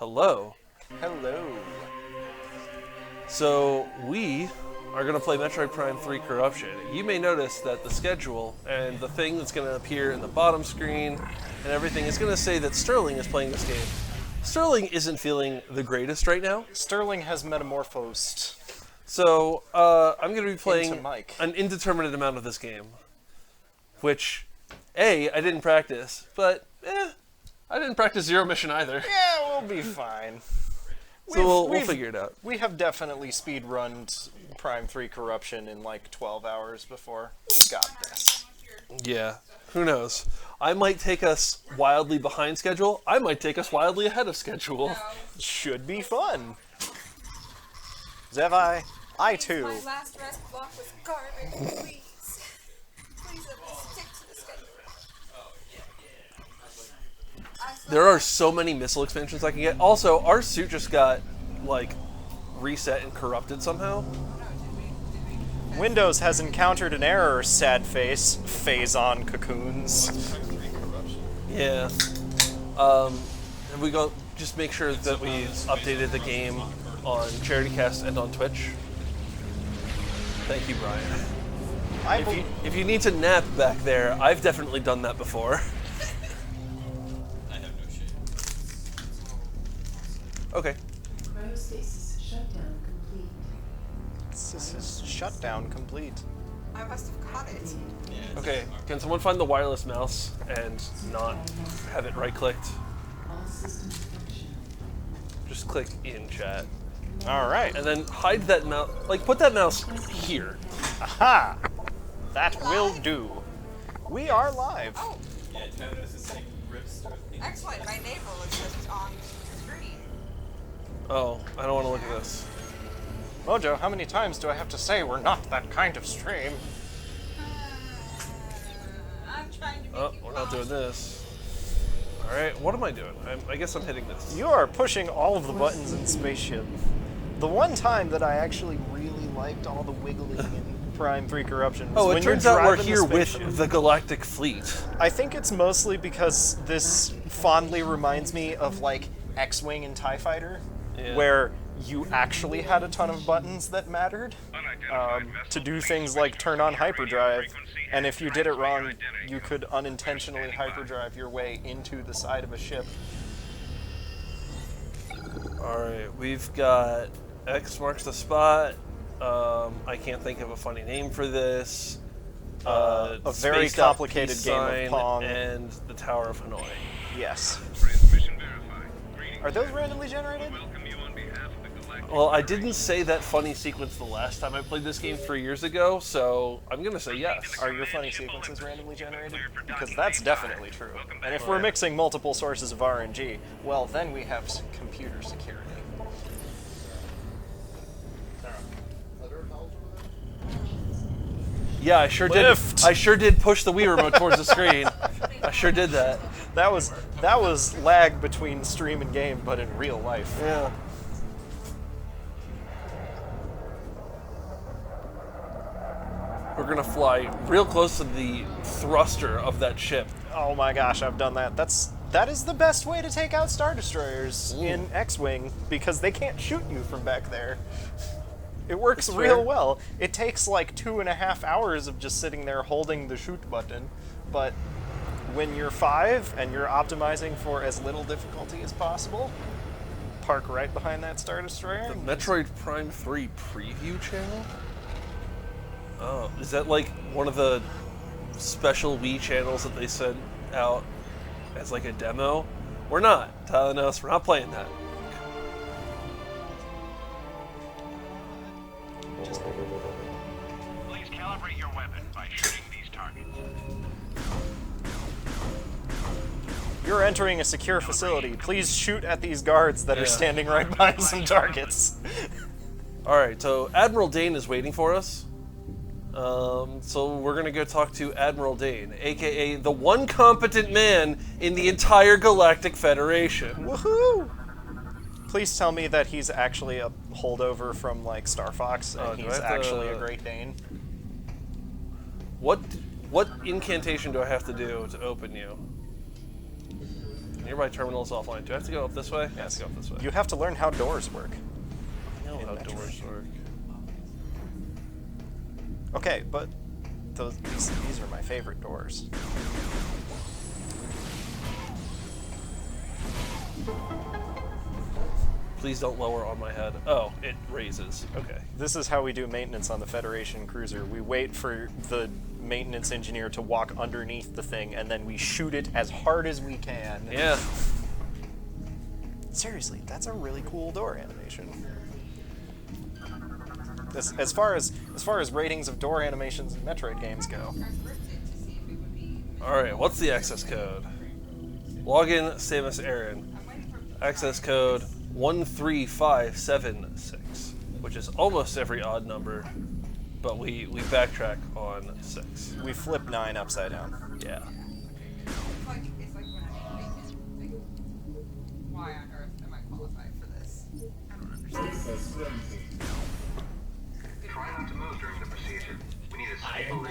Hello. Hello. So we are going to play Metroid Prime 3 Corruption. You may notice that the schedule and the thing that's going to appear in the bottom screen and everything is going to say that Sterling is playing this game. Sterling isn't feeling the greatest right now. Sterling has metamorphosed. So I'm going to be playing Into Mike. an indeterminate amount of this game. Which, I didn't practice, but I didn't practice Zero Mission either. Yeah, we'll be fine. So we'll figure it out. We have definitely speedrunned Prime 3 Corruption in like 12 hours before. We got this. Yeah, who knows? I might take us wildly behind schedule. I might take us wildly ahead of schedule. Should be fun. Zevi, I too. My last rest block was garbage. Please. Please let me stick to the schedule. There are so many missile expansions I can get. Also, our suit just got, like, reset and corrupted somehow. Windows has encountered an error, sad face. Phazon cocoons. Yeah. And we go just make sure that we updated the game on CharityCast and on Twitch. Thank you, Brian. If you need to nap back there, I've definitely done that before. Okay. Cryostasis shutdown complete. This is shutdown complete. I must have caught it. Okay, can someone find the wireless mouse and not have it right-clicked? All systems functional. Just click in chat. Alright. And then hide that mouse, like put that mouse here. Aha! That will do. We are live. Oh. Excellent. My navel looks like it's on screen. Oh, I don't want to look at this. Mojo, how many times do I have to say we're not that kind of stream? I'm trying to make Oh, you we're not doing pause. this. Alright, what am I doing? I guess I'm hitting this. You are pushing all of the buttons in Spaceship. The one time that I actually really liked all the wiggling in Prime 3 Corruption was Oh, it when you're turns out we're driving the here spaceship. with the Galactic Fleet. I think it's mostly because this fondly reminds me of like X-Wing and TIE Fighter, Yeah. where you actually had a ton of buttons that mattered to do things like turn on hyperdrive, and if you did it wrong, you could unintentionally hyperdrive your way into the side of a ship. Alright, we've got X marks the spot. I can't think of a funny name for this. A very Spaced Out complicated Peace game of Sign Pong. and the Tower of Hanoi. Yes. Transmission verified. Greetings. Are those randomly generated? Welcome you on behalf of the Galactic. Well, I didn't say that funny sequence the last time I played this game 3 years ago, so I'm gonna say yes. Are your funny sequences randomly generated? Because that's definitely true. And if we're mixing multiple sources of RNG, well, then we have computer security. Yeah, I sure Lift. did. I sure did push the Wii remote towards the screen. I sure did that. That was lag between stream and game, but in real life. Yeah. We're gonna fly real close to the thruster of that ship. Oh my gosh, I've done that. That is the best way to take out Star Destroyers in X-Wing, because they can't shoot you from back there. It works That's real fair. well. It takes like 2.5 hours of just sitting there holding the shoot button, but when you're 5 and you're optimizing for as little difficulty as possible, park right behind that Star Destroyer. The Metroid Prime 3 preview channel? Oh, is that like one of the special Wii channels that they sent out as like a demo? We're not telling us, we're not playing that. Please calibrate your weapon by shooting these targets. You're entering a secure facility. Please shoot at these guards that Yeah. are standing right behind some targets. Alright, so Admiral Dane is waiting for us. So we're gonna go talk to Admiral Dane, aka the one competent man in the entire Galactic Federation. Woohoo! Please tell me that he's actually a holdover from like Star Fox and do I he's have to- actually a Great Dane. What incantation do I have to do to open you? Nearby terminal is offline. Do I have to go up this way? I have to go up this way. You have to learn how doors work. I know how Metroid. doors work. Okay, but these are my favorite doors. Please don't lower on my head. Oh, it raises. Okay. This is how we do maintenance on the Federation cruiser. We wait for the maintenance engineer to walk underneath the thing, and then we shoot it as hard as we can. Yeah. Seriously, that's a really cool door animation. As far as ratings of door animations in Metroid games go. All right. What's the access code? Login, same as Aaron. Access code 13576, which is almost every odd number, but we backtrack on 6. We flip 9 upside down. Yeah. It's like when I make bacon. Like, why on earth am I qualified for this? I don't understand. Try not to move during the procedure. We need a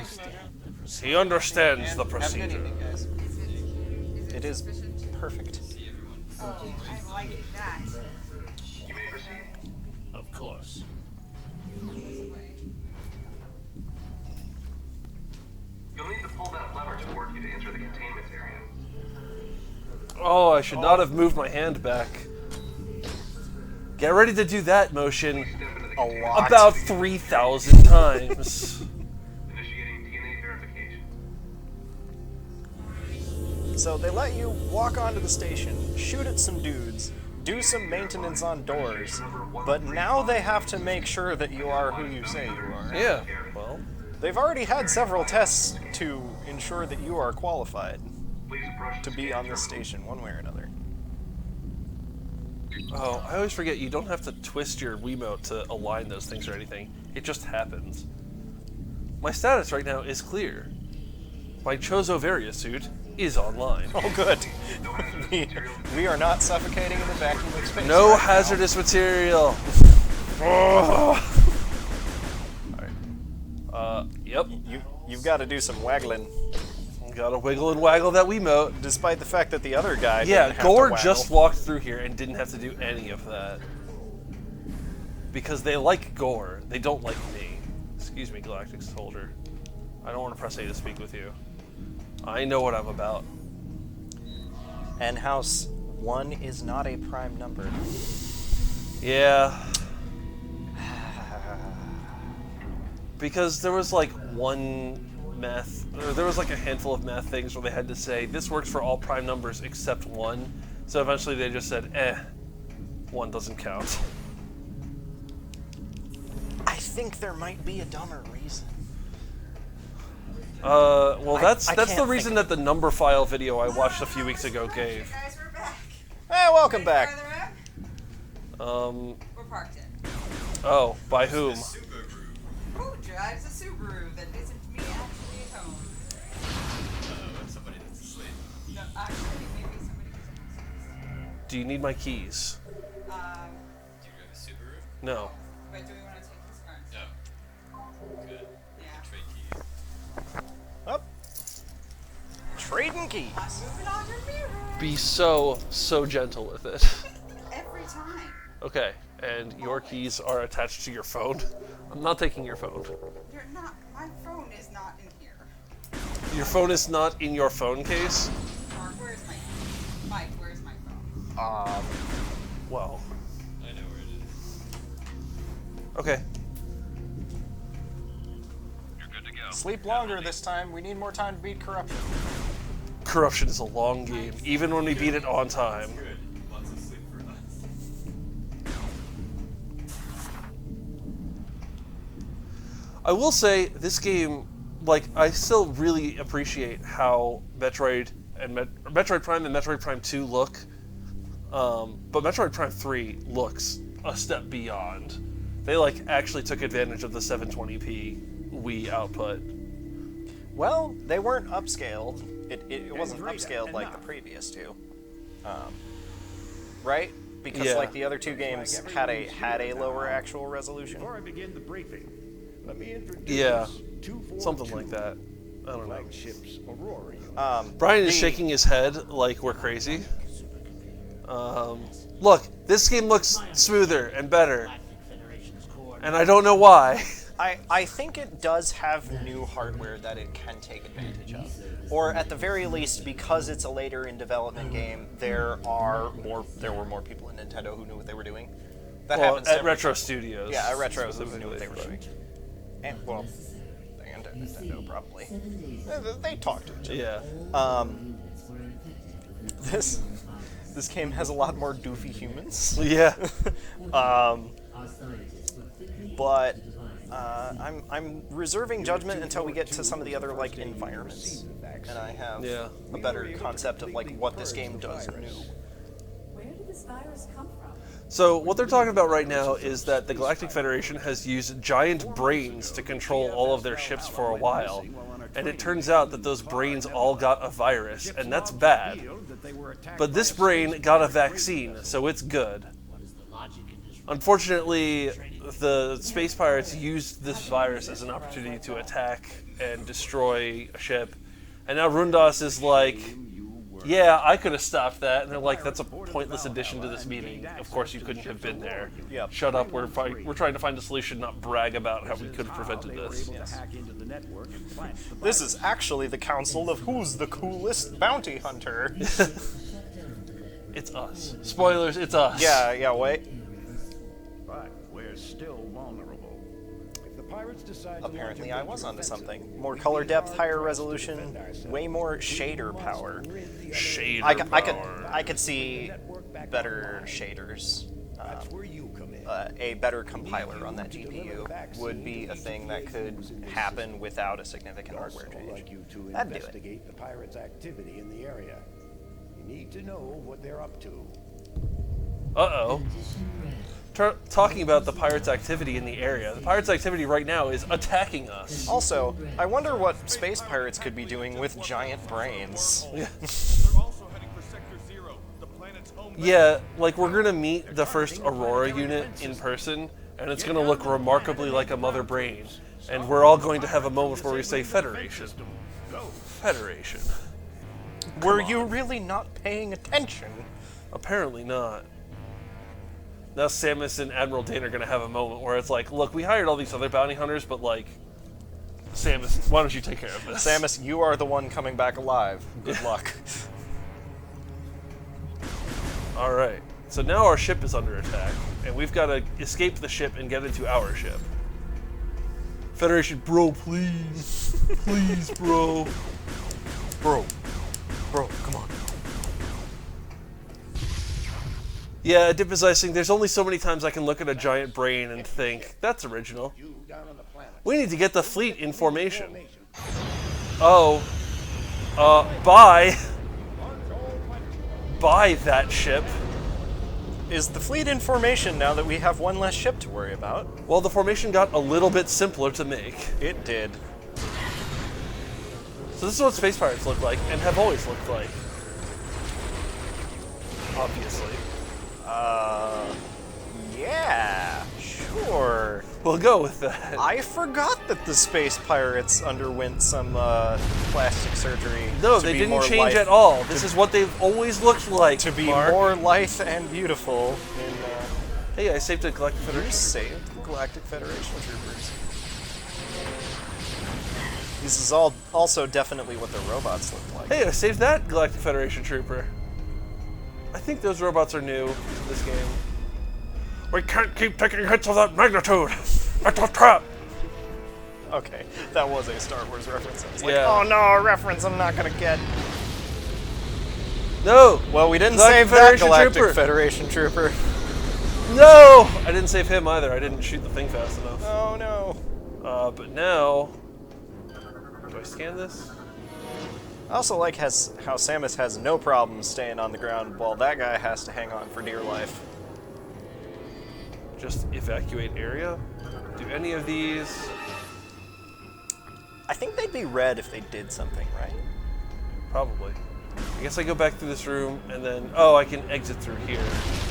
stable He understands the Have a good procedure. evening, guys. Is It is sufficient? perfect. Oh, I like that. You may proceed. Of course. You'll need to pull that lever toward you to enter the containment area. Oh, I should not have moved my hand back. Get ready to do that motion Step into the A containment. lot. about 3,000 times. Initiating DNA verification. So they let you walk onto the station, shoot at some dudes, do some maintenance on doors, but now they have to make sure that you are who you say you are. Yeah. Well, They've already had several tests to ensure that you are qualified Please approach to the be scan on this terminal. station one way or another. oh, I always forget you don't have to twist your Wiimote to align those things or anything. It just happens. My status right now is clear. My Chozo Varia suit is online. Oh, good. we are not suffocating in the vacuum of space. No right now. hazardous material. Alright. Yep. You've got to do some waggling, Gotta wiggle and waggle that Wiimote. despite the fact that the other guy Yeah, didn't have Gore to just waggle. walked through here and didn't have to do any of that. Because they like Gore. They don't like me. Excuse me, Galactic Soldier. I don't want to press A to speak with you. I know what I'm about. And House 1 is not a prime number. Yeah. Because there was like there was like a handful of math things where they had to say, this works for all prime numbers except 1. So eventually they just said, 1 doesn't count. I think there might be a dumber reason. Well, that's I the can't reason think that the number file video I watched a few weeks ago gave. Guys, we're back. Hey, welcome Ready back. for the room? We're parked in. Oh, by whom? Who drives a Subaru that isn't me actually at home? Somebody that's asleep. No, actually, maybe somebody who's upstairs. Do you need my keys? Do you have a Subaru? No. But do we want to take his cards? No. Good. Yeah. Trade keys. Up. Trading keys. I'm moving on your mirror. Be so gentle with it. Every time. Okay, and your keys are attached to your phone. I'm not taking your phone. You're not. My phone is not in here. Your phone is not in your phone case? Mark, where's my phone? Mike, where's my phone? Well, I know where it is. okay. You're good to go. Sleep longer this time. We need more time to beat corruption. Corruption is a long game, even when we beat it on time. Good. Lots of sleep for us. I will say, this game, like, I still really appreciate how Metroid Prime and Metroid Prime 2 look, but Metroid Prime 3 looks a step beyond. They, like, actually took advantage of the 720p Wii output. Well, they weren't upscaled. It wasn't upscaled like the previous two. Right? Because Yeah. like the other two games had a lower actual resolution. Before I begin the briefing, let me introduce Yeah, two something like that. I don't know. flagships Aurora. Brian is the- shaking his head like we're crazy. Look, this game looks smoother and better, and I don't know why. I think it does have new hardware that it can take advantage of. Or at the very least, because it's a later in development game, there were more people in Nintendo who knew what they were doing. That Well, happens at every Retro time. Studios. Yeah, at Retro who specifically, knew what they were doing. And well, and at Nintendo probably. They talked to each other. Yeah. This game has a lot more doofy humans. Yeah. But I'm reserving judgment until we get to some of the other like environments, and I have Yeah. a better concept of like what this game does new. Where did this virus come from? So what they're talking about right now is that the Galactic Federation has used giant brains to control all of their ships for a while. And it turns out that those brains all got a virus, and that's bad. But this brain got a vaccine, so it's good. Unfortunately, the space pirates used this virus as an opportunity to attack and destroy a ship. And now Rundas is like, yeah, I could have stopped that. And they're like, that's a pointless addition to this meeting. Of course you couldn't have been there. Yep. Shut up, we're trying to find a solution, not brag about how we could have prevented this. This is actually the council of who's the coolest bounty hunter. It's us. Spoilers, it's us. Yeah, wait. But we're still vulnerable. If the pirates decide to Apparently launch I a was major onto offensive, something. More color depth, higher resolution, way more shader power. Shader I could see better shaders. that's where you come in. A better compiler on that GPU would be a thing that could happen without a significant hardware Also, change. like you to That'd do it. investigate the pirates' activity in the area. You need to know what they're up to. Uh-oh. Talking about the pirates' activity in the area. The pirates' activity right now is attacking us. Also, I wonder what space pirates could be doing with giant brains. They're also heading for Sector 0, the planet's home. Yeah, like we're gonna meet the first Aurora unit in person, and it's gonna look remarkably like a mother brain. And we're all going to have a moment where we say Federation. Federation. Were you really not paying attention? Apparently not. Now Samus and Admiral Dane are gonna have a moment where it's like, look, we hired all these other bounty hunters, but like, Samus, why don't you take care of this? Samus, you are the one coming back alive. Good luck. Alright, so now our ship is under attack, and we've got to escape the ship and get into our ship. Federation, bro, please. Please, bro. Bro, come on. Yeah, Dip is icing. There's only so many times I can look at a giant brain and think, that's original. You down on the planet. We need to get the fleet in formation. Oh. Bye. Buy that ship. Is the fleet in formation now that we have one less ship to worry about? Well, the formation got a little bit simpler to make. It did. So this is what space pirates look like, and have always looked like. Obviously. Yeah, sure. We'll go with that. I forgot that the space pirates underwent some plastic surgery. No, to they be didn't more change lithe- at all. This is what they've always looked like. To be Mark. more lithe and beautiful in Hey, I saved a Galactic you Federation. saved the Galactic Federation troopers. This is also definitely what the robots look like. Hey, I saved that Galactic Federation trooper. I think those robots are new to this game. We can't keep taking hits of that magnitude. It's a trap. Okay, that was a Star Wars reference. I was like, Yeah. oh no, a reference I'm not gonna get. No. Well, we didn't Galactic save that Federation Galactic trooper. Federation trooper. No. I didn't save him either. I didn't shoot the thing fast enough. Oh no. But now, do I scan this? I also like how Samus has no problem staying on the ground while that guy has to hang on for dear life. Just evacuate area. Do any of these? I think they'd be red if they did something, right? Probably. I guess I go back through this room and then, oh, I can exit through here.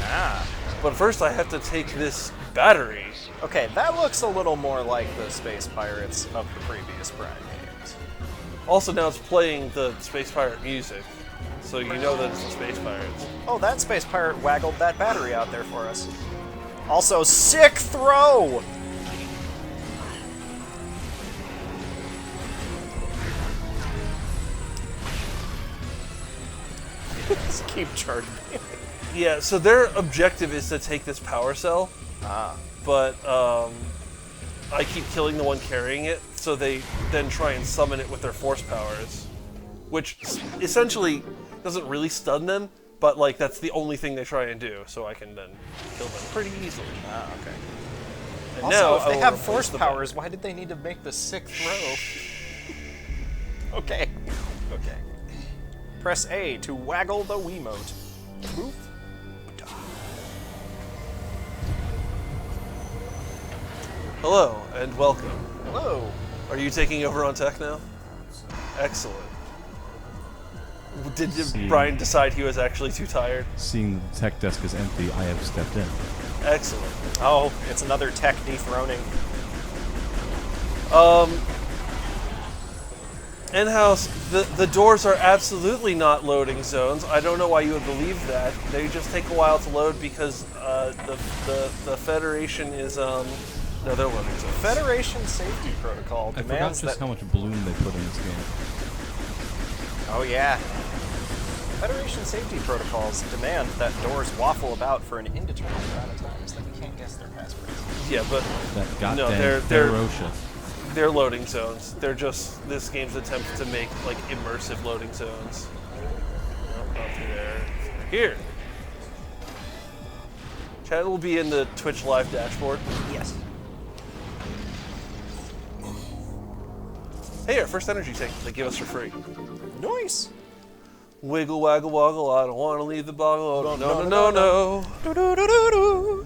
Ah. But first I have to take this battery. Okay, that looks a little more like the Space Pirates of the previous Prime games. Also now it's playing the Space Pirate music. so you know that it's the Space Pirates. Oh, that space pirate waggled that battery out there for us. Also, sick throw! Just keep charging me. Yeah, so their objective is to take this power cell. But I keep killing the one carrying it, so they then try and summon it with their force powers, which essentially doesn't really stun them, but like that's the only thing they try and do, so I can then kill them pretty easily. Okay. And Also, now if I they will have replace force the powers, why did they need to make the sick throw? Okay. Okay. Press A to waggle the Wiimote. Move. Hello and welcome. Hello. Are you taking over on tech now? Excellent. Did Brian decide he was actually too tired? Seeing the tech desk is empty, I have stepped in. Excellent. Oh, it's another tech dethroning. In-house, the doors are absolutely not loading zones. I don't know why you would believe that. They just take a while to load because the Federation is no, they're loading zones. Federation safety protocol I forgot demands just that. how much bloom they put in this game. Oh yeah. Federation safety protocols demand that doors waffle about for an indeterminate amount of time, so that we can't guess their passwords. Yeah, but That goddamn no, they're ferocious. they're loading zones. They're just this game's attempt to make like immersive loading zones. Nope, not through there. Here. Chat will be in the Twitch live dashboard. Yes. Hey, our first energy tank they give us for free. Nice. Wiggle, waggle, woggle. I don't want to leave the boggle. Oh, no. Do-do-do-do-do.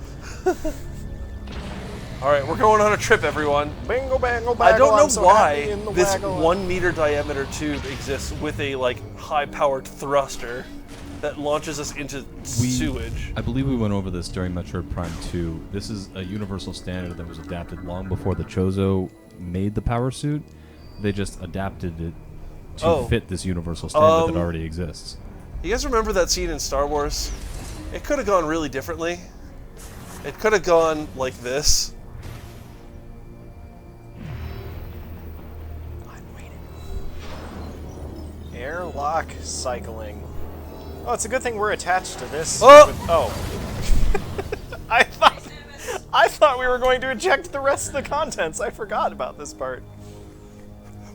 All right, we're going on a trip, everyone. Bingo, bango, bango. I don't know I'm so happy why in the this waggle. 1 meter diameter tube exists with a like high-powered thruster that launches us into sewage. I believe we went over this during Metroid Prime 2. This is a universal standard that was adapted long before the Chozo made the power suit. They just adapted it to fit this universal standard that already exists. You guys remember that scene in Star Wars? It could have gone really differently. It could have gone like this. I'm waiting. Airlock cycling. Oh, it's a good thing we're attached to this. Oh! I thought we were going to eject the rest of the contents. I forgot about this part.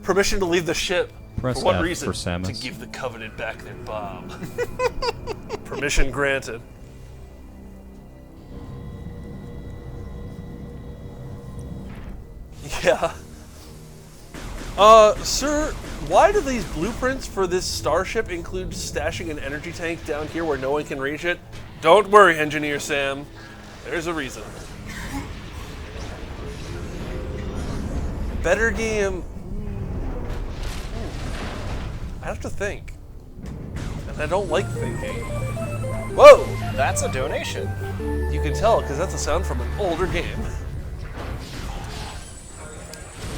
Permission to leave the ship. Press For what F reason? for Samus. To give the Covenant back their bomb. Permission granted. Yeah. Sir, why do these blueprints for this starship include stashing an energy tank down here where no one can reach it? Don't worry, Engineer Sam. There's a reason. Better game. I have to think. And I don't like thinking. Whoa! That's a donation. You can tell, because that's a sound from an older game.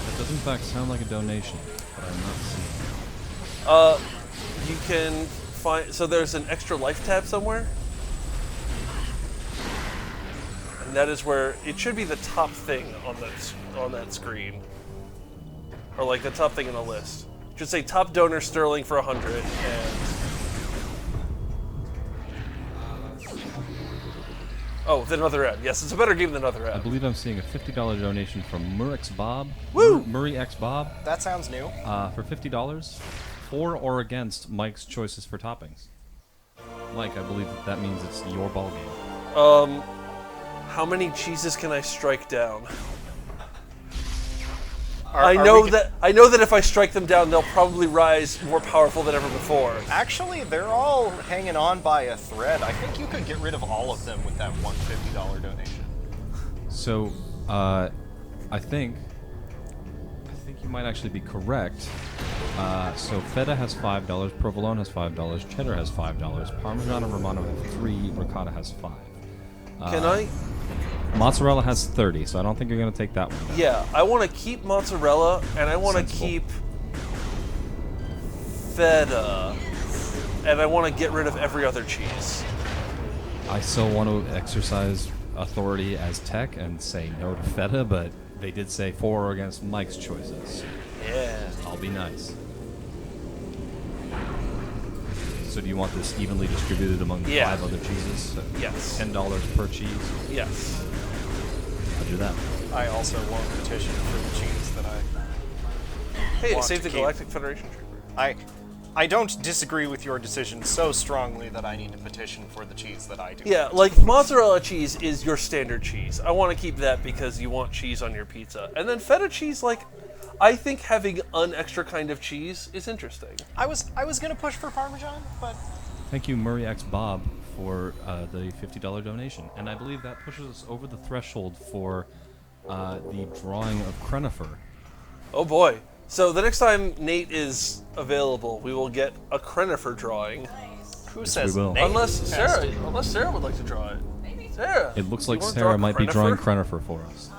It does in fact sound like a donation, but I'm not seeing it. You can find... So there's an extra life tab somewhere. And that is where... It should be the top thing on that screen. Or like the top thing in the list. It should say top donor Sterling for 100 and... Oh, then another ad. Yes, it's a better game than another I ad. believe I'm seeing a $50 donation from Murix Bob. Woo! Murray X Bob. That sounds new. For $50. For or against Mike's choices for toppings. Mike, I believe that means it's your ball game. How many cheeses can I strike down? Are I know we- that if I strike them down, they'll probably rise more powerful than ever before. Actually, they're all hanging on by a thread. I think you could get rid of all of them with that one $50 donation. So, I think you might actually be correct. So feta has $5, provolone has $5, cheddar has $5, Parmesan and Romano have 3, ricotta has 5. Can I? Mozzarella has 30, so I don't think you're going to take that one. Yeah, I want to keep mozzarella, and I want to Sensible. keep feta. and I want to get rid of every other cheese. I still want to exercise authority as tech and say no to feta, but they did say for or against Mike's choices. Yeah. I'll be nice. So do you want this evenly distributed among the 5 other cheeses? So Yes. $10 per cheese? Yes. Roger that. I also won't petition for the cheese that I Hey, want save to the keep. Galactic Federation Trooper. I don't disagree with your decision so strongly that I need to petition for the cheese that I do. Yeah, like mozzarella cheese is your standard cheese. I want to keep that because you want cheese on your pizza. And then feta cheese, like, I think having an extra kind of cheese is interesting. I was gonna push for Parmesan, but Thank you, Murray X Bob, for the $50 donation. And I believe that pushes us over the threshold for the drawing of Crenifer. Oh boy. So the next time Nate is available, we will get a Crenifer drawing. who says we will. Nate Unless has Sarah, to? unless Sarah would like to draw it. Maybe. Sarah. It looks you like wanna Sarah draw might be Crenifer? drawing Crenifer for us.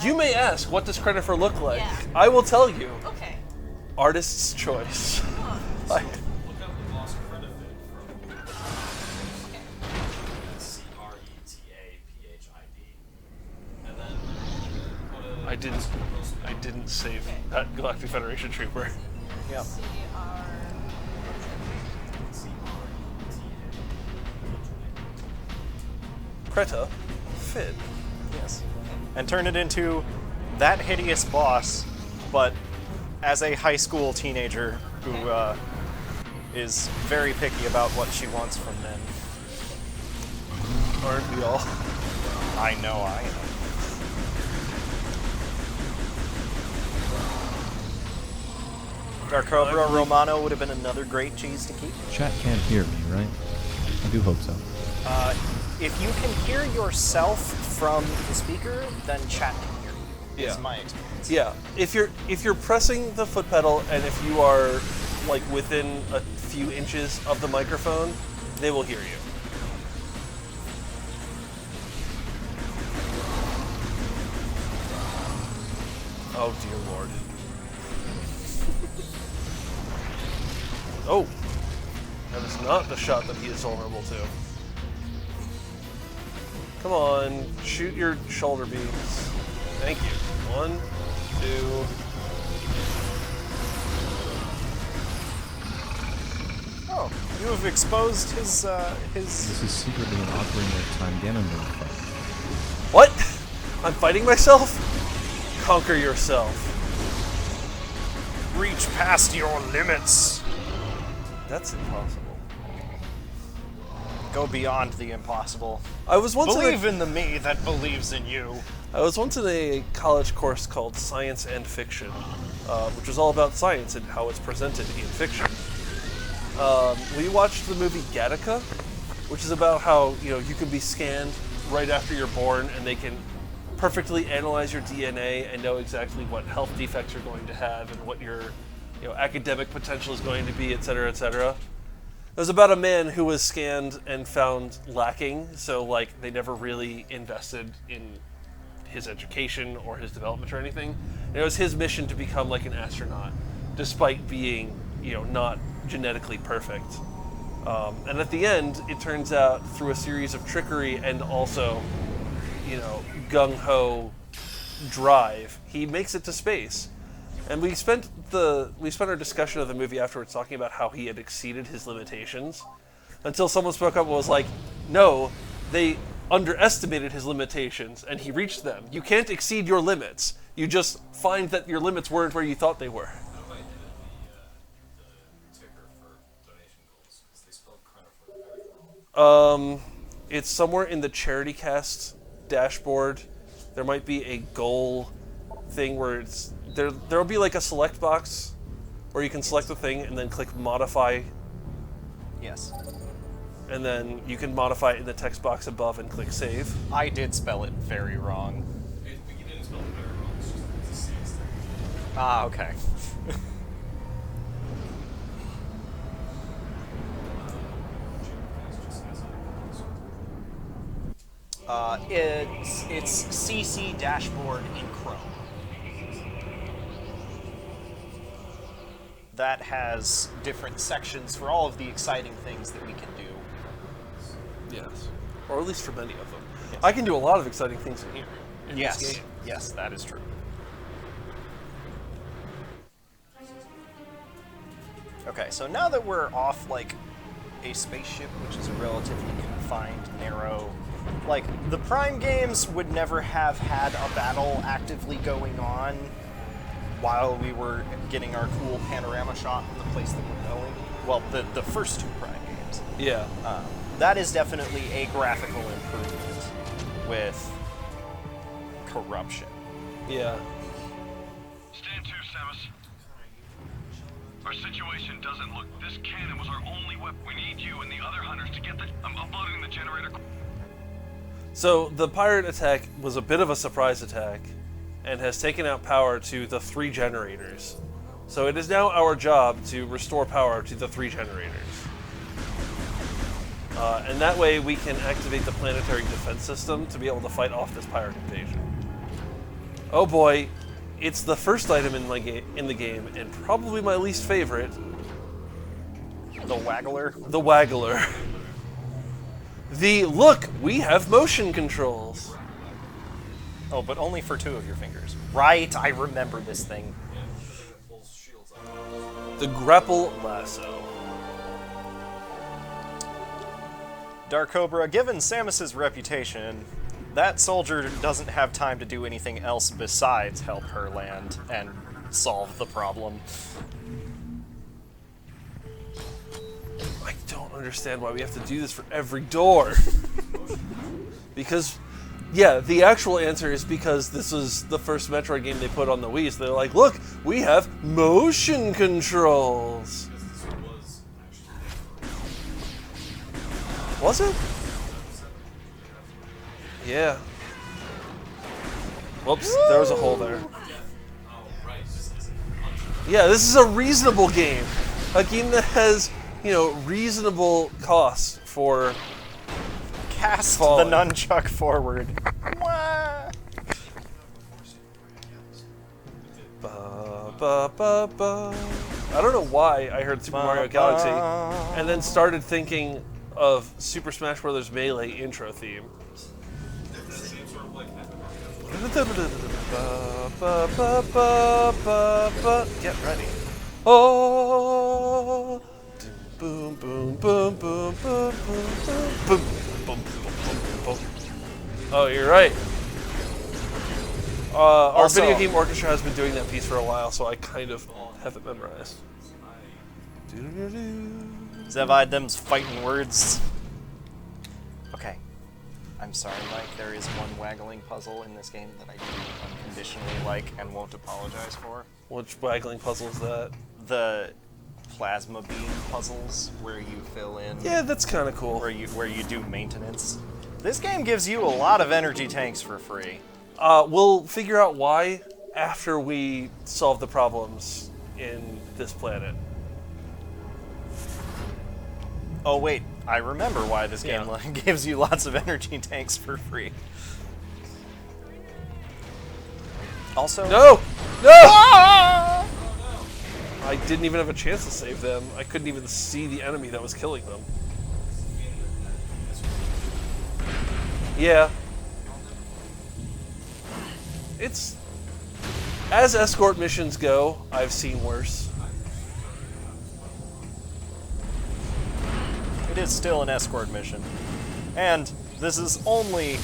You may ask, what does Crenifer look like? Yeah. I will tell you. Okay. Artist's choice. Like, Look up the boss Crenifid from CRETAPHID. And then put a I didn't save that Galactic Federation Trooper. Yeah. Creta, Fid. Yes. And turn it into that hideous boss, but as a high school teenager who is very picky about what she wants from men. Aren't we all? I know. Darkobra Romano would have been another great cheese to keep. Chat can't hear me, right? I do hope so. If you can hear yourself from the speaker, then chat can hear you. Yeah. Is my experience. Yeah. If you're pressing the foot pedal and if you are like within a few inches of the microphone, they will hear you. Oh dear lord. Oh. That is not the shot that he is vulnerable to. Come on, shoot your shoulder beams. Thank you. 1, 2. Oh, you have exposed his This is secretly an Ocarina of Time Ganondorf fight. What? I'm fighting myself? Conquer yourself. reach past your limits. That's impossible. Go beyond the impossible. I was once Believe in the me that believes in you. I was once in a college course called Science and Fiction, which was all about science and how it's presented in fiction. We watched the movie Gattaca, which is about how you can be scanned right after you're born, and they can perfectly analyze your DNA and know exactly what health defects you're going to have and what your academic potential is going to be, et cetera, et cetera. It was about a man who was scanned and found lacking, so they never really invested in his education or his development or anything. And it was his mission to become like an astronaut, despite being not genetically perfect. And at the end, it turns out through a series of trickery and also gung-ho drive, he makes it to space. And we spent our discussion of the movie afterwards talking about how he had exceeded his limitations, until someone spoke up and was like, no, they underestimated his limitations and he reached them. You can't exceed your limits. You just find that your limits weren't where you thought they were. It's somewhere in the Charity Cast dashboard. There might be a goal thing where there'll be like a select box where you can select the thing and then click modify. Yes. And then you can modify it in the text box above and click save. I did spell it very wrong. We didn't spell it very wrong. It's just it's a CS thing. Ah, okay. It's CC dashboard in Chrome. that has different sections for all of the exciting things that we can do. Yes. Or at least for many of them. I can do a lot of exciting things in here. In this game. Yes, that is true. Okay, so now that we're off, like, a spaceship, which is a relatively confined, narrow... Like, the Prime games would never have had a battle actively going on while we were getting our cool panorama shot of the place that we're going. Well, the first two Prime games. Yeah. That is definitely a graphical improvement with corruption. Yeah. Stand to, Samus. Our situation doesn't look... This cannon was our only weapon. We need you and the other hunters to get the... I'm uploading the generator. So the pirate attack was a bit of a surprise attack and has taken out power to the 3 generators. So it is now our job to restore power to the 3 generators. And that way we can activate the planetary defense system to be able to fight off this pirate invasion. Oh boy, it's the first item in the game, and probably my least favorite. The Waggler. The Waggler. The, look, we have motion controls. Oh, but only for 2 of your fingers. Right, I remember this thing. The grapple lasso. Dark Cobra, given Samus's reputation, that soldier doesn't have time to do anything else besides help her land and solve the problem. I don't understand why we have to do this for every door. Because, yeah, the actual answer is because this was the first Metroid game they put on the Wii, so they're like, look, we have motion controls. Was it? Yeah. Whoops, there was a hole there. Yeah, this is a reasonable game. A game that has, you know, reasonable costs for Cast falling. the nunchuck forward. Wah! Ba, ba, ba, ba. I don't know why I heard Super Mario Galaxy and then started thinking of Super Smash Bros. Melee intro theme. Get ready. Oh, boom, boom, boom, boom, boom, boom, boom, boom, boom, boom, boom. Oh, you're right. Our Also- video game orchestra has been doing that piece for a while, so I kind of have it memorized. Zevide them's fighting words. Okay. I'm sorry, Mike. There is one waggling puzzle in this game that I do unconditionally like and won't apologize for. Which waggling puzzle is that? The plasma beam puzzles where you fill in, Yeah, that's kind of cool. where you do maintenance. This game gives you a lot of energy tanks for free. We'll figure out why after we solve the problems in this planet. Oh wait, I remember why this game Yeah. gives you lots of energy tanks for free. Also, No! No! I didn't even have a chance to save them. I couldn't even see the enemy that was killing them. Yeah. It's... As escort missions go, I've seen worse. it is still an escort mission. And this is only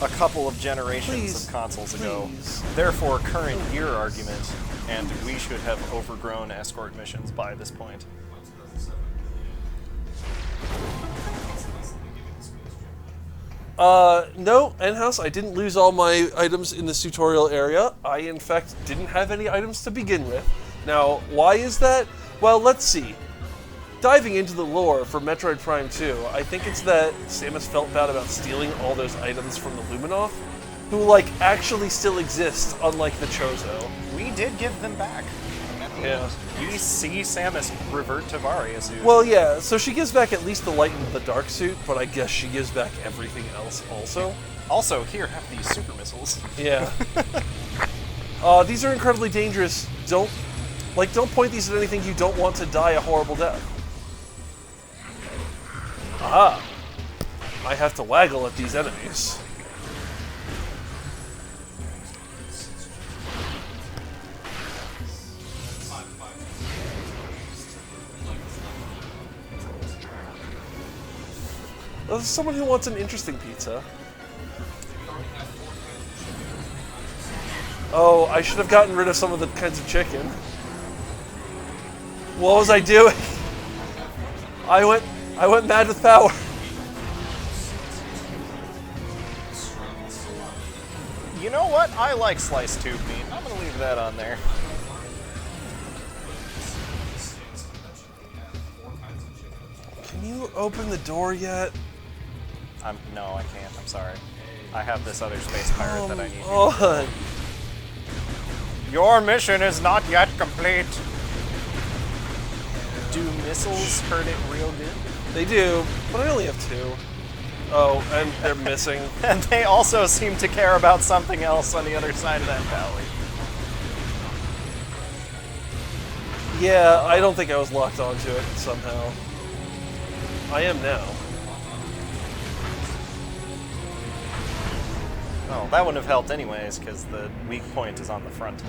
a couple of generations Please, of consoles ago. please. Therefore, current year argument, and we should have overgrown escort missions by this point. No, N-House, I didn't lose all my items in this tutorial area. I, in fact, didn't have any items to begin with. Now, why is that? Well, let's see. Diving into the lore for Metroid Prime 2, I think it's that Samus felt bad about stealing all those items from the Luminoth, who, like, actually still exist, unlike the Chozo. We did give them back. Yeah. You see Samus revert to Various. Who Well, yeah, so she gives back at least the light and the dark suit, but I guess she gives back everything else also. also, here, have these super missiles. Yeah. These are incredibly dangerous. Don't Like, don't point these at anything you don't want to die a horrible death. Aha! I have to waggle at these enemies. There's someone who wants an interesting pizza. Oh, I should have gotten rid of some of the kinds of chicken. What was I doing? I went mad with power. You know what? I like sliced tube meat. I'm gonna leave that on there. Can you open the door yet? No, I can't. I'm sorry. I have this other space pirate that I need. Oh, Your mission is not yet complete. Do missiles hurt it real good? they do, but I only have 2. Oh, and they're missing. And they also seem to care about something else on the other side of that valley. Yeah, I don't think I was locked onto it somehow. I am now. Oh, that wouldn't have helped anyways, because the weak point is on the front.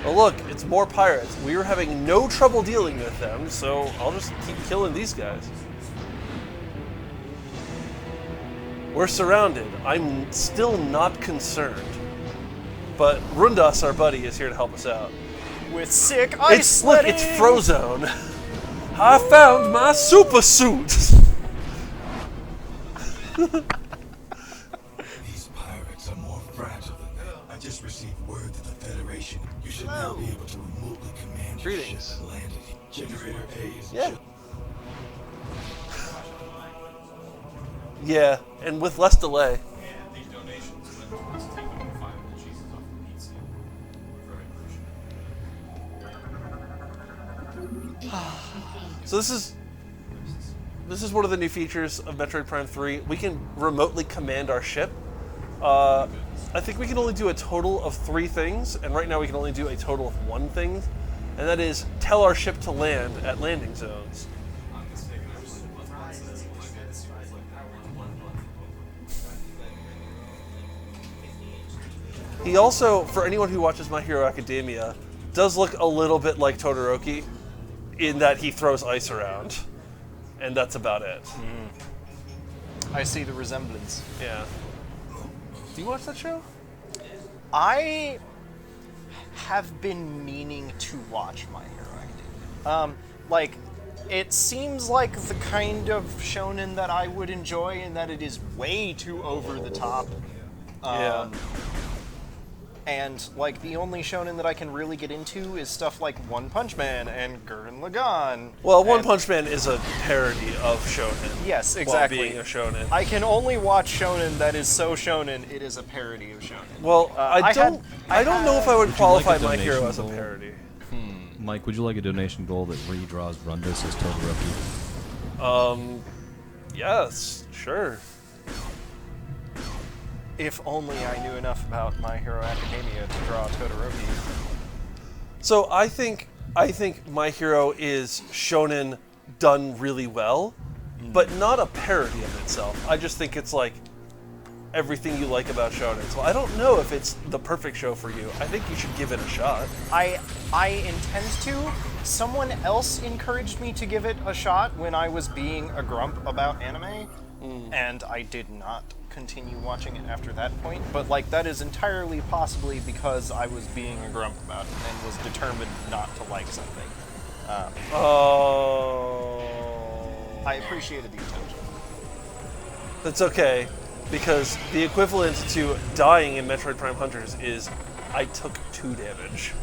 Oh look, it's more pirates. We were having no trouble dealing with them, so I'll just keep killing these guys. We're surrounded. I'm still not concerned. But Rundas, our buddy, is here to help us out. With sick ice sledding! Look, it's Frozone. I found my super suit! These pirates are more fragile than that. I just received word to the Federation. You should now be able to remotely command your ship Greetings. that landed. Generator A is Yeah. Yeah, and with less delay. And these donations went towards taking the 500 cheeses off the pizza. Very appreciative. So this is one of the new features of Metroid Prime 3. We can remotely command our ship. I think we can only do a total of 3 things, and right now we can only do a total of 1 thing, and that is tell our ship to land at landing zones. He also, for anyone who watches My Hero Academia, does look a little bit like Todoroki in that he throws ice around. And that's about it. I see the resemblance. Yeah. Do you watch that show? I have been meaning to watch My Hero Academia. Like, it seems like the kind of shonen that I would enjoy in that it is way too over the top. Yeah. And, like, the only shonen that I can really get into is stuff like One Punch Man and Gurren Lagann. Well, One And- Punch Man is a parody of shonen. Yes, exactly. While being a shonen. I can only watch shonen that is so shonen it is a parody of shonen. Well, I don't know if I would Would you qualify like a My Hero donation as a goal? parody. Mike, would you like a donation goal that redraws Rundas as Todoroki? Yes, sure. If only I knew enough about My Hero Academia to draw Todoroki. So I think My Hero is shonen done really well, but not a parody of itself. I just think it's like everything you like about shonen. So I don't know if it's the perfect show for you. I think you should give it a shot. I intend to. Someone else encouraged me to give it a shot when I was being a grump about anime, and I did not continue watching it after that point. But like that is entirely possibly because I was being a grump about it and was determined not to like something. I appreciated the attention. That's okay, because the equivalent to dying in Metroid Prime Hunters is I took 2 damage.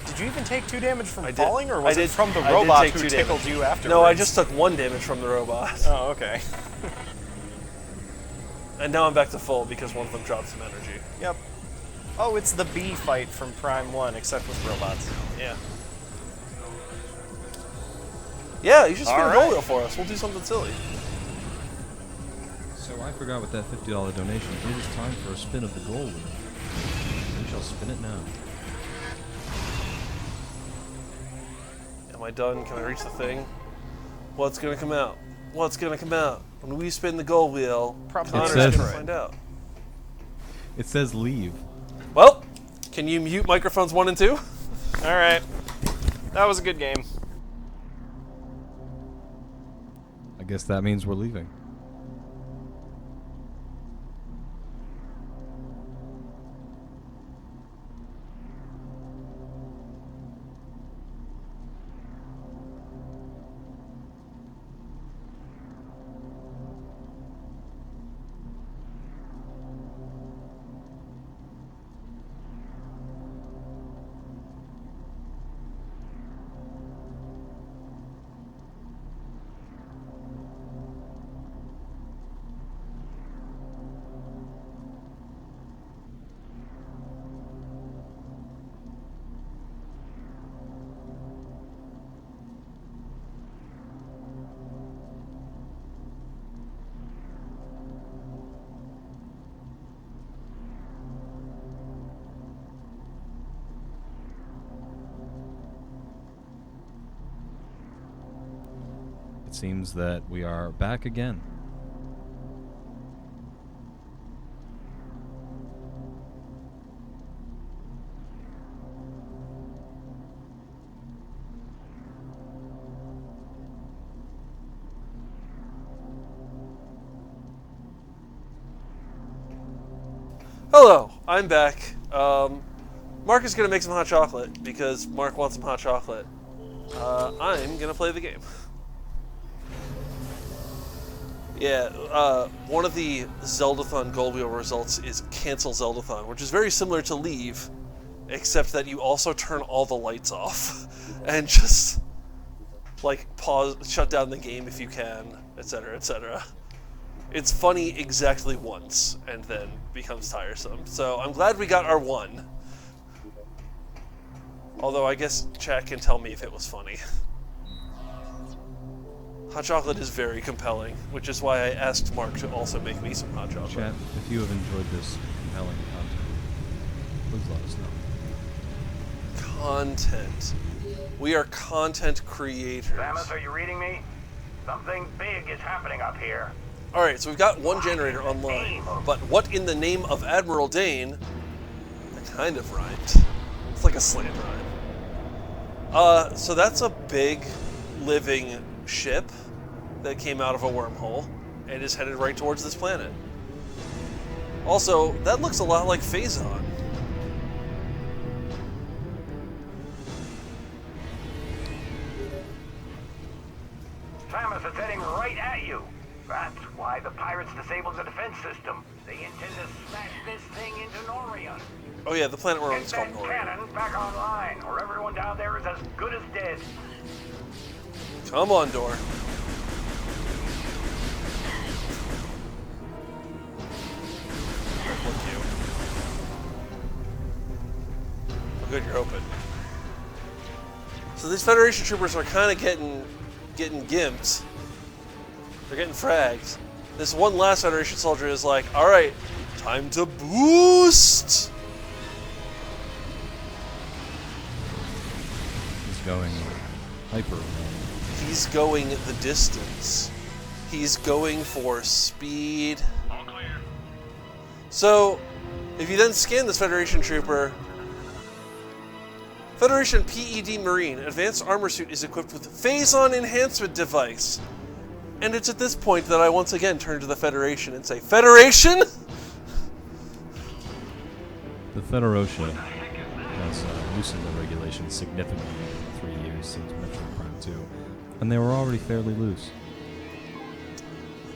Did you even take 2 damage from I did. falling, or was I it did- from the I did robot take who 2 tickled damage. you afterwards? No, I just took 1 damage from the robot. Oh, okay. And now I'm back to full because one of them dropped some energy. Yep. Oh, it's the bee fight from Prime 1, except with robots. Yeah. Yeah, you should spin a All goal right. wheel for us. We'll do something silly. So I forgot with that $50 donation, it is time for a spin of the goal wheel. We shall spin it now. I done? Can I reach the thing? What's gonna come out? What's gonna come out? When we spin the goal wheel, Connor's says- gonna find out. It says leave. Well, can you mute microphones 1 and 2? Alright. That was a good game. I guess that means we're leaving. It seems that we are back again. Hello, I'm back. Mark is going to make some hot chocolate because Mark wants some hot chocolate. I'm going to play the game. Yeah, one of the Zeldathon Gold Wheel results is Cancel Zeldathon, which is very similar to Leave, except that you also turn all the lights off and just, like, pause, shut down the game if you can, etc., etc. It's funny exactly once, and then becomes tiresome. So I'm glad we got our one. Although I guess chat can tell me if it was funny. Hot chocolate is very compelling, which is why I asked Mark to also make me some hot chocolate. Chat, if you have enjoyed this compelling content, please let us know. Content. We are content creators. Samus, are you reading me? Something big is happening up here. Alright, so we've got one generator online, but what in the name of Admiral Dane? That kind of rhymed. It's like a slant rhyme. So that's a big living ship that came out of a wormhole and is headed right towards this planet. Also, that looks a lot like Phazon. Samus is heading right at you. That's why the pirates disabled the defense system. They intend to smash this thing into Norion. Oh yeah, the planet we're on Get is called that Norion. cannon back online, or everyone down there is as good as dead. Come on, Door. Look you. Oh, good, you're open. So these Federation troopers are kind of getting gimped. They're getting fragged. This one last Federation soldier is like, all right, time to boost. He's going hyper. He's going the distance. He's going for speed. All clear. So, if you then scan this Federation trooper, Federation PED Marine Advanced Armor Suit is equipped with Phazon Enhancement Device. And it's at this point that I once again turn to the Federation and say, Federation? The Federation has loosened the regulations significantly in 3 years since Metroid Prime 2, and they were already fairly loose.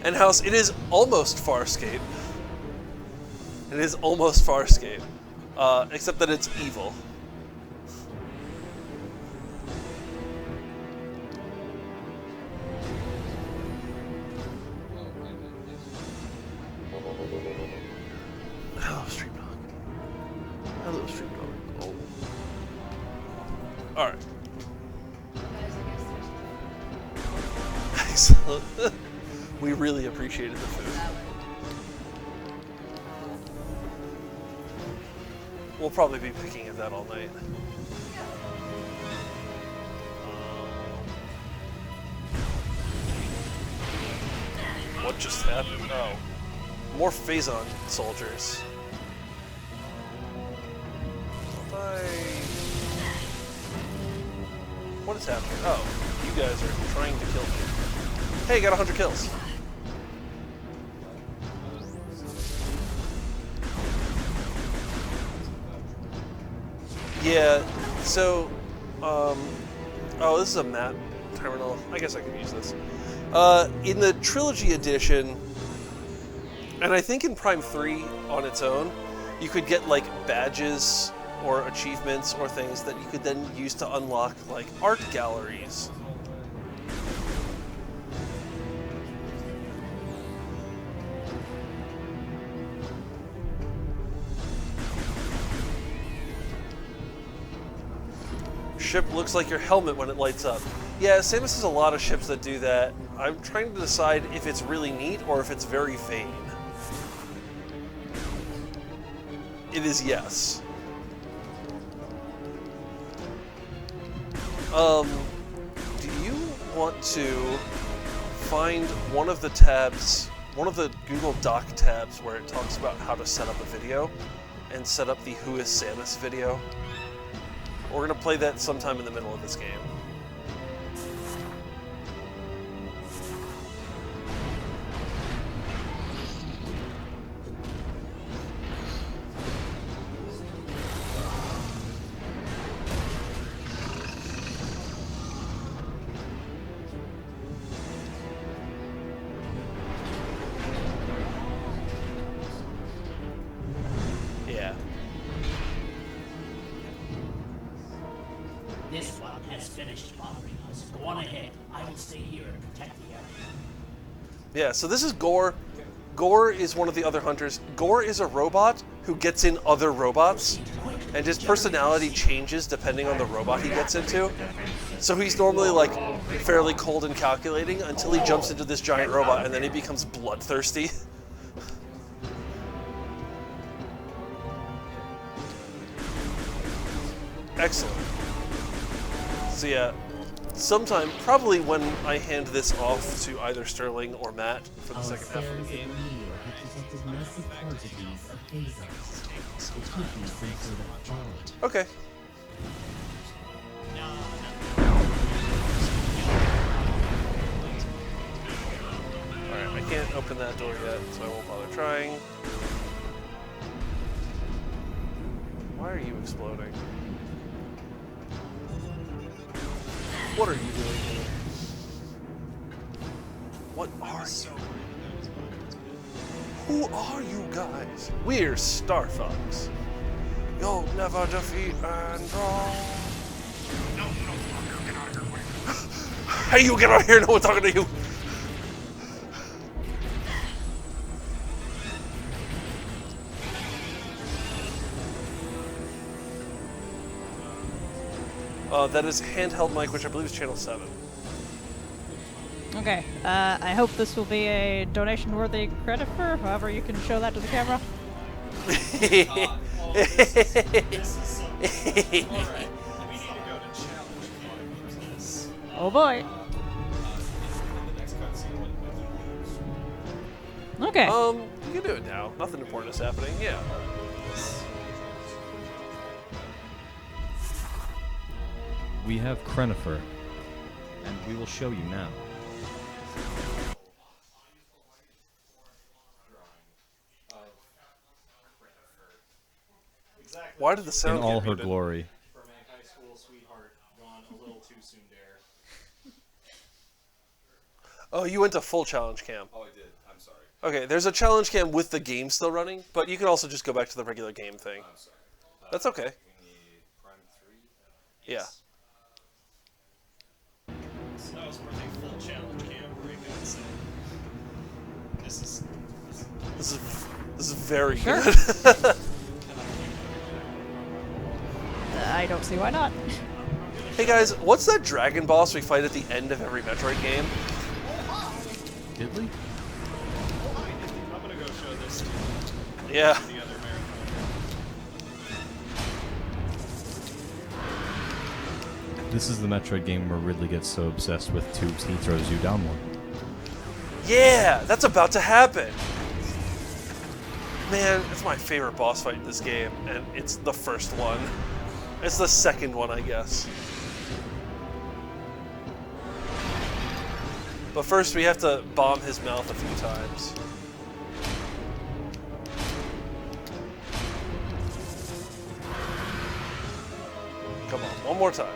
And House, it is almost Farscape. It is almost Farscape. Except that it's evil. Hello, Stream Dog. Hello, Stream Dog. Oh. Alright. Excellent. We really appreciated the food. We'll probably be picking at that all night. What just happened? Oh. More Phazon soldiers. What is happening? Oh, you guys are trying to kill me. Hey, got 100 kills. Yeah, so, oh, this is a map terminal. I guess I could use this. In the Trilogy Edition, and I think in Prime 3 on its own, you could get, like, badges or achievements or things that you could then use to unlock, like, art galleries. Ship looks like your helmet when it lights up. Yeah, Samus has a lot of ships that do that. I'm trying to decide if it's really neat or if it's very vain. It is yes. Do you want to find one of the tabs, one of the Google Doc tabs where it talks about how to set up a video and set up the Who is Samus video? We're going to play that sometime in the middle of this game. Yeah. This one has finished bothering us. Go on ahead. I will stay here and protect the area. Yeah, so this is Gore. Gore is one of the other hunters. Gore is a robot who gets in other robots, and his personality changes depending on the robot he gets into. So he's normally like fairly cold and calculating until he jumps into this giant robot, and then he becomes bloodthirsty. Excellent. So yeah, sometime, probably when I hand this off to either Sterling or Matt for the second half of the game. Okay. Alright, I can't open that door yet, so I won't bother trying. Why are you exploding? What are you doing here? What are you? Who are you guys? We're Star Fox. You'll never defeat Andro. No, get out of here, quick. Hey, you get out of here, no one's talking to you. That is handheld mic, which I believe is channel 7. Okay, I hope this will be a donation-worthy credit for, however you can show that to the camera. Oh boy. Okay. You can do it now. Nothing important is happening. Yeah. We have Crennifer, and we will show you now. Why did the sound in all get her muted? glory? For my high school sweetheart, gone a little too soon dare. Oh, you went to full challenge cam. Oh, I did. I'm sorry. Okay, there's a challenge cam with the game still running, but you can also just go back to the regular game thing. I'm sorry. That's okay. We need Prime 3? Yeah. So that was worth a full challenge cam break, I'd say. This is very Sure. good. I don't see why not. Hey guys, what's that dragon boss we fight at the end of every Metroid game? Did we? I'm gonna go show this to Yeah. the other marathon. This is the Metroid game where Ridley gets so obsessed with tubes he throws you down one. Yeah, that's about to happen. Man, it's my favorite boss fight in this game, and it's the first one. It's the second one, I guess. But first, we have to bomb his mouth a few times. Come on, one more time.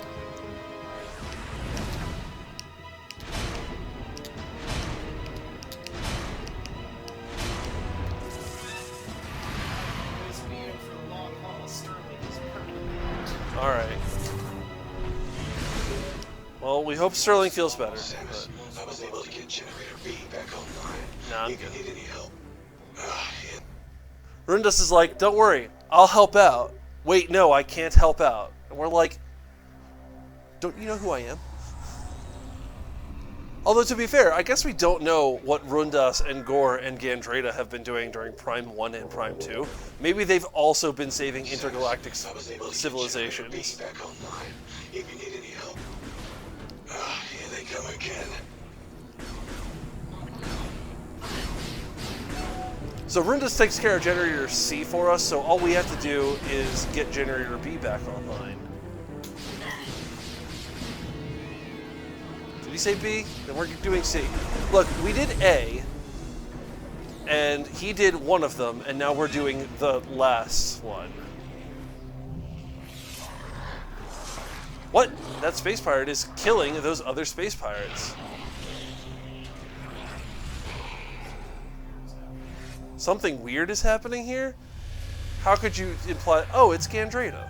Alright. Well, we hope Sterling feels better. Samus, I was able to get Generator B back online. Nah, I'm if good. you need any help. Rundas is like, don't worry, I'll help out. Wait, no, I can't help out. And we're like, don't you know who I am? Although, to be fair, I guess we don't know what Rundas and Gore and Gandreda have been doing during Prime 1 and Prime 2. Maybe they've also been saving intergalactic civilizations. Back online. If you need any help. Here they come again. So Rundas takes care of Generator C for us, so all we have to do is get Generator B back online. Did he say B? Then we're doing C. Look, we did A, and he did one of them, and now we're doing the last one. What? That space pirate is killing those other space pirates. Something weird is happening here? How could you imply... Oh, it's Gandreda.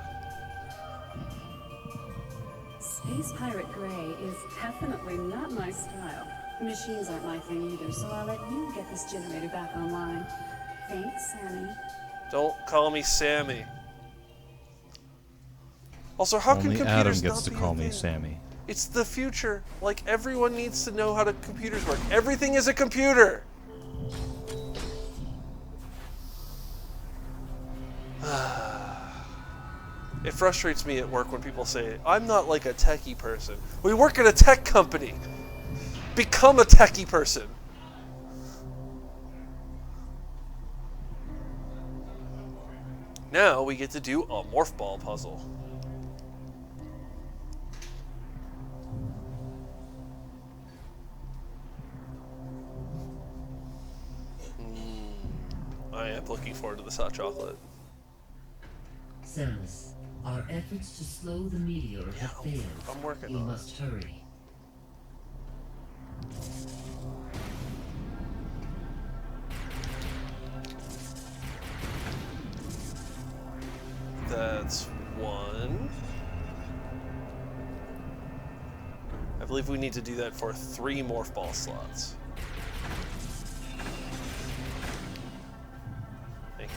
Space Pirate Gray is definitely not my style. Machines aren't my thing either, so I'll let you get this generator back online. Thanks, Sammy. Don't call me Sammy. Also, how can Only computers Adam not gets to be call a me thing? Sammy. It's the future. Like, everyone needs to know how computers work. Everything is a computer! It frustrates me at work when people say, I'm not like a techie person. We work at a tech company. Become a techie person. Now we get to do a morph ball puzzle. I am looking forward to this hot chocolate. Samus, our efforts to slow the meteor have failed. I'm working we on it. must hurry. That's one. I believe we need to do that for 3 morph ball slots. Thank you.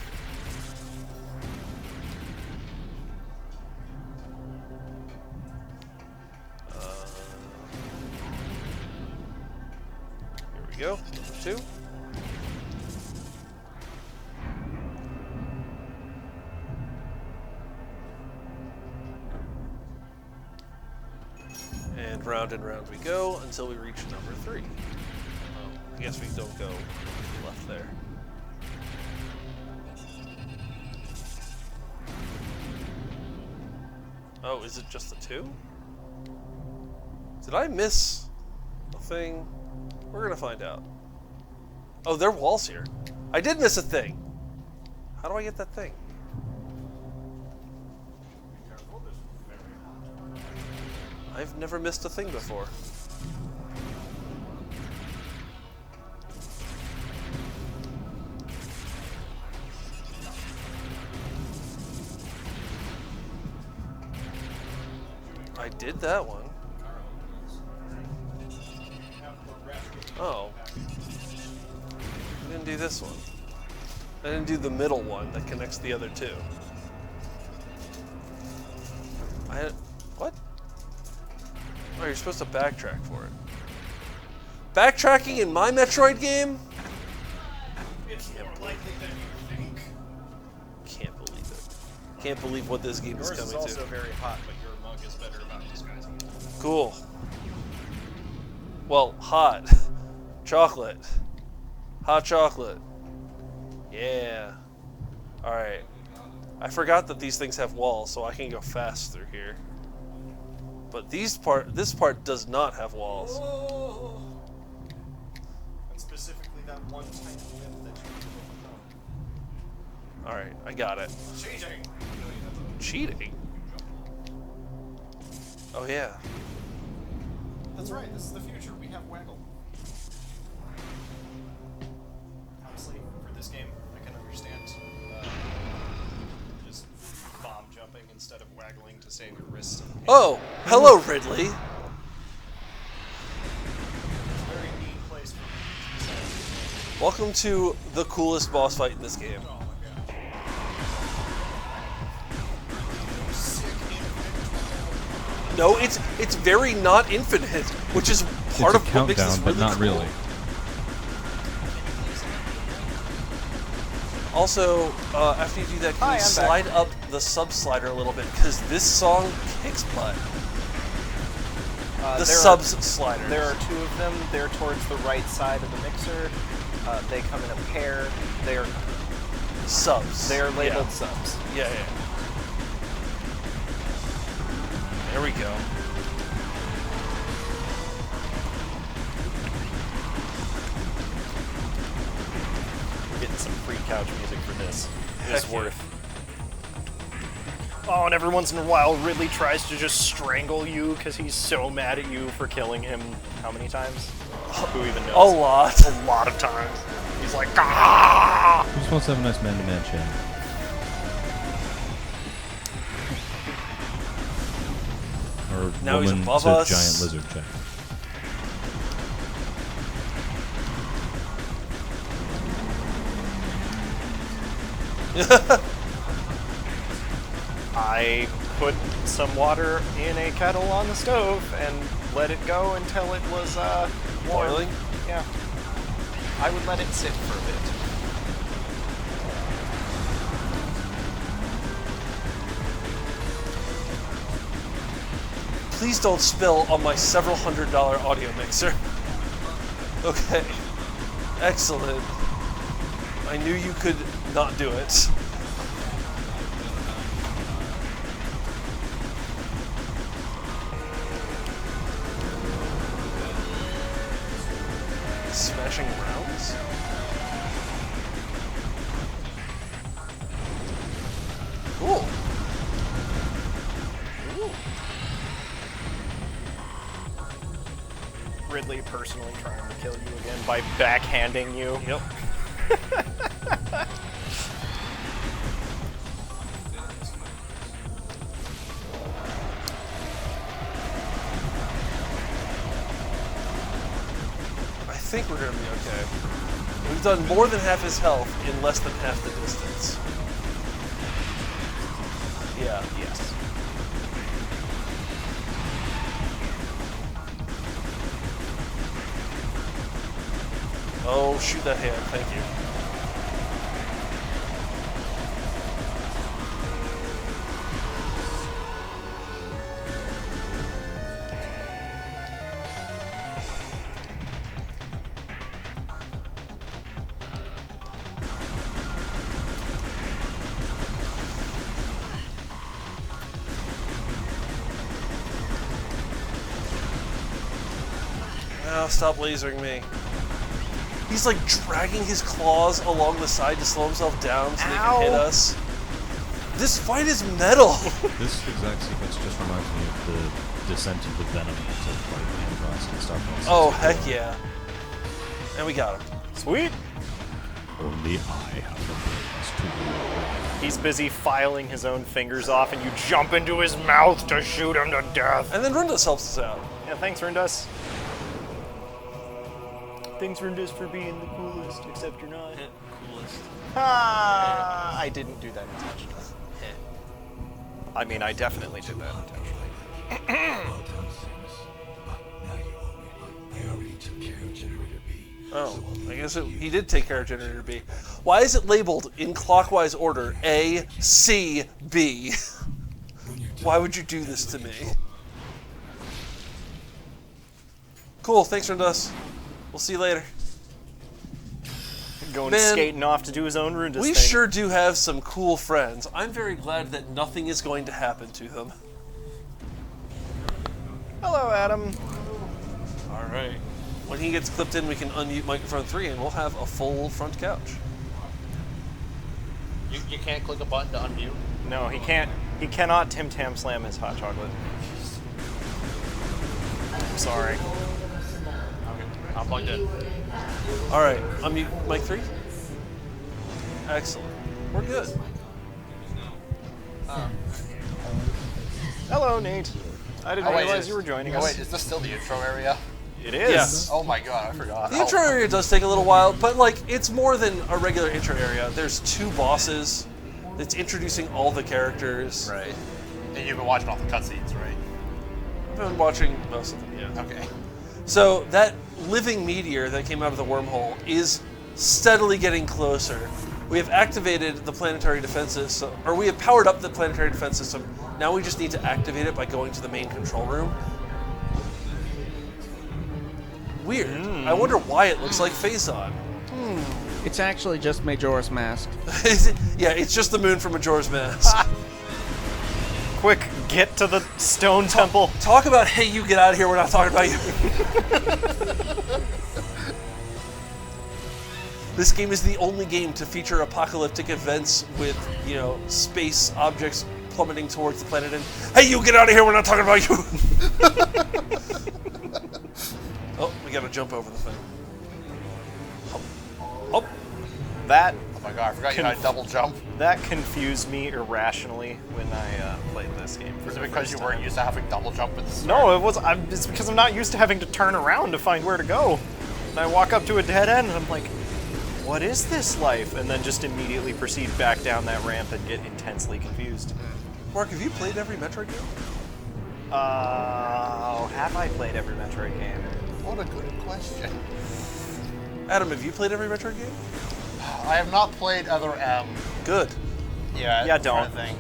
Here we go. Number 2. And round we go until we reach number 3. I guess we don't go left there. Oh, is it just the 2? Did I miss a thing? We're gonna find out. Oh, there are walls here. I did miss a thing. How do I get that thing? I've never missed a thing before. I did that one. Oh. I didn't do this one. I didn't do the middle one that connects the other 2. What? Oh, you're supposed to backtrack for it. Backtracking in my Metroid game? It's more likely than you think. Can't believe it. Can't believe what this game Yours is coming is also to. very hot, but your mug is better about disguising it. Cool. Well, hot. Chocolate. Hot chocolate. Yeah. Alright. I forgot that these things have walls, so I can go fast through here. But this part does not have walls. And specifically that one tiny bit that you Alright, I got it. Cheating! Cheating? Oh yeah. That's right, this is the future. We have waggle. Honestly, for this game, I can understand just bomb jumping instead of waggling to save your wrists. Oh! Hello, Ridley! Very neat place for me. Welcome to the coolest boss fight in this game. Oh my god. No, it's very not infinite, which is part of what makes this countdown, but really not cool. really. Also, after you do that, can Hi, you I'm slide back. up the sub-slider a little bit? Because this song kicks butt. The subs-sliders. There are two of them. They're towards the right side of the mixer. They come in a pair. They're subs. They are labeled Yeah. subs. Yeah, yeah. There we go. Getting some free couch music for this. It's Heck yeah. worth. Oh, and every once in a while, Ridley tries to just strangle you because he's so mad at you for killing him. How many times? Who even knows? A lot. A lot of times. He's like, ah! Who just wants to have a nice man-to-man chat? Or Now he's woman above to us. giant lizard chat. I put some water in a kettle on the stove and let it go until it was warm. Boiling? Yeah. I would let it sit for a bit. Please don't spill on my several $100 audio mixer. Okay. Excellent. I knew you could not do it. Smashing rounds? Cool. Ooh. Ridley personally trying to kill you again by backhanding you. Yep. I think we're gonna be okay. We've done more than half his health in less than half the distance. Yeah. Yes. Oh, shoot that hand. Thank you. Now stop lasering me. He's like dragging his claws along the side to slow himself down so they can hit us. This fight is metal. This exact sequence just reminds me of the descent into Venom to like Andross and stuff. Oh, heck yeah. And we got him. Sweet. Only I have the brains to rule. He's busy filing his own fingers off, and you jump into his mouth to shoot him to death. And then Rundus helps us out. Yeah, thanks, Rundus. Thanks, Rundus, for being the coolest, except you're not. Coolest. Ah, I didn't do that intentionally. I mean, I definitely did that intentionally. Oh, I guess he did take care of Generator B. Why is it labeled in clockwise order A, C, B? Why would you do this to me? Cool, thanks, Rundus. We'll see you later. Going Man, skating off to do his own Rundus We thing. sure do have some cool friends. I'm very glad that nothing is going to happen to them. Hello, Adam. All right. When he gets clipped in, we can unmute microphone 3, and we'll have a full front couch. You can't click a button to unmute? No, he can't. He cannot Tim Tam Slam his hot chocolate. I'm sorry. Okay, I'm plugged in. All right, unmute mic 3. Excellent. We're good. Hello, Nate. I didn't realize you were joining us. Wait, is this still the intro area? It is. Yes. Oh my god, I forgot. The intro area does take a little while, but like it's more than a regular intro area. There's 2 bosses. It's introducing all the characters. Right. And you've been watching all the cutscenes, right? I've been watching most of them, yeah. Okay. So that living meteor that came out of the wormhole is steadily getting closer. We have activated the planetary defense system, or we have powered up the planetary defense system. Now we just need to activate it by going to the main control room. Weird. I wonder why it looks like Phazon. It's actually just Majora's Mask. Yeah, it's just the moon from Majora's Mask. Quick, get to the stone temple. Talk about, hey, you get out of here, we're not talking about you. This game is the only game to feature apocalyptic events with, you know, space objects plummeting towards the planet and, hey, you get out of here, we're not talking about you. Oh, we gotta jump over the thing. Oh. That. Oh my god, I forgot you had a double jump. That confused me irrationally when I played this game. Is it because you weren't used to having double jump at the start? No, it was. It's because I'm not used to having to turn around to find where to go. And I walk up to a dead end, and I'm like, "What is this life?" And then just immediately proceed back down that ramp and get intensely confused. Mark, have you played every Metroid game? Have I played every Metroid game? What a good question. Adam, have you played every Metroid game? I have not played other M. Good. Yeah, Yeah, I'm trying don't. to think.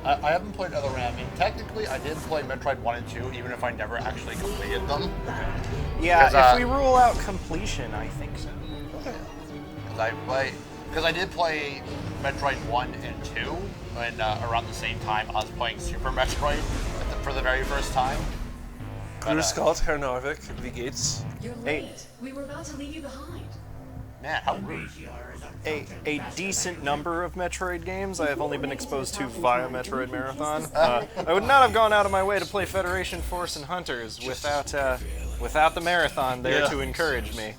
I haven't played other M. I mean, technically, I did play Metroid 1 and 2, even if I never actually completed them. Yeah, Because, if we rule out completion, I think so. Okay. Because I did play Metroid 1 and 2 when around the same time I was playing Super Metroid for the very first time. Guru Scott, Herr Narvik, V. Gates. You're late. We were about to leave you behind. Man, how rude. A decent number of Metroid games I have only been exposed to via Metroid Marathon. I would not have gone out of my way to play Federation Force and Hunters without the Marathon there to encourage me.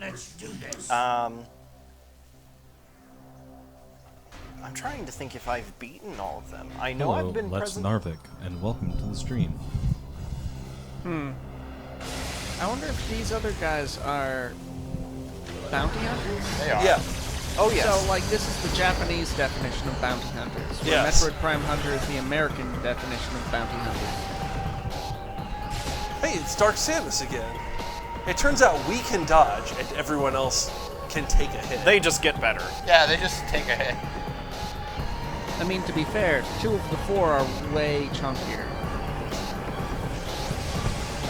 Let's do this. I'm trying to think if I've beaten all of them. I know Hello, I've been Let's present. Narvik, and welcome to the stream. I wonder if these other guys are bounty hunters? They are. Yeah. Oh yes. So, like, this is the Japanese definition of bounty hunters. Where Yes. Metroid Prime Hunter is the American definition of bounty hunters. Hey, it's Dark Samus again. It turns out we can dodge, and everyone else can take a hit. They just get better. Yeah, they just take a hit. I mean, to be fair, 2 of the 4 are way chunkier.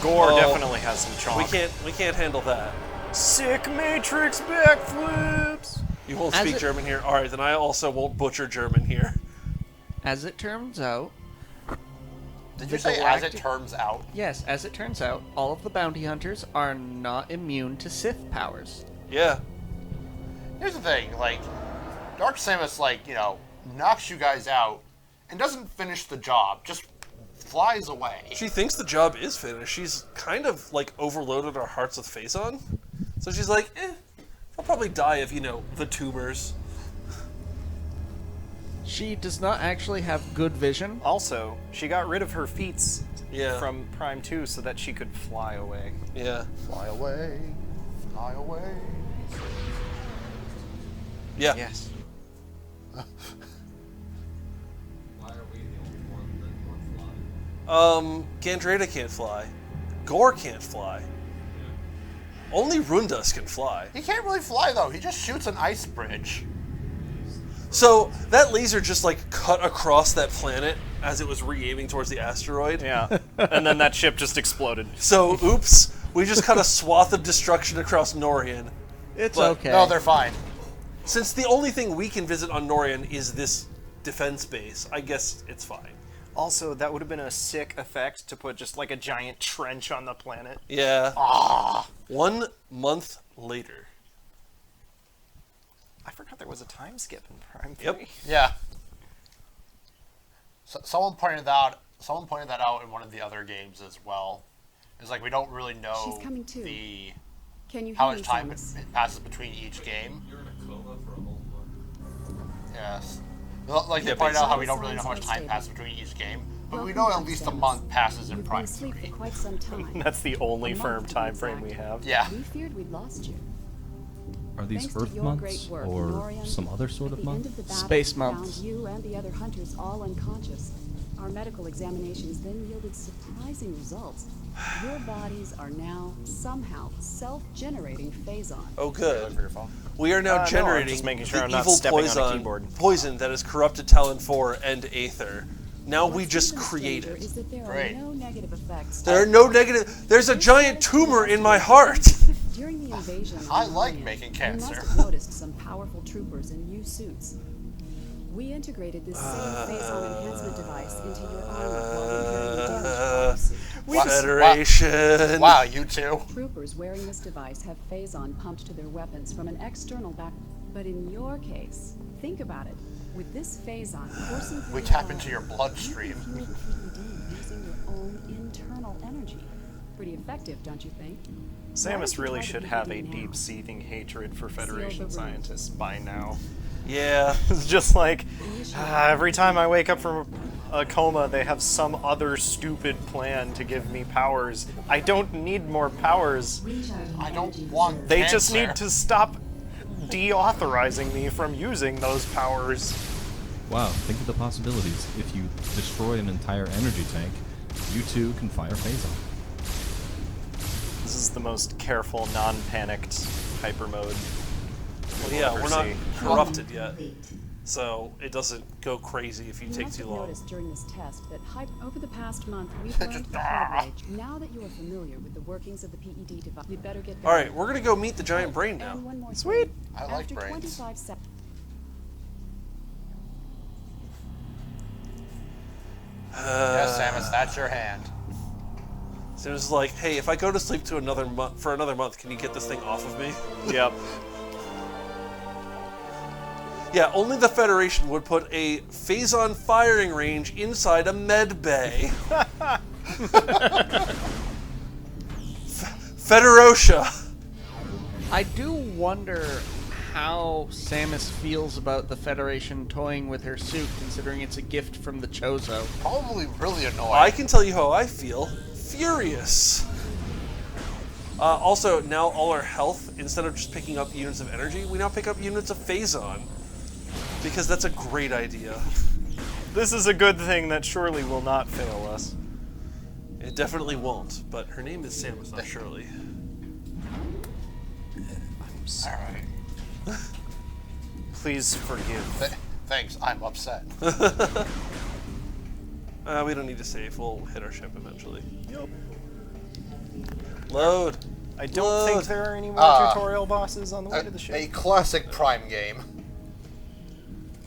Gore Oh, definitely has some chomp. We can't handle that. Sick Matrix backflips. You won't As speak it- German here? Alright, then I also won't butcher German here. As it turns out... Did the you say galactic- as it turns out? Yes, as it turns out, all of the bounty hunters are not immune to Sith powers. Yeah. Here's the thing, like, Dark Samus, like, you know, knocks you guys out and doesn't finish the job, just flies away. She thinks the job is finished. She's kind of, like, overloaded our hearts with Phazon. So she's like, I'll probably die of, you know, the tumors. She does not actually have good vision. Also, she got rid of her feats Yeah. from Prime 2 so that she could fly away. Yeah. Fly away, fly away. Yeah. Yes. Gandreda can't fly. Gore can't fly. Only Rundus can fly. He can't really fly, though. He just shoots an ice bridge. So that laser just like cut across that planet as it was re-aiming towards the asteroid. Yeah. And then that ship just exploded. So, oops, we just cut a swath of destruction across Norian. It's But okay. No, they're fine. Since the only thing we can visit on Norian is this defense base, I guess it's fine. Also, that would have been a sick effect to put just like a giant trench on the planet. Yeah. Ah. 1 month later. I forgot there was a time skip in Prime 3. Yep. Yeah. So, someone pointed that out in one of the other games as well. It's like we don't really know She's coming too. Can you how hear much me, time Samus? it passes between each game. You're in a coma for a whole month. Yes. Like they pointed out how we don't really know how much time passes between each game, but we know at least a month passes in Prime 3. For quite some time. That's the only A firm month, to be time frame exact. we have. Yeah. We feared we'd lost you. Are these Thanks to Earth your months great work, or Norian, some other sort at of the end month? of the battle, Space we months. found you and the other hunters all unconscious. Our medical examinations then yielded surprising results. Your bodies are now somehow self-generating phazon. Oh, good. For your phone. We are now No, I'm generating just making sure the I'm not evil stepping on a poison, keyboard. poison that has corrupted Talon 4 and Aether. Now we What's just even create stranger it. is that there Great. are no negative effects. There are no negative. There's a giant tumor in my heart. During the invasion of I like Norian, making you cancer. must have noticed some powerful troopers in new suits. We integrated this same phazon enhancement device into your armor while repairing the damaged suit. Federation. Wow, you too. Troopers wearing this device have phazon pumped to their weapons from an external back. But in your case, think about it. With this phazon coursing through We your tap body, into your you bloodstream. can fuel the PED using your own internal energy. Pretty effective, don't you think? Samus really Why don't you try should the have a PED now? deep seething hatred for Seal the Federation room. scientists by now. Yeah. It's just like, every time I wake up from a coma, they have some other stupid plan to give me powers. I don't need more powers. I don't want They just cancer. need to stop deauthorizing me from using those powers. Wow, think of the possibilities. If you destroy an entire energy tank, you too can fire phazon. This is the most careful, non-panicked hyper mode. Well, yeah, ever we're not see. corrupted yet, so it doesn't go crazy if you take must too have long. noticed during this test that over the past month we've learned the hard way. Now that you are familiar with the workings of the PED device, you'd better get All right, we're gonna go meet the giant brain now. And one more Sweet. thing. I like After brains. 25 seconds. Yes, Samus, that's your hand. So it was like, hey, if I go to sleep for another month, can you get this thing off of me? Yep. Yeah, only the Federation would put a phazon firing range inside a med bay. Federosha. I do wonder how Samus feels about the Federation toying with her suit, considering it's a gift from the Chozo. Probably really annoying. I can tell you how I feel. Furious. Also, now all our health, instead of just picking up units of energy, we now pick up units of phazon. Because that's a great idea. This is a good thing that surely will not fail us. It definitely won't, but her name is Samus, not Shirley. I'm sorry. Alright. Please forgive. Thanks, I'm upset. We don't need to save. We'll hit our ship eventually. Yep. Load. I don't Load. think there are any more tutorial bosses on the way to the ship. A classic Prime game.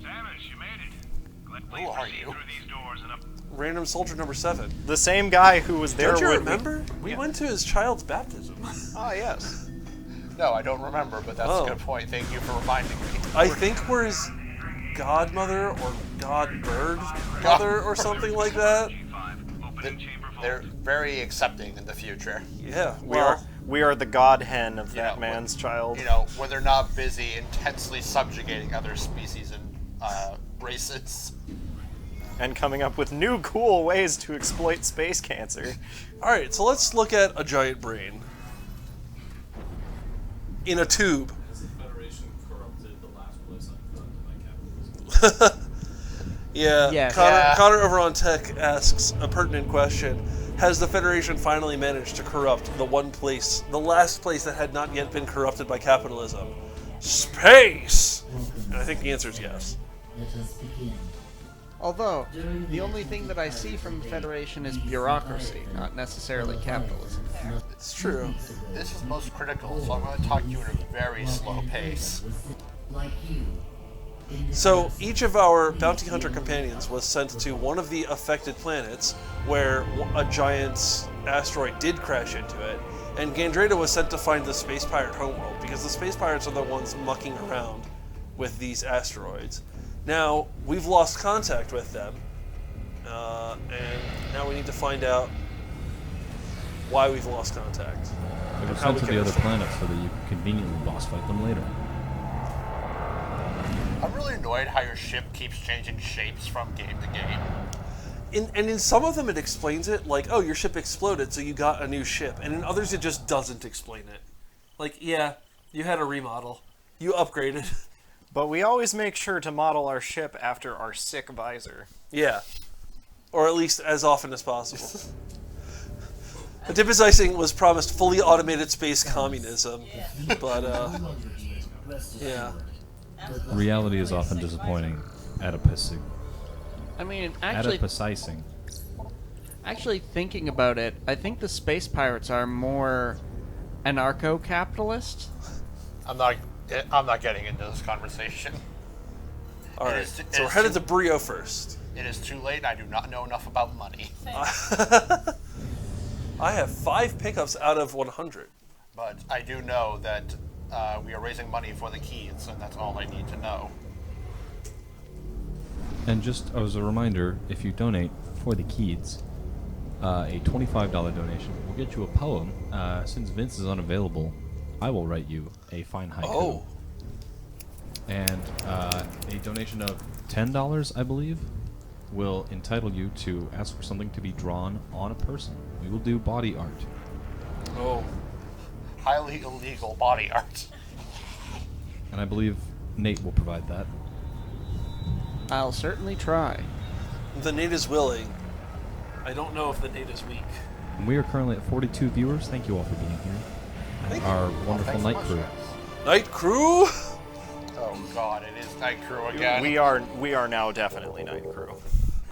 Samus, you made it. Who are you? Through these doors and up. Random soldier number 7. The same guy who was there Don't you when remember? We went to his child's baptism. Ah, yes. No, I don't remember, but that's Oh. a good point. Thank you for reminding me. I think we're his godmother or godbird mother or something like that. They're very accepting in the future. Yeah, We are the god hen of that Yeah, man's child. You know, when they're not busy intensely subjugating other species and races. And coming up with new cool ways to exploit space cancer. Alright, so let's look at a giant brain. In a tube. Has the Federation corrupted the last place I corrupted by capitalism? Yeah, Yes. Connor over on Tech asks a pertinent question. Has the Federation finally managed to corrupt the last place that had not yet been corrupted by capitalism? Space! And I think the answer is yes. Let us begin. Although, the only thing that I see from the Federation is bureaucracy, not necessarily capitalism. It's true. This is most critical, so I'm going to talk to you at a very slow pace. So each of our bounty hunter companions was sent to one of the affected planets where a giant asteroid did crash into it, and Gandreda was sent to find the space pirate homeworld, because the space pirates are the ones mucking around with these asteroids. Now, we've lost contact with them, and now we need to find out why we've lost contact. They were sent to the other planets so that you can conveniently boss fight them later. I'm really annoyed how your ship keeps changing shapes from game to game. And in some of them it explains it, like, oh, your ship exploded, so you got a new ship. And in others it just doesn't explain it. Like, yeah, you had a remodel. You upgraded. But we always make sure to model our ship after our sick visor. Yeah. Or at least as often as possible. Adipizing was promised fully automated space communism, but, yeah. Reality is often disappointing. Adipizing. I mean, actually... Adipizing. Actually, thinking about it, I think the space pirates are more anarcho-capitalist. I'm not getting into this conversation. All right, so we're headed to Brio first. It is too late. I do not know enough about money. I have 5 pickups out of 100. But I do know that we are raising money for the keys, and that's all I need to know. And just as a reminder, if you donate for the keys, a $25 donation will get you a poem. Since Vince is unavailable, I will write you a fine haiku. Oh. And a donation of $10, I believe, will entitle you to ask for something to be drawn on a person. We will do body art. Oh. Highly illegal body art. And I believe Nate will provide that. I'll certainly try. The Nate is willing. I don't know if the Nate is weak. And we are currently at 42 viewers. Thank you all for being here. Thank Our you. wonderful night crew. Night crew? Oh god, it is night crew again. We are now definitely night crew.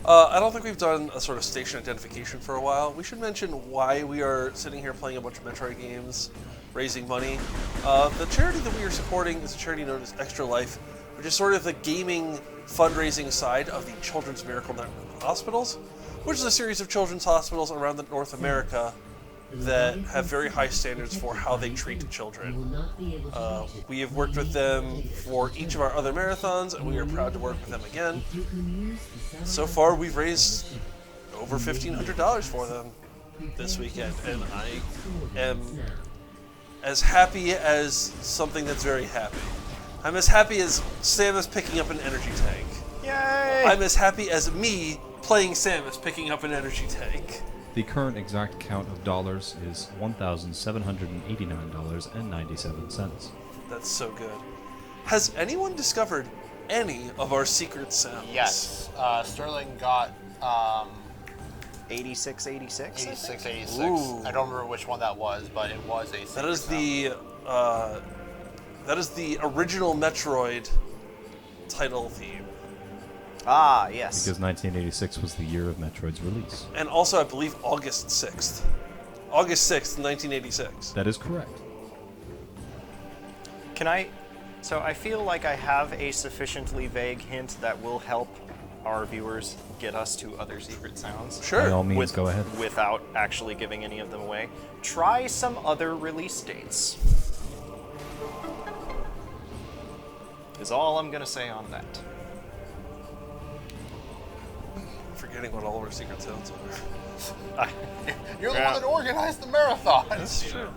I don't think we've done a sort of station identification for a while. We should mention why we are sitting here playing a bunch of Metroid games, raising money. The charity that we are supporting is a charity known as Extra Life, which is sort of the gaming fundraising side of the Children's Miracle Network of Hospitals, which is a series of children's hospitals around North America that have very high standards for how they treat children. We have worked with them for each of our other marathons, and we are proud to work with them again. So far, we've raised over $1,500 for them this weekend, and I am as happy as something that's very happy. I'm as happy as Samus picking up an energy tank. Yay! I'm as happy as me playing Samus picking up an energy tank. The current exact count of dollars is $1,789.97. That's so good. Has anyone discovered any of our secret sounds? Yes. Sterling got 8686. 8686. Ooh. I don't remember which one that was, but it was a That is the original Metroid title theme. Ah, yes. Because 1986 was the year of Metroid's release. And also, I believe, August 6th. August 6th, 1986. That is correct. So I feel like I have a sufficiently vague hint that will help our viewers get us to other secret sounds. Sure. By all means, go ahead. Without actually giving any of them away. Try some other release dates. Is all I'm going to say on that. Forgetting what all of our secret sounds are. You're the one that organized the marathon. That's true.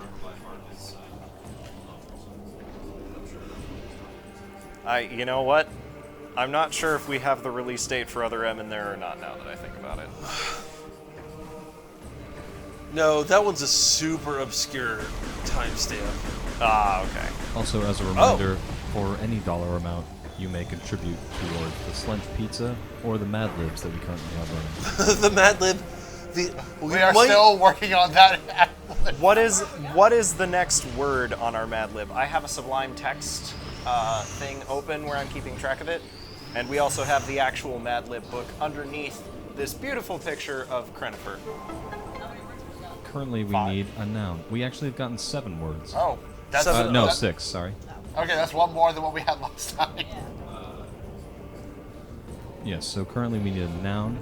You know what? I'm not sure if we have the release date for Other M in there or not now that I think about it. No, that one's a super obscure timestamp. Ah, okay. Also, as a reminder, for any dollar amount, you may contribute toward the Slench Pizza or the Mad Libs that we currently have running. The Mad Lib. We are still working on that. What is the next word on our Mad Lib? I have a Sublime Text thing open where I'm keeping track of it. And we also have the actual Mad Lib book underneath this beautiful picture of Crennifer. Currently, we need a noun. We actually have gotten 7 words. Oh, that's no, 6. Sorry. Okay, that's one more than what we had last time. Yes. So currently, we need a noun.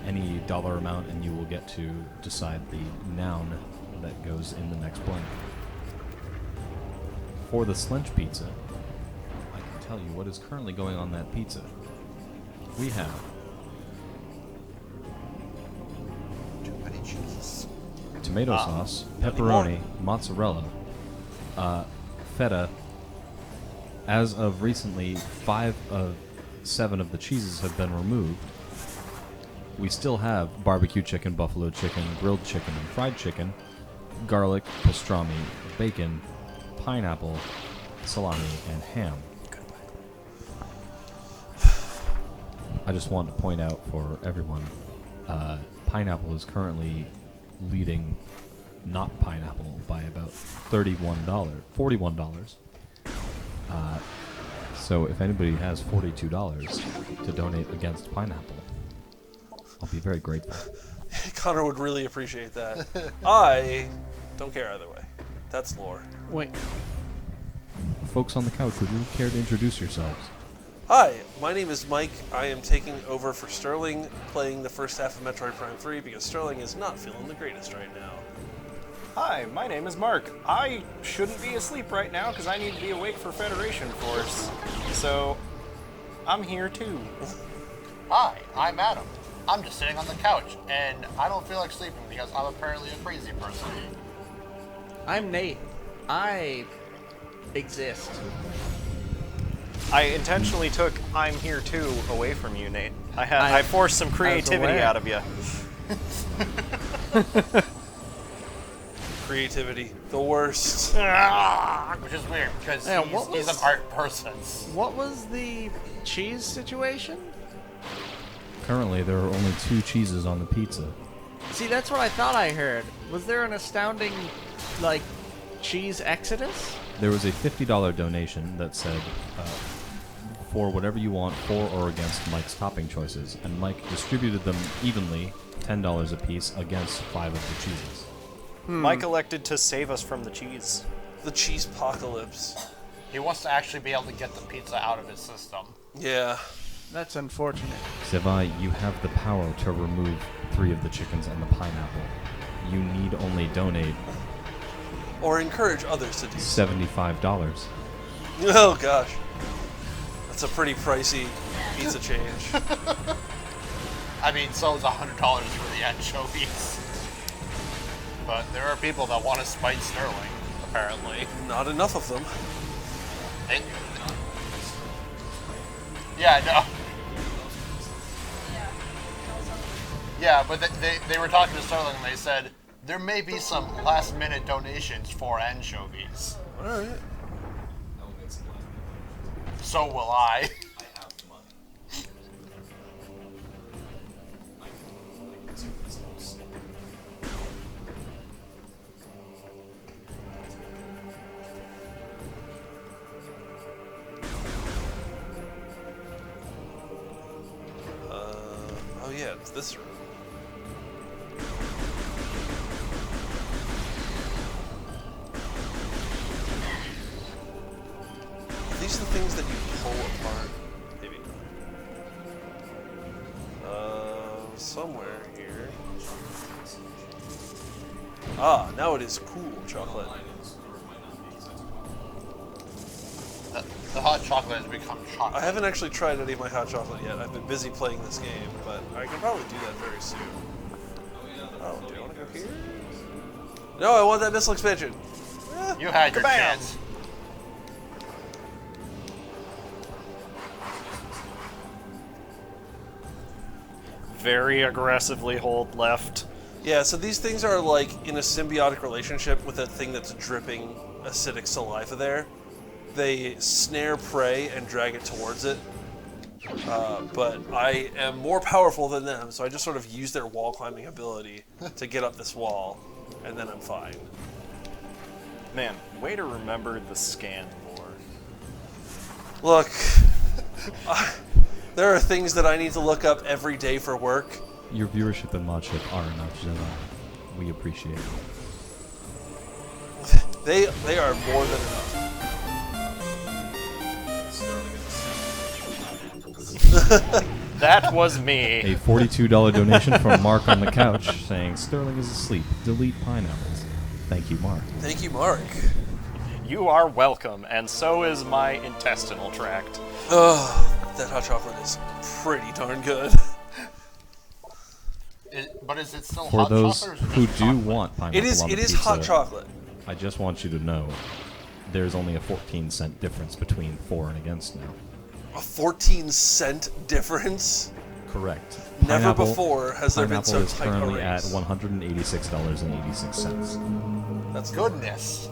Any dollar amount, and you will get to decide the noun that goes in the next blank. For the Slench pizza, I can tell you what is currently going on that pizza. We have too many cheeses. Tomato sauce, pepperoni, mozzarella, feta. As of recently, 5 of 7 of the cheeses have been removed. We still have barbecue chicken, buffalo chicken, grilled chicken, and fried chicken, garlic, pastrami, bacon, pineapple, salami, and ham. I just want to point out for everyone, pineapple is currently leading not pineapple by about $41. So if anybody has $42 to donate against pineapple, I'll be very grateful. Connor would really appreciate that. I don't care either way. That's lore. Wait. Folks on the couch, would you care to introduce yourselves? Hi, my name is Mike. I am taking over for Sterling, playing the first half of Metroid Prime 3 because Sterling is not feeling the greatest right now. Hi, my name is Mark. I shouldn't be asleep right now because I need to be awake for Federation Force. So, I'm here too. Hi, I'm Adam. I'm just sitting on the couch, and I don't feel like sleeping because I'm apparently a crazy person. I'm Nate. I exist. I intentionally took "I'm here too" away from you, Nate. I forced some creativity out of you. Creativity, the worst. Which is weird because he's an art person. What was the cheese situation? Currently, there are only 2 cheeses on the pizza. See, that's what I thought I heard. Was there an astounding, like, cheese exodus? There was a $50 donation that said, for whatever you want, for or against Mike's topping choices, and Mike distributed them evenly, $10 a piece, against 5 of the cheeses. Mike elected to save us from the cheese. The cheese apocalypse. He wants to actually be able to get the pizza out of his system. Yeah. That's unfortunate. Sevai, you have the power to remove 3 of the chickens and the pineapple. You need only donate Or encourage others to do so. $75. Oh gosh. That's a pretty pricey pizza change. I mean, so is $100 for the anchovies. But there are people that want to spite Sterling, apparently. Not enough of them. Yeah, I know. Yeah, but they were talking to Sterling and they said, there may be some last-minute donations for anchovies. Alright. So will I. Oh yeah, it's this room. Are these the things that you pull apart? Maybe not. Somewhere here. Ah, now it is cool chocolate. The hot chocolate has become chocolate. I haven't actually tried any of my hot chocolate yet. I've been busy playing this game, but I can probably do that very soon. Oh, do you want to go here? No, I want that missile expansion. You had your chance. Very aggressively hold left. Yeah, so these things are like in a symbiotic relationship with a thing that's dripping acidic saliva there. They snare prey and drag it towards it. But I am more powerful than them, so I just sort of use their wall climbing ability to get up this wall, and then I'm fine. Man, way to remember the scan lore. Look, there are things that I need to look up every day for work. Your viewership and modship are enough, Zilla. We appreciate it. They are more than enough. That was me. A $42 donation from Mark on the couch saying, Sterling is asleep. Delete pineapples. Thank you, Mark. Thank you, Mark. You are welcome, and so is my intestinal tract. Ugh, that hot chocolate is pretty darn good. But is it still For hot those chocolate? Or is it who just do chocolate? want pineapple on the It is pizza, hot chocolate. I just want you to know there's only a 14-cent difference between for and against now. A 14-cent difference? Correct. Never before has there been so pineapple is tight a currently at race. $186.86. That's Goodness.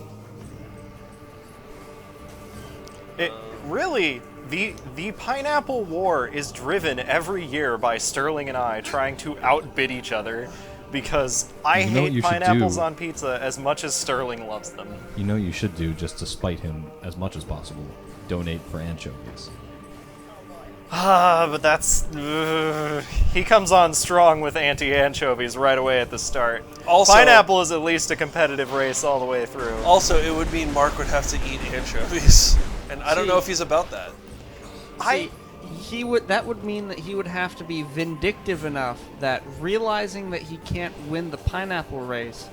It really, the pineapple war is driven every year by Sterling and I trying to outbid each other because I You know what hate you should pineapples do? on pizza as much as Sterling loves them. You know you should do, just to spite him as much as possible, donate for anchovies. But that's... he comes on strong with anti-anchovies right away at the start. Also- Pineapple is at least a competitive race all the way through. Also, it would mean Mark would have to eat anchovies. And I don't know if he's about that. That would mean that he would have to be vindictive enough that realizing that he can't win the pineapple race,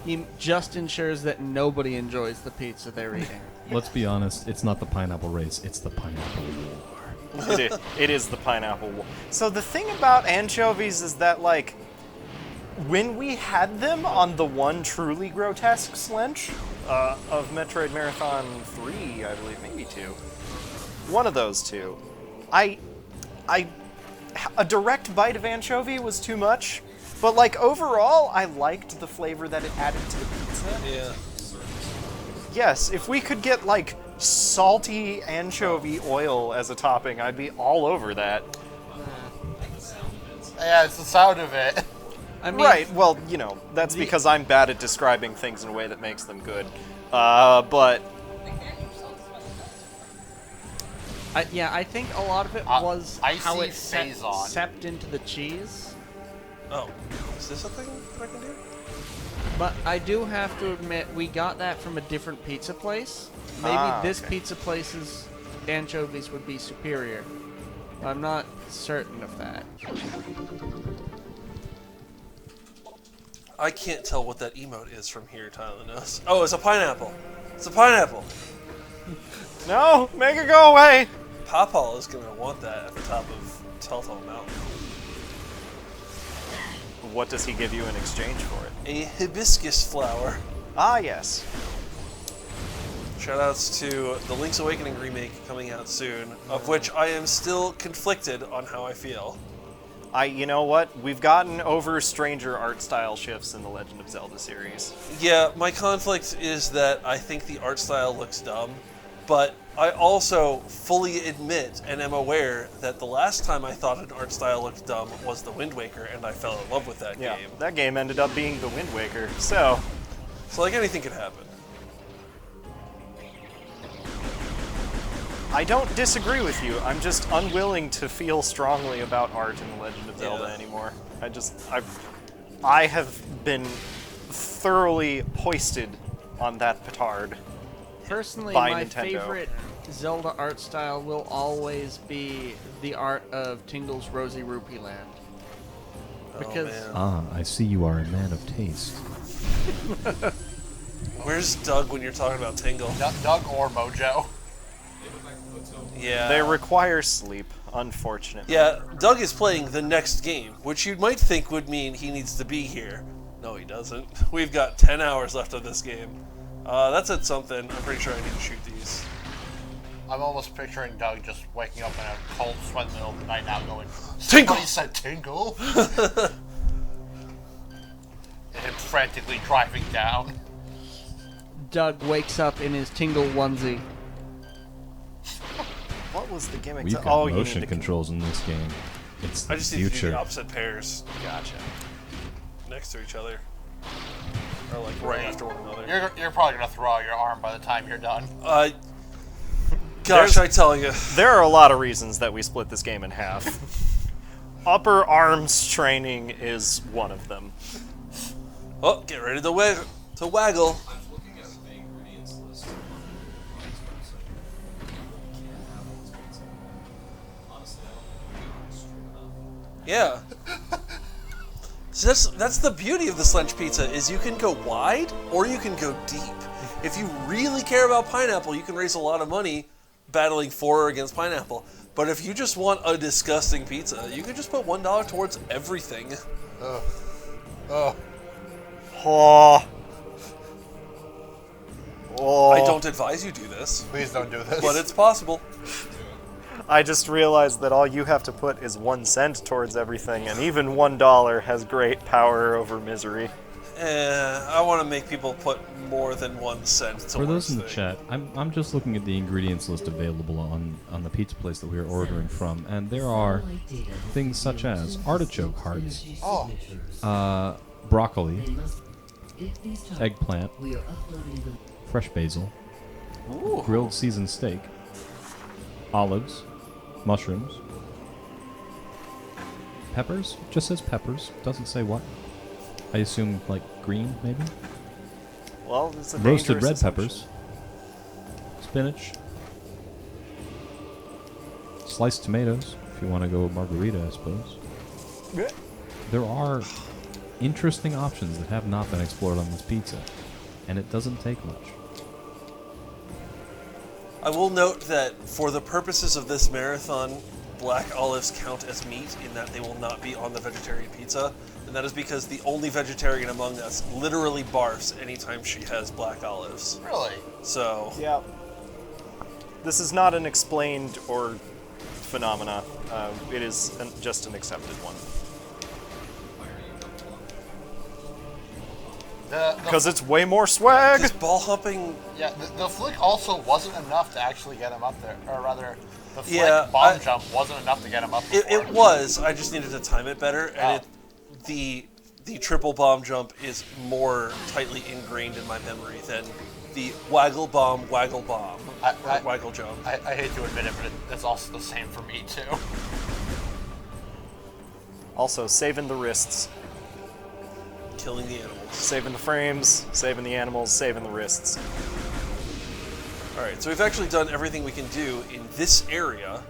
he just ensures that nobody enjoys the pizza they're eating. Let's be honest, it's not the pineapple race, it's the pineapple war. It is the pineapple war. So the thing about anchovies is that, like, when we had them on the one truly grotesque slench of Metroid Marathon 3, I believe, maybe 2. One of those two. A direct bite of anchovy was too much, but, like, overall, I liked the flavor that it added to the pizza. Yeah. Yes, if we could get, like, salty anchovy oil as a topping, I'd be all over that. Yeah, it's the sound of it. I mean, Right, well, you know, that's because I'm bad at describing things in a way that makes them good. But... I think a lot of it was how icy it saison. seeped into the cheese. Oh, is this a thing that I can do? But I do have to admit, we got that from a different pizza place. Maybe this pizza place's anchovies would be superior. I'm not certain of that. I can't tell what that emote is from here, Tyler knows. Oh, it's a pineapple. It's a pineapple. No, make it go away. Pawpaw is going to want that at the top of Telltale Mountain. What does he give you in exchange for it? A hibiscus flower. Ah, yes. Shoutouts to the Link's Awakening remake coming out soon, of which I am still conflicted on how I feel. You know what? We've gotten over stranger art style shifts in the Legend of Zelda series. Yeah, my conflict is that I think the art style looks dumb, but I also fully admit and am aware that the last time I thought an art style looked dumb was the Wind Waker, and I fell in love with that game. That game ended up being the Wind Waker, so like anything could happen. I don't disagree with you. I'm just unwilling to feel strongly about art in the Legend of Zelda anymore. I have been thoroughly hoisted on that petard. Personally, by my Nintendo. favorite Zelda art style will always be the art of Tingle's Rosy Rupee Land. Because I see you are a man of taste. Where's Doug when you're talking about Tingle? Doug or Mojo. Yeah. They require sleep, unfortunately. Yeah, Doug is playing the next game, which you might think would mean he needs to be here. No, he doesn't. We've got 10 hours left of this game. That said something. I'm pretty sure I need to shoot these. I'm almost picturing Doug just waking up in a cold sweat in the middle of the night now going, Tingle! Somebody said Tingle? And him frantically driving down. Doug wakes up in his Tingle onesie. What was the gimmick? We've got motion controls in this game. It's the I just need to do future. the opposite pairs. Gotcha. Next to each other. Or like right after one another. You're probably going to throw out your arm by the time you're done. Gosh, I tell you. There are a lot of reasons that we split this game in half. Upper arms training is one of them. Oh, get ready to waggle. I'm looking at the ingredients list on this website. Can't have this pizza. Honestly, I don't think it's straight enough. Yeah. So that's the beauty of the Slench Pizza, is you can go wide or you can go deep. If you really care about pineapple, you can raise a lot of money battling for or against pineapple. But if you just want a disgusting pizza, you can just put $1 towards everything. Oh. I don't advise you do this. Please don't do this. But it's possible. I just realized that all you have to put is 1 cent towards everything, and even $1 has great power over misery. I want to make people put more than 1 cent towards For those in the things. chat, I'm just looking at the ingredients list available on the pizza place that we are ordering from, and there are things such as artichoke hearts, broccoli, eggplant, fresh basil, grilled seasoned steak, olives, mushrooms, peppers. Just says peppers, doesn't say what. I assume like green, maybe. Well, it's a roasted dangerous red assumption. peppers, spinach, sliced tomatoes. If you want to go margarita, I suppose. Yeah. There are interesting options that have not been explored on this pizza, and it doesn't take much. I will note that for the purposes of this marathon, black olives count as meat in that they will not be on the vegetarian pizza, and that is because the only vegetarian among us literally barfs anytime she has black olives. Really? So... Yeah. This is not an explained or phenomena. It is just an accepted one. Because it's way more swag! This ball hopping... Yeah, the flick also wasn't enough to actually get him up there. Or rather, the flick Yeah, bomb jump wasn't enough to get him up there. It was. I just needed to time it better, and the triple bomb jump is more tightly ingrained in my memory than the waggle bomb, or waggle jump. I hate to admit it, but it's also the same for me too. Also, saving the wrists. Killing the animals. Saving the frames, saving the animals, saving the wrists. Alright, so we've actually done everything we can do in this area.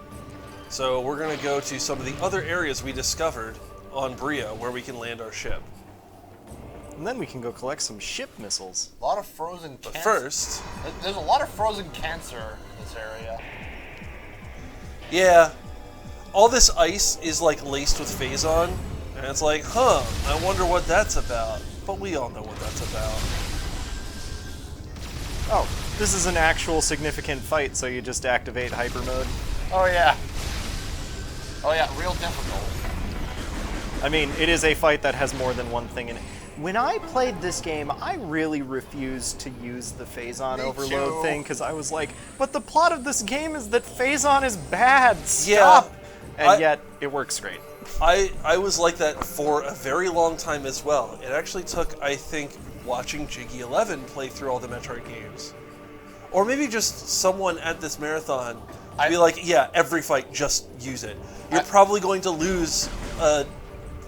So we're going to go to some of the other areas we discovered on Bria where we can land our ship. And then we can go collect some ship missiles. A lot of frozen cancer. But first... There's a lot of frozen cancer in this area. Yeah. All this ice is like laced with Phazon, and it's like, huh, I wonder what that's about. But we all know what that's about. Oh, this is an actual significant fight, so you just activate hyper mode. Oh yeah. Oh yeah, real difficult. I mean, it is a fight that has more than one thing in it. When I played this game, I really refused to use the Phazon overload thing, because I was like, but the plot of this game is that Phazon is bad, stop! Yeah, and yet, it works great. I was like that for a very long time as well. It actually took, I think, watching Jiggy11 play through all the Metroid games. Or maybe just someone at this marathon to be like, yeah, every fight, just use it. You're probably going to lose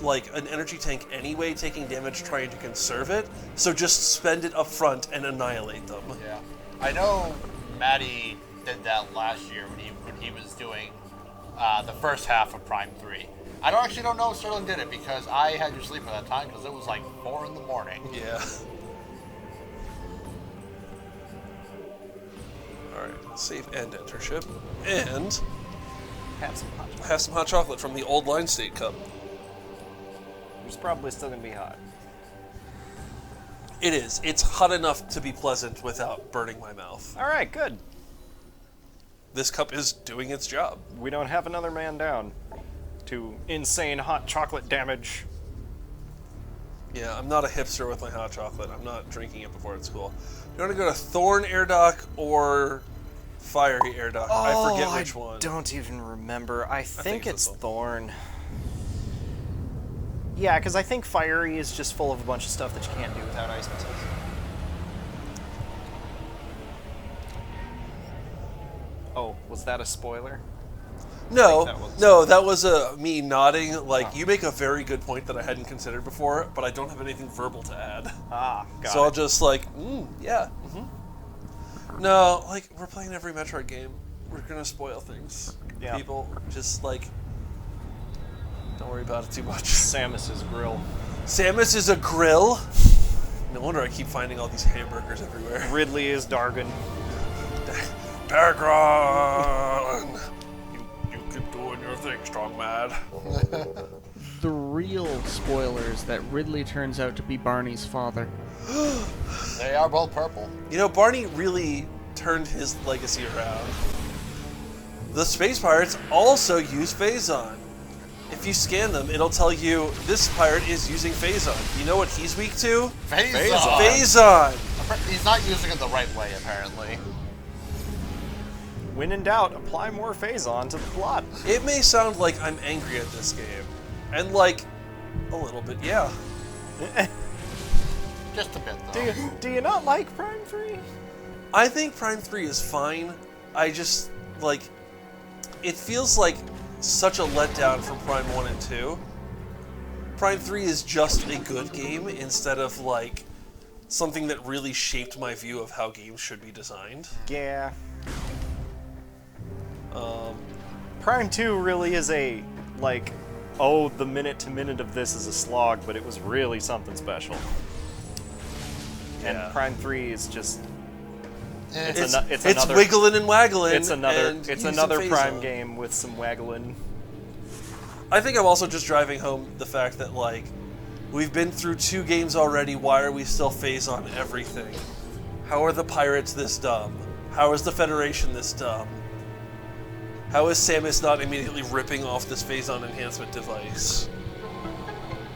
like an energy tank anyway, taking damage trying to conserve it, so just spend it up front and annihilate them. Yeah. I know Maddie did that last year when he was doing the first half of Prime 3. I don't know if Sterling did it because I had to sleep at that time because it was like 4 in the morning. Yeah. Alright, save and enter ship. And have some hot chocolate from the old Line State cup. It's probably still gonna be hot. It is. It's hot enough to be pleasant without burning my mouth. Alright, good. This cup is doing its job. We don't have another man down to insane hot chocolate damage. Yeah, I'm not a hipster with my hot chocolate. I'm not drinking it before it's cool. You want to go to Thorn Air Dock or Fiery Air Dock? I forget which one. I don't even remember. I think it's Thorn. Yeah, because I think Fiery is just full of a bunch of stuff that you can't do without ice missiles. Oh, was that a spoiler? No, that was- no, that was me nodding. Like, you make a very good point that I hadn't considered before, but I don't have anything verbal to add. Ah, got So I'll it. just like, yeah. No, like, we're playing every Metroid game. We're gonna spoil things. Yeah. People, just like, don't worry about it too much. Samus's grill. Samus is a grill? No wonder I keep finding all these hamburgers everywhere. Ridley is Dargon. Dargon! You keep doing your thing, strong man. The real spoiler is that Ridley turns out to be Barney's father. They are both purple. You know, Barney really turned his legacy around. The Space Pirates also use Phazon. If you scan them, it'll tell you this pirate is using Phazon. You know what he's weak to? Phazon. Phazon! He's not using it the right way, apparently. When in doubt, apply more Phazon to the plot. It may sound like I'm angry at this game. And like, a little bit, yeah. Just a bit, though. Do you not like Prime 3? I think Prime 3 is fine. I just, like, it feels like such a letdown from Prime 1 and 2. Prime 3 is just a good game instead of, like, something that really shaped my view of how games should be designed. Yeah. Prime 2 really is a, like, oh, the minute-to-minute of this is a slog, but it was really something special. Yeah. And Prime 3 is just... It's another wiggling and waggling. It's another and it's using another Prime Phazon. game with some waggling. I think I'm also just driving home the fact that, like, we've been through 2 games already. Why are we still Phazon everything? How are the pirates this dumb? How is the Federation this dumb? How is Samus not immediately ripping off this Phazon enhancement device?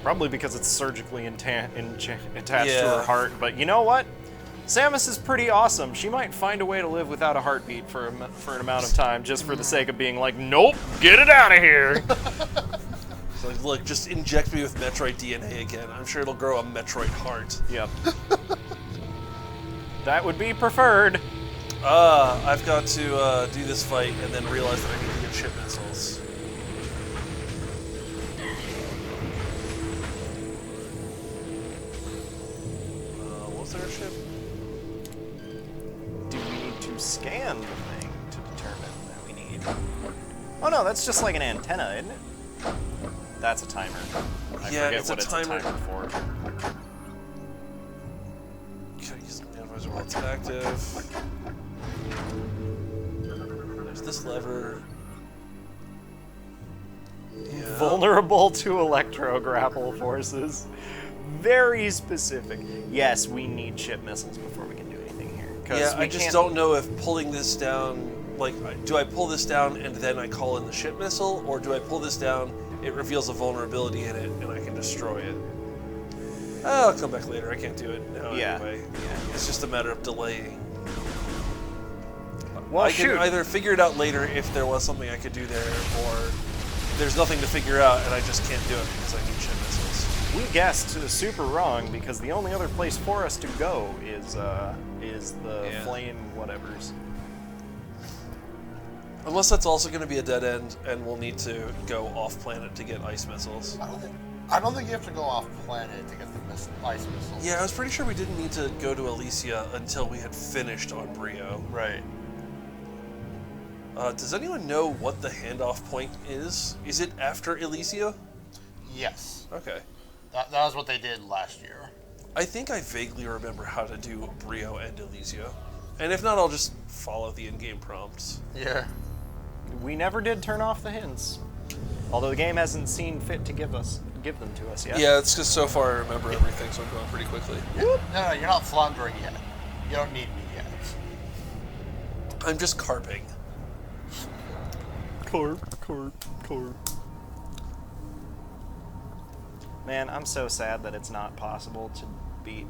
Probably because it's surgically attached to Yeah. her heart. But you know what? Samus is pretty awesome. She might find a way to live without a heartbeat for an amount of time, just for the sake of being like, nope, get it out of here. It's like, look, just inject me with Metroid DNA again. I'm sure it'll grow a Metroid heart. Yep. That would be preferred. I've got to do this fight and then realize that I need to get ship missiles. Was there a ship? Do we need to scan the thing to determine that we need? Oh no, that's just like an antenna, isn't it? That's a timer. I Yeah, forget it's what a it's timer. a timer for. Okay, use the analyzer while it's active. There's this lever. Yeah. Vulnerable to electro grapple forces. Very specific. Yes, we need ship missiles before we can do anything here. 'Cause Yeah, we I just can't- don't know if pulling this down, like, do I pull this down and then I call in the ship missile, or do I pull this down, it reveals a vulnerability in it, and I can destroy it? I'll come back later, I can't do it now anyway. Yeah. It's just a matter of delaying. Well, I shoot. can either figure it out later if there was something I could do there, or there's nothing to figure out and I just can't do it because I need ship missiles. We guessed super wrong because the only other place for us to go is the flame whatevers. Unless that's also going to be a dead end and we'll need to go off planet to get ice missiles. I don't think you have to go off planet to get the ice missiles. Yeah, I was pretty sure we didn't need to go to Elysia until we had finished on Brio. Right. Does anyone know what the handoff point is? Is it after Elysia? Yes. Okay. That was what they did last year. I think I vaguely remember how to do Brio and Elysia. And if not, I'll just follow the in-game prompts. Yeah. We never did turn off the hints. Although the game hasn't seen fit to give them to us yet. Yeah, it's just so far I remember everything, so I'm going pretty quickly. No, you're not floundering yet. You don't need me yet. I'm just carping. Corp. Man, I'm so sad that it's not possible to beat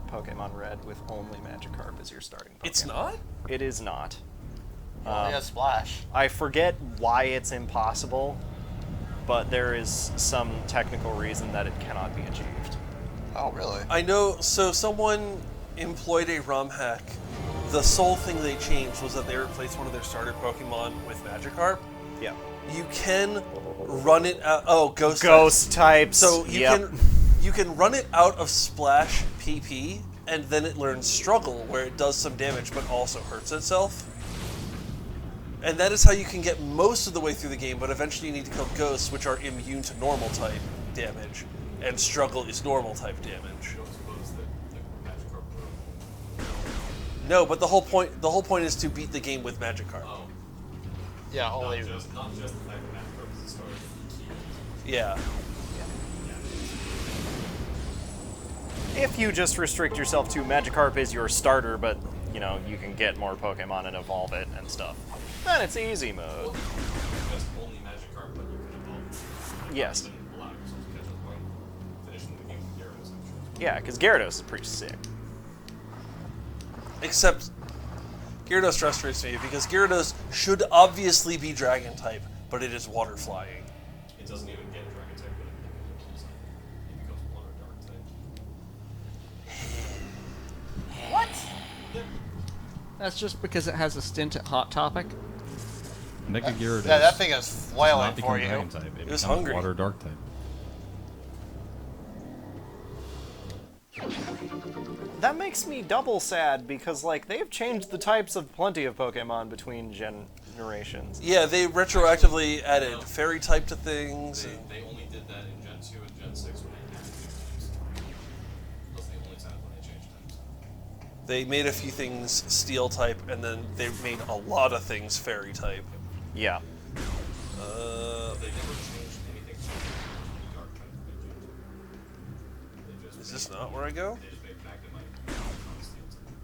Pokemon Red with only Magikarp as your starting Pokemon. It's not? It is not. You only have Splash. I forget why it's impossible, but there is some technical reason that it cannot be achieved. Oh, really? I know, so someone employed a ROM hack the sole thing they changed was that they replaced one of their starter Pokemon with Magikarp. Yeah. You can run it out. Oh, ghost types. So you can run it out of Splash PP, and then it learns Struggle, where it does some damage but also hurts itself. And that is how you can get most of the way through the game, but eventually you need to kill ghosts, which are immune to normal type damage, and Struggle is normal type damage. No, but the whole point is to beat the game with Magikarp. Oh. Yeah, only not just the type of Magikarp as a starter. Yeah. If you just restrict yourself to Magikarp is your starter, but you know you can get more Pokemon and evolve it and stuff, then it's easy mode. Just only Magikarp, but you can evolve. Yes. Allow yourself to catch up point, finishing the game with Gyarados, I'm sure. Yeah, because Gyarados is pretty sick. Except Gyarados frustrates me because Gyarados should obviously be Dragon type, but it is water flying. It doesn't even get Dragon type, but it becomes water dark type. What? That's just because it has a stint at Hot Topic. Mega Gyarados. Yeah, that thing is flailing not become for you. Dragon type. It was becomes hungry. Water Dark type. That makes me double sad because, like, they've changed the types of plenty of Pokemon between generations. Yeah, they retroactively added fairy type to things. They only did that in Gen 2 and Gen 6 when they had to do types. That's the only time when they changed types. They made a few things steel type, and then they made a lot of things fairy type. Yeah. They never changed anything to dark type in Gen 2. Is this not where I go? They just made Magnemite steel type.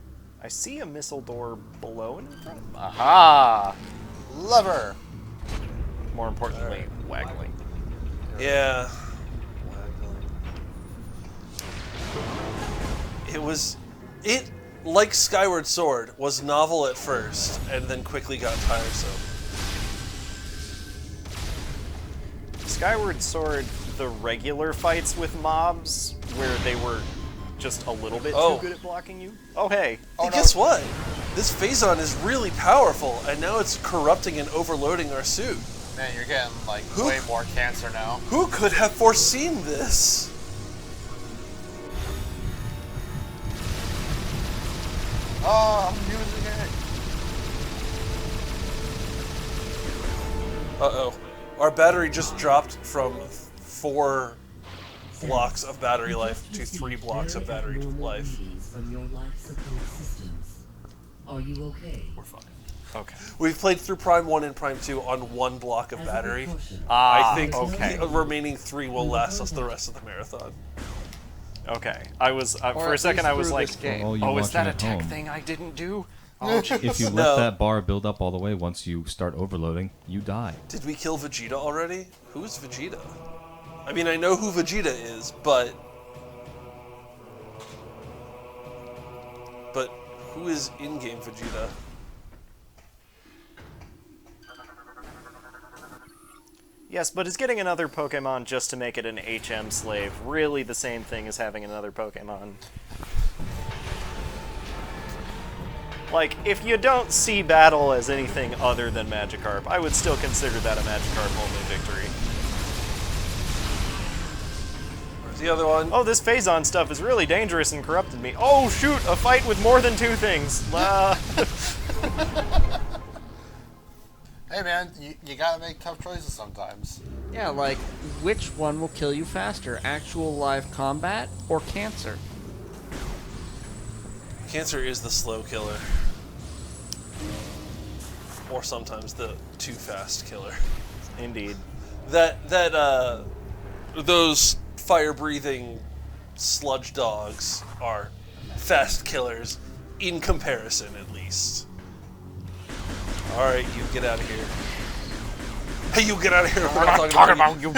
I see a missile door below and in front. Aha! Lever. More importantly, waggling. Yeah. It, like Skyward Sword, was novel at first, and then quickly got tiresome. Skyward Sword, the regular fights with mobs, where they were just a little bit too good at blocking you. Oh, hey. Hey, guess what? This Phazon is really powerful, and now it's corrupting and overloading our suit. Man, you're getting, like, way more cancer now. Who could have foreseen this? Oh, I'm using it. Uh-oh. Our battery just dropped from 4 blocks of battery life to 3 blocks of battery life. From your life support systems. Are you okay? We're fine. Okay. We've played through Prime 1 and Prime 2 on 1 block of battery. Ah, I think okay. the remaining 3 will last us the rest of the marathon. Okay. I was, for a second I was like, oh, is that a tech thing I didn't do? Oh, If you let that bar build up all the way, once you start overloading, you die. Did we kill Vegeta already? Who's Vegeta? I mean, I know who Vegeta is, but who is in-game Vegeta? Yes, but is getting another Pokemon just to make it an HM slave really the same thing as having another Pokemon? Like, if you don't see battle as anything other than Magikarp, I would still consider that a Magikarp-only victory. Where's the other one? Oh, this Phazon stuff is really dangerous and corrupted me. Oh, shoot! A fight with more than 2 things! Hey man, you gotta make tough choices sometimes. Yeah, like, which one will kill you faster? Actual live combat or cancer? Cancer is the slow killer. Or sometimes the too fast killer. Indeed. Those fire-breathing sludge dogs are fast killers, in comparison at least. Alright, you get out of here. Hey, you get out of here. We're not talking about you.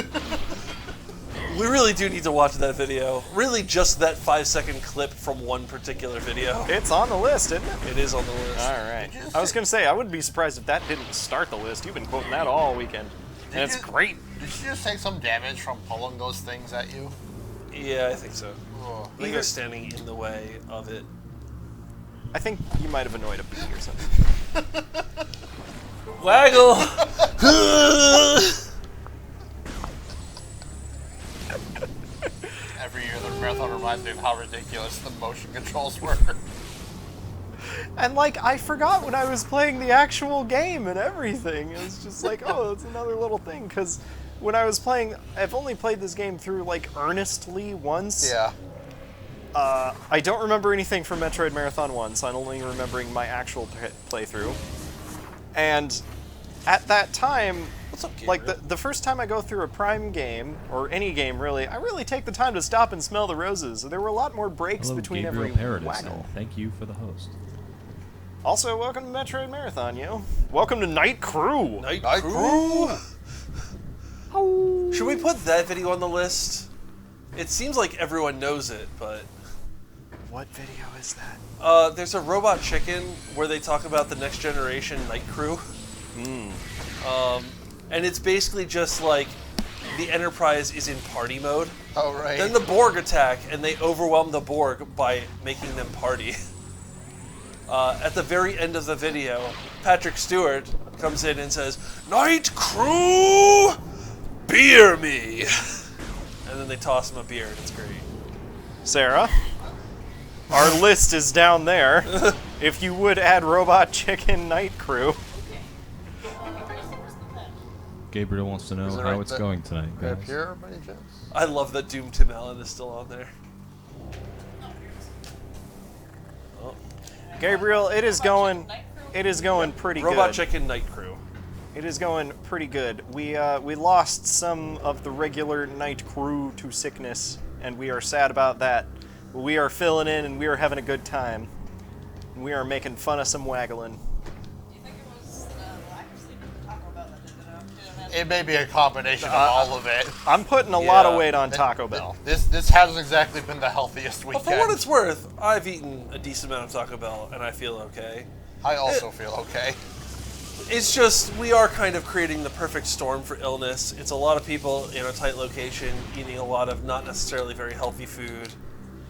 We really do need to watch that video. Really just that 5-second clip from one particular video. It's on the list, isn't it? It is on the list. Alright. I was gonna say, I wouldn't be surprised if that didn't start the list. You've been quoting that all weekend. And it's great. Did you just take some damage from pulling those things at you? Yeah, I think so. Oh. I think I was standing in the way of it. I think you might have annoyed a bee or something. Waggle! Every year the marathon reminds me of how ridiculous the motion controls were. And like, I forgot when I was playing the actual game and everything. It was just like, oh, it's another little thing. Because when I was playing, I've only played this game through like earnestly once. Yeah. I don't remember anything from Metroid Marathon 1, so I'm only remembering my actual playthrough. And at that time, like the first time I go through a Prime game, or any game really, I really take the time to stop and smell the roses. There were a lot more breaks Hello, between Gabriel every Paradis, waggle. and thank you for the host. Also, welcome to Metroid Marathon, yo. Welcome to Night Crew. Night Crew. Should we put that video on the list? It seems like everyone knows it, but... What video is that? There's a Robot Chicken where they talk about the next generation Night Crew. And it's basically just like the Enterprise is in party mode. Oh, right. Then the Borg attack, and they overwhelm the Borg by making them party. At the very end of the video, Patrick Stewart comes in and says, "Night Crew, beer me!" And then they toss him a beer, and it's great. Sarah, our list is down there. If you would add Robot Chicken Night Crew. Gabriel wants to know how it's going tonight, guys. Here, by any chance? I love that Doom Tim Allen is still on there. Oh. Gabriel, it is going pretty good. Robot Chicken Night Crew. It is going pretty good. We lost some of the regular Night Crew to sickness, and we are sad about that. But we are filling in, and we are having a good time. And we are making fun of some waggling. It may be a combination of all of it. I'm putting a lot of weight on Taco Bell. This hasn't exactly been the healthiest weekend. But for what it's worth, I've eaten a decent amount of Taco Bell, and I feel okay. I also feel okay. It's just, we are kind of creating the perfect storm for illness. It's a lot of people in a tight location eating a lot of not necessarily very healthy food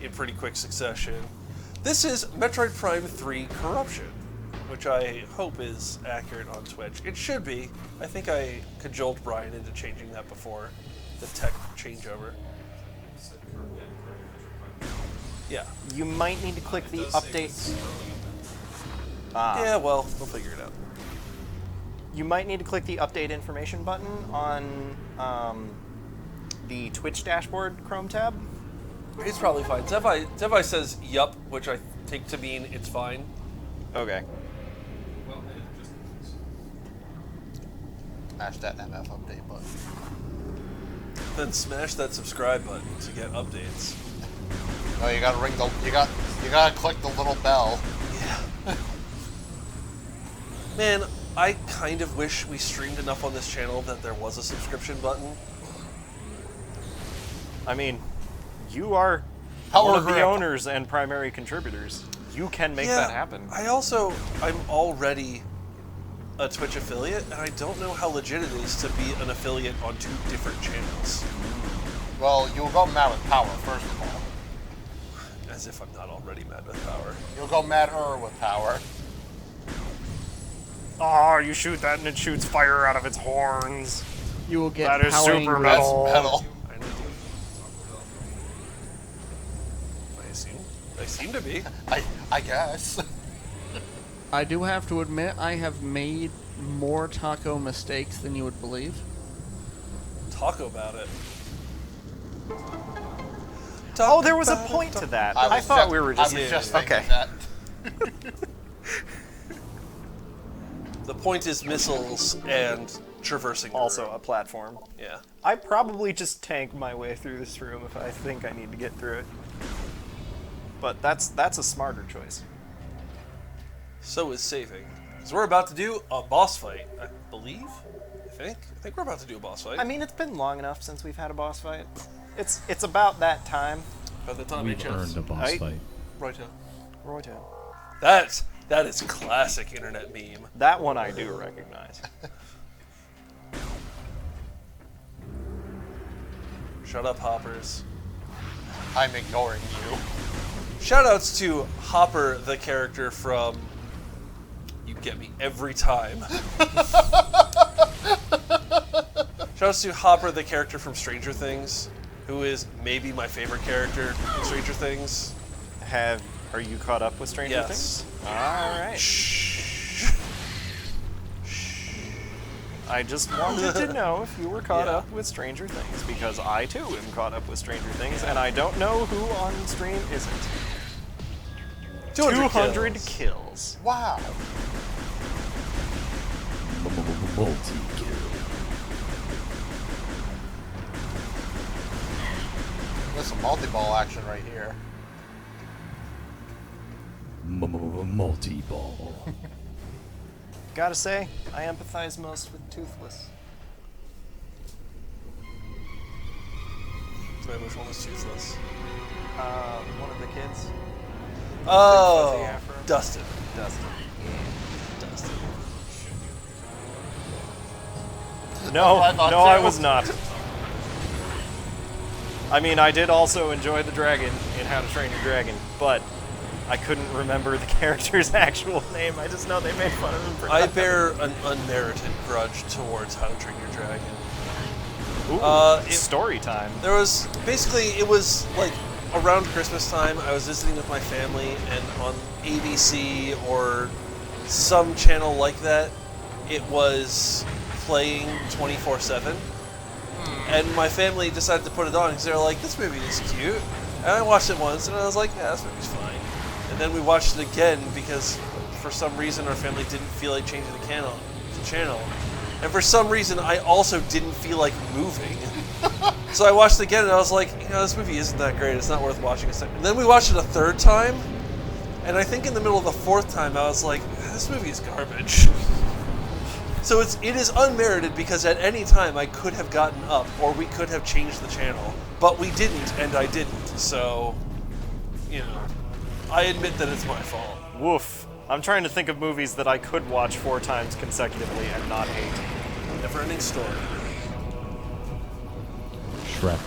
in pretty quick succession. This is Metroid Prime 3 Corruption, which I hope is accurate on Twitch. It should be. I think I cajoled Brian into changing that before the tech changeover. Yeah. You might need to click the updates. Yeah, well, we'll figure it out. You might need to click the update information button on the Twitch dashboard Chrome tab. It's probably fine. Zevi says yup, which I take to mean it's fine. Okay. Smash that MF update button. Then smash that subscribe button to get updates. No, you gotta ring the. You gotta click the little bell. Yeah. Man, I kind of wish we streamed enough on this channel that there was a subscription button. I mean, you are one of the owners and primary contributors. You can make that happen. I'm already a Twitch affiliate, and I don't know how legit it is to be an affiliate on 2 different channels. Well, you'll go mad with power, first of all. As if I'm not already mad with power. You'll go madder with power. Oh, you shoot that and it shoots fire out of its horns. You will get that is super metal. That's metal. I seem to be. I guess. I do have to admit, I have made more taco mistakes than you would believe. Talk about it. Oh, there was a point to that. I thought we were just... I was just thinking okay. that. The point is missiles and traversing the Also room. a platform. Yeah. I probably just tank my way through this room if I think I need to get through it. But that's a smarter choice. So is saving. So we're about to do a boss fight, I believe? I think we're about to do a boss fight. I mean, it's been long enough since we've had a boss fight. It's about that time. About the time We've earned a boss fight. Righto. Righto. That is classic internet meme. That one I do recognize. Shut up, Hoppers. I'm ignoring you. Shoutouts to Hopper, the character from. You get me every time. Shoutouts to Hopper, the character from Stranger Things, who is maybe my favorite character in Stranger Things. Are you caught up with Stranger Things? All right. I just wanted to know if you were caught up with Stranger Things, because I too am caught up with Stranger Things, and I don't know who on stream isn't. 200 kills. Wow. Multi-kill. There's some multi-ball action right here. Multi-ball. Gotta say, I empathize most with Toothless. Wait, which one was Toothless? One of the kids. Oh, Dustin. Dustin. Dustin. No, I was not. I mean, I did also enjoy the dragon in How to Train Your Dragon, but I couldn't remember the character's actual name. I just know they made fun of him for I bear an unmerited grudge towards How to Train Your Dragon. Ooh, story time. There was it was like around Christmas time. I was visiting with my family, and on ABC or some channel like that, it was playing 24/7. And my family decided to put it on because they were like, "This movie is cute." And I watched it once, and I was like, "Yeah, this movie's fine." And then we watched it again because for some reason our family didn't feel like changing the channel. And for some reason I also didn't feel like moving. So I watched it again and I was like, this movie isn't that great. It's not worth watching a second. And then we watched it a third time. And I think in the middle of the fourth time I was like, this movie is garbage. So it is unmerited because at any time I could have gotten up or we could have changed the channel. But we didn't, and I didn't. So, I admit that it's my fault. Woof. I'm trying to think of movies that I could watch 4 times consecutively and not hate. Never-ending story. Shrek.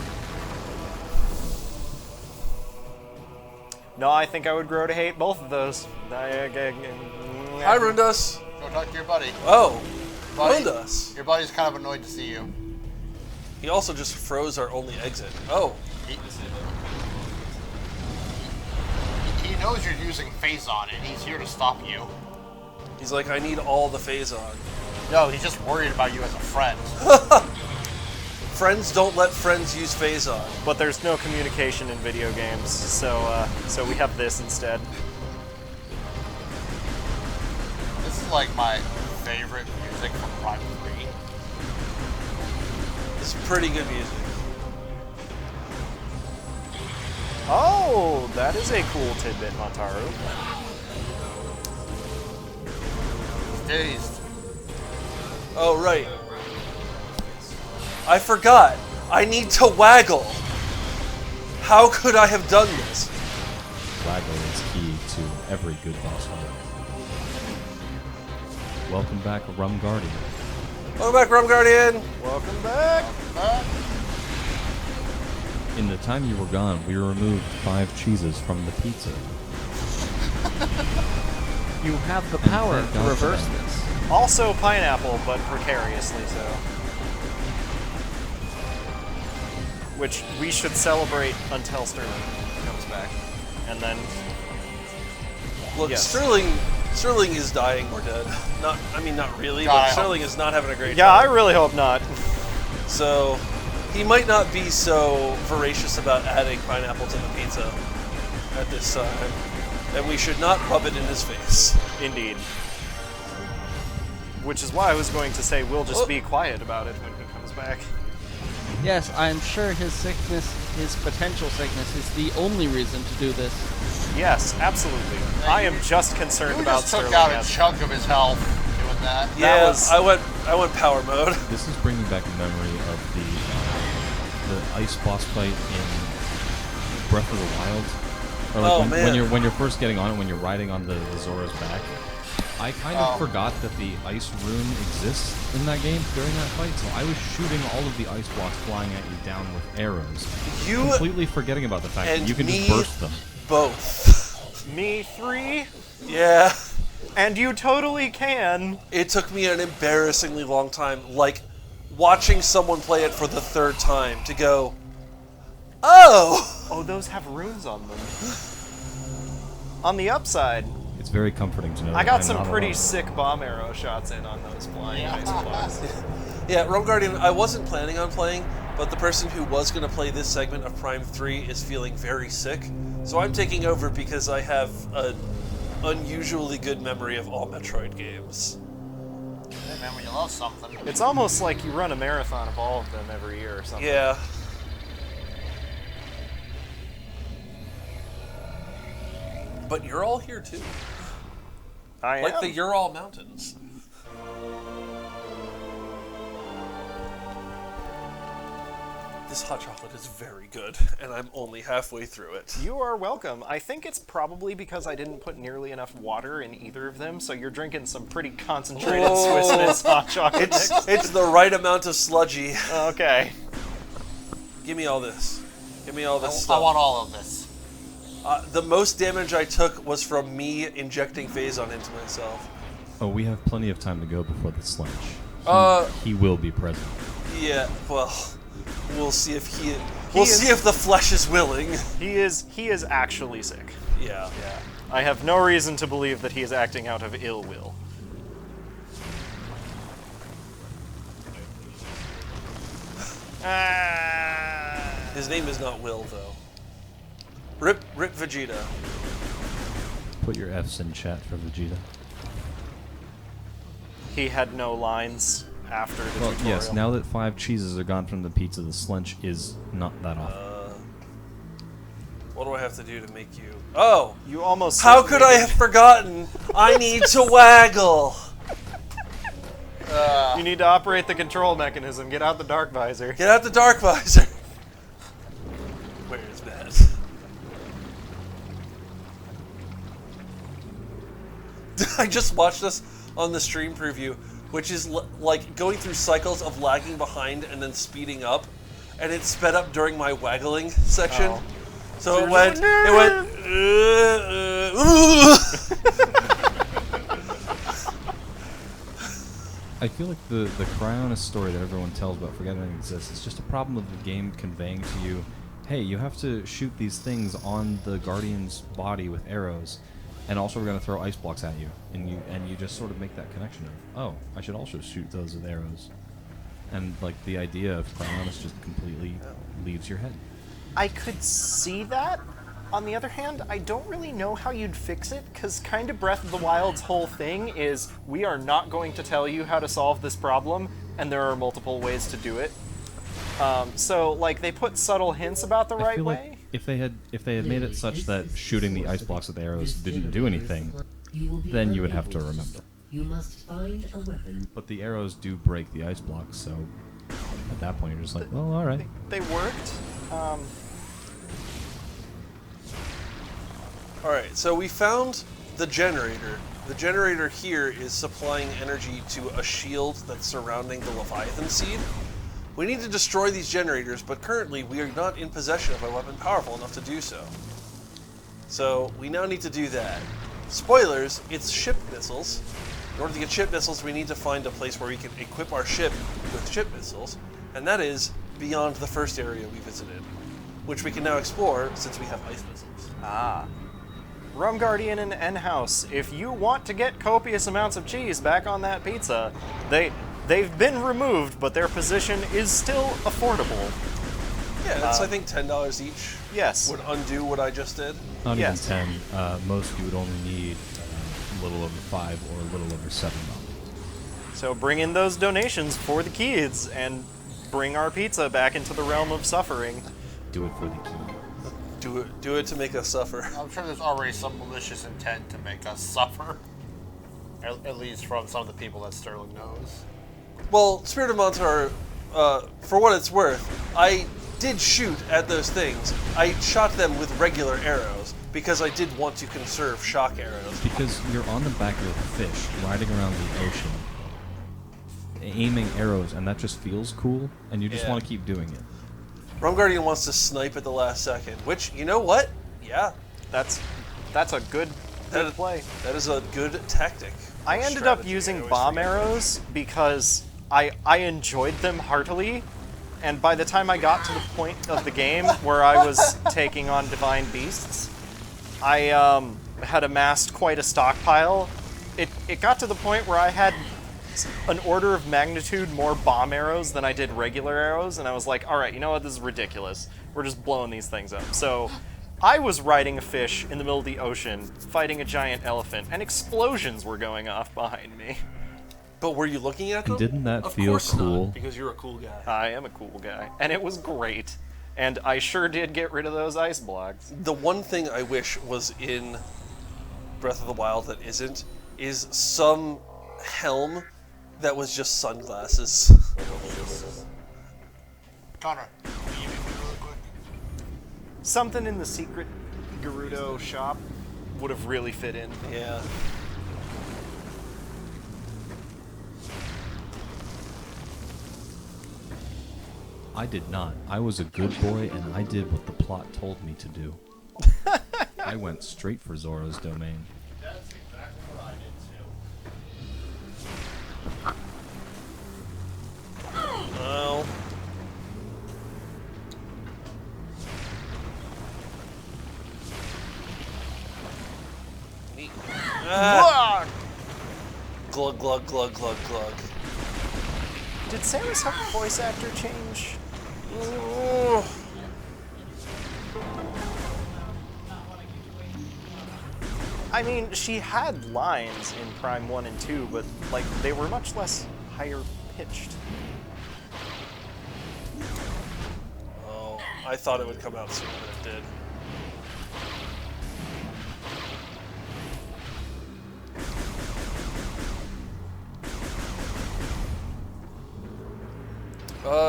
No, I think I would grow to hate both of those. Hi, Rundas. Go talk to your buddy. Oh, Buddy, Rundas. your buddy's kind of annoyed to see you. He also just froze our only exit. Oh. He knows you're using Phazon, and he's here to stop you. He's like, I need all the Phazon. No, he's just worried about you as a friend. Friends don't let friends use Phazon. But there's no communication in video games, so we have this instead. This is like my favorite music from Prime 3. It's pretty good music. Oh, that is a cool tidbit, Montaru. Dazed. Oh, right. I forgot. I need to waggle. How could I have done this? Waggle is key to every good boss fight. Welcome back, Rum Guardian. Welcome back, Rum Guardian. Welcome back. In the time you were gone, we removed 5 cheeses from the pizza. You have the power to reverse this. Also pineapple, but precariously so. Which we should celebrate until Sterling comes back. And then... Look, yes. Sterling is dying or dead. Not really, but Sterling is not having a great time. Yeah, I really hope not. So, he might not be so voracious about adding pineapple to the pizza at this time. And we should not rub it in his face. Indeed. Which is why I was going to say we'll just be quiet about it when he comes back. Yes, I'm sure his sickness, his potential sickness, is the only reason to do this. Yes, absolutely. I am just concerned about Sterling. You just took out a chunk of his health doing that. Yeah, I went power mode. This is bringing back a memory of the ice boss fight in Breath of the Wild. Or like when you're first getting on it, when you're riding on the Zora's back. I kind of forgot that the ice rune exists in that game during that fight, so I was shooting all of the ice blocks flying at you down with arrows. Completely forgetting about the fact that you can just burst them. both. Me 3? Yeah. And you totally can. It took me an embarrassingly long time, like watching someone play it for the 3rd time to go, oh! Oh, those have runes on them. On the upside, It's very comforting to know. I that got I'm some not pretty alone. sick bomb arrow shots in on those flying ice blocks. Yeah, Realm Guardian, I wasn't planning on playing, but the person who was going to play this segment of Prime 3 is feeling very sick, so I'm taking over because I have an unusually good memory of all Metroid games. Hey man, when you love something. It's almost like you run a marathon of all of them every year or something. Yeah. But you're all here too. I like am. the Ural Mountains. This hot chocolate is very good, and I'm only halfway through it. You are welcome. I think it's probably because I didn't put nearly enough water in either of them, so you're drinking some pretty concentrated Swiss Miss hot chocolate mix. It's the right amount of sludgy. Okay. Give me all this. Give me all this I stuff. want all of this. The most damage I took was from me injecting Phazon into myself. Oh, we have plenty of time to go before the sledge. He will be present. Yeah, well, we'll see if see if the flesh is willing. He is actually sick. Yeah. Yeah. I have no reason to believe that he is acting out of ill will. His name is not Will, though. Rip Vegeta. Put your F's in chat for Vegeta. He had no lines after the Well, tutorial. yes, now that 5 cheeses are gone from the pizza, the slench is not that awful. What do I have to do to make you... Oh! You almost... How could I have forgotten? I need to waggle! You need to operate the control mechanism. Get out the dark visor. Get out the dark visor! Where is that? I just watched this on the stream preview, which is like going through cycles of lagging behind and then speeding up, and it sped up during my waggling section. Oh. So it went. I feel like the Cryonis story that everyone tells about forgetting it exists is just a problem of the game conveying to you, hey, you have to shoot these things on the Guardian's body with arrows, and also we're going to throw ice blocks at you, and you just sort of make that connection of, oh, I should also shoot those with arrows, and like the idea of Cryonis just completely leaves your head. I could see that. On the other hand, I don't really know how you'd fix it, because kind of Breath of the Wild's whole thing is we are not going to tell you how to solve this problem, and there are multiple ways to do it. So, like, they put subtle hints about the right way. Like if they had made it such that shooting the ice blocks with arrows didn't do anything, then you would have to remember. You must find a weapon. But the arrows do break the ice blocks, so at that point you're just like, well, all right. They worked. Alright, so we found the generator. The generator here is supplying energy to a shield that's surrounding the Leviathan seed. We need to destroy these generators, but currently we are not in possession of a weapon powerful enough to do so. So we now need to do that. Spoilers, it's ship missiles. In order to get ship missiles, we need to find a place where we can equip our ship with ship missiles, and that is beyond the first area we visited, which we can now explore since we have ice missiles. Ah. Rum Guardian and N-House, if you want to get copious amounts of cheese back on that pizza, they've been removed, but their position is still affordable. Yeah, that's I think $10 each. Yes. Would undo what I just did. Not even 10. Most you would only need a little over 5 or a little over $7. So bring in those donations for the kids and bring our pizza back into the realm of suffering. Do it for the kids. Do it to make us suffer. I'm sure there's already some malicious intent to make us suffer. At least from some of the people that Sterling knows. Well, Spirit of Montar, for what it's worth, I did shoot at those things. I shot them with regular arrows because I did want to conserve shock arrows. Because you're on the back of a fish, riding around the ocean, aiming arrows, and that just feels cool, and you just want to keep doing it. Rum Guardian wants to snipe at the last second, which, you know what? Yeah, That's a good play. That is a good tactic. I ended up using bomb arrows because I enjoyed them heartily, and by the time I got to the point of the game where I was taking on divine beasts, I had amassed quite a stockpile. It got to the point where I had an order of magnitude more bomb arrows than I did regular arrows, and I was like, all right, you know what, this is ridiculous. We're just blowing these things up. So I was riding a fish in the middle of the ocean, fighting a giant elephant, and explosions were going off behind me. But were you looking at them? Didn't that of feel course cool? Not, because you're a cool guy. I am a cool guy, and it was great. And I sure did get rid of those ice blocks. The one thing I wish was in Breath of the Wild that isn't is some helm that was just sunglasses. Connor. Something in the secret Gerudo shop would have really fit in. Yeah. I did not. I was a good boy, and I did what the plot told me to do. I went straight for Zora's domain. That's exactly what I did too. Well. Neat. Glug, glug, glug, glug, glug. Did Samus have a voice actor change? I mean, she had lines in Prime 1 and 2, but like they were much less higher pitched. Oh, I thought it would come out sooner than it did.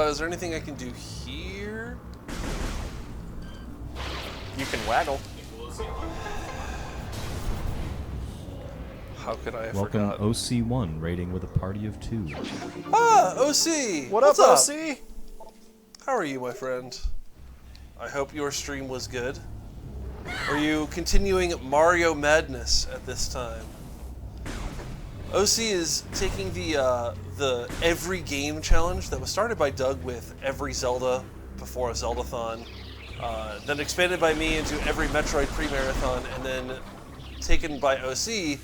Is there anything I can do here? You can waggle. How could I have Welcome forgotten? OC1, raiding with a party of 2. Ah, OC! What's up, OC? How are you, my friend? I hope your stream was good. Are you continuing Mario Madness at this time? OC is taking the every game challenge that was started by Doug with every Zelda before a Zeldathon, then expanded by me into every Metroid pre-marathon, and then taken by OC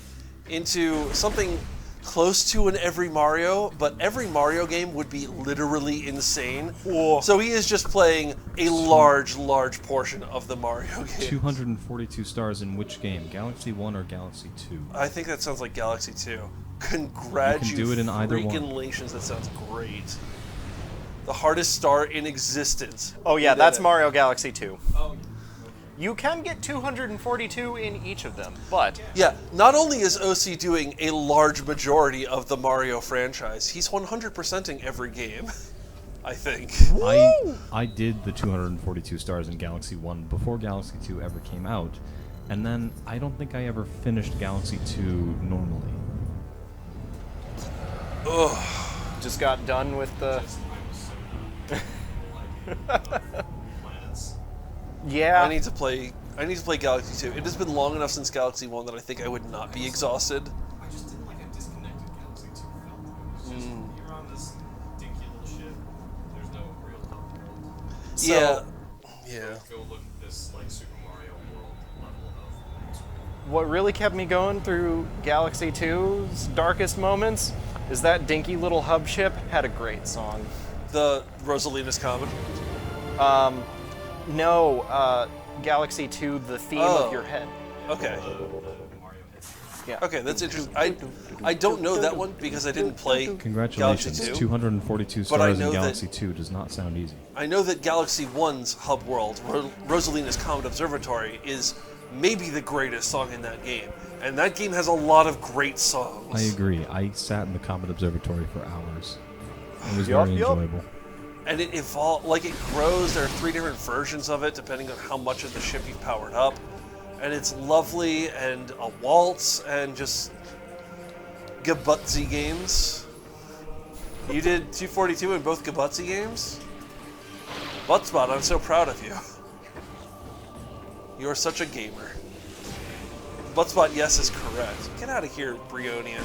into something close to an every Mario, but every Mario game would be literally insane. Whoa. So he is just playing a large portion of the Mario game. 242 stars in which game? Galaxy 1 or Galaxy 2? I think that sounds like Galaxy 2. Congratulations. You can do it in either one. That sounds great. The hardest star in existence. Oh yeah, that's Mario Galaxy 2. Oh. You can get 242 in each of them, but... Yeah, not only is OC doing a large majority of the Mario franchise, he's 100%ing every game, I think. I did the 242 stars in Galaxy 1 before Galaxy 2 ever came out, and then I don't think I ever finished Galaxy 2 normally. Ugh. Just got done with the... Yeah. I need to play Galaxy 2. It has been long enough since Galaxy 1 that I think I would not be exhausted. I just didn't like a disconnected Galaxy 2 felt. It was just, you're on this dinky little ship. There's no real hub world. So, Go look at this like Super Mario World level of... What really kept me going through Galaxy 2's darkest moments is that dinky little hub ship had a great song. The Rosalina's Comet? No, Galaxy 2, the theme of your head. Okay. Yeah. Okay, that's interesting. I don't know that one because I didn't play Congratulations, Galaxy 2. 242 stars in Galaxy 2 does not sound easy. I know that Galaxy 1's hub world, Rosalina's Comet Observatory, is maybe the greatest song in that game. And that game has a lot of great songs. I agree. I sat in the Comet Observatory for hours. It was very enjoyable. And it evolves, like it grows. There are 3 different versions of it depending on how much of the ship you've powered up. And it's lovely, and a waltz, and just Gabutsy games. You did 242 in both Gabutsy games? Buttspot, I'm so proud of you. You are such a gamer. Buttspot, yes, is correct. Get out of here, Brionian.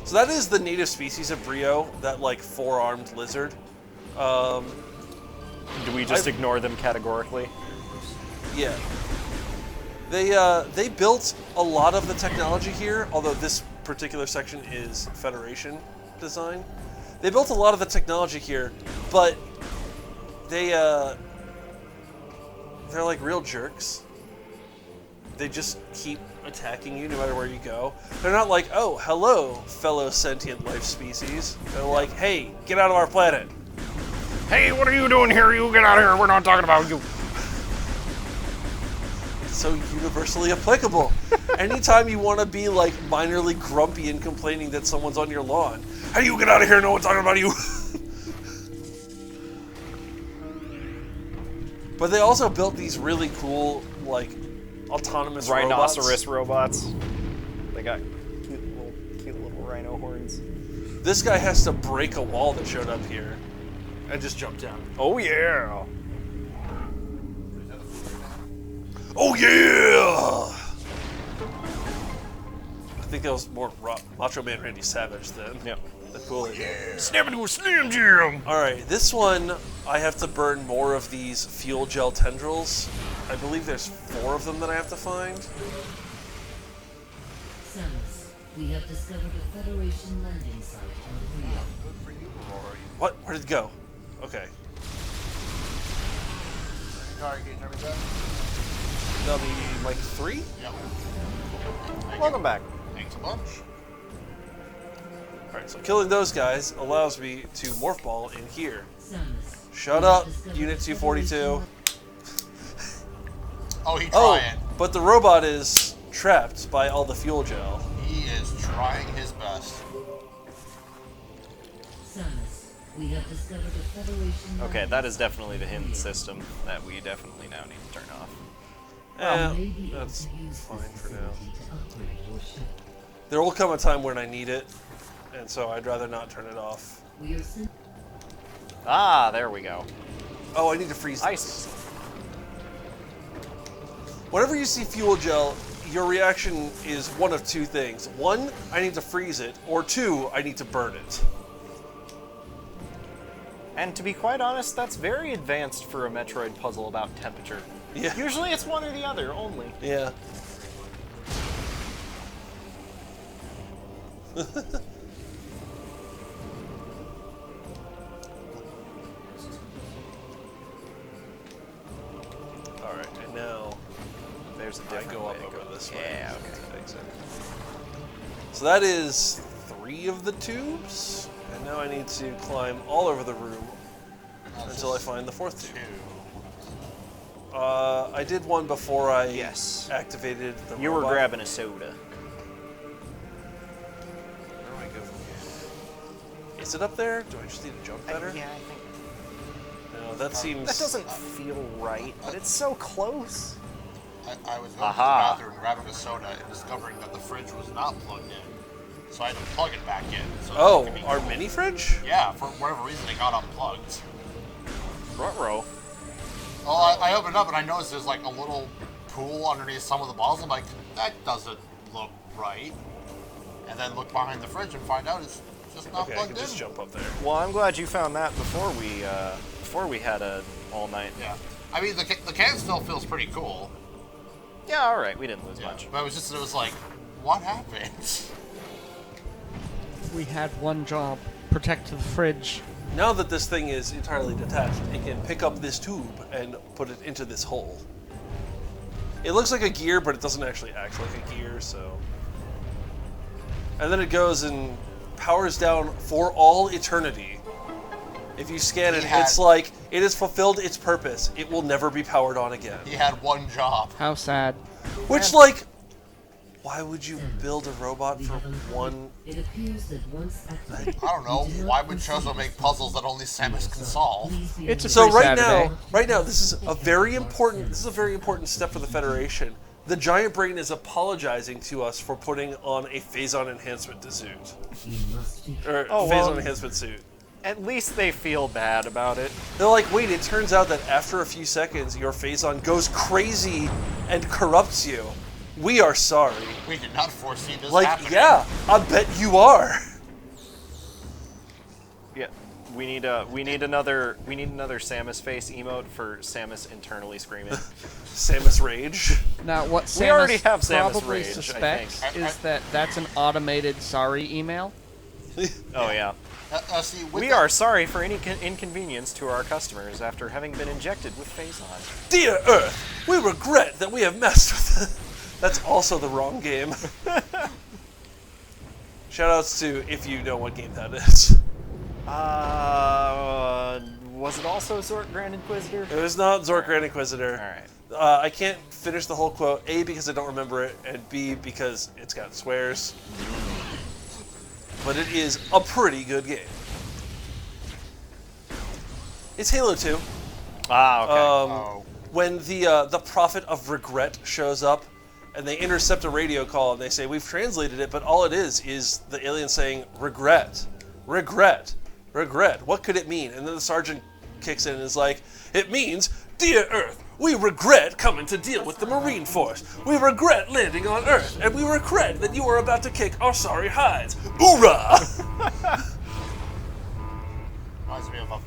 So that is the native species of Brio, that like four-armed lizard. Do we just ignore them categorically? Yeah. They built a lot of the technology here, although this particular section is Federation design. They built a lot of the technology here, but they're like real jerks. They just keep attacking you no matter where you go. They're not like, oh, hello, fellow sentient life species. They're like, hey, get out of our planet. Hey, what are you doing here? You get out of here. We're not talking about you. It's so universally applicable. Anytime you want to be like minorly grumpy and complaining that someone's on your lawn, hey, you get out of here. No one's talking about you. But they also built these really cool, like, autonomous rhinoceros robots. They got cute little rhino horns. This guy has to break a wall that showed up here and just jump down. Oh yeah! Oh yeah! I think that was more Macho Man Randy Savage then. Yep. The cool. Yeah. Snap into a Slim Jim! Alright, this one I have to burn more of these fuel gel tendrils. I believe there's 4 of them that I have to find. Samus, we have discovered a Federation landing site on Rio. Good for you, Rory. What? Where did it go? Okay. That'll be like 3? Yep. Welcome back. Thanks a bunch. Alright, so killing those guys allows me to morph ball in here. Samus, Shut up, Unit 242. Oh, he's trying. But the robot is trapped by all the fuel gel. He is trying his best. Samus, we have discovered a Federation. Okay, that is definitely the hidden system that we definitely now need to turn off. That's fine for now. There will come a time when I need it, and so I'd rather not turn it off. Ah, there we go. Oh, I need to freeze ice. Whenever you see fuel gel, your reaction is one of 2 things. 1, I need to freeze it, or 2, I need to burn it. And to be quite honest, that's very advanced for a Metroid puzzle about temperature. Yeah. Usually it's one or the other only. Yeah. Alright, and now there's a different go way up to over go. this way. Yeah, okay. Exactly. So that is 3 of the tubes, and now I need to climb all over the room until I find the 4th tube. I did one before I activated the You robot. were grabbing a soda. Where do I go from here? Is it up there? Do I just need to jump better? Yeah, I think. No, that seems... That doesn't feel right, but it's so close. I was going to the bathroom, grabbing a soda, and discovering that the fridge was not plugged in. So I had to plug it back in. So oh, our mini fridge? Yeah, for whatever reason it got unplugged. Ruh-roh. Well, I opened it up and I noticed there's like a little pool underneath some of the bottles. I'm like, that doesn't look right. And then look behind the fridge and find out it's just not okay, plugged I can in. just jump up there. Well, I'm glad you found that before we had a all night. Yeah. I mean, the can still feels pretty cool. Yeah, all right. We didn't lose much. But it was like, what happened? We had one job: protect the fridge. Now that this thing is entirely detached, it can pick up this tube and put it into this hole. It looks like a gear, but it doesn't actually act like a gear, so... And then it goes and powers down for all eternity. If you scan it, it's like, it has fulfilled its purpose. It will never be powered on again. He had one job. How sad. Which, like, why would you build a robot for one... It appears that once activated, I don't know. Why would Chozo make puzzles that only Samus can solve? It's a so free right Saturday. now, this is a very important step for the Federation. The Giant Brain is apologizing to us for putting on a phase-on enhancement to suit. Or phase-on enhancement suit. At least they feel bad about it. They're like, wait, it turns out that after a few seconds, your phase-on goes crazy and corrupts you. We are sorry. We did not foresee this Like, happening. yeah, I bet you are. Yeah, we need another Samus face emote for Samus internally screaming. Samus rage. Now, what Samus We already have Samus probably rage, I suspects think. is that that's an automated sorry email. Oh yeah. See, We are sorry for any inconvenience to our customers after having been injected with Phazon. Dear Earth, we regret that we have messed with it. That's also the wrong game. Shoutouts to if you know what game that is. Was it also Zork Grand Inquisitor? It was not Zork Grand Inquisitor. Alright. I can't finish the whole quote, A, because I don't remember it, and B, because it's got swears. But it is a pretty good game. It's Halo 2. Ah, okay. When the Prophet of Regret shows up, and they intercept a radio call, and they say, we've translated it, but all it is the alien saying, regret, regret, regret. What could it mean? And then the sergeant kicks in and is like, it means, dear Earth, we regret coming to deal with the Marine Force. We regret landing on Earth, and we regret that you are about to kick our sorry hides. Hoorah! Reminds me of a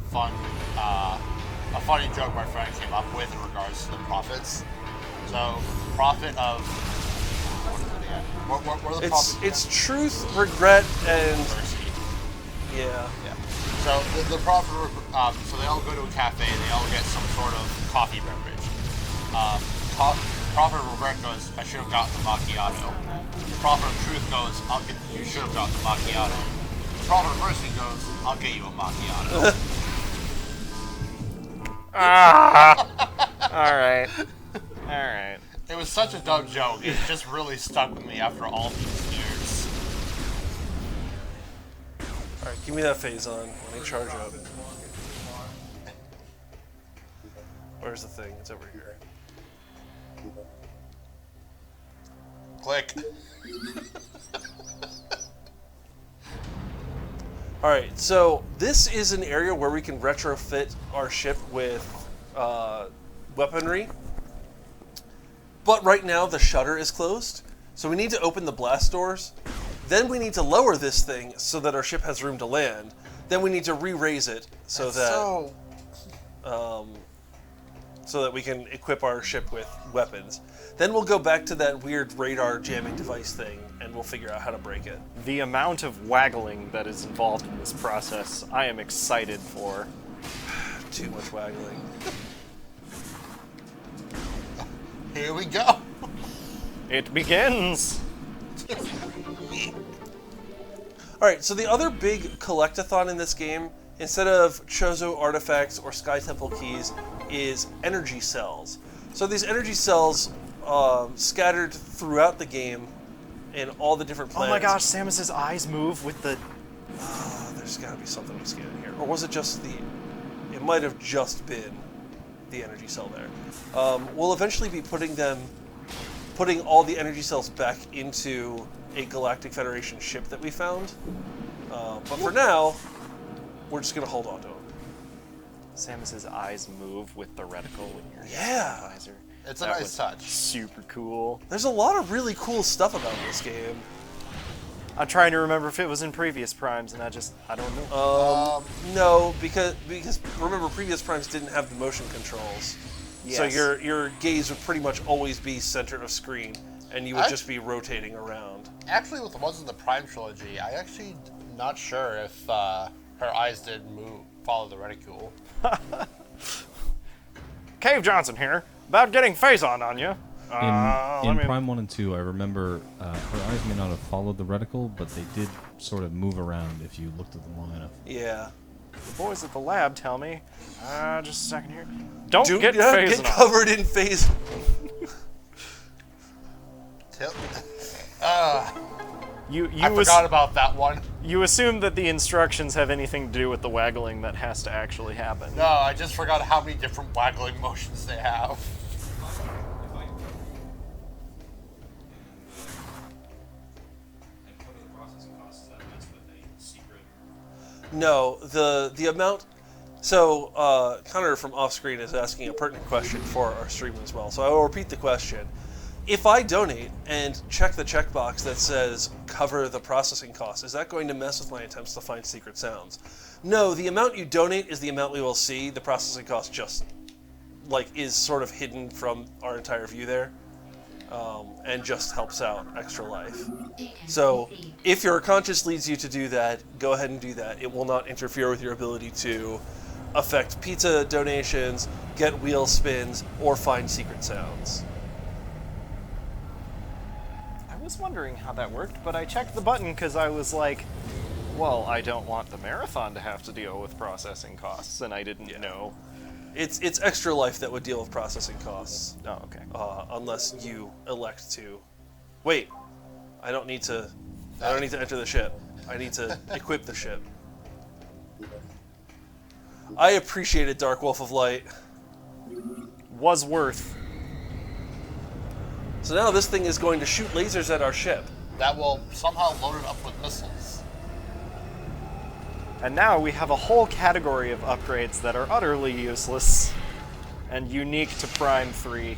funny joke my friend came up with in regards to the prophets. So, prophet of... What is it again? What are the prophets? It's truth, regret, and... mercy. Yeah. So the prophet, so they all go to a cafe. They all get some sort of coffee beverage. Prophet of regret goes, I should have gotten the macchiato. The prophet of truth goes, you should have gotten the macchiato. The prophet of mercy goes, I'll get you a macchiato. All right. It was such a dumb joke. It just really stuck with me after all these years. All right, give me that Phazon. Let me charge up. Where's the thing? It's over here. Click. Alright, so this is an area where we can retrofit our ship with weaponry. But right now the shutter is closed, so we need to open the blast doors. Then we need to lower this thing so that our ship has room to land. Then we need to re-raise it so that we can equip our ship with weapons. Then we'll go back to that weird radar jamming device thing, and we'll figure out how to break it. The amount of waggling that is involved in this process, I am excited for. Too much waggling. Here we go. It begins. Alright, so the other big collectathon in this game, instead of Chozo artifacts or Sky Temple keys, is energy cells. So these energy cells scattered throughout the game in all the different planets. Oh my gosh, Samus's eyes move with the... There's gotta be something I'm scanning here. Or was it just it might have just been the energy cell there. We'll eventually be putting all the energy cells back into a Galactic Federation ship that we found. But for now, we're just gonna hold on to them. Samus's eyes move with the reticle in your visor. It's a nice touch. Super cool. There's a lot of really cool stuff about this game. I'm trying to remember if it was in previous primes, and I don't know. No, because remember, previous primes didn't have the motion controls. Yes. So your gaze would pretty much always be center of screen, and you would just be rotating around. Actually, with the ones in the Prime trilogy, I actually not sure if her eyes did follow the reticule. Cave Johnson here, about getting Phazon on you. In Prime 1 and 2, I remember her eyes may not have followed the reticle, but they did sort of move around if you looked at them long enough. Yeah. The boys at the lab tell me. Just a second here. Don't get Phazon. Phazon. Get covered in Phazon. I forgot about that one. You assume that the instructions have anything to do with the waggling that has to actually happen. No, I just forgot how many different waggling motions they have. No, the amount. So Connor from off screen is asking a pertinent question for our stream as well. So I will repeat the question. if I donate and check the checkbox that says cover the processing costs, is that going to mess with my attempts to find secret sounds? No, the amount you donate is the amount we will see. The processing cost just is sort of hidden from our entire view there, and just helps out Extra Life. So if your conscience leads you to do that, go ahead and do that. It will not interfere with your ability to affect pizza donations, get wheel spins, or find secret sounds. I was wondering how that worked, but I checked the button because I was like, well, I don't want the marathon to have to deal with processing costs, and I didn't know. It's Extra Life that would deal with processing costs. Oh, okay. Unless you elect to. Wait, I don't need to enter the ship. I need to equip the ship. I appreciated Dark Wolf of Light. Was worth. So now this thing is going to shoot lasers at our ship. That will somehow load it up with missiles. And now we have a whole category of upgrades that are utterly useless and unique to Prime 3.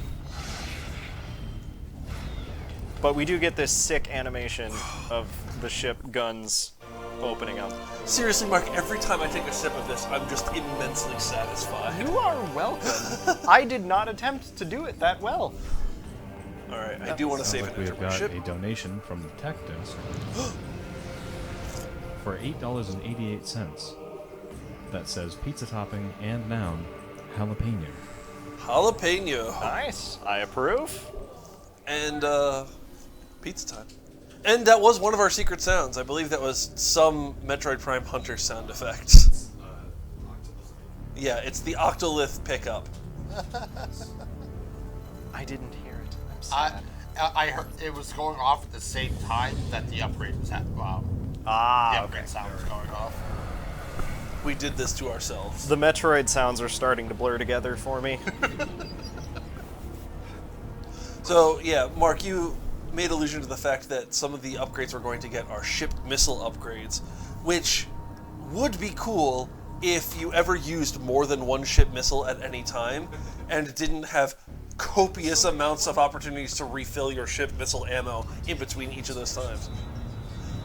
But we do get this sick animation of the ship guns opening up. Seriously, Mark, every time I take a sip of this, I'm just immensely satisfied. You are welcome. I did not attempt to do it that well. Alright, I do want to save it. We've got a donation from the tech desk for $8.88 that says pizza topping and noun jalapeno. Jalapeno. Nice. I approve. And pizza time. And that was one of our secret sounds. I believe that was some Metroid Prime Hunter sound effect. Yeah, it's the Octolith pickup. I didn't hear it. I'm sad. I heard it was going off at the same time that the upgrade was happening. The upgrade sound was going off. We did this to ourselves. The Metroid sounds are starting to blur together for me. So, yeah, Mark, you made allusion to the fact that some of the upgrades we're going to get are shipped missile upgrades, which would be cool if you ever used more than one ship missile at any time and didn't have copious amounts of opportunities to refill your ship missile ammo in between each of those times.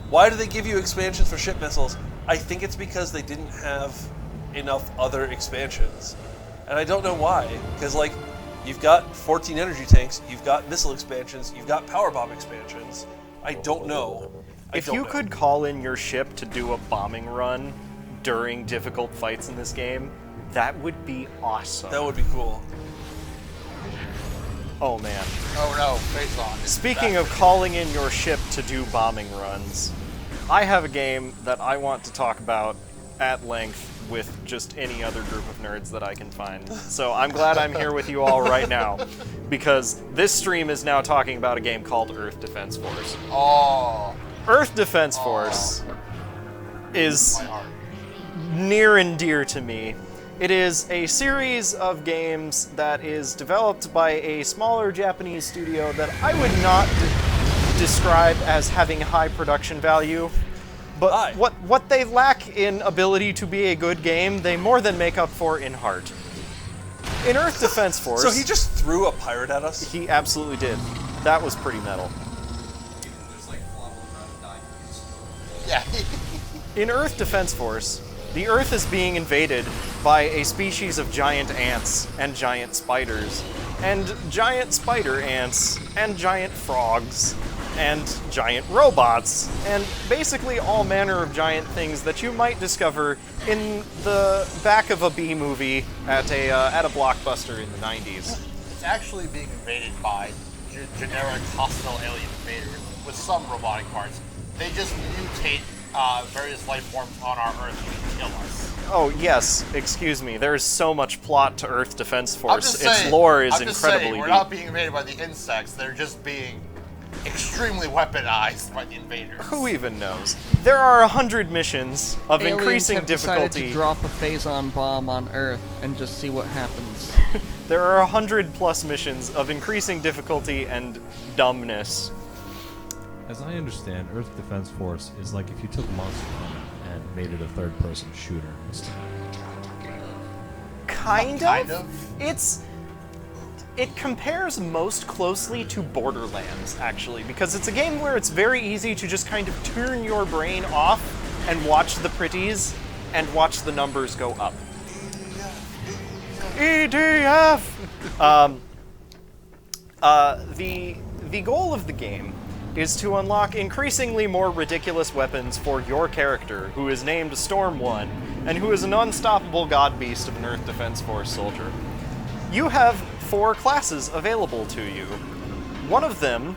Why do they give you expansions for ship missiles? I think it's because they didn't have enough other expansions. And I don't know why, because you've got 14 energy tanks, you've got missile expansions, you've got power bomb expansions. I don't know. If you could call in your ship to do a bombing run during difficult fights in this game, that would be awesome. That would be cool. Oh man. Oh no, face on. Speaking of calling in your ship to do bombing runs, I have a game that I want to talk about at length with just any other group of nerds that I can find. So I'm glad I'm here with you all right now, because this stream is now talking about a game called Earth Defense Force. Oh. Earth Defense Force is near and dear to me. It is a series of games that is developed by a smaller Japanese studio that I would not describe as having high production value. But what they lack in ability to be a good game, they more than make up for in heart. In Earth Defense Force... So he just threw a pirate at us? He absolutely did. That was pretty metal. Yeah. In Earth Defense Force, the Earth is being invaded by a species of giant ants and giant spiders, and giant spider ants, and giant frogs, and giant robots, and basically all manner of giant things that you might discover in the back of a B movie at a blockbuster in the 90s. It's actually being invaded by generic hostile alien invaders with some robotic parts. They just mutate various life forms on our Earth to kill us. Oh yes, excuse me. There is so much plot to Earth Defense Force. Its lore is I'm just incredibly saying, we're deep. not being invaded by the insects. They're just being extremely weaponized by the invaders. Who even knows? There are 100 missions of Aliens increasing have decided difficulty. to drop a phazon bomb on Earth and just see what happens. There are 100 plus missions of increasing difficulty and dumbness. As I understand, Earth Defense Force is like if you took Monster Hunter and made it a third-person shooter instead. Kind of? It's... It compares most closely to Borderlands, actually, because it's a game where it's very easy to just kind of turn your brain off and watch the pretties and watch the numbers go up. EDF! The goal of the game is to unlock increasingly more ridiculous weapons for your character, who is named Storm 1, and who is an unstoppable god beast of an Earth Defense Force soldier. You have 4 classes available to you. One of them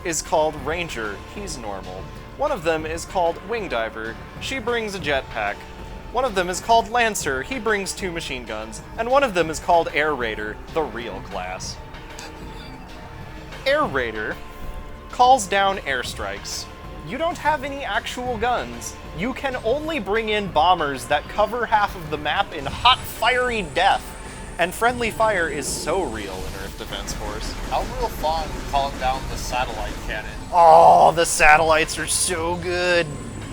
is called Ranger. He's normal. One of them is called Wing Diver. She brings a jetpack. One of them is called Lancer. He brings 2 machine guns. And one of them is called Air Raider, the real class. Air Raider calls down airstrikes. You don't have any actual guns. You can only bring in bombers that cover half of the map in hot, fiery death. And friendly fire is so real in Earth Defense Force. How real fun calling down the satellite cannon. Oh, the satellites are so good.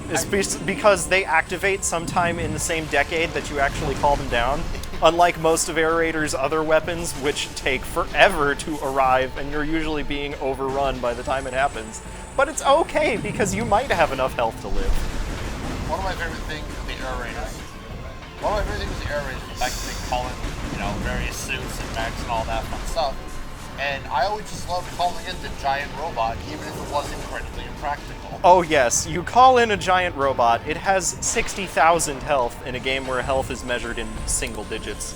It's because they activate sometime in the same decade that you actually call them down. Unlike most of Air Raider's other weapons, which take forever to arrive, and you're usually being overrun by the time it happens. But it's okay, because you might have enough health to live. One of my favorite things with the Air Raiders, is the fact that they call in, various suits and mechs and all that fun stuff. And I always just loved calling in the giant robot, even if it wasn't critically impractical. Oh yes, you call in a giant robot, it has 60,000 health in a game where health is measured in single digits.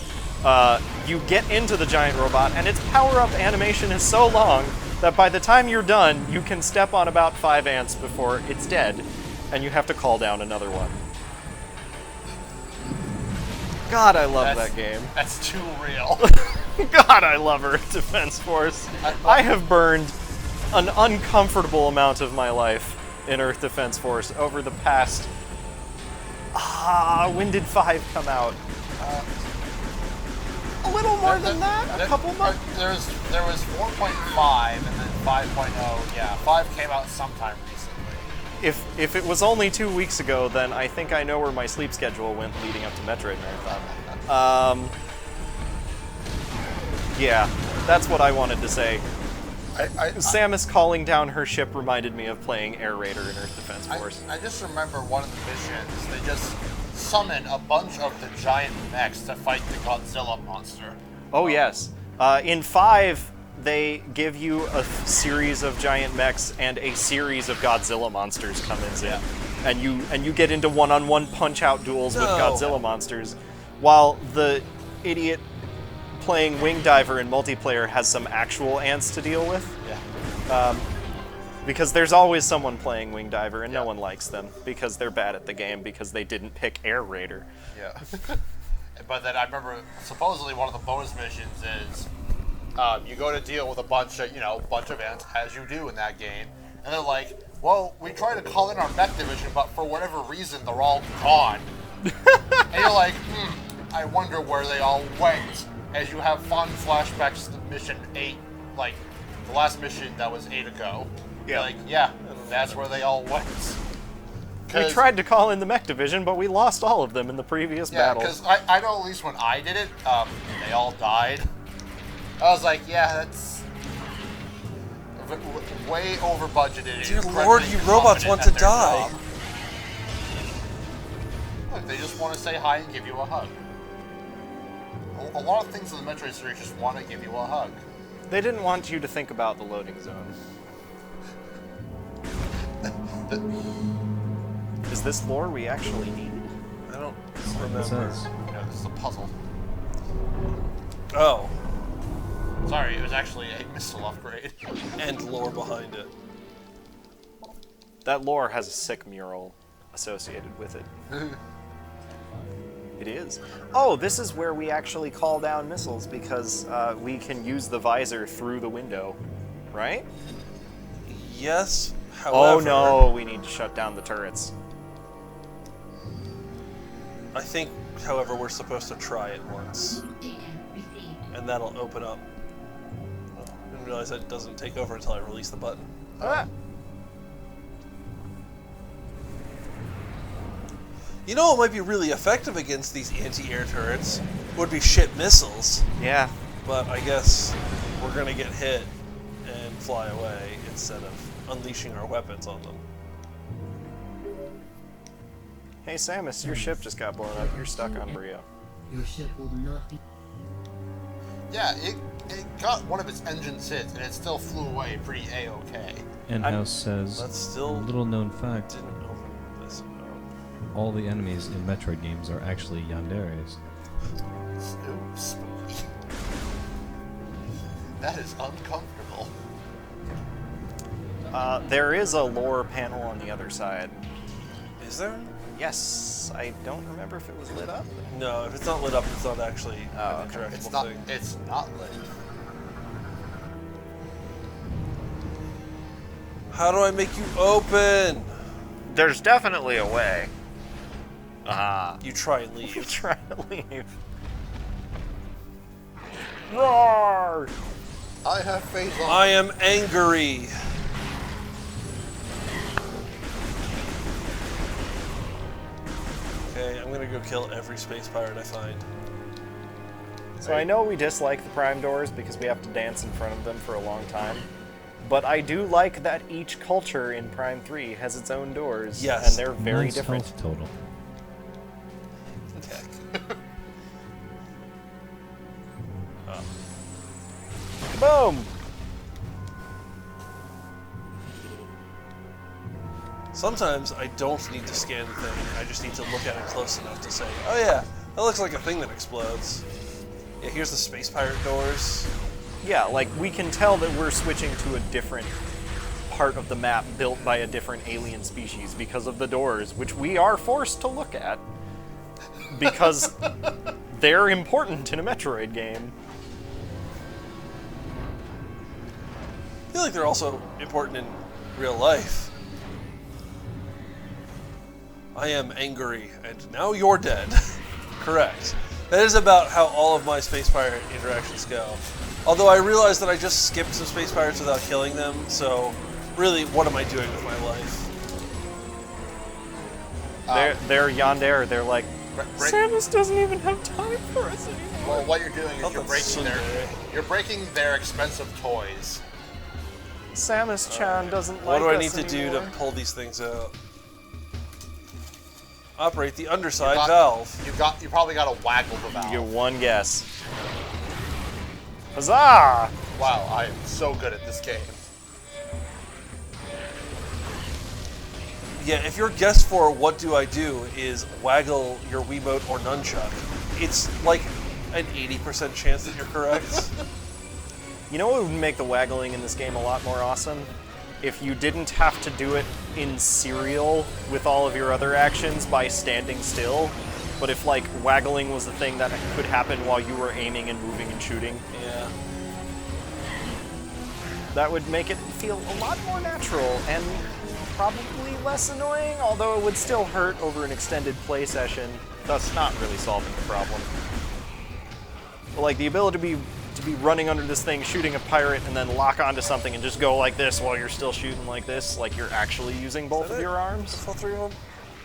You get into the giant robot, and its power-up animation is so long that by the time you're done, you can step on about 5 ants before it's dead, and you have to call down another one. God, I love that game. That's too real. God, I love Earth Defense Force. I have burned an uncomfortable amount of my life in Earth Defense Force over the past... when did 5 come out? A little more than that? A couple months? There was 4.5 and then 5.0. Yeah, 5 came out sometime recently. If it was only 2 weeks ago, then I think I know where my sleep schedule went leading up to Metroid Marathon. Yeah, that's what I wanted to say. Samus calling down her ship reminded me of playing Air Raider in Earth Defense Force. I just remember one of the missions, they just summon a bunch of the giant mechs to fight the Godzilla monster. Oh yes. In 5, they give you a series of giant mechs and a series of Godzilla monsters come in. And you get into one-on-one punch-out duels with Godzilla monsters, while the idiot playing Wing Diver in multiplayer has some actual ants to deal with. Yeah. Because there's always someone playing Wing Diver, and no one likes them because they're bad at the game because they didn't pick Air Raider. Yeah. But then I remember supposedly one of the bonus missions is you go to deal with a bunch of ants, as you do in that game, and they're like, well, we tried to call in our mech division, but for whatever reason, they're all gone. And you're like, I wonder where they all went. As you have fun flashbacks to mission 8, like the last mission that was 8 ago. Yeah. Like, yeah, that's where they all went. We tried to call in the mech division, but we lost all of them in the previous battle. Yeah, because I know at least when I did it, they all died. I was like, yeah, that's way over budgeted. Dear Lord, you robots want to die. Look, they just want to say hi and give you a hug. A lot of things in the Metroid series just want to give you a hug. They didn't want you to think about the loading zone. Is this lore we actually need? I don't remember. Yeah, this is a puzzle. Oh. Sorry, it was actually a missile upgrade. And lore behind it. That lore has a sick mural associated with it. It is. Oh, this is where we actually call down missiles because we can use the visor through the window, right? Yes, however... Oh no, we need to shut down the turrets. I think, however, we're supposed to try it once. And that'll open up. Oh, I didn't realize that it doesn't take over until I release the button. You know what might be really effective against these anti-air turrets would be shit missiles. Yeah. But I guess we're gonna get hit and fly away instead of unleashing our weapons on them. Hey Samus, your ship just got blown up. You're stuck on Brio. Your ship will not be. Yeah, it got one of its engines hit, and it still flew away pretty a-okay. And House says, that's still little known fact, didn't open this up. all the enemies in Metroid games are actually yanderes. Oops. That is uncomfortable. There is a lore panel on the other side. Is there? Yes, I don't remember if it was lit up. No, if it's not lit up, it's not actually an okay. interactable thing. It's not lit. How do I make you open? There's definitely a way. You try and leave. You try to leave. Roar! I have faith on. I am angry. Okay, I'm gonna go kill every space pirate I find. So I know we dislike the Prime doors because we have to dance in front of them for a long time. But I do like that each culture in Prime 3 has its own doors. Yes. And they're very Mine's different. health total. Boom! Sometimes I don't need to scan the thing, I just need to look at it close enough to say, oh yeah, that looks like a thing that explodes. Yeah, here's the space pirate doors. Yeah, like we can tell that we're switching to a different part of the map built by a different alien species because of the doors, which we are forced to look at because they're important in a Metroid game. I feel like they're also important in real life. I am angry, and now you're dead. Correct. That is about how all of my Space Pirate interactions go. Although I realize that I just skipped some Space Pirates without killing them, so really, what am I doing with my life? They're yandere. They're like, Samus doesn't even have time for us anymore. Well, what you're doing is you're breaking their expensive toys. Samus-chan doesn't What like do I us need to do anymore. to pull these things out? Operate the underside valve. You probably got to waggle the valve. You get one guess. Huzzah! Wow, I am so good at this game. Yeah, if your guess for what do I do is waggle your Wiimote or nunchuck, it's like an 80% chance that you're correct. You know what would make the waggling in this game a lot more awesome? If you didn't have to do it in serial with all of your other actions by standing still, but if like waggling was the thing that could happen while you were aiming and moving and shooting. Yeah. That would make it feel a lot more natural and probably less annoying, although it would still hurt over an extended play session, thus not really solving the problem. But like the ability to be running under this thing, shooting a pirate, and then lock onto something and just go like this while you're still shooting like this, like you're actually using both of your arms. That's all three of them.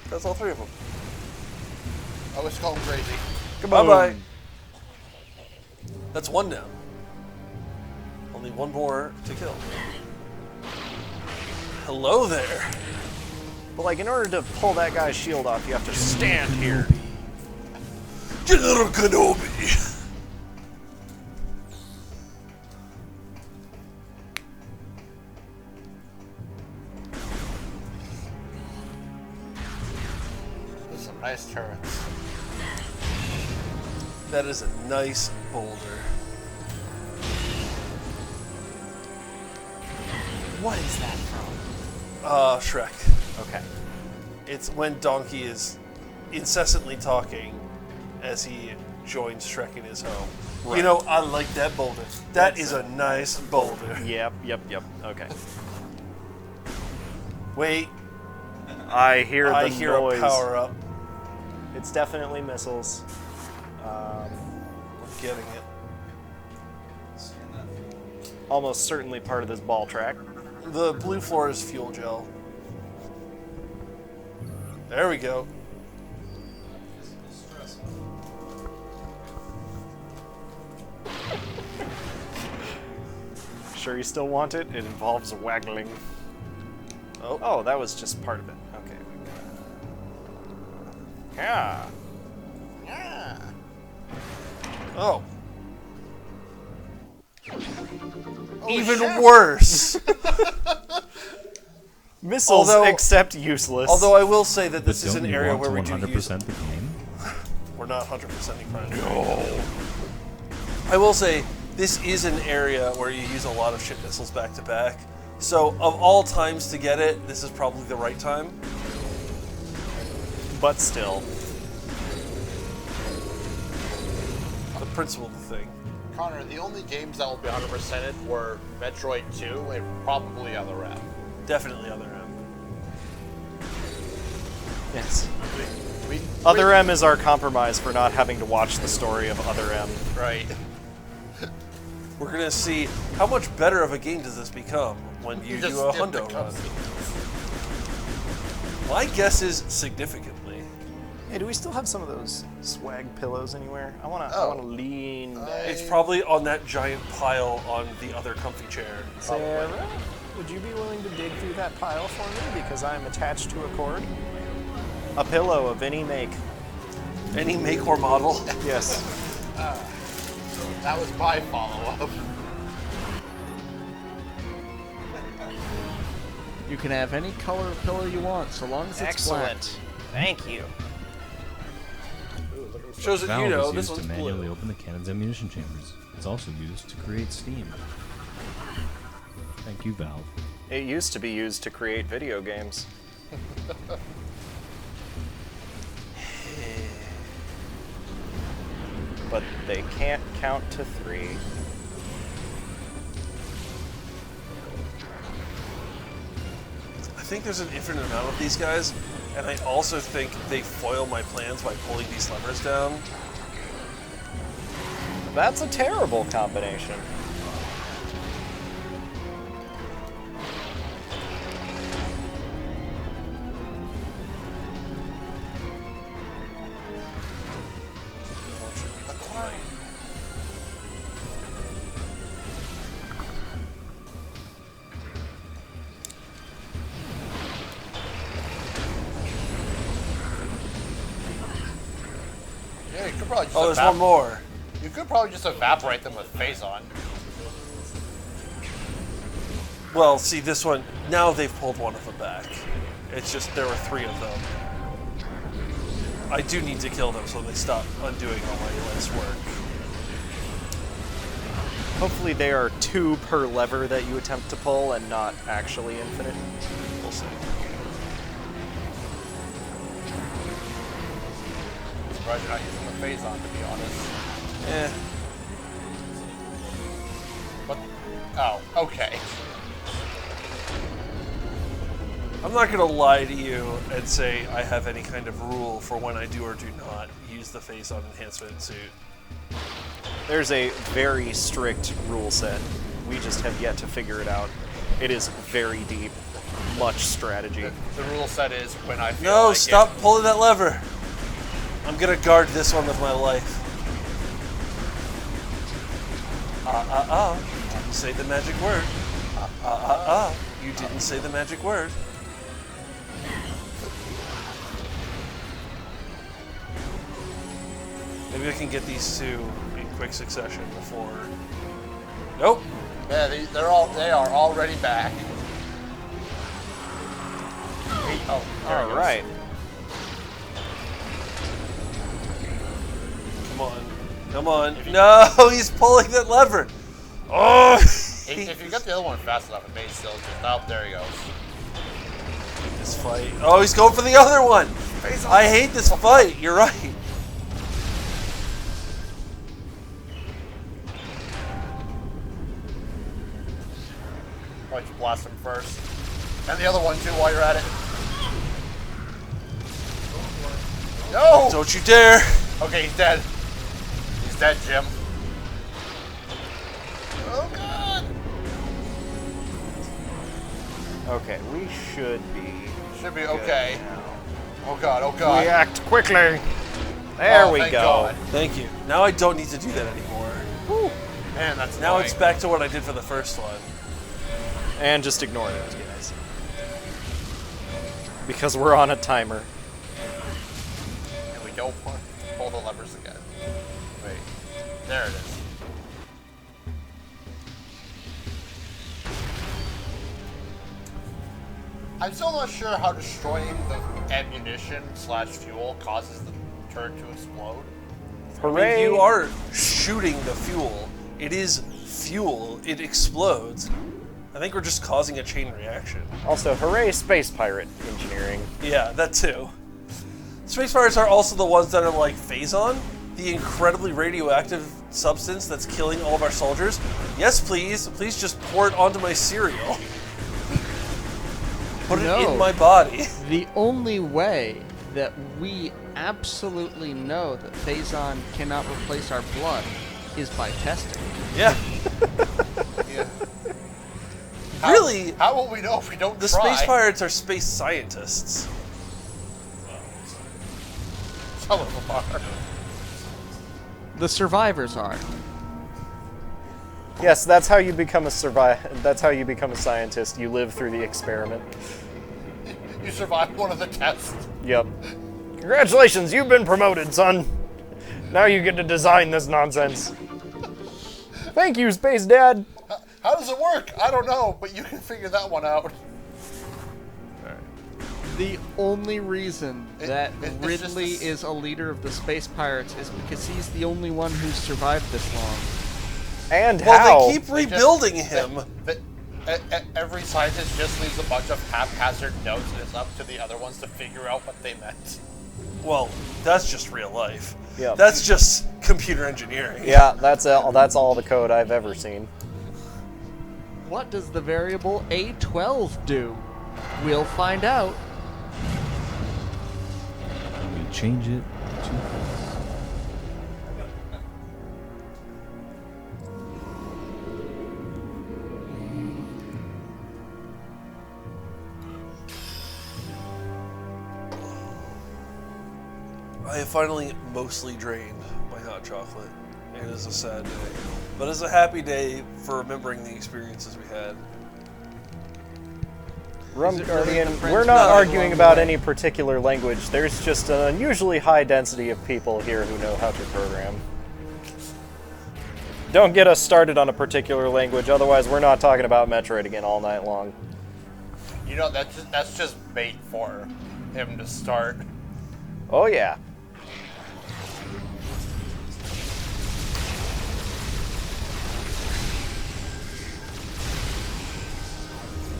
That's all three of them. I was going crazy. Bye-bye. That's one down. Only one more to kill. Hello there. But like in order to pull that guy's shield off, you have to stand here. General Kenobi. There's some nice turrets. That is a nice boulder. What is that from? Shrek. Okay. It's when Donkey is incessantly talking as he joins Shrek in his home. Right. You know, I like that boulder. That is a nice boulder. Yep. Okay. Wait. I hear the I hear noise. a power up. It's definitely missiles. I'm getting it. Almost certainly part of this ball track. The blue floor is fuel gel. There we go. Sure you still want it? It involves waggling. Oh, that was just part of it. Okay. Yeah. Yeah. Oh. Even worse. Missiles, except useless. Although I will say that this But is don't an you area want where to we do use... 100% the game? We're not 100%ing Prime 3. No. I will say, this is an area where you use a lot of ship missiles back to back. So, of all times to get it, this is probably the right time. But still. The principle of the thing. Connor, the only games that will be 100%ed were Metroid 2 and probably Other M. Definitely Other M. Yes. Other M is our compromise for not having to watch the story of Other M. Right. We're going to see how much better of a game does this become when you do a hundo run. My guess is significantly. Hey, do we still have some of those swag pillows anywhere? I wanna lean back. It's probably on that giant pile on the other comfy chair. Sarah, would you be willing to dig through that pile for me? Because I'm attached to a cord. A pillow of any make. Any make or model? Yes. That was my follow-up. You can have any color of pillow you want, so long as it's Excellent. Thank you. Shows that Valve you know is this used one's to manually blue. open the cannon's ammunition chambers. It's also used to create steam. Thank you, Valve. It used to be used to create video games. But they can't count to 3. I think there's an infinite amount of these guys, and I also think they foil my plans by pulling these levers down. That's a terrible combination. Yeah, you could probably just Oh, there's one more. You could probably just evaporate them with phase on. Well, see, this one, now they've pulled one of them back. It's just, there were 3 of them. I do need to kill them so they stop undoing all my last work. Hopefully they are 2 per lever that you attempt to pull and not actually infinite. We'll see. Surprised you're not using the phase on, to be honest. Eh. But, oh, okay. I'm not going to lie to you and say I have any kind of rule for when I do or do not use the face-on enhancement suit. There's a very strict rule set. We just have yet to figure it out. It is very deep. Much strategy. The rule set is when I feel No, like stop pulling that lever. I'm going to guard this one with my life. Didn't say the magic word. You didn't say the magic word. Maybe I can get these 2 in quick succession before... Nope. Yeah, they are already back. Oh, all right. Come on. Come on. No, he's pulling that lever. Oh! If you got the other one fast enough, it may still just... Oh, there he goes. This fight. Oh, he's going for the other one. I hate this fight. You're right. Why don't you blast him first? And the other one too while you're at it. No! Don't you dare! Okay, he's dead. He's dead, Jim. Oh god! Okay, we should be... Should be okay. Oh god, oh god. React quickly! There we thank go. God. Thank you. Now I don't need to do that anymore. Whew. And that's now annoying. it's back to what I did for the first one. And just ignore those guys. Because we're on a timer. And we don't pull the levers again. Wait. There it is. I'm still not sure how destroying the ammunition / fuel causes the turret to explode. Hooray! I mean, you are shooting the fuel. It is fuel. It explodes. I think we're just causing a chain reaction. Also, hooray, space pirate engineering. Yeah, that too. Space pirates are also the ones that are like Phazon, the incredibly radioactive substance that's killing all of our soldiers. Yes, please. Please just pour it onto my cereal. Put it in my body. The only way that we absolutely know that Phazon cannot replace our blood is by testing. Yeah. Yeah. Really? How will we know if we don't The try? space pirates are space scientists. Some of them are. The survivors are. Yes, that's how you become a That's how you become a scientist. You live through the experiment. You survived one of the tests. Yep. Congratulations, you've been promoted, son. Now you get to design this nonsense. Thank you, Space Dad. How does it work? I don't know, but you can figure that one out. The only reason that it's Ridley just is a leader of the Space Pirates is because he's the only one who's survived this long. And well, they keep rebuilding him. Every scientist just leaves a bunch of haphazard notes, and it's up to the other ones to figure out what they meant. Well, that's just real life. Yeah. That's just computer engineering. Yeah, that's all the code I've ever seen. What does the variable A12 do? We'll find out. We change it to... I have finally mostly drained my hot chocolate. It is a sad day. But it's a happy day for remembering the experiences we had. Rum Is it Guardian, really the we're French not guy arguing along about the way? any particular language. There's just an unusually high density of people here who know how to program. Don't get us started on a particular language, otherwise we're not talking about Metroid again all night long. You know, that's just bait for him to start. Oh yeah.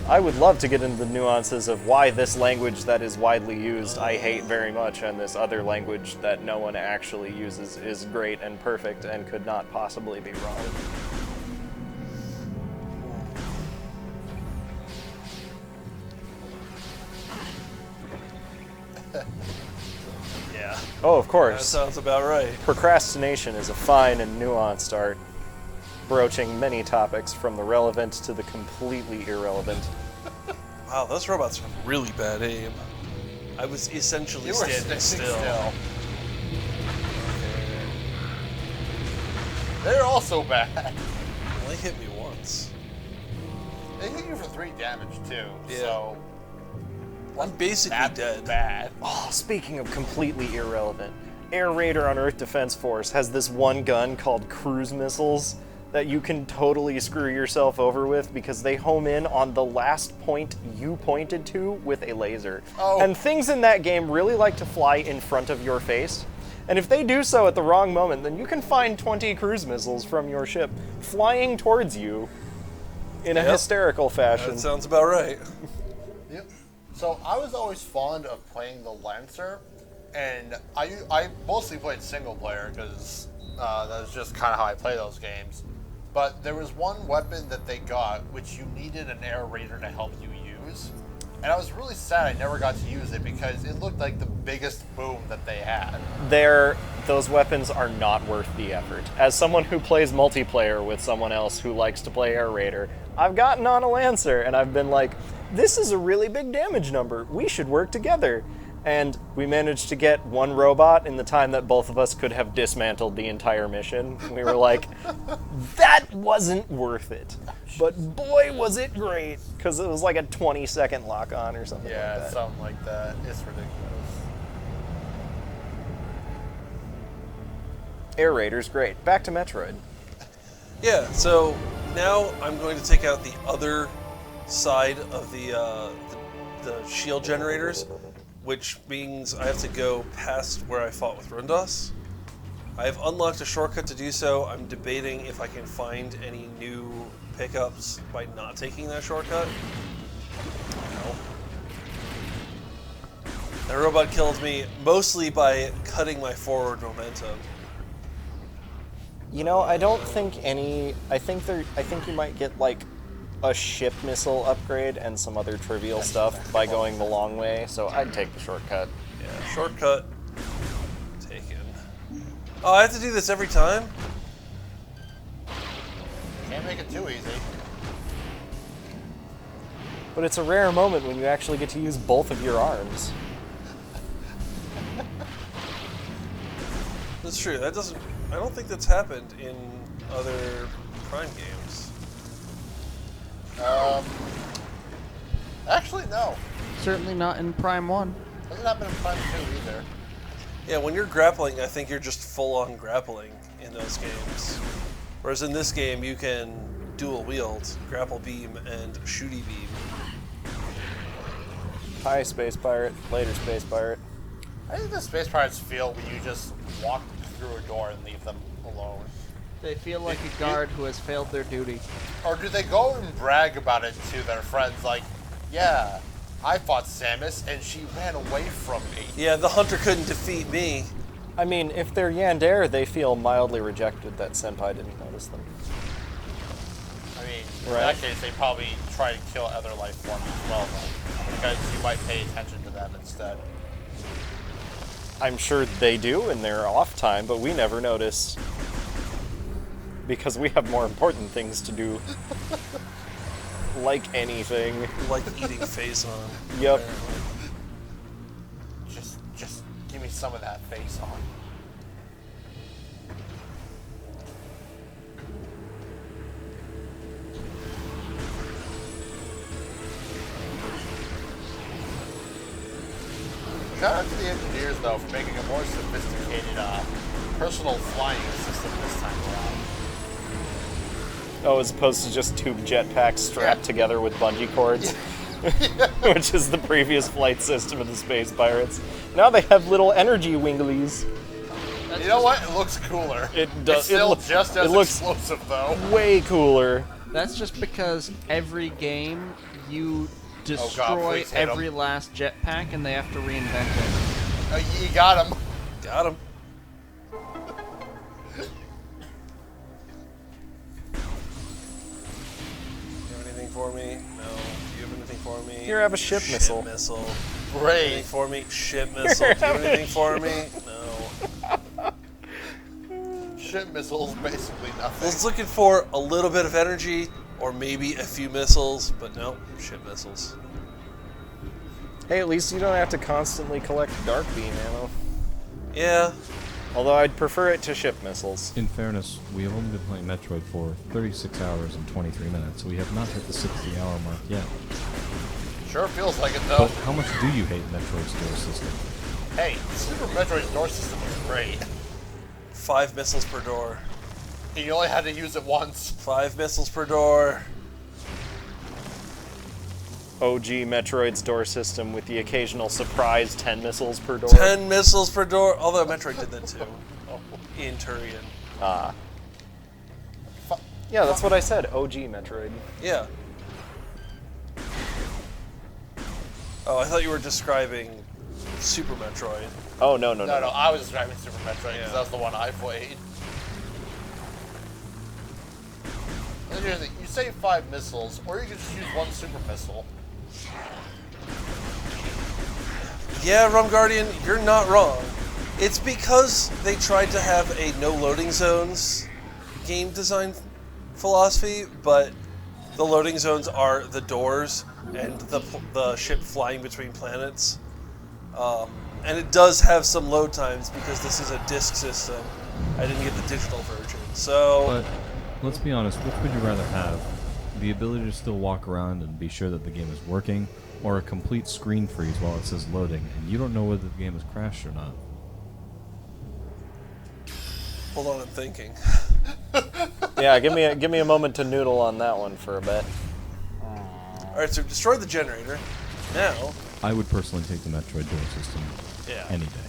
I would love to get into the nuances of why this language that is widely used I hate very much, and this other language that no one actually uses is great and perfect and could not possibly be wrong. Yeah. Oh, of That course. sounds about right. Procrastination is a fine and nuanced art, broaching many topics from the relevant to the completely irrelevant. Wow, those robots have really bad aim. I was essentially You were standing standing still. They're also bad. They hit me once. They hit you for 3 damage too. Yeah. So I'm basically dead. Bad. Oh, speaking of completely irrelevant, Air Raider on Earth Defense Force has this one gun called cruise missiles that you can totally screw yourself over with because they home in on the last point you pointed to with a laser. Oh. And things in that game really like to fly in front of your face. And if they do so at the wrong moment, then you can find 20 cruise missiles from your ship flying towards you in a hysterical fashion. That sounds about right. Yep. So I was always fond of playing the Lancer, and I mostly played single player because that's just kind of how I play those games. But there was one weapon that they got which you needed an Air Raider to help you use, and I was really sad I never got to use it because it looked like the biggest boom that they had. Those weapons are not worth the effort. As someone who plays multiplayer with someone else who likes to play Air Raider, I've gotten on a Lancer and I've been like, this is a really big damage number. We should work together. And we managed to get one robot in the time that both of us could have dismantled the entire mission. We were like, that wasn't worth it. But boy, was it great. Because it was like a 20-second lock-on or something like that. Yeah, something like that. It's ridiculous. Air Raider's great. Back to Metroid. Yeah, so now I'm going to take out the other side of the shield generators, which means I have to go past where I fought with Rundas. I have unlocked a shortcut to do so. I'm debating if I can find any new pickups by not taking that shortcut. No. That robot killed me mostly by cutting my forward momentum. You know, I don't think any. I think you might get like a ship missile upgrade and some other trivial stuff by going the long way. So I'd take the shortcut. Yeah, shortcut taken. Oh, I have to do this every time? Can't make it too easy. But it's a rare moment when you actually get to use both of your arms. That's true. That doesn't. I don't think that's happened in other Prime games. Actually, no. Certainly not in Prime 1. Doesn't happen in Prime 2 either. Yeah, when you're grappling, I think you're just full-on grappling in those games. Whereas in this game, you can dual wield, grapple beam and shooty beam. Hi, Space Pirate. Later, Space Pirate. I think the Space Pirates feel when you just walk through a door and leave them alone. They feel like a guard who has failed their duty. Or do they go and brag about it to their friends like, yeah, I fought Samus and she ran away from me. Yeah, the hunter couldn't defeat me. I mean, if they're Yandere, they feel mildly rejected that Senpai didn't notice them. I mean, in that case, they probably try to kill other life forms as well, though, because you might pay attention to them instead. I'm sure they do in their off time, but we never notice. Because we have more important things to do. Like anything. Like eating face on. Yep. Just give me some of that face on. Shout out to the engineers, though, for making a more sophisticated personal flying system this time around. Oh, as opposed to just two jetpacks strapped together with bungee cords, which is the previous flight system of the Space Pirates. Now they have little energy winglies. You know what? It looks cooler. It does. It's still just as explosive, though. Way cooler. That's just because every game you destroy every last jetpack and they have to reinvent it. You got him. Got him. For me? No. Do you have anything for me? Here, have a ship missile. Missile. Great. Anything for me? Ship missile. Do you have anything for me? No. Ship missiles, basically nothing. I was looking for a little bit of energy, or maybe a few missiles, but no, ship missiles. Hey, at least you don't have to constantly collect dark beam ammo. Yeah. Although I'd prefer it to ship missiles. In fairness, we have only been playing Metroid for 36 hours and 23 minutes, so we have not hit the 60-hour mark yet. Sure feels like it, though. But how much do you hate Metroid's door system? Hey, Super Metroid's door system is great. 5 missiles per door. You only had to use it once. 5 missiles per door. OG Metroid's door system with the occasional surprise 10 missiles per door. 10 missiles per door. Although Metroid did that too. In Turian. Ah. Yeah, that's what I said. OG Metroid. Yeah. Oh, I thought you were describing Super Metroid. Oh, no. No, I was describing Super Metroid because that's the one I played. Here's the thing. You say 5 missiles, or you can just use 1 super missile. Yeah, Rum Guardian, you're not wrong. It's because they tried to have a no loading zones game design philosophy, but the loading zones are the doors and the ship flying between planets. And it does have some load times because this is a disc system. I didn't get the digital version, so... But let's be honest, which would you rather have? The ability to still walk around and be sure that the game is working, or a complete screen freeze while it says loading, and you don't know whether the game has crashed or not? Hold on, I'm thinking. Yeah, give me a moment to noodle on that one for a bit. Alright, so destroy the generator. Now... I would personally take the Metroid dual system any day.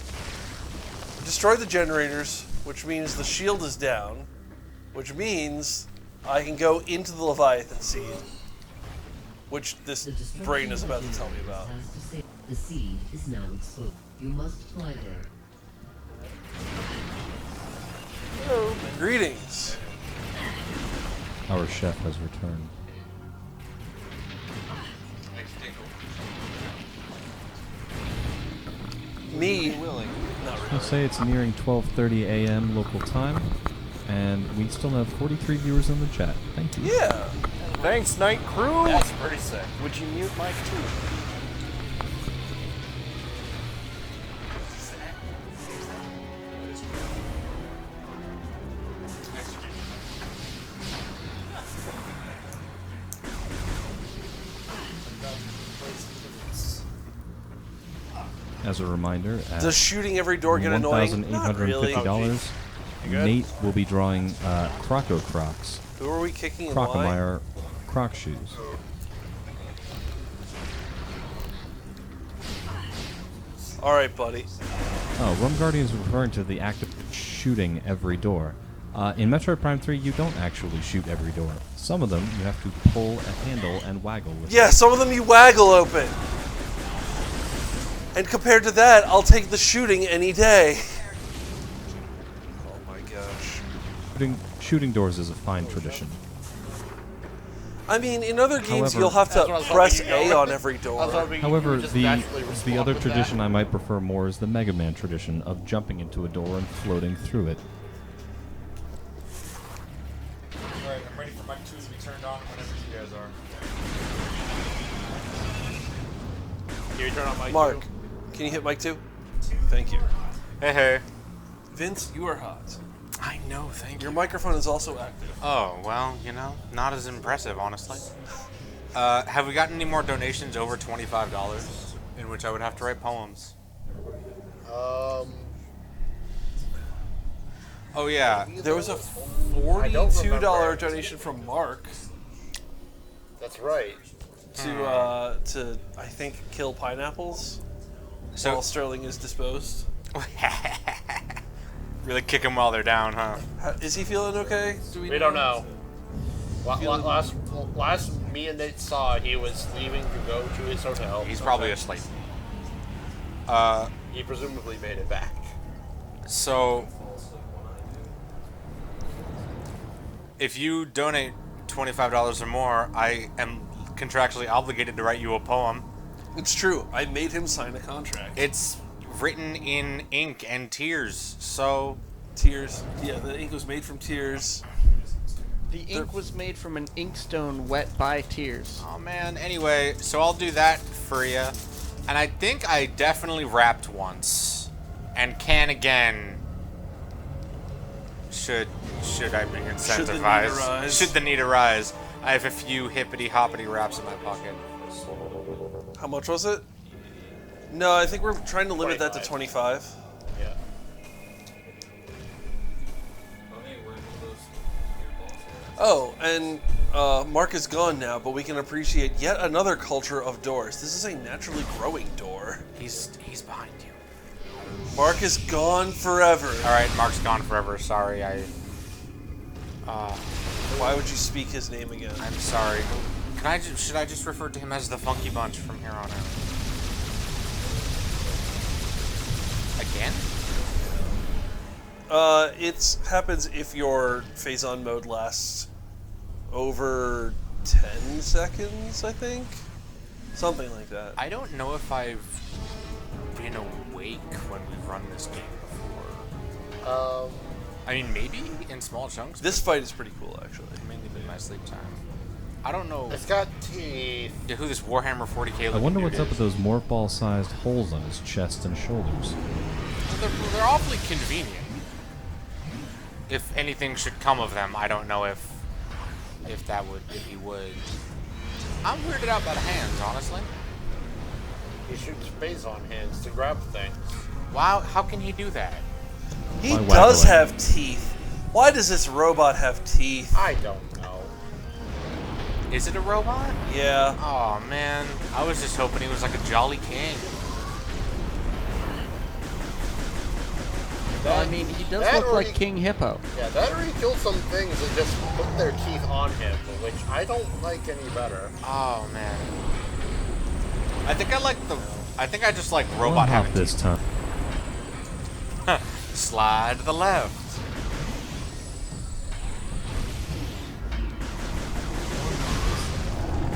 Destroy the generators, which means the shield is down, which means I can go into the Leviathan seed, which this brain is about to tell me about. The seed is now exposed. You must fly there. Hello. Greetings. Our chef has returned. Me. Not really. I'll say it's nearing 12:30 a.m. local time, and we still have 43 viewers in the chat. Thank you. Yeah. Thanks, Night Crew. That's pretty sick. Would you mute Mike too? As a reminder, at Does shooting every door get annoying? Not really. $1,850, Nate will be drawing Croco Crocs. Who are we kicking and why? Crocomire Croc shoes. Alright, buddy. Oh, Rum Guardian is referring to the act of shooting every door. In Metroid Prime 3, you don't actually shoot every door. Some of them, you have to pull a handle and waggle with. Yeah, some of them you waggle open. And compared to that, I'll take the shooting any day. Oh my gosh. Shooting doors is a fine tradition. I mean, in other games, However, you'll have to press A on every door. However, the other tradition I might prefer more is the Mega Man tradition of jumping into a door and floating through it. Alright, I'm ready for Mic 2 to be turned on whenever you guys are. Can you turn on Mic 2? Mark, can you hit Mic 2? Thank you. Hey. Vince, you are hot. I know, thank you. Your microphone is also active. Oh, well, you know, not as impressive, honestly. Have we gotten any more donations over $25 in which I would have to write poems? Um. Oh, yeah. There was a $42 donation from Mark. That's right. To I think kill pineapples while Sterling is disposed. Really kick them while they're down, huh? Is he feeling okay? We don't know. Last me and Nate saw, he was leaving to go to his hotel. He's probably asleep. He presumably made it back. So, if you donate $25 or more, I am contractually obligated to write you a poem. It's true. I made him sign a contract. It's written in ink and tears, so... Tears. Yeah, the ink was made from tears. The ink was made from an inkstone wet by tears. Oh man, anyway, so I'll do that for you. And I think I definitely rapped once. And can again. Should I be incentivized? Should the need arise? I have a few hippity-hoppity raps in my pocket. How much was it? No, I think we're trying to limit that to 25. Yeah. Oh, and Mark is gone now, but we can appreciate yet another culture of doors. This is a naturally growing door. He's behind you. Mark is gone forever. All right, Mark's gone forever. Sorry, Why would you speak his name again? I'm sorry. Should I just refer to him as the Funky Bunch from here on out? Again? It happens if your phase-on mode lasts over 10 seconds, I think? Something like that. I don't know if I've been awake when we've run this game before. I mean, maybe in small chunks. This fight is pretty cool, actually. Mainly been my sleep time. I don't know. It's got teeth. Yeah, who this Warhammer 40k? I wonder what's up with those morph ball-sized holes on his chest and shoulders. They're awfully convenient. If anything should come of them, I don't know if he would. I'm weirded out by the hands, honestly. He shoots phazon hands to grab things. Wow, how can he do that? He does have teeth. Why does this robot have teeth? I don't know. Is it a robot? Yeah. Oh man, I was just hoping he was like a jolly king. Well, I mean, he does look like King Hippo. Yeah, that or he killed some things and just put their teeth on him, which I don't like any better. Oh man. I think I just like One robot hop having this teeth. time. Slide to the left.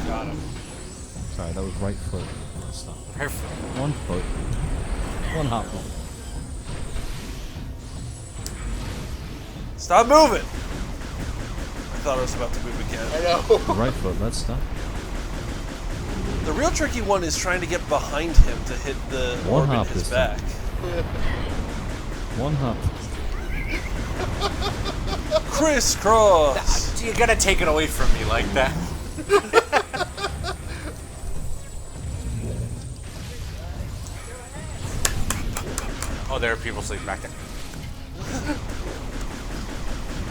Got him. Sorry, that was right foot. Let's stop. Right foot. 1 foot. 1 hop. Stop moving! I thought I was about to move again. I know. Right foot, let's stop. The real tricky one is trying to get behind him to hit the One orb in hop his this back. time. 1 hop. Crisscross! You gotta take it away from me like that. Oh, there are people sleeping back there.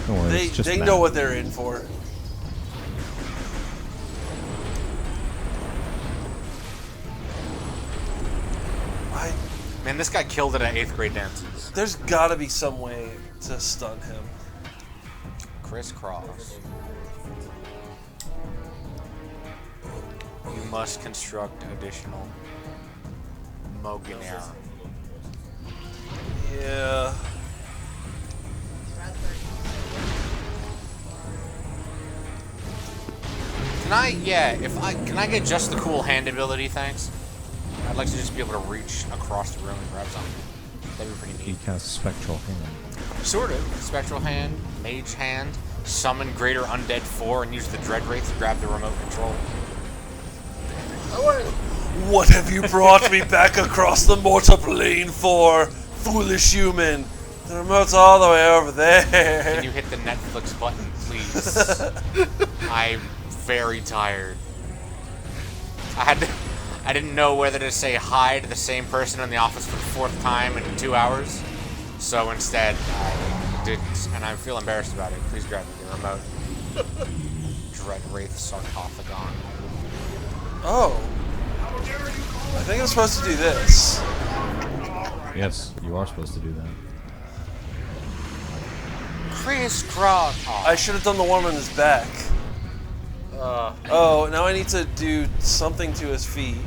Don't worry, it's just They math. know what they're in for. Man, this guy killed it at 8th grade dances. There's gotta be some way to stun him. Crisscross. You must construct additional Mogunair. Yeah. Can I get just the cool hand ability, thanks? I'd like to just be able to reach across the room and grab something. That'd be pretty He neat. casts Spectral Hand. Sort of. Spectral Hand, Mage Hand, summon Greater Undead 4 and use the Dread Wraith to grab the remote control. What have you brought me back across the mortal plane for, foolish human? The remote's all the way over there. Can you hit the Netflix button, please? I'm very tired. I didn't know whether to say hi to the same person in the office for the 4th time in 2 hours, so instead I didn't, and I feel embarrassed about it. Please grab me the remote. Dread Wraith Sarcophagon. Oh. I think I'm supposed to do this. Yes, you are supposed to do that. Crisscross. I should have done the one on his back. Oh, now I need to do something to his feet.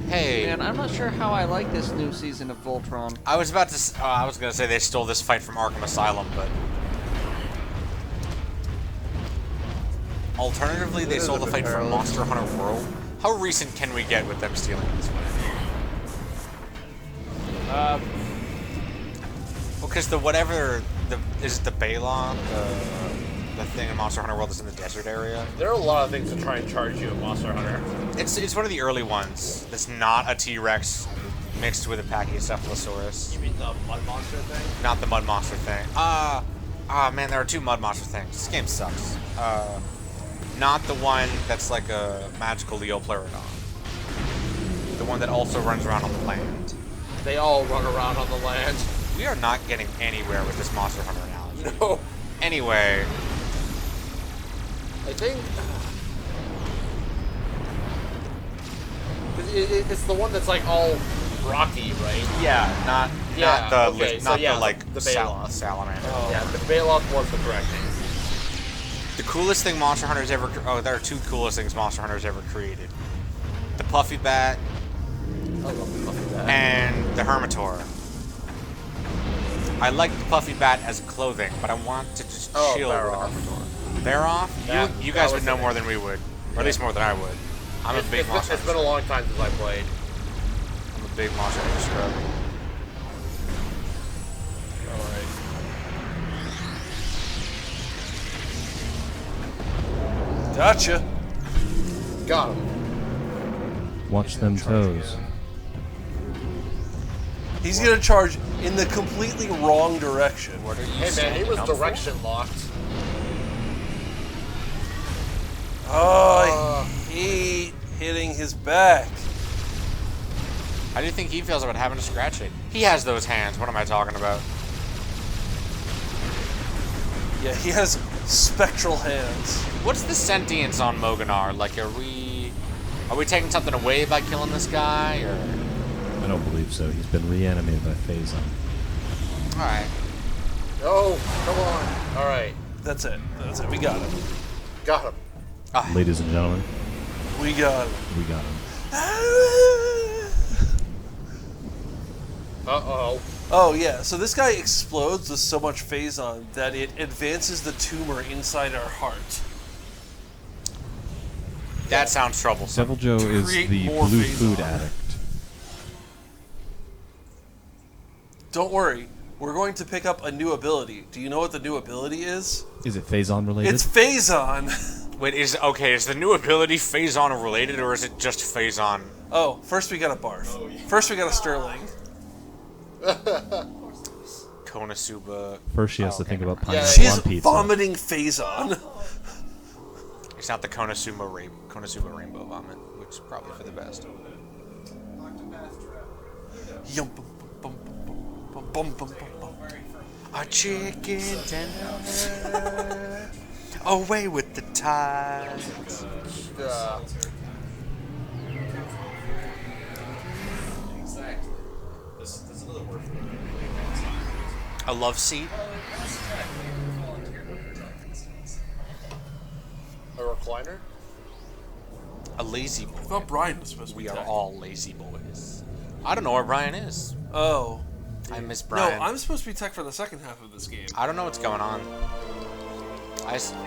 Hey. Man, I'm not sure how I like this new season of Voltron. I was gonna say they stole this fight from Arkham Asylum, but alternatively they stole the fight from Monster Hunter World. How recent can we get with them stealing this fight? Because is it the Balon, the thing in Monster Hunter World that's in the desert area? There are a lot of things to try and charge you in Monster Hunter. It's one of the early ones. That's not a T-Rex mixed with a Pachycephalosaurus. You mean the mud monster thing? Not the mud monster thing. Man, there are 2 mud monster things. This game sucks. Not the one that's like a magical Leoplerodon. The one that also runs around on the land. They all run around on the land. We are not getting anywhere with this Monster Hunter analogy. No. Anyway. I think it's the one that's like all rocky, right? Yeah, not the Baloth. salamander. Oh. Yeah, the Baloth was the correct name. The coolest thing Monster Hunter's ever there are 2 coolest things Monster Hunter's ever created. The Puffy Bat I love the Puffy Bat. and the Hermitor. I like the Puffy Bat as clothing, but I want to just chill with the Hermitor. Baroff? You guys would know more than we would. Or at least more than I would. I'm a big Monster Hunter. It's been a long time since I played. I'm a big Monster Hunter scrub. Gotcha. Got him. Watch them toes. He's gonna charge in the completely wrong direction. What are you Hey man, he was direction locked. Oh, I hate hitting his back. How do you think he feels about having to scratch it? He has those hands. What am I talking about? Yeah, he has spectral hands. What's the sentience on Moganar? Like, are we taking something away by killing this guy, or? I don't believe so. He's been reanimated by Phazon. All right. Oh, come on. All right. That's it. That's it. We got him. Got him. Ladies and gentlemen, we got him. We got him. Uh-oh. Oh, yeah. So this guy explodes with so much Phazon that it advances the tumor inside our heart. That sounds troublesome. Devil Joe is Create the more blue Phazon. food addict. Don't worry. We're going to pick up a new ability. Do you know what the new ability is? Is it Phazon related? It's Phazon. Wait, is the new ability Phazon related, or is it just Phazon? Oh, first we got a barf. Oh, yeah. First we got a Sterling. Konosuba. First she has to think about pineapple She's on pizza. vomiting Phazon. It's not the Konosuba rainbow vomit, which is probably for the best. Yum, bum, bum, bum, bum, bum, bum. A chicken tender, away with the tides. Exactly. This is another word for it. A love seat. A recliner? A lazy boy. I thought Brian was supposed to be We are tech. all lazy boys. I don't know where Brian is. Oh. I miss Brian. No, I'm supposed to be tech for the second half of this game. I don't know what's going on. I spent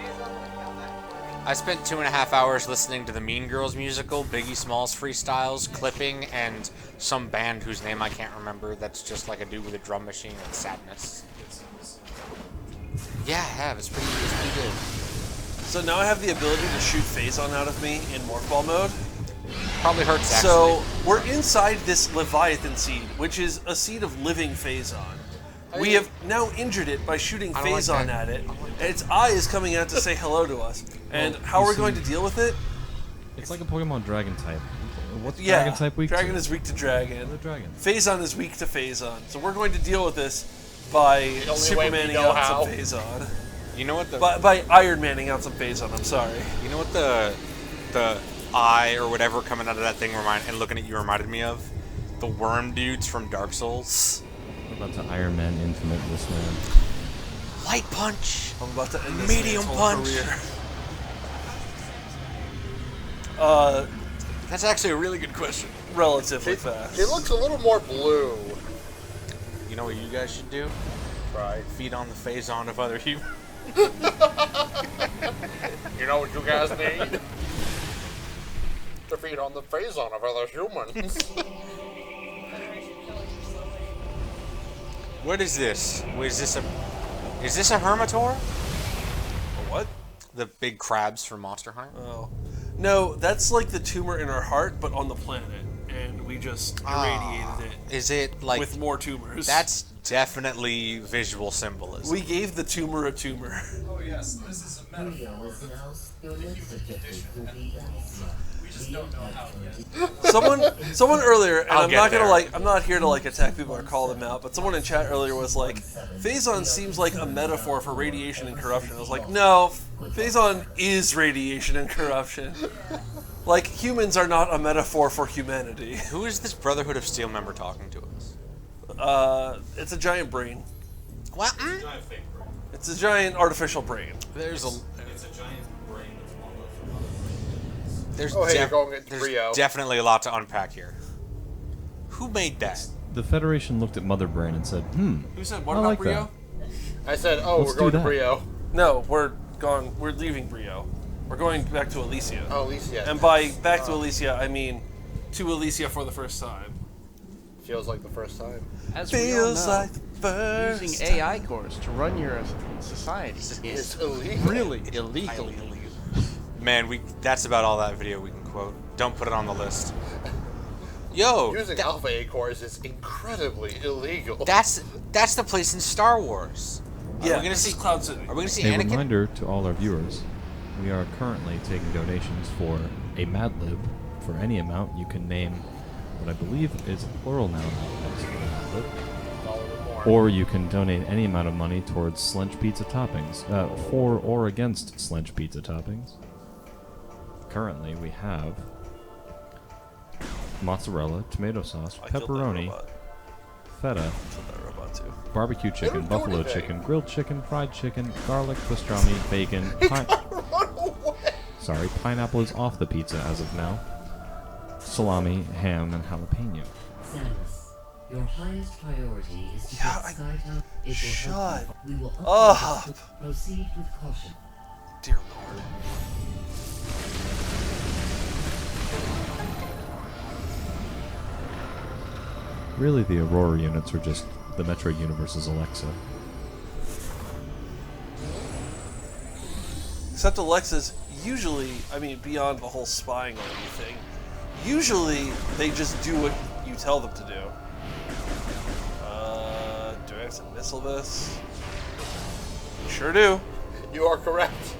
2.5 hours listening to the Mean Girls musical, Biggie Smalls freestyles, clipping, and some band whose name I can't remember that's just like a dude with a drum machine and sadness. Yeah, I have. It's pretty good. So now I have the ability to shoot Phazon out of me in Morph Ball mode. Probably hurts, actually. So we're inside this Leviathan seed, which is a seed of living Phazon. We have now injured it by shooting Phazon at it, and its eye is coming out to say hello to us. And how are we going to deal with it? It's like a Pokemon Dragon type. What's Yeah, Dragon type weak Dragon to? is weak to Dragon. The Dragon. Phazon is weak to Phazon. So we're going to deal with this by Supermaning out some Phazon. You know what the... By Iron Manning out some Phazon, I'm sorry. You know what the eye or whatever coming out of that thing and looking at you reminded me of? The worm dudes from Dark Souls. I'm about to Iron Man Infinite this man. Light punch. I'm about to end this medium man's whole punch. career. That's actually a really good question. Relatively fast. It looks a little more blue. You know what you guys should do? Right. Feed on the Phazon of other humans. You know what you guys need? To feed on the Phazon of other humans. What is this? Is this a Hermitor? A what? The big crabs from Monster Hunter? Oh. No, that's like the tumor in our heart, but on the planet. And we just irradiated it. Is it like... With more tumors. That's definitely visual symbolism. We gave the tumor a tumor. Oh yes, this is a metaphor for the human condition, and we just don't know how yet. Someone earlier, and I'll I'm get not gonna there. I'm not here to attack people or call them out, but someone in chat earlier was like, Phazon seems like a metaphor for radiation and corruption. I was like, no, Phazon is radiation and corruption. Like, humans are not a metaphor for humanity. Who is this Brotherhood of Steel member talking to us? It's a giant brain. What? It's a giant fake brain. It's a giant artificial brain. It's a giant brain that's almost There's, you're going into Brio. there's definitely a lot to unpack here. Who made that? The Federation looked at Mother Brain and said, Who said what I about like Brio? I said, oh, Let's we're going do to that. Brio. No, we're gone. We're leaving Brio. We're going back to Elysia. Oh, Elysia. And by back to Elysia, I mean to Elysia for the first time. Feels like the first time. As Feels we all know, like the first using AI cores to run your society is illegal. really illegal. Man, that's about all that video we can quote. Don't put it on the list. Yo, using alpha acorns is incredibly illegal. That's the place in Star Wars. Yeah, are we gonna see Cloud City? Are we gonna see A Anakin? reminder to all our viewers, we are currently taking donations for a Mad Lib. For any amount, you can name what I believe is plural now. That's for Mad Lib. Or you can donate any amount of money towards Slench Pizza toppings, for or against Slench Pizza toppings. Currently, we have mozzarella, tomato sauce, pepperoni, feta, barbecue chicken, buffalo chicken, grilled chicken, fried chicken, garlic, pastrami, bacon, pineapple is off the pizza as of now, salami, ham, and jalapeno. Samus, your highest priority is to get Skytop. It will Shut help you. We will up. Proceed with caution. Dear Lord. Really, the Aurora units are just the Metroid universe's Alexa. Except Alexa's usually, I mean, beyond the whole spying on you thing, usually they just do what you tell them to do. Do I have to missile this? Sure do. You are correct.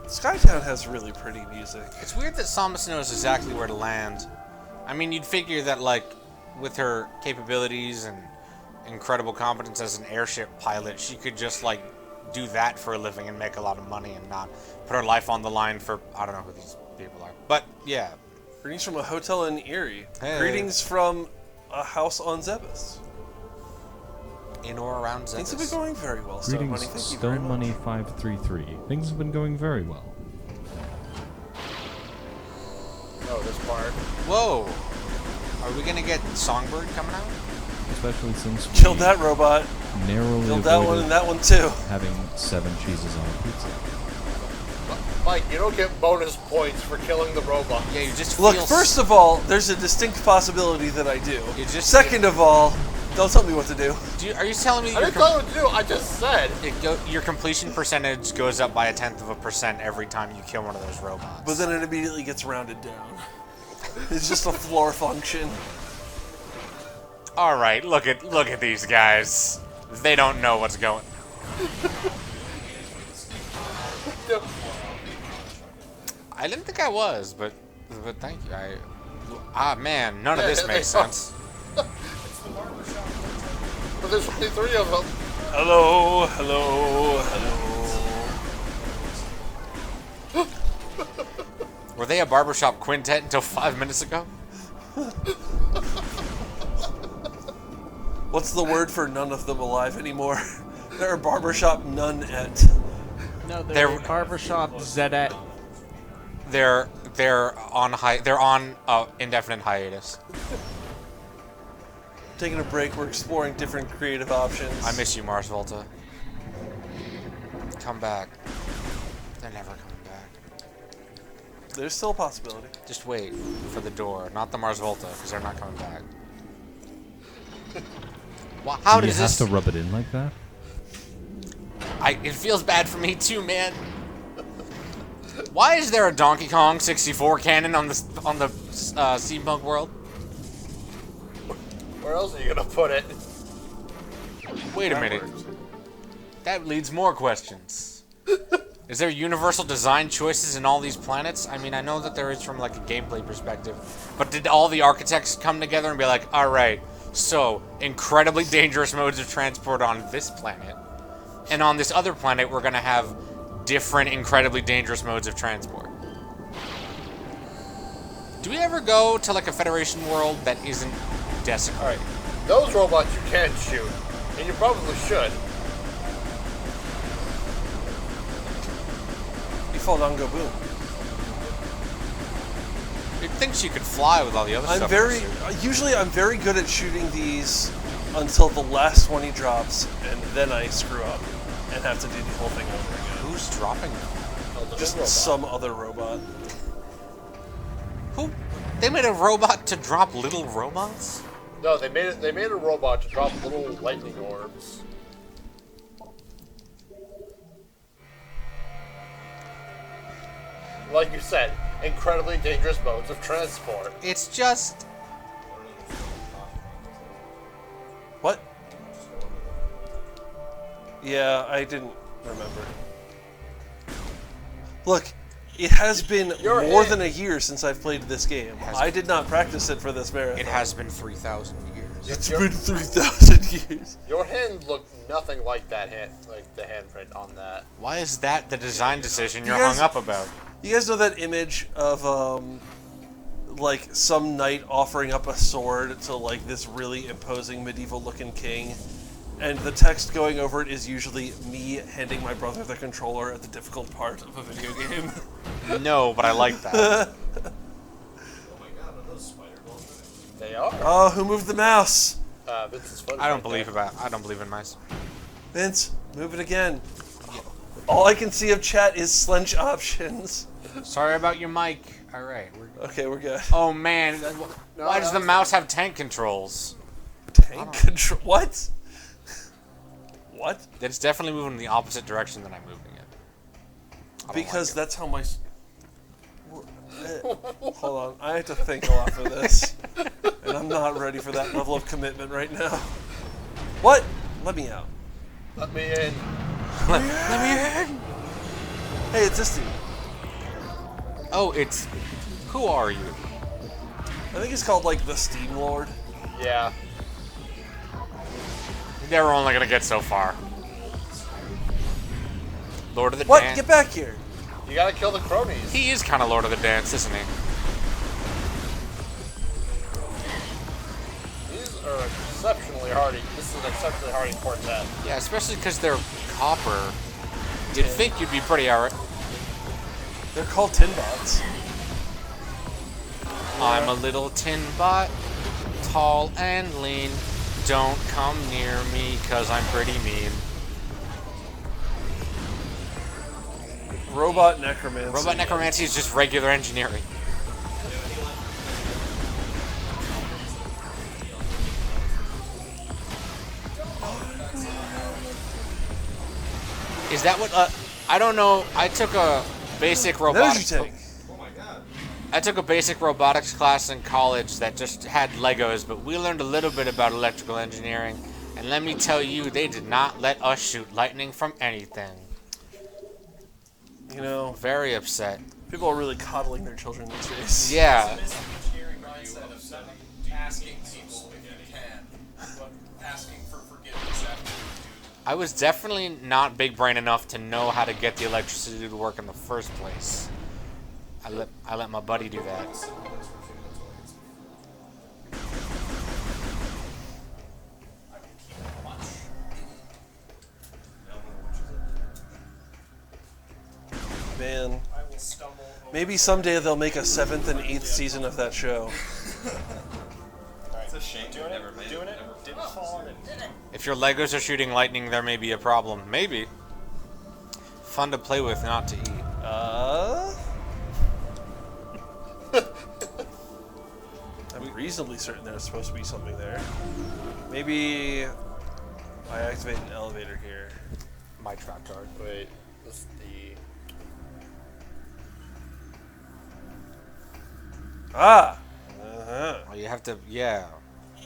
Skytown has really pretty music. It's weird that Samus knows exactly where to land. I mean, you'd figure that, like, with her capabilities and incredible competence as an airship pilot, she could just, like, do that for a living and make a lot of money and not put her life on the line for, I don't know who these people are. But, yeah. Greetings from a hotel in Erie. Hey. Greetings from a house on Zebus. In or around Zebus. Things have been going very well, Stone Greetings, Money. Thank you very Stone much. Money 533. Things have been going very well. Oh, this part. Whoa. Are we gonna get Songbird coming out? Especially since we Killed that robot. narrowly Killed that one avoided and that one too. having 7 cheeses on a pizza. Mike, you don't get bonus points for killing the robot. Yeah, you just Look, feel first of all, there's a distinct possibility that I do. You just Second of all, don't tell me what to do. Are you telling me I didn't tell you what to do, I just said. Your completion percentage goes up by 1/10% every time you kill one of those robots? But then it immediately gets rounded down. It's just a floor function. All right, look at these guys. They don't know what's going. I didn't think I was, but thank you. Man, none of this makes sense. But there's only 3 of them. Hello, hello, hello. Were they a barbershop quintet until 5 minutes ago? What's the word for none of them alive anymore? They're a barbershop none-et. No, they're barbershop Zedet. They're on indefinite hiatus. Taking a break, we're exploring different creative options. I miss you, Mars Volta. Come back. They're never coming back. There's still a possibility. Just wait for the door, not the Mars Volta, because they're not coming back. How Do does you this? have to rub it in like that? It feels bad for me too, man. Why is there a Donkey Kong 64 cannon on the steampunk world? Where else are you gonna put it? Wait a minute. That leads more questions. Is there universal design choices in all these planets? I mean, I know that there is from like a gameplay perspective, but did all the architects come together and be like, all right, so incredibly dangerous modes of transport on this planet, and on this other planet we're gonna have different incredibly dangerous modes of transport? Do we ever go to like a Federation world that isn't desecrated? Alright, those robots you can shoot, and you probably should. You fall down, go boom. You'd think she could fly with all the other stuff. Usually I'm very good at shooting these until the last 20 drops, and then I screw up and have to do the whole thing over again. Who's dropping them? Just some other robot. Who? They made a robot to drop little robots? No, they made a robot to drop little lightning orbs. like you said, incredibly dangerous modes of transport. It's just... What? Yeah, I didn't remember. Look, it has been more than a year since I've played this game. I did not practice it for this marathon. It has been 3,000 years. It's been 3,000 years. Your hand looked nothing like that hand, like the handprint on that. Why is that the design decision you're guys- hung up about? You guys know that image of like some knight offering up a sword to like this really imposing medieval-looking king, and the text going over it is usually me handing my brother the controller at the difficult part of a video game. No, but I like that. They are. Oh, who moved the mouse? Vince's foot. I don't believe in mice. Vince, move it again. All I can see of chat is slench options. Sorry about your mic. All right. Okay, we're good. Oh man, why does the mouse have tank controls? Tank control? What? What? It's definitely moving in the opposite direction than I'm moving it. Because that's how my... Hold on, I have to think a lot for this. And I'm not ready for that level of commitment right now. What? Let me out. Let me in. Let me in. Hey, it's this dude. Oh, it's... Who are you? I think he's called, like, the Steam Lord. Yeah. They're only gonna get so far. Lord of the What? Dance. Get back here. You gotta kill the cronies. He is kind of Lord of the Dance, isn't he? These are exceptionally hardy. This is an exceptionally hardy quartet. Yeah, especially because they're copper. You'd think you'd be pretty alright. They're called tin bots. I'm a little tin bot, tall and lean. Don't come near me, cause I'm pretty mean. Robot necromancy. Robot necromancy is just regular engineering. Is that what? I don't know. I took a basic robotics. I took a basic robotics class in college that just had Legos, but we learned a little bit about electrical engineering. And let me tell you, they did not let us shoot lightning from anything. You know, very upset. People are really coddling their children these days. Yeah. Asking people if you can, but asking for forgiveness after you do. I was definitely not big brain enough to know how to get the electricity to work in the first place. I let my buddy do that. Man, maybe someday they'll make a 7th and 8th season of that show. It's a shame you never made doing it. Didn't fall on it. If your Legos are shooting lightning, there may be a problem. Maybe. Fun to play with, not to eat. I'm reasonably certain there's supposed to be something there. Maybe I activate an elevator here. My trap card. Wait, this is the... Ah! Well, you have to, yeah.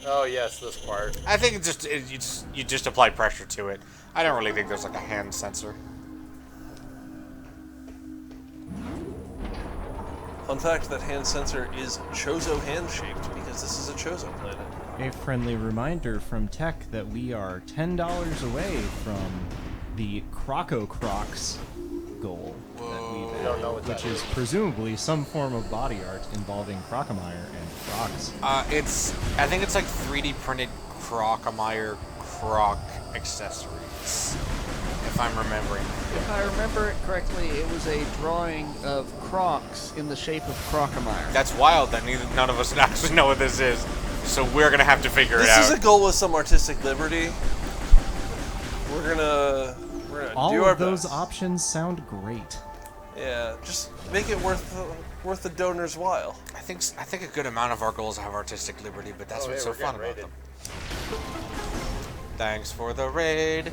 Oh yes, this part. I think you just apply pressure to it. I don't really think there's like a hand sensor. Fun fact, that hand sensor is Chozo hand-shaped because this is a Chozo planet. A friendly reminder from Tech that we are $10 away from the Croco Crocs goal, which is presumably some form of body art involving Crocomire and Crocs. I think it's like 3D printed Crocomire Croc accessories, if I'm remembering. If I remember it correctly, it was a drawing of Crocs in the shape of Crocomire. That's wild that none of us actually know what this is, so we're gonna have to figure it out. This is a goal with some artistic liberty. We're gonna All do our of those best. options sound great. Yeah, just make it worth the donor's while. I think a good amount of our goals have artistic liberty, but that's what's so fun about them. Thanks for the raid.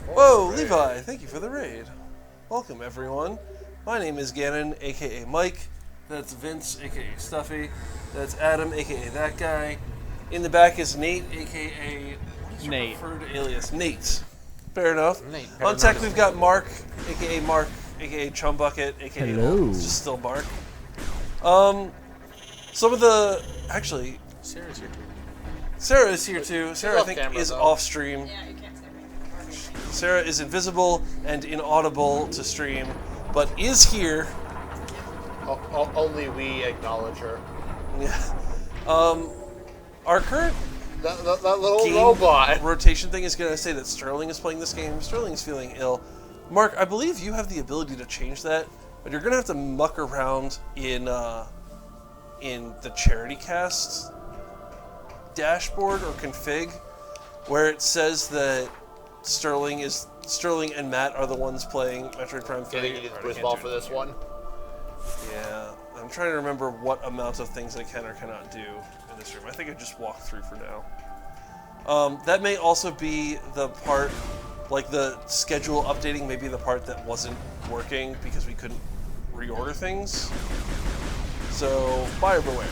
Whoa, Levi, thank you for the raid. Welcome, everyone. My name is Gannon, aka Mike. That's Vince, aka Stuffy. That's Adam, aka that guy. In the back is Nate, aka what is your Nate. preferred alias? Nate. Fair enough. Nate, On tech, we've got Mark, aka Chumbucket, aka Hello. It's just still Mark. Some of the actually, Sarah's here too. Sarah is here too. Sarah, I off think, camera, is though. off stream. Yeah, you can't say me. Sarah is invisible and inaudible to stream, but is here. Only we acknowledge her. Yeah. Our current That little game robot. rotation thing is going to say that Sterling is playing this game. Sterling is feeling ill. Mark, I believe you have the ability to change that, but you're going to have to muck around in the Charity Cast dashboard or config, where it says that Sterling and Matt are the ones playing Metroid Prime 3. Do you think you need the Bruce Ball for this one? Yeah, I'm trying to remember what amount of things I can or cannot do in this room. I think I just walked through for now. That may also be the part, like the schedule updating may be the part that wasn't working because we couldn't reorder things. So, buyer beware.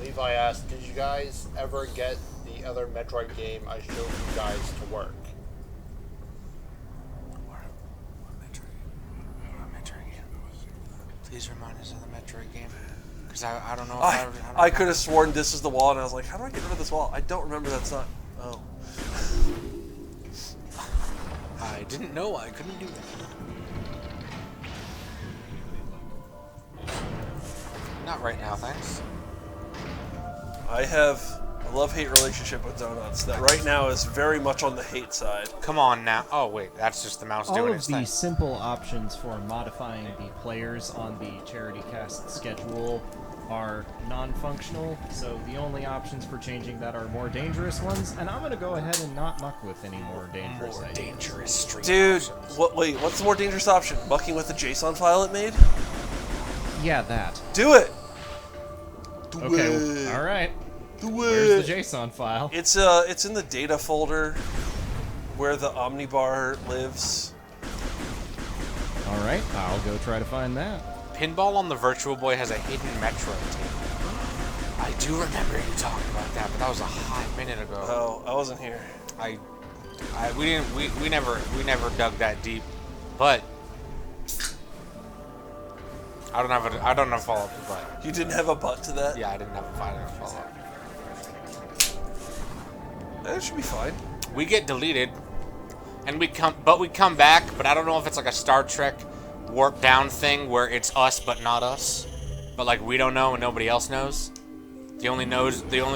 Levi asked, did you guys ever get the other Metroid game I showed you guys to work? Please remind us of the Metroid game. Because I don't know if I could have sworn this is the wall, and I was like, how do I get rid of this wall? I don't remember that's not... Oh. I didn't know I couldn't do that. Not right now, thanks. I have a love-hate relationship with donuts that right now is very much on the hate side. Come on now. Oh, wait. That's just the mouse All doing of its the thing. simple options for modifying the players on the Charity Cast schedule are non-functional, so the only options for changing that are more dangerous ones, and I'm going to go ahead and not muck with any more dangerous ideas. Dangerous stream Dude, options. wait, what's the more dangerous option? Mucking with the JSON file it made? Yeah, that. Do it! Okay, alright. Do Where's it! the JSON file? It's in the data folder where the Omnibar lives. Alright, I'll go try to find that. Pinball on the Virtual Boy has a hidden Metroid tape. I do remember you talking about that, but that was a hot minute ago. Oh, I wasn't here. We never dug that deep, but I don't have a follow-up to that. You didn't have a butt to that? Yeah, I didn't have a follow-up. That should be fine. We get deleted, and we come back, but I don't know if it's like a Star Trek warp down thing where it's us but not us, but like we don't know and nobody else knows. The only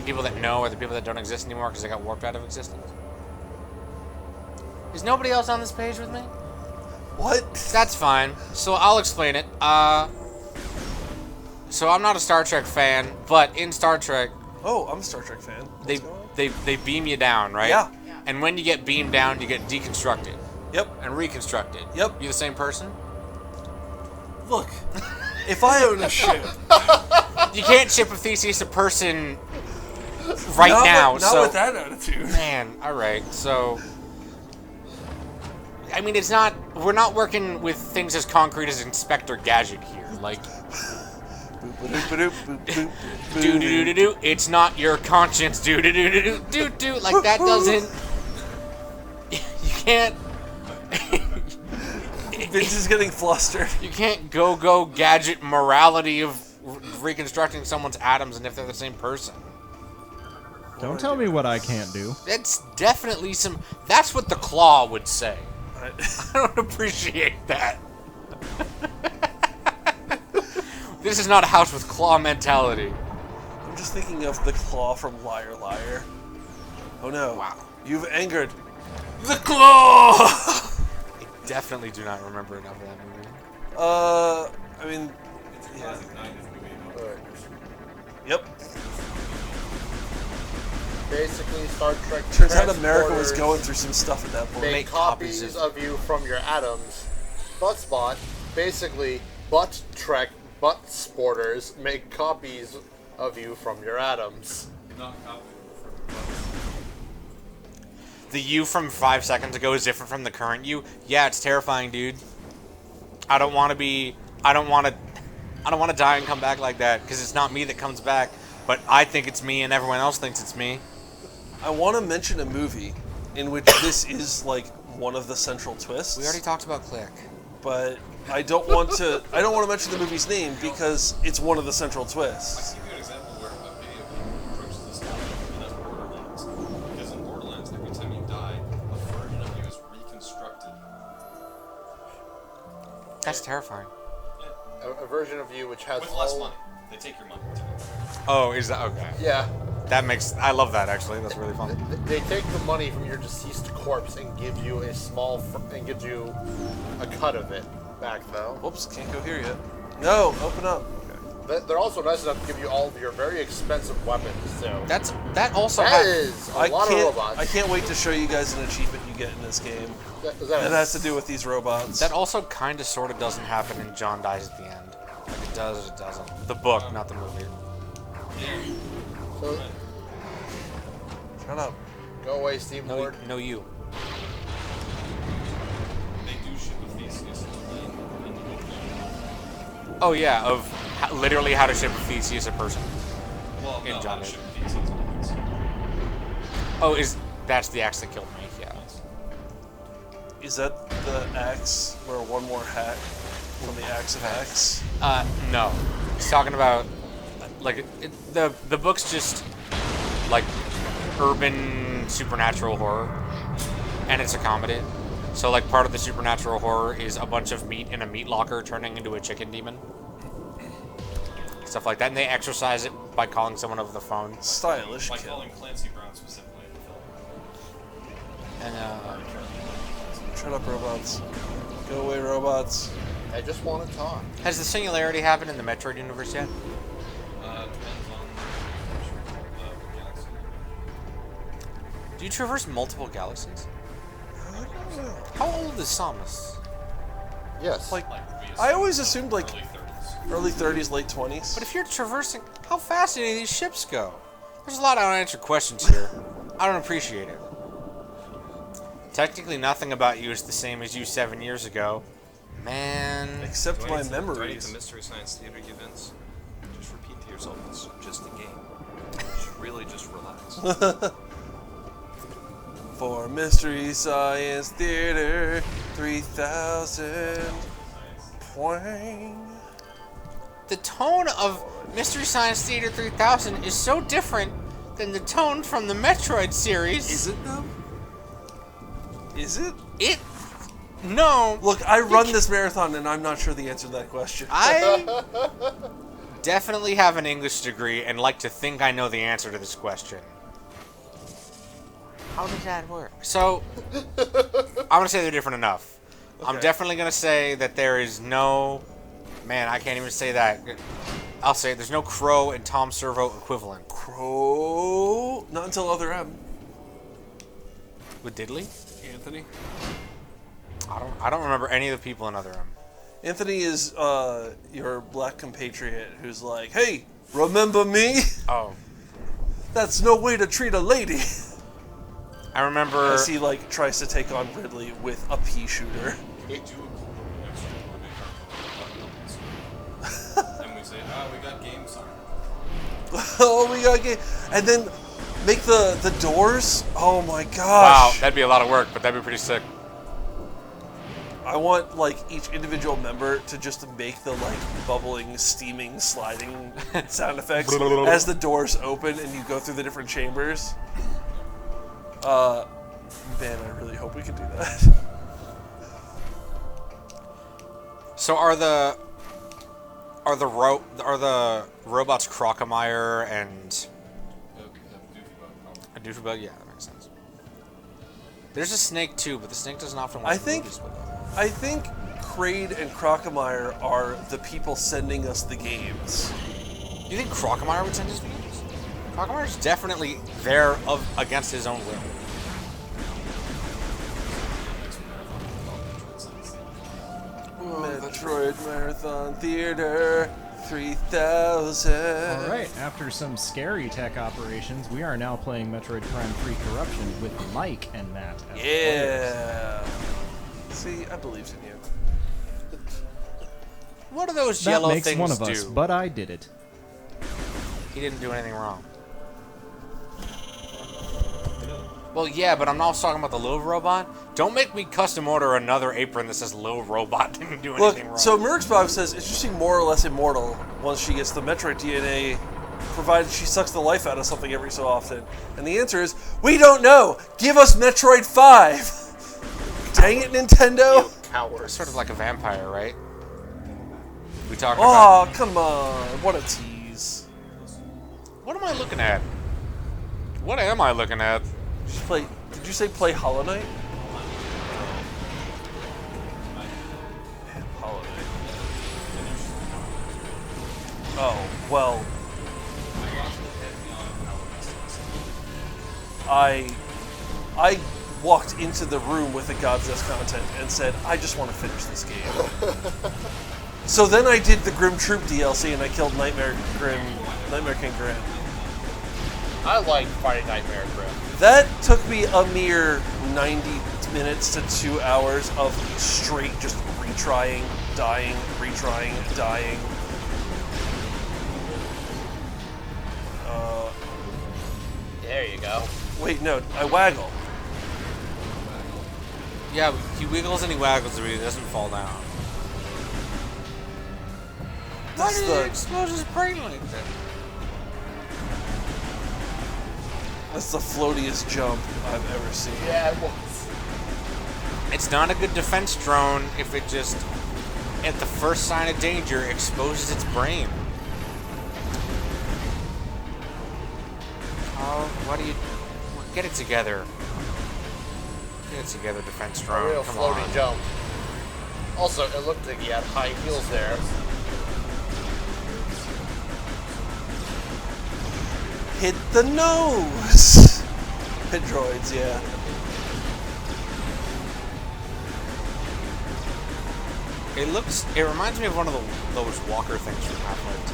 people that know are the people that don't exist anymore because they got warped out of existence. Is nobody else on this page with me? What? That's fine. So I'll explain it. So I'm not a Star Trek fan, but in Star Trek, oh, I'm a Star Trek fan. they beam you down, right? Yeah. And when you get beamed down, you get deconstructed. Yep. And reconstructed. Yep. You the same person? Look, if I own a ship, you can't ship a Theseus a person right now. Not with that attitude. Man, all right. So, I mean, it's not. We're not working with things as concrete as Inspector Gadget here. Like, do do do do do. It's not your conscience. Do do do do do do do. Like that doesn't. You can't. Vince is getting flustered. You can't go gadget morality of reconstructing someone's atoms and if they're the same person. Don't tell me what I can't do. That's definitely some. That's what the Claw would say. I don't appreciate that. This is not a house with claw mentality. I'm just thinking of the Claw from Liar Liar. Oh no. Wow. You've angered the Claw! Definitely do not remember enough of that movie. I mean, yeah. Yep. Basically, Star Trek. Turns out America was going through some stuff at that point. Make copies of you from your atoms. Buttspot, basically, Butt Trek butt sporters make copies of you from your atoms. Not copies from butts. The you from 5 seconds ago is different from the current you. Yeah, it's terrifying, dude. I don't want to be. I don't want to die and come back like that because it's not me that comes back, but I think it's me and everyone else thinks it's me. I want to mention a movie in which this is like one of the central twists. We already talked about Click. But I don't want to mention the movie's name because it's one of the central twists. I'll give you an example where a video game approaches this topic, and that's Borderlands. Because in Borderlands, every time you die, a version of you is reconstructed. That's terrifying. A version of you which has with less money. They take your money. Oh, is that okay? Yeah. That makes. I love that actually. That's really fun. They take the money from your deceased corpse and give you a small and give you a cut of it back though. Whoops, can't go here yet. No, open up. Okay. They're also nice enough to give you all of your very expensive weapons. So that also is a lot of robots. I can't wait to show you guys an achievement you get in this game. That has to do with these robots. That also kind of sort of doesn't happen in John Dies at the End. Like it does, it doesn't. The book, not the movie. So, shut up. Go away, Steam Lord. No, you. They do ship a Theseus in the book. Oh yeah, of literally how to ship a Theseus a person. Well, in no, John how to Dies. ship a Theseus. Oh, that's the axe that killed me? Yeah. Is that the axe where one more hack from the axe of axe? No. He's talking about like the book's just like urban supernatural horror, and it's a comedy. So like part of the supernatural horror is a bunch of meat in a meat locker turning into a chicken demon. Stuff like that, and they exercise it by calling someone over the phone. Stylish. By calling Clancy Brown specifically in the film. And shut up, robots. Go away, robots. I just want to talk. Has the singularity happened in the Metroid universe yet? Depends on the galaxy. Do you traverse multiple galaxies? How old is Samus? Yes. Like I always assumed like early 30s, late 20s. But if you're traversing, how fast do these ships go? There's a lot of unanswered questions here. I don't appreciate it. Technically, nothing about you is the same as you 7 years ago. Man. Except my memories. Do I need to Mystery Science Theater events? Just repeat to yourself, it's just a game. You should really just relax. For Mystery Science Theater 3000. Poing. The tone of Mystery Science Theater 3000 is so different than the tone from the Metroid series. Is it though? Is it? No. Look, I run this marathon and I'm not sure the answer to that question. I definitely have an English degree and like to think I know the answer to this question. How does that work? So, I'm going to say they're different enough. Okay. I'm definitely going to say that there is no... Man, I can't even say that. I'll say there's no Crow and Tom Servo equivalent. Crow? Not until Other M. With Diddley? Anthony? I don't remember any of the people in Other M. Anthony is your black compatriot who's like, hey, remember me? Oh. That's no way to treat a lady. I remember... As he, like, tries to take on Ridley with a pea shooter. And we say, we got game sign. Oh, we got game. And then make the doors. Oh my gosh. Wow, that'd be a lot of work, but that'd be pretty sick. I want, like, each individual member to just make the, like, bubbling, steaming, sliding sound effects as the doors open and you go through the different chambers. Man, I really hope we can do that. So are the robots Crocomire and a Doofybug? Yeah, that makes sense. There's a snake too, but the snake doesn't often watch movies with them. I think Kraid and Crocomire are the people sending us the games. You think Crocomire would send us the games? Crocomire's definitely there against his own will. Metroid Marathon Theater 3000. Alright, after some scary tech operations, we are now playing Metroid Prime 3 Corruption with Mike and Matt as players. Yeah. See, I believed in you. What do those That yellow makes things one of do? us, but I did it. He didn't do anything wrong. Well, yeah, but I'm also talking about the little robot. Don't make me custom order another apron that says little robot didn't do anything wrong. So Merxbox says, is she more or less immortal once she gets the Metroid DNA, provided she sucks the life out of something every so often? And the answer is, we don't know! Give us Metroid 5! Dang it, Nintendo! Coward. Sort of like a vampire, right? We talking Oh, about... come on. What a tease. What am I looking at? What am I looking at? Did you say play Hollow Knight? Hollow Knight. Oh, well. I walked into the room with the God's Nest content and said, I just want to finish this game. So then I did the Grim Troop DLC and I killed Nightmare King Grim. I like Friday Nightmare Grim. That took me a mere 90 minutes to 2 hours of straight just retrying, dying, retrying, dying. There you go. Wait, no, I waggle. Yeah, he wiggles and he waggles, but he doesn't fall down. Why did it explode his brain like that? That's the floatiest jump I've ever seen. Yeah, it was. It's not a good defense drone if it just, at the first sign of danger, exposes its brain. Oh, what do you... Get it together. Get it together, defense drone. A real Come floaty on. jump. Also, it looked like he had high heels there. Hit the nose! Hit droids, yeah. It reminds me of one of those walker things from Half-Life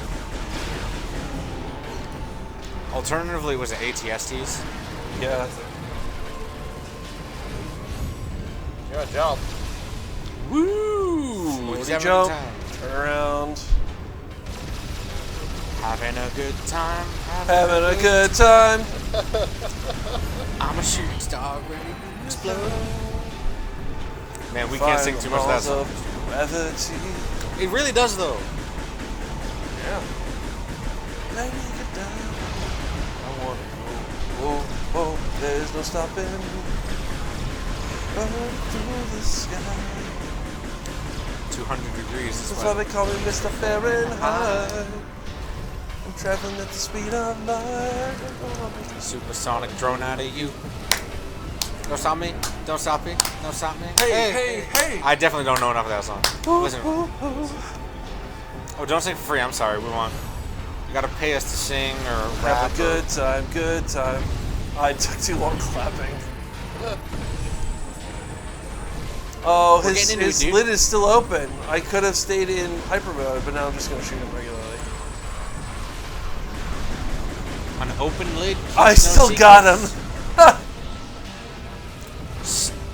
2. Alternatively, was it ATSTs? Yeah. You're gonna jump. Woo! Easy jump. Turn around. Having a good time. Having a good time. I'm a shooting star ready to explode. Man, we can't sing too much of that song. It really does, though. Yeah. Let me get down. I want to go. Whoa, whoa, there's no stopping. Running through the sky. 200 degrees. That's why they call me Mr. Fahrenheit. I'm traveling at the speed of light. Supersonic drone out of you. Don't stop me. Don't stop me. Don't stop me. Hey. I definitely don't know enough of that song. Listen. Oh, don't sing for free. I'm sorry. You gotta pay us to sing or rap. Have a good time, good time. I took too long clapping. Oh, his lid is still open. I could have stayed in hyper mode, but now I'm just gonna shoot him regularly. An open lid. I still got him.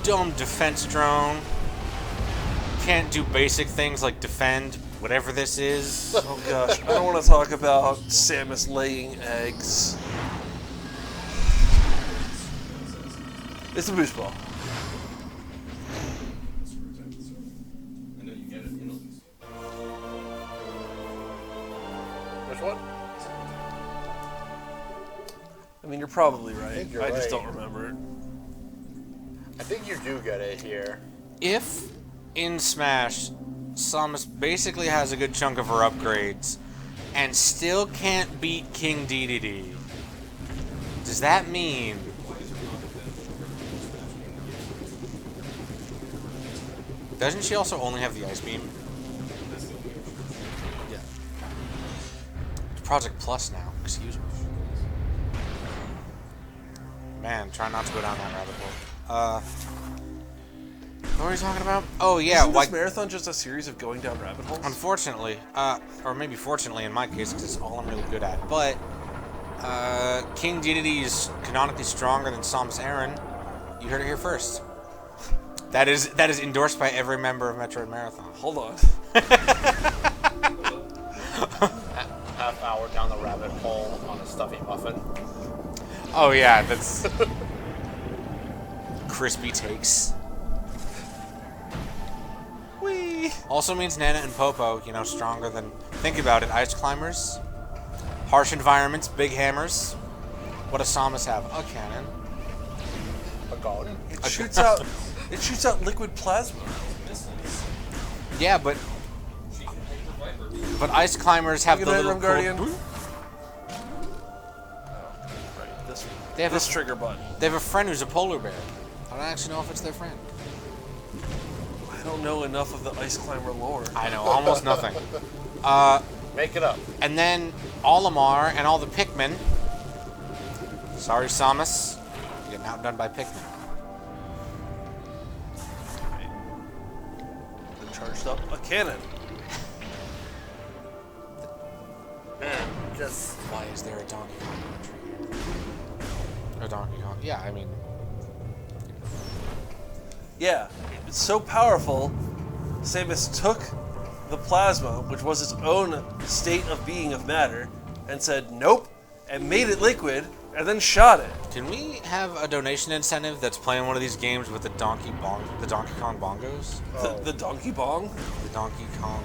Dumb defense drone. Can't do basic things like defend, whatever this is. Oh gosh, I don't want to talk about Samus laying eggs. It's a boost ball. Which one? I mean, you're probably right. You're I just right. don't remember it. I think you do get it here. If in Smash, Samus basically has a good chunk of her upgrades and still can't beat King Dedede, does that mean doesn't she also only have the Ice Beam? Yeah. It's Project Plus now, excuse me. Man, try not to go down that rabbit hole. What were we talking about? Oh yeah, Isn't this marathon just a series of going down rabbit holes? Unfortunately, or maybe fortunately in my case, because it's all I'm really good at. But King Dedede is canonically stronger than Samus Aran. You heard it here first. That is endorsed by every member of Metroid Marathon. Hold on. oven. Oh yeah, that's crispy takes. Whee! Also means Nana and Popo, you know, stronger than. Think about it: ice climbers, harsh environments, big hammers. What does Samus have? A cannon. A gun. It shoots out. It shoots out liquid plasma. Yeah, but ice climbers have the little cool. Guardian. They have this trigger button. They have a friend who's a polar bear. I don't actually know if it's their friend. I don't know enough of the ice climber lore. I know almost nothing. Make it up. And then Olimar and all the Pikmin. Sorry, Samus. You're getting outdone by Pikmin. Charged up a cannon. Just why is there a Donkey Kong tree? A Donkey Kong? Yeah, I mean. Yeah, it's so powerful. Samus took the plasma, which was its own state of being of matter, and said nope, and made it liquid, and then shot it. Can we have a donation incentive that's playing one of these games with the Donkey Kong bongos? The Donkey Bong? The Donkey Kong.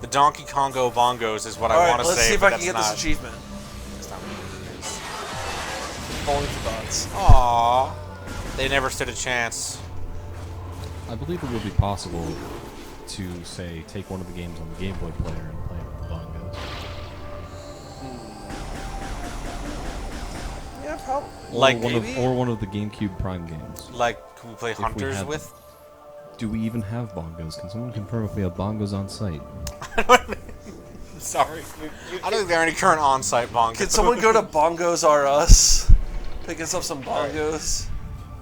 The Donkey Kongo bongos is what I want to say. Let's see if but I can get that's this achievement. That's not what it is. Bowling for dots. Aww. They never stood a chance. I believe it would be possible to, say, take one of the games on the Game Boy player and play it with the bongos. Yeah, probably. Or one of the GameCube Prime games. Like, can we play Hunters with? Do we even have bongos? Can someone confirm if we have bongos on site? Sorry. I don't think there are any current on-site bongos. Can someone go to Bongos R Us? Pick us up some bongos.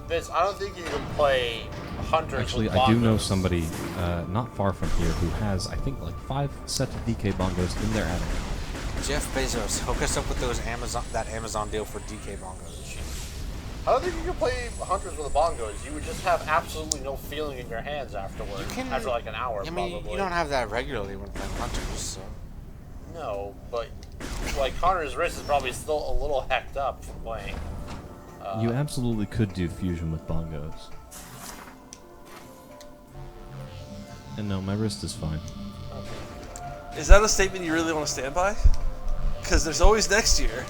Vince, I don't think you can play Hunters Actually, with I do know bongos. somebody not far from here who has, I think, like 5 sets of DK bongos in their attic. Jeff Bezos, hook us up with those Amazon deal for DK bongos. I don't think you can play Hunters with the bongos. You would just have absolutely no feeling in your hands afterwards. After like an hour, I mean, probably. you don't have that regularly when playing Hunters, so. No, but like Hunter's wrist is probably still a little hecked up from playing. You absolutely could do fusion with bongos. And no, my wrist is fine. Is that a statement you really want to stand by? Because there's always next year.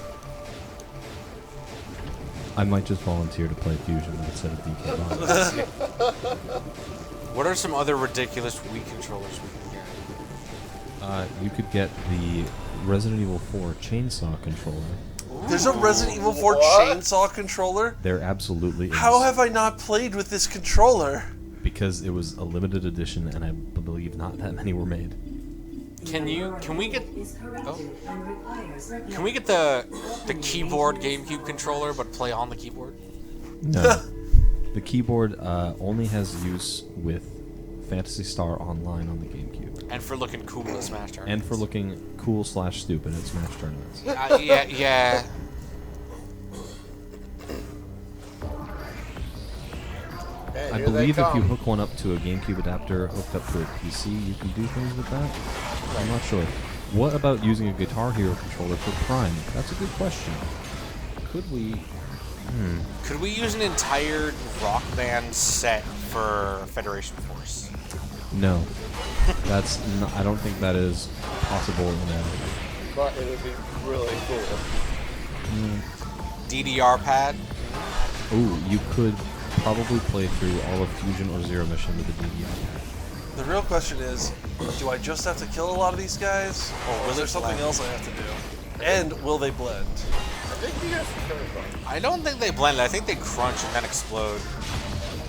I might just volunteer to play fusion instead of DK bongos. What are some other ridiculous Wii controllers we can get? You could get the Resident Evil 4 chainsaw controller. There's a Resident Evil 4 chainsaw controller? There absolutely is. How have I not played with this controller? Because it was a limited edition, and I believe not that many were made. Can we get the keyboard GameCube controller but play on the keyboard? No. The keyboard only has use with Phantasy Star Online on the GameCube. And for looking cool at Smash Tournaments. And for looking cool/stupid at Smash Tournaments. Yeah. I believe if you hook one up to a GameCube adapter hooked up to a PC, you can do things with that. I'm not sure. What about using a Guitar Hero controller for Prime? That's a good question. Could we? Could we use an entire Rock Band set for Federation Force? No. That's not, I don't think that is possible in a... But it would be really cool. DDR pad? Ooh, you could probably play through all of Fusion or Zero Mission with a DDR pad. The real question is, do I just have to kill a lot of these guys? Or is there something blend? else I have to do? And will they blend? I don't think they blend. I think they crunch and then explode.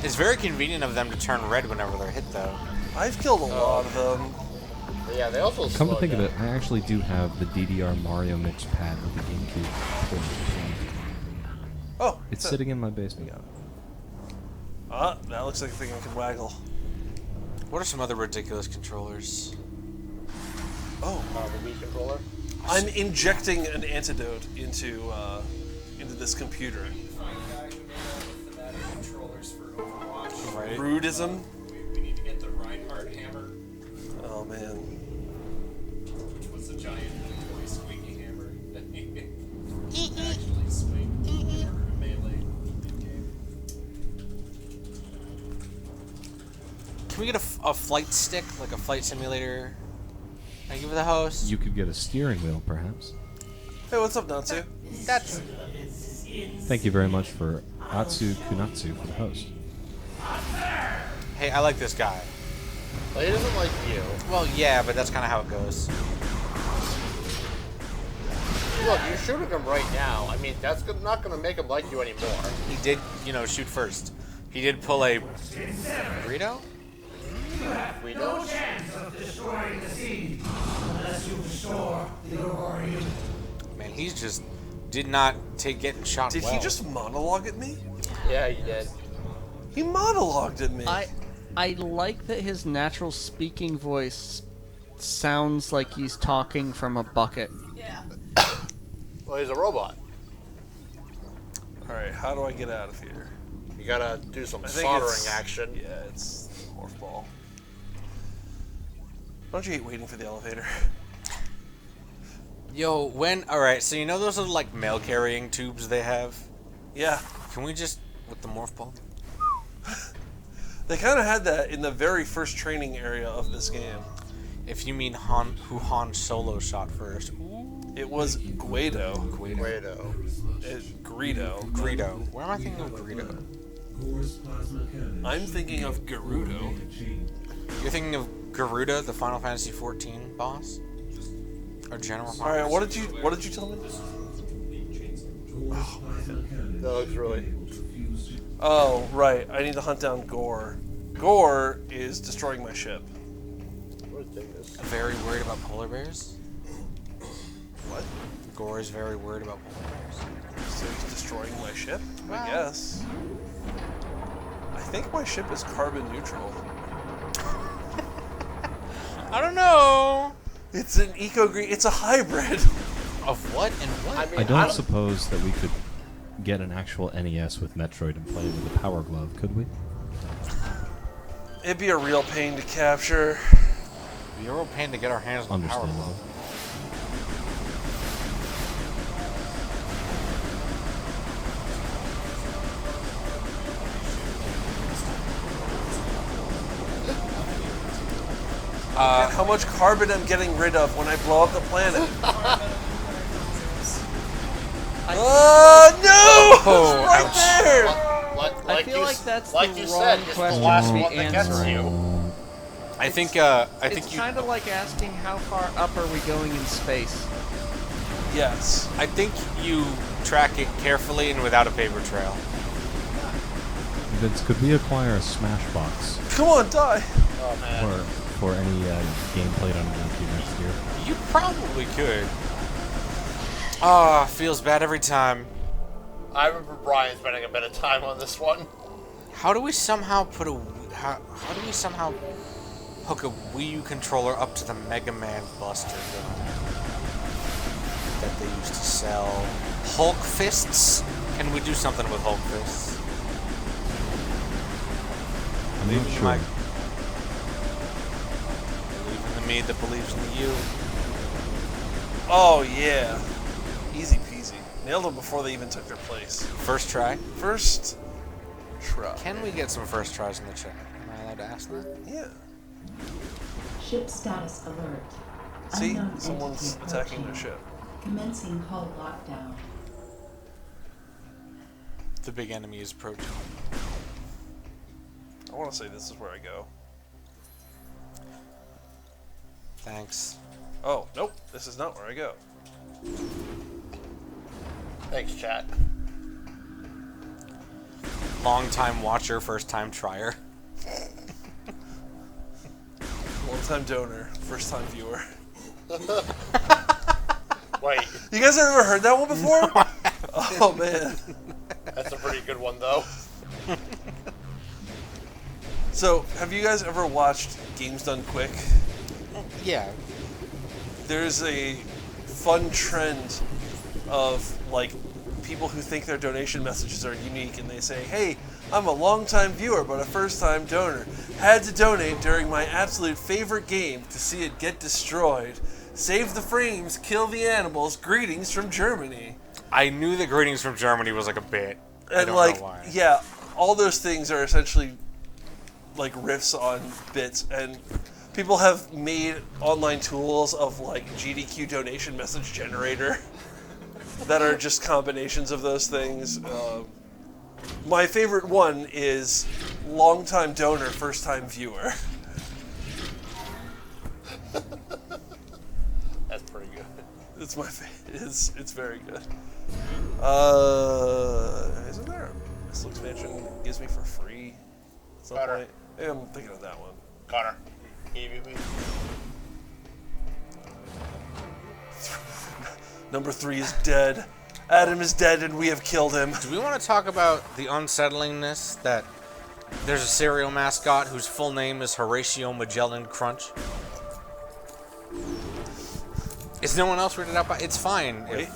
It's very convenient of them to turn red whenever they're hit, though. I've killed a lot of them. Yeah, they also Come to think of it, I actually do have the DDR Mario Mix pad with the GameCube port. Oh, it's sitting in my basement. That looks like a thing I can waggle. What are some other ridiculous controllers? Oh, the Wii controller. I'm injecting an antidote into this computer. Right. Rudism. We need to get the Reinhardt hammer. Oh man. Which was the giant toy squeaky hammer that he actually Can we get a flight stick, like a flight simulator? Can I give it the host? You could get a steering wheel, perhaps. Hey, what's up, Natsu? That's... Thank you very much for Atsu Kunatsu for the host. Hey, I like this guy. Well, he doesn't like you. Well, yeah, but that's kind of how it goes. Look, you're shooting him right now. I mean, that's not going to make him like you anymore. He did, you know, shoot first. He did pull a burrito? We no chance of destroying the seed unless you restore the Aurorium. Man, he's just did not take getting shot. Did well. he just monologue at me? Yeah, he did. He monologued at me. I like that his natural speaking voice sounds like he's talking from a bucket. Yeah. Well, he's a robot. Alright, how do I get out of here? You gotta do some I think soldering action. Yeah, it's the morph ball. Don't you hate waiting for the elevator? Yo, alright, so you know those little like mail carrying tubes they have? Yeah. Can we just with the morph ball? They kind of had that in the very first training area of this game. If you mean who Han Solo shot first. It was Guido. Guido. Greedo. Where am I thinking of Greedo? I'm thinking of Gerudo. You're thinking of Garuda, the Final Fantasy XIV boss? Or General Final Alright, what did you tell me? Oh, man. That looks really... Oh, right. I need to hunt down Gore. Gore is destroying my ship. Very worried about polar bears? What? Gore is very worried about polar bears. So he's destroying my ship? I guess. I think my ship is carbon neutral. I don't know. It's an eco-green. It's a hybrid. Of what and what? I mean, I don't suppose that we could get an actual NES with Metroid and play with a Power Glove, could we? It'd be a real pain to capture. It'd be a real pain to get our hands on the Power Glove. Look at how much carbon I'm getting rid of when I blow up the planet. No! Oh, right there! I feel like that's like the you wrong said, it's the question last to be one that gets answering. you. I think It's kind of like asking how far up are we going in space. Yes. I think you track it carefully and without a paper trail. Vince, could we acquire a Smash Box? Come on, die! Oh man. For any game played on GameCube next year? You probably could. Ah, feels bad every time. I remember Brian spending a bit of time on this one. How do we somehow put a how do we somehow hook a Wii U controller up to the Mega Man Buster gun that they used to sell? Hulk fists? Can we do something with Hulk fists? I'm Believe not in sure. my believe in the me that believes in the you. Oh, yeah. Easy peasy. Nailed them before they even took their place. First try? First try. Can we get some first tries in the chat? Am I allowed to ask that? Yeah. Ship status alert. See? Unknown Someone's entity attacking approaching. their ship. Commencing hull lockdown. The big enemy is approaching. I want to say this is where I go. Thanks. Oh, nope. This is not where I go. Thanks, chat. Long time watcher, first time trier. Long-time donor, first-time viewer. Wait. You guys have ever heard that one before? Oh, man. That's a pretty good one, though. So, have you guys ever watched Games Done Quick? Yeah. There's a fun trend of, like, people who think their donation messages are unique and they say, hey, I'm a long-time viewer but a first-time donor. Had to donate during my absolute favorite game to see it get destroyed. Save the frames, kill the animals, greetings from Germany. I knew that greetings from Germany was like a bit. I And don't like, know why. yeah, all those things are essentially like riffs on bits, and people have made online tools of like GDQ donation message generator that are just combinations of those things. My favorite one is long-time donor, first-time viewer. That's pretty good. It's my it's very good. Isn't there a missile expansion gives me for free at some Connor. point? Maybe I'm thinking of that one. Connor, can you beat me? Number 3 is dead. Adam is dead and we have killed him. Do we want to talk about the unsettlingness that there's a cereal mascot whose full name is Horatio Magellan Crunch? Is no one else weirded out by? It's fine. Wait.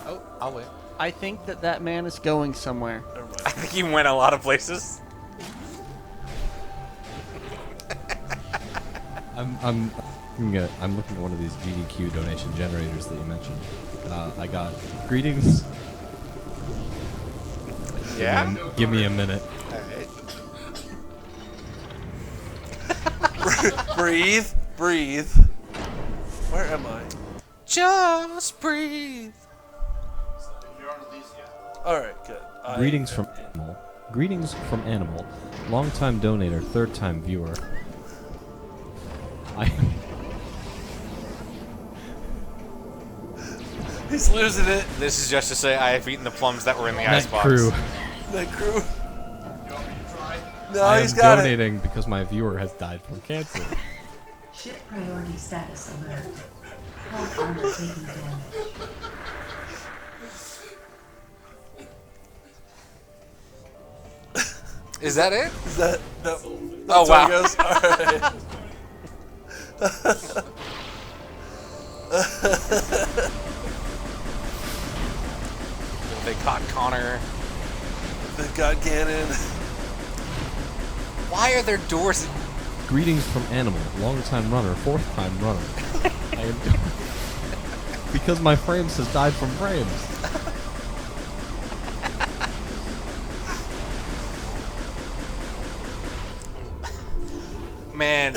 Oh, I'll wait. I think that man is going somewhere. I think he went a lot of places. I'm looking at one of these GDQ donation generators that you mentioned. I got greetings. Yeah? Give me a minute. Breathe. Breathe. Where am I? Just breathe. Alright, good. Greetings from Animal. Greetings from Animal. Long-time donator, third-time viewer. He's losing it. This is just to say I have eaten the plums that were in the Net icebox. crew. That crew. No, I he's am got donating because my viewer has died from cancer. Ship priority status alert. Health armor taking damage. Is that it? Is that no? Oh wow! Goes? All right. They caught Connor. They got Ganon. Why are there doors? Greetings from Animal, long-time runner, fourth-time runner. I am because my frames has died from frames. Man.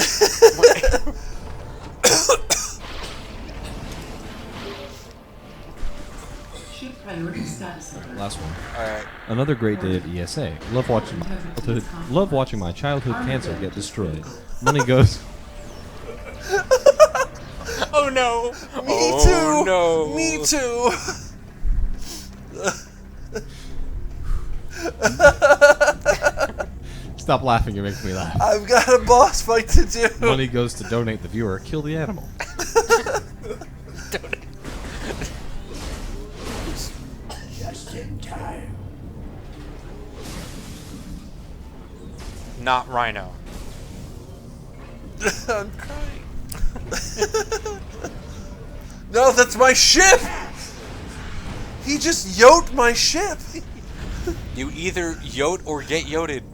Last one. Alright. Another great day at ESA. Love watching my childhood cancer get destroyed. Money goes. Oh no! Me Oh, too. no. Me too. Stop laughing, it makes me laugh. I've got a boss fight to do. Money goes to donate the viewer, kill the animal. Just in time. Not Rhino. I'm crying. No, that's my ship! He just yote my ship! You either yote or get yoted.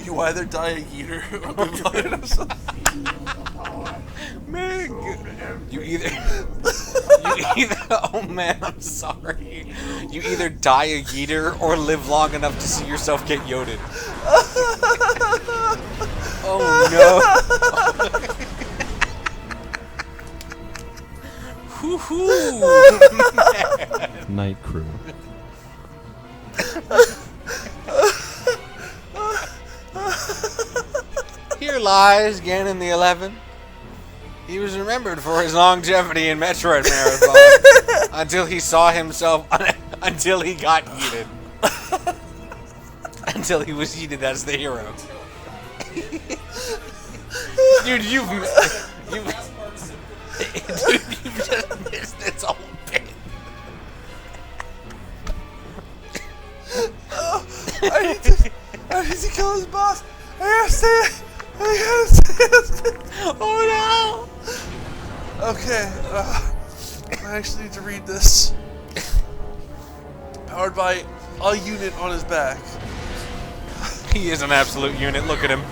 You either die a yeeter or live by yourself. Meg! You either... Oh man, I'm sorry. You either die a yeeter or live long enough to see yourself get yoted. Oh no! Hoo-hoo! Night crew. Here lies Ganon the 11. He was remembered for his longevity in Metroid Marathon until he saw himself, until he got yeeted. Until he was yeeted as the hero. Dude, you've just missed this whole bit. I need to kill his boss. I gotta stay. Oh no! Okay, I actually need to read this. Powered by a unit on his back. He is an absolute unit. Look at him.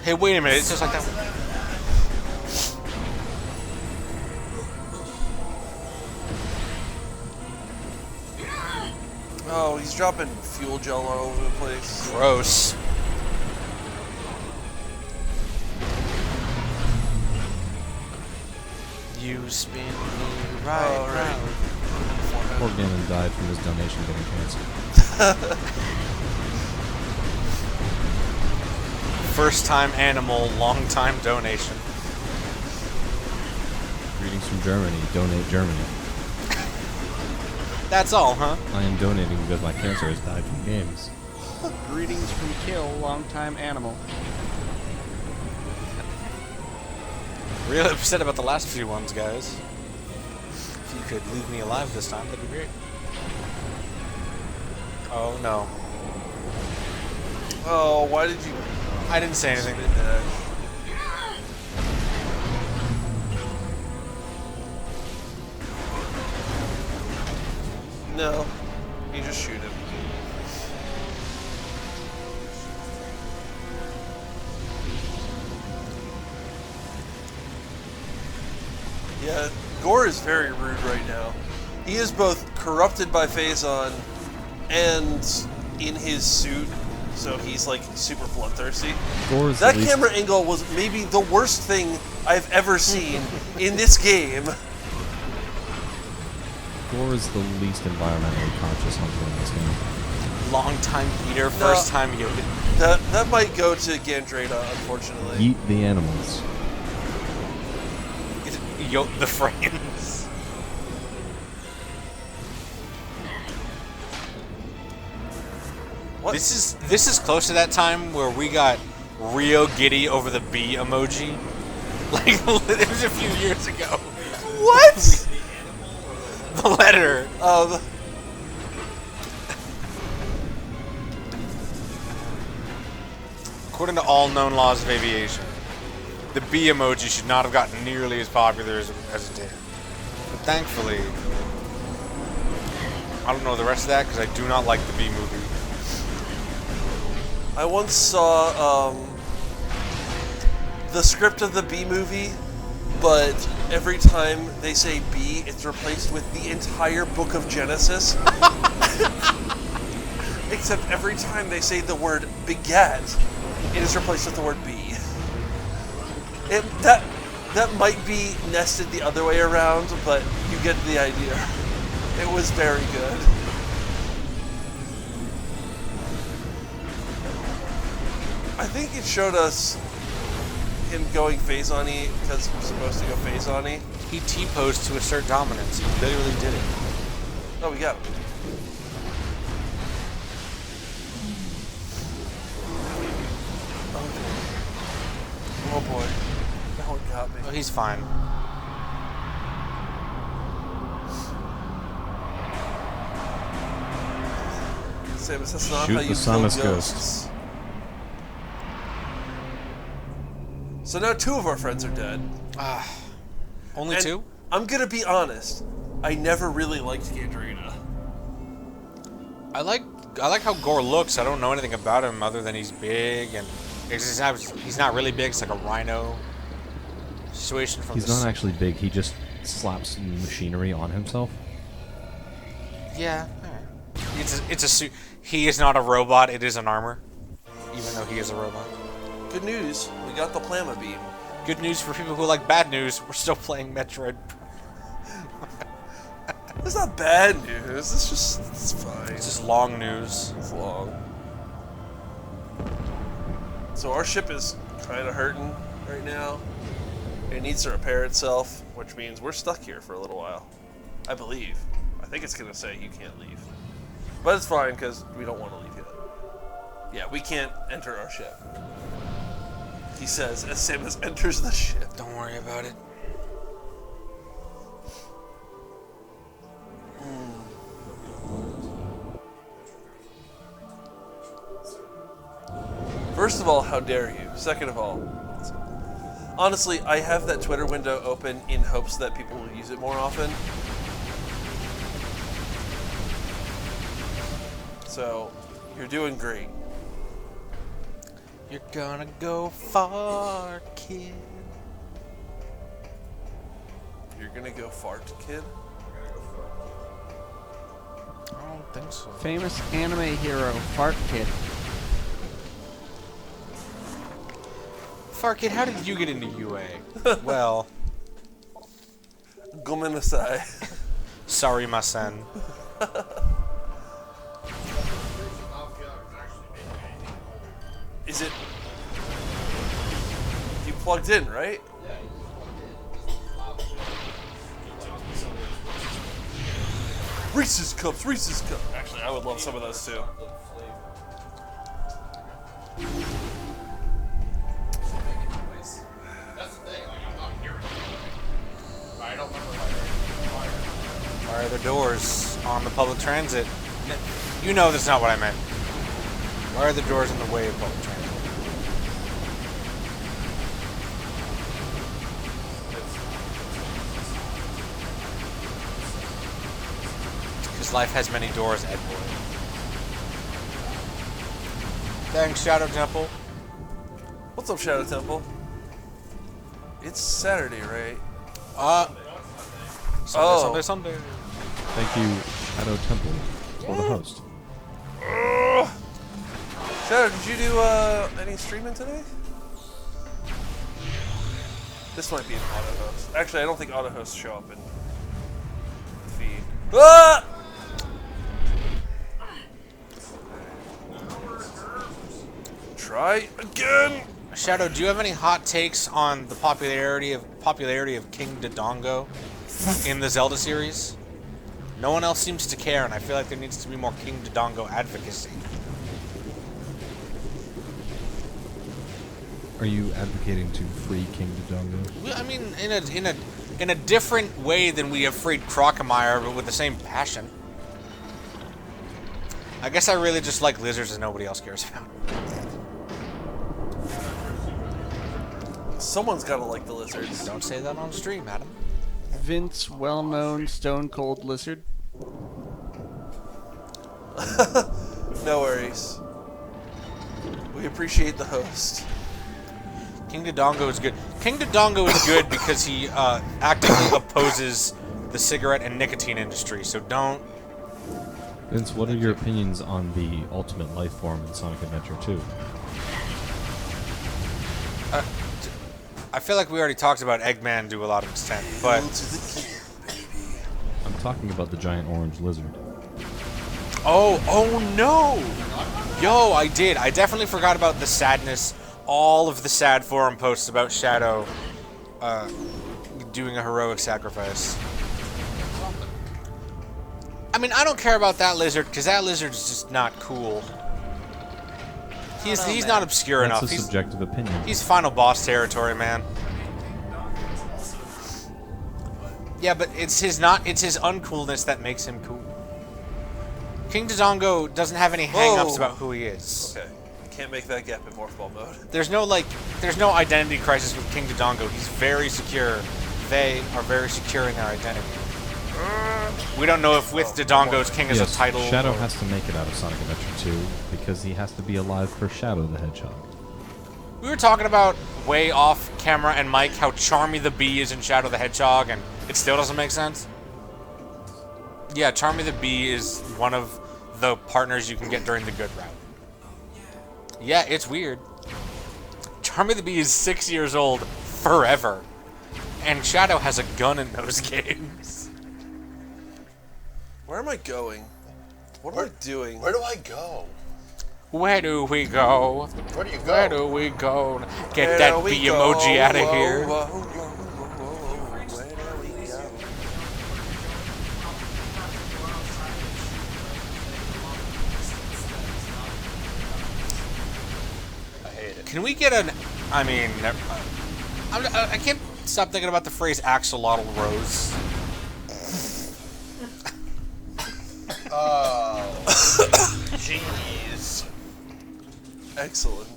Hey, wait a minute. It's just like that. Oh, he's dropping fuel gel all over the place. Gross. You spin me right round. Poor Ganon died from his donation getting canceled. First time animal, long time donation. Greetings from Germany. Donate Germany. That's all, huh? I am donating because my cancer has died from games. Greetings from Kill, long-time animal. Real upset about the last few ones, guys. If you could leave me alive this time, that'd be great. Oh no. Oh, why did you... I didn't say anything. No. You just shoot him. Yeah, Gore is very rude right now. He is both corrupted by Phazon and in his suit, so he's like super bloodthirsty. Gore's that camera angle was maybe the worst thing I've ever seen in this game. Gore is the least environmentally conscious hunter in this game. Long time eater, first time yoga. That might go to Gandrada, unfortunately. Eat the animals. Yoke the frames. What? This is close to that time where we got real giddy over the bee emoji. Like it was a few years ago. What? The letter of according to all known laws of aviation, the bee emoji should not have gotten nearly as popular as it did. But thankfully, I don't know the rest of that because I do not like the bee movie. I once saw the script of the bee movie, but every time they say bee, it's replaced with the entire book of Genesis. Except every time they say the word begat, it is replaced with the word bee. That might be nested the other way around, but you get the idea. It was very good. I think it showed us him going Phazon-y because he was supposed to go Phazon-y. He T-posed to assert dominance. He literally did it. Oh, we got him. Oh boy. That one got me. Oh, he's fine. Samus, that's not Shoot how the you Samus kill ghost. ghosts. So now two of our friends are dead. Only And two? I'm gonna be honest. I never really liked Gandrada. I like how Gore looks. I don't know anything about him other than he's big and he's not really big. It's like a rhino situation from He's not actually big. He just slaps machinery on himself. Yeah. It's a suit. He is not a robot. It is an armor, even though he is a robot. Good news. We got the plasma beam. Good news for people who like bad news. We're still playing Metroid. It's not bad news. It's fine. It's just long news. It's long. So our ship is kind of hurting right now. It needs to repair itself, which means we're stuck here for a little while. I believe. I think it's gonna say you can't leave. But it's fine, because we don't want to leave yet. Yeah, we can't enter our ship. He says as Samus enters the ship. Don't worry about it. First of all, how dare you? Second of all, honestly, I have that Twitter window open in hopes that people will use it more often. So, you're doing great. You're gonna go far, kid. You're gonna go fart, kid? I don't think so. Famous anime hero, Fart Kid. Fart Kid, how did you get into UA? Well... Gomenasai. Sorry, my son. Is it... You plugged in, right? Reese's Cups, Reese's Cups. Actually, I would love some of those too. Why are there doors on the public transit? You know that's not what I meant. Why are the doors in the way of public transit? Because life has many doors, Edward. Thanks, Shadow Temple. What's up, Shadow Temple? It's Saturday, right? Sunday. Thank you, Shadow Temple, for the host. Shadow, did you do any streaming today? This might be an auto host. Actually, I don't think auto hosts show up in the feed. Ah! Try again. Shadow, do you have any hot takes on the popularity of King Dodongo in the Zelda series? No one else seems to care, and I feel like there needs to be more King Dodongo advocacy. Are you advocating to free King Dodongo? I mean, in a different way than we have freed Crocomire, but with the same passion. I guess I really just like lizards that nobody else cares about. Someone's gotta like the lizards. Don't say that on stream, Adam. Vince, well-known Stone Cold Lizard. No worries. We appreciate the host. King Dodongo is good. King Dodongo is good because he actively opposes the cigarette and nicotine industry, so don't... Vince, what are your opinions on the ultimate life form in Sonic Adventure 2? I feel like we already talked about Eggman to a lot of extent, but... I'm talking about the giant orange lizard. Oh no! Yo, I did. I definitely forgot about the sadness. All of the sad forum posts about Shadow doing a heroic sacrifice. I mean, I don't care about that lizard, because that lizard's just not cool. He's not obscure enough. That's a subjective opinion. He's final boss territory, man. Yeah, but it's his uncoolness that makes him cool. King Dodongo doesn't have any hang-ups about who he is. Okay. Can't make that gap in Morph Ball mode. There's no identity crisis with King Dodongo. He's very secure. They are very secure in their identity. We don't know if with Dodongo's King is a title. Shadow has to make it out of Sonic Adventure 2 because he has to be alive for Shadow the Hedgehog. We were talking about way off camera and mic how Charmy the Bee is in Shadow the Hedgehog, and it still doesn't make sense. Yeah, Charmy the Bee is one of the partners you can get during the good route. Yeah, it's weird. Charmy the Bee is 6 years old forever, and Shadow has a gun in those games. Where am I going? What am I doing? Where do I go? Where do we go? Where do you go? Where do we go? Get that bee emoji out of here. I hate it. Can we get an... I mean... I can't stop thinking about the phrase axolotl rose. Oh. Jeez. Excellent.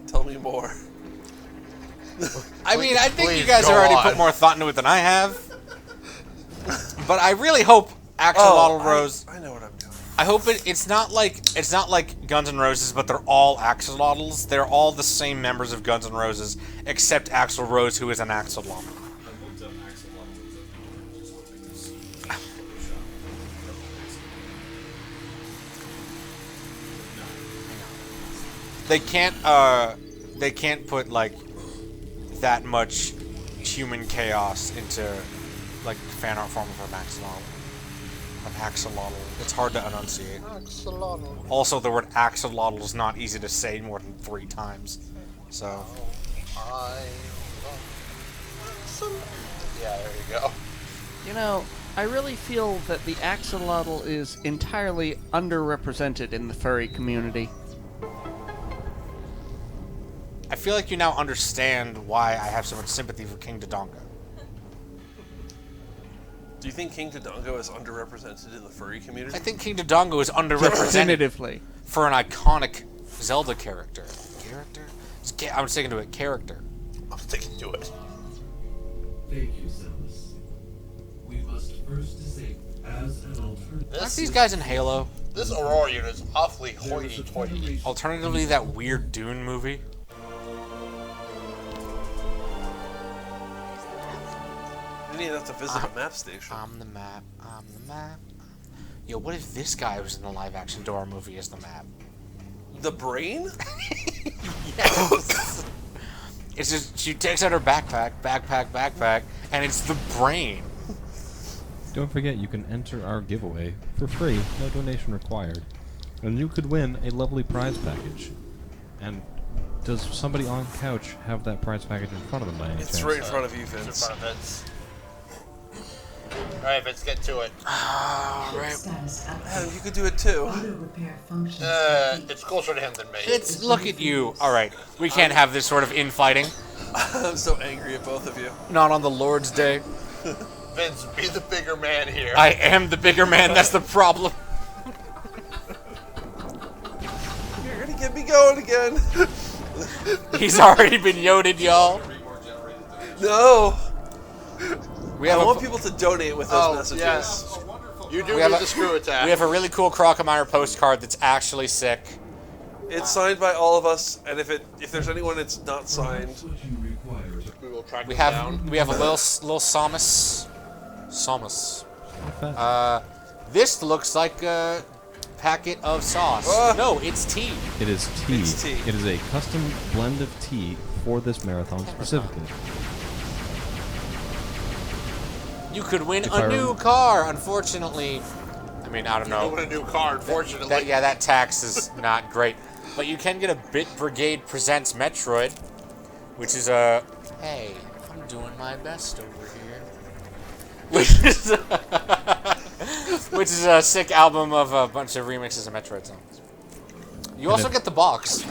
Tell me more. I mean, I think you guys already put more thought into it than I have. But I really hope axolotl rose... I know what I'm doing. I hope it's not like Guns N' Roses, but they're all axolotls. They're all the same members of Guns N' Roses, except Axl Rose, who is an axolotl. they can't put like that much human chaos into like fan art form of an axolotl. An axolotl. It's hard to enunciate. Axolotl. Also, the word axolotl is not easy to say more than 3 times. So. Yeah, there you go. You know, I really feel that the axolotl is entirely underrepresented in the furry community. I feel like you now understand why I have so much sympathy for King Dodongo. Do you think King Dodongo is underrepresented in the furry community? I think King Dodongo is underrepresented Definitively. for an iconic Zelda character. I'm sticking to it. Character. I'm sticking to it. Thank you, Samus. We must first disable as an alternative. Aren't these guys in Halo? This Aurora unit is awfully hoity-toity. Alternatively, that weird Dune movie. You didn't even have to visit a map station. I'm the map. I'm the map. Yo, what if this guy was in the live-action Dora movie as the map? The brain? Yes. It's just she takes out her backpack, and it's the brain. Don't forget, you can enter our giveaway for free, no donation required, and you could win a lovely prize package. And does somebody on couch have that prize package in front of them by any chance? It's right in front of you, Vince. It's in front of Vince. Alright, Vince, get to it. Alright. Adam, you could do it too. It's closer to him than me. It's look at you. Alright, we can't have this sort of infighting. I'm so angry at both of you. Not on the Lord's Day. Vince, be the bigger man here. I am the bigger man, that's the problem. You're gonna get me going again. He's already been yoded, y'all. No. I want people to donate with those messages. Yes. You do need the screw attack. We have a really cool Crocomire postcard that's actually sick. It's signed by all of us, and if there's anyone it's not signed, we will track we them have down. we have a little Samus. This looks like a packet of sauce. No, it's tea. It is tea. It's tea. It is a custom blend of tea for this marathon specifically. You could win a new car, unfortunately. I mean, I don't know. You win a new car, unfortunately. That tax is not great. But you can get a Bit Brigade Presents Metroid, which is a... Hey, I'm doing my best over here. Which is a sick album of a bunch of remixes of Metroid songs. You also get the box.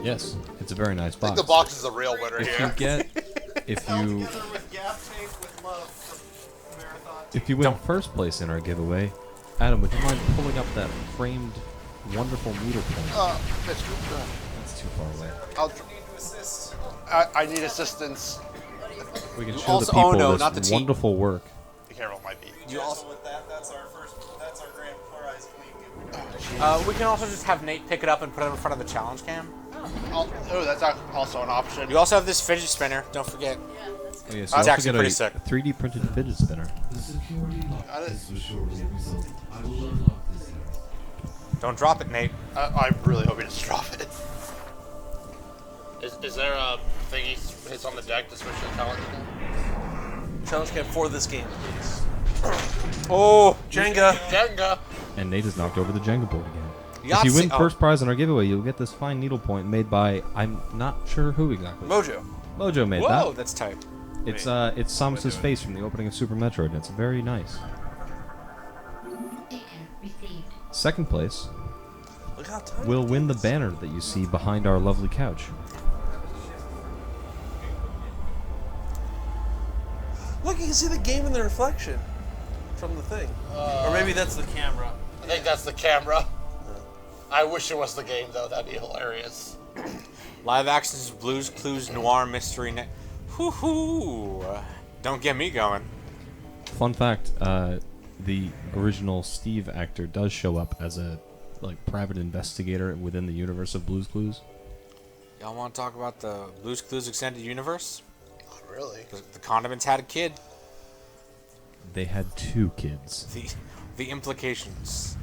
Yes, it's a very nice box. I think the box is the real winner here. If you win first place in our giveaway, Adam, would you mind pulling up that framed, wonderful needle point? That's too far away. I need assistance. We can show the people this wonderful work. Be careful, might be. You also with that, that's our grand prize. We can also just have Nate pick it up and put it in front of the challenge cam. Oh, that's also an option. You also have this fidget spinner, don't forget. Oh, yes, It's actually pretty sick. A 3D printed fidget spinner. Don't drop it, Nate. I really hope he doesn't drop it. Is there a thing he hits on the deck to switch to the challenge again? challenge cam for this game, please. Oh, Jenga. And Nate has knocked over the Jenga board again. Yahtzee. If you win first prize in our giveaway, you'll get this fine needlepoint made by, I'm not sure who exactly. Mojo made that. Whoa, that's tight. It's Samus's face from the opening of Super Metroid, and it's very nice. Second place will win the banner that you see behind our lovely couch. Look, you can see the game in the reflection from the thing. Or maybe that's the camera. I think that's the camera. I wish it was the game, though. That'd be hilarious. Live actions, Blues Clues, Noir, Mystery Net. Hoo-hoo! Don't get me going. Fun fact, the original Steve actor does show up as a private investigator within the universe of Blues Clues. Y'all want to talk about the Blues Clues extended universe? Not really. The Condiments had a kid. They had 2 kids. The implications.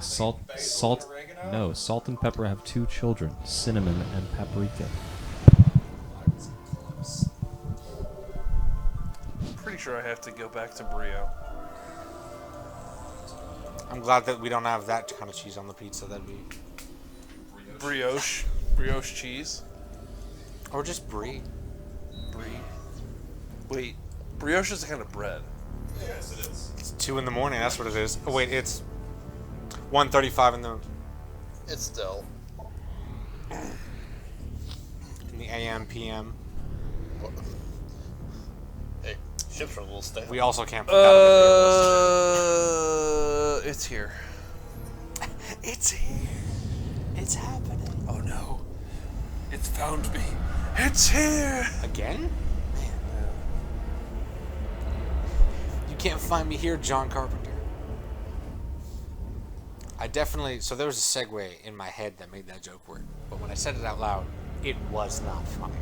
Salt. No, salt and pepper have 2 children: cinnamon and paprika. Pretty sure I have to go back to Brio. I'm glad that we don't have that kind of cheese on the pizza. That'd be brioche cheese, or just brie. Wait, brioche is a kind of bread. Yes, it is. It's 2 in the morning. That's what it is. Oh wait, it's 1:35 in the. It's still In the AM PM. Hey, ships are a little stale. We also can't put that on the It's here. It's here. It's happening. Oh no. It's found me. It's here. Again? Man. You can't find me here, John Carpenter. So there was a segue in my head that made that joke work. But when I said it out loud, it was not funny.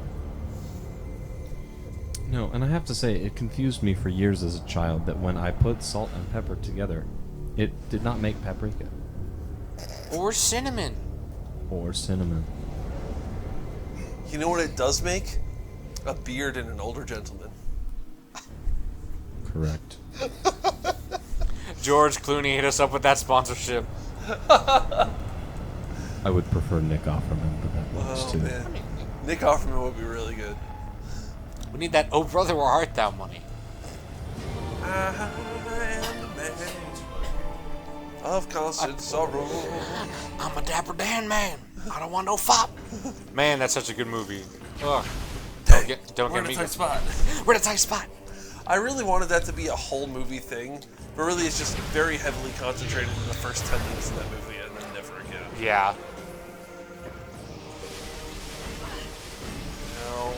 No, and I have to say, it confused me for years as a child that when I put salt and pepper together, it did not make paprika. Or cinnamon. Or cinnamon. You know what it does make? A beard in an older gentleman. Correct. George Clooney hit us up with that sponsorship. I would prefer Nick Offerman, but that works too. Man. Nick Offerman would be really good. We need that "Oh Brother, Where Art Thou" money. I am the man of constant sorrow. I'm a dapper Dan man. I don't want no fop. Man, that's such a good movie. Ugh. Don't We're get in me. a tight spot. We're in a tight spot. I really wanted that to be a whole movie thing, but really it's just very heavily concentrated in the first 10 minutes of that movie and then never again. Yeah. Now,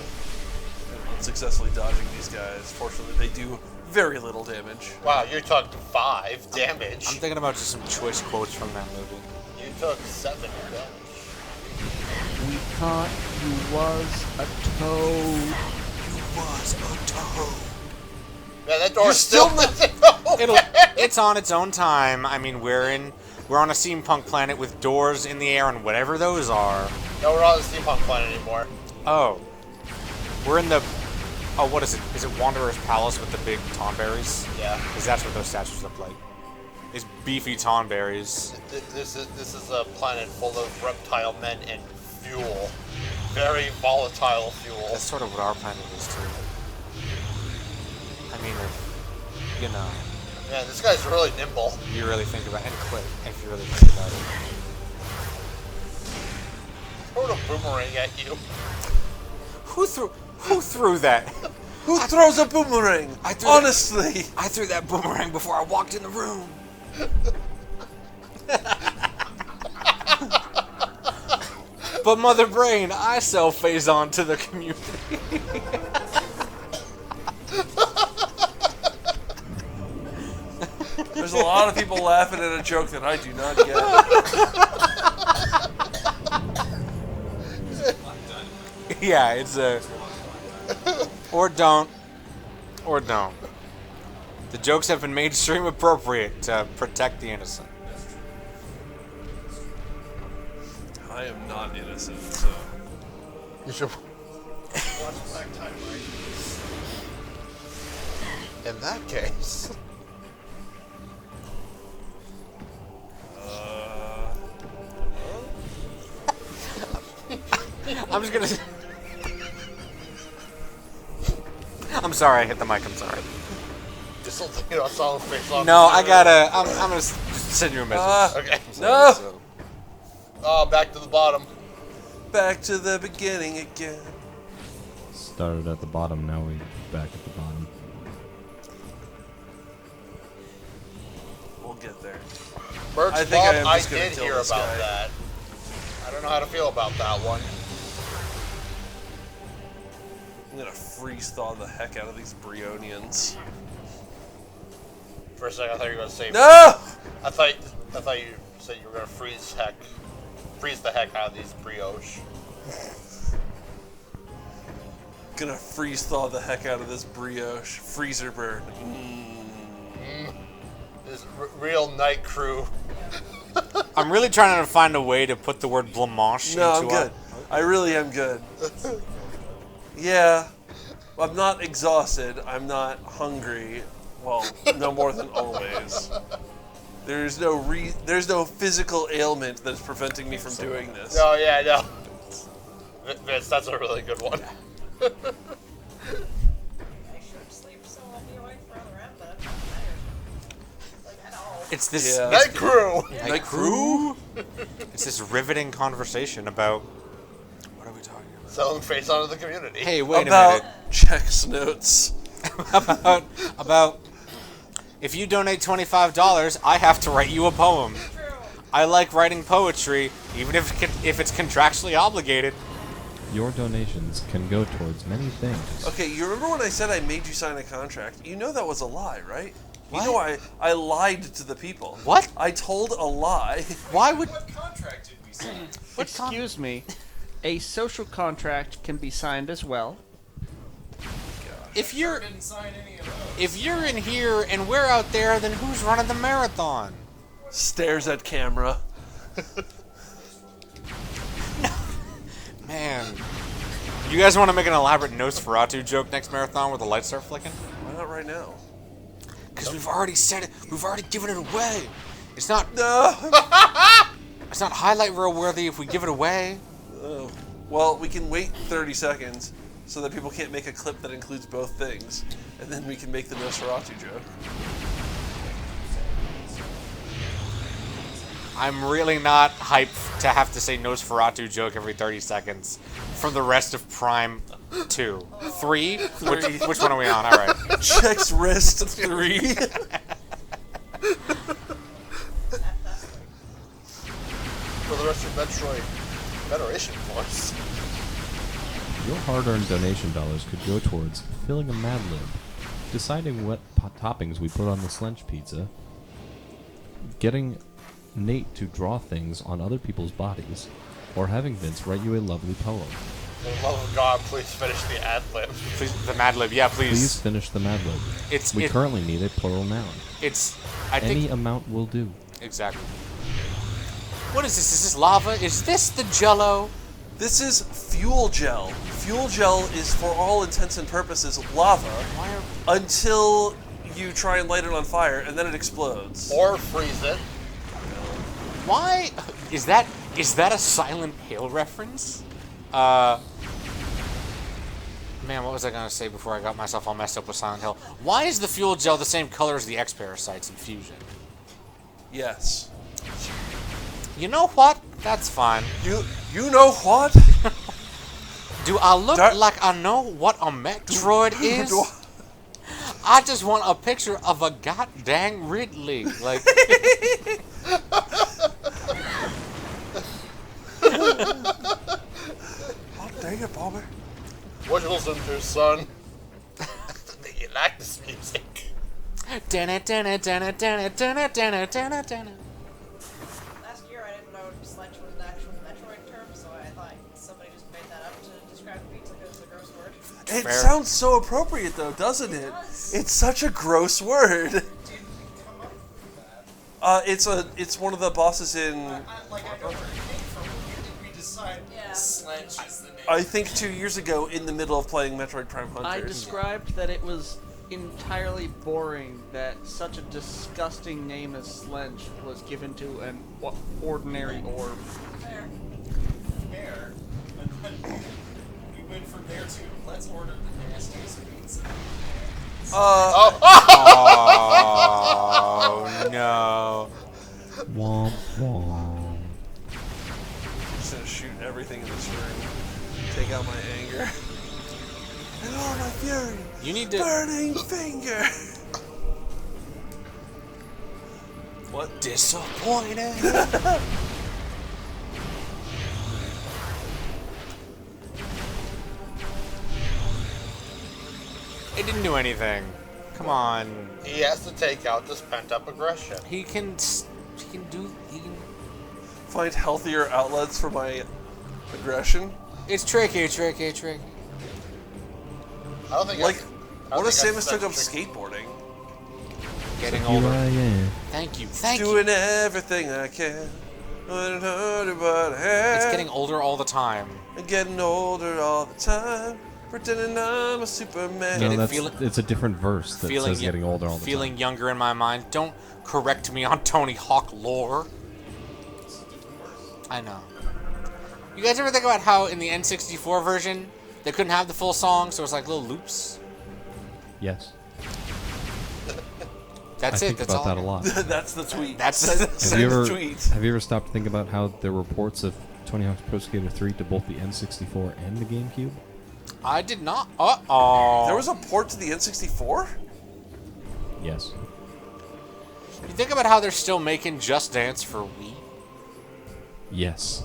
unsuccessfully dodging these guys. Fortunately, they do very little damage. Wow, you're talking 5 damage. I'm thinking about just some choice quotes from that movie. You took 7 damage. We caught you was a toad. You was a toad. Yeah, that door's still missing. It's on its own time. I mean, we're on a steampunk planet with doors in the air and whatever those are. No, we're not on the steampunk planet anymore. Oh. We're in the... Oh, what is it? Is it Wanderer's Palace with the big tonberries? Yeah. Because that's what those statues look like. These beefy tonberries. This is a planet full of reptile men and fuel. Very volatile fuel. That's sort of what our planet is, too. I mean, you know... Man, this guy's really nimble. You really think about it, and quick, if you really think about it. Throw a boomerang at you. Who threw that? Who throws a boomerang? Honestly. I threw that boomerang before I walked in the room. But Mother Brain, I sell Phazon to the community. There's a lot of people laughing at a joke that I do not get. Yeah, it's a... Or don't. Or don't. The jokes have been made stream appropriate to protect the innocent. I am not innocent, so... You should... In that case... I'm just gonna... I'm sorry, I hit the mic, I'm sorry. Just don't think about solid face on. No, I gotta... I'm gonna send you a message. Okay. No! So. Oh, back to the bottom. Back to the beginning again. Started at the bottom, now we're back at the bottom. We'll get there. Birch I think Bob, I am I just gonna did kill hear this about guy. that. I don't know how to feel about that one. I'm gonna freeze thaw the heck out of these Brionians. For a second, I thought you were gonna say No! I thought you said you were gonna freeze the heck out of these brioche. Gonna freeze thaw the heck out of this brioche. Freezer burn. This real night crew. I'm really trying to find a way to put the word blancmange No, I'm into good. I really am good. Yeah, I'm not exhausted. I'm not hungry. Well, no more than always. There's no physical ailment that's preventing me from doing this. No, yeah, no. Vince, that's a really good one. It's this Night crew. Night crew. It's this riveting conversation about what are we talking about? Selling face onto the community. Hey, wait about a minute. checks notes. about if you donate $25, I have to write you a poem. I like writing poetry, even if it's contractually obligated. Your donations can go towards many things. Okay, you remember when I said I made you sign a contract? You know that was a lie, right? What? You know I lied to the people. What? I told a lie. Why would... What contract did we sign? Excuse me. A social contract can be signed as well. If you're Didn't sign any of those. if you're in here and we're out there, then who's running the marathon? Stares at camera. Man. You guys want to make an elaborate Nosferatu joke next marathon where the lights start flicking? Why not right now? Because we've already said it. We've already given it away. It's not... No. It's not highlight reel worthy if we give it away. Oh. Well, we can wait 30 seconds so that people can't make a clip that includes both things, and then we can make the Nosferatu joke. I'm really not hyped to have to say Nosferatu joke every 30 seconds for the rest of Prime 2. 3? Which one are we on? All right. Checks wrist 3. For the rest of Metroid Federation Force. Your hard-earned donation dollars could go towards filling a Mad Lib, deciding what toppings we put on the Slench pizza, getting Nate to draw things on other people's bodies, or having Vince write you a lovely poem. For the love of God, please finish the ad lib. Please, the Mad Lib, yeah, please. Please finish the Mad Lib. We currently need a plural noun. Any amount will do. Exactly. What is this? Is this lava? Is this the Jello? This is fuel gel. Fuel gel is, for all intents and purposes, lava until you try and light it on fire, and then it explodes. Or freeze it. Why? Is that a Silent Hill reference? Man, what was I gonna say before I got myself all messed up with Silent Hill? Why is the fuel gel the same color as the X-Parasites in Fusion? Yes. You know what? That's fine. You know what? Do I look like I know what a Metroid is? I just want a picture of a goddamn Ridley. Like. Oh, dang it, Bobby. What you listen to, son? You like this music? Last year I didn't know Sledge was an actual Metroid term, so I thought somebody just made that up to describe pizza because it's a gross word. It sounds so appropriate, though, doesn't it? It's such a gross word. It's one of the bosses in. I know where it came from. When did we decide Sledge is the name? I think 2 years ago, in the middle of playing Metroid Prime Hunters. I described that it was entirely boring that such a disgusting name as Sledge was given to an ordinary orb. Fair. And then we went from there to let's order the nastiest pizza. Oh no. Womp womp. I'm just gonna shoot everything in this room. Take out my anger. And all my fury. You need to. Burning finger. What? Disappointed. It didn't do anything. Come on. He has to take out this pent-up aggression. He can Find healthier outlets for my aggression. It's tricky. I don't think like, what if think Samus that's took up tricky. skateboarding? Getting Here older. I am. Thank you. Doing everything I can. It's getting older all the time. And getting older all the time. Pretending I'm a Superman. No, it's a different verse that says getting older all the time. Feeling younger in my mind. Don't correct me on Tony Hawk lore. I know. You guys ever think about how in the N64 version they couldn't have the full song, so it's like little loops? Yes. That's I it. think That's about all. that a lot. That's the tweet. That's have you ever stopped to think about how there were ports of Tony Hawk's Pro Skater 3 to both the N64 and the GameCube? I did not. Uh-oh. There was a port to the N64? Yes. You think about how they're still making Just Dance for Wii? Yes.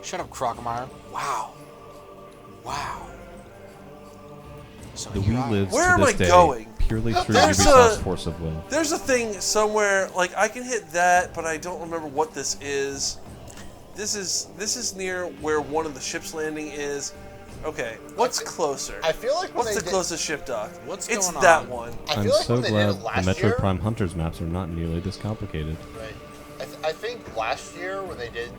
Shut up, Crocomire. Wow. Wow. So The here Wii I lives Where to am this I day going? purely through There's Ubisoft's force of will. There's a thing somewhere, like I can hit that, but I don't remember what this is. This is near where one of the ships landing is. Okay, what's closer? I feel like when what's they the closest ship dock? What's it's going that on? one. I'm so glad the Metroid Prime Hunters maps are not nearly this complicated. Right. I think last year when they did,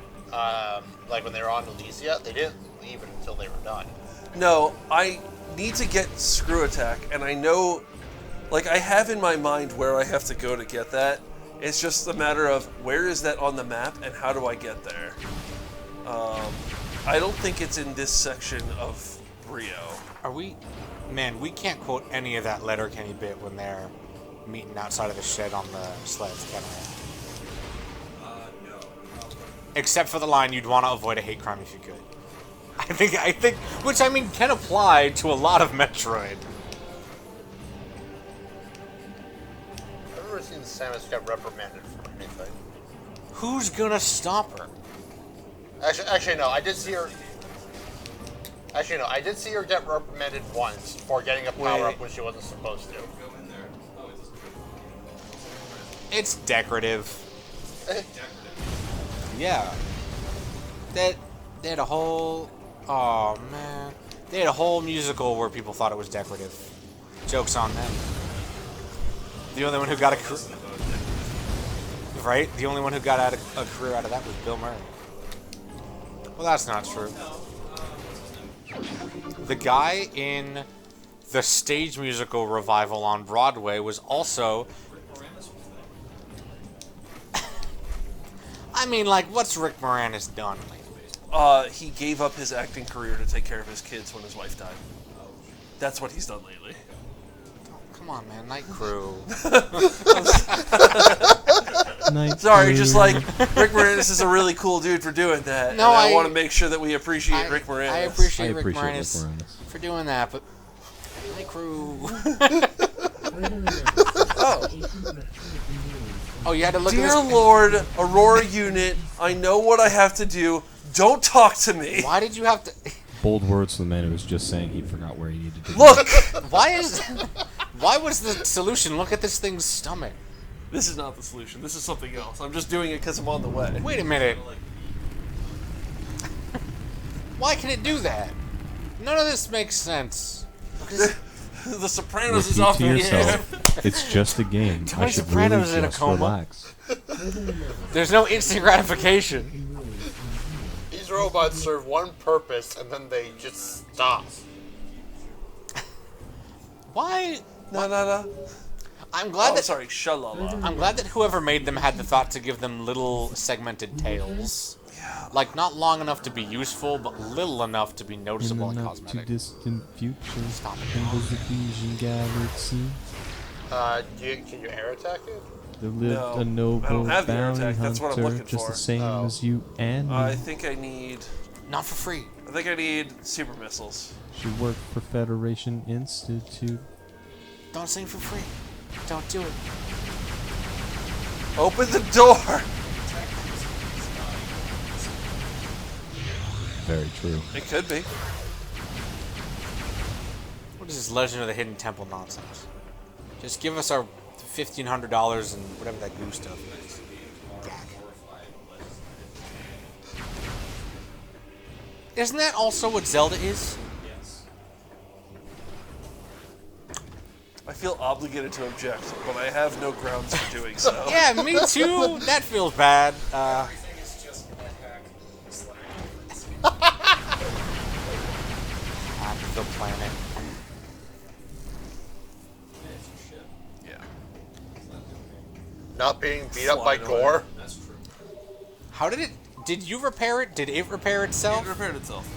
like when they were on Elysia, they didn't leave it until they were done. No, I need to get Screw Attack, and I know, like I have in my mind where I have to go to get that. It's just a matter of where is that on the map and how do I get there. I don't think it's in this section of Rio. Are we... Man, we can't quote any of that Letterkenny bit when they're meeting outside of the shed on the sleds, can we? No. Except for the line, you'd want to avoid a hate crime if you could. I think, which I mean can apply to a lot of Metroid. I've never seen Samus get reprimanded for anything. Who's gonna stop her? Actually, no. I did see her. Actually, no. I did see her get reprimanded once for getting a power up when she wasn't supposed to. It's decorative. Yeah. They had a whole... Oh, man. They had a whole musical where people thought it was decorative. Joke's on them. The only one who got a career... Right? The only one who got a career out of that was Bill Murray. Well, that's not true. The guy in the stage musical revival on Broadway was also... I mean, like, what's Rick Moranis done lately? He gave up his acting career to take care of his kids when his wife died. That's what he's done lately. Come on, man. Night Crew. Sorry, just like Rick Moranis is a really cool dude for doing that. No, and I want to make sure that we appreciate Rick Moranis. I appreciate Rick Moranis for doing that, but Night Crew. Oh, you had to look at Dear this. Lord, Aurora Unit, I know what I have to do. Don't talk to me. Why did you have to... Bold words from the man who was just saying he forgot where he needed to Look! Why was the solution? Look at this thing's stomach. This is not the solution. This is something else. I'm just doing it because I'm on the way. Wait a minute. Why can it do that? None of this makes sense. The Sopranos is Repeat off to the air. yourself. It's just a game. Tony I should Soprano's really in a just coma. relax. There's no instant gratification. These robots serve one purpose and then they just stop. Why? No. I'm glad that. Sorry, shalala. I'm glad that whoever made them had the thought to give them little segmented tails. Yeah. Like not long enough to be useful, but little enough to be noticeable and cosmetic. To distant future. Stop it. Symbols of Fusion Galaxy. Can you air attack it? There lived No, a noble I don't have the air bounty attack. That's what I'm hunter, looking just for. the same as you and me. I think I need... Not for free. I think I need super missiles. She worked for Federation Institute. Don't sing for free. Don't do it. Open the door! Very true. It could be. What is this Legend of the Hidden Temple nonsense? Just give us our $1,500 and whatever that goo stuff is. Gag. Isn't that also what Zelda is? I feel obligated to object, but I have no grounds for doing so. Yeah, me too. That feels bad. Everything is just The planet. Yeah. Not being beat up by gore. That's true. How did it? Did you repair it? Did it repair itself? It repaired itself.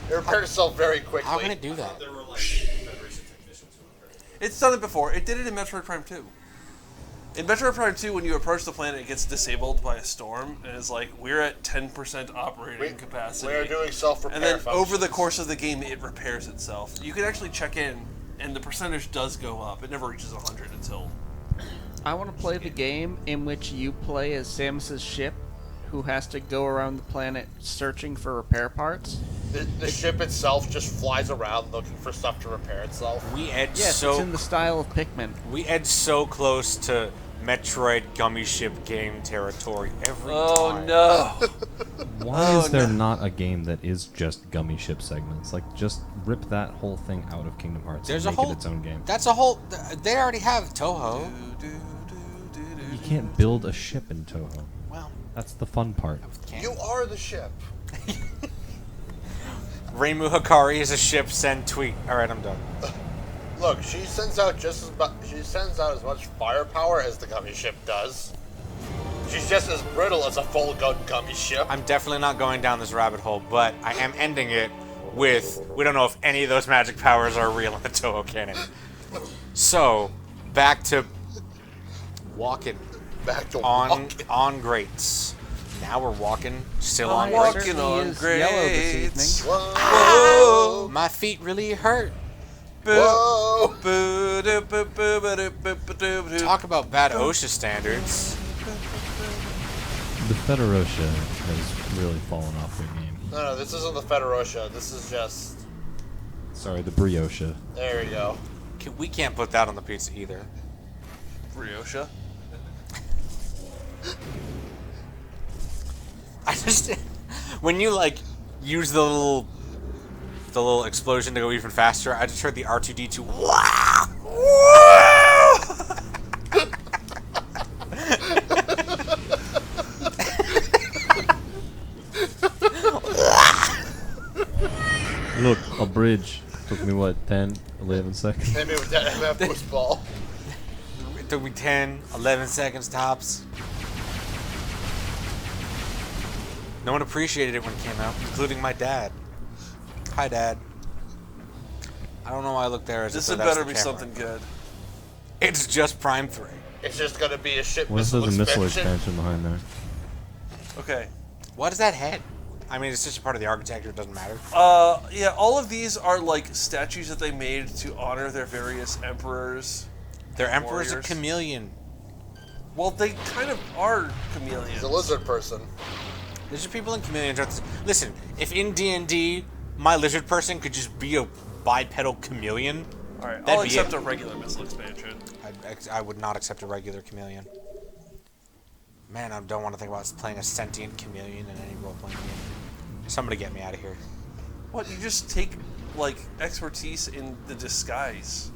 It repaired itself very quickly. How can it do that? There were like Federation technicians who repaired it. It's done it before. It did it in Metroid Prime 2. In Metroid Prime 2, when you approach the planet, it gets disabled by a storm, and it's like, we're at 10% operating capacity. We are doing self-repair And then functions. over the course of the game, it repairs itself. You can actually check in, and the percentage does go up. It never reaches 100 until... I want to play the game in which you play as Samus's ship, who has to go around the planet searching for repair parts. The ship itself just flies around looking for stuff to repair itself. We edged Yes, it's in the style of Pikmin. We edged so close to Metroid gummy ship game territory every time. Oh no! Why is there not a game that is just gummy ship segments? Like, just rip that whole thing out of Kingdom Hearts There's and a make whole. it its own game. That's a whole. They already have Toho. You can't build a ship in Toho. Well, that's the fun part. You are the ship. Reimu Hikari is a ship. Send tweet. All right, I'm done. Look, she sends out as much firepower as the gummy ship does. She's just as brittle as a full gun gummy ship. I'm definitely not going down this rabbit hole, but I am ending it with we don't know if any of those magic powers are real in the Toho canon. So, back to walking. Back to on grates. Now we're walking still on walking grates. on grates. Whoa. My feet really hurt. Whoa. Talk about bad OSHA standards. The Federosha has really fallen off their game. No, this isn't the Federosha. This is just... Sorry, the Briosha. There you go. We can't put that on the pizza either. Briosha? I just... When you, like, use the little explosion to go even faster, I just heard the R2-D2 wow! Look, a bridge. Took me, what, 10, 11 seconds? Maybe with that MF boost ball. It took me 10, 11 seconds tops. No one appreciated it when it came out, including my dad. Hi, Dad. I don't know why I look there as This if had that's better the be camera. something good. It's just Prime 3. It's just gonna be a ship What if missile there's a missile expansion? expansion behind there? Okay. What is that head? I mean, it's just a part of the architecture. It doesn't matter. Yeah, all of these are like statues that they made to honor their various emperors. Their emperor's a warriors. chameleon. Well, they kind of are chameleons. He's a lizard person. Lizard people and chameleons are... Listen, if in D&D, my lizard person could just be a bipedal chameleon... Alright, that'd I'll be accept it. a regular missile expansion. I would not accept a regular chameleon. Man, I don't want to think about playing a sentient chameleon in any role-playing game. Somebody get me out of here. What, you just take, like, expertise in the disguise.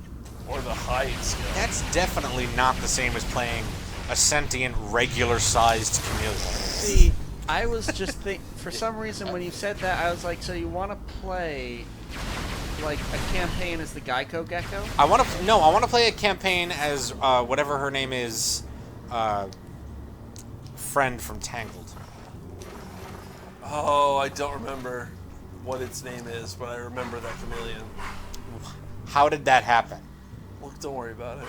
Or the hide skill. That's definitely not the same as playing a sentient, regular-sized chameleon. See, I was just for some reason when you said that, I was like, so you want to play like a campaign as the Geico Gecko? I want to play a campaign as whatever her name is, friend from Tangled. Oh, I don't remember what its name is, but I remember that chameleon. How did that happen? Look, don't worry about it.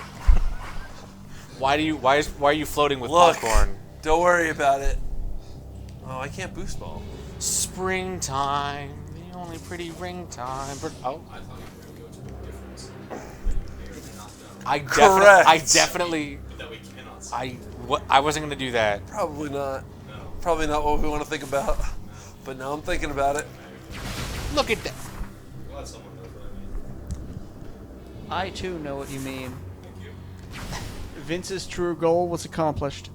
Why are you floating with Look, popcorn? Don't worry about it. Oh, I can't boost ball. Springtime, the only pretty ring time. Oh. I definitely. I wasn't gonna do that. Probably not. Probably not what we want to think about. But now I'm thinking about it. Look at that. I too know what you mean. Vince's true goal was accomplished.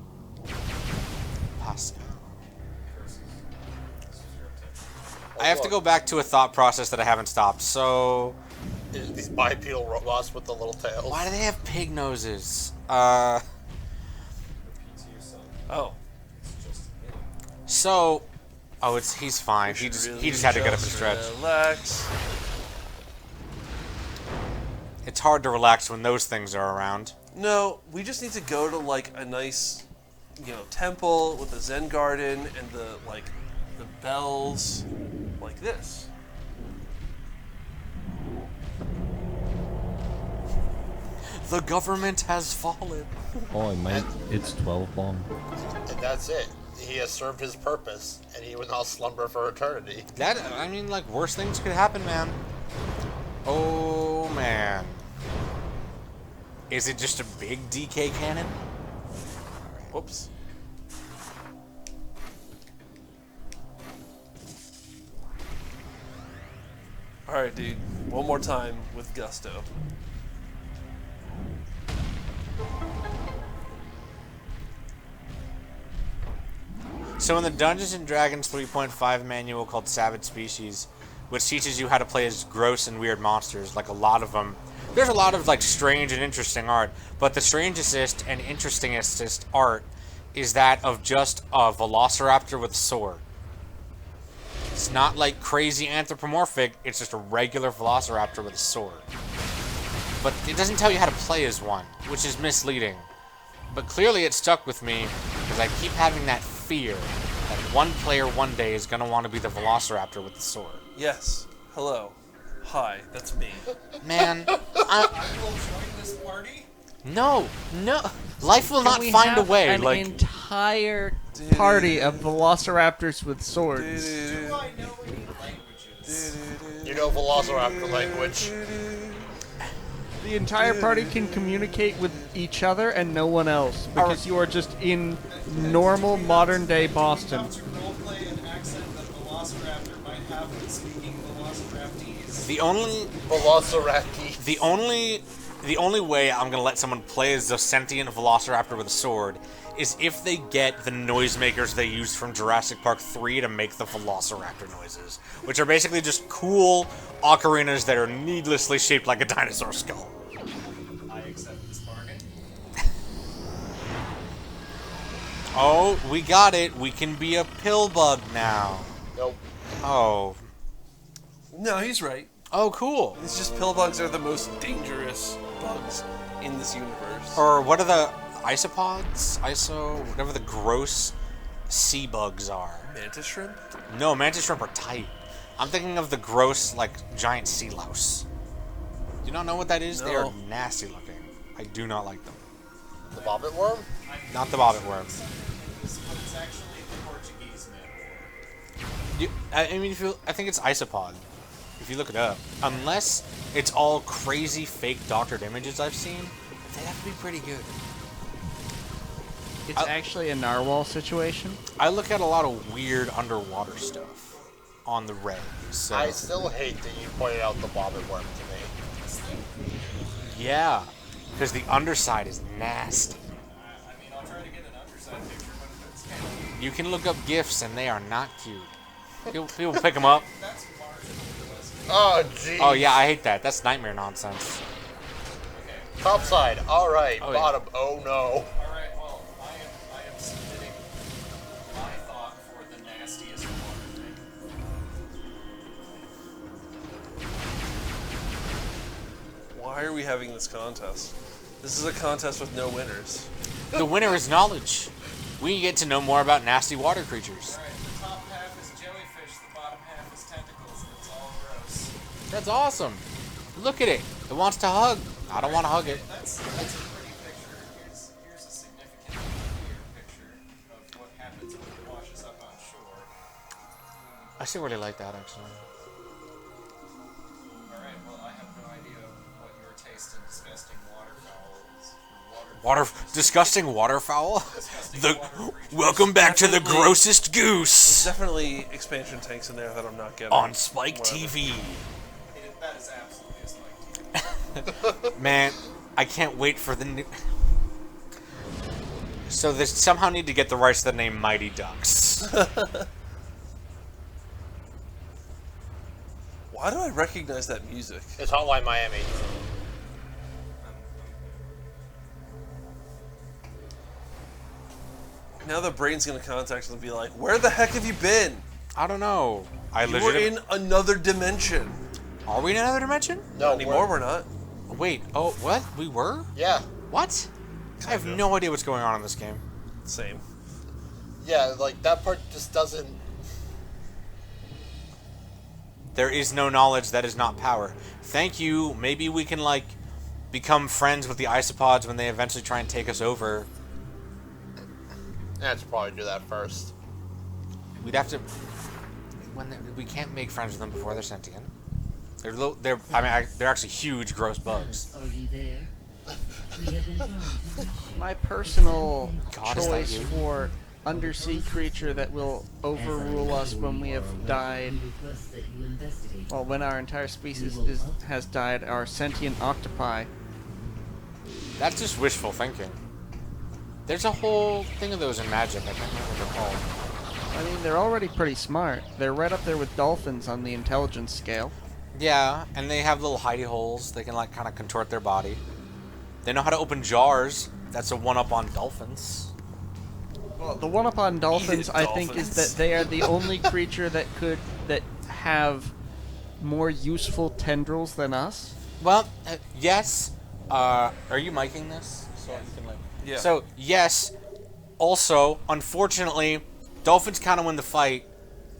I have to go back to a thought process that I haven't stopped. So, These bipedal robots with the little tails. Why do they have pig noses? Oh. So, he's fine. He just had to get up and stretch. Relax. It's hard to relax when those things are around. No, we just need to go to like a nice, temple with a Zen garden and the bells, like this. The government has fallen. Oh, it's 12 bomb. And that's it. He has served his purpose, and he will now slumber for eternity. Worse things could happen, man. Oh, man. Is it just a big DK cannon? Whoops. Alright, dude. One more time with gusto. So in the Dungeons & Dragons 3.5 manual called Savage Species, which teaches you how to play as gross and weird monsters, like a lot of them, there's a lot of strange and interesting art, but the strangest and interestingest art is that of just a velociraptor with a sword. It's not crazy anthropomorphic, it's just a regular velociraptor with a sword. But it doesn't tell you how to play as one, which is misleading. But clearly it stuck with me, because I keep having that fear that one player one day is going to want to be the velociraptor with the sword. Yes. Hello. Hi, that's me. Man, I will join this party. No. Life will not find a way. An entire party of velociraptors with swords. Do I know any languages? You know velociraptor language. The entire party can communicate with each other and no one else because you are just in normal modern day Boston. To roleplay an accent that velociraptor might have when speaking velociraptese. The only way I'm gonna let someone play as the sentient velociraptor with a sword is if they get the noisemakers they used from Jurassic Park 3 to make the velociraptor noises, which are basically just cool ocarinas that are needlessly shaped like a dinosaur skull. I accept this bargain. Oh, we got it. We can be a pill bug now. Nope. Oh. No, he's right. Oh, cool. It's just pill bugs are the most dangerous bugs in this universe. Or what are the isopods? Whatever the gross sea bugs are. Mantis shrimp? No, mantis shrimp are tight. I'm thinking of the gross, giant sea louse. You don't know what that is? No. They are nasty looking. I do not like them. The bobbit worm? Not the bobbit worm. It's actually the Portuguese man. I think it's isopod. If you look it up. Unless it's all crazy fake doctored images I've seen, they have to be pretty good. It's actually a narwhal situation. I look at a lot of weird underwater stuff on the Reddit. So. I still hate that you pointed out the bobbit worm to me. Yeah, because the underside is nasty. I'll try to get an underside picture, but if it's kind of... You can look up GIFs and they are not cute. People pick them up. That's Oh, jeez. Oh, yeah, I hate that. That's nightmare nonsense. Okay. Top side, alright. Oh, bottom, oh no. Alright, well, I am submitting my thought for the nastiest water thing. Why are we having this contest? This is a contest with no winners. The winner is knowledge. We get to know more about nasty water creatures. Alright, the top half is jellyfish, the bottom half is tentacles, and it's all gross. That's awesome. Look at it. It wants to hug. I don't want to hug it. That's a pretty picture. Here's a significantly weird picture of what happens when it washes up on shore. I still really like that, actually. Alright, well, I have no idea what your taste in disgusting waterfowl is. Disgusting waterfowl? Disgusting Welcome back to the grossest goose. There's definitely expansion tanks in there that I'm not getting. On Spike Whatever. TV. That is absolutely a Spike TV. Man, I can't wait for the new... So they somehow need to get the rights to the name Mighty Ducks. Why do I recognize that music? It's Hotline Miami. Now the brain's gonna contact us and be like, "Where the heck have you been?" I don't know. We're in another dimension. Are we in another dimension? No, not anymore. We're not. Wait. Oh, what? We were? Yeah. What? I have no idea what's going on in this game. Same. Yeah, like that part just doesn't. There is no knowledge that is not power. Thank you. Maybe we can like become friends with the isopods when they eventually try and take us over. Yeah, let's probably do that first. We'd have to. We can't make friends with them before they're sentient. They're actually huge, gross bugs. Are you there? We have been trying to reach you. My personal God, is that choice you? for undersea creature that will overrule us when we have died. Well, when our entire species has died, are sentient octopi. That's just wishful thinking. There's a whole thing of those in Magic. I can't remember what they're called. I mean, they're already pretty smart. They're right up there with dolphins on the intelligence scale. Yeah, and they have little hidey holes. They can like kind of contort their body. They know how to open jars. That's a one-up on dolphins. Well, the one-up on dolphins, I think, is that they are the only creature that have more useful tendrils than us. Well, yes. Are you miking this? So you can like. Yeah. So yes. Also, unfortunately, dolphins kind of win the fight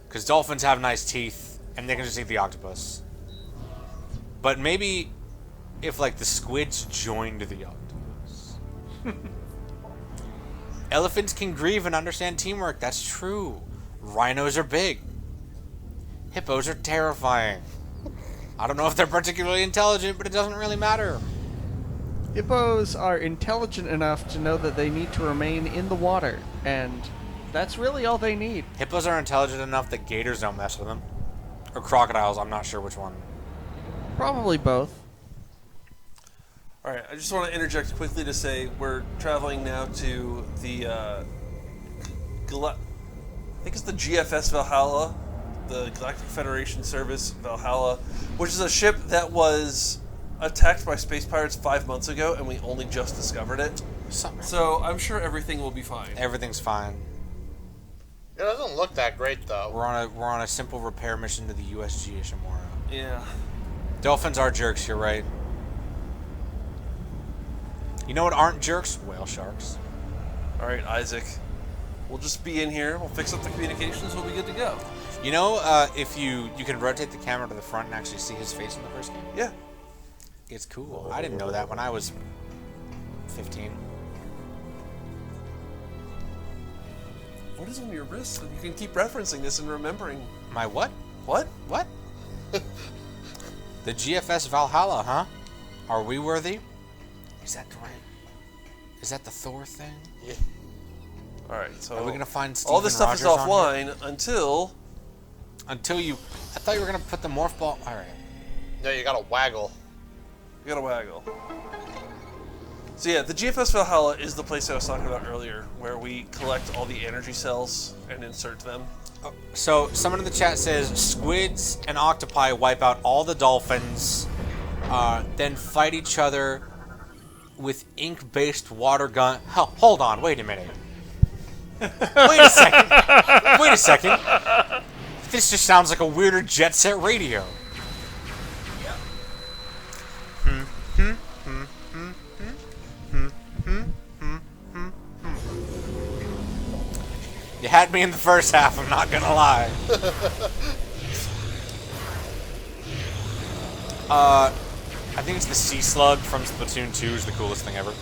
because dolphins have nice teeth and they can just eat the octopus. But maybe if like the squids joined the octopus. Elephants can grieve and understand teamwork. That's true. Rhinos are big. Hippos are terrifying. I don't know if they're particularly intelligent, but it doesn't really matter. Hippos are intelligent enough to know that they need to remain in the water, and that's really all they need. Hippos are intelligent enough that gators don't mess with them. Or crocodiles, I'm not sure which one. Probably both. Alright, I just want to interject quickly to say we're traveling now to the, I think it's the GFS Valhalla, the Galactic Federation Service Valhalla, which is a ship that was attacked by space pirates 5 months ago, and we only just discovered it. So I'm sure everything will be fine. Everything's fine. It doesn't look that great though. We're on a simple repair mission to the USG Ishimura. Yeah. Dolphins are jerks, you're right. You know what aren't jerks? Whale sharks. Alright, Isaac. We'll just be in here, we'll fix up the communications, we'll be good to go. You know, if you can rotate the camera to the front and actually see his face in the first game? Yeah. It's cool. I didn't know that when I was 15. What is on your wrist? You can keep referencing this and remembering. My what? What? What? The GFS Valhalla, huh? Are we worthy? Is that right? Is that the Thor thing? Yeah. Alright, so are we gonna find Steven all this stuff Rogers is offline until you. I thought you were gonna put the morph ball. All right. No, you gotta waggle. You gotta waggle. So yeah, the GFS Valhalla is the place I was talking about earlier, where we collect all the energy cells and insert them. Oh, so someone in the chat says squids and octopi wipe out all the dolphins, then fight each other with ink-based water gun. Hold on, wait a minute. Wait a second. Wait a second. This just sounds like a weirder Jet Set Radio. You had me in the first half, I'm not gonna lie. I think it's the Sea Slug from Splatoon 2 is the coolest thing ever.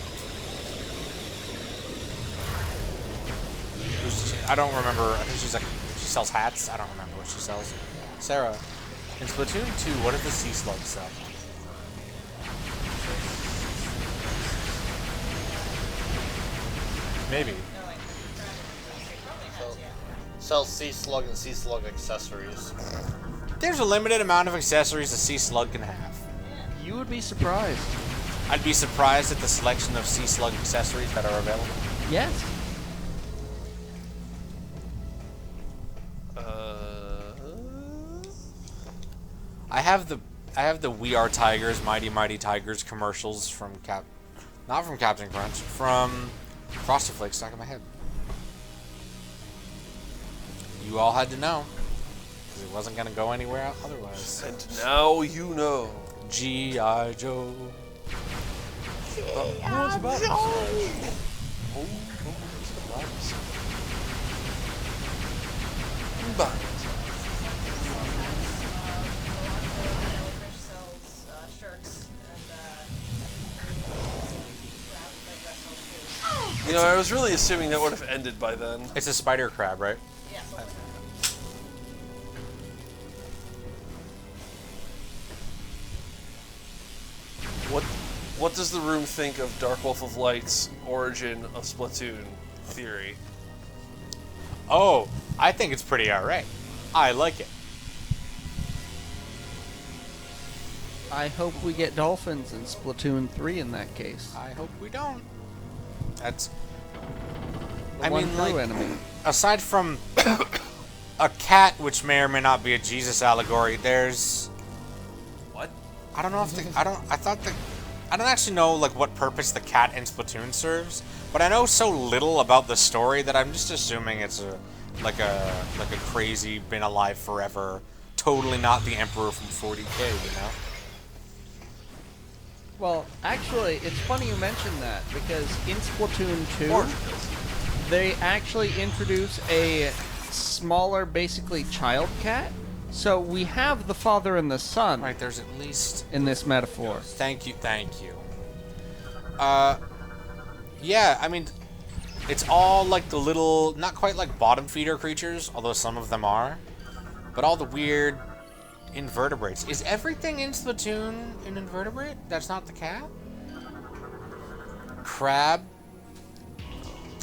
I don't remember. I think she's like, she sells hats. I don't remember what she sells. Sarah, in Splatoon 2, what does the Sea Slug sell? Maybe. Sells Sea Slug and Sea Slug accessories. There's a limited amount of accessories a Sea Slug can have. You would be surprised. I'd be surprised at the selection of Sea Slug accessories that are available. Yes. have the We Are Tigers, Mighty Mighty Tigers commercials from not from Captain Crunch, from Frosted Flakes stuck in my head. You all had to know, because it wasn't gonna go anywhere otherwise. And now you know. G.I. Joe. G.I. Joe. You know, I was really assuming that would have ended by then. It's a spider crab, right? Yeah. What does the room think of Dark Wolf of Light's origin of Splatoon theory? Oh, I think it's pretty alright. I like it. I hope we get dolphins in Splatoon 3 in that case. I hope we don't. That's... The one true enemy. Aside from a cat, which may or may not be a Jesus allegory, there's... What? I don't know if the... I don't actually know like what purpose the cat in Splatoon serves, but I know so little about the story that I'm just assuming it's like a crazy, been alive forever, totally not the Emperor from 40K, you know? Well, actually, it's funny you mention that, because in Splatoon 2, they actually introduce a smaller, basically, child cat. So we have the father and the son. Right, there's at least... in this metaphor. Thank you. Yeah, I mean, it's all like the little, not quite like bottom feeder creatures, although some of them are, but all the weird invertebrates. Is everything in Splatoon an invertebrate? That's not the cat? Crab?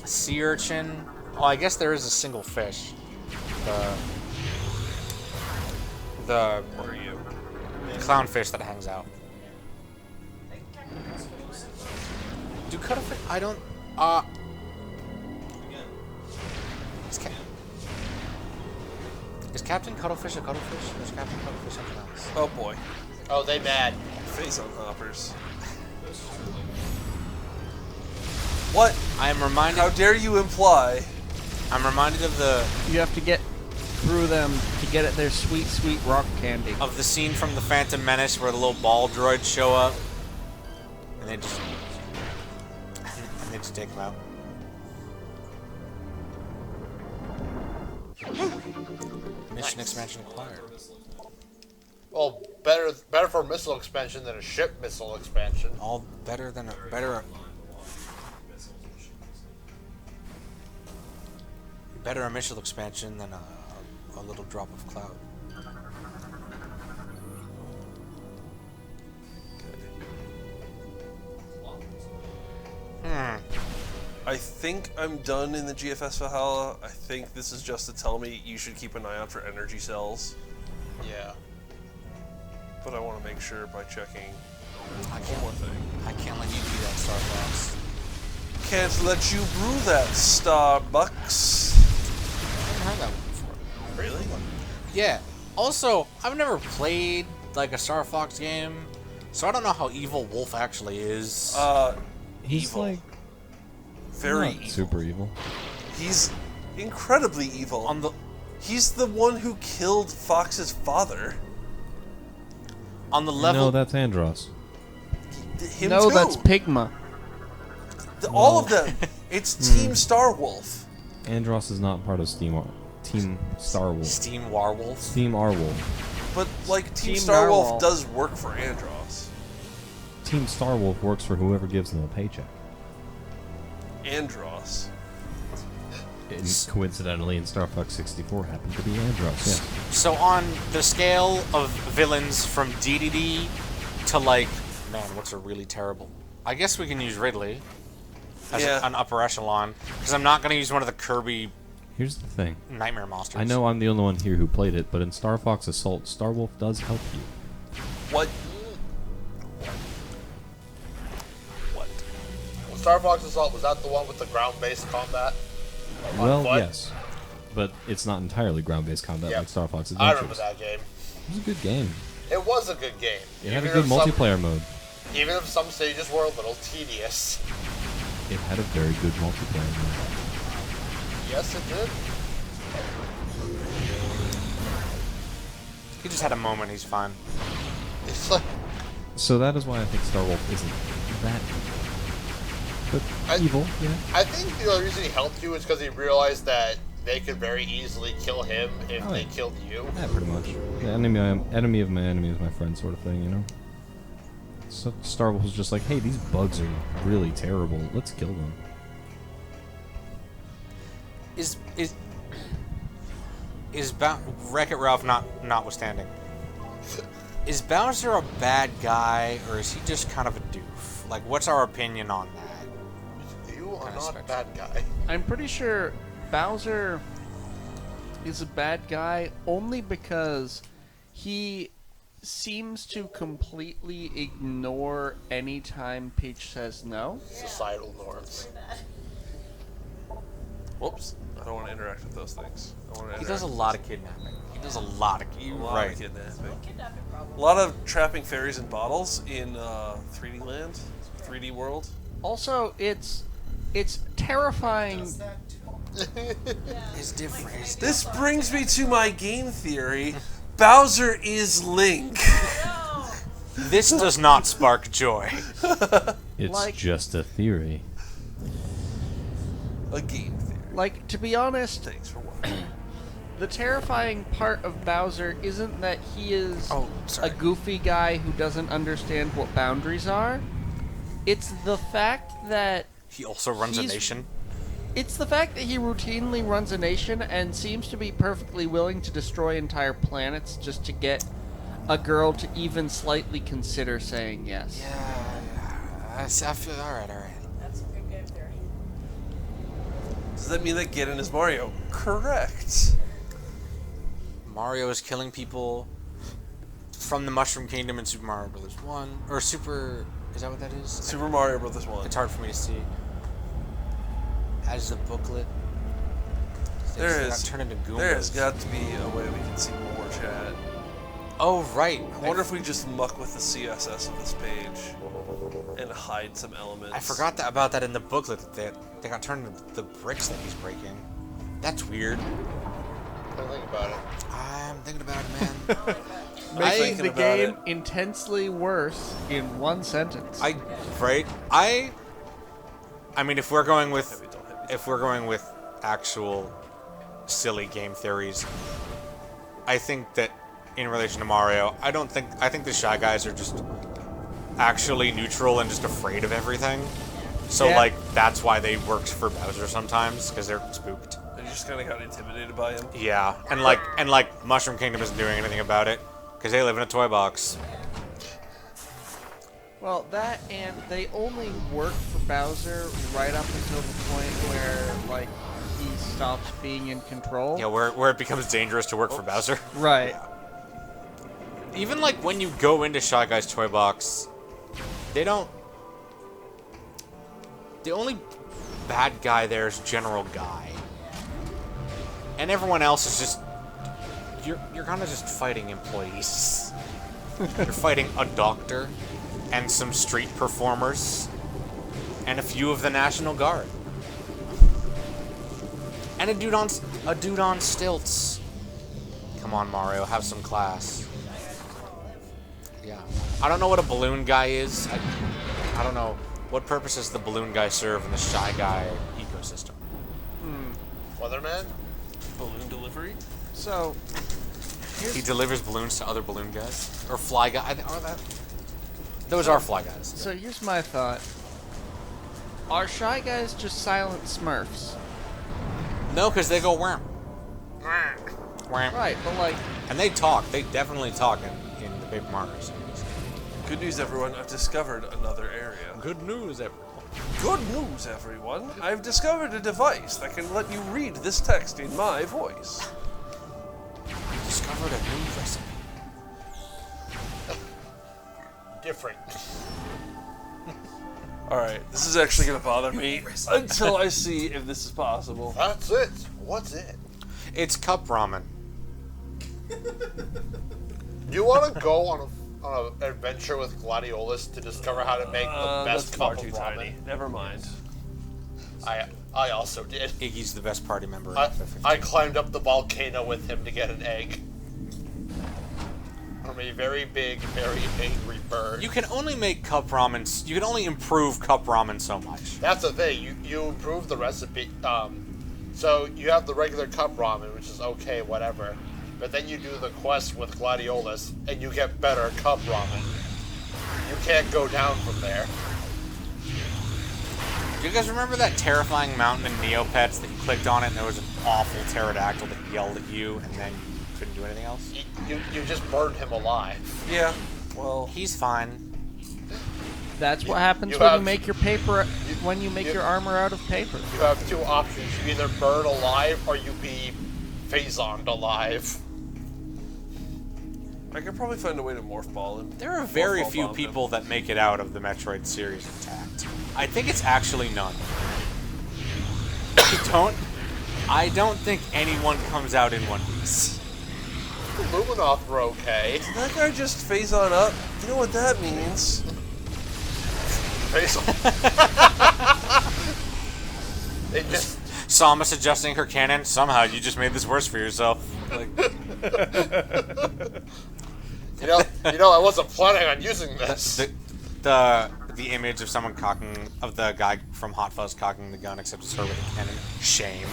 Sea urchin? Oh, I guess there is a single fish. The clownfish that hangs out. Do cuttlefish? I don't. Is Captain Cuttlefish a cuttlefish? Or is Captain Cuttlefish something else? Oh boy. Oh, they mad. Face on hoppers. What? I am reminded. How dare you imply? I'm reminded of the. You have to get through them to get at their sweet, sweet rock candy. Of the scene from the Phantom Menace where the little ball droids show up, and they just take them out. Mission expansion acquired. Well, better for missile expansion than a ship missile expansion. All better than a better a missile expansion than a little drop of cloud. I think I'm done in the GFS Valhalla. I think this is just to tell me you should keep an eye out for energy cells. Yeah. But I want to make sure by checking one more thing. I can't let you do that, Star Fox. Can't let you brew that, Starbucks. I haven't heard that one before. Really? Yeah. Also, I've never played like a Star Fox game, so I don't know how evil Wolf actually is. He's evil. like very not evil. super evil. He's incredibly evil. He's the one who killed Fox's father. On the level. No, that's Andros. Him no, too. that's Pigma. All of them. It's Team Starwolf. Andros is not part of Team Starwolf. Steam Warwolf. Team Arwolf. But like Team Team Starwolf Narwhal. does work for Andros. Team Starwolf works for whoever gives them a paycheck. Andros. And coincidentally, in Star Fox 64 happened to be Andros. Yes. So on the scale of villains from DDD to like, man, what's a really terrible? I guess we can use Ridley as an upper echelon because I'm not going to use one of the Kirby. Here's the thing. Nightmare monsters. I know I'm the only one here who played it, but in Star Fox Assault, Starwolf does help you. What? Well, Star Fox Assault, was that the one with the ground-based combat? Well, yes. But it's not entirely ground-based combat like Star Fox Adventures. I remember that game. It was a good game. It was a good game. It had a good multiplayer mode. Even if some stages were a little tedious. It had a very good multiplayer mode. Yes, it did. He just had a moment. He's fine. It's like, So that is why I think Star Wolf isn't that but evil. Yeah. I think the only reason he helped you is because he realized that they could very easily kill him if they killed you. Yeah, pretty much. The enemy of my enemy is my friend, sort of thing, you know. So Star Wolf was just like, hey, these bugs are really terrible. Let's kill them. Wreck-It Ralph notwithstanding? Is Bowser a bad guy, or is he just kind of a doof? Like, what's our opinion on that? You are not a bad guy. I'm pretty sure Bowser is a bad guy only because he seems to completely ignore any time Peach says no. Societal norms. Whoops. I don't want to interact with those things. He does a lot of kidnapping. He does a lot of kidnapping. A lot of trapping fairies in bottles in 3D land, 3D world. Also, it's terrifying. It's different. This brings me to my game theory. Bowser is Link. This does not spark joy. It's just a theory. A game theory. Like, to be honest, thanks for watching. The terrifying part of Bowser isn't that he is a goofy guy who doesn't understand what boundaries are. It's the fact that he also runs a nation. It's the fact that he routinely runs a nation and seems to be perfectly willing to destroy entire planets just to get a girl to even slightly consider saying yes. Yeah. I feel alright. That's a good game theory. Does that mean that Ganon is Mario? Correct. Mario is killing people from the Mushroom Kingdom in Super Mario Bros. 1. Or Super... Is that what that is? Super Mario Bros. 1. It's hard for me to see. As the booklet. There has got to be a way we can see more chat. Oh, right. I wonder if we just muck with the CSS of this page and hide some elements. I forgot about that in the booklet. That they got turned into the bricks that he's breaking. That's weird. Don't think about it. I'm thinking about it, man. Making the game intensely worse in one sentence. I mean, if we're going with actual silly game theories, I think that in relation to Mario, I think the Shy Guys are just actually neutral and just afraid of everything. So like that's why they worked for Bowser sometimes, because they're spooked. They just kind of got intimidated by him. Yeah, and like Mushroom Kingdom isn't doing anything about it because they live in a toy box. Well, that and they only work for Bowser right up until the point where like he stops being in control. Yeah, where it becomes dangerous to work for Bowser. Right. Even like when you go into Shy Guy's toy box, they don't. The only bad guy there is General Guy, and everyone else is just you're kind of just fighting employees. You're fighting a doctor and some street performers and a few of the National Guard and a dude on stilts. Come on, Mario, have some class. Yeah, I don't know what a balloon guy is. I don't know. What purpose does the balloon guy serve in the Shy Guy ecosystem? Weatherman? Balloon delivery? So, he delivers balloons to other balloon guys? Or fly guys? Those are fly guys. So here's my thought. Are Shy Guys just silent Smurfs? No, because they go wham. Right, but like... And they talk. They definitely talk in the Paper Mario series. Good news, everyone. I've discovered another area. Good news, everyone. Good news, everyone. I've discovered a device that can let you read this text in my voice. Discovered a new recipe. Different. Alright, this is actually going to bother me until I see if this is possible. That's it. What's it? It's cup ramen. You want to go on an adventure with Gladiolus to discover how to make the best that's far cup of too ramen? tiny. Never mind. I also did. Iggy's the best party member. I climbed up the volcano with him to get an egg. From a very big, very angry bird. You can only make cup ramen. You can only improve cup ramen so much. That's the thing. You improve the recipe. So you have the regular cup ramen, which is okay, whatever. But then you do the quest with Gladiolus, and you get better cup ramen. You can't go down from there. Do you guys remember that terrifying mountain in Neopets that you clicked on it and there was an awful pterodactyl that yelled at you and then you couldn't do anything else? You just burned him alive. Yeah. Well, he's fine. That's what happens when you make your paper. When you make your armor out of paper. You have two options: you either burn alive or you be phasoned alive. I could probably find a way to morph ball him. There are very few people that make it out of the Metroid series intact. I think it's actually none. I don't think anyone comes out in one piece. The Luminoth were okay. Did that guy just phase on up? You know what that means? Phase on. They just Samus adjusting her cannon. Somehow you just made this worse for yourself. Like, you know, I wasn't planning on using this. The image of someone of the guy from Hot Fuzz cocking the gun, except it's her with a cannon. Shame.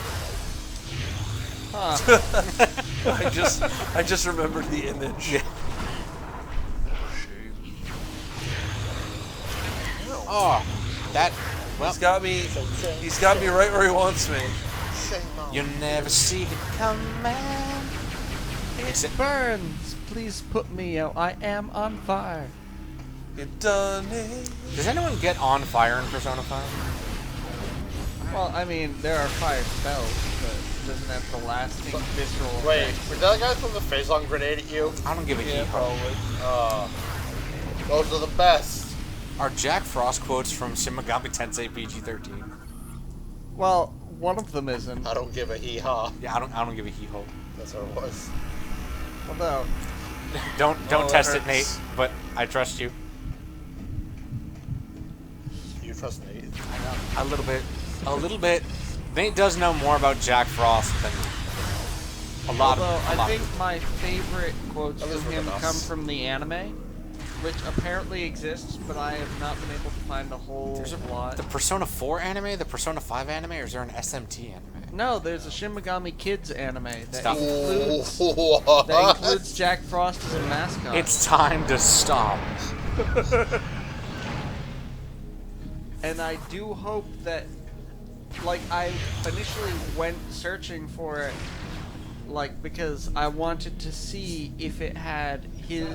Huh. I just remembered the image. Yeah. Oh, that. Well, He's got me right where he wants me. You never see it coming. It burns. Please put me out. I am on fire. It done it. Does anyone get on fire in Persona 5? Well, I mean, there are fire spells, but it doesn't have the lasting visceral Wait, effect. did that guy throw the phase-on grenade at you? I don't give a Yeah, probably. Those are the best. Are Jack Frost quotes from Shin Megami Tensei PG-13? Well, one of them isn't. I don't give a hee-haw. Yeah, I don't give a hee-haw. That's what it was. Although, don't test it, Nate. But I trust you. You trust Nate? I know. A little bit. Nate does know more about Jack Frost than a lot. I think my favorite quotes from him come from the anime, which apparently exists, but I have not been able to find a whole lot. The Persona 4 anime, the Persona 5 anime, or is there an SMT anime? No, there's a Shin Megami Kids anime that Stop. includes Jack Frost as a mascot. It's time to stop. And I do hope that, like, I initially went searching for it, like, because I wanted to see if it had his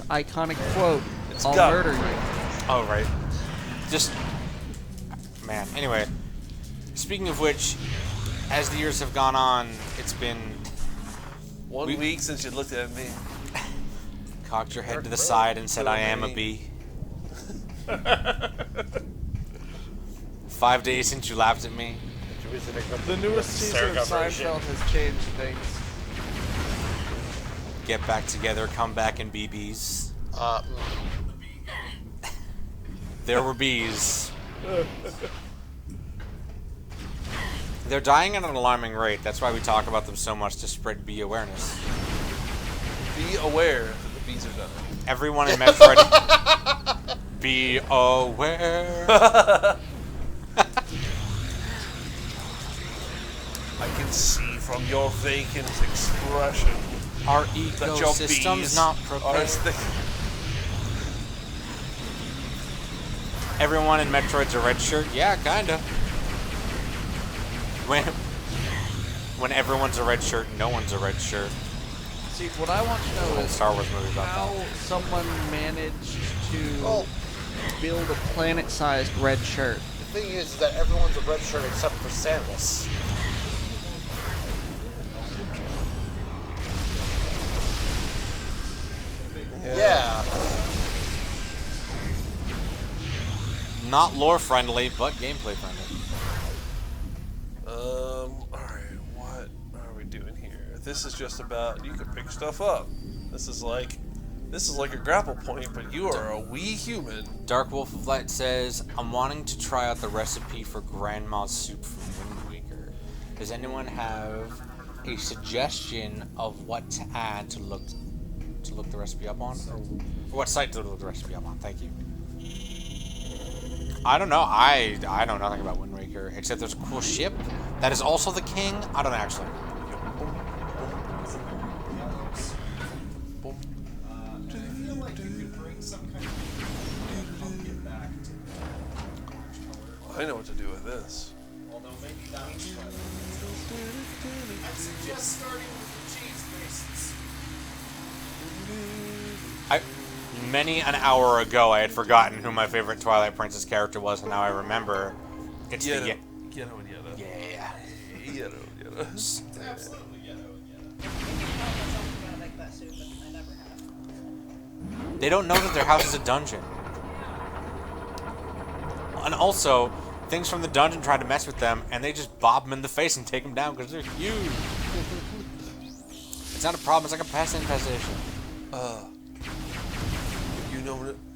iconic quote, "I'll murder you." Oh, right. Just, man. Anyway, speaking of which, as the years have gone on, it's been 1 week since you looked at me. Cocked your head to the side and said, "I am a bee." 5 days since you laughed at me. The newest season of Seinfeld has changed things. Get back together, come back and be bees. There were bees. They're dying at an alarming rate. That's why we talk about them so much, to spread bee awareness. Be aware that the bees are done. Everyone in Metroid... Be aware. I can see from your vacant expression our that your ecosystem's bees not are prepared. Everyone in Metroid's a red shirt? Yeah, kinda. When everyone's a red shirt, no one's a red shirt. See, what I want to know Whole is Star Wars movie about how that. someone managed to build a planet-sized red shirt. The thing is that everyone's a red shirt except for Samus. Yeah. Not lore friendly, but gameplay friendly. Alright, what are this is just about you can pick stuff up. This is like a grapple point, but you are a wee human. Dark Wolf of Light says, I'm wanting to try out the recipe for Grandma's soup from Wind Waker. Does anyone have a suggestion of what to add to look the recipe up on? Or what site to look the recipe up on? Thank you. I don't know. I know nothing about Wind Waker, except there's a cool ship that is also the king. I don't actually. I feel like you could bring some kind of pumpkin back to the orange color. I know what to do with this. Although maybe that was I'd suggest starting with the cheese pastes. Many an hour ago, I had forgotten who my favorite Twilight Princess character was, and now I remember. It's Yeto. the Yeto and Yeto. Yeah. Yeto and Yeto. Absolutely Yeto and Yeto. They don't know that their house is a dungeon. And also, things from the dungeon try to mess with them, and they just bob them in the face and take them down because they're huge. It's not a problem, it's like a pest infestation.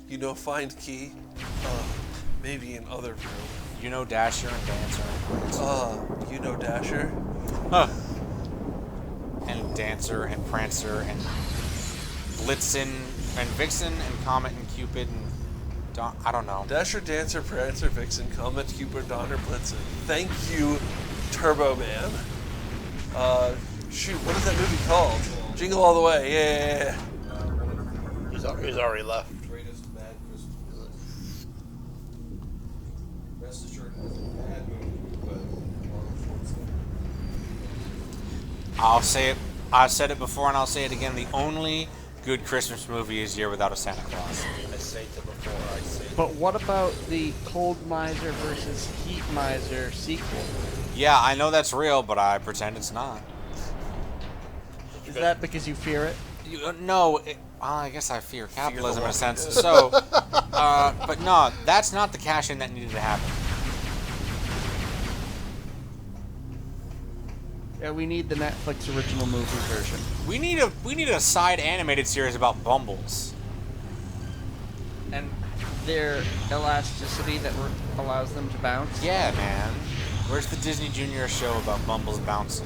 You know, find key. Maybe in other room. You know Dasher and Dancer and Prancer. You know Dasher? And Dancer and Prancer and Blitzen and Vixen and Comet and Cupid and I don't know. Dasher, Dancer, Prancer, Vixen, Comet, Cupid, Donner, Blitzen. Thank you, Turbo Man. Shoot, what is that movie called? Jingle All the Way. Yeah. He's already left. Greatest bad Christmas. Rest assured, it was a bad movie, but I'll say it. I've said it before and I'll say it again. The only good Christmas movie is Year Without a Santa Claus. I say it before. I say it. But what about the Cold Miser versus Heat Miser sequel? Yeah, I know that's real, but I pretend it's not. Is that because you fear it? No. Well, I guess I fear capitalism in a sense. So, but no, that's not the cash-in that needed to happen. Yeah, we need the Netflix original movie version. We need a side animated series about Bumbles. And their elasticity that allows them to bounce. Yeah, man. Where's the Disney Junior show about Bumbles bouncing?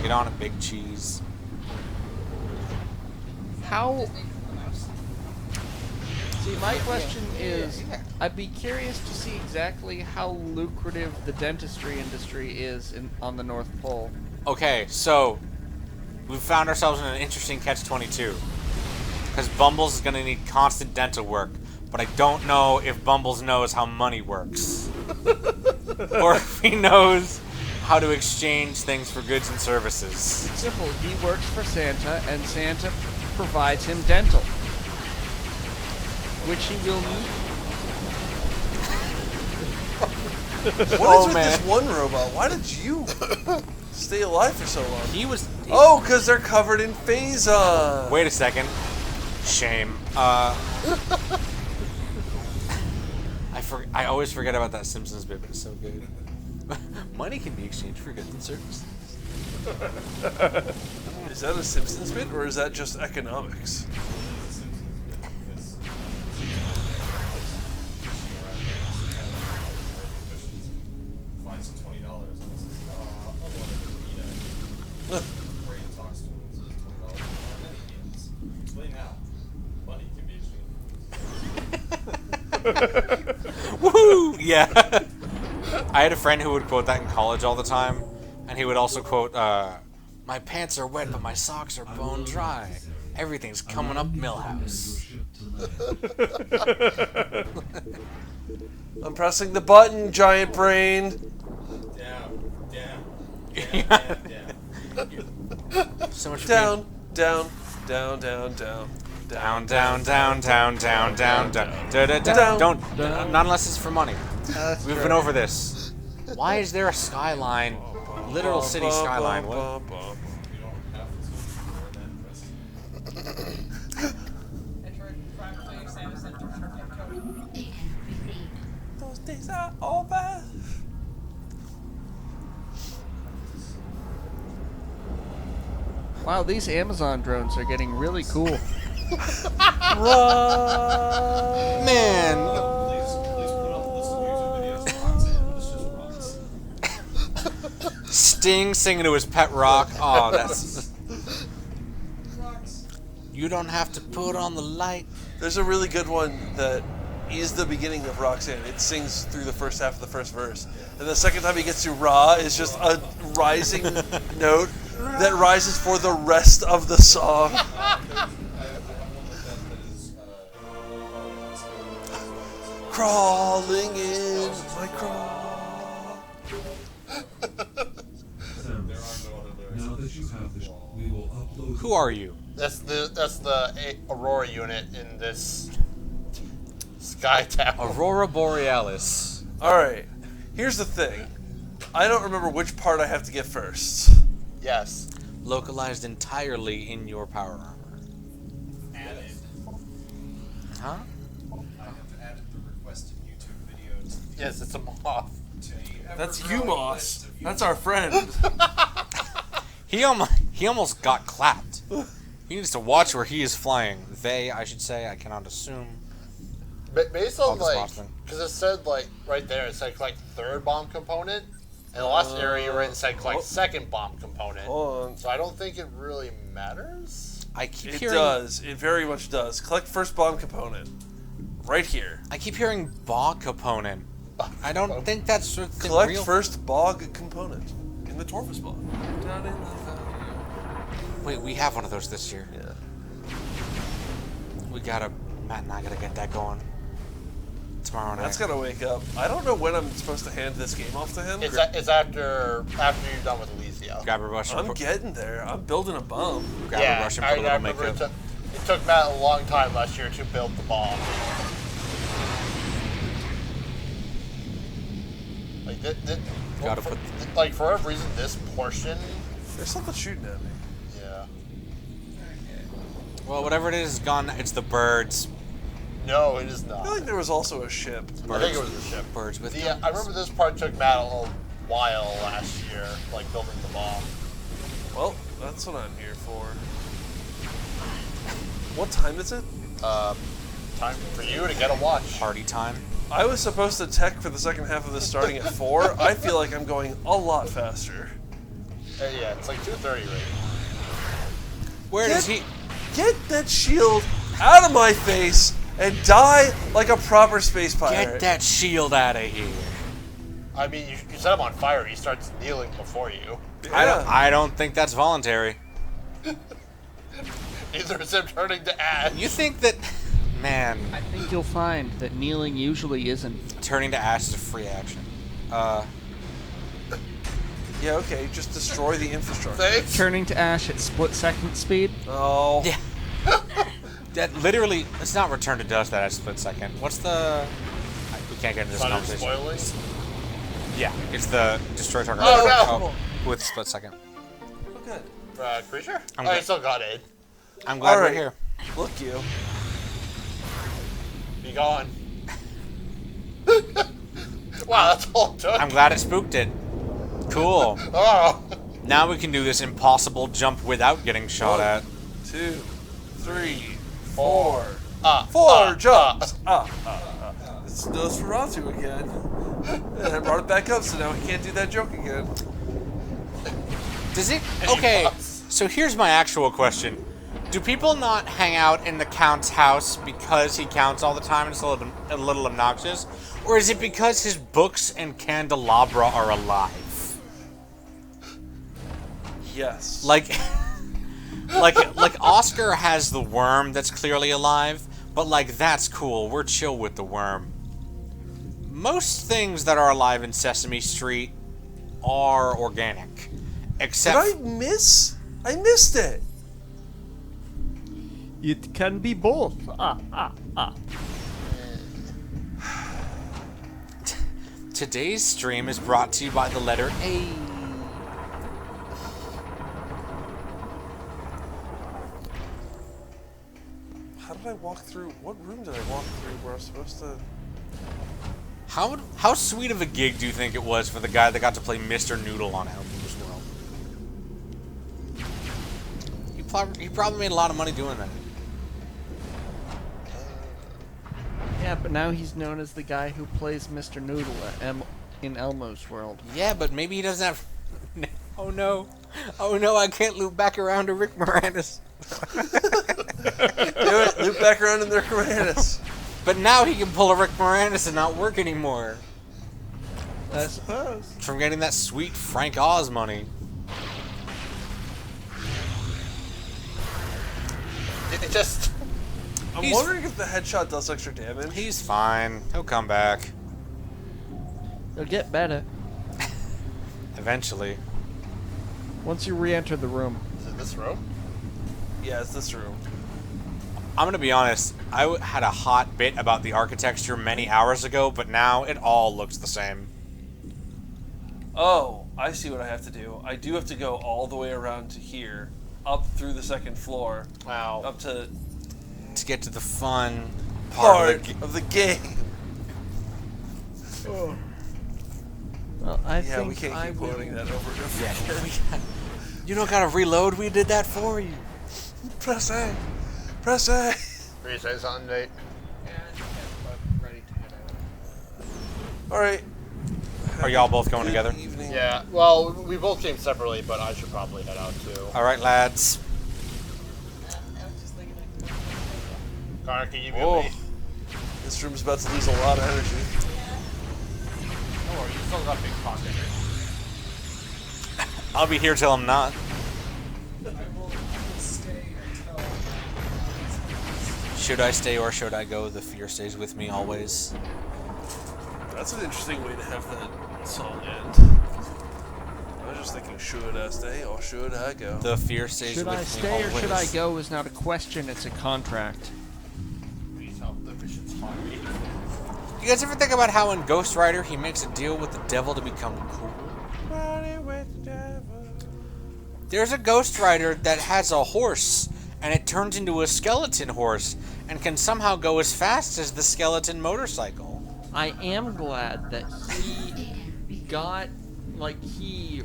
Get on it, Big Cheese. How? See, my question is, I'd be curious to see exactly how lucrative the dentistry industry is on the North Pole. Okay, so we've found ourselves in an interesting catch-22. Because Bumbles is going to need constant dental work, but I don't know if Bumbles knows how money works. Or if he knows how to exchange things for goods and services. It's simple. He works for Santa, and Santa provides him dental, which he will need. What is with this one robot? Why did you stay alive for so long? Oh, because they're covered in Phazon. Wait a second. Shame. I always forget about that Simpsons bit, but it's so good. Money can be exchanged for goods and services. Is that a Simpsons bit, or is that just economics? find some $20 and says, I'll go to Ray talks to him and says $20 many means. Explain how. Money can be exchanged. Woohoo! Yeah. I had a friend who would quote that in college all the time, and he would also quote, my pants are wet, but my socks are bone dry. Everything's coming up Millhouse. I'm pressing the button, giant brain. So much down. Down, down, down, down, down. Don't, not unless it's for money. We've been over this. Why is there a skyline, literal city skyline? What? Those days are over. Wow, these Amazon drones are getting really cool. Man. Sting singing to his pet rock. Oh, that's. You don't have to put on the light. There's a really good one that is the beginning of Roxanne. It sings through the first half of the first verse. And the second time he gets to Ra is just a rising note that rises for the rest of the song. Crawling in my crawl. Now that you have the we will upload. Who are you? That's the Aurora unit in this Sky Tower. Aurora Borealis. Alright, here's the thing. I don't remember which part I have to get first. Yes. Localized entirely in your power armor. Added. Huh? I have added the requested YouTube videos. Yes, it's a moth. That's you, Moss. That's our friend. He almost got clapped. He needs to watch where he is flying. They, I should say, I cannot assume. Based on because it said right there, it said collect third bomb component, and the last area you're in said collect second bomb component. So I don't think it really matters. I keep it hearing. It does. It very much does. Collect first bomb component. Right here. I keep hearing bog component. I don't think that's sort of Collect real. first bog component in the Torvus bog. Down in the valley. Wait, we have one of those this year. Yeah. We gotta, Matt and I gotta get that going tomorrow night. That's gotta wake up. I don't know when I'm supposed to hand this game off to him. It's after you're done with Elysia. Grab a brush. I'm getting there. I'm building a bomb. Grab a brush and put a little makeup. It took Matt a long time last year to build the bomb. For whatever reason, this portion. There's something shooting at me. Yeah. Well, whatever it is gone. It's the birds. No, it is not. I feel like there was also a ship. I think it was a ship. Birds with guns. I remember this part took Matt a little while last year, building the bomb. Well, that's what I'm here for. What time is it? Time for you to get a watch. Party time. I was supposed to tech for the second half of this starting at 4. I feel like I'm going a lot faster. Yeah, it's 2:30 right now. Where does he... Get that shield out of my face and die like a proper space pirate. Get that shield out of here. I mean, you set him on fire, he starts kneeling before you. Yeah. I don't think that's voluntary. Neither is him turning to ash. You think that... Man. I think you'll find that kneeling usually isn't. Turning to ash is a free action. Yeah, okay, just destroy the infrastructure. Thanks. Turning to ash at split-second speed. Oh. Yeah. That literally... It's not return to dust that at split second. What's the... We can't get into this conversation. Spoiling? Yeah, it's the destroy target. Oh, no! With split second. Oh, good. Creature? I'm I glad. still got it. I'm glad All right. we're here. Look you. Be gone. Wow, that's all it took. I'm glad it spooked it. Cool. Oh. Now we can do this impossible jump without getting shot at. 2, 3, 4. 4 jumps. It's Nosferatu again. And I brought it back up, so now we can't do that joke again. Does it? Okay, so here's my actual question. Do people not hang out in the Count's house because he counts all the time and it's a little obnoxious? Or is it because his books and candelabra are alive? Yes. Like Oscar has the worm that's clearly alive, but that's cool. We're chill with the worm. Most things that are alive in Sesame Street are organic. Except... Did I miss? I missed it. It can be both. Today's stream is brought to you by the letter A. How did I walk through? What room did I walk through where I was supposed to... How sweet of a gig do you think it was for the guy that got to play Mr. Noodle on Album's World? he probably made a lot of money doing that. Yeah, but now he's known as the guy who plays Mr. Noodle in Elmo's World. Yeah, but maybe he doesn't have... Oh no. Oh no, I can't loop back around to Rick Moranis. Do it. Loop back around in Rick Moranis. But now he can pull a Rick Moranis and not work anymore. I suppose. From getting that sweet Frank Oz money. It just... I'm wondering if the headshot does extra damage. He's fine. He'll come back. He'll get better. Eventually. Once you re-enter the room. Is it this room? Yeah, it's this room. I'm gonna be honest, I had a hot bit about the architecture many hours ago, but now it all looks the same. Oh, I see what I have to do. I do have to go all the way around to here, up through the second floor. Wow. Up to get to the fun part of the game. Oh. Well, I think we can't keep quoting that over and over again. You don't gotta reload, we did that for you. Press A. Press A. Will you say something, Nate? Ready to head out. Alright. Are y'all both going together? Yeah, well, we both came separately, but I should probably head out too. Alright, lads. Connor, can you give Whoa. me? This room's about to lose a lot of energy. Don't worry, you still got big pocket. I'll be here till I'm not. Should I stay or should I go? The fear stays with me always. That's an interesting way to have that song end. I was just thinking, should I stay or should I go? The fear stays Should with I me stay always. or should I go is not a question, it's a contract. Please help the mission's hungry. You guys ever think about how in Ghost Rider he makes a deal with the devil to become cool? There's a Ghost Rider that has a horse, and it turns into a skeleton horse, and can somehow go as fast as the skeleton motorcycle. I am glad that he got, he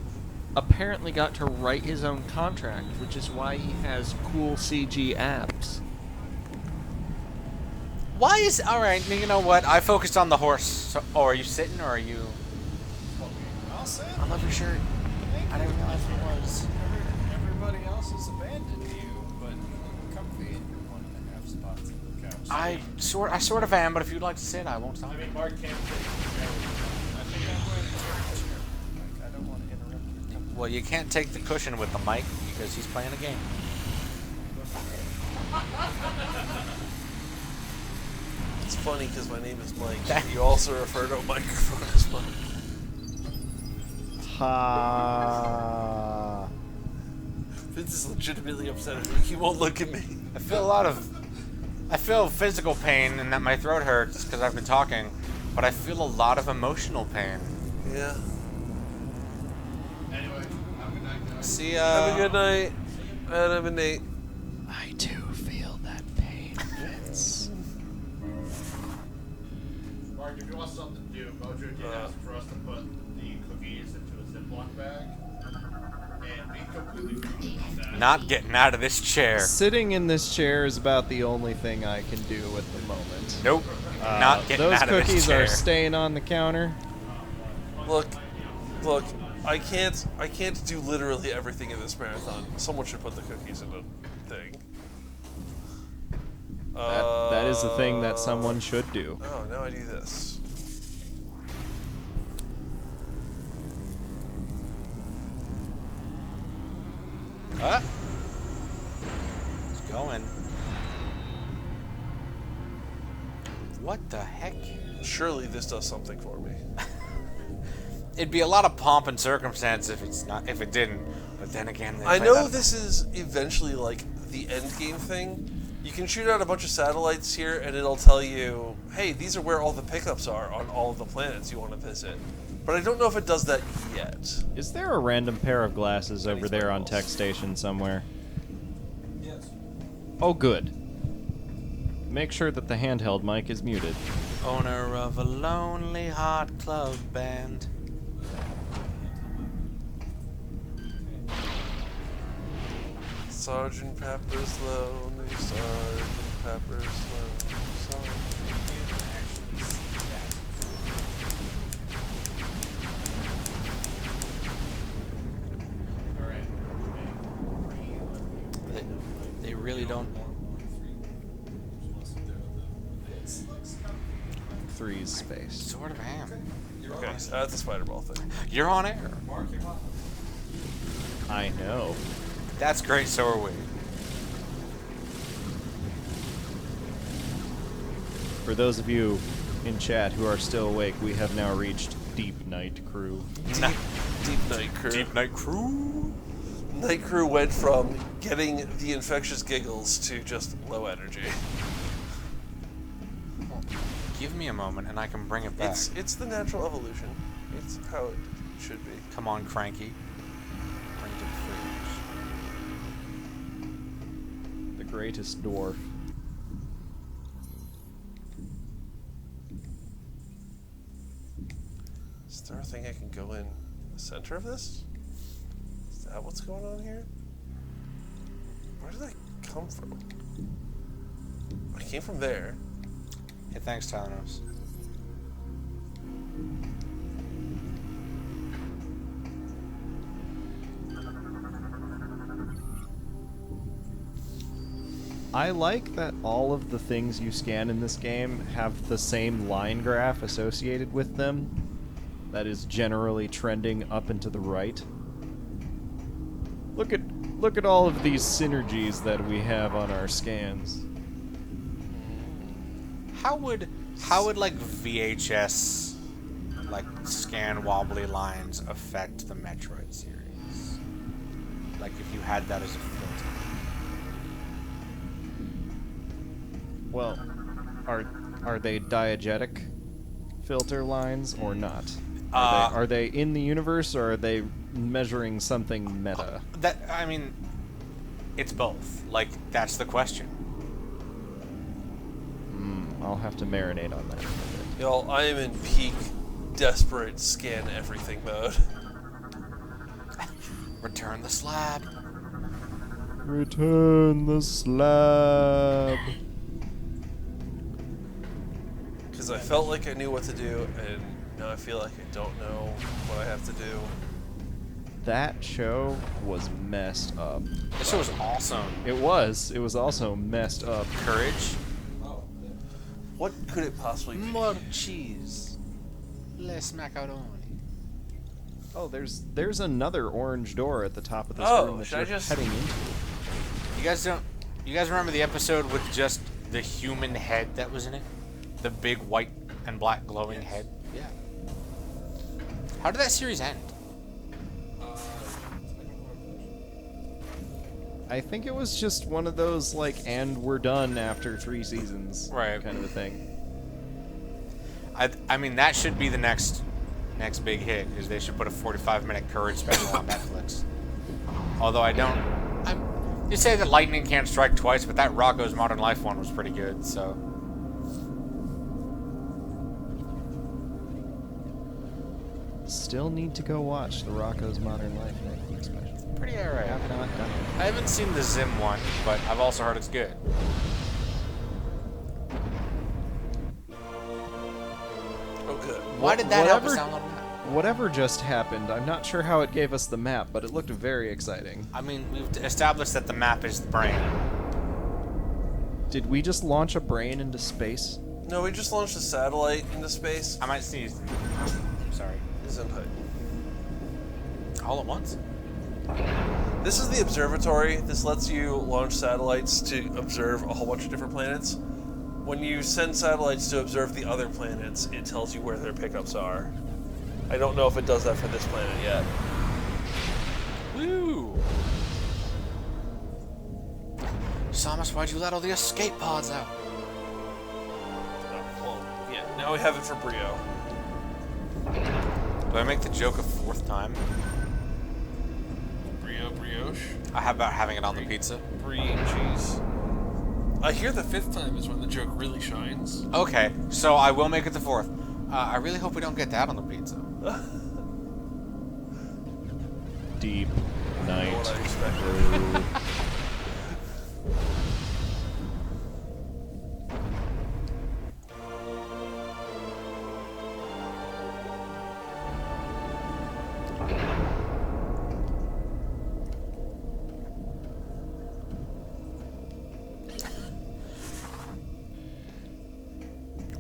apparently got to write his own contract, which is why he has cool CG abs. Why is... Alright, you know what? I focused on the horse. So, oh, are you sitting or are you... I'll sit. I love your shirt. I didn't realize what it was. Everybody else has abandoned you, but you're comfy in your 1.5 spots on the couch. I sort of am, but if you'd like to sit, I won't stop. I mean, Mark can't sit. I think I'm going to take a chair. I don't want to interrupt your company. Well, you can't take the cushion with the mic because he's playing a game. It's funny because my name is Mike. You also refer to a microphone as Mike. Ha. Vince is legitimately upset at me. He won't look at me. I feel physical pain and that my throat hurts because I've been talking, but I feel a lot of emotional pain. Yeah. Anyway, have a good night, guys. See ya. Have a good night. And have a Nate. I too feel that pain, Vince. Mark, if you want something to do, Mojo did ask for us to put the cookies into a Ziploc bag. And be completely fine with that. Not getting out of this chair. Sitting in this chair is about the only thing I can do at the moment. Nope. Not getting those out of this cookies chair. are staying on the counter. Look. I can't do literally everything in this marathon. Someone should put the cookies in the thing. That is the thing that someone should do. Oh, now I do this. Huh? It's going. What the heck? Surely this does something for me. It'd be a lot of pomp and circumstance if it didn't. But then again, I know this is eventually like the end game thing. You can shoot out a bunch of satellites here, and it'll tell you, "Hey, these are where all the pickups are on all of the planets you want to visit." But I don't know if it does that yet. Is there a random pair of glasses over there on Tech Station somewhere? Yes. Oh, good. Make sure that the handheld mic is muted. Owner of a lonely heart club band. Sergeant Pepper's Lonely, Sergeant Pepper's Lonely, Sergeant. They really don't. 3's space. Sort of am. Okay, that's a spider ball thing. You're on air. I know. That's great, so are we. For those of you in chat who are still awake, we have now reached Deep Night Crew. Deep Night Crew. Deep Night Crew. Night Crew went from getting the infectious giggles to just low energy. Give me a moment and I can bring it back. It's the natural evolution. It's how it should be. Come on, Cranky. Bring it to the fridge. The greatest dwarf. Is there a thing I can go in the center of this? Is that what's going on here? Where did I come from? I came from there. Hey, thanks, Tylenus. I like that all of the things you scan in this game have the same line graph associated with them. That is generally trending up and to the right. Look at all of these synergies that we have on our scans. How would like VHS like scan wobbly lines affect the Metroid series? Like if you had that as a filter. Well, are they diegetic filter lines or not? Are they in the universe or are they measuring something meta? I mean, it's both. Like that's the question. I'll have to marinate on that. Y'all, I am in peak, desperate scan everything mode. Return the slab. Return the slab. Because I felt like I knew what to do, and now I feel like I don't know what I have to do. That show was messed up. That show was awesome. It was. It was also messed up. Courage. What could it possibly be? More cheese. Less macaroni. Oh, there's another orange door at the top of this room that you're heading into. You guys remember the episode with just the human head that was in it? The big white and black glowing head? Yeah. How did that series end? I think it was just one of those, like, and we're done after 3 seasons kind of a thing. I mean, that should be the next big hit, is they should put a 45-minute Courage special on Netflix. Although you say that lightning can't strike twice, but that Rocco's Modern Life one was pretty good, so... Still need to go watch the Rocco's Modern Life Netflix special. Pretty alright. Have not done it. I haven't seen the Zim one, but I've also heard it's good. Oh, good. Why did that help us download a map? Whatever just happened, I'm not sure how it gave us the map, but it looked very exciting. I mean, we've established that the map is the brain. Did we just launch a brain into space? No, we just launched a satellite into space. I might sneeze. I'm sorry. All at once? This is the observatory. This lets you launch satellites to observe a whole bunch of different planets. When you send satellites to observe the other planets, it tells you where their pickups are. I don't know if it does that for this planet yet. Woo! Samus, why'd you let all the escape pods out? Well, yeah, now we have it for Brio. Do I make the joke a 4th time? Brioche. How about having it on the pizza? Brie and cheese. I hear the 5th time is when the joke really shines. Okay, so I will make it the 4th. I really hope we don't get that on the pizza. Deep night.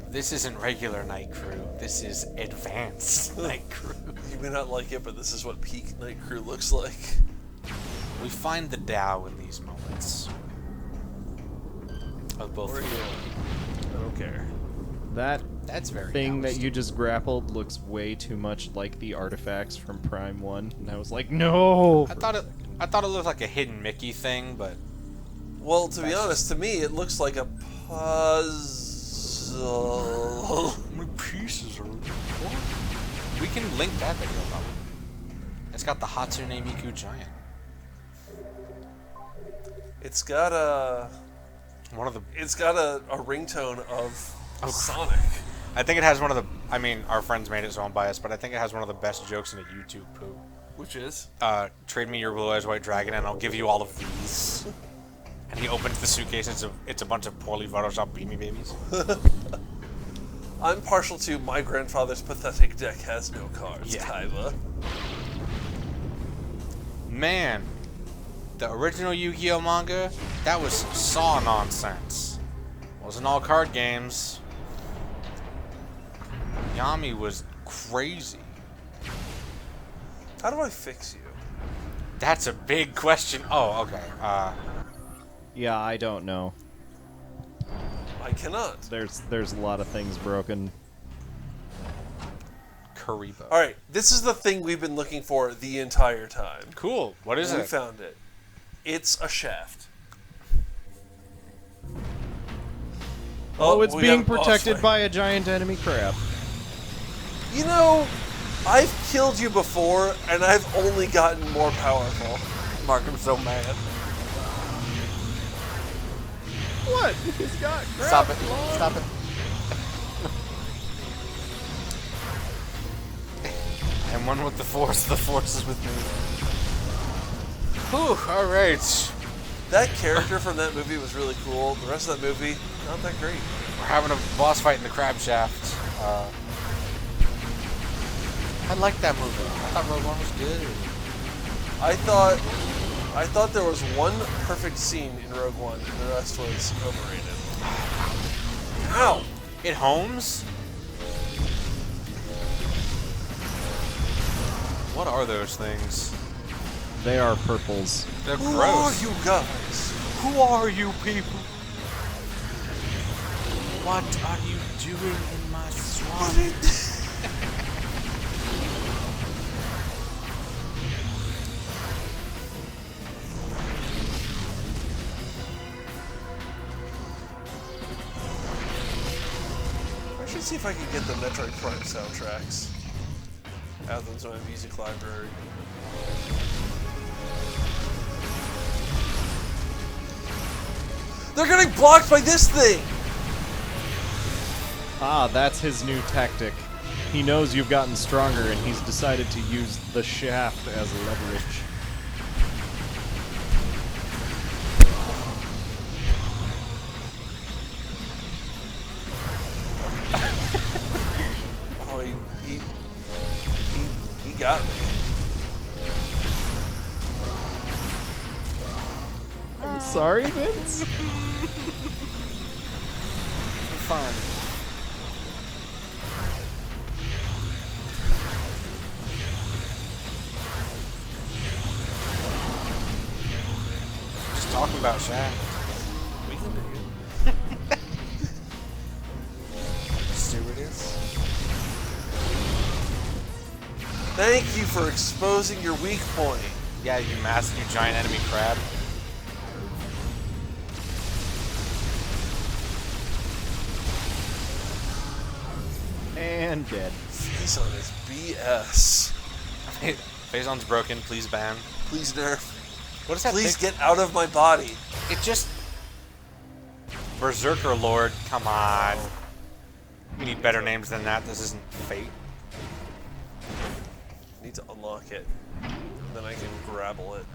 This isn't regular Night Crew. This is advanced Night Crew. You may not like it, but this is what peak Night Crew looks like. We find the Tao in these moments. Of both. Or you. I don't care. That's very thing Taoist. that you just grappled looks way too much like the artifacts from Prime 1, and I was like, no! I thought it looked like a hidden Mickey thing, but Well, to be honest, to me, it looks like a puzzle. How many pieces are there? We can link that video probably. It's got the Hatsune Miku giant. It's got a ringtone of Sonic. I think it has one of the. I mean, our friends made it, so I'm biased, but I think it has one of the best jokes in a YouTube poop. Which is? Trade me your blue eyes white dragon, and I'll give you all of these. And he opens the suitcase, and it's a bunch of poorly photoshopped Beanie Babies. I'm partial to my grandfather's pathetic deck has no cards, Kaiba. Man, the original Yu-Gi-Oh manga, that was saw nonsense. Wasn't all card games. Yami was crazy. How do I fix you? That's a big question. Oh, okay. Yeah, I don't know. I cannot. There's a lot of things broken. Karibo. Alright, this is the thing we've been looking for the entire time. Cool. What is it? We found it. It's a shaft. Oh, it's we being got- protected sorry. by a giant enemy crab. You know, I've killed you before, and I've only gotten more powerful. Mark, I'm so mad. What? He's got crab Stop it. claws. Stop it. I'm one with the Force is with me. Whew, alright. That character from that movie was really cool. The rest of that movie, not that great. We're having a boss fight in the crab shaft. I liked that movie. I thought Rogue One was good. I thought there was one perfect scene in Rogue One, and the rest was overrated. Ow! It homes? What are those things? They are purples. They're Who gross. are you guys? Who are you people? What are you doing in my swamp? I should see if I can get the Metroid Prime soundtracks. Add them to my music library. They're getting blocked by this thing! Ah, that's his new tactic. He knows you've gotten stronger, and he's decided to use the shaft as leverage. Oh, he got me. I'm sorry, Vince. Fun. Just talking about Shaft. We can do it. Stewardess. Thank you for exposing your weak point. Yeah, you giant enemy crab. And dead. Phazon is BS. Phazon's broken. Please ban. Please nerf. What is that? Please thing? get out of my body. It just. Berserker Lord. Come on. We need better names than that. This isn't Fate. I need to unlock it. Then I can grapple it.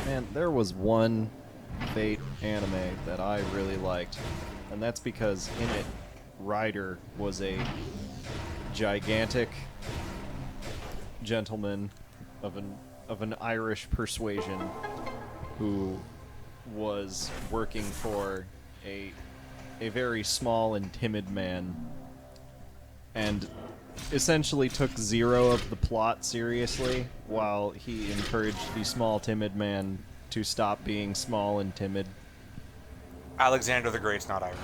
Man, there was one Fate anime that I really liked, and that's because in it, Ryder was a gigantic gentleman of an Irish persuasion who was working for a very small and timid man, and essentially took zero of the plot seriously, while he encouraged the small, timid man to stop being small and timid. Alexander the Great's not Irish.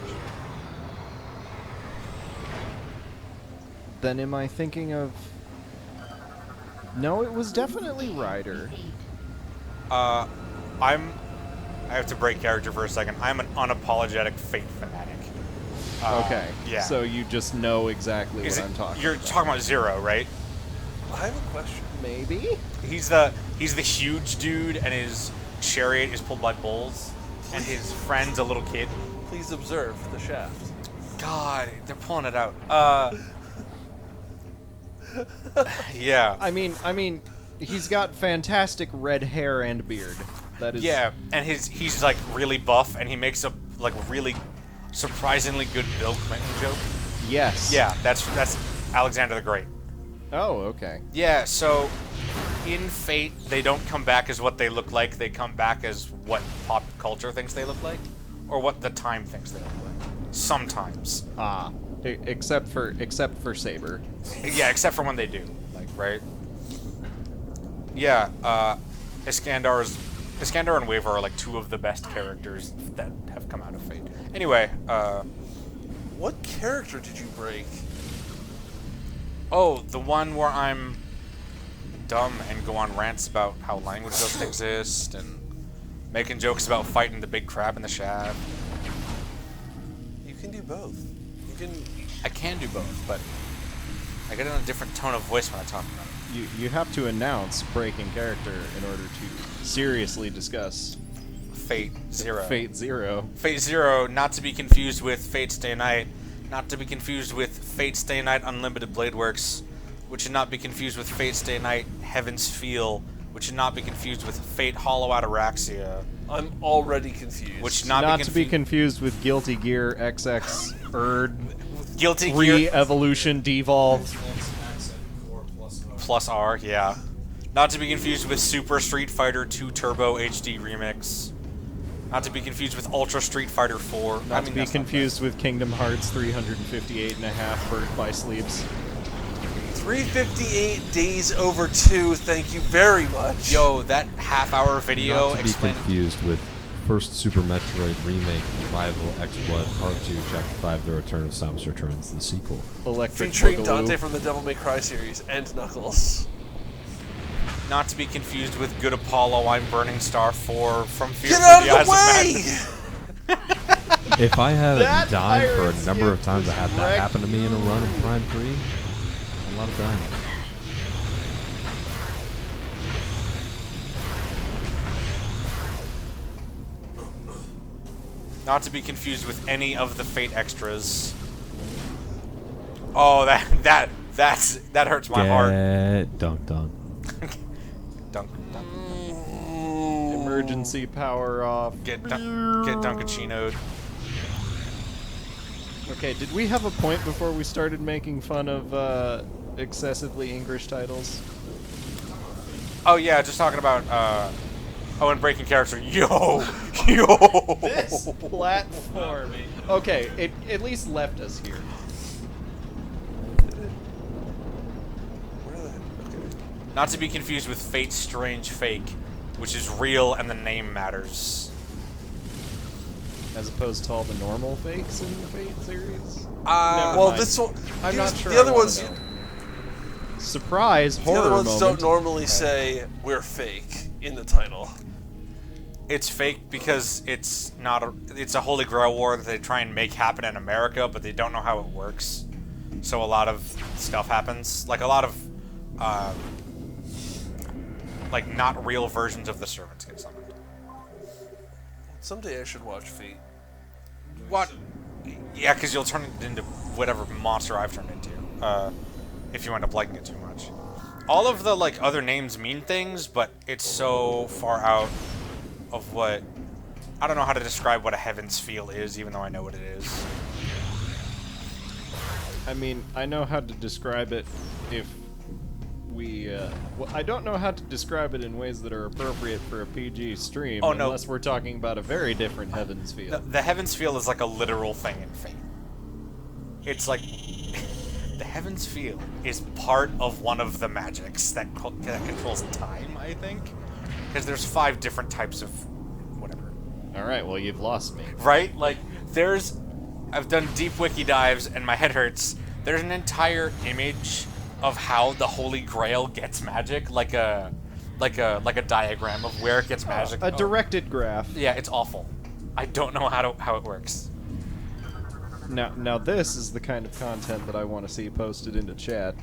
Then am I thinking of... No, it was definitely Ryder. I have to break character for a second. I'm an unapologetic Fate fanatic. Okay. Yeah. So you just know exactly what I'm talking You're about. talking about Zero, right? I have a question. Maybe? He's the huge dude, and his chariot is pulled by bulls, and his friend's a little kid. Please observe the shaft. God, they're pulling it out. Yeah. I mean, he's got fantastic red hair and beard. That is. Yeah, and he's like really buff, and he makes a like really surprisingly good Bill Clinton joke. Yes. Yeah, that's Alexander the Great. Oh, okay. Yeah, so in Fate, they don't come back as what they look like. They come back as what pop culture thinks they look like, or what the time thinks they look like. Sometimes. Except for Saber. Yeah, except for when they do, like, right? Yeah, Iskandar and Waver are like two of the best characters that have come out of Fate. Anyway, what character did you break? Oh, the one where I'm dumb and go on rants about how language doesn't exist and making jokes about fighting the big crab in the shaft. You can do both. I can do both, but I get in a different tone of voice when I talk about it. You have to announce breaking character in order to seriously discuss Fate Zero. Fate Zero. Fate Zero, not to be confused with Fate Stay Night, not to be confused with Fate Stay Night Unlimited Blade Works, which should not be confused with Fate Stay Night Heaven's Feel, which should not be confused with Fate Hollow Ataraxia. I'm already confused. Which should not to be confused with Guilty Gear XX Erd. Guilty Gear Re-Evolution Devolved. Plus R, yeah. Not to be confused with Super Street Fighter 2 Turbo HD Remix. Not to be confused with Ultra Street Fighter 4. Not to be confused with Kingdom Hearts 358.5 Birth by Sleeps. 358 days over 2, thank you very much. Yo, that half-hour video Not to be confused with first Super Metroid remake, Rival X Blood Part 2, Chapter 5, The Return of Samus Returns, the sequel. Featuring Dante from the Devil May Cry series and Knuckles. Not to be confused with Good Apollo, I'm Burning Star 4 from Fear Get for out the of Eyes the of Madness. If I haven't That died for pirate a number of skip times I was had that wrecked. happen to me in a run in Prime 3, a lot of dying. Not to be confused with any of the Fate extras. Oh, that hurts my heart. Get dunked on. Dunk. Emergency power off. Get Dunkachino'd. Okay, did we have a point before we started making fun of excessively English titles? Oh yeah, just talking about and breaking character. Yo. This platform. Okay, it at least left us here. Not to be confused with Fate's Strange Fake, which is real and the name matters. As opposed to all the normal fakes in the Fate series? Well, this one. I'm not sure. The other ones. Surprise! The Horror other ones moment. don't normally say we're fake in the title. It's fake because it's not it's a Holy Grail war that they try and make happen in America, but they don't know how it works. So a lot of stuff happens. Like a lot of like not real versions of the servants get summoned. Someday I should watch Fate. What? Yeah, because you'll turn it into whatever monster I've turned into. If you end up liking it too much. All of the like other names mean things, but it's so far out of what I don't know how to describe what a Heaven's Feel is, even though I know what it is. I mean, I know how to describe it if Well, I don't know how to describe it in ways that are appropriate for a PG stream, Oh, no. unless we're talking about a very different Heaven's Feel. The Heaven's Feel is like a literal thing in Fate. It's like the Heaven's Feel is part of one of the magics that controls time, I think, because there's 5 different types of whatever. All right, well, you've lost me. Right? Like I've done deep wiki dives and my head hurts. There's an entire image of how the Holy Grail gets magic, like a diagram of where it gets magic. A directed graph. Yeah, it's awful. I don't know how it works. Now this is the kind of content that I want to see posted into chat.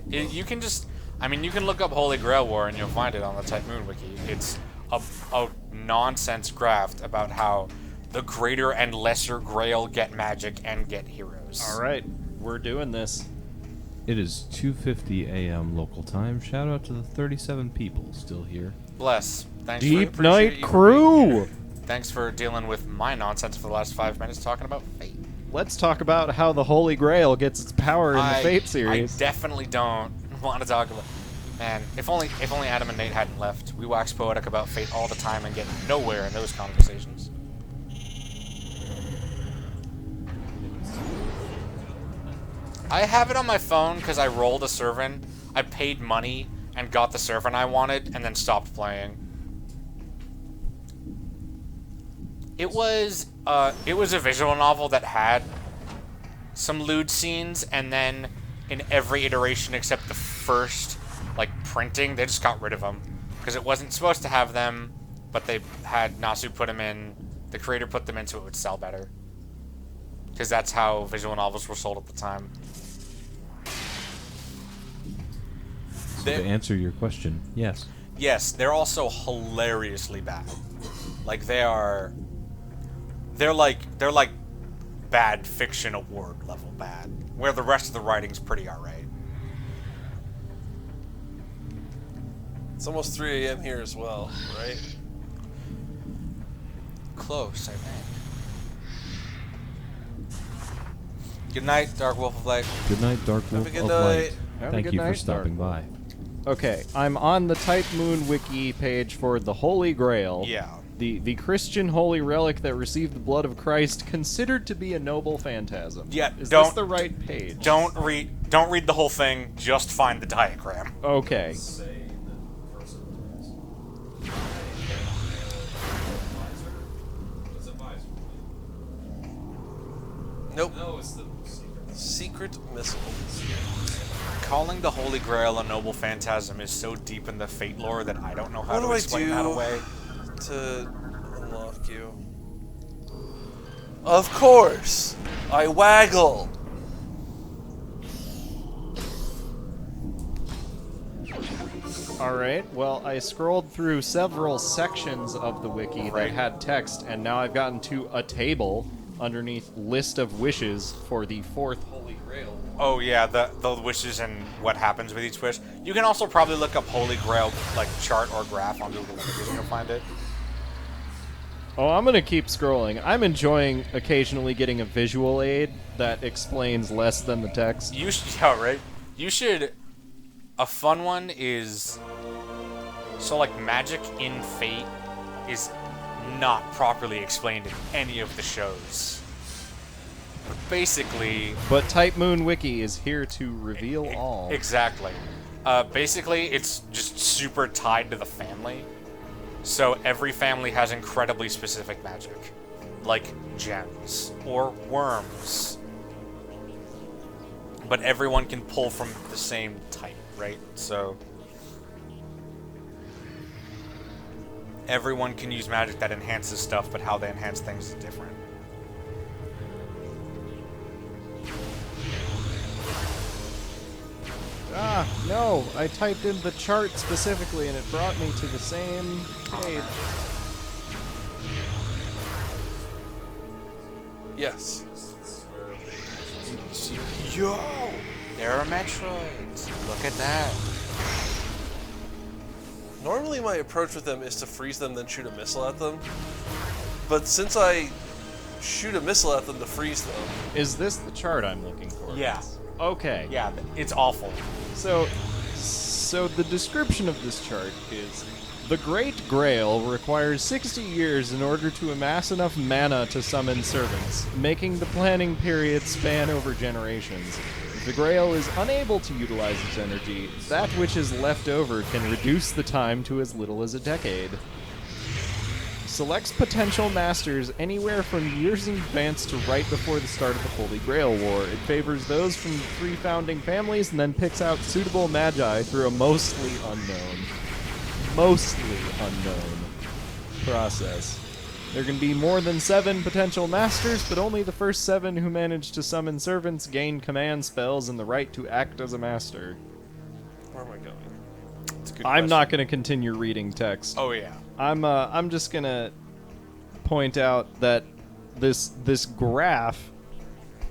You can just, I mean, you can look up Holy Grail War and you'll find it on the Type Moon wiki. It's a nonsense graph about how the greater and lesser Grail get magic and get heroes. All right, we're doing this. It is 2:50 a.m. local time. Shout out to the 37 people still here. Bless. Thanks Deep for Night Crew! Thanks for dealing with my nonsense for the last 5 minutes talking about Fate. Let's talk about how the Holy Grail gets its power in the Fate series. I definitely don't want to talk about... Man, if only Adam and Nate hadn't left. We wax poetic about Fate all the time and get nowhere in those conversations. I have it on my phone because I rolled a servant. I paid money and got the servant I wanted and then stopped playing. It was a visual novel that had some lewd scenes, and then in every iteration except the first, like, printing, they just got rid of them. Because it wasn't supposed to have them, but they had Nasu put them in, the creator put them in so it would sell better. Because that's how visual novels were sold at the time. So to answer your question, yes. Yes, they're also hilariously bad. Like, they're like bad fiction award level bad, where the rest of the writing's pretty alright. It's almost 3 a.m. here as well, right? Close, I think. Good night, Dark Wolf of Light. Good night, Dark Wolf Have a good of night. Light. Thank you for stopping by. Okay, I'm on the Type Moon wiki page for the Holy Grail. Yeah. The Christian holy relic that received the blood of Christ, considered to be a noble phantasm. Yeah, Is this the right page? Don't read the whole thing, just find the diagram. Okay. Nope. No, it's the secret missile. Calling the Holy Grail a noble phantasm is so deep in the Fate lore that I don't know how to explain that away. To unlock you? Of course! I waggle! Alright, well, I scrolled through several sections of the wiki that had text, and now I've gotten to a table underneath list of wishes for the 4th Holy Grail. Oh yeah, the wishes and what happens with each wish. You can also probably look up Holy Grail, like, chart or graph on Google Images and you'll find it. Oh, I'm gonna keep scrolling. I'm enjoying occasionally getting a visual aid that explains less than the text. You should, yeah, right? You should... A fun one is... So, like, magic in Fate is not properly explained in any of the shows. But basically... But Type Moon Wiki is here to reveal all. Exactly. Basically, it's just super tied to the family. So every family has incredibly specific magic. Like gems. Or worms. But everyone can pull from the same type, right? So... Everyone can use magic that enhances stuff, but how they enhance things is different. Ah, no! I typed in the chart specifically and it brought me to the same page. Yes. Yo! There are Metroids! Look at that. Normally my approach with them is to freeze them, then shoot a missile at them. But since I shoot a missile at them to freeze them... Is this the chart I'm looking for? Yeah. Okay. Yeah, it's awful. So So the description of this chart is, the Great Grail requires 60 years in order to amass enough mana to summon servants, making the planning period span over generations. If the Grail is unable to utilize its energy, that which is left over can reduce the time to as little as a decade. Selects potential masters anywhere from years in advance to right before the start of the Holy Grail War. It favors those from the 3 founding families and then picks out suitable magi through a mostly unknown process. There can be more than 7 potential masters, but only the first 7 who manage to summon servants gain command spells and the right to act as a master. Where am I going? I'm not going to continue reading text. Oh yeah. I'm just going to point out that this graph,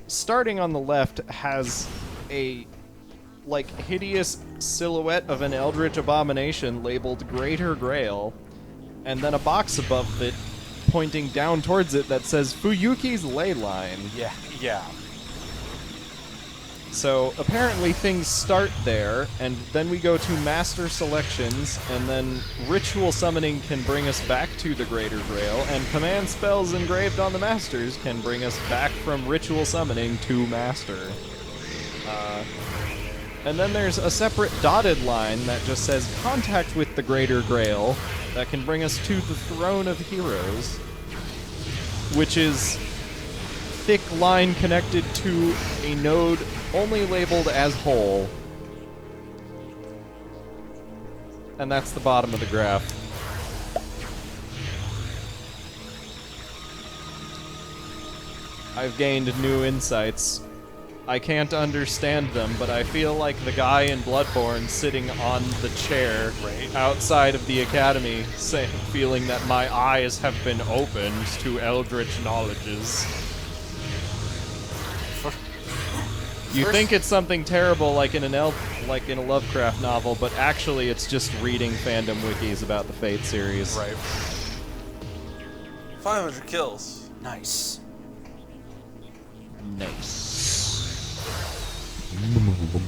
starting on the left, has a hideous silhouette of an eldritch abomination labeled Greater Grail, and then a box above it pointing down towards it that says Fuyuki's Ley Line. Yeah. So apparently things start there, and then we go to master selections, and then ritual summoning can bring us back to the Greater Grail, and command spells engraved on the masters can bring us back from ritual summoning to master. And then there's a separate dotted line that just says contact with the Greater Grail that can bring us to the Throne of Heroes, which is thick line connected to a node only labeled as whole. And that's the bottom of the graph. I've gained new insights. I can't understand them, but I feel like the guy in Bloodborne sitting on the chair outside of the academy, feeling that my eyes have been opened to eldritch knowledges. You think it's something terrible like in a Lovecraft novel, but actually it's just reading fandom wikis about the Fate series. Right. 500 kills. Nice.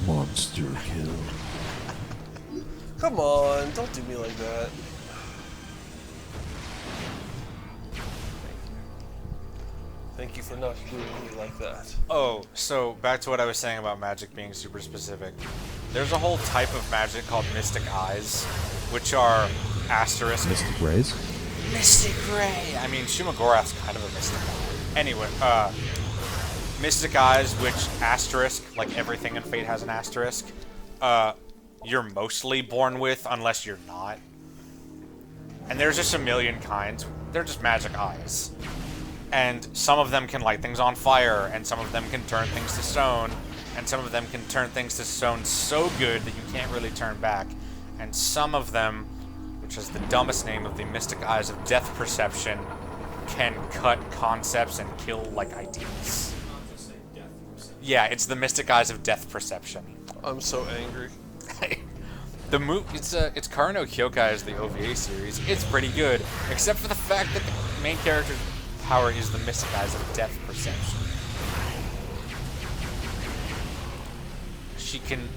Monster kill. Come on, don't do me like that. Thank you for not doing me like that. Oh, so back to what I was saying about magic being super specific. There's a whole type of magic called Mystic Eyes, which are asterisk. Mystic Rays? Mystic Ray! I mean, Shumagorath's kind of a Mystic Eye. Anyway, Mystic Eyes, which asterisk, like everything in Fate has an asterisk, you're mostly born with, unless you're not. And there's just a million kinds. They're just magic eyes. And some of them can light things on fire, and some of them can turn things to stone, and some of them can turn things to stone so good that you can't really turn back. And some of them, which is the dumbest name of the Mystic Eyes of Death Perception, can cut concepts and kill, like, ideas. Yeah, it's the Mystic Eyes of Death Perception. I'm so angry. The it's Karno Kyokai is the OVA series. It's pretty good, except for the fact that the main character's power is the Mystic Eyes of Death Perception. She can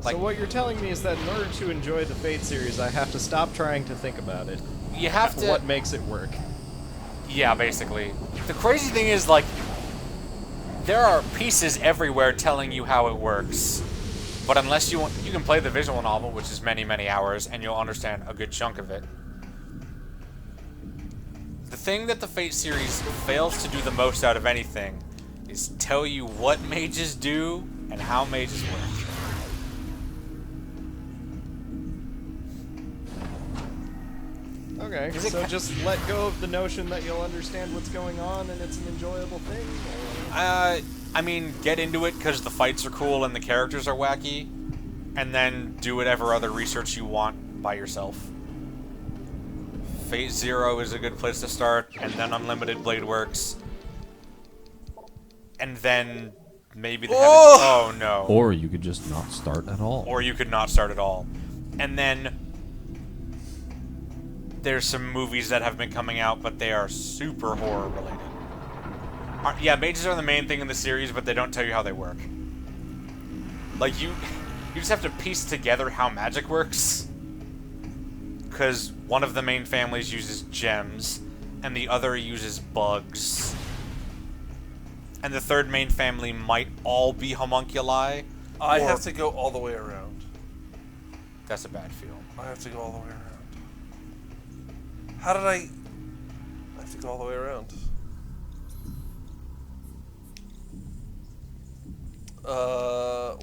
so what you're telling me is that in order to enjoy the Fate series, I have to stop trying to think about it. You have to. What makes it work? Yeah, basically. The crazy thing is, like, there are pieces everywhere telling you how it works. But unless you want, you can play the visual novel, which is many, many hours, and you'll understand a good chunk of it. The thing that the Fate series fails to do the most out of anything is tell you what mages do and how mages work. Okay, so just let go of the notion that you'll understand what's going on and it's an enjoyable thing? Or? I mean, get into it because the fights are cool and the characters are wacky, and then do whatever other research you want by yourself. Phase Zero is a good place to start, and then Unlimited Blade Works, and then maybe the oh no. Or you could just not start at all. Or you could not start at all. And then there's some movies that have been coming out, but they are super horror related. Yeah, mages are the main thing in the series, but they don't tell you how they work. Like, You just have to piece together how magic works. Because one of the main families uses gems, and the other uses bugs. And the third main family might all be homunculi. I have to go all the way around. That's a bad feel. I have to go all the way around. How did I have to go all the way around?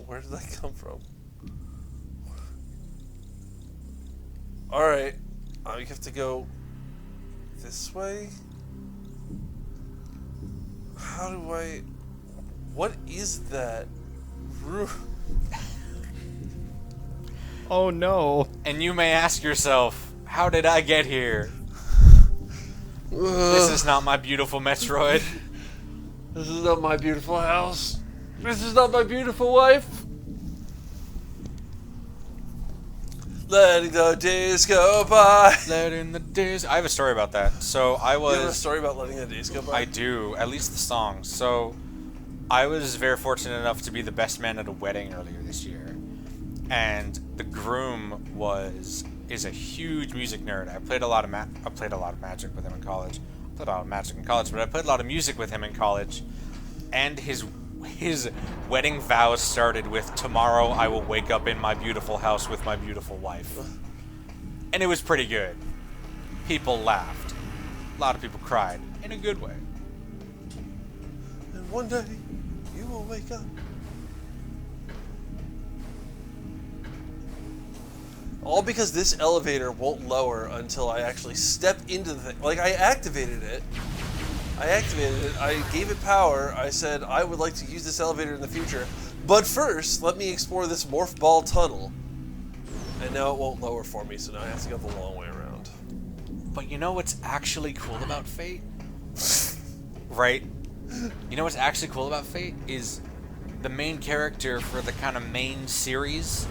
Where did that come from? Alright. You have to go this way? How do I... What is that? Oh no. And you may ask yourself, how did I get here? This is not my beautiful Metroid. This is not my beautiful house. This is not my beautiful wife. Letting the days go by. Letting the days... I have a story about that. So I was... You have a story about letting the days go by? I do. At least the song. So I was very fortunate enough to be the best man at a wedding earlier this year. And the groom is a huge music nerd. I played a lot of Magic with him in college. I played a lot of Magic in college, but I played a lot of music with him in college. And his wedding vows started with, "Tomorrow I will wake up in my beautiful house with my beautiful wife." And it was pretty good. People laughed. A lot of people cried. In a good way. And one day, you will wake up. All because this elevator won't lower until I actually step into the thing. Like, I activated it. I gave it power. I said, I would like to use this elevator in the future. But first, let me explore this morph ball tunnel. And now it won't lower for me, so now I have to go the long way around. But you know what's actually cool about Fate? Right? You know what's actually cool about Fate? Is the main character for the kind of main series,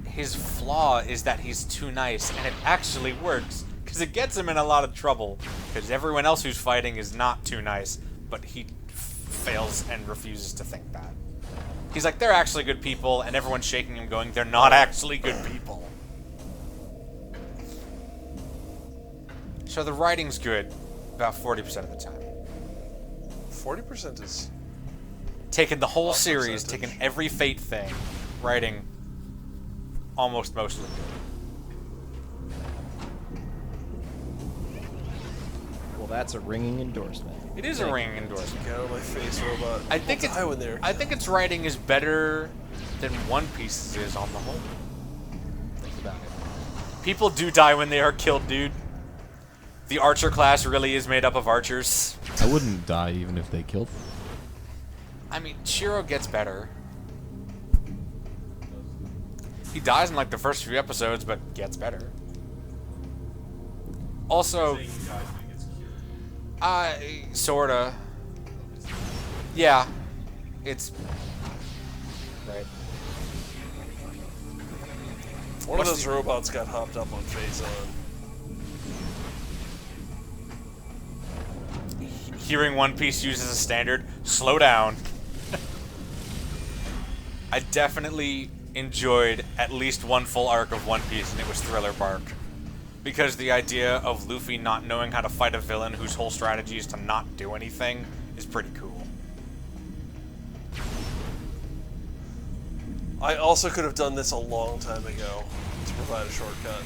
his flaw is that he's too nice, and it actually works. Because it gets him in a lot of trouble. Because everyone else who's fighting is not too nice, but he fails and refuses to think that. He's like, they're actually good people, and everyone's shaking him going, they're not actually good people. So the writing's good about 40% of the time. 40% is... Taking the whole series, taking every Fate thing, writing almost mostly good. Well, that's a ringing endorsement. It is a ringing endorsement. Get out of my face, robot. I think its writing is better than One Piece's is on the whole. Think about it. People do die when they are killed, dude. The archer class really is made up of archers. I wouldn't die even if they killed me. I mean, Shiro gets better. He dies in like the first few episodes, but gets better. Also, sorta. Yeah, it's right. One of those robots got hopped up on Phazon. Hearing One Piece used as a standard, slow down. I definitely enjoyed at least one full arc of One Piece, and it was Thriller Bark. Because the idea of Luffy not knowing how to fight a villain whose whole strategy is to not do anything is pretty cool. I also could have done this a long time ago to provide a shortcut.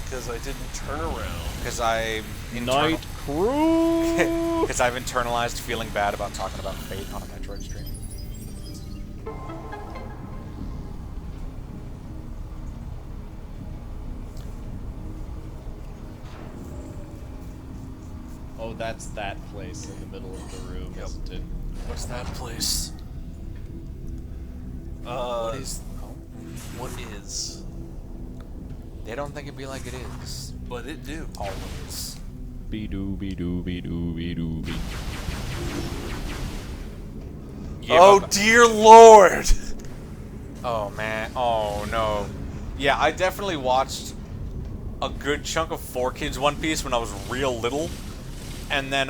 Because I didn't turn around. Because I... Night Crew! Because I've internalized feeling bad about talking about Fate on a Metroid stream. Oh, that's that place in the middle of the room, isn't it? What's that place? What is... What is? They don't think it'd be like it is. But it do. Always. Be-doo-be-doo-be-doo-be-doo-be. Oh, dear Lord! Oh, man. Oh, no. Yeah, I definitely watched a good chunk of 4Kids One Piece when I was real little. And then,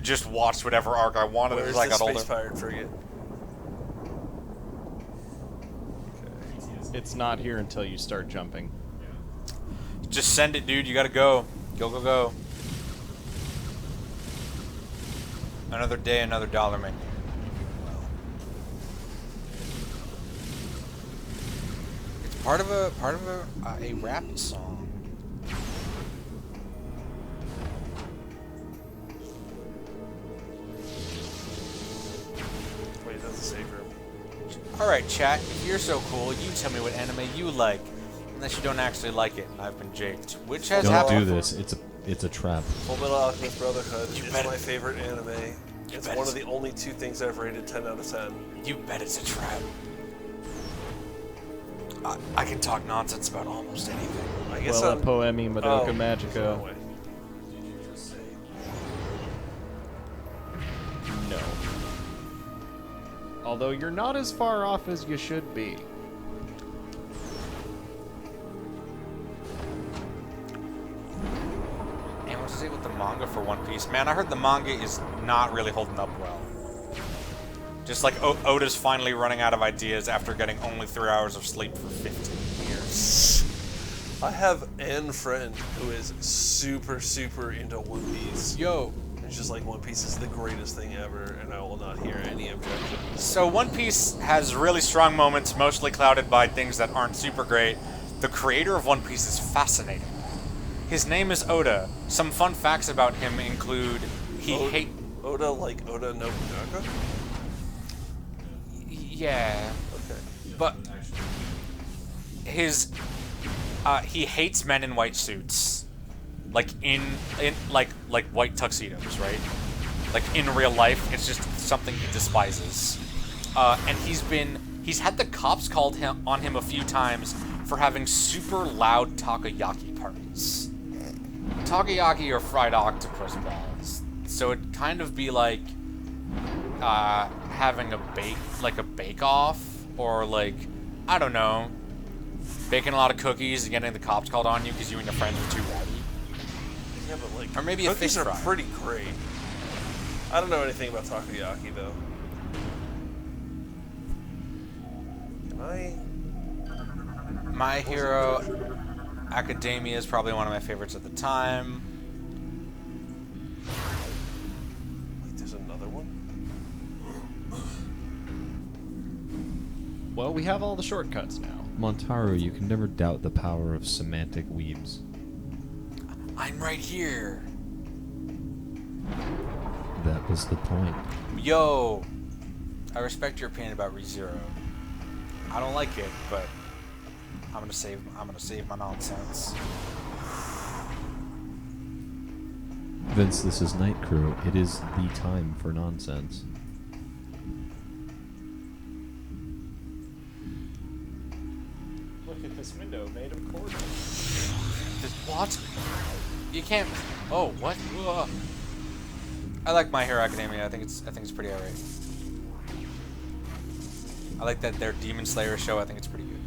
just watched whatever arc I wanted Where's as I the got Space older. Pirate frigate? It's not here until you start jumping. Just send it, dude. You gotta go. Go, go, go. Another day, another dollar menu. It's part of a rap song. Wait, that's a save room. Alright, chat, if you're so cool, you tell me what anime you like. Unless you don't actually like it, and I've been jaked. Which has Don't happened. do this. It's a trap. Full Metal Alchemist Brotherhood is bet my favorite anime. It's one of the only 2 things I've rated 10 out of 10. You bet it's a trap. I can talk nonsense about almost anything. I guess Well, Poemi Madoka Magica. No. Although you're not as far off as you should be. And what's to say with the manga for One Piece? Man, I heard the manga is not really holding up well. Just like Oda's finally running out of ideas after getting only 3 hours of sleep for 15 years. I have an friend who is super, super into One Piece. Yo. It's just like One Piece is the greatest thing ever, and I will not hear any objections. So One Piece has really strong moments, mostly clouded by things that aren't super great. The creator of One Piece is fascinating. His name is Oda. Some fun facts about him include Oda like Oda Nobunaga? Yeah. Okay. But his he hates men in white suits. Like in like white tuxedos, right? Like in real life, it's just something he despises. And he's had the cops called on him a few times for having super loud takoyaki parties. Takoyaki are fried octopus balls. So it'd kind of be like having a bake off, or like, I don't know, baking a lot of cookies and getting the cops called on you because you and your friends are too rowdy. Yeah, but like, or maybe a fish cookies are fry. pretty great. I don't know anything about takoyaki though. Can I? My Hero Academia is probably one of my favorites at the time. Wait, there's another one? Well, we have all the shortcuts now. Montaru, you can never doubt the power of semantic weebs. I'm right here. That was the point. Yo, I respect your opinion about ReZero. I don't like it, but I'm gonna save my nonsense. Vince, this is Night Crew. It is the time for nonsense. Look at this window made of cordon. What? You can't. Oh, what? Ugh. I like My Hero Academia. I think it's pretty alright. I like that their Demon Slayer show. I think it's pretty good.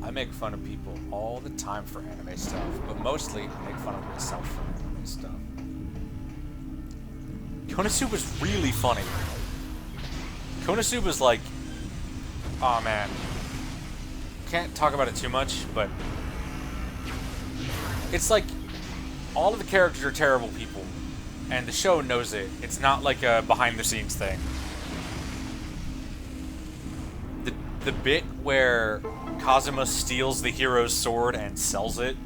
I make fun of people all the time for anime stuff, but mostly I make fun of myself for anime stuff. Konosuba's really funny. Konosuba's like, oh man, can't talk about it too much, but it's like all of the characters are terrible people, and the show knows it. It's not like a behind-the-scenes thing. The bit where Kazuma steals the hero's sword and sells it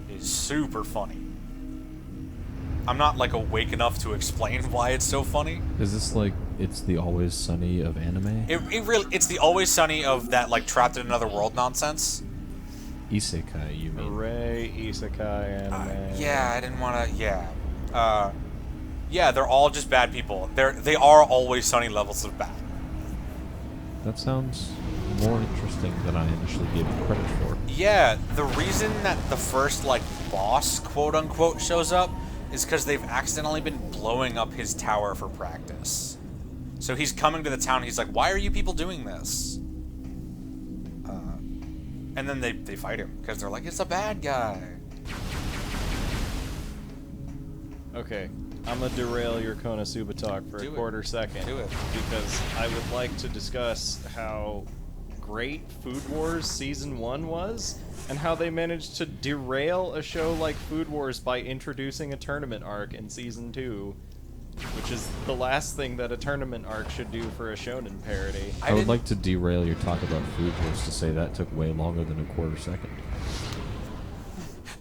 is super funny. I'm not like awake enough to explain why it's so funny. Is this like it's the Always Sunny of anime? It's the Always Sunny of that like trapped in another world nonsense. Isekai, you mean? Hooray, isekai anime. Yeah, I didn't want to. Yeah, yeah, they're all just bad people. They are Always Sunny levels of bad. That sounds more interesting than I initially gave it credit for. Yeah, the reason that the first like boss quote unquote shows up is because they've accidentally been blowing up his tower for practice. So he's coming to the town. He's like, "Why are you people doing this?" And then they fight him because they're like, "It's a bad guy." Okay, I'm gonna derail your Konosuba talk for a quarter second. Do it. Because I would like to discuss how great Food Wars Season 1 was, and how they managed to derail a show like Food Wars by introducing a tournament arc in Season 2, which is the last thing that a tournament arc should do for a shonen parody. I would like to derail your talk about Food Wars to say that took way longer than a quarter second.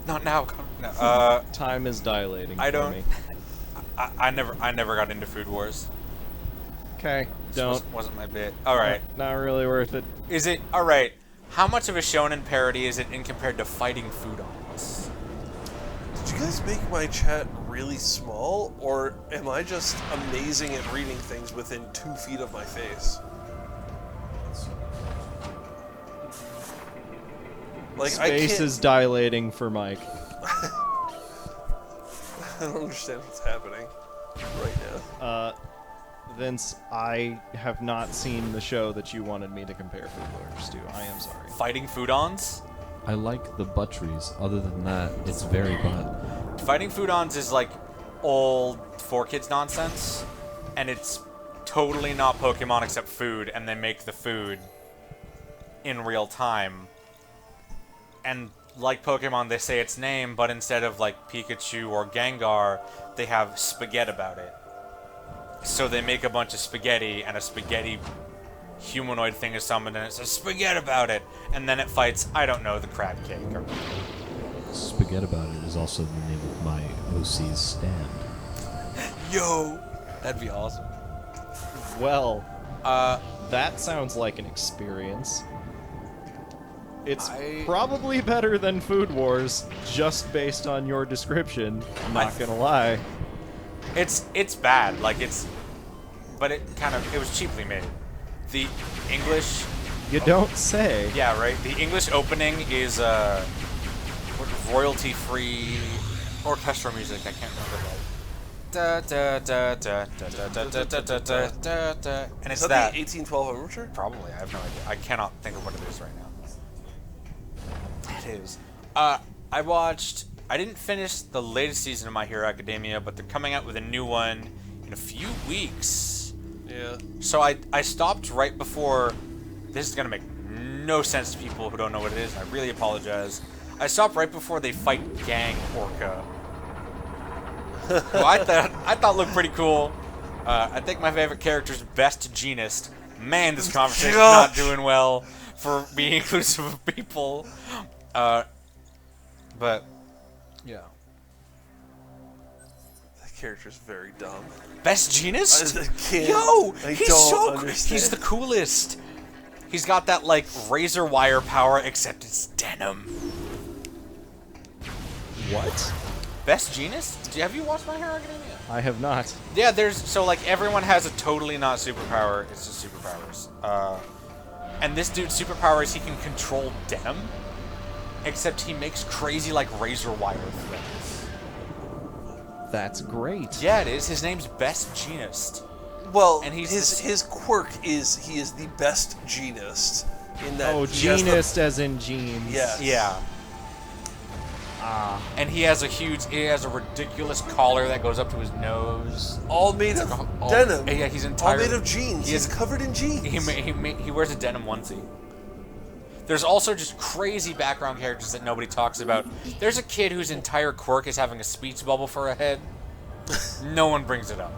Not now. No, time is dilating. I for don't. Me. I never got into Food Wars. Okay, don't. Wasn't my bit. All right. Not really worth it. Is it all right? How much of a shonen parody is it in compared to Fighting Food-Ons? Did you guys make my chat really small, or am I just amazing at reading things within 2 feet of my face? Like, Space is dilating for Mike. I don't understand what's happening right now. Vince, I have not seen the show that you wanted me to compare Food Wars to. I am sorry. Fighting Food-Ons? I like the butteries. Other than that, it's very butt. Fighting Food-Ons is like old 4Kids nonsense, and it's totally not Pokemon except food, and they make the food in real time. And like Pokemon, they say its name, but instead of like Pikachu or Gengar, they have spaghetti about it. So they make a bunch of spaghetti, and a spaghetti humanoid thing is summoned, and it says spaghetti about it, and then it fights, I don't know, the crab cake. Or... Spaghetti about it is also the name of my OC's stand. Yo! That'd be awesome. Well, that sounds like an experience. It's probably better than Food Wars, just based on your description. I'm not gonna lie. It's bad, like but it was cheaply made. The English... You don't say. Yeah, right. The English opening is royalty-free orchestral music. I can't remember that. Da da da da da da da da da da da da. And it's that. The 1812 overture? Probably. I have no idea. I cannot think of what it is right now. It is. I didn't finish the latest season of My Hero Academia, but they're coming out with a new one in a few weeks. Yeah. So I stopped right before... This is going to make no sense to people who don't know what it is. I really apologize. I stopped right before they fight Gang Orca. Who I thought looked pretty cool. I think my favorite character is Best Genist. Man, this conversation's not doing well for being inclusive of people. But... Yeah. That character's very dumb. Best Genist? He's the coolest. He's got that, like, razor wire power, except it's denim. What? Best Genist? Have you watched My Hero Academia? I have not. Yeah, so, like, everyone has a totally not superpower. It's just superpowers. And this dude's superpower is he can control denim. Except he makes crazy, like, razor wire threads. That's great. Yeah, it is. His name's Best Genist. Well, and his quirk is he is the best genist in that. Oh, genist as in jeans. Yes. Yeah. And he has a ridiculous collar that goes up to his nose. All made of denim. Yeah, he's all made of jeans. He's covered in jeans. He wears a denim onesie. There's also just crazy background characters that nobody talks about. There's a kid whose entire quirk is having a speech bubble for a head. No one brings it up.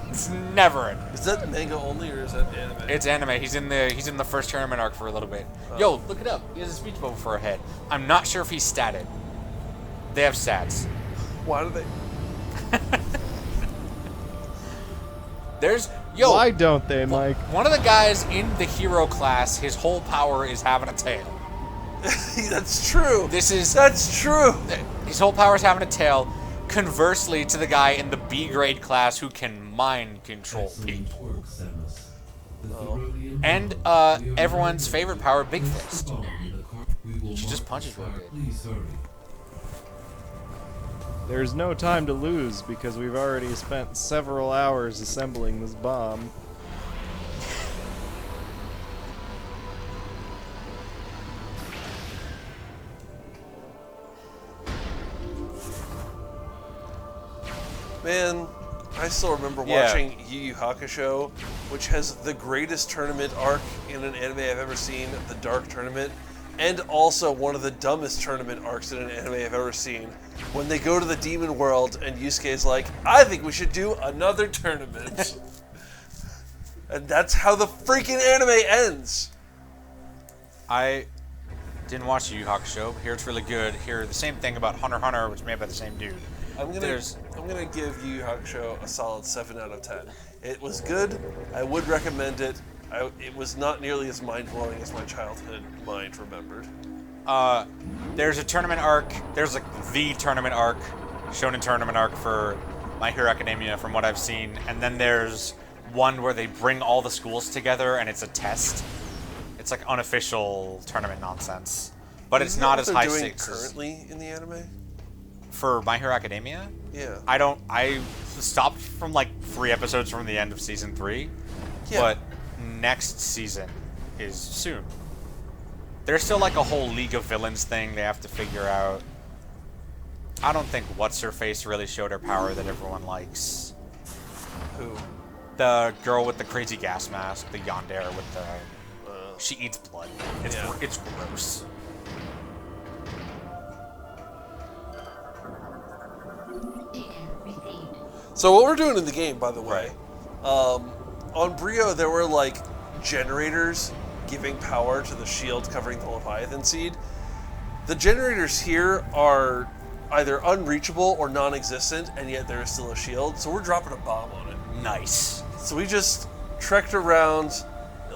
It's never in. Is that manga only or is that anime? It's anime. He's in the first tournament arc for a little bit. Yo, look it up. He has a speech bubble for a head. I'm not sure if he's statted. They have stats. Why do they? Why don't they, Mike? One of the guys in the hero class, his whole power is having a tail. That's true. That's true. His whole power is having a tail. Conversely to the guy in the B grade class who can mind control people. And everyone's favorite power, Big Fist. She just punches real good. There's no time to lose because we've already spent several hours assembling this bomb. Man, I still remember watching Yu Yu Hakusho, which has the greatest tournament arc in an anime I've ever seen, the Dark Tournament, and also one of the dumbest tournament arcs in an anime I've ever seen. When they go to the demon world and Yusuke's like, I think we should do another tournament. And that's how the freaking anime ends. I didn't watch Yu Yu Hakusho, but here it's really good. Here, the same thing about Hunter x Hunter, which is made by the same dude. I'm gonna give Yu Yu Hakusho a solid 7 out of 10. It was good. I would recommend it. It was not nearly as mind-blowing as my childhood mind remembered. There's a tournament arc. There's like the tournament arc, shonen tournament arc for My Hero Academia from what I've seen. And then there's one where they bring all the schools together and it's a test. It's like unofficial tournament nonsense. But it's not as high stakes. Currently in the anime? For My Hero Academia? Yeah. I stopped from like 3 episodes from the end of season 3. Yeah. But next season is soon. There's still like a whole League of Villains thing they have to figure out. I don't think What's-Her-Face really showed her power that everyone likes. Who? The girl with the crazy gas mask, the yandere with the... she eats blood. It's gross. So what we're doing in the game, by the way, on Brio there were like generators giving power to the shield covering the Leviathan seed. The generators here are either unreachable or non-existent, and yet there is still a shield, so we're dropping a bomb on it. Nice. So we just trekked around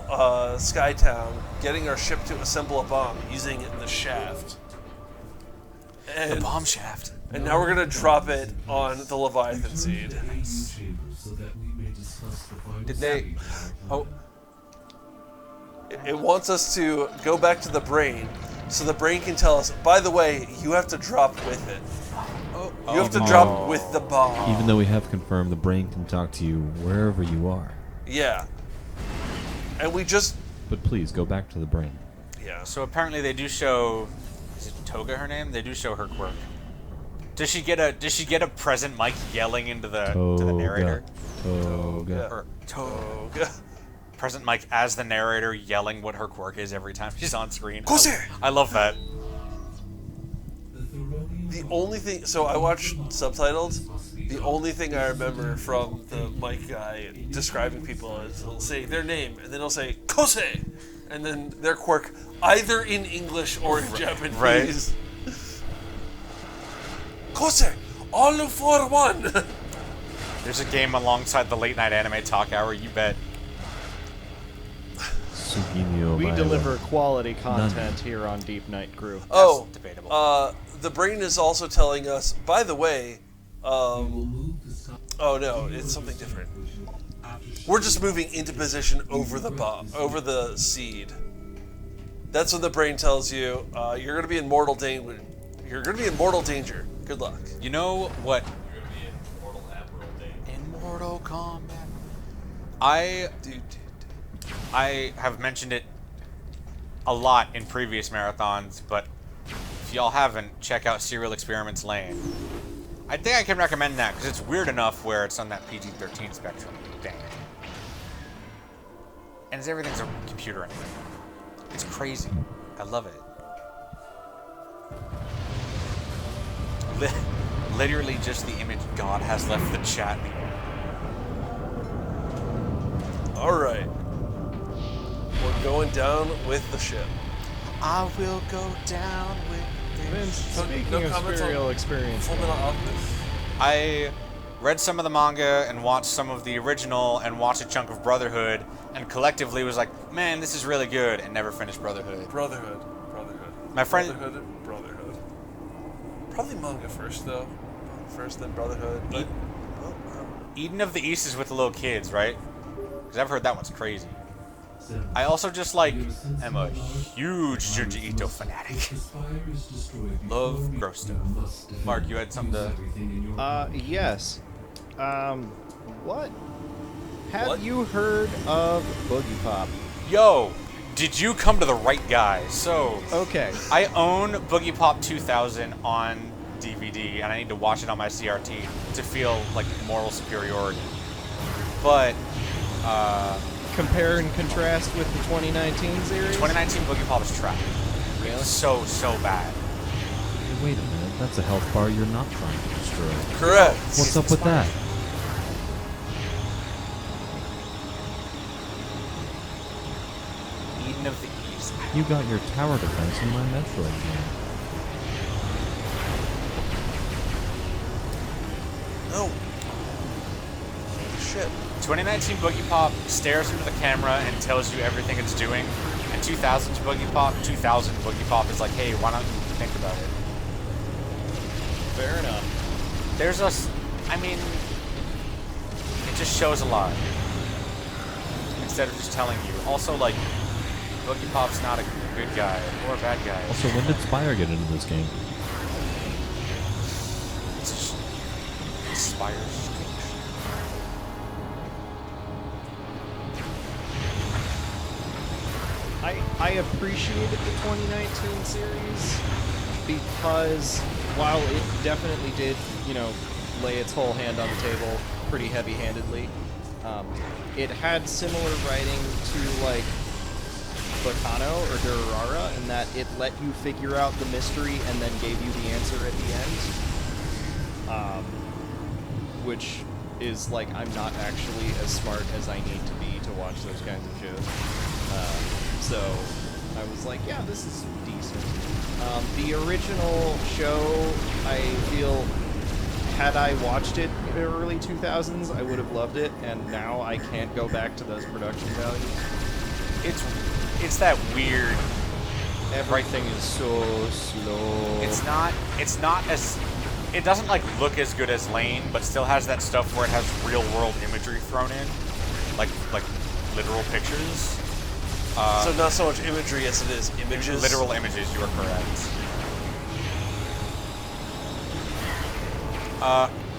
Skytown, getting our ship to assemble a bomb using the shaft. The bomb shaft. And now we're gonna drop it on the Leviathan seed. Did they... Oh. It wants us to go back to the brain, so the brain can tell us, by the way, you have to drop with it. You have to drop with the bomb. Even though we have confirmed the brain can talk to you wherever you are. Yeah. And we just... But please, go back to the brain. Yeah. So apparently they do show... Is it Toga her name? They do show her quirk. Does she get a present mic yelling into the narrator? Toga. Present mic as the narrator yelling what her quirk is every time she's on screen. Kose! I love that. The only thing... So I watched subtitled. The only thing I remember from the mic guy describing people is he'll say their name, and then he'll say, Kose! And then their quirk, either in English or in Japanese. Right. Kose! All for one! There's a game alongside the late night anime talk hour, you bet. We deliver quality content here on Deep Night Crew. Oh, that's debatable. The brain is also telling us, by the way, oh no, it's something different. We're just moving into position over the bomb, over the seed. That's when the brain tells you, you're going to be in mortal danger. You're going to be in mortal danger. Good luck. You know what? You're gonna be in Mortal Admiral Day. In Mortal Kombat. I have mentioned it a lot in previous marathons, but if y'all haven't, check out Serial Experiments Lane. I think I can recommend that because it's weird enough where it's on that PG-13 spectrum. Dang. And everything's a computer anyway. It's crazy. I love it. Literally just the image God has left the chat. Alright. We're going down with the ship. I will go down with Vince, speaking of Serial Experience, I read some of the manga and watched some of the original and watched a chunk of Brotherhood and collectively was like, man, this is really good, and never finished Brotherhood. Brotherhood. My friend... Brotherhood. Probably manga first, though. First, then Brotherhood. But, Eden of the East is with the little kids, right? Because I've heard that one's crazy. I also just, like, am a huge Junji Ito fanatic. Love gross stuff. Mark, you had something to... Yes. What? Have you heard of Boogie Pop? Yo, did you come to the right guy? So... Okay. I own Boogie Pop 2000 on DVD, and I need to watch it on my CRT to feel like moral superiority. But compare and contrast with the 2019 series. 2019 Boogie Pop is trash. Really? It's so bad. Hey, wait a minute. That's a health bar you're not trying to destroy. Correct. What's up with that? Eden of the East. You got your tower defense in my Metroid game. No. Shit. 2019 Boogie Pop stares into the camera and tells you everything it's doing. And 2000 Boogie Pop is like, hey, why don't you think about it? Fair enough. There's a, I mean, it just shows a lot. Instead of just telling you. Also, like, Boogie Pop's not a good guy or a bad guy. Also, when did Spire get into this game? Spire's I appreciated the 2019 series because while it definitely did, lay its whole hand on the table pretty heavy-handedly, it had similar writing to, like, Bacano or Durarara in that it let you figure out the mystery and then gave you the answer at the end. Which is, like, I'm not actually as smart as I need to be to watch those kinds of shows. So I was like, yeah, this is decent. The original show, I feel, had I watched it in the early 2000s, I would have loved it, and now I can't go back to those production values. It's that weird. Everything is so slow. It's not as. It doesn't like look as good as Lane, but still has that stuff where it has real world imagery thrown in, like literal pictures. So not so much imagery as it is images. Literal images. You are correct.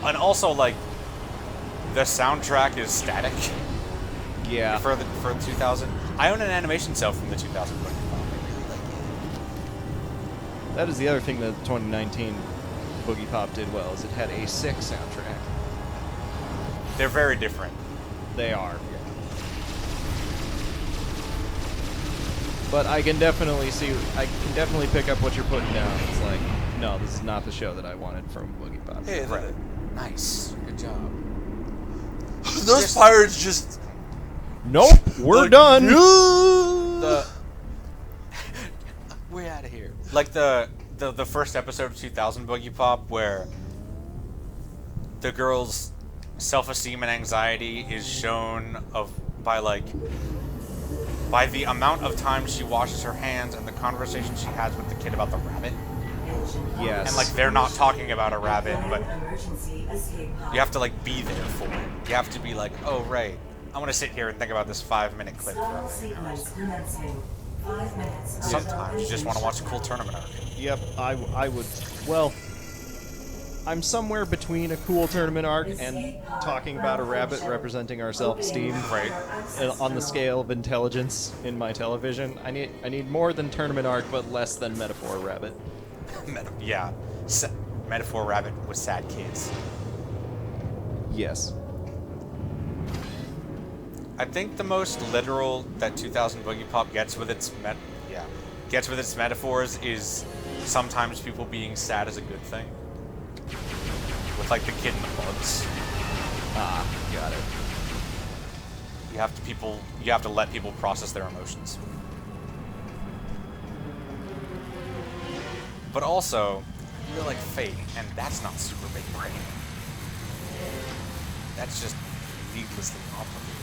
And also, like, the soundtrack is static. Yeah. For the 2000. I own an animation cell from the 2000 book. That is the other thing that 2019 Boogie Pop did well, is it had a sick soundtrack. They're very different. They are. But I can definitely pick up what you're putting down. It's like, no, this is not the show that I wanted from Boogie Pop. Hey, right. Nice. Good job. Those pirates just... Nope, we're done. We're out of here. Like the first episode of 2000 Boogie Pop, where the girl's self-esteem and anxiety is shown by the amount of time she washes her hands and the conversation she has with the kid about the rabbit. Yes. And like they're not talking about a rabbit, but you have to like be there for it. You have to be like, oh right, I want to sit here and think about this 5-minute clip for a minute. Sometimes you just want to watch a cool tournament arc. Yep, I would. Well, I'm somewhere between a cool tournament arc and talking about a rabbit representing our self-esteem. Right. On the scale of intelligence in my television, I need more than tournament arc, but less than metaphor rabbit. Yeah, metaphor rabbit with sad kids. Yes. I think the most literal that 2000 Boogie Pop gets with its metaphors is sometimes people being sad is a good thing. With like the kid and the bugs. Ah, got it. You have to let people process their emotions. But also, you're like Fate, and that's not super big brain. That's just needlessly complicated.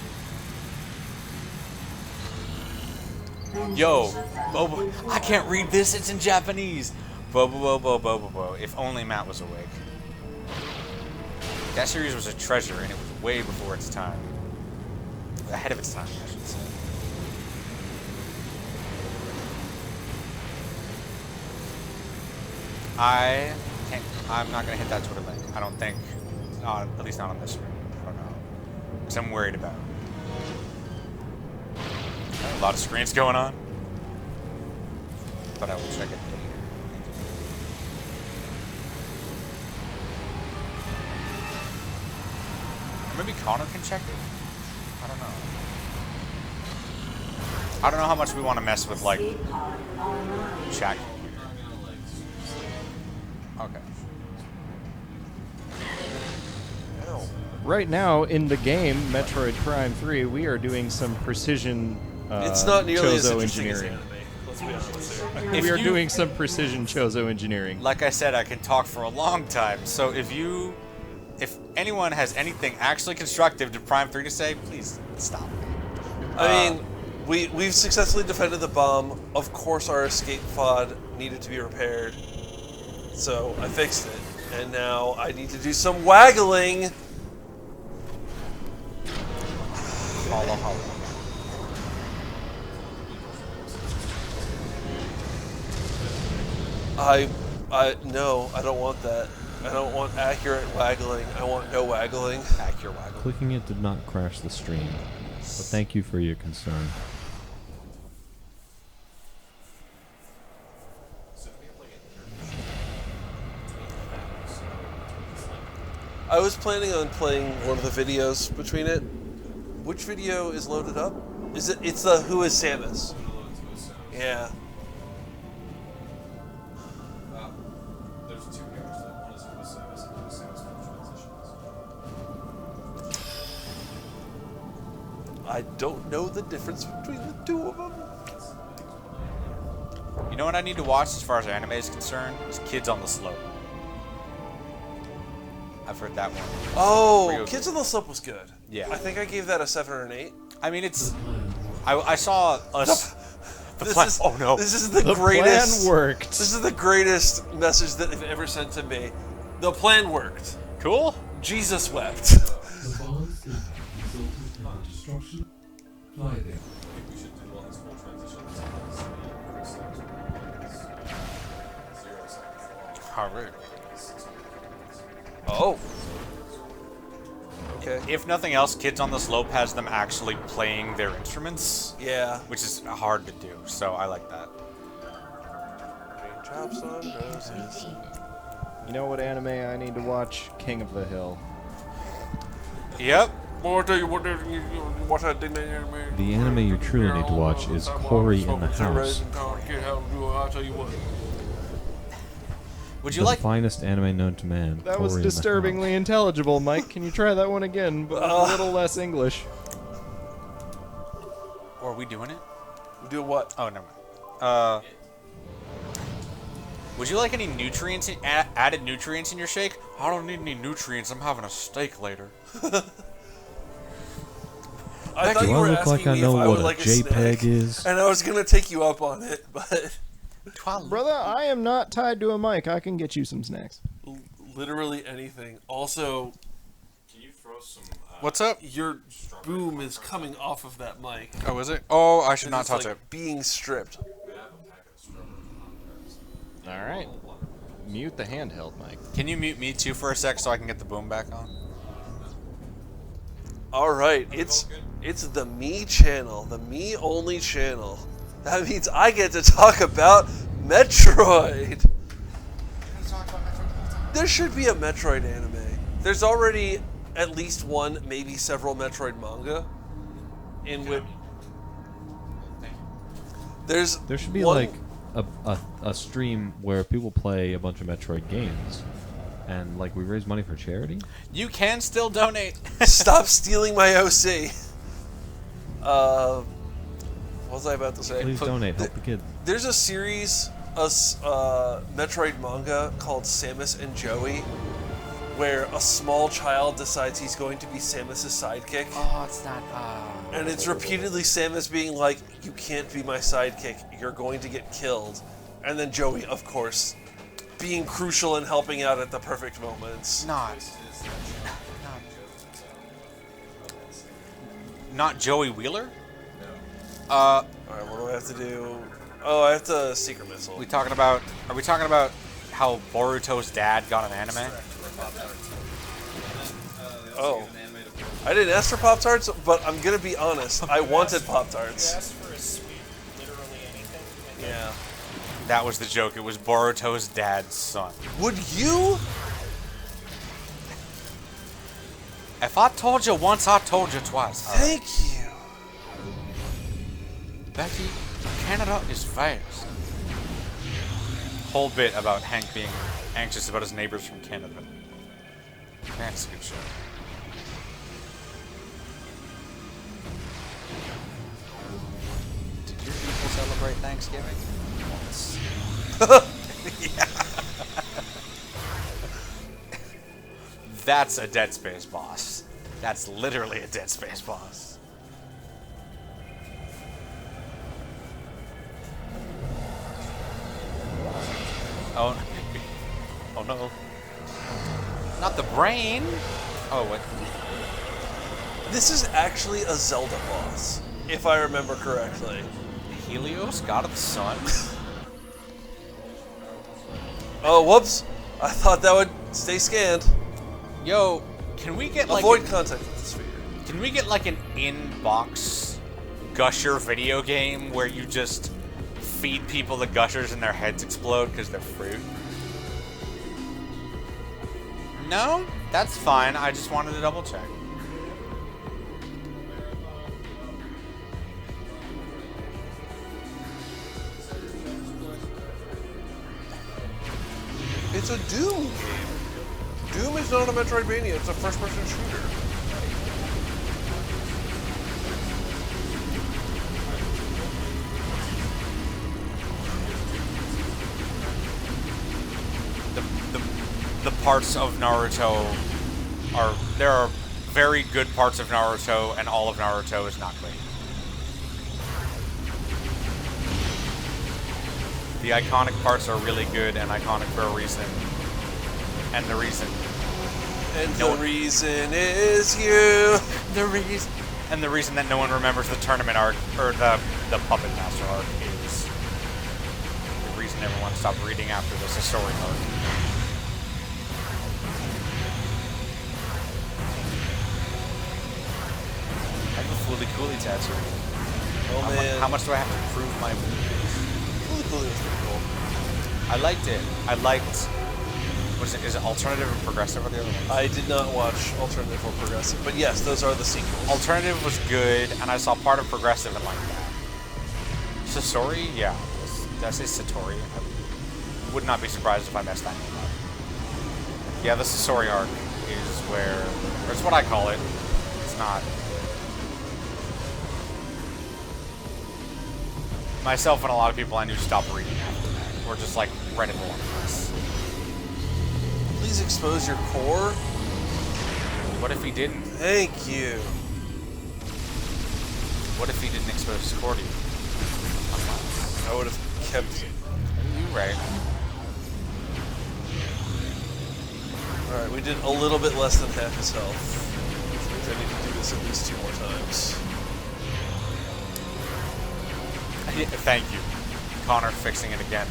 Yo, Bobo, I can't read this, it's in Japanese. Bobo. If only Matt was awake. That series was a treasure, and it was way before its time. Ahead of its time, I should say. I'm not gonna hit that Twitter link. I don't think. At least not on this screen. I don't know. Because I'm worried about it. A lot of screens going on. But I will check it later. maybe Connor can check it? I don't know. I don't know how much we want to mess with, like, chat. Okay. Right now, in the game, Metroid Prime 3, we are doing some precision It's not nearly as Chozo interesting as engineering. anime. Let's be honest here. We are doing some precision Chozo engineering. Like I said, I can talk for a long time, so if anyone has anything actually constructive to Prime 3 to say, please stop. I mean, we've successfully defended the bomb. Of course, our escape pod needed to be repaired, so I fixed it. And now I need to do some waggling. Holla, holla. No, I don't want that. I don't want accurate waggling. I want no waggling. Accurate waggling. Clicking it did not crash the stream, but thank you for your concern. I was planning on playing one of the videos between it. Which video is loaded up? Is it? It's the Who is Samus? Yeah. There's two characters. One is Who is Samus and Who is Samus from Transitions. I don't know the difference between the two of them. You know what I need to watch as far as anime is concerned? Is Kids on the Slope. I've heard that one. Oh, Kids on the Slope was good. Yeah. I think I gave that a 7 or an 8. I mean, it's... I saw us... Oh no! This is the greatest. Plan worked. This is the greatest message that they've ever sent to me. The plan worked. Cool. Jesus wept. Destruction. Fly there. We should do all this full transition. Harvard. Oh. Okay. If nothing else, Kids on the Slope has them actually playing their instruments. Yeah. Which is hard to do, so I like that. Raindrops on roses. You know what anime I need to watch? King of the Hill. Yep. The anime you truly need to watch is Cory in the House. Would you the like finest anime known to man? That was Cory in the disturbingly intelligible, Mike. Can you try that one again, but with a little less English? Or are we doing it? We do what? Oh, never mind. Would you like any nutrients, added nutrients in your shake? I don't need any nutrients. I'm having a steak later. I thought you were asking me if I would like a snack, is? and I was gonna take you up on it, but Brother, I am not tied to a mic. I can get you some snacks. Literally anything. Also, Can you throw some? What's up? Your boom is coming off of that mic. Oh, is it? Oh, I should not It's touch like it. being stripped. All right. Mute the handheld mic. Can you mute me too for a sec so I can get the boom back on? All right, it's the me channel, the me only channel. That means I get to talk about Metroid. There should be a Metroid anime. There's already at least one, maybe several Metroid manga. In which There should be one, like a stream where people play a bunch of Metroid games, and like we raise money for charity. You can still donate. Stop stealing my OC. What was I about to say? Please donate, help the kid. There's a series, Metroid manga called Samus and Joey, where a small child decides he's going to be Samus's sidekick. Oh, it's not. And it's repeatedly Samus being like, "You can't be my sidekick. You're going to get killed." And then Joey, of course, being crucial and helping out at the perfect moments. Not Joey Wheeler? Alright, what do I have to do? Oh, I have to Secret Missile. Are we talking about how Boruto's dad got an anime? Oh. I didn't ask for Pop-Tarts, but I'm gonna be honest. I wanted Pop-Tarts. You asked for a sweet, literally anything. Yeah. That was the joke. It was Boruto's dad's son. Would you? If I told you once, I told you twice. Thank you. Becky, Canada is fast. Whole bit about Hank being anxious about his neighbors from Canada. That's a good show. Did your people celebrate Thanksgiving? Once. Yeah. That's a Dead Space boss. That's literally a Dead Space boss. Oh, oh no. Not the brain. Oh, what? This is actually a Zelda boss, if I remember correctly. Helios, god of the sun? Oh, whoops. I thought that would stay scanned. Yo, can we get like... Avoid contact with the sphere. Can we get like an in-box gusher video game where you just feed people the gushers and their heads explode because they're fruit? No? That's fine. I just wanted to double check. It's a Doom game. Doom is not a Metroidvania, it's a first-person shooter. The parts of Naruto are... There are very good parts of Naruto, and all of Naruto is not great. The iconic parts are really good and iconic for a reason. And the reason... And the reason is you. The reason... And the reason that no one remembers the tournament arc, or the Puppet Master arc, is the reason everyone stopped reading after the Sasori arc. I have a Fooly Cooly tattoo. Oh man. How much do I have to prove my movie? Fooly Cooly was pretty cool. I liked it. I liked... What is it? Is it alternative and progressive or the other ones? I did not watch alternative or progressive, but yes, those are the sequels. Alternative was good, and I saw part of progressive and liked that. Sasori? Yeah. Did I say Satori? I would not be surprised if I messed that name up. Yeah, the Sasori arc is where... Or it's what I call it. It's not... Myself and a lot of people I knew stopped reading after that. Or just like read it more. Please expose your core. What if he didn't? Thank you. What if he didn't expose his core to you? I would have kept... You right. Alright, we did a little bit less than half his health. Which means I need to do this at least 2 more times. Thank you. Connor fixing it again.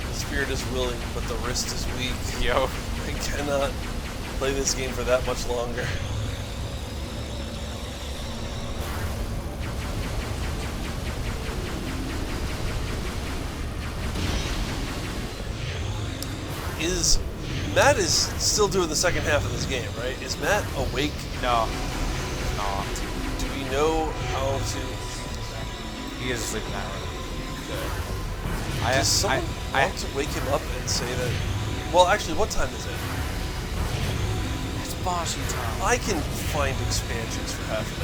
The spirit is willing, but the wrist is weak. Yo. I cannot play this game for that much longer. Matt is still doing the second half of this game, right? Is Matt awake? No. Not. Do we know how to... He is asleep now. Does someone want to wake him up and say that... Well, actually, what time is it? It's bossy time. I can find expansions for half an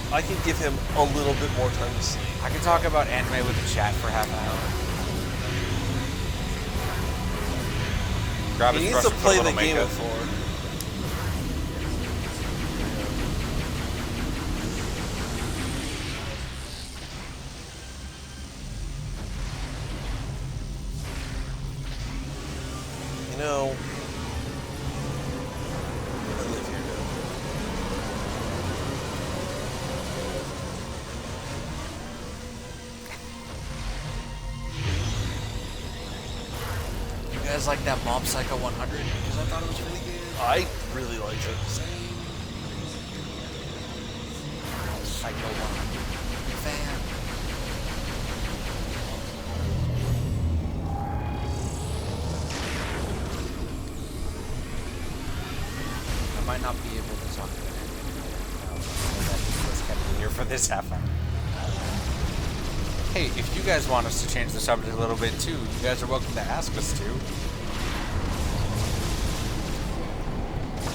hour. I can give him a little bit more time to sleep. I can talk about anime with the chat for half an hour. Grab He his needs brush to and play put a the little game makeup. before. You know, I live here now. You guys like that Mob Psycho 100? Because I thought it was really good. I really liked it. Mob Psycho 100 fan. this half hour. Hey, if you guys want us to change the subject a little bit too, you guys are welcome to ask us to.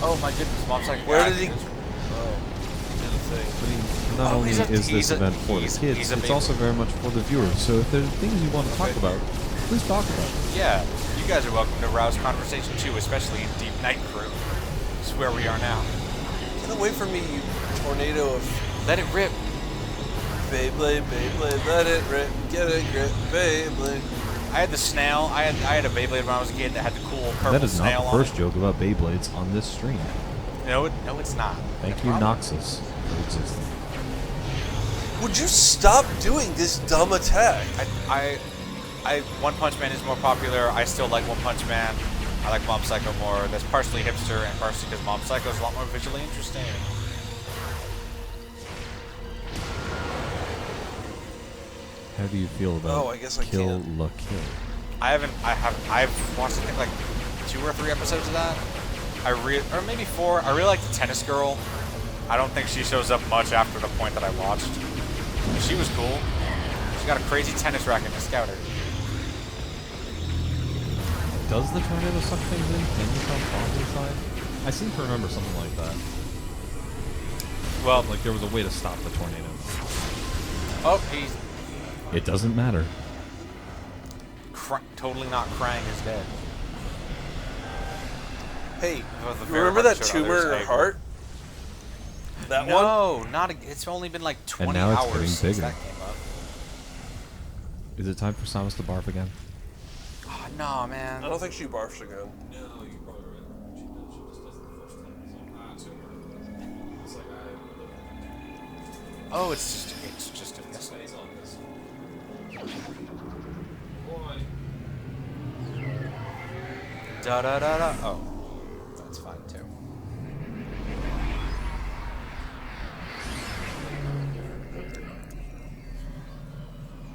Oh my goodness, Mom's like, where did he? Oh, he did a thing. Not only is this event for the kids, it's also very much for the viewers. So if there's things you want to talk about, please talk about it. Yeah, you guys are welcome to rouse conversation too, especially in Deep Night Crew. This is where we are now. Get away from me, you tornado of... Let it rip. Beyblade, Beyblade, let it rip. Get a grip, Beyblade. I had the snail. I had a Beyblade when I was a kid that had the cool purple snail on it. That is not the first joke about Beyblades on this stream. No, it's not. Thank you, Noxus, for existing. Would you stop doing this dumb attack? One Punch Man is more popular. I still like One Punch Man. I like Mob Psycho more. That's partially hipster and partially because Mob Psycho is a lot more visually interesting. How do you feel about Kill la Kill? I've watched I think like 2 or 3 episodes of that. Or maybe 4. I really like the tennis girl. I don't think she shows up much after the point that I watched. She was cool. She got a crazy tennis racket and a scouter. Does the tornado suck things in? Can you come from inside? I seem to remember something like that. Well, like there was a way to stop the tornado. Oh, he's... It doesn't matter. Totally not crying is dead. Hey, remember that tumor in her heart? That one? No, it's only been like 20 and now it's hours since getting bigger. that came up. Is it time for Samus to barf again? Oh, no, man. I don't think she barfs again. No, you probably right. She just does it the first time. Tumor. It's like Oh, it's just a mistake. Da da da da. Oh, that's fine too.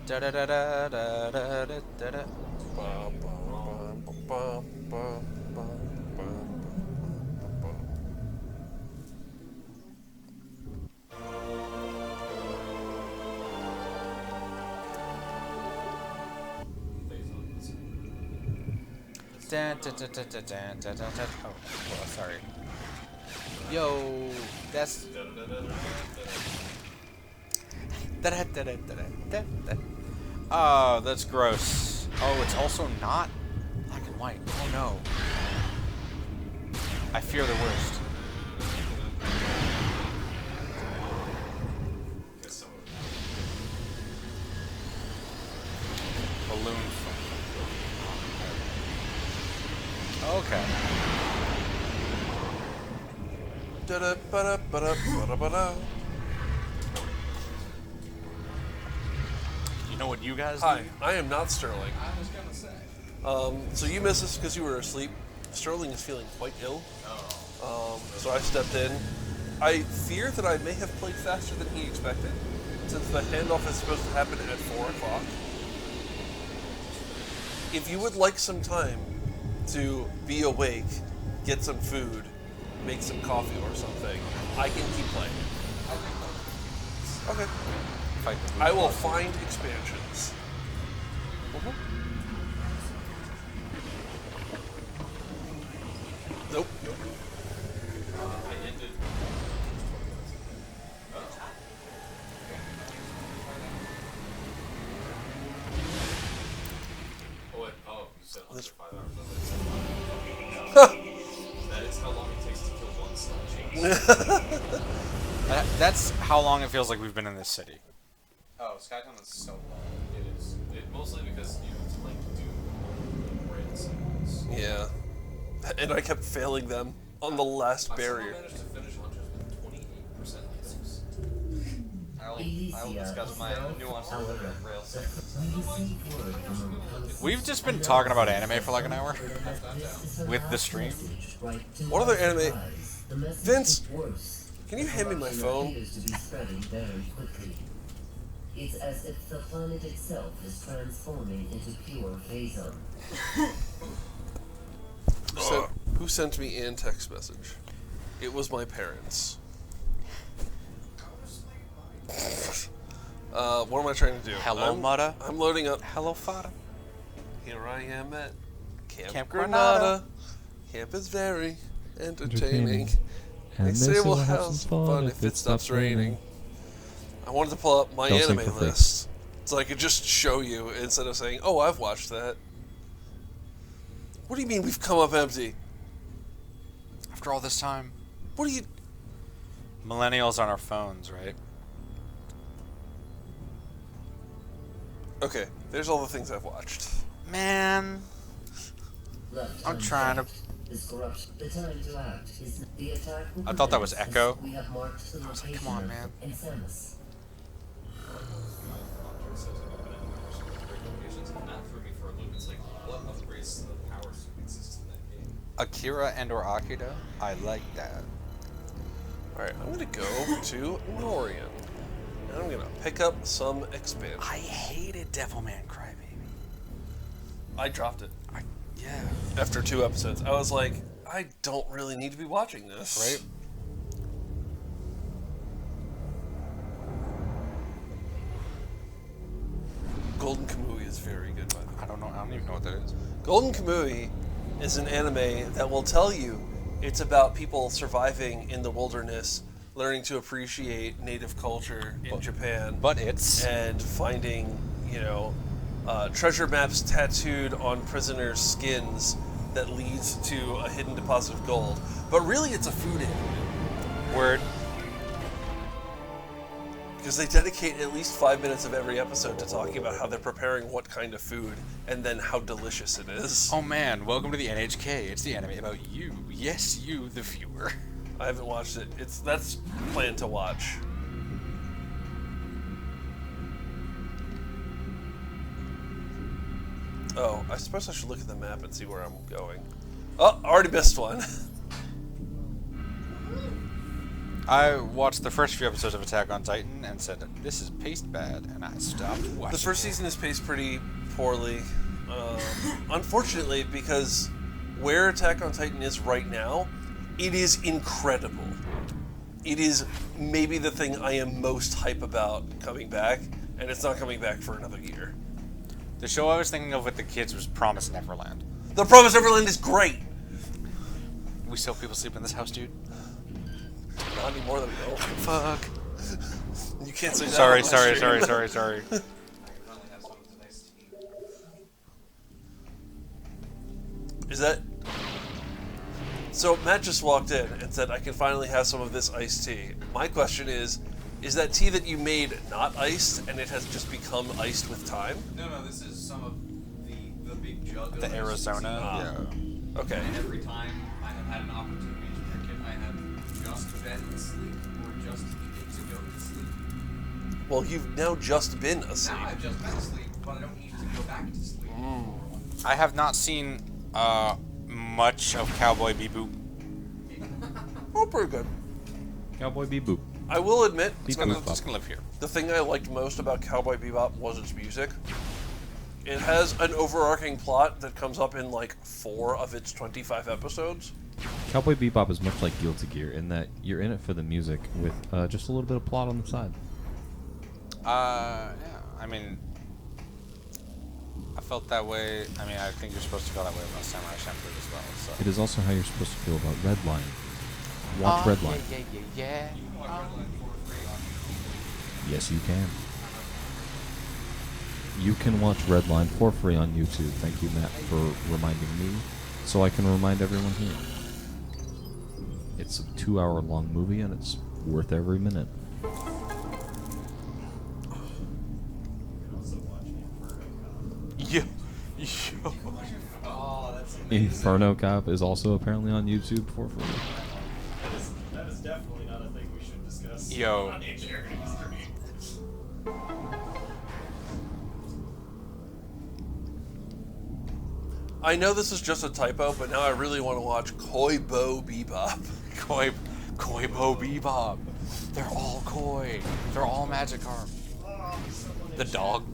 Da da da da da da da da. Oh, well, sorry. Yo, that's. Oh, that's gross. Oh, it's also not black and white. Oh no. I fear the worst. Balloon. Okay. You know what you guys do? Hi, I am not Sterling. I was gonna say. So you missed us because you were asleep. Sterling is feeling quite ill. So I stepped in. I fear that I may have played faster than he expected, since the handoff is supposed to happen at 4 o'clock. If you would like some time to be awake, get some food, make some coffee or something, I can keep playing. Okay. I will find expansions. Nope. I ended. Oh, you said under 5 hours. That is how long it takes to kill one slot. That's how long it feels like we've been in this city. Oh, Skytown is so long. It is. Mostly because you have to like do raid cycles. Yeah. And I kept failing them on the last barrier. I managed to finish hunters with 28% hits. I will discuss my nuances of rail cycles. We've just been talking about anime for like an hour with the stream. What other anime? Vince, can you hand me my phone? It's as if the planet itself is transforming into pure phazon. Who sent me in text message? It was my parents. What am I trying to do? Hello, Mutta. I'm loading up. Hello, Fada. Here I am at Camp Granada. Granada. Camp is very entertaining. And They say we'll have some fun if it stops raining. I wanted to pull up my Don't sing anime for free. list so I could just show you instead of saying, "Oh, I've watched that." What do you mean we've come up empty? After all this time. What do you... Millennials on our phones, right? Okay, there's all the things I've watched. Man. I'm trying to... The time to act is the attack. I thought that was Echo. We have marked the I was like, location come on, of man. Insanus. Akira and/or Akira? I like that. Alright, I'm gonna go to Norian. And I'm gonna pick up some expansion. I hated Devilman Crybaby. I dropped it. Yeah. After 2 episodes. I was like, I don't really need to be watching this. Right? Golden Kamui is very good, by the way. I don't know. I don't even know what that is. Golden Kamui is an anime that will tell you it's about people surviving in the wilderness, learning to appreciate native culture in Japan. But it's... And finding, treasure maps tattooed on prisoners' skins that leads to a hidden deposit of gold. But really, it's a food anime. Word. Because they dedicate at least 5 minutes of every episode to talking about how they're preparing what kind of food and then how delicious it is. Oh man, welcome to the NHK. It's the anime about you. Yes, you, the viewer. I haven't watched it. That's planned to watch. Oh, I suppose I should look at the map and see where I'm going. Oh, already missed one. I watched the first few episodes of Attack on Titan and said, this is paced bad, and I stopped watching. The first season is paced pretty poorly. Unfortunately, because where Attack on Titan is right now, it is incredible. It is maybe the thing I am most hype about coming back, and it's not coming back for another year. The show I was thinking of with the kids was Promise Neverland. The Promise Neverland is great! We still have people sleep in this house, dude? Not anymore than we know. Fuck. You can't say that. Sorry. Is that... So Matt just walked in and said, I can finally have some of this iced tea. My question is that tea that you made not iced and it has just become iced with time? No, this is some of the big jug of The Arizona? Yeah. Okay. And every time I have had an opportunity to drink it, I have just been asleep or just needed to go to sleep. Well, you've now just been asleep. Now I've just been asleep, but I don't need to go back to sleep. I have not seen much of Cowboy Bebop. Oh, pretty good. Cowboy Bebop. I will admit, It's gonna live here. The thing I liked most about Cowboy Bebop was its music. It has an overarching plot that comes up in like 4 of its 25 episodes. Cowboy Bebop is much like Guilty Gear in that you're in it for the music with just a little bit of plot on the side. Yeah, I mean, I felt that way. I mean, I think you're supposed to feel that way about Samurai Champloo as well. So. It is also how you're supposed to feel about Redline. Watch Redline. Yeah. Yes, you can. You can watch Redline for free on YouTube. Thank you, Matt, for reminding me, so I can remind everyone here. It's a 2-hour-long movie, and it's worth every minute. Yo. Oh, that's amazing. Inferno Cop is also apparently on YouTube for free. That is definitely not a thing we should discuss. Yo. On engineering history. I know this is just a typo, but now I really want to watch Koibo Bebop. Koibo Bebop. They're all koi. They're all Magikarp. The dog.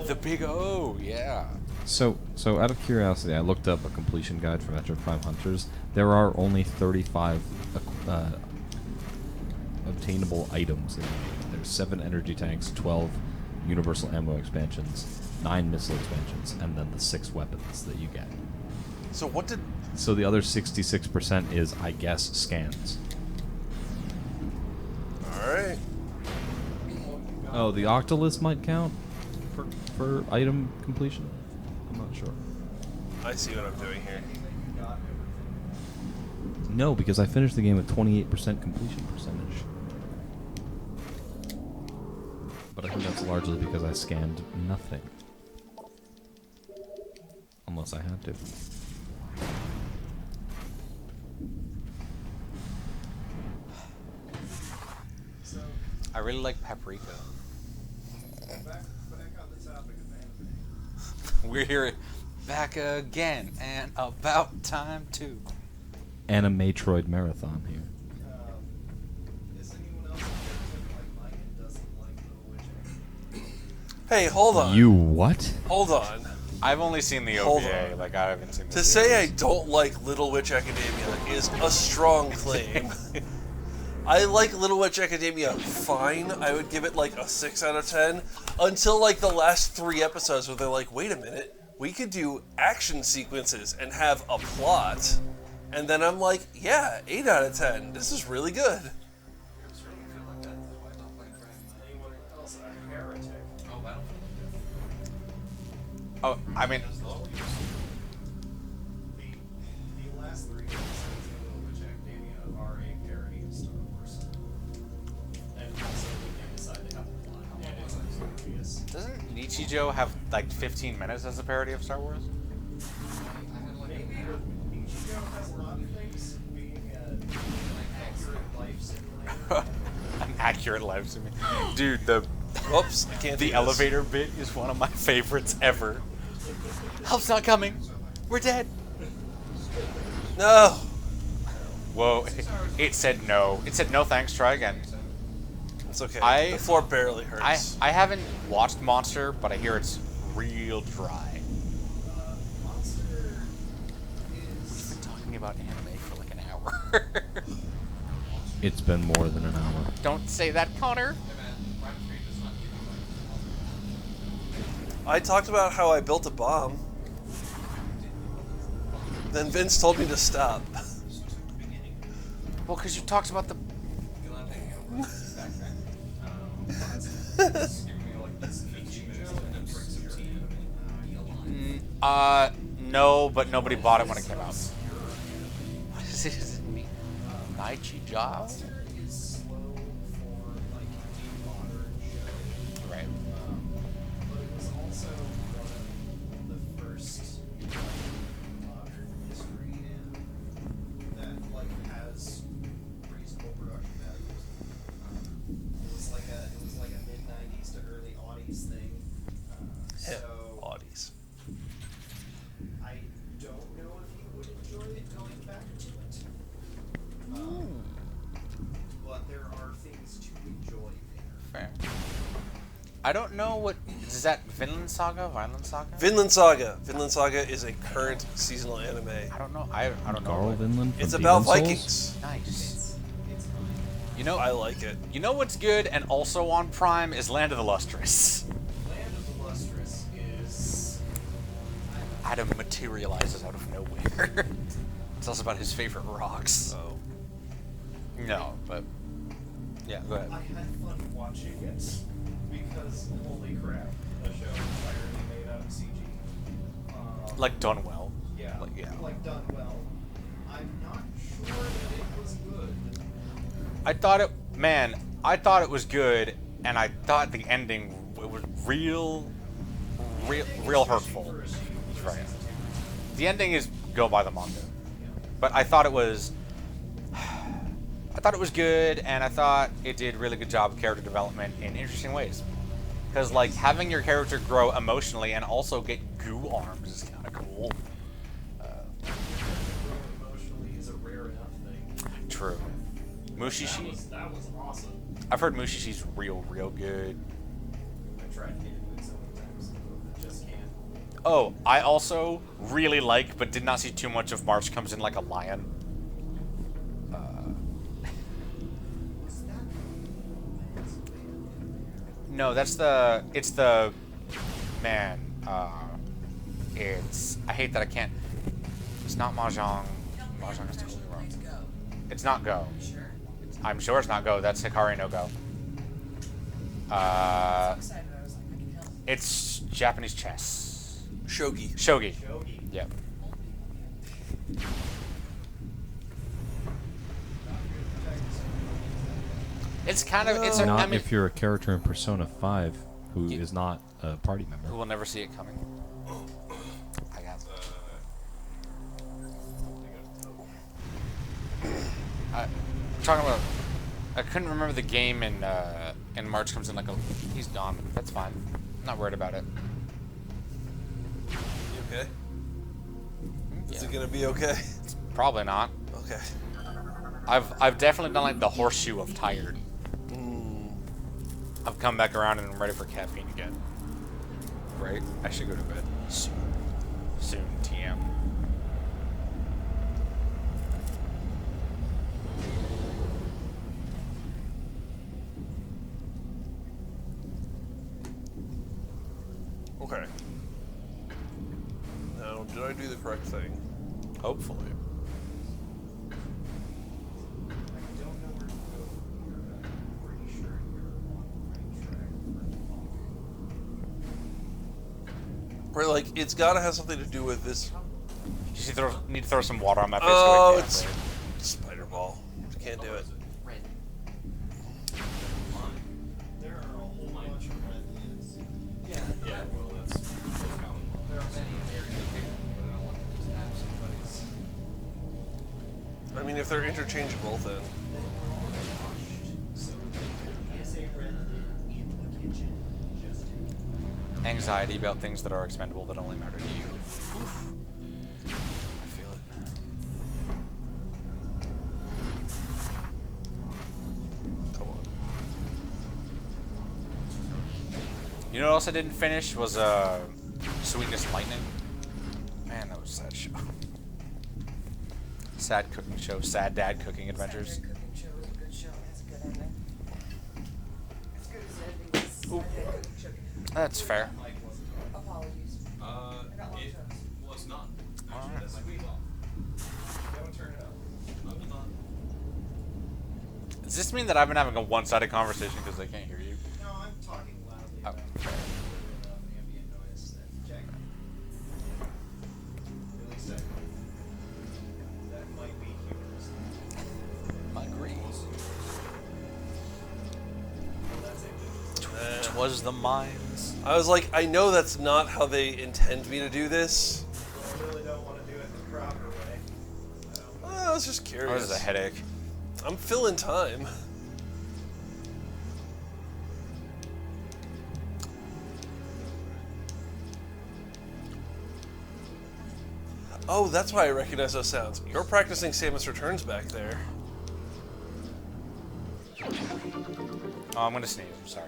The Big O, yeah. So out of curiosity, I looked up a completion guide for Metroid Prime Hunters. There are only 35 obtainable items in the game. there's 7 energy tanks, 12 universal ammo expansions, 9 missile expansions, and then the 6 weapons that you get. So what did... So the other 66% is, I guess, scans. Alright. Oh, the Octolith might count for item completion? I'm not sure. I see what I'm doing here. No, because I finished the game at 28% completion percentage. But I think that's largely because I scanned nothing. Unless I had to. I really like paprika. Back on the topic of anime. We're here back again, and about time too. And a Metroid Marathon here. Is anyone else like Mike and doesn't like Little Witch? Hey, hold on. You what? Hold on. I've only seen the Hold OVA. on. Like I haven't seen. To say I don't like Little Witch Academia is a strong claim. I like Little Witch Academia fine. I would give it like a 6 out of 10 until like the last 3 episodes where they're like, wait a minute, we could do action sequences and have a plot. And then I'm like, yeah, 8 out of 10. This is really good. Oh, I mean. The last 3 episodes of Little Witch Academia are a parody of Star Wars. And also we can't decide to have a plot. And it's obvious. Doesn't Nichijou have like 15 minutes as a parody of Star Wars? Maybe Nichijou has a lot of things being an accurate life simulator. An accurate life simulator. Dude, the whoops, I can't. The elevator bit is one of my favorites ever. Help's not coming. We're dead. No. Whoa! It said no. It said no thanks. Try again. It's okay. The floor barely hurts. I haven't watched Monster, but I hear it's real dry. We've been talking about anime for like an hour. It's been more than an hour. Don't say that, Connor. I talked about how I built a bomb. Then Vince told me to stop. Well, because you talked about the... No, but nobody bought it when it came out. What is it? Is it Nichijou? Right. But it was also one of the first modern history that like has reasonable production values. It was like a mid-90s to early '80s thing. So Audies. I don't know if you would enjoy it going back to it. But there are things to enjoy there. Fair. I don't know what... Is that Vinland Saga? Violent Saga? Vinland Saga. Vinland Saga is a current seasonal anime. I don't know. I don't know. Garl Vinland from It's about Demon Souls? Vikings. Nice. You know, I like it. You know what's good and also on Prime is Land of the Lustrous. Land of the Lustrous is... Adam materializes out of nowhere. It's also about his favorite rocks. Oh. No, but... Yeah, go ahead. I had fun watching it because, holy crap, the show is entirely made out of CG. Like done well. Yeah, like done well. I'm not sure that it was good. I thought it was good, and I thought the ending was real hurtful. Right. The ending is go by the manga, but I thought it was good, and I thought it did really good job of character development in interesting ways. Because like having your character grow emotionally and also get goo arms is kind of cool. Emotionally is a rare enough thing. True. Mushishi. That was awesome. I've heard Mushishi's real good. I tried to get into it so many times, but just can't. Oh, I also really like, but did not see too much of March Comes In Like a Lion. No, that's the. It's the. Man. It's. I hate that I can't. It's not Mahjong. Mahjong is totally wrong. It's not Go. I'm sure it's not Go. That's Hikari no Go. It's Japanese chess. Shogi. Shogi. Yep. It's kind of. It's. Not I mean, if you're a character in Persona 5 who is not a party member. who will never see it coming. I got. Talking about. I couldn't remember the game in March comes in like a. He's gone. That's fine. I'm not worried about it. You okay? Is it gonna be okay? Probably not. Okay. I've definitely done like the horseshoe of tired. I've come back around and I'm ready for caffeine again. Right? I should go to bed soon. Soon, TM. Okay. Now, did I do the correct thing? Hopefully. Right, like, it's gotta have something to do with this. You need to throw some water on my face. Oh, so I it's Spider Ball. Can't do it. There are a whole bunch of red hands. Yeah, well, that's common. There are many very good people, but I don't want to just have somebody's. I mean, if they're interchangeable, then. Anxiety about things that are expendable that only matter to you. Oof. I feel it. Come on. You know what else I didn't finish was Sweetness Lightning. Man, that was a sad show. Sad cooking show. Sad dad cooking adventures. Ooh. That's fair. Apologies. Well, it's not. Alright. That's sweet. Don't turn it up. Does this mean that I've been having a one-sided conversation because they can't hear you? No, I'm talking loudly Oh, about fair. ambient noise that Jack. At least that might be humorous. Agrees. Well, that's it. Was the mines. I was like, I know that's not how they intend me to do this. I really don't want to do it the proper way. I was just curious. Oh, this is a headache. I'm filling time. Oh, that's why I recognize those sounds. You're practicing Samus Returns back there. Oh, I'm gonna sneeze. I'm sorry.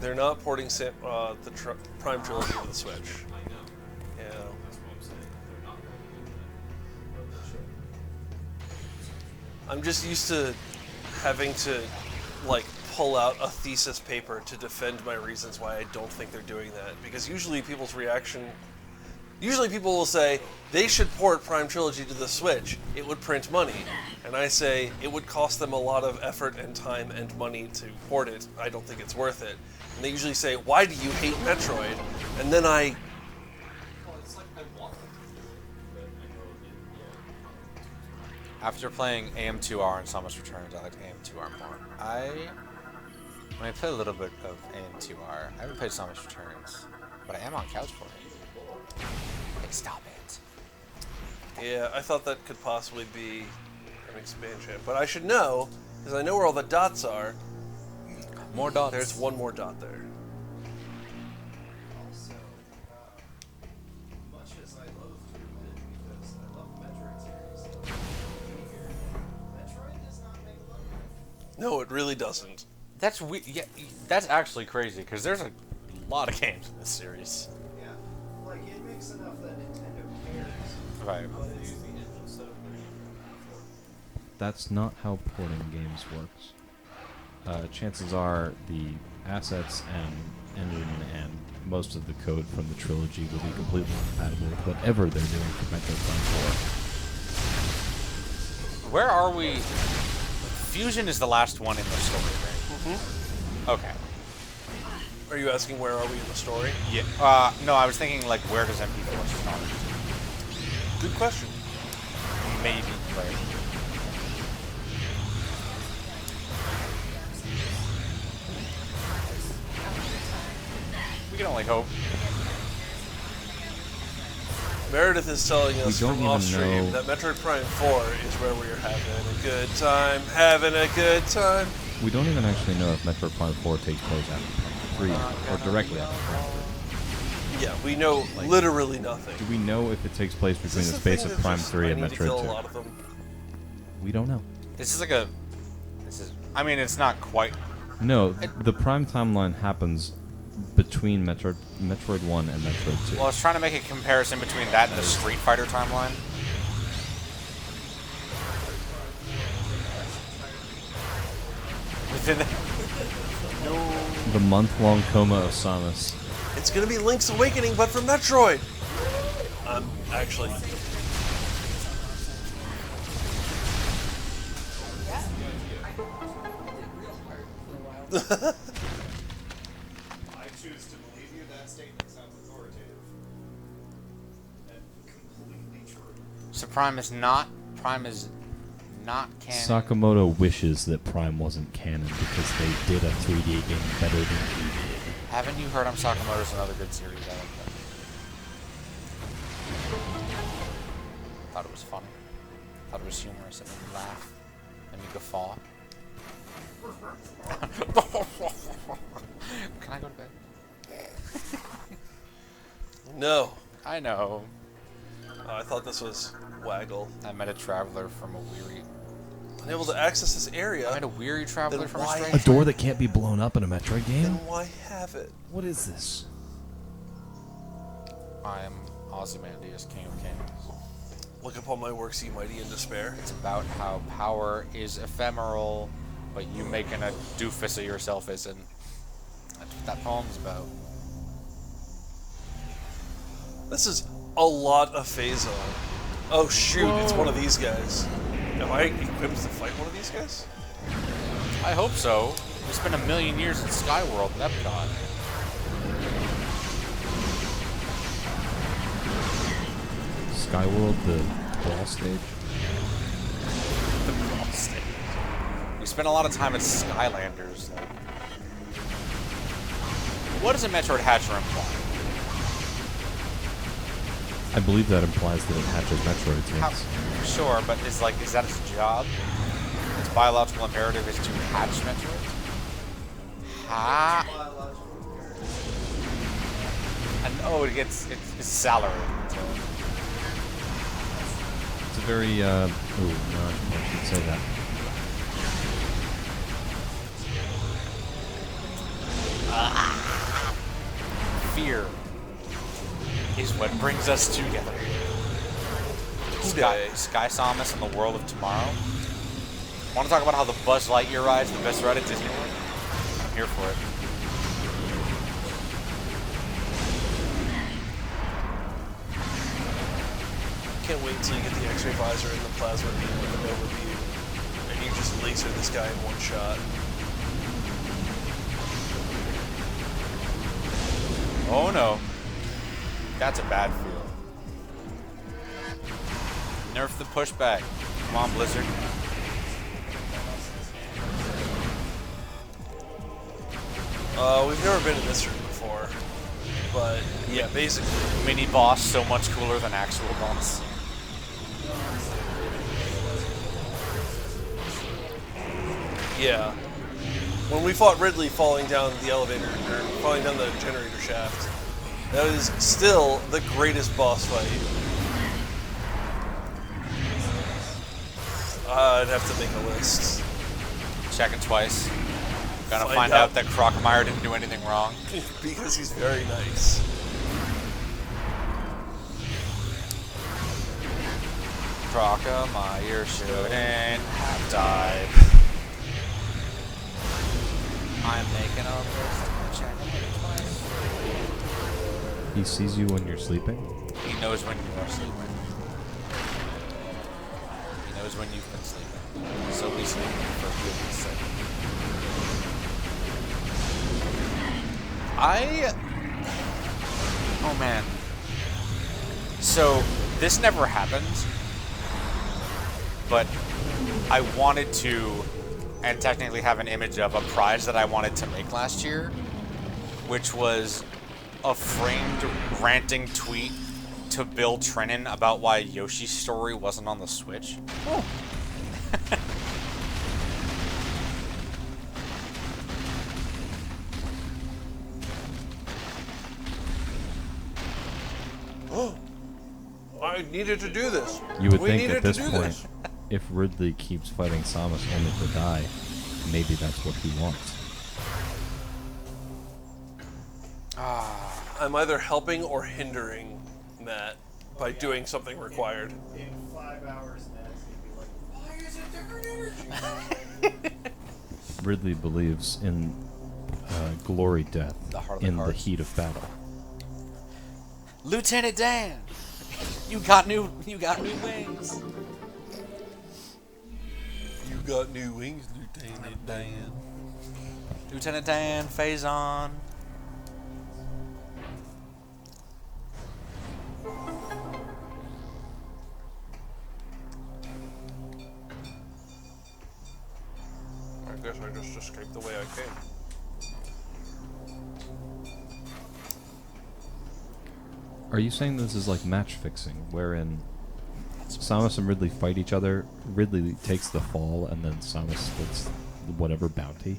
They're not porting the Prime trilogy to the Switch. Yeah. I'm just used to having to, like, pull out a thesis paper to defend my reasons why I don't think they're doing that. Because usually people's reaction... Usually people will say, they should port Prime Trilogy to the Switch. It would print money. And I say, it would cost them a lot of effort and time and money to port it. I don't think it's worth it. And they usually say, why do you hate Metroid? And then I... After playing AM2R and Samus Returns, I liked AM2R more. When I play a little bit of AM2R, I haven't played Samus Returns, but I am on couch for it. Like, stop it. Yeah, I thought that could possibly be an expansion. But I should know, because I know where all the dots are. More dots. There's one more dot there. Also, much as I love to admit, because I love the Metroid series, Metroid does not make money. No, it really doesn't. That's yeah, that's actually crazy, because there's a lot of games in this series. Yeah, like it makes enough that Nintendo cares. Right. But it's the engine That's not how porting games works. Chances are the assets and engine and most of the code from the trilogy will be completely compatible with whatever they're doing for Metroid Prime 4. Where are we? Fusion is the last one in the story, right? Mm-hmm. Okay. Are you asking where are we in the story? Yeah. No, I was thinking like where does MP4 start? Good question. Maybe where. We can only hope. Meredith is telling us don't from even off stream know- that Metroid Prime 4 is where we're having a good time, having a good time. We don't even actually know if Metroid Prime 4 takes place after Prime 3 or directly after Prime 3. Yeah, we know literally nothing. Do we know if it takes place Is between this the the space thing of that Prime just 3 I and need to kill Metroid a 2? lot of them? We don't know. This is like a. This is. I mean, it's not quite. No, the Prime timeline happens between Metroid 1 and Metroid 2. Well, I was trying to make a comparison between that and the Street Fighter timeline. Within The month-long coma of Samus. It's gonna be Link's Awakening, but for Metroid! Actually... I choose to believe you. That statement sounds authoritative. And completely true. So Prime is not canon. Sakamoto wishes that Prime wasn't canon because they did a 3D game better than he did. Haven't you heard Sakamoto's another good series? I like that. Thought it was funny. Thought it was humorous and made me laugh and me guffaw. Can I go to bed? No. I know. I thought this was Waggle. I met a traveler from a weary... Unable to access this area. I met a weary traveler then from a why strange... A door that can't be blown up in a Metroid game? Then why have it? What is this? I am Ozymandias, King of Kings. Look upon my works, ye mighty in despair. It's about how power is ephemeral, but you making a doofus of yourself isn't. That's what that poem's about. This is a lot of Phazon. Oh shoot, it's one of these guys. Am I equipped to fight one of these guys? I hope so. We spent 1,000,000 years in Skyworld at Epcot. Skyworld, the brawl stage? The brawl stage. We spent a lot of time at Skylanders. Though. What does a Metroid Hatcher imply? I believe that implies that it hatches Metroids, yes. Sure, but is that its job? Its biological imperative is to hatch Metroids? Ha! And it gets its salary. So. It's a very, no, I shouldn't say that. Fear is what brings us together. Sky Samus and the world of tomorrow. Want to talk about how the Buzz Lightyear ride is the best ride at Disney World? I'm here for it. Can't wait until you get the X-ray visor and the plasma beam with the Nova beam, and you just laser this guy in one shot. Oh no. That's a bad feel. Nerf the pushback. Come on, Blizzard. We've never been in this room before, but yeah, basically. Mini boss so much cooler than actual boss. Yeah. When we fought Ridley falling down the elevator, or falling down the generator shaft, that is still the greatest boss fight. I'd have to make a list. Checking twice. Gonna find out that Crocomire didn't do anything wrong. Because he's very nice. Crocomire shouldn't have died. I'm making a list. He sees you when you're sleeping? He knows when you are sleeping. He knows when you've been sleeping. So we sleep for goodness sake. Oh man. So, this never happened, but I wanted to, and technically have an image of, a prize that I wanted to make last year, which was a framed ranting tweet to Bill Trennan about why Yoshi's Story wasn't on the Switch. Oh. I needed to do this. You would think at this point, if Ridley keeps fighting Samus only to die, maybe that's what he wants. I'm either helping or hindering Matt by doing something required. In 5 hours, Matt's gonna be like, why is it different energy? Ridley believes in glory death in the heat of battle. Lieutenant Dan, you got new wings. You got new wings, Lieutenant Dan. Lieutenant Dan, Phazon. I guess I just escaped the way I came. Are you saying this is like match fixing, wherein Samus and Ridley fight each other, Ridley takes the fall, and then Samus gets whatever bounty?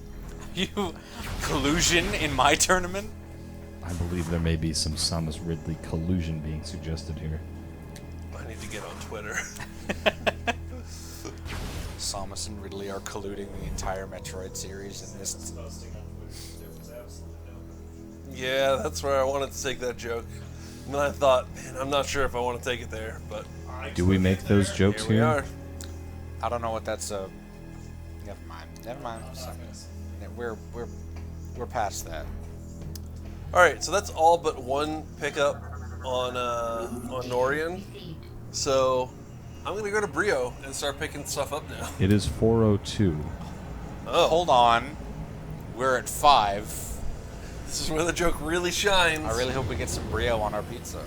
You collusion in my tournament? I believe there may be some Samus Ridley collusion being suggested here. I need to get on Twitter. Samus and Ridley are colluding the entire Metroid series in this. Yeah, that's where I wanted to take that joke. And then I thought, man, I'm not sure if I want to take it there, but... Do we make those jokes here? We are. I don't know what that's Never mind. Never mind. We're past that. Alright, so that's all but one pickup on Norian. So I'm gonna go to Brio and start picking stuff up now. It is 4:02. Oh. Hold on. We're at 5. This is where the joke really shines. I really hope we get some Brio on our pizza.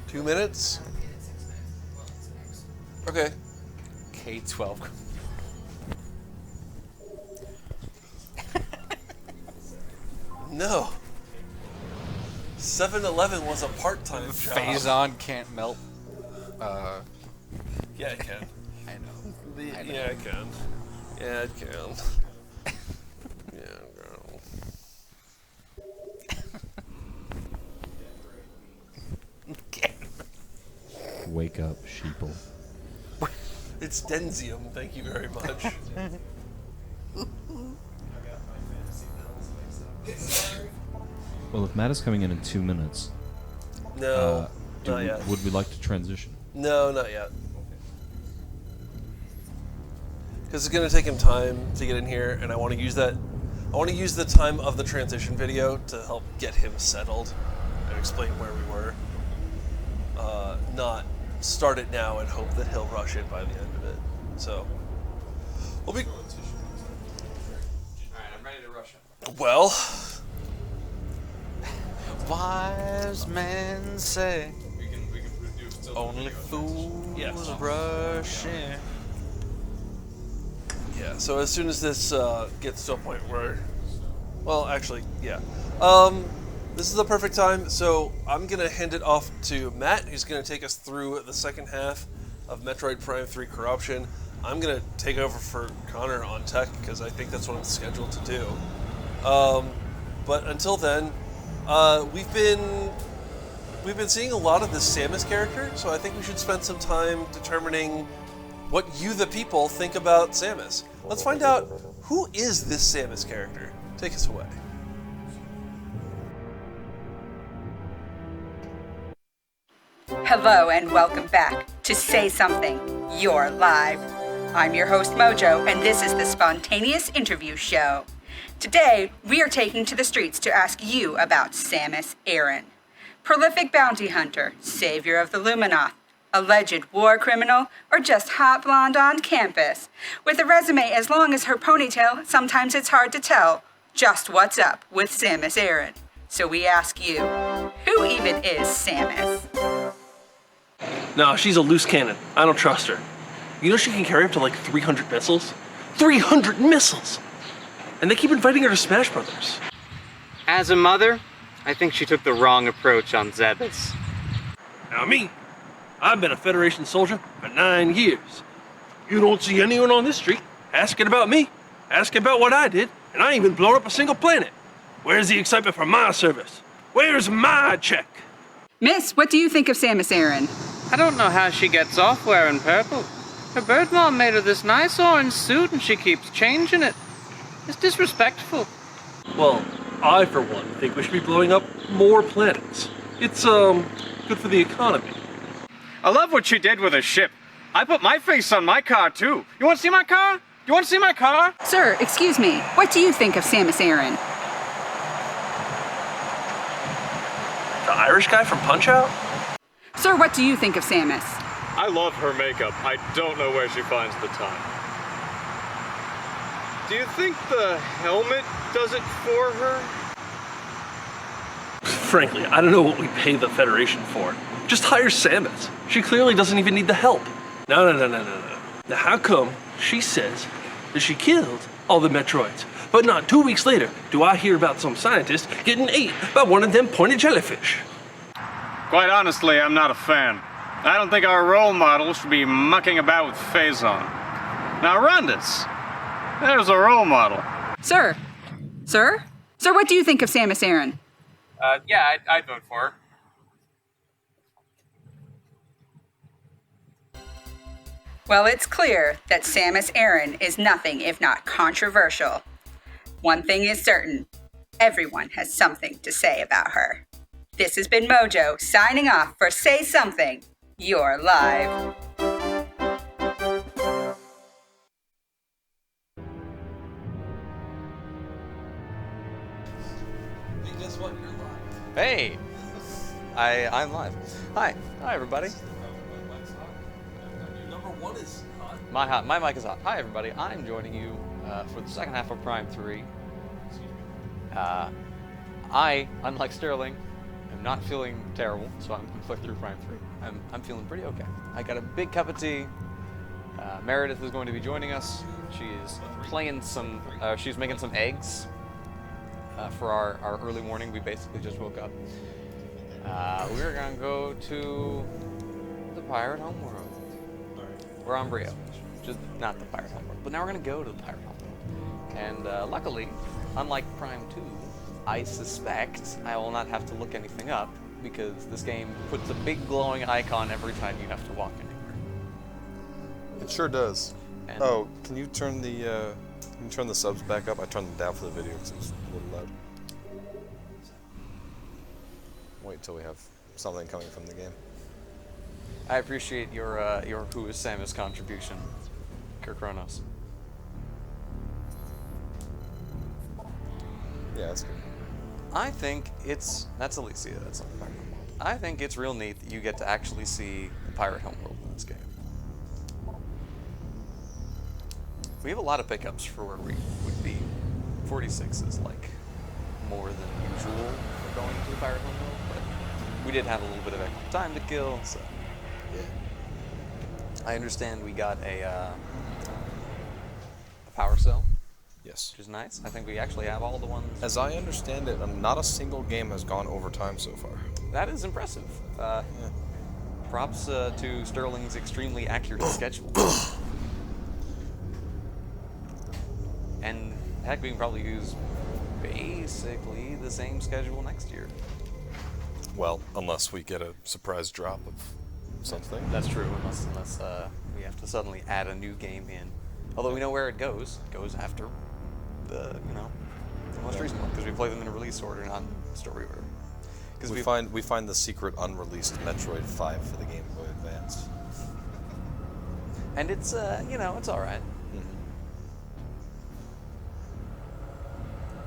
2 minutes? Okay. K-12. No. 7-Eleven was a part-time job. Phazon can't melt. Yeah, it can. I know. Yeah, it can. Yeah, it can. Yeah, girl. Wake up, sheeple. It's Denzium, thank you very much. Well, if Matt is coming in 2 minutes, No, not yet. Would we like to transition? No, not yet. Because it's going to take him time to get in here, and I want to use that. I want to use the time of the transition video to help get him settled and explain where we were. Not start it now and hope that he'll rush it by the end of it. So, we'll be. Alright, I'm ready to rush it. Well. Wise men say We can do only fools Yes. rush in. Yeah, so as soon as this gets to a point where, well, actually, yeah. This is the perfect time, so I'm going to hand it off to Matt, who's going to take us through the second half of Metroid Prime 3 Corruption. I'm going to take over for Connor on tech, because I think that's what I'm scheduled to do. But until then, we've been seeing a lot of the Samus character, so I think we should spend some time determining what you, the people, think about Samus. Let's find out, who is this Samus character? Take us away. Hello and welcome back to Say Something, You're Live. I'm your host Mojo, and this is the Spontaneous Interview Show. Today, we are taking to the streets to ask you about Samus Aran. Prolific bounty hunter, savior of the Luminoth, alleged war criminal, or just hot blonde on campus. With a resume as long as her ponytail, sometimes it's hard to tell just what's up with Samus Aran. So we ask you, who even is Samus? No, she's a loose cannon. I don't trust her. You know she can carry up to like 300 missiles? 300 missiles! And they keep inviting her to Smash Brothers. As a mother, I think she took the wrong approach on Zebes. Now me, I've been a Federation soldier for 9 years. You don't see anyone on this street asking about me, asking about what I did, and I ain't even blown up a single planet. Where's the excitement for my service? Where's my check? Miss, what do you think of Samus Aran? I don't know how she gets off wearing purple. Her bird mom made her this nice orange suit and she keeps changing it. It's disrespectful. Well, I, for one, think we should be blowing up more planets. It's, good for the economy. I love what she did with her ship. I put my face on my car, too. You want to see my car? You want to see my car? Sir, excuse me, what do you think of Samus Aran? The Irish guy from Punch-Out? Sir, what do you think of Samus? I love her makeup. I don't know where she finds the time. Do you think the helmet does it for her? Frankly, I don't know what we pay the Federation for. Just hire Samus. She clearly doesn't even need the help. No. Now how come she says that she killed all the Metroids, but not 2 weeks later do I hear about some scientist getting ate by one of them pointed jellyfish? Quite honestly, I'm not a fan. I don't think our role model should be mucking about with Phazon. Now Rondus, there's a role model. Sir? Sir? Sir, what do you think of Samus Aran? Yeah, I'd vote for her. Well, it's clear that Samus Aran is nothing if not controversial. One thing is certain, everyone has something to say about her. This has been Mojo, signing off for Say Something, You're Live. Hey, guess what? You're live. Hey! I'm live. Hi everybody. Number one is hot. My mic is hot. Hi everybody. I'm joining you for the second half of Prime 3. I, unlike Sterling, am not feeling terrible, so I'm going to play through Prime 3. I'm feeling pretty okay. I got a big cup of tea. Meredith is going to be joining us. She's playing some, she's making some eggs for our early morning. We basically just woke up. We're going to go to the Pirate Homeworld. We're on Brio. Just not the Pirate Homeworld, but now we're going to go to the Pirate Homeworld. And luckily, unlike Prime 2, I suspect I will not have to look anything up, because this game puts a big glowing icon every time you have to walk anywhere. It sure does. And oh, can you turn the subs back up? I turned them down for the video because it was a little loud. Wait till we have something coming from the game. I appreciate your Who is Samus contribution, Kirkronos. Yeah, that's good. I think it's... That's Alicia, that's not the Pirate Homeworld. I think it's real neat that you get to actually see the Pirate Homeworld in this game. We have a lot of pickups for where we would be. 46 is like more than usual for going to the Pirate Homeworld, but we did have a little bit of extra time to kill, so yeah. I understand we got a power cell. Yes. Which is nice. I think we actually have all the ones. As I understand it, not a single game has gone overtime so far. That is impressive. Yeah. Props to Sterling's extremely accurate schedule. And heck, we can probably use basically the same schedule next year. Well, unless we get a surprise drop of something. That's true, unless we have to suddenly add a new game in. Although we know where it goes. It goes after the most recent one, because we play them in a release order, not story order. We find the secret unreleased Metroid 5 for the Game Boy Advance. And it's it's all right.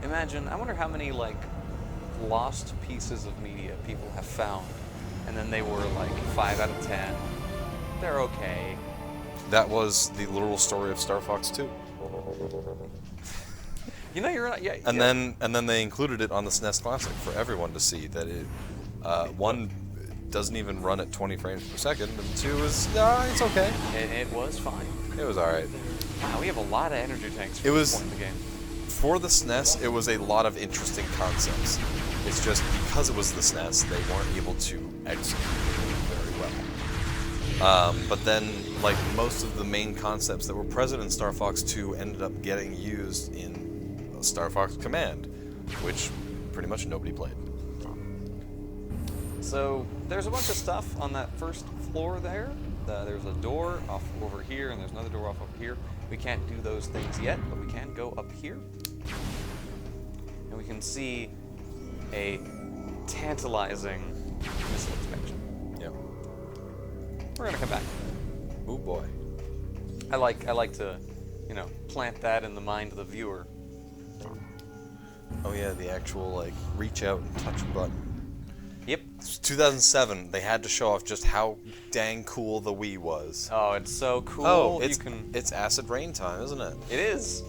Imagine, I wonder how many like lost pieces of media people have found, and then they were like 5 out of 10. They're okay. That was the literal story of Star Fox 2. You're right. Yeah. And then they included it on the SNES Classic for everyone to see that it one doesn't even run at 20 frames per second, and 2 is it's okay. It was fine. It was all right. Wow, we have a lot of energy tanks for It this was point in the game. For the SNES, it was a lot of interesting concepts. It's just because it was the SNES, they weren't able to execute it very well. But then, like most of the main concepts that were present in Star Fox 2 ended up getting used in Star Fox Command, which pretty much nobody played. So there's a bunch of stuff on that first floor there. There's a door off over here, and there's another door off over here. We can't do those things yet, but we can go up here. And we can see a tantalizing missile expansion. Yep. We're gonna come back. Oh boy. I like to, plant that in the mind of the viewer. Oh yeah, the actual like reach out and touch button. Yep. It's 2007. They had to show off just how dang cool the Wii was. Oh, it's so cool. Oh, it's acid rain time, isn't it? It is.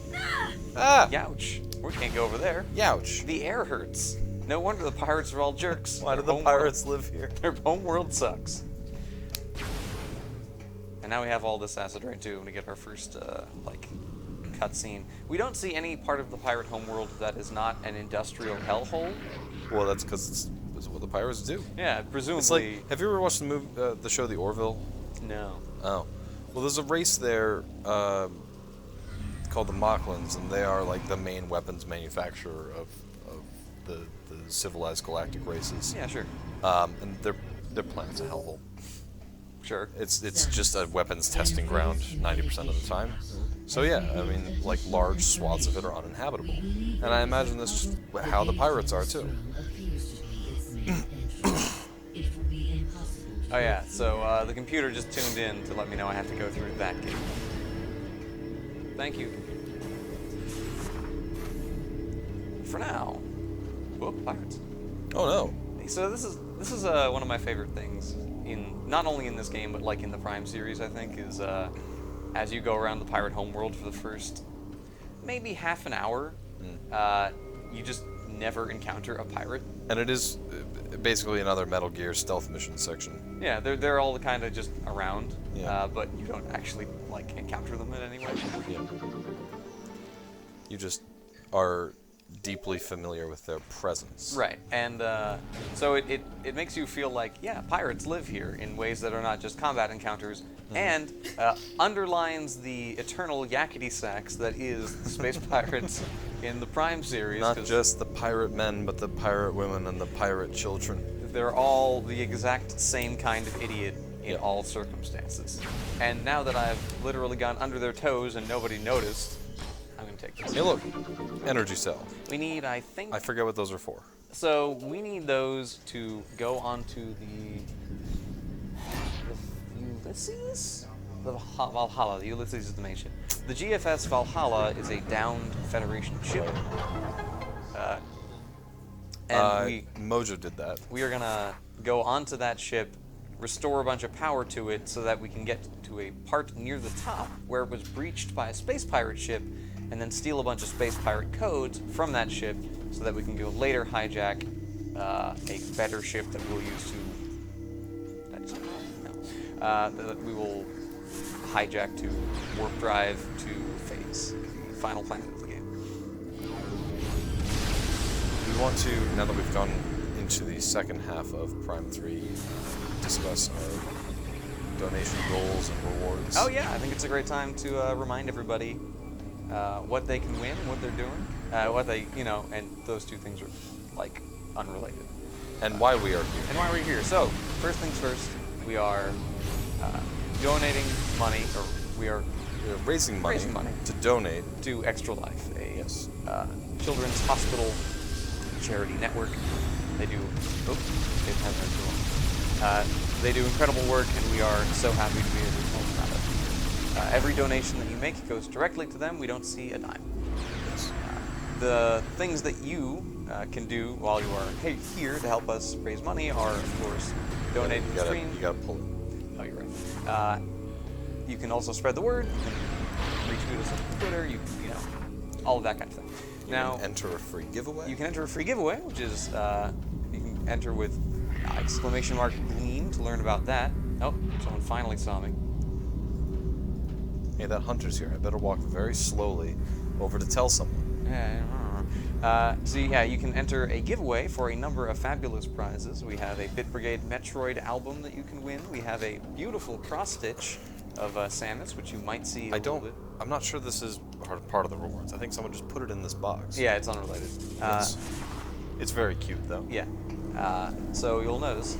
Ah! Youch. We can't go over there. Youch. The air hurts. No wonder the pirates are all jerks. Why do the pirates live here? Their home world sucks. And now we have all this acid rain too, and we get our first cutscene. We don't see any part of the pirate homeworld that is not an industrial hellhole. Well, that's because it's what the pirates do. Yeah, presumably. It's like, have you ever watched the show The Orville? No. Oh. Well, there's a race there called the Mocklins, and they are like the main weapons manufacturer of the civilized galactic races. Yeah, sure. And their planet's a hellhole. Sure. It's just a weapons testing ground 90% of the time. So yeah, I mean, like large swaths of it are uninhabitable. And I imagine that's just how the pirates are too. Oh yeah, so the computer just tuned in to let me know I have to go through that gate. Thank you. For now. Whoop, pirates. Oh no. So this is one of my favorite things not only in this game but like in the Prime series, I think, is as you go around the pirate homeworld for the first maybe half an hour, you just never encounter a pirate. And it is basically another Metal Gear stealth mission section. Yeah, they're all kind of just around, Yeah. but you don't actually like encounter them in any way. Yeah. You just are deeply familiar with their presence. Right, and so it makes you feel like, yeah, pirates live here in ways that are not just combat encounters, and underlines the eternal yakety sax that is the space pirates in the Prime series. Not just the pirate men, but the pirate women and the pirate children. They're all the exact same kind of idiot in all circumstances. And now that I've literally gone under their toes and nobody noticed, I'm going to take this. Hey look, energy cell. We need, I think... I forget what those are for. So we need those to go onto the Ulysses? The Valhalla. The Ulysses is the main ship. The GFS Valhalla is a downed Federation ship. And Mojo did that. We are going to go onto that ship, restore a bunch of power to it so that we can get to a part near the top where it was breached by a space pirate ship, and then steal a bunch of space pirate codes from that ship so that we can go later hijack a better ship that we'll use to... that we will hijack to warp drive to Phase, the final planet of the game. We want to, now that we've gone into the second half of Prime 3, discuss our donation goals and rewards. Oh yeah, I think it's a great time to remind everybody what they can win, what they're doing, what they, and those two things are like unrelated. And why we are here. And why we're here. So, first things first, we are donating money, or we are raising money to donate to Extra Life, a children's hospital charity network They do. Oops, it has been too long. They do incredible work, and we are so happy to be able to help them out. Every donation that you make goes directly to them. We don't see a dime. The things that you can do while you are here to help us raise money are, of course, donate to the stream. You gotta pull it. Oh, you're right. You can also spread the word. You can retweet us on Twitter. You know, all of that kind of thing. You can enter a free giveaway. You can enter a free giveaway, which is you can enter with !Gleam to learn about that. Oh, someone finally saw me. Hey, that hunter's here. I better walk very slowly over to tell someone. So yeah, you can enter a giveaway for a number of fabulous prizes. We have a Bit Brigade Metroid album that you can win. We have a beautiful cross-stitch of Samus, which you might see a little bit. I'm not sure this is part of the rewards. I think someone just put it in this box. Yeah, it's unrelated. It's very cute, though. Yeah. So you'll notice.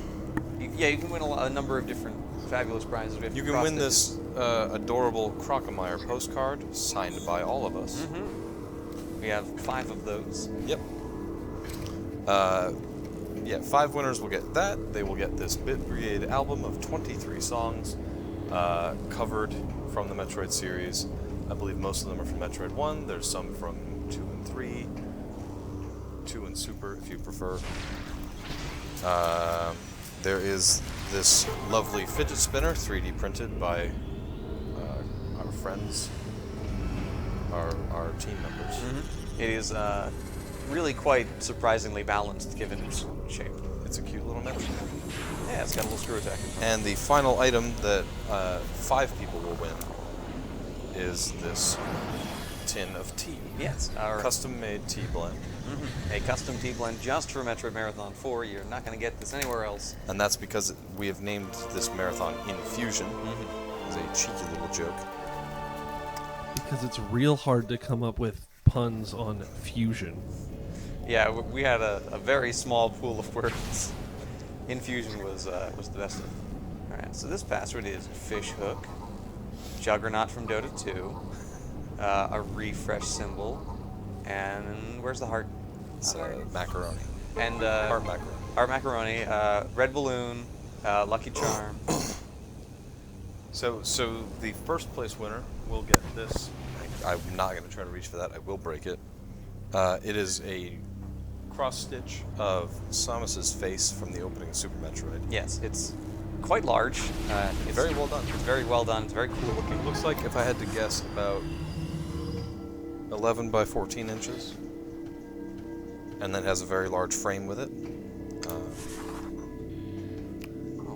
You can win a number of different fabulous prizes. You can win this adorable Crocomire postcard signed by all of us. We have 5 of those. Yep. 5 winners will get that. They will get this Bit Brigade album of 23 songs covered from the Metroid series. I believe most of them are from Metroid 1. There's some from 2 and 3. 2 and Super, if you prefer. There is this lovely fidget spinner, 3D printed by our friends, our team members. It is really quite surprisingly balanced given its shape. It's a cute little Metroid. Yeah, it's got a little screw attack. And the final item that 5 people will win is this tin of tea. Yes, our custom-made tea blend. A custom tea blend just for Metroid Marathon 4. You're not going to get this anywhere else. And that's because we have named this marathon Infusion. It's a cheeky little joke. Because it's real hard to come up with puns on fusion. Yeah, we had a very small pool of words. Infusion was the best of them. Alright, so this password is fishhook, Juggernaut from Dota 2, a refresh symbol, and where's the heart? It's macaroni. And heart macaroni. Heart macaroni, red balloon, Lucky Charm. So the first place winner will get this. I'm not going to try to reach for that. I will break it. It is a cross stitch of Samus's face from the opening of Super Metroid. Yes, it's quite large. It's very well done. It's very well done. It's very cool looking. It looks like, if I had to guess, about 11 by 14 inches. And then has a very large frame with it.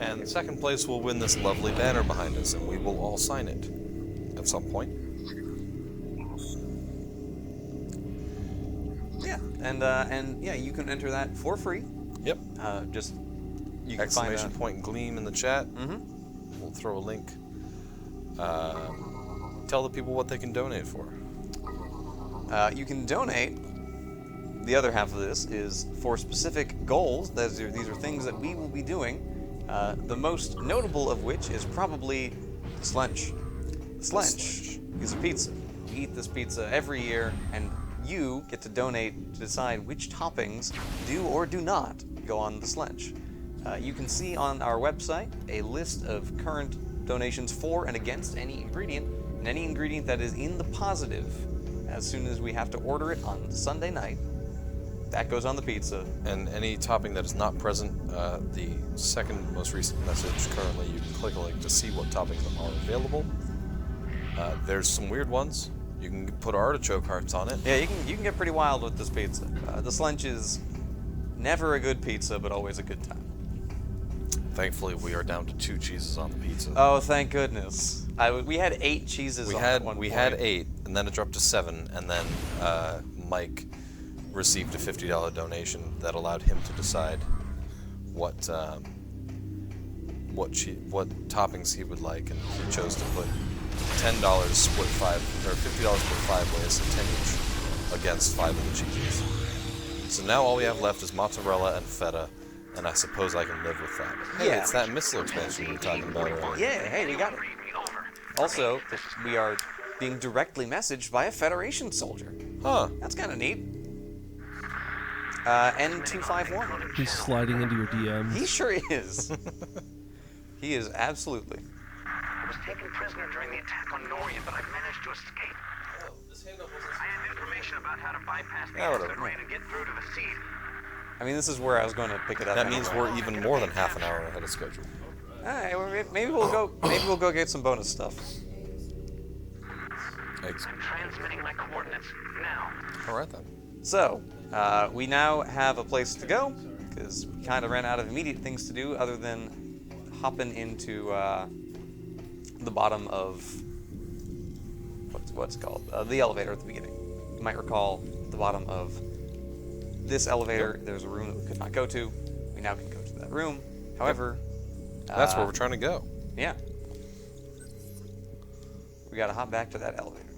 And second place will win this lovely banner behind us, and we will all sign it at some point. Yeah, and yeah, you can enter that for free. Yep. Just you can exclamation find point Gleam in the chat. We'll throw a link. Tell the people what they can donate for. You can donate. The other half of this is for specific goals. These are things that we will be doing. The most notable of which is probably Slench. Slench is a pizza. We eat this pizza every year, and you get to donate to decide which toppings do or do not go on the Slench. You can see on our website a list of current donations for and against any ingredient, and any ingredient that is in the positive, as soon as we have to order it on Sunday night, that goes on the pizza. And any topping that is not present, the second most recent message currently, you can click a link to see what toppings are available. There's some weird ones. You can put artichoke hearts on it. Yeah, you can get pretty wild with this pizza. The Slench is never a good pizza, but always a good time. Thankfully, we are down to 2 cheeses on the pizza. Oh, thank goodness. We had 8 cheeses at one point. We had 8, and then it dropped to 7, and then Mike received a $50 donation that allowed him to decide what toppings he would like, and he chose to put $10 split 5, or $50 split 5 ways, so 10 each, against 5 of the cheeses. So now all we have left is mozzarella and feta, and I suppose I can live with that. Hey, Yeah. it's that missile expansion we were talking about earlier. Yeah, hey, we got it. Also, we are being directly messaged by a Federation soldier. Huh. That's kind of neat. N251. He's sliding into your DMs. He sure is. He is absolutely. I was taken prisoner during the attack on Norian, but I managed to escape. I have information about how to bypass the acid rain and get through to the seed. I mean, this is where I was going to pick it up. That means we're even more than half an hour ahead of schedule. All right, well, maybe we'll go. Maybe we'll go get some bonus stuff. Eggs. I'm transmitting my coordinates now. All right then. So we now have a place to go because we kind of ran out of immediate things to do other than hopping into the bottom of what's it called the elevator at the beginning. You might recall at the bottom of this elevator, there's a room that we could not go to. We now can go to that room. However, that's where we're trying to go. Yeah. We got to hop back to that elevator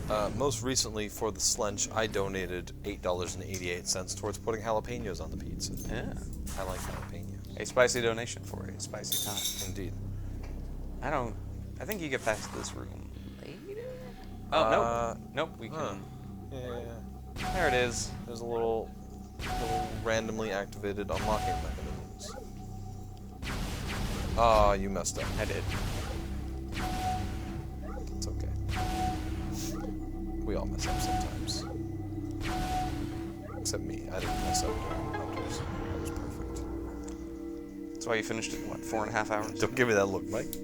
now. Most recently, for the Slench, I donated $8.88 towards putting jalapenos on the pizza. Yeah. I like jalapeno. A spicy donation for a spicy time. Indeed. I think you get past this room later. Oh, nope. We can. Yeah. There it is. There's a little randomly activated unlocking mechanisms. Ah, you messed up. I did. It's okay. We all mess up sometimes. Except me. I didn't mess up. That was perfect. That's why you finished it in, what, 4.5 hours? Don't give me that look, Mike.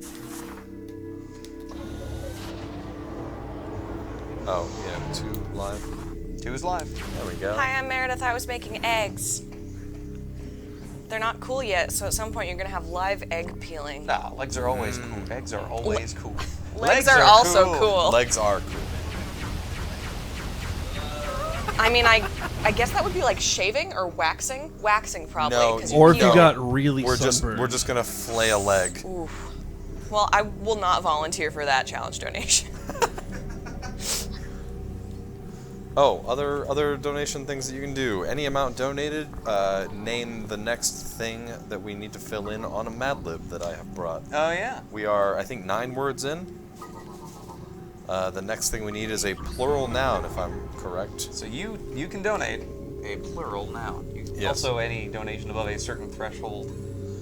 Oh, yeah, 2 live. 2 is live. There we go. Hi, I'm Meredith. I was making eggs. They're not cool yet, so at some point you're gonna have live egg peeling. Nah, legs are always cool. Eggs are always cool. Legs are also cool. Legs are cool. I mean, I guess that would be like shaving or waxing. Waxing probably. No, 'cause or if peel. you got really we're sunburned. just gonna flay a leg. Oof. Well, I will not volunteer for that challenge donation. Oh, other donation things that you can do. Any amount donated, name the next thing that we need to fill in on a Mad Lib that I have brought. Oh, yeah. We are, I think, 9 words in. The next thing we need is a plural noun, if I'm correct. So you can donate a plural noun. Yes. Also, any donation above a certain threshold.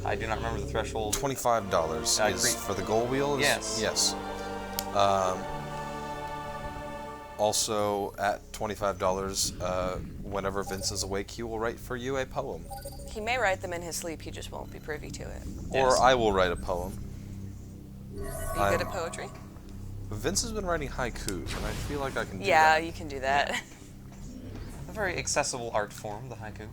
I do not remember the threshold. $25 is for the goal wheel? Yes. Yes. Also, at $25, whenever Vince is awake, he will write for you a poem. He may write them in his sleep. He just won't be privy to it. Or I will write a poem. Are you good at poetry? Vince has been writing haikus, and I feel like I can do Yeah, that. you can do that. A very accessible art form, the haiku.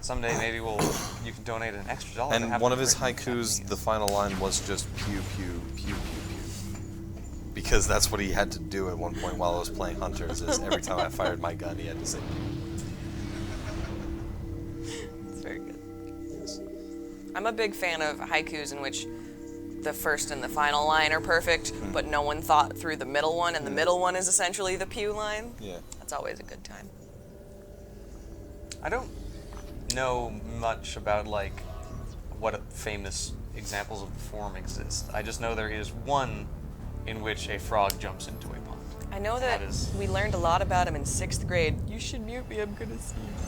Someday maybe you can donate an extra $1. And one of his haikus, the final line was just pew, pew, pew, pew, pew. Because that's what he had to do at one point while I was playing Hunters, is every time I fired my gun, he had to say pew. It's very good. I'm a big fan of haikus in which the first and the final line are perfect, but no one thought through the middle one, and the middle one is essentially the pew line. Yeah. That's always a good time. I don't know much about, like, what famous examples of the form exist. I just know there is one in which a frog jumps into a pond. I know that we learned a lot about him in 6th grade. You should mute me, I'm gonna sneeze.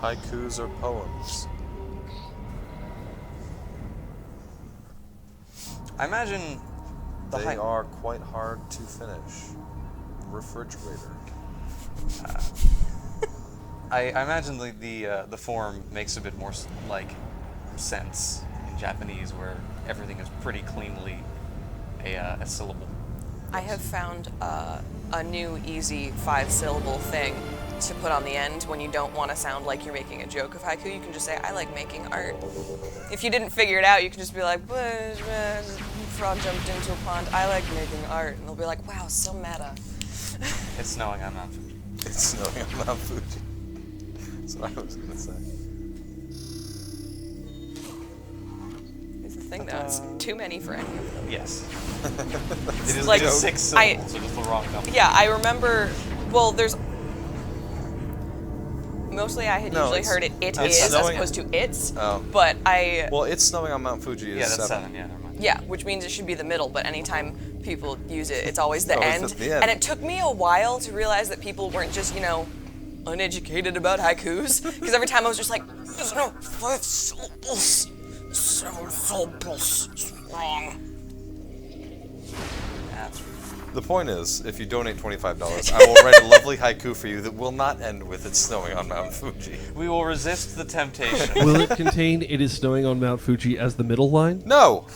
Haikus or poems? I imagine they are quite hard to finish. Refrigerator. I imagine the form makes a bit more like sense in Japanese, where everything is pretty cleanly a syllable. I have found a new easy 5-syllable thing to put on the end when you don't want to sound like you're making a joke of haiku. You can just say, I like making art. If you didn't figure it out, you can just be like, frog jumped into a pond, I like making art. And they'll be like, wow, so meta. It's snowing on Mount Fuji. It's snowing on Mount Fuji. That's what I was going to say. Here's the thing though, it's too many for any of them. Yes. It is like 6 syllables, so just the wrong number. Yeah, I remember, well, there's, mostly I had usually heard it is as opposed to it's, but I... Well, it's snowing on Mount Fuji is Yeah, that's 7. 7, yeah, never mind. Yeah, which means it should be the middle, but anytime people use it, it's always the, Always end. at the end. And it took me a while to realize that people weren't just, uneducated about haikus. Because every time I was just like, there's no 5 syllables, 7 syllables, it's wrong. That's The point is, if you donate $25, I will write a lovely haiku for you that will not end with "It's snowing on Mount Fuji." We will resist the temptation. Will it contain "It is snowing on Mount Fuji" as the middle line? No.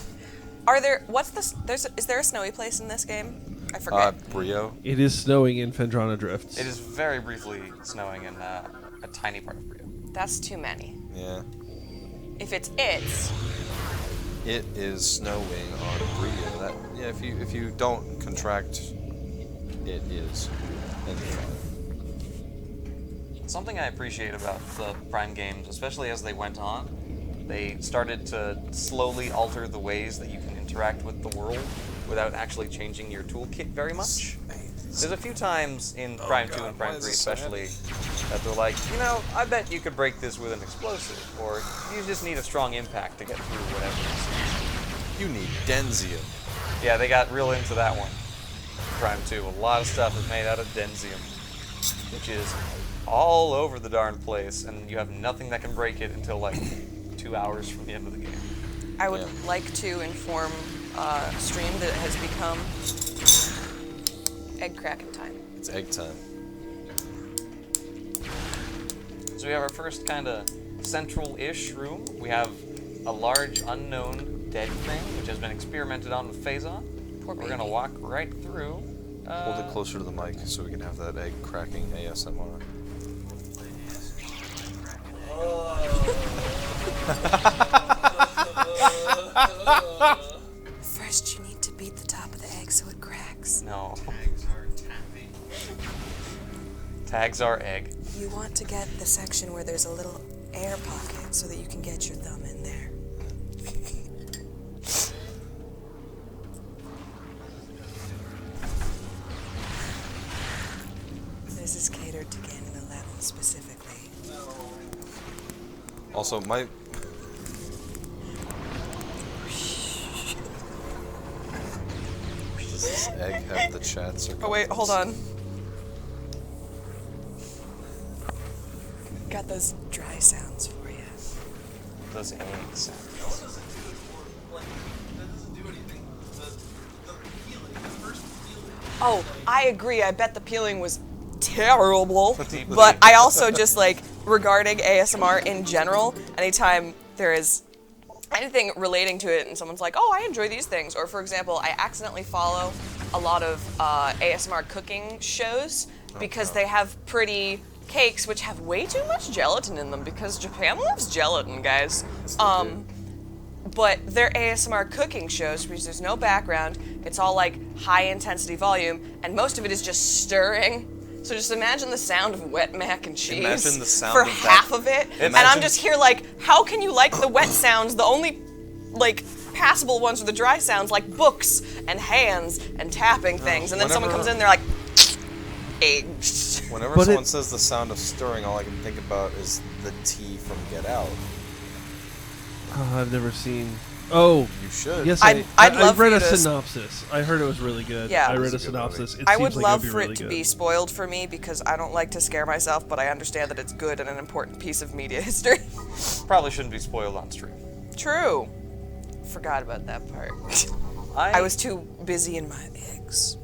Are there, is there a snowy place in this game? I forget. Brio. It is snowing in Fendrana Drifts. It is very briefly snowing in a tiny part of Brio. That's too many. Yeah. If it's It is snowing on Brio. If you don't contract, it is. Then you're fine. Something I appreciate about the Prime games, especially as they went on, they started to slowly alter the ways that you can interact with the world without actually changing your toolkit very much. There's a few times in Prime 2 and Prime 3 especially that they're like, I bet you could break this with an explosive, or you just need a strong impact to get through whatever. You need Denzium. Yeah, they got real into that one. Prime 2. A lot of stuff is made out of Denzium, which is all over the darn place, and you have nothing that can break it until like 2 hours from the end of the game. I would like to inform stream that it has become egg cracking time. It's egg time. So we have our first kind of central-ish room. We have a large unknown dead thing, which has been experimented on with Phazon. We're going to walk right through. Hold it closer to the mic so we can have that egg cracking ASMR. First, you need to beat the top of the egg so it cracks. No. Tags are egg. You want to get the section where there's a little air pocket so that you can get your thumb in there. This is catered to Ganon 11 specifically. Also, my... Does this egg have the chat circle? Oh wait, hold on. Got those dry sounds for you. Those egg sounds. Oh, I agree. I bet the peeling was terrible. But I also just regarding ASMR in general, anytime there is anything relating to it and someone's like, oh, I enjoy these things. Or for example, I accidentally follow a lot of ASMR cooking shows because they have pretty cakes which have way too much gelatin in them because Japan loves gelatin, guys. But they're ASMR cooking shows because there's no background. It's all high intensity volume, and most of it is just stirring. So just imagine the sound of wet mac and cheese Imagine the sound for of half that. of it. Imagine- And I'm just here how can you like the wet sounds? The only passable ones are the dry sounds, like books and hands and tapping things. And then someone comes in, they're like, eggs. Whenever someone says the sound of stirring, all I can think about is the T from Get Out. I've never seen. Oh, you should. Yes, I'd I love read for a you to- synopsis. I heard it was really good. Yeah. I read a synopsis. It I seems would like love it'd be for really it to good. be spoiled for me because I don't like to scare myself, but I understand that it's good and an important piece of media history. Probably shouldn't be spoiled on stream. True. Forgot about that part. I was too busy in my eggs.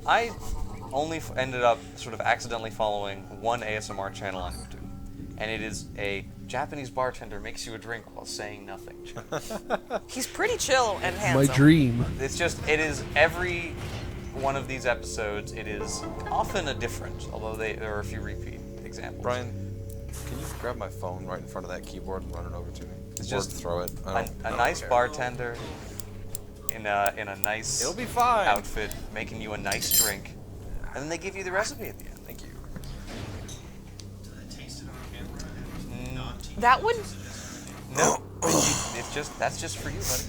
I only ended up sort of accidentally following one ASMR channel on YouTube, and it is a Japanese bartender makes you a drink while saying nothing. He's pretty chill and handsome. My dream. It is every one of these episodes, it is often a different, although there are a few repeat examples. Brian, can you grab my phone right in front of that keyboard and run it over to me? It's Or just throw it. a nice bartender in a nice It'll be fine. outfit, making you a nice drink, and then they give you the recipe at the end. Thank you. That would. No, that's just for you, buddy.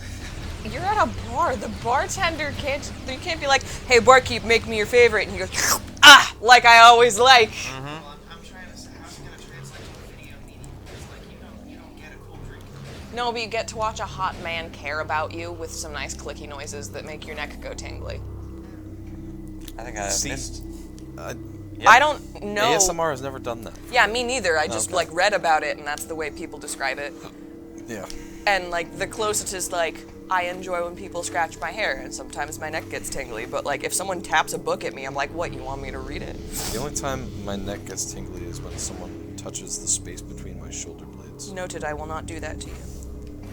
You're at a bar. The bartender can't. You can't be like, "Hey, barkeep, make me your favorite," and he goes, "Ah, like I always like." I'm trying to say, how's it going to translate to video media? Because, you don't get a cool drink. No, but you get to watch a hot man care about you with some nice clicky noises that make your neck go tingly. I think I missed. I don't know. ASMR has never done that. Yeah, me neither. I just Okay. like read about it, and that's the way people describe it. Yeah. And like the closest is like I enjoy when people scratch my hair, and sometimes my neck gets tingly. But like if someone taps a book at me, I'm like, what? You want me to read it? The only time my neck gets tingly is when someone touches the space between my shoulder blades. Noted. I will not do that to you.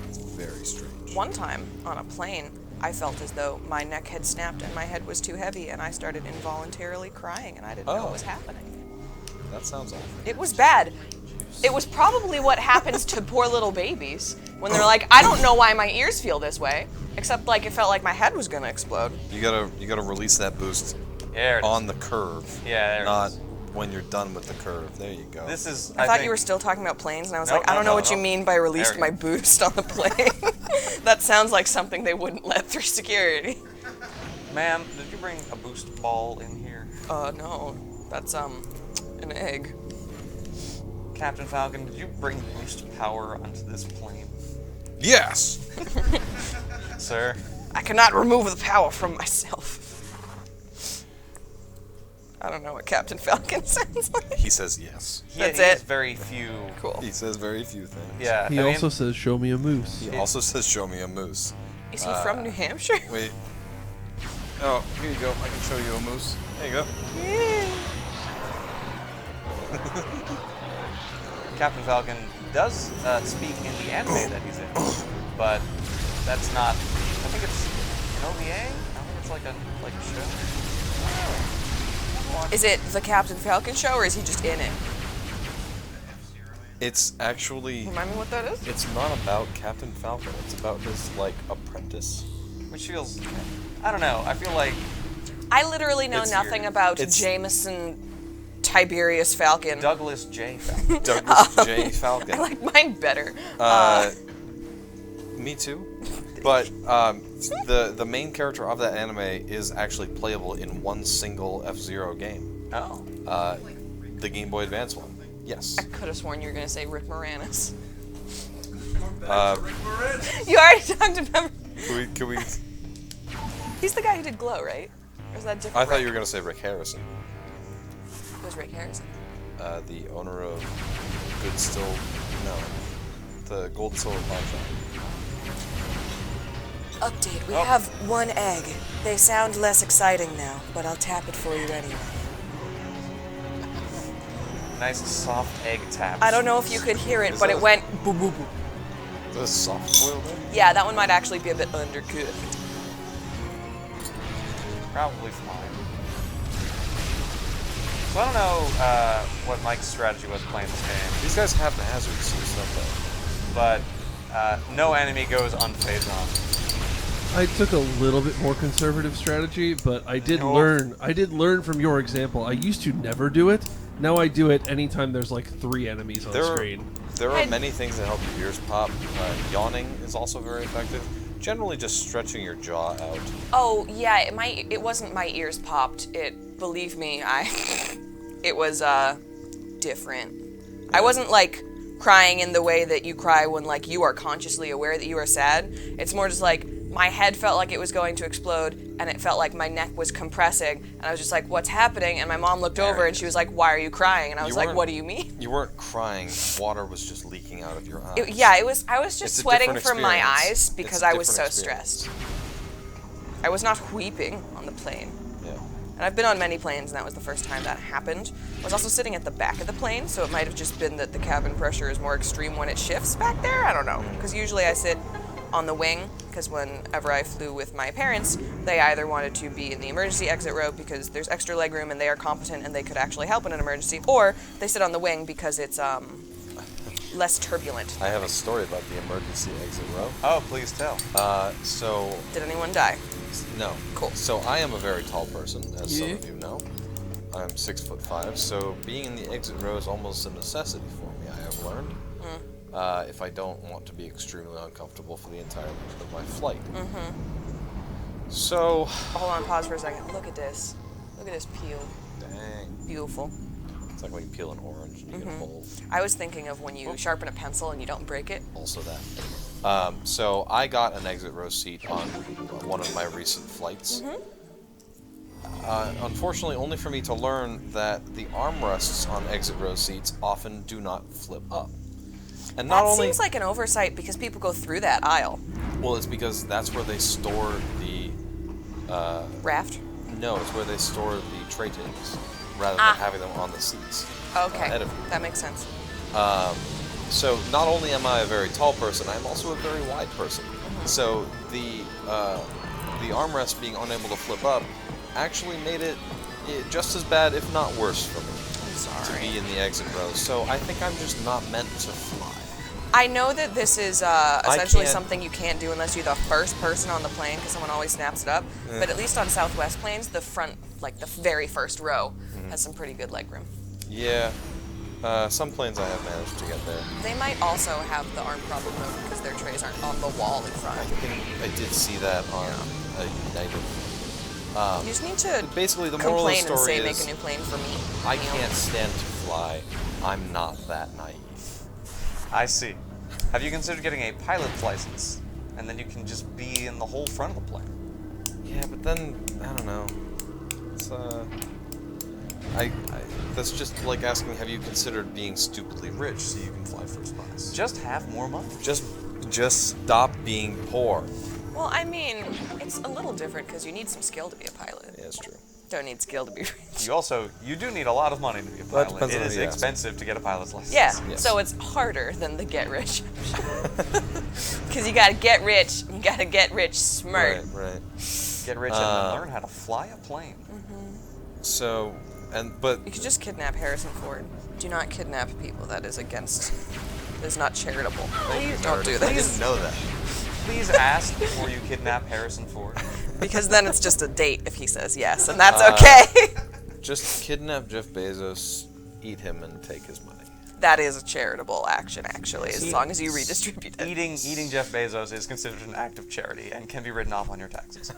It's very strange. One time on a plane, I felt as though my neck had snapped and my head was too heavy, and I started involuntarily crying, and I didn't know what was happening. That sounds awful. It was bad. It was probably what happens to poor little babies when they're like, I don't know why my ears feel this way, except like it felt like my head was gonna explode. You gotta release that boost on the curve. Yeah, there not when you're done with the curve. There you go. This is. I thought you were still talking about planes, and I was like, I don't know what you mean by released my boost on the plane. That sounds like something they wouldn't let through security. Ma'am, did you bring a boost ball in here? No. That's, an egg. Captain Falcon, did you bring boost power onto this plane? Yes! Sir? I cannot remove the power from myself. I don't know what Captain Falcon sounds like. He says yes. That's he it? has very few. Cool. He says very few things. Yeah. He also says, "Show me a moose." He also says, "Show me a moose." Is he from New Hampshire? Wait. Oh, here you go. I can show you a moose. There you go. Captain Falcon does speak in the anime that he's in, but that's not. I think it's an OVA. I don't think it's like a show. Is it the Captain Falcon show, or is he just in it? It's actually. Remind me what that is? It's not about Captain Falcon. It's about his apprentice. Which feels. I don't know. I feel like. I literally know It's nothing weird. about It's- Jameson Tiberius Falcon. Douglas J. Falcon. Douglas J. Falcon. I like mine better. Me too. But the main character of that anime is actually playable in one single F-Zero game. Oh. The Game Boy Advance one. Yes. I could have sworn you were going to say Rick Moranis. Can You already talked about. we? He's the guy who did Glow, right? Or is that different? I thought you were gonna say Rick Harrison, Who's Rick Harrison? the owner of Good Still. No, the Gold Silver Pawn Shop. Update. We have one egg. They sound less exciting now, but I'll tap it for you anyway. Nice soft egg tap. I don't know if you could hear it, but it went boo boo boo. Is that a soft boiled egg? Yeah, that one might actually be a bit undercooked. Probably fine. So I don't know what Mike's strategy was playing this game. These guys have hazard suits, don't they? But no enemy goes unfazed on. I took a little bit more conservative strategy, but I did learn. I did learn from your example. I used to never do it. Now I do it anytime there's like 3 enemies on screen. There are many things that help your ears pop. Yawning is also very effective. Generally, just stretching your jaw out. Oh yeah, it wasn't my ears popped. Believe me, it was different. I wasn't like crying in the way that you cry when like you are consciously aware that you are sad. It's more just like my head felt like it was going to explode, and it felt like my neck was compressing, and I was just like, what's happening? And my mom looked over and she was like, why are you crying? And I was like, what do you mean? You weren't crying. Water was just leaking out of your eyes. I was just It's a sweating different from my experience. eyes It's because a I was so different experience. stressed. I was not weeping on the plane. Yeah. And I've been on many planes, and that was the first time that happened. I was also sitting at the back of the plane, so it might have just been that the cabin pressure is more extreme when it shifts back there. I don't know. Because usually I sit on the wing, because whenever I flew with my parents, they either wanted to be in the emergency exit row because there's extra legroom and they are competent and they could actually help in an emergency, or they sit on the wing because it's less turbulent. I have a story about the emergency exit row. Oh, please tell. Did anyone die? No. Cool. So I am a very tall person, as some of you know. I'm 6'5", so being in the exit row is almost a necessity for me, I have learned. If I don't want to be extremely uncomfortable for the entire length of my flight. So... Hold on, pause for a second. Look at this. Look at this peel. Dang. Beautiful. It's like when you peel an orange and you get a hole. I was thinking of when you sharpen a pencil and you don't break it. Also that. So I got an exit row seat on one of my recent flights. Unfortunately, only for me to learn that the armrests on exit row seats often do not flip up. And not That only seems like an oversight because people go through that aisle. well, it's because that's where they store the raft. No, it's where they store the tray tables rather than having them on the seats. Okay, ahead of you. that makes sense. So not only am I a very tall person, I'm also a very wide person. So the armrest being unable to flip up actually made it just as bad, if not worse, for me to be in the exit row. So I think I'm just not meant to fly. I know that this is essentially can't- something you can't do unless you're the first person on the plane because someone always snaps it up. But at least on Southwest planes, the front, like the very first row, has some pretty good legroom. Yeah. Some planes I have managed to get there. They might also have the arm problem though because their trays aren't on the wall in front. I did see that on a United. You just need to basically the moral of the complain and story say, is make a new plane for me. I can't stand to fly. I'm not that naive. I see. Have you considered getting a pilot's license? And then you can just be in the whole front of the plane. Yeah, but then I don't know. It's that's just like asking, have you considered being stupidly rich so you can fly first class? Just have more money. Just stop being poor. Well, I mean, it's a little different because you need some skill to be a pilot. Yeah, it's true. Don't need skill to be rich. You do need a lot of money to be a Well, that pilot. depends It on is who you ask. expensive to get a pilot's license. Yeah, Yes. so it's harder than the get rich. Because you gotta get rich, you gotta get rich smart. Right. Get rich and then learn how to fly a plane. So, but You could just kidnap Harrison Ford. Do not kidnap people. That is not charitable. Please don't do that. I didn't know that. Please ask before you kidnap Harrison Ford. Because then it's just a date if he says yes, and that's okay. Just kidnap Jeff Bezos, eat him, and take his money. That is a charitable action, actually, as long as you redistribute it. Eating Jeff Bezos is considered an act of charity and can be written off on your taxes.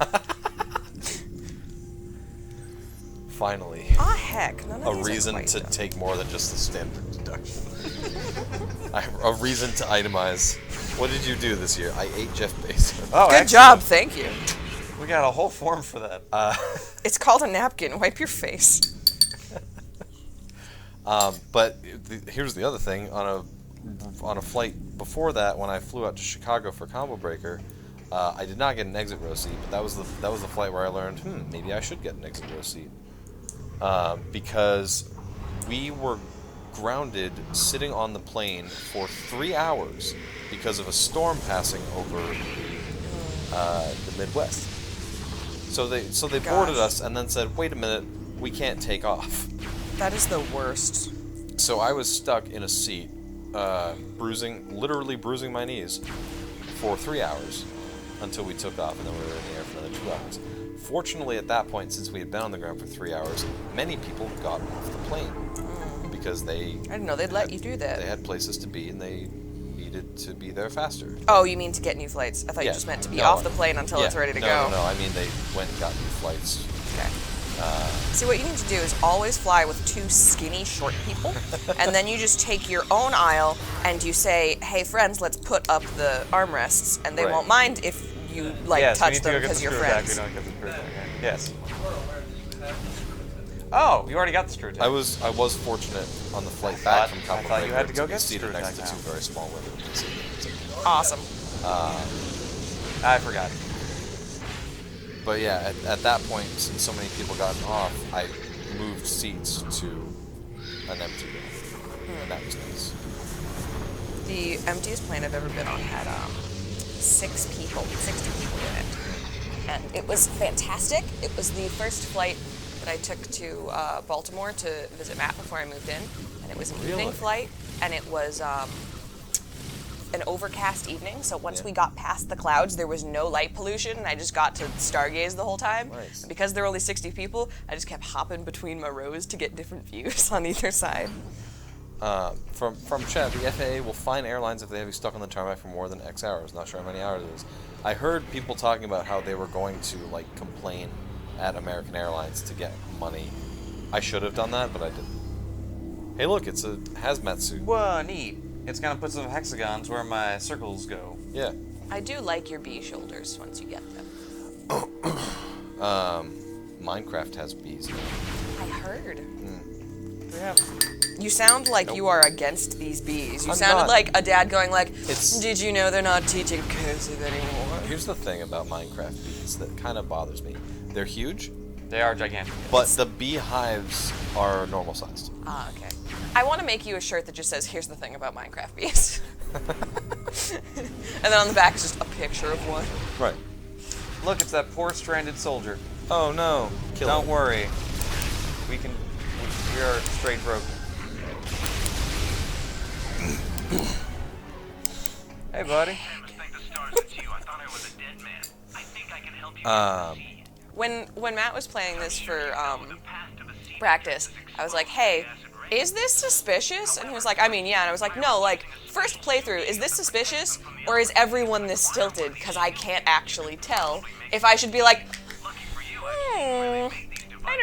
Finally. Ah, heck. None of A these are reason quite to done. take more than just the standard deduction. A reason to itemize. What did you do this year? I ate Jeff Bezos. Oh, Good job, thank you. We got a whole form for that. It's called a napkin. Wipe your face. But here's the other thing. On a flight before that, when I flew out to Chicago for Combo Breaker, I did not get an exit row seat. But that was the flight where I learned, maybe I should get an exit row seat, because we were grounded sitting on the plane for 3 hours because of a storm passing over the Midwest. So they boarded us and then said, wait a minute, we can't take off. That is the worst. So I was stuck in a seat, literally bruising my knees for 3 hours until we took off, and then we were in the air for another 2 hours. Fortunately, at that point, since we had been on the ground for 3 hours, many people got off the plane because they... I didn't know they'd let you do that. They had places to be, and they needed to be there faster. Oh, you mean to get new flights? I thought you just meant to be off the plane until it's ready to go. No, I mean they went and got new flights. Okay. See, what you need to do is always fly with two skinny, short people, and then you just take your own aisle and you say, hey, friends, let's put up the armrests, and they Right. won't mind if you, touch them because you're friends. Yes. Oh, you already got the screw tag. I was fortunate on the flight back from Combo I thought you had to go be get the seated screw next tag to now. two very small women. Awesome. I forgot. But yeah, at that point, since so many people gotten off, I moved seats to an empty row, and that was nice. The emptiest plane I've ever been on had 60 people in it. And it was fantastic. It was the first flight that I took to Baltimore to visit Matt before I moved in. And it was an evening flight, and it was an overcast evening. So once we got past the clouds, there was no light pollution, and I just got to stargaze the whole time. Nice. And because there were only 60 people, I just kept hopping between my rows to get different views on either side. From chat, the FAA will fine airlines if they have you stuck on the tarmac for more than X hours. Not sure how many hours it is. I heard people talking about how they were going to complain at American Airlines to get money. I should have done that, but I didn't. Hey, look, it's a hazmat suit. Whoa, neat. It's gonna put some hexagons where my circles go. Yeah. I do like your bee shoulders once you get them. Minecraft has bees. I heard. Yeah. You sound like you are against these bees. You I'm sounded not. like a dad going like, It's- did you know they're not teaching cursive anymore? Here's the thing about Minecraft bees that kind of bothers me. They're huge. They are gigantic. But the beehives are normal sized. Ah, okay. I want to make you a shirt that just says, here's the thing about Minecraft bees. And then on the back is just a picture of one. Right. Look, it's that poor stranded soldier. Oh no. Kill Don't him. worry. We are straight broke. Hey, buddy. When Matt was playing this for practice, I was like, hey, is this suspicious? And he was like, I mean, yeah. And I was like, no, like, first playthrough, is this suspicious? Or is everyone this stilted? Because I can't actually tell if I should be like, I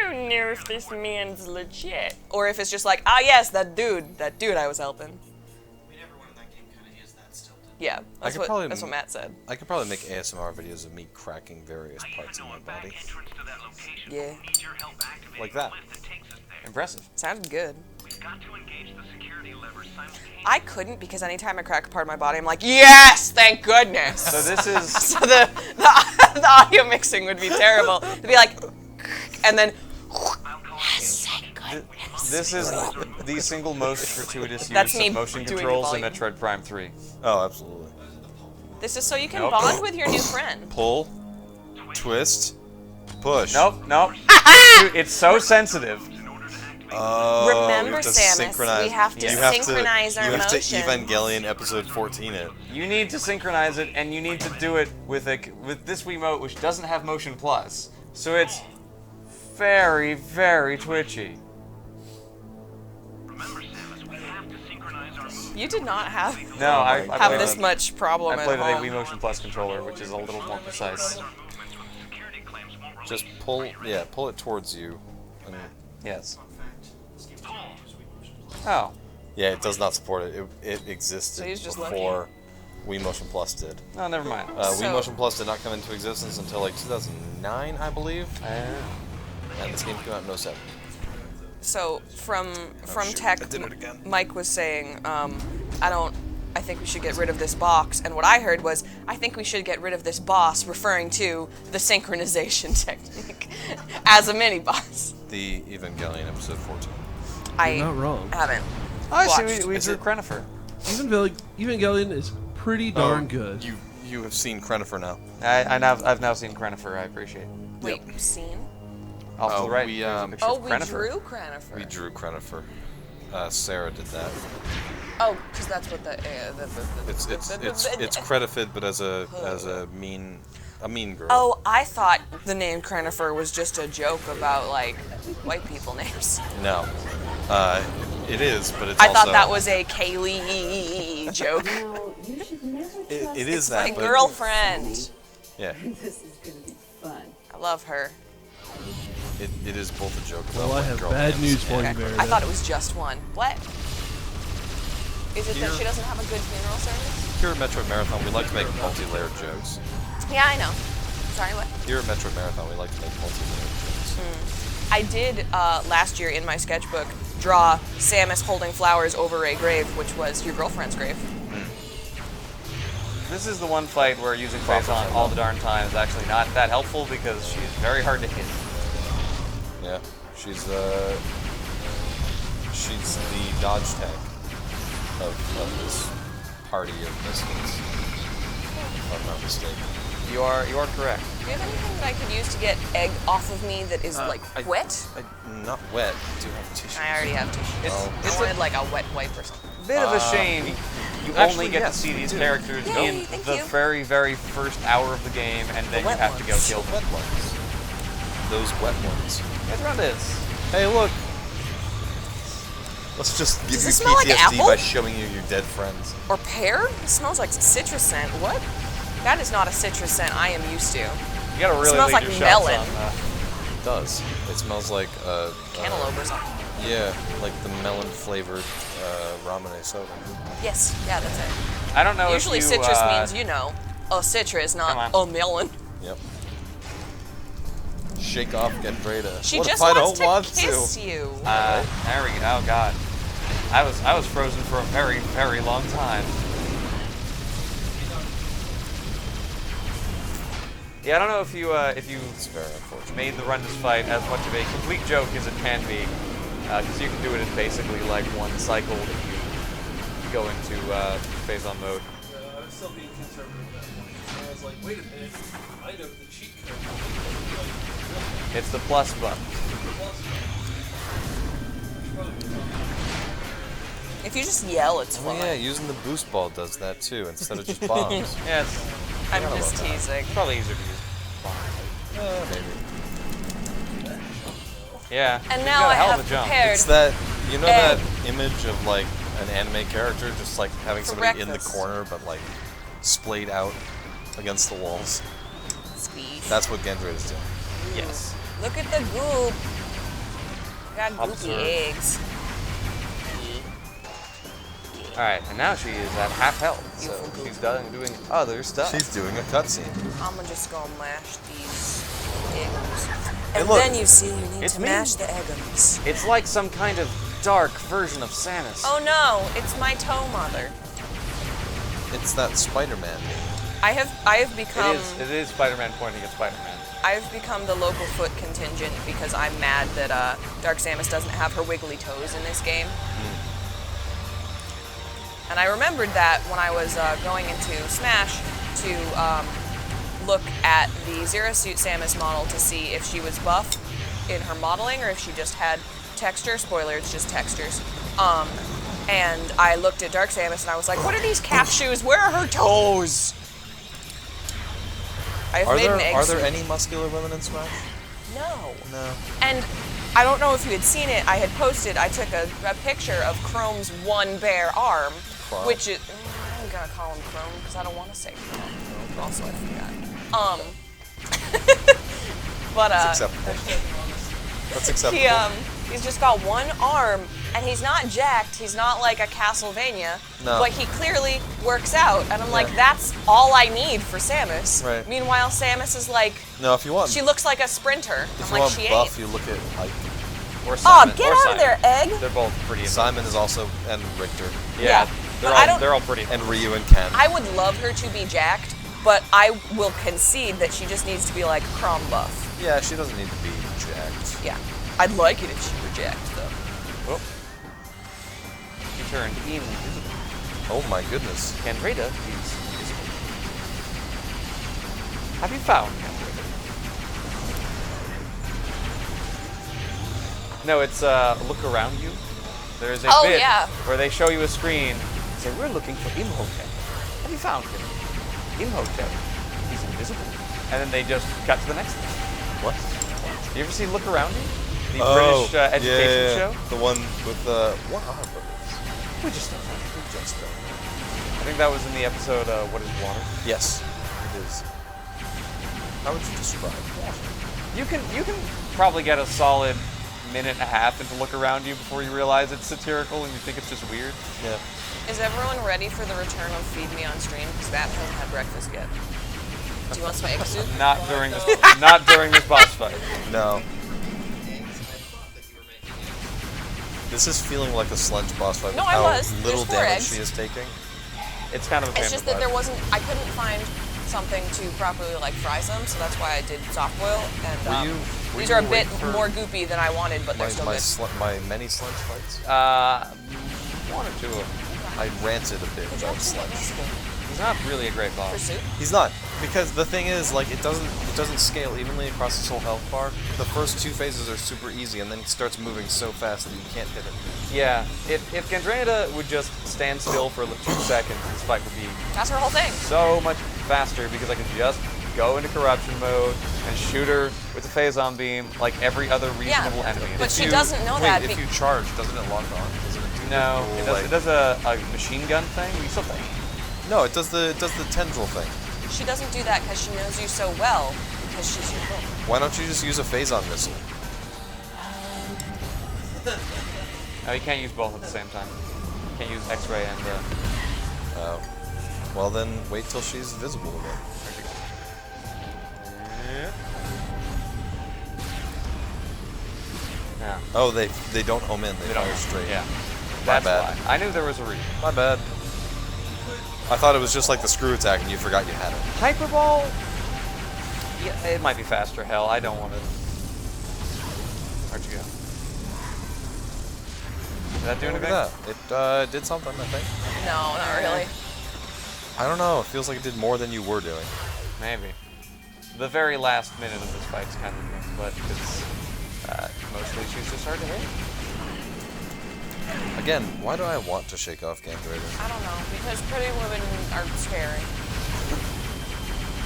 don't know if this man's legit. Or if it's just like, ah, yes, that dude I was helping. Yeah, that's what Matt said. I could probably make ASMR videos of me cracking various parts of my body. Yeah. Like that. Impressive. Sounded good. I couldn't because anytime I crack a part of my body, I'm like, yes, thank goodness. So this is... So the audio mixing would be terrible. It'd be like, and then, yes, thank goodness. This is the single most gratuitous That's use me of motion doing controls in volume. Metroid Prime 3. Oh, absolutely. This is so you can Nope. bond with your new friend. Pull, twist, push. Nope. Dude, it's so sensitive. Oh, Remember, we have to Samus, synchronize. we have to synchronize our You have to motions. Evangelion episode 14 it. You need to synchronize it, and you need to do it with this Wiimote, which doesn't have Motion Plus. So it's very, very twitchy. You did not have I have played this much problem I at played with a home. Wii Motion Plus controller, which is a little more precise. Just pull it towards you. And Yes. Oh. yeah, it does not support it. It existed So he's just before Wii Motion Plus did. Oh, never mind. Wii Motion Plus did not come into existence until like 2009, I believe. And this game came out in 07. So from shoot, tech, I did it again. Mike was saying, I think we should get rid of this box. And what I heard was, I think we should get rid of this boss, referring to the synchronization technique as a mini boss. The Evangelion episode 14. I not wrong. haven't. I watched. see. We drew Crenifer. Evangelion is pretty darn good. You have seen Crenifer now. I've now seen Crenifer. I appreciate it. Wait, seen? Off to the right. We, there's a picture Oh, of we Crenifer. drew Crenifer. We drew Crenifer. Sarah did that. Oh, because that's what It's Credifid, but as a mean girl. Oh, I thought the name Crenifer was just a joke about like white people names. No, it is, but it's I also. thought that was a Kaylee joke. It is that. My but girlfriend. Yeah. This is gonna be fun. I love her. It is both a joke. Well, about I white have girl bad names. news for you, Okay. Meredith. I thought it was just one. What? Is it that she doesn't have a good funeral service? Here at Metroid Marathon, we like to make multi-layered jokes. Yeah, I know. Sorry, what? Here at Metroid Marathon, we like to make multi-layered jokes. I did last year in my sketchbook draw Samus holding flowers over a grave, which was your girlfriend's grave. This is the one fight where using Phazon all the darn time is actually not that helpful because she's very hard to hit. Yeah, she's the dodge tech of this party of misfits. If I'm not mistaken. You are correct. Do you have anything that I could use to get egg off of me that is like wet? Not wet. I do have tissues. I already have tissues. I wanted like a wet wipe or something. Bit of a shame. You actually, only get yes, to see these you do. characters Yay, in thank the you. very, very first hour of the game, and then you have to go kill them. Wet ones. Those wet ones. Let's run this. Hey, look. Let's just give Does you it smell like PTSD apple? by showing you your dead friends. Or pear? It smells like citrus scent. What? That is not a citrus scent I am used to. You gotta really It smells lead like your shots melon. on It does. It smells like Cantaloupe or something. Yeah, like the melon-flavored ramen soda. Yes, yeah, that's it. I don't know Usually if you, citrus means, you know, a citrus, not a melon. Yep. Shake off Gendrada. She what just if I wants don't want to kiss you. There we go. Oh god, I was frozen for a very, very long time. Yeah, I don't know if you made the run this fight as much of a complete joke as it can be, because you can do it in basically like one cycle if you go into phase-on mode. I was still being conservative at that point. I was like, wait a minute, I know the cheat code. It's the plus button. If you just yell, it's Oh fun. yeah, using the boost ball does that too, instead of just bombs. Yeah, I'm just teasing. Probably easier to use bombs. Maybe. Yeah. And you've now got a I hell have of a jump. prepared It's that, you know egg. that image of like an anime character just like having For somebody in the breakfast. corner but like splayed out against the walls? Sweet. That's what Gendra is doing. Yes. Look at the goop. I got goopy Observe. eggs. Alright, and now she is at half health, so she's done doing other stuff. She's doing a cutscene. I'm just gonna mash these eggs. Hey, And look. then you see you need It's to me. mash the eggs. It's like some kind of dark version of Samus. Oh no, it's my toe mother. It's that Spider-Man. I have become It is Spider-Man pointing at Spider-Man. I've become the local foot contingent because I'm mad that Dark Samus doesn't have her wiggly toes in this game. And I remembered that when I was going into Smash to look at the Zero Suit Samus model to see if she was buff in her modeling or if she just had texture. Spoiler, it's just textures. And I looked at Dark Samus and I was like, what are these calf shoes? Where are her toes? I've made an egg Are there soup. any muscular women in Smash? No. No. And I don't know if you had seen it. I had posted, I took a picture of Chrome's one bare arm, Chrome. which is, I'm gonna call him Chrome because I don't want to say Chrome. Also, I forgot. But That's acceptable. That's acceptable. He's just got one arm, and he's not jacked. He's not like a Castlevania, No. but he clearly works out. And I'm like, Yeah. that's all I need for Samus. Right. Meanwhile, Samus is like, No, if you want, she looks like a sprinter. if I'm you like, want she buff, ain't. you look at Ike. Or Oh, Simon. get or out Simon. of there, Egg. They're both pretty. Simon is also, and Richter. Yeah, They're but I all don't- they're all pretty. And Ryu and Ken. I would love her to be jacked, but I will concede that she just needs to be like Crom buff. Yeah, she doesn't need to be jacked. Yeah. I'd like it if she were jacked, though. Oh. She turned invisible. Oh my goodness. Gendrada is invisible. Have you found Gendrada? No, it's look around you. There's a Oh, bit yeah. where they show you a screen and say, we're looking for Imhotep. Have you found him? Imhotep. He's invisible. And then they just cut to the next thing. What? You ever seen Look Around You? The Oh, British education yeah. show? The one with what are birds? We just don't know. We just don't know. I think that was in the episode, What is Water? Yes, it is. How would you describe water? You can probably get a solid minute and a half into Look Around You before you realize it's satirical and you think it's just weird. Yeah. Is everyone ready for the return of Feed Me on Stream? Because Matt hasn't had breakfast yet. Do you want some egg soup? Not during this not during this boss fight. No. This is feeling like a Sludge boss fight. No, with I how was. little There's 4 damage eggs. she is taking. It's kind of a It's pain just in the that there butt. wasn't, I couldn't find something to properly like fry some, so that's why I did soft boil. And Were these you are a bit waiting for more goopy than I wanted, but they're still good. my many Sludge fights? One or two of them. I ranted a bit about Sludge. He's not really a great boss. Pursuit? He's not, because the thing is, like, it doesn't scale evenly across his whole health bar. The first 2 phases are super easy, and then he starts moving so fast that you can't hit him. Yeah, if Gendrada would just stand still for 2 seconds, this fight would be That's her whole thing. so much faster because I can just go into corruption mode and shoot her with the Phazon beam like every other reasonable enemy. But If she you- doesn't know wait, that. if you charge, doesn't it lock on? Doesn't it do No, the it cool, does, it does a machine gun thing. You still think? No, it does the tendril thing. She doesn't do that because she knows you so well, because she's your girl. Why don't you just use a Phazon missile? No, you can't use both at the same time. You can't use X-ray and. Oh. Well then, wait till she's visible again. Yeah. Oh, they don't home in. They fire straight. Yeah. My That's bad. why. I knew there was a reason. My bad. I thought it was just like the screw attack, and you forgot you had it. Hyperball. Yeah, it might be faster. Hell, I don't want it. Where'd you go? Did that do Look anything? at that. It did something, I think. No, not really. I don't know. It feels like it did more than you were doing. Maybe. The very last minute of this fight's kind of good, but it's mostly she's just hard to hit. Again, why do I want to shake off Gandrader? I don't know, because pretty women are scary.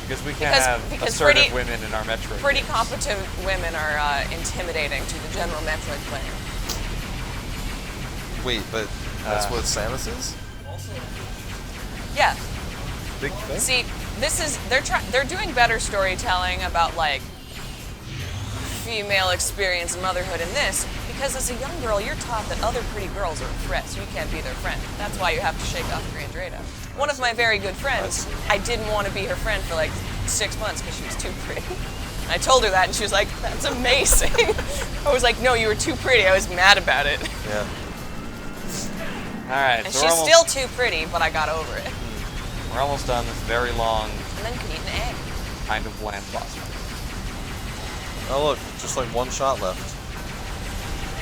Because we can't have assertive women in our Metroid. Pretty competent women are intimidating to the general Metroid player. Wait, but that's what Samus is? Yeah. Big thing? See, this is they're doing better storytelling about like female experience and motherhood in this, because as a young girl you're taught that other pretty girls are a threat, so you can't be their friend. That's why you have to shake off Gandrader. One of my very good friends, I didn't want to be her friend for like 6 months because she was too pretty. I told her that and she was like, "That's amazing." I was like, "No, you were too pretty." I was mad about it. Yeah. Alright, And so she's still too pretty, but I got over it. We're almost done this very long, And then you can eat an egg. kind of bland boss fight. Oh look, just like one shot left.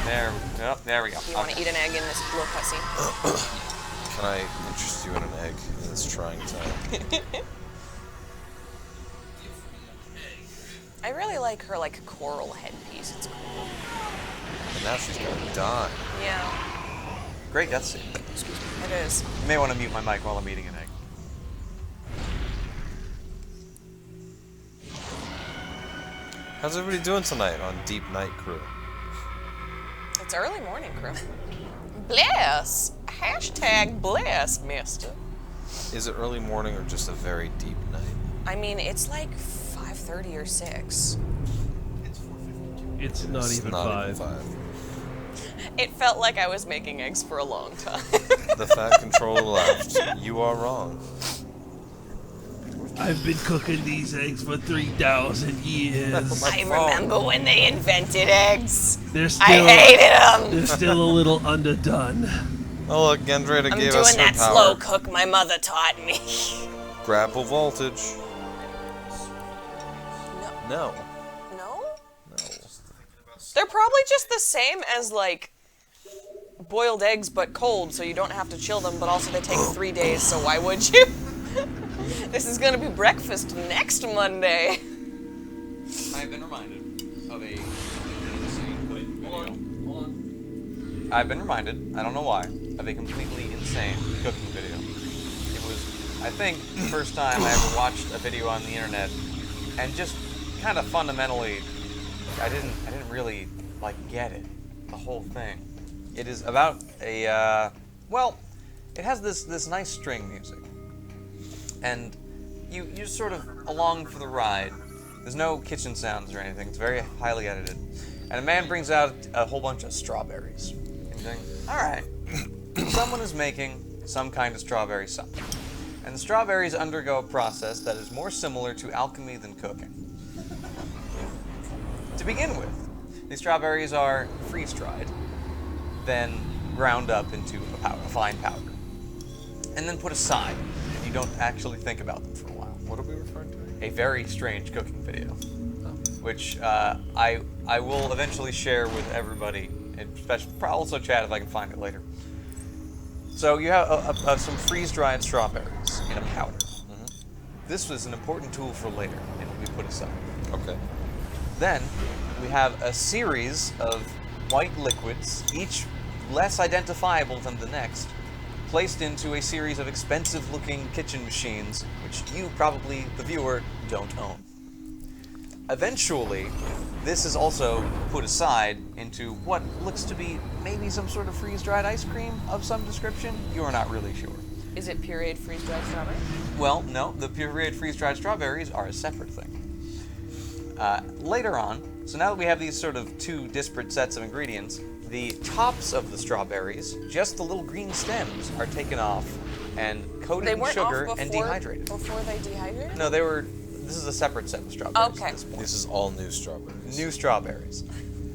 There we go. You want to eat an egg in this little cutscene? Can I interest you in an egg in this trying time? I really like her like coral headpiece. It's cool. And now she's gonna die. Yeah, Great death scene. it is. You may want to mute my mic while I'm eating an egg. How's everybody doing tonight on Deep Night Crew? It's early morning, crew. Bless. Hashtag bless, mister. Is it early morning or just a very deep night? I mean, it's like 5:30 or 6. It's not even 5. It felt like I was making eggs for a long time. The fat controller laughed. You are wrong. I've been cooking these eggs for 3,000 years. I remember when they invented eggs. They're still, I hated them. They're still a little underdone. Oh look, Gandrader I'm gave doing us her that power. slow cook my mother taught me. Grapple voltage. No. No? They're probably just the same as like boiled eggs but cold, so you don't have to chill them, but also they take 3 days, so why would you? This is gonna be breakfast next Monday. I've been reminded of a insane video. Hold on. I've been reminded, I don't know why, of a completely insane cooking video. It was, I think, the first time I ever watched a video on the internet, and just kind of fundamentally, I didn't really like get it, the whole thing. It is about a well, it has this nice string music, and you're sort of along for the ride. There's no kitchen sounds or anything. It's very highly edited, and a man brings out a whole bunch of strawberries. And you think, all right, someone is making some kind of strawberry something, and the strawberries undergo a process that is more similar to alchemy than cooking. To begin with, these strawberries are freeze-dried, then ground up into a fine powder, and then put aside, and you don't actually think about them for a while. What are we referring to? A very strange cooking video, which I will eventually share with everybody, and also chat if I can find it later. So you have some freeze-dried strawberries in a powder. This was an important tool for later, and we put aside. Okay. Then we have a series of white liquids, each less identifiable than the next, placed into a series of expensive-looking kitchen machines, which you probably, the viewer, don't own. Eventually, this is also put aside into what looks to be maybe some sort of freeze-dried ice cream of some description. You are not really sure. Is it pureed freeze-dried strawberry? Well, no, the pureed freeze-dried strawberries are a separate thing. Later on, so now that we have these sort of two disparate sets of ingredients, the tops of the strawberries, just the little green stems, are taken off and coated They in weren't sugar off and before, dehydrated. before they dehydrated? No, they were. This is a separate set of strawberries. Okay. At this point. This is all new strawberries. New strawberries.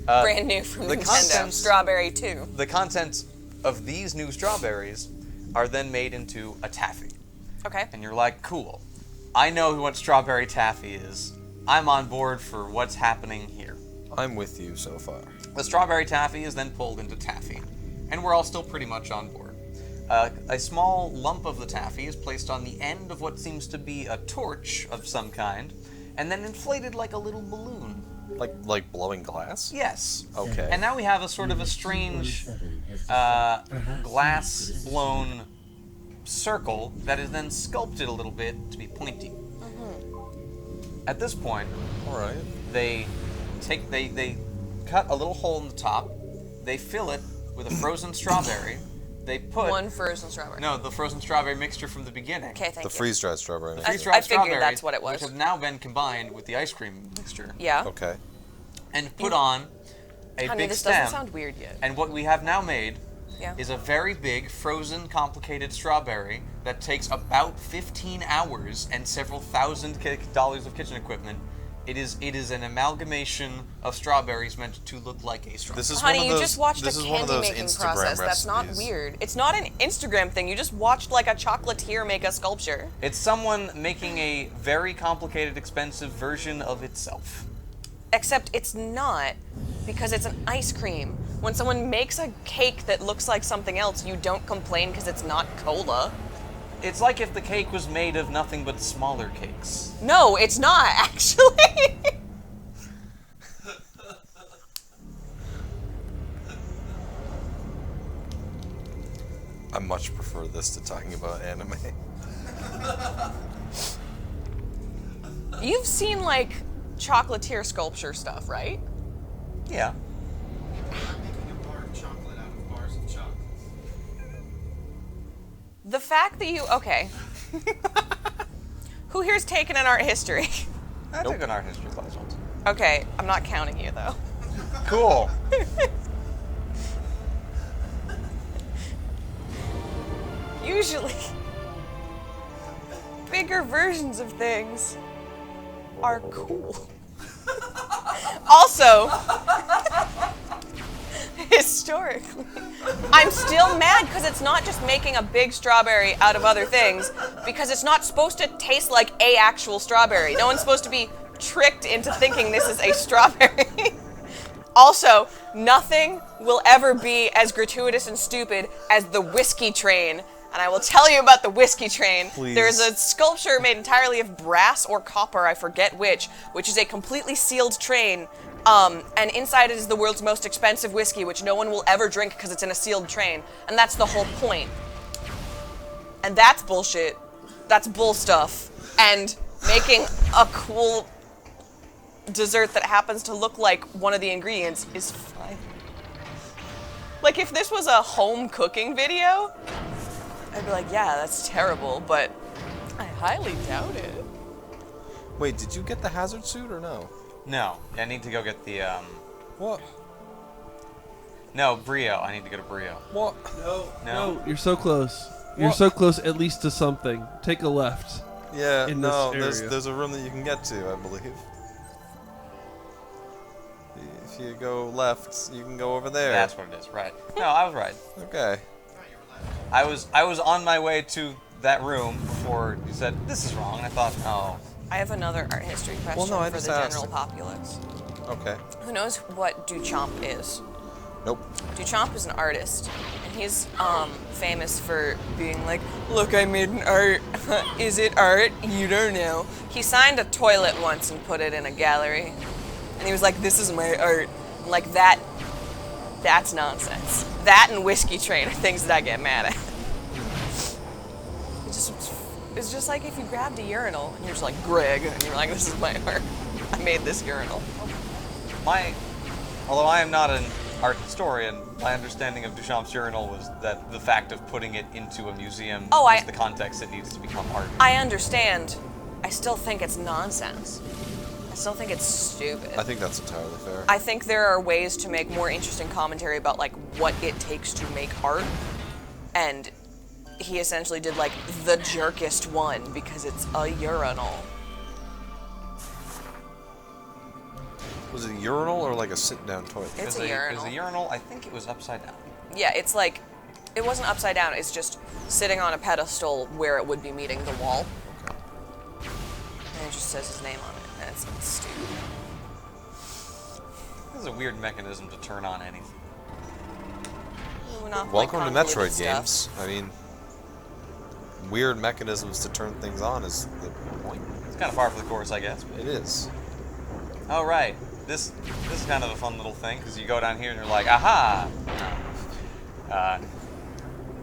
Brand new from the Nintendo. contents- Strawberry 2. The contents of these new strawberries are then made into a taffy. Okay. And you're like, cool. I know what strawberry taffy is. I'm on board for what's happening here. I'm with you so far. The strawberry taffy is then pulled into taffy, and we're all still pretty much on board. A small lump of the taffy is placed on the end of what seems to be a torch of some kind, and then inflated like a little balloon. Like blowing glass? Yes. Okay. And now we have a sort of a strange glass-blown circle that is then sculpted a little bit to be pointy. At this point, all right, they cut a little hole in the top. They fill it with a frozen strawberry. They put one frozen strawberry. No, the frozen strawberry mixture from the beginning. Okay, thank you. The freeze-dried strawberry. The mixture. freeze-dried I figured strawberries, that's what it was. Which have now been combined with the ice cream mixture. Yeah. Okay. And put on a Honey, big this stem. doesn't sound weird yet. And what we have now made Yeah. is a very big, frozen, complicated strawberry that takes about 15 hours and several $1,000 of kitchen equipment. It is an amalgamation of strawberries meant to look like a strawberry. This is Honey, one of you those, just watched this a is one of candy those making Instagram process. That's not recipes. weird. It's not an Instagram thing. You just watched like a chocolatier make a sculpture. It's someone making a very complicated, expensive version of itself. Except it's not, because it's an ice cream. When someone makes a cake that looks like something else, you don't complain because it's not cola. It's like if the cake was made of nothing but smaller cakes. No, it's not, actually. I much prefer this to talking about anime. You've seen, like, chocolatier sculpture stuff, right? Yeah. Making a bar of chocolate out of bars of chocolate. The fact that you... Okay. Who here's taken an art history? I took an art history class once. Okay, I'm not counting you, though. Cool. Usually, bigger versions of things are cool. Also, historically, I'm still mad because it's not just making a big strawberry out of other things, because it's not supposed to taste like a actual strawberry. No one's supposed to be tricked into thinking this is a strawberry. Also, nothing will ever be as gratuitous and stupid as the whiskey train. And I will tell you about the whiskey train. Please. There's a sculpture made entirely of brass or copper, I forget which is a completely sealed train. And inside it is the world's most expensive whiskey, which no one will ever drink because it's in a sealed train. And that's the whole point. And that's bullshit. That's bull stuff. And making a cool dessert that happens to look like one of the ingredients is fine. Like, if this was a home cooking video, I'd be like, yeah, that's terrible, but I highly doubt it. Wait, did you get the hazard suit or no? No, I need to go get the, What? No, Brio. I need to go to Brio. What? No, you're so close. You're so close at least to something. Take a left. Yeah, in no, this area. there's a room that you can get to, I believe. If you go left, you can go over there. That's what it is, right. No, I was right. Okay. I was on my way to that room before you said, this is wrong, and I thought, oh. I have another art history question Well, no, I for just the asked. general populace. Okay. Who knows what Duchamp is? Nope. Duchamp is an artist, and he's famous for being like, look, I made an art. Is it art? You don't know. He signed a toilet once and put it in a gallery, and he was like, this is my art. And like that's nonsense. That and Whiskey Train are things that I get mad at. It's just like if you grabbed a urinal and you're just like, Greg, and you're like, this is my art. I made this urinal. Although I am not an art historian, my understanding of Duchamp's urinal was that the fact of putting it into a museum is the context that needs to become art. I understand. I still think it's nonsense. I still think it's stupid. I think that's entirely fair. I think there are ways to make more interesting commentary about like what it takes to make art, and he essentially did like the jerkest one because it's a urinal. Was it a urinal or like a sit-down toilet? It's a urinal. It was a urinal. I think it was upside down. Yeah, it's like, it wasn't upside down, it's just sitting on a pedestal where it would be meeting the wall. And it just says his name on it, and it's stupid. This is a weird mechanism to turn on anything. Ooh, not Welcome like to Metroid convoluted stuff. games. I mean, weird mechanisms to turn things on is the point. It's kind of par for the course, I guess. It is. Oh, right. This is kind of a fun little thing, because you go down here and you're like, aha!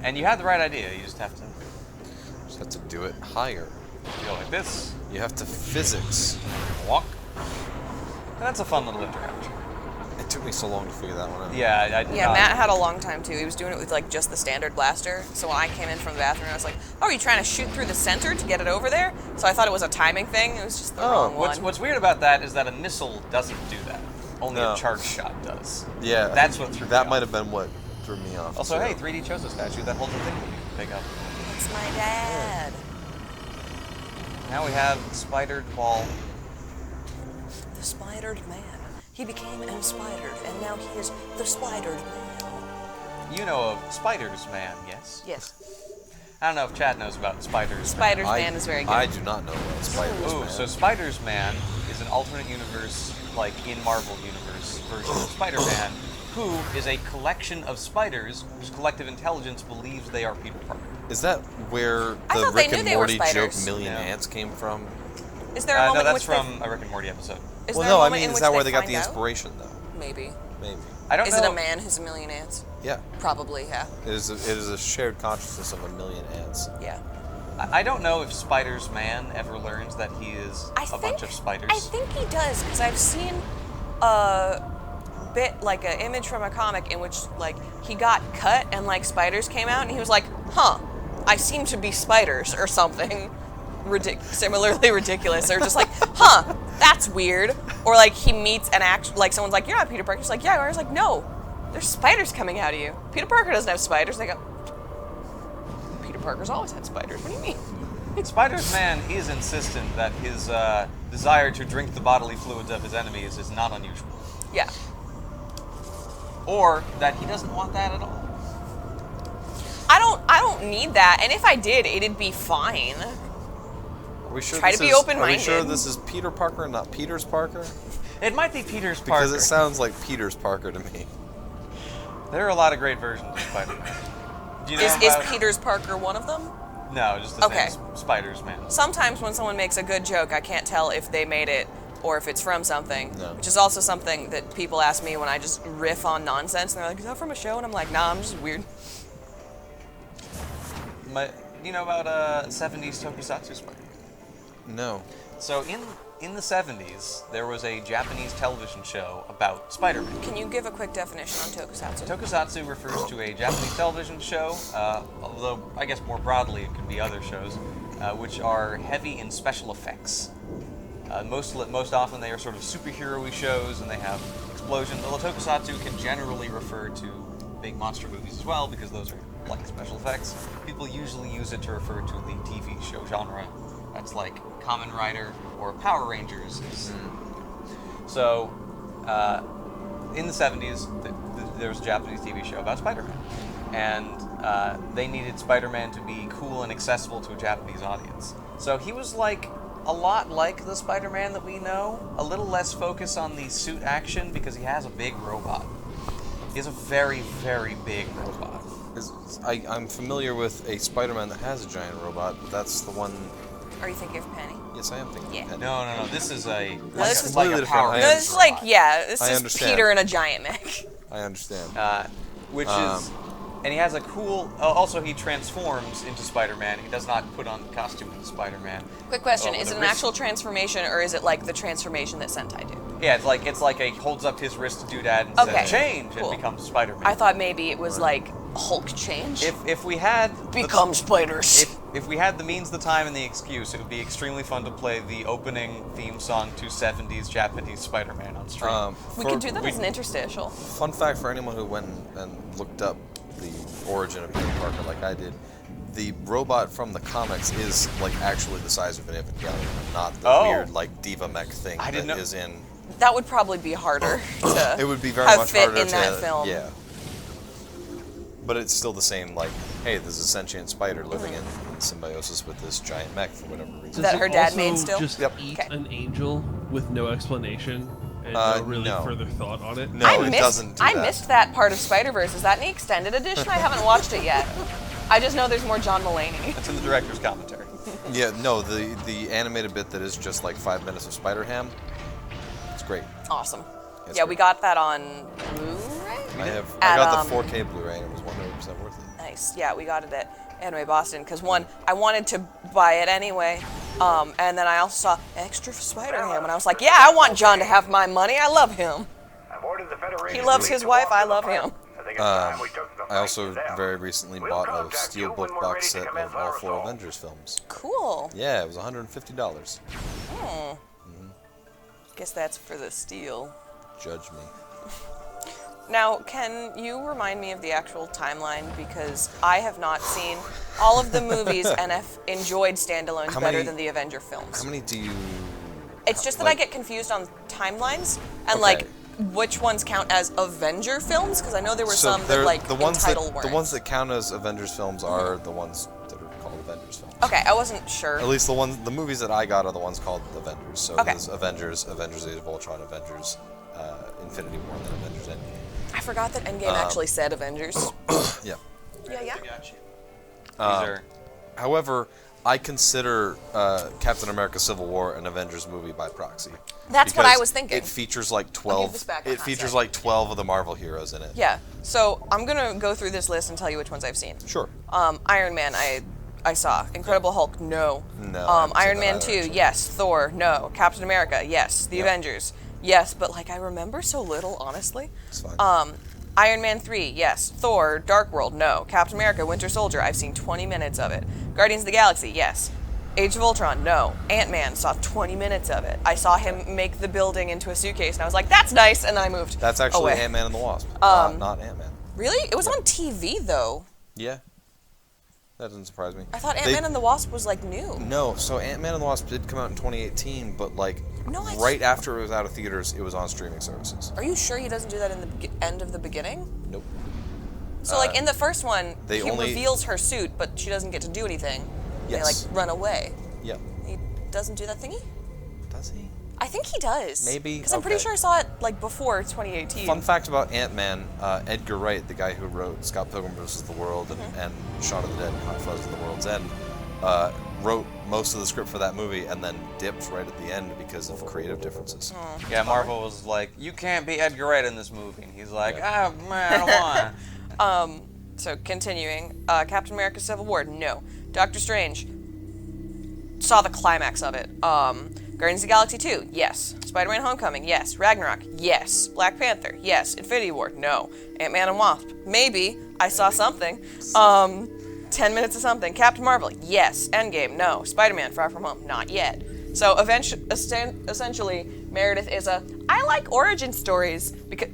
And you had the right idea, you just have to do it higher. You go like this. You have to physics. Walk. And that's a fun little interaction. It took me so long to figure that one out. Yeah, I did Yeah, not. Matt had a long time too. He was doing it with like just the standard blaster. So when I came in from the bathroom, I was like, "Oh, are you trying to shoot through the center to get it over there?" So I thought it was a timing thing. It was just the wrong one. What's weird about that is that a missile doesn't do that. Only No. a charge shot does. Yeah, That's what threw me that off. might have been what threw me off. Also, too. hey, 3D Chozo statue that holds a thing that you can pick up. It's my dad. Now we have Spidered Ball. The Spidered Man. He became an spider, and now he is the Spidered Man. You know of Spider's Man, yes? Yes. I don't know if Chad knows about Spider's Spider's Man. Man is very good. I do not know about Spider's Ooh, Man. so Spider's Man is an alternate universe, like in Marvel Universe version of Spider-Man, who is a collection of spiders whose collective intelligence believes they are Peter Parker. Is that where I the thought they Rick knew and they were Morty joke spiders. Million Yeah. Ants came from? Is there a moment no, in that's which from a Rick and Morty episode. Is Well, there a no, I moment mean, in is which that where they they got find the out? inspiration, though? Maybe. Maybe. I don't Is know. it a man who's a million ants? Yeah. Probably, yeah. It is a shared consciousness of a million ants. Yeah. I don't know if Spider's Man ever learns that he is a bunch of spiders. I think he does, because I've seen a bit, like an image from a comic in which, like, he got cut and, like, spiders came out, and he was like, huh, I seem to be spiders, or something similarly ridiculous, or just like, huh, that's weird. Or, like, he meets an like, someone's like, you're not Peter Parker. He's like, yeah. Or he's like, no, there's spiders coming out of you. Peter Parker doesn't have spiders. They go, Peter Parker's always had spiders. What do you mean? Spider's Man is insistent that his desire to drink the bodily fluids of his enemies is not unusual. Yeah. Or that he doesn't want that at all. I don't need that, and if I did, it'd be fine. Are we sure Try this to be is, open-minded. Are we sure this is Peter Parker and not Peter's Parker? It might be Peter's Parker. Because it sounds like Peter's Parker to me. There are a lot of great versions of Spider-Man. Do you know Is about- Peter's Parker one of them? No, just his Okay. name's Spider's Man. Sometimes when someone makes a good joke, I can't tell if they made it or if it's from something, No. which is also something that people ask me when I just riff on nonsense, and they're like, is that from a show? And I'm like, nah, I'm just weird. You know about 70s Tokusatsu Spider-Man? No. So in the 70s, there was a Japanese television show about Spider-Man. Can you give a quick definition on Tokusatsu? Tokusatsu refers to a Japanese television show, although I guess more broadly it could be other shows, which are heavy in special effects. Most often they are sort of superhero-y shows and they have explosions, although Tokusatsu can generally refer to big monster movies as well because those are like special effects. People usually use it to refer to the TV show genre. That's like Kamen Rider or Power Rangers. So, in the 70s, there was a Japanese TV show about Spider-Man. And they needed Spider-Man to be cool and accessible to a Japanese audience. So he was like a lot like the Spider-Man that we know, a little less focus on the suit action because he has a big robot. He has a very, very big robot. I'm familiar with a Spider-Man that has a giant robot, but that's the one... Are you thinking of Penny? Yes, I am thinking Yeah. of Penny. No. This is a... this is like a Power Ranger. This is like, yeah, this I is understand. Peter in a giant mech. I understand. Which is... And he has a cool... also, he transforms into Spider-Man. He does not put on the costume of Spider-Man. Quick question, with is a it an wrist- actual transformation, or is it like the transformation that Sentai do? Yeah, it's like he holds up his wrist to do that and Okay, says change cool. and becomes Spider-Man. I thought maybe it was like Hulk change? If we had Become spiders. If we had the means, the time, and the excuse, it would be extremely fun to play the opening theme song to 70s Japanese Spider-Man on stream. We could do that as an interstitial. Fun fact for anyone who went and looked up the origin of Peter Parker like I did, the robot from the comics is like actually the size of an Evangelion, not the weird like diva mech thing that is in. That would probably be harder to It would be very have much fit harder in to that film. Yeah. But it's still the same, like, hey, there's a sentient spider living in symbiosis with this giant mech for whatever reason. That her dad made still? Just eat an angel with no explanation and no really further thought on it? No, it doesn't do I that. missed that part of Spider-Verse. Is that in the extended edition? I haven't watched it yet. I just know there's more John Mulaney. That's in the director's commentary. Yeah, no, the animated bit that is just like 5 minutes of Spider-Ham, it's great. Awesome. It's Yeah, great. we got that on Blu-ray? I At, got the 4K Blu-ray and it was 100% worth it. Nice. Yeah, we got it at Anime Boston because one, I wanted to buy it anyway, and then I also saw extra for Spider-Ham, and I was like, yeah, I want John to have my money. I love him. He loves his wife. I love him. I also very recently bought a steelbook box set of all 4 Avengers films. Cool. Yeah, it was $150. Guess that's for the steel. Judge me. Now, can you remind me of the actual timeline? Because I have not seen all of the movies and have enjoyed standalones better than the Avenger films. How many do you... It's just that I get confused on timelines and like which ones count as Avenger films, because I know there were some that like the ones entitle that weren't. the ones that count as Avengers films are the ones that are called Avengers films. Okay, I wasn't sure. At least the movies that I got are the ones called Avengers. So there's Avengers, Avengers Age of Ultron, Avengers Infinity War, and then Avengers Endgame. I forgot that Endgame actually said Avengers. Yeah. Yeah. However, I consider Captain America: Civil War an Avengers movie by proxy. That's what I because was thinking. It features like I'll give this 12. back It on features set. like 12 of the Marvel heroes in it. Yeah. So I'm gonna go through this list and tell you which ones I've seen. Sure. Iron Man, I saw. Incredible Hulk, no. No. I haven't Iron seen Man that 2, either, actually. yes. Thor, no. Captain America, yes. The Avengers, yes. But like I remember so little, honestly. It's fine. Iron Man 3, yes. Thor, Dark World, no. Captain America, Winter Soldier, I've seen 20 minutes of it. Guardians of the Galaxy, yes. Age of Ultron, no. Ant-Man, saw 20 minutes of it. I saw him make the building into a suitcase, and I was like, that's nice, and then I moved That's actually away. Ant-Man and the Wasp, not Ant-Man. Really? It was on TV, though. Yeah. That doesn't surprise me. I thought Ant-Man and the Wasp was, like, new. No, so Ant-Man and the Wasp did come out in 2018, but like right after it was out of theaters, it was on streaming services. Are you sure he doesn't do that in the end of the beginning? Nope. So, like, in the first one, they he only- reveals her suit, but she doesn't get to do anything. Yes. They, like, run away. Yep. He doesn't do that thingy? Does he? I think he does. Maybe. Because I'm pretty Okay. sure I saw it, like, before 2018. Fun fact about Ant-Man, Edgar Wright, the guy who wrote Scott Pilgrim vs. the World and Shaun of the Dead and Hot Fuzz of the World's End, wrote most of the script for that movie and then dipped right at the end because of creative differences. Yeah, Marvel was like, you can't be Edgar Wright in this movie. And he's like, man, I don't want. So, continuing. Captain America Civil War, no. Doctor Strange, saw the climax of it. Guardians of the Galaxy 2, yes. Spider-Man Homecoming, yes. Ragnarok, yes. Black Panther, yes. Infinity War, no. Ant-Man and Wasp, maybe. I saw something. 10 minutes of something. Captain Marvel, yes. Endgame, no. Spider-Man Far From Home, not yet. So essentially, Meredith is I like origin stories,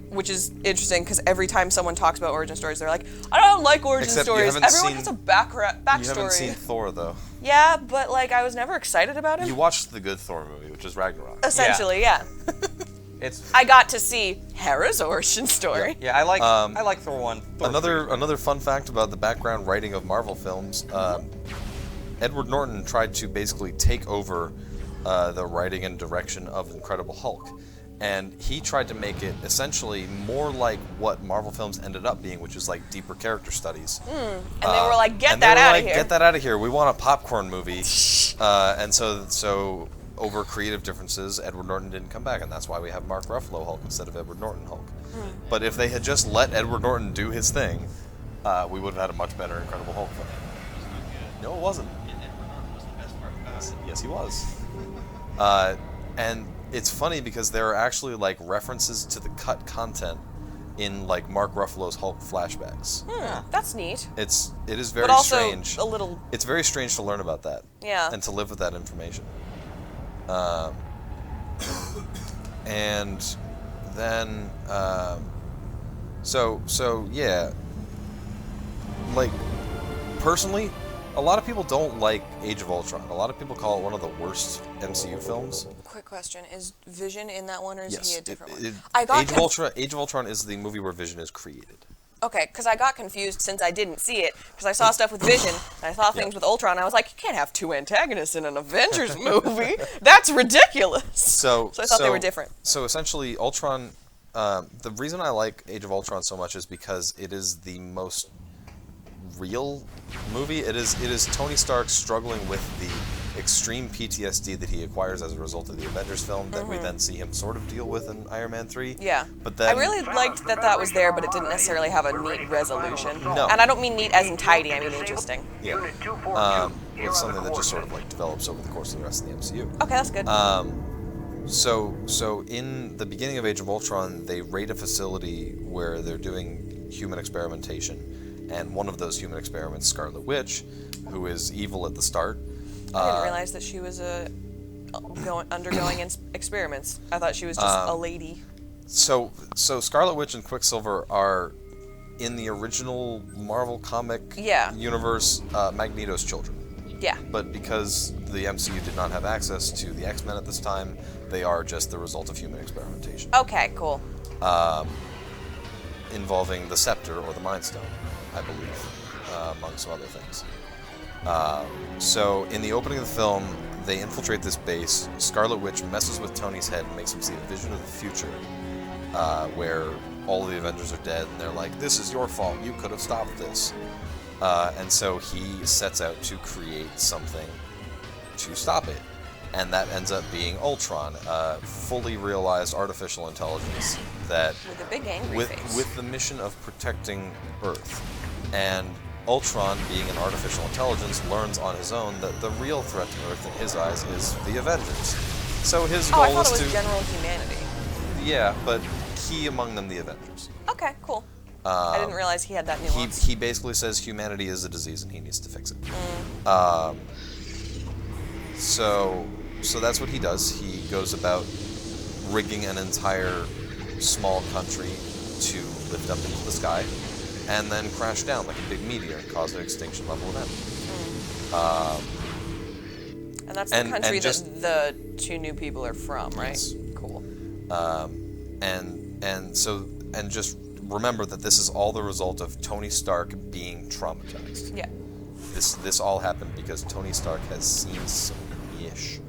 which is interesting because every time someone talks about origin stories, they're like, I don't like origin Except you stories. haven't Everyone seen- has a backstory. You haven't seen Thor, though. Yeah, but like I was never excited about him. You watched the good Thor movie, which is Ragnarok. Essentially, yeah. It's I got to see Hera's origin story. Yeah, I like Thor 1. Thor 3. Another fun fact about the background writing of Marvel films, Edward Norton tried to basically take over the writing and direction of Incredible Hulk. And he tried to make it essentially more like what Marvel films ended up being, which is like deeper character studies. And they were like, get and they that were out like, of here. Get that out of here. We want a popcorn movie. And so over creative differences, Edward Norton didn't come back, and that's why we have Mark Ruffalo Hulk instead of Edward Norton Hulk. But if they had just let Edward Norton do his thing, we would have had a much better Incredible Hulk film. No, it wasn't. Yes, he was. And it's funny because there are actually like references to the cut content in like Mark Ruffalo's Hulk flashbacks. That's neat. It is very but also strange. A little. It's very strange to learn about that. Yeah. And to live with that information. And then so yeah. Like personally, a lot of people don't like Age of Ultron. A lot of people call it one of the worst MCU films. Quick question: is Vision in that one, or is he a different one? Age of Ultron is the movie where Vision is created. Okay, because I got confused since I didn't see it, because I saw stuff with Vision, and I saw things with Ultron, and I was like, you can't have two antagonists in an Avengers movie. That's ridiculous. So I thought they were different. So essentially, Ultron. The reason I like Age of Ultron so much is because it is the most real movie. It is Tony Stark struggling with the extreme PTSD that he acquires as a result of the Avengers film that we then see him sort of deal with in Iron Man 3. Yeah. But then I really liked that was there, but it didn't necessarily have a neat resolution. No. And I don't mean neat as in tidy, I mean interesting. Yeah. It's something that just sort of like develops over the course of the rest of the MCU. Okay, that's good. So in the beginning of Age of Ultron, they raid a facility where they're doing human experimentation, and one of those human experiments, Scarlet Witch, who is evil at the start. I didn't realize that she was undergoing experiments. I thought she was just a lady. So Scarlet Witch and Quicksilver are in the original Marvel comic universe Magneto's children. Yeah. But because the MCU did not have access to the X-Men at this time, they are just the result of human experimentation. Okay, cool. Involving the Scepter or the Mind Stone, I believe, among some other things. So in the opening of the film, they infiltrate this base. Scarlet Witch messes with Tony's head and makes him see a vision of the future, where all of the Avengers are dead, and they're like, "This is your fault. You could have stopped this." And so he sets out to create something to stop it. And that ends up being Ultron, fully realized artificial intelligence that with a big angry face. With the mission of protecting Earth. And Ultron, being an artificial intelligence, learns on his own that the real threat to Earth in his eyes is the Avengers. So his goal I thought is it was general humanity. Yeah, but he among them the Avengers. Okay, cool. I didn't realize he had that nuance. He basically says humanity is a disease and he needs to fix it. So that's what he does. He goes about rigging an entire small country to lift up into the sky and then crash down like a big meteor and cause an extinction level event. And that's the country that the two new people are from, right? Yes. Cool. And just remember that this is all the result of Tony Stark being traumatized. Yeah. This all happened because Tony Stark has seen some ish.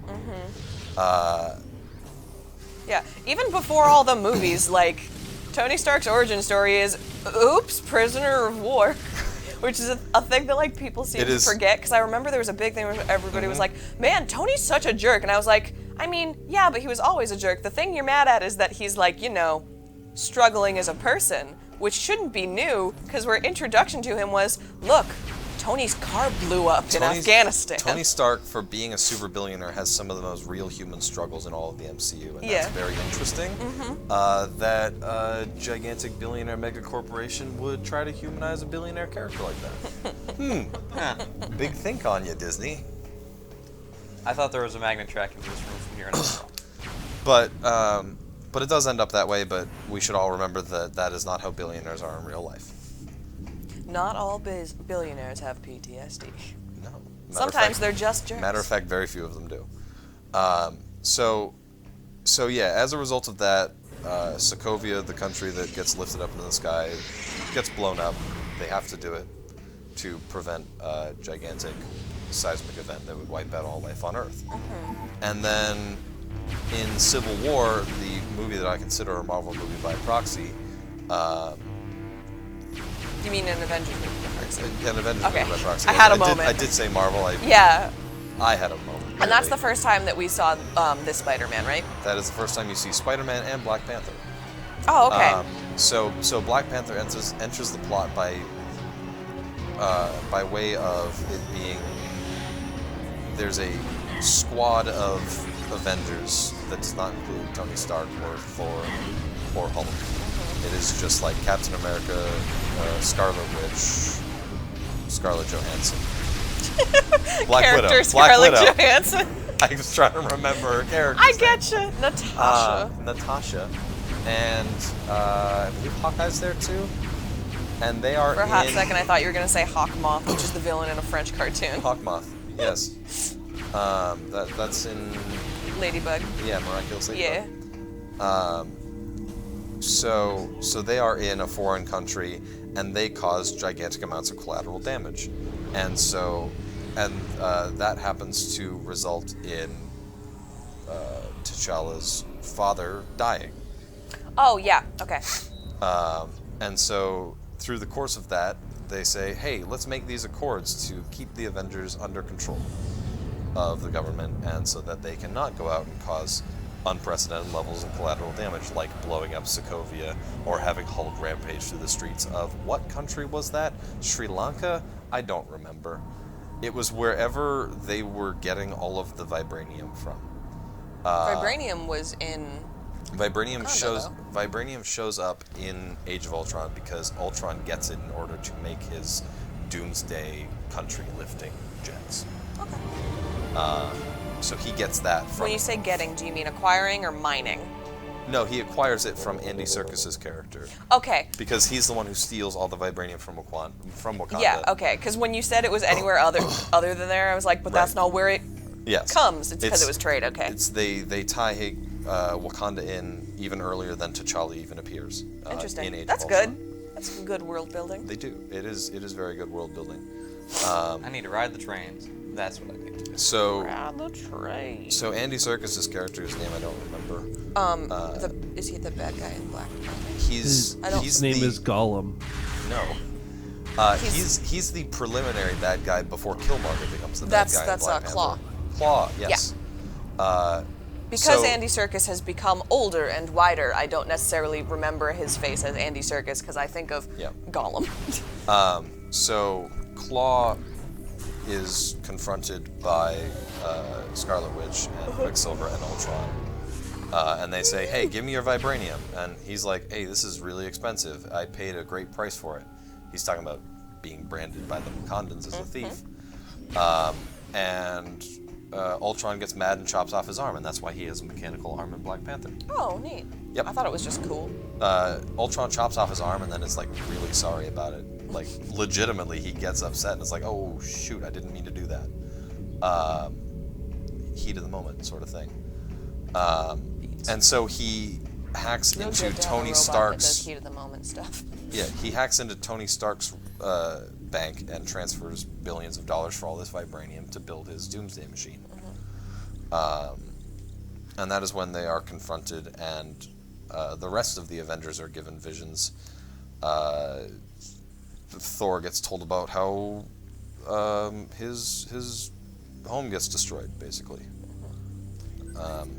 Yeah, even before all the movies, like, Tony Stark's origin story is, oops, prisoner of war, which is a thing that, like, people seem to forget, because I remember there was a big thing where everybody was like, man, Tony's such a jerk, and I was like, I mean, yeah, but he was always a jerk. The thing you're mad at is that he's, like, you know, struggling as a person, which shouldn't be new, because our introduction to him was, look, Tony's car blew up in Afghanistan. Tony Stark, for being a super billionaire, has some of the most real human struggles in all of the MCU, and that's very interesting. That a gigantic billionaire mega corporation would try to humanize a billionaire character like that. Big think on you, Disney. I thought there was a magnet tracking this room from here on. But it does end up that way. But we should all remember that that is not how billionaires are in real life. Not all billionaires have PTSD. No. Sometimes they're just jerks. Matter of fact, very few of them do. So yeah, as a result of that, Sokovia, the country that gets lifted up into the sky, gets blown up. They have to do it to prevent a gigantic seismic event that would wipe out all life on Earth. And then in Civil War, the movie that I consider a Marvel movie by proxy, you mean an Avengers movie by proxy? An Avengers movie by proxy. I had a moment. I did say Marvel. I had a moment. And that's the first time that we saw this Spider-Man, right? That is the first time you see Spider-Man and Black Panther. Oh, okay. So Black Panther enters the plot by way of it being there's a squad of Avengers that does not include Tony Stark or Thor or Hulk. It is just like Captain America, Scarlet Witch, Scarlett Johansson. Black Character Widow. Scarlett Black Widow. Johansson. I was trying to remember her character. I getcha. Natasha. Natasha. And I believe Hawkeye's there too. And they are For a hot second, I thought you were going to say Hawkmoth, which is the villain in a French cartoon. Hawkmoth, yes. That's in... Ladybug. Yeah, Miraculous Ladybug. Yeah. So they are in a foreign country, and they cause gigantic amounts of collateral damage. And that happens to result in T'Challa's father dying. Oh, yeah. Okay. And so, through the course of that, they say, hey, let's make these accords to keep the Avengers under control of the government, and so that they cannot go out and cause unprecedented levels of collateral damage, like blowing up Sokovia or having Hulk rampage through the streets of... What country was that? Sri Lanka? I don't remember. It was wherever they were getting all of the vibranium from. Vibranium was in... Vibranium shows up in Age of Ultron because Ultron gets it in order to make his Doomsday country-lifting jets. Okay. So he gets that from... When you say getting, do you mean acquiring or mining? No, he acquires it from Andy Serkis's character. Okay. Because he's the one who steals all the vibranium from Wakanda. Yeah, okay. Because when you said it was anywhere other than there, I was like, but that's not where it comes. It's because it was trade, okay. They tie Wakanda in even earlier than T'Challa even appears. Interesting. In Age That's of Ultron. good. That's good world building. They do. It is very good world building. I need to ride the trains. That's what I need to do. So, Ride the train. So Andy Serkis's character's name I don't remember. Is he the bad guy in Black? His name is Gollum. No. He's the preliminary bad guy before Killmonger becomes the bad guy. That's Claw. Claw, yes. Yeah. Because Andy Serkis has become older and wider, I don't necessarily remember his face as Andy Serkis because I think of Gollum. So Claw is confronted by Scarlet Witch and Quicksilver and Ultron. And they say, hey, give me your vibranium. And he's like, hey, this is really expensive. I paid a great price for it. He's talking about being branded by the Wakandans as a thief. And Ultron gets mad and chops off his arm, and that's why he has a mechanical arm in Black Panther. Oh, neat. Yep. I thought it was just cool. Ultron chops off his arm and then is like really sorry about it. Like legitimately, he gets upset and it's like, oh shoot, I didn't mean to do that. Heat of the moment sort of thing. And so he hacks into Tony Stark's heat of the moment stuff. Yeah, he hacks into Tony Stark's bank and transfers billions of dollars for all this vibranium to build his Doomsday machine. And that is when they are confronted, and the rest of the Avengers are given visions. Thor gets told about how his home gets destroyed, basically.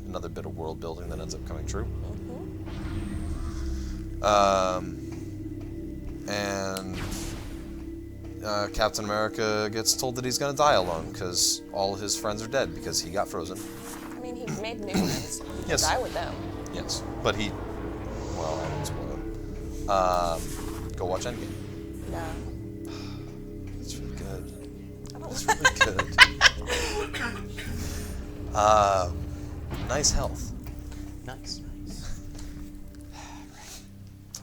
Another bit of world building that ends up coming true. And Captain America gets told that he's going to die alone because all his friends are dead because he got frozen. I mean, he made new friends. He Yes. die with them. Yes, but I won't spoil it. Go watch Endgame. No. It's really good. It's really good. Nice health. Nice.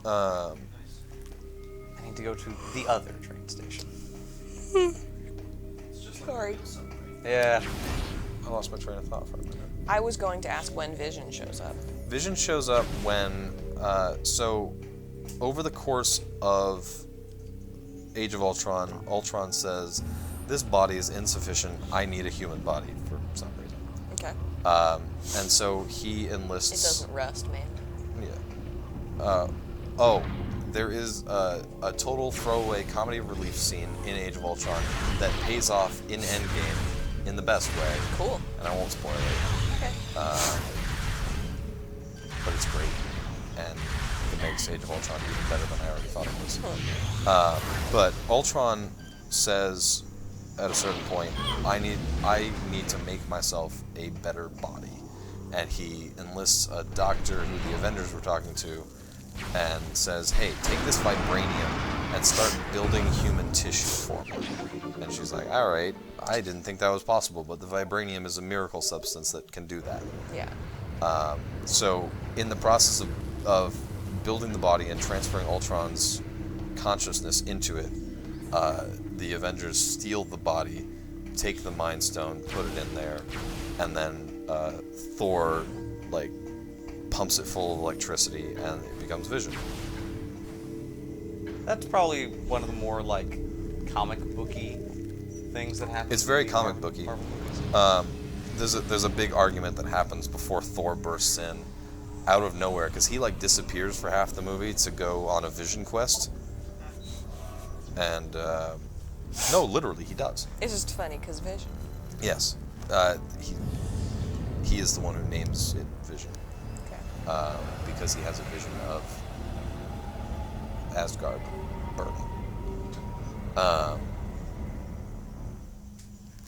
I I need to go to the other train station. Sorry. Yeah. I lost my train of thought for a minute. I was going to ask when Vision shows up. Vision shows up when, so over the course of Age of Ultron, Ultron says, this body is insufficient, I need a human body for some reason. Okay. And so he enlists... It doesn't rust, man. Yeah. There is a total throwaway comedy relief scene in Age of Ultron that pays off in Endgame in the best way. Cool. And I won't spoil it. Okay. But it's great, and it makes Age of Ultron even better than I already thought it was. But Ultron says at a certain point, I need to make myself a better body. And he enlists a doctor who the Avengers were talking to and says, hey, take this vibranium and start building human tissue for me. And she's like, all right, I didn't think that was possible, but the vibranium is a miracle substance that can do that. Yeah. So in the process of building the body and transferring Ultron's consciousness into it, the Avengers steal the body, take the Mind Stone, put it in there, and then Thor like pumps it full of electricity and it becomes Vision. That's probably one of the more like comic booky things that happen. It's very comic booky. There's a big argument that happens before Thor bursts in out of nowhere, because he like disappears for half the movie to go on a Vision quest. And no, literally he does. It's just funny because Vision. Yes, he is the one who names it Vision. Okay. Because he has a vision of Asgard burning.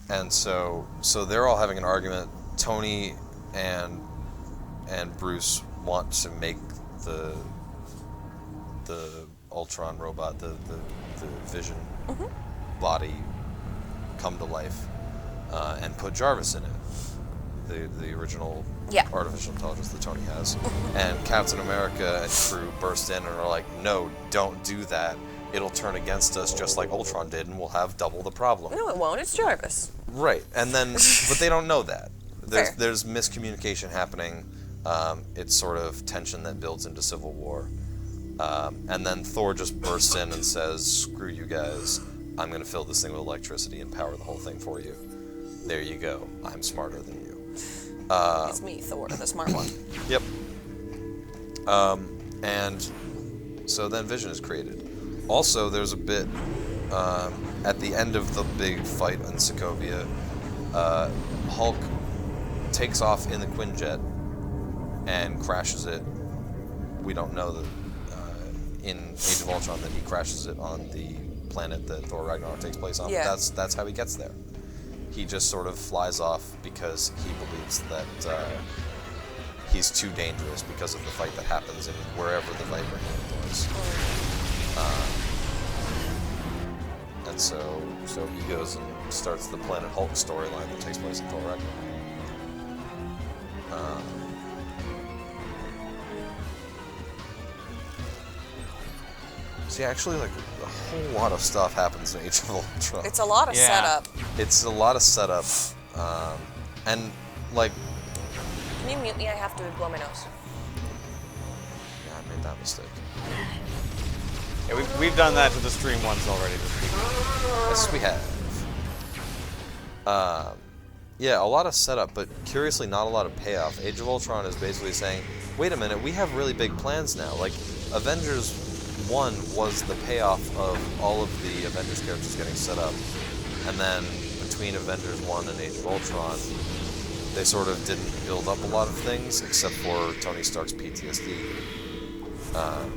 And so they're all having an argument. Tony and Bruce want to make the Ultron robot, the Vision body come to life, and put Jarvis in it, the original artificial intelligence that Tony has. And Captain America and crew burst in and are like, no, don't do that. It'll turn against us just like Ultron did, and we'll have double the problem. No, it won't. It's Jarvis. Right, and then, but they don't know that. There's miscommunication happening. It's sort of tension that builds into Civil War. And then Thor just bursts in and says, screw you guys, I'm going to fill this thing with electricity and power the whole thing for you. There you go. I'm smarter than you. It's me, Thor, the smart one. Yep. And so then Vision is created. Also, there's a bit at the end of the big fight in Sokovia, Hulk takes off in the Quinjet and crashes it. We don't know that in Age of Ultron that he crashes it on the planet that Thor Ragnarok takes place on. Yeah. That's how he gets there. He just sort of flies off because he believes that he's too dangerous because of the fight that happens in wherever the vibranium was. And so he goes and starts the Planet Hulk storyline that takes place in Thor Ragnarok. See, actually, like, a whole lot of stuff happens in Age of Ultron. It's a lot of setup. It's a lot of setup. And, like... Can you mute me? I have to blow my nose. Yeah, I made that mistake. Yeah, we've done that to the stream once already this week. Yes, we have. Yeah, a lot of setup, but curiously not a lot of payoff. Age of Ultron is basically saying, wait a minute, we have really big plans now. Like, Avengers 1 was the payoff of all of the Avengers characters getting set up. And then, between Avengers 1 and Age of Ultron, they sort of didn't build up a lot of things, except for Tony Stark's PTSD.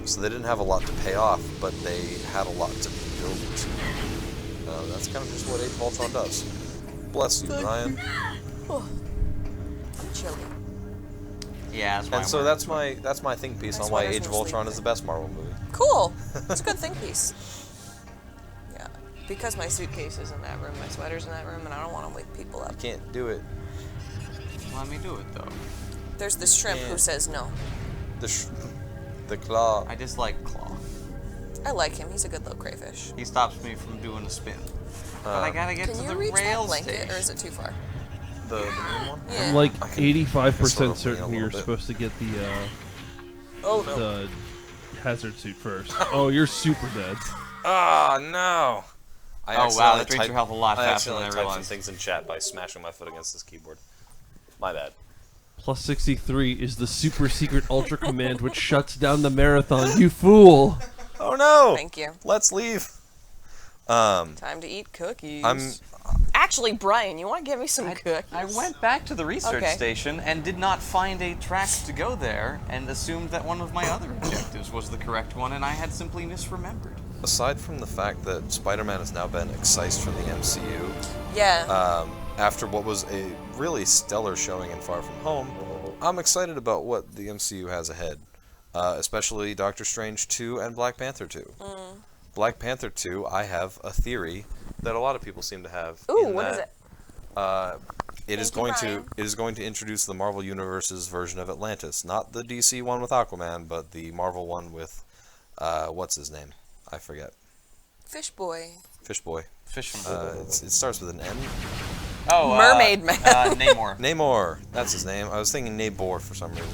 So they didn't have a lot to pay off, but they had a lot to build to. That's kind of just what Age of Ultron does. Bless you, Brian. Oh, I'm chilly. Yeah, that's why and so that's my think piece on why Age of Ultron is the best Marvel movie. Cool. It's a good think piece. Yeah, because my suitcase is in that room, my sweater's in that room, and I don't want to wake people up. You can't do it. Let me do it though. There's the shrimp who says no. The Claw. I dislike Claw. I like him. He's a good little crayfish. He stops me from doing a spin. But I gotta get to the Can you reach that rail blanket, station. or is it too far? The main one? Yeah. I'm like I can 85% sort of certain lean a you're little bit. supposed to get the Oh, no. the hazard suit first. Oh, you're super dead. Ah, no. Oh, wow, that drains your health a lot faster than I accidentally typed some realized. things in chat by smashing my foot against this keyboard. My bad. Plus 63 is the super secret ultra command which shuts down the marathon, you fool! Oh no! Thank you. Let's leave. Time to eat cookies. Actually, Brian, you want to give me some cookies? I went back to the research station and did not find a track to go there and assumed that one of my other objectives was the correct one, and I had simply misremembered. Aside from the fact that Spider-Man has now been excised from the MCU, Yeah. After what was a really stellar showing in Far From Home, I'm excited about what the MCU has ahead. especially Doctor Strange 2 and Black Panther 2. Black Panther 2, I have a theory that a lot of people seem to have. Ooh, what is it? It is going to introduce the Marvel Universe's version of Atlantis, not the DC one with Aquaman, but the Marvel one with what's his name? I forget. Fish Boy. Fish Boy. It starts with an N. Oh, Mermaid Man. Namor. Namor. That's his name. I was thinking Nabor for some reason.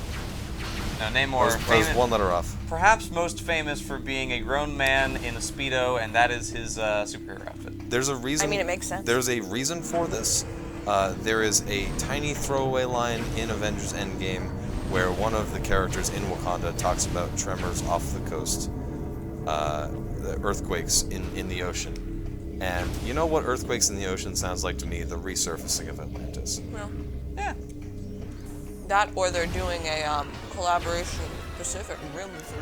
No, Namor. I was one letter off. Perhaps most famous for being a grown man in a Speedo, and that is his superhero outfit. There's a reason. I mean, it makes sense. There's a reason for this. There is a tiny throwaway line in Avengers Endgame where one of the characters in Wakanda talks about tremors off the coast, the earthquakes in the ocean. And you know what earthquakes in the ocean sounds like to me? The resurfacing of Atlantis. Well, yeah. That, or they're doing a collaboration with Pacific Rim 3.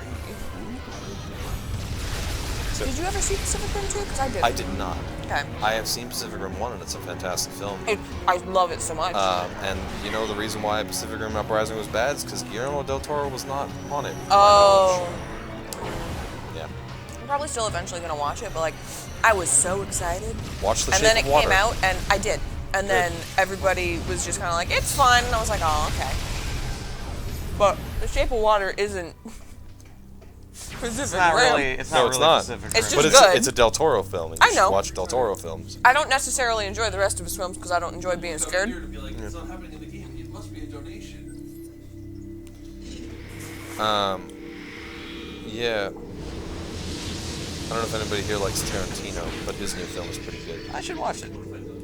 So, did you ever see Pacific Rim 2? Because I did. I did not. Okay. I have seen Pacific Rim 1, and it's a fantastic film. I love it so much. And you know the reason why Pacific Rim Uprising was bad is because Guillermo del Toro was not on it. Oh. Yeah. I'm probably still eventually going to watch it, but like, I was so excited. Watch The Shape of Water. And then it came out, and I did. And then everybody was just kind of like, it's fun. And I was like, oh, okay. But The Shape of Water isn't Pacific It's not Rim. really. It's not really Pacific Rim. It's just but good. It's a Del Toro film, and you should watch Del Toro films. I don't necessarily enjoy the rest of his films because I don't enjoy being scared. It's not happening in the game. It must be a donation. Yeah. I don't know if anybody here likes Tarantino, but his new film is pretty good. I should watch it.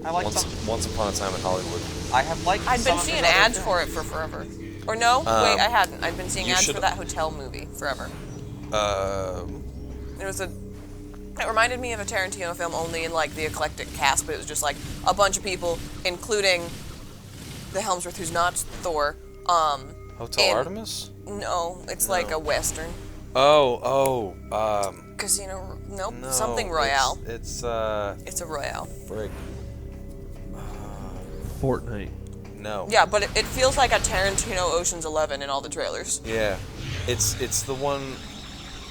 I like Once Upon a Time in Hollywood. I have liked. I'd been seeing ads for it for forever. Or no, wait, I hadn't. I'd been seeing ads for that hotel movie forever. It reminded me of a Tarantino film, only in like the eclectic cast, but it was just like a bunch of people, including the Helmsworth, who's not Thor. Hotel Artemis? No, it's like a western. Casino? Nope. No, Something Royale. It's a Royale. Frig. Fortnite. No. Yeah, but it feels like a Tarantino Ocean's 11 in all the trailers. Yeah. It's the one.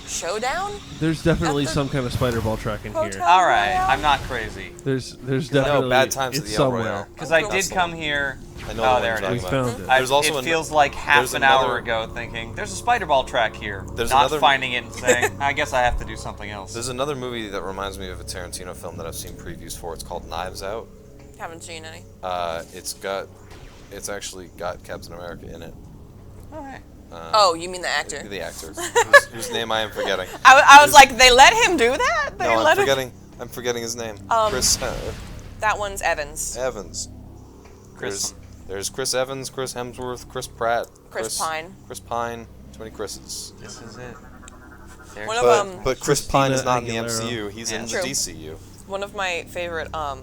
Showdown? There's definitely some kind of spider ball track in here. All right, I'm not crazy. There's definitely Bad Times at it's the El somewhere. Royale. Because I did come here. I know Oh, there it is. We found it. There's also it feels like half an hour ago thinking, there's a spider ball track here. There's not another- finding it and saying, I guess I have to do something else. There's another movie that reminds me of a Tarantino film that I've seen previews for. It's called Knives Out. Haven't seen any. It's actually got Captain America in it. Oh, hey. Oh, you mean the actor? The actor, whose name I am forgetting. I was like, they let him do that? They No, let I'm forgetting his name. Chris. That one's Evans. Evans. Chris. There's Chris Evans, Chris Hemsworth, Chris Pratt, Chris Pine. Chris Pine. Too many Chris's. This is it. One of But Chris Pine is not in the Aguilera. MCU. He's in the True. DCU. One of my favorite Oh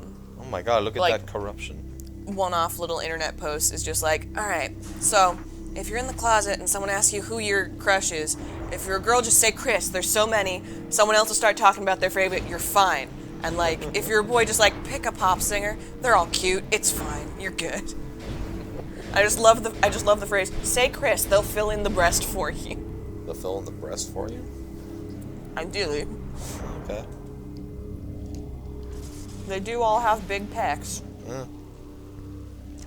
my God! Look at like- that corruption. one-off little internet posts is just like, all right, so if you're in the closet and someone asks you who your crush is, if you're a girl, just say Chris. There's so many. Someone else will start talking about their favorite. You're fine. And like, if you're a boy, just like pick a pop singer. They're all cute. It's fine. You're good. I just love the phrase. Say Chris. They'll fill in the breast for you. They'll fill in the breast for you. Ideally, Okay. they do all have big pecs.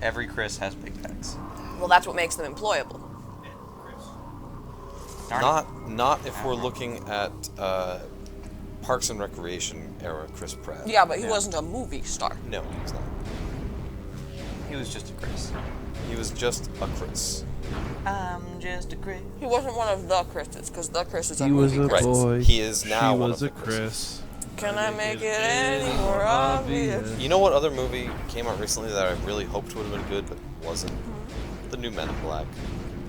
Every Chris has big pecs. Well, that's what makes them employable. Not if we're looking at Parks and Recreation era Chris Pratt. Yeah, but he wasn't a movie star. No, he's not. He was just a Chris. He was just a Chris. I'm just a Chris. He wasn't one of the Chris's, because the Chris is a He was movie a Chris. boy. He is now She one was of a the Chris. Can I make it any more obvious? You know what other movie came out recently that I really hoped would have been good but wasn't? The new Men in Black.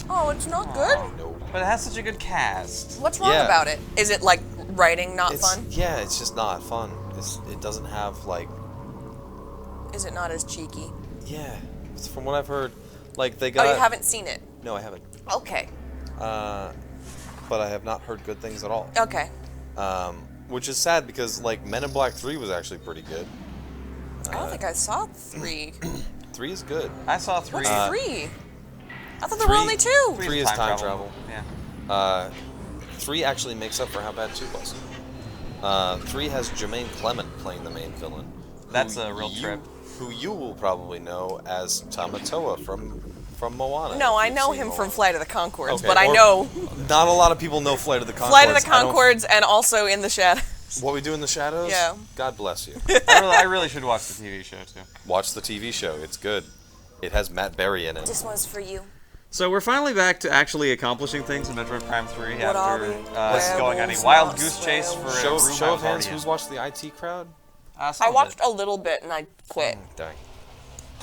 Oh, it's not good? No. But it has such a good cast. What's wrong about it? Is it like writing not fun? Yeah, it's just not fun. It doesn't have like. Is it not as cheeky? Yeah, it's from what I've heard, like they got. Oh, you haven't seen it? No, I haven't. Okay. But I have not heard good things at all. Okay. Which is sad because like Men in Black 3 was actually pretty good. I don't think I saw 3. 3 is good. I saw 3. What's 3? I thought there were only 2. 3 is time travel. Yeah. 3 actually makes up for how bad 2 was. 3 has Jermaine Clement playing the main villain. That's a real trip. Who you will probably know as Tamatoa from Moana. No, I know him from Flight of the Conchords, Okay, but I or- know Not a lot of people know Flight of the Conchords. Flight of the Conchords and also In the Shadows. What We Do in the Shadows? Yeah. God bless you. I really should watch the TV show too. Watch the TV show. It's good. It has Matt Berry in it. This one's for you. So we're finally back to actually accomplishing things in Metroid Prime 3 What are after we? going on a Werewolves, wild not goose chase for Show a room I of was hands, already who's in. watched the IT crowd? I watched a little bit and I quit. Dang.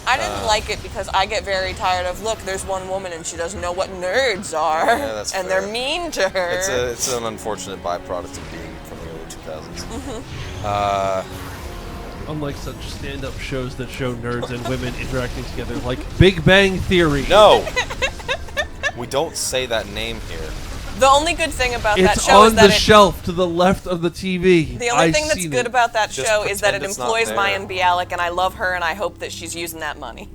I didn't like it because I get very tired of, look, there's one woman and she doesn't know what nerds are. Yeah, that's and fair. they're mean to her. It's an unfortunate byproduct of being from the early 2000s. Unlike such stand-up shows that show nerds and women interacting together, like Big Bang Theory. No! We don't say that name here. The only good thing about that It's show on is that the shelf to the left of the TV. the only I've thing that's seen good it. about that Just show is that it pretend it's not employs there. Mayan Bialik, and I love her, and I hope that she's using that money.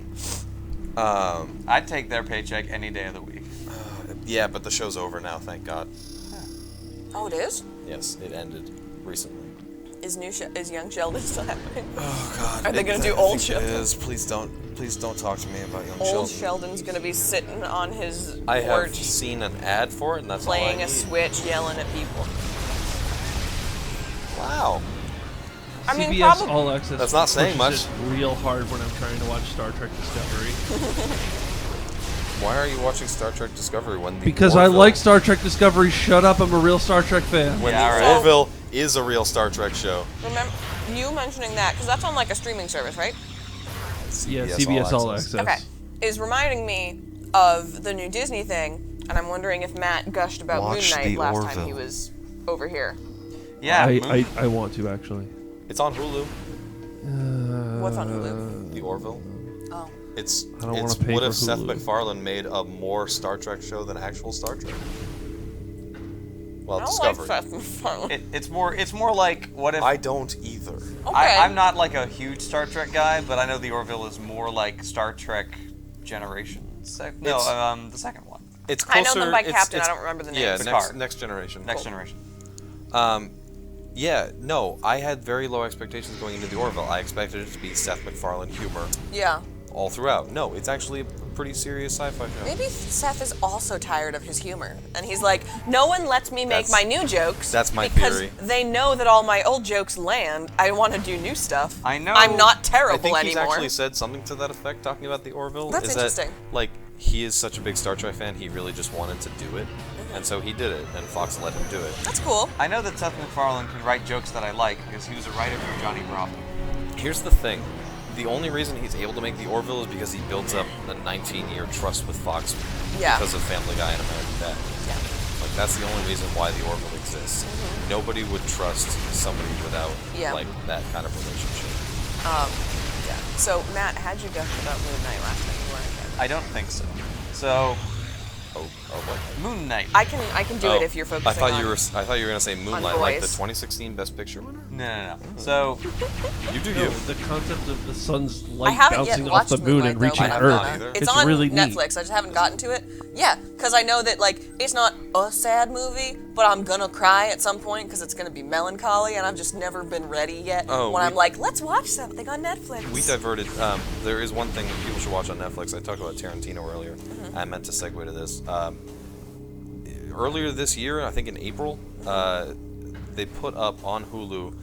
I'd take their paycheck any day of the week. Yeah, but the show's over now, thank God. Oh, it is? Yes, it ended recently. Is Young Sheldon still happening? Oh God! Are they going to do I Old think it Sheldon? is. Please don't talk to me about Young Old Sheldon. Sheldon's going to be sitting on his I have porch, seen an ad for it, and that's playing all I a need. Switch, yelling at people. Wow. I mean, CBS probably. All Access. That's not saying pushes much. it real hard when I'm trying to watch Star Trek Discovery. Why are you watching Star Trek Discovery when the Because I Orville- like Star Trek Discovery. Shut up! I'm a real Star Trek fan. when Yeah, the right. Orville is a real Star Trek show? Remember you mentioning that, because that's on like a streaming service, right? Yeah, CBS All Access. Okay. Is reminding me of the new Disney thing, and I'm wondering if Matt gushed about Watch Moon Knight the last time Orville. he was over here. Yeah, I want to actually. It's on Hulu. What's on Hulu? The Orville. Oh. It's I don't wanna it's pay what for if Seth Hulu. MacFarlane made a more Star Trek show than actual Star Trek? Well, I don't Discovery. like Seth MacFarlane. It's more like what if I don't either. Okay. I'm not like a huge Star Trek guy, but I know the Orville is more like Star Trek Generations. No, It's- the second one. It's I closer. know them by it's- Captain, it's- I don't remember the name. Yeah, Picard. next generation. Next Generation. Yeah, no, I had very low expectations going into the Orville. I expected it to be Seth MacFarlane humor Yeah. all throughout. No, it's actually a pretty serious sci-fi show. Maybe Seth is also tired of his humor, and he's like, no one lets me make That's- my new jokes. that's my because theory. they know that all my old jokes land. I want to do new stuff. I know. I'm not I terrible think he's anymore. actually said something to that effect, talking about the Orville. That's is interesting. That, like, he is such a big Star Trek fan, he really just wanted to do it. And so he did it, and Fox let him do it. That's cool. I know that Seth MacFarlane can write jokes that I like because he was a writer for Johnny Bravo. Here's the thing. The only reason he's able to make the Orville is because he builds up a 19-year trust with Fox Yeah. because of Family Guy and American Dad. Yeah. Like, that's the only reason why the Orville exists. Nobody would trust somebody without, Yeah. like, that kind of relationship. Yeah. So, Matt, how'd you gush about Moon Knight last time you weren't here? I don't think so. So, what? Moon Knight. I can do it if you're focusing I thought on... you were gonna say Moonlight, like the boys. 2016 Best Picture winner. No. So, You do No, you. the concept of the sun's I light haven't yet bouncing off watched the moon Moonlight, and though, reaching but I'm Earth. gonna. either. It's It's on really neat. Netflix. I just haven't gotten to it. Yeah, because I know that like it's not a sad movie, but I'm gonna cry at some point because it's gonna be melancholy, and I've just never been ready yet. Oh, when we- I'm like, let's watch something on Netflix. We diverted. There is one thing that people should watch on Netflix. I talked about Tarantino earlier. I meant to segue to this. Earlier this year, I think in April, they put up on Hulu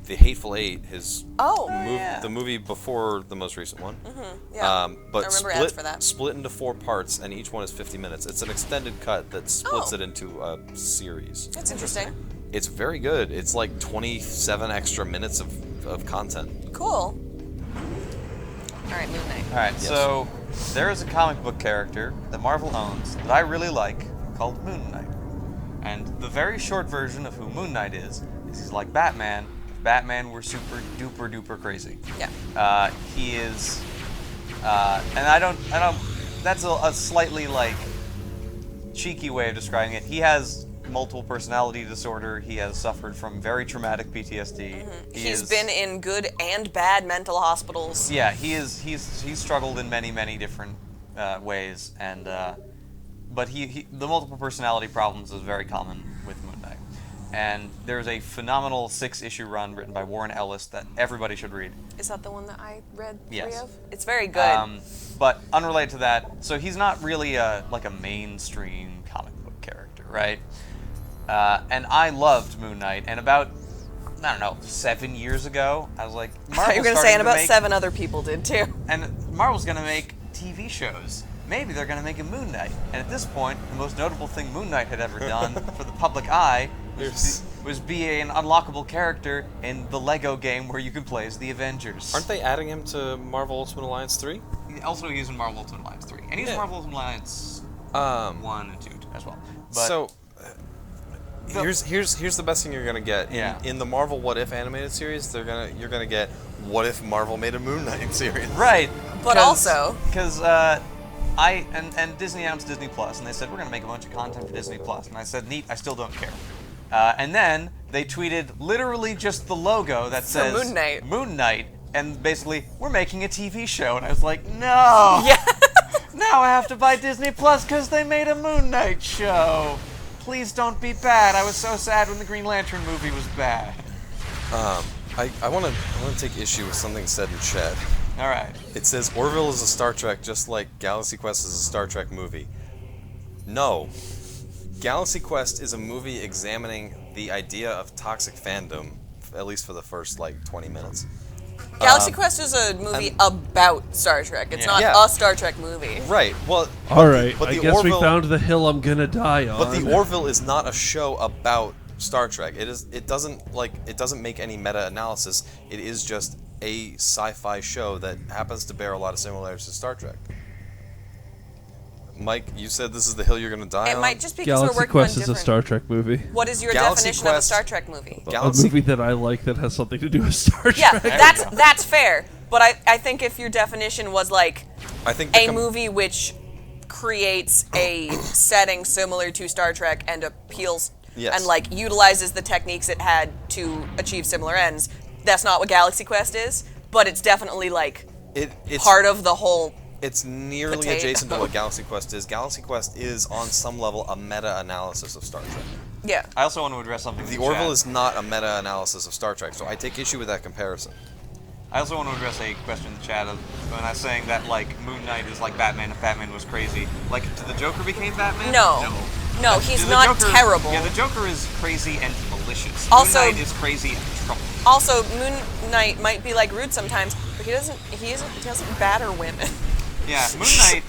The Hateful Eight, the movie before the most recent one. Yeah. But I remember ads for that. split into 4 parts, and each one is 50 minutes. It's an extended cut that splits Oh. it into a series. That's interesting. It's very good. It's like 27 extra minutes of content. Cool. All right, Moon Knight. Alright, Yes. so there is a comic book character that Marvel owns that I really like called Moon Knight. And the very short version of who Moon Knight is he's like Batman. If Batman were super duper duper crazy. Yeah. He is, and I don't, that's a slightly like cheeky way of describing it. He has multiple personality disorder. He has suffered from very traumatic PTSD. He's been in good and bad mental hospitals. Yeah, he's struggled in many different ways, and but the multiple personality problems is very common with Moon Knight. And there's a phenomenal 6-issue run written by Warren Ellis that everybody should read. Is that the one that I read 3 Yes. of? It's very good. But unrelated to that, so he's not really like a mainstream comic book character, right? And I loved Moon Knight, and about, I don't know, 7 years ago, I was like, I thought you were going to say, and about 7 other people did too. And Marvel's going to make TV shows. Maybe they're going to make a Moon Knight. And at this point, the most notable thing Moon Knight had ever done for the public eye was be an unlockable character in the Lego game where you can play as the Avengers. Aren't they adding him to Marvel Ultimate Alliance 3? Also, he's in Marvel Ultimate Alliance 3. And he's in Marvel Ultimate Alliance 1 and 2 as well. But so, here's the best thing you're gonna get. In the Marvel What If animated series, you're gonna get What If Marvel made a Moon Knight series. Right. But also, because and Disney announced Disney Plus, and they said we're gonna make a bunch of content for Disney Plus, and I said neat, I still don't care. And then they tweeted literally just the logo that says Moon Knight, and basically we're making a TV show, and I was like, no. Yeah. Now I have to buy Disney Plus because they made a Moon Knight show. Please don't be bad. I was so sad when the Green Lantern movie was bad. I want to take issue with something said in chat. All right. It says Orville is a Star Trek just like Galaxy Quest is a Star Trek movie. No. Galaxy Quest is a movie examining the idea of toxic fandom, at least for the first 20 minutes. Galaxy Quest is a movie about Star Trek. It's not a Star Trek movie. Right. Well. All right. But I the guess Orville, we found the hill I'm gonna die on. But the Orville is not a show about Star Trek. It doesn't make any meta-analysis. It is just a sci-fi show that happens to bear a lot of similarities to Star Trek. Mike, you said this is the hill you're going to die on? It might just be because Galaxy we're working Quest on is a Star Trek movie. What is your Galaxy definition of a Quest- Star Trek movie? A movie that I like that has something to do with Star Yeah, Trek. that's fair. But I think if your definition was I think a movie which creates a setting similar to Star Trek and appeals and utilizes the techniques it had to achieve similar ends, that's not what Galaxy Quest is. But it's definitely it's part of the whole. It's nearly adjacent to what Galaxy Quest is. Galaxy Quest is, on some level, a meta-analysis of Star Trek. Yeah. I also want to address something. The Orville is not a meta-analysis of Star Trek, so I take issue with that comparison. I also want to address a question in the chat of when I was saying that Moon Knight is like Batman if Batman was crazy. Did the Joker became Batman? No, he's not terrible. Yeah, the Joker is crazy and malicious. Also, Moon Knight is crazy and trouble. Also, Moon Knight might be rude sometimes, but he doesn't batter women. Yeah, Moon Knight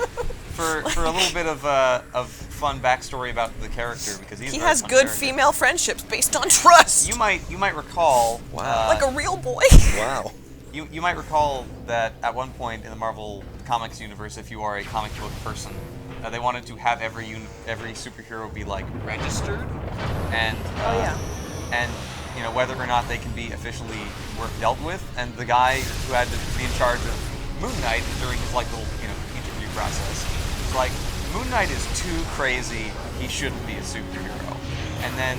for a little bit of fun backstory about the character because he has good female friendships based on trust. You might recall like a real boy. Wow. You might recall that at one point in the Marvel Comics universe, if you are a comic book person, they wanted to have every superhero be registered, and and whether or not they can be officially dealt with. And the guy who had to be in charge of Moon Knight during his little interview process was like, Moon Knight is too crazy. He shouldn't be a superhero. And then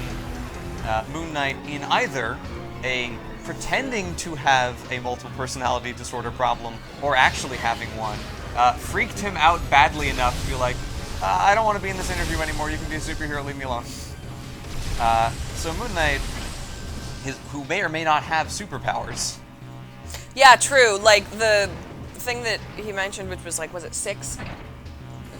Moon Knight, in either a pretending to have a multiple personality disorder problem or actually having one, freaked him out badly enough to be like, I don't want to be in this interview anymore. You can be a superhero. Leave me alone. So Moon Knight, who may or may not have superpowers. Yeah, true. The thing that he mentioned, which was was it 6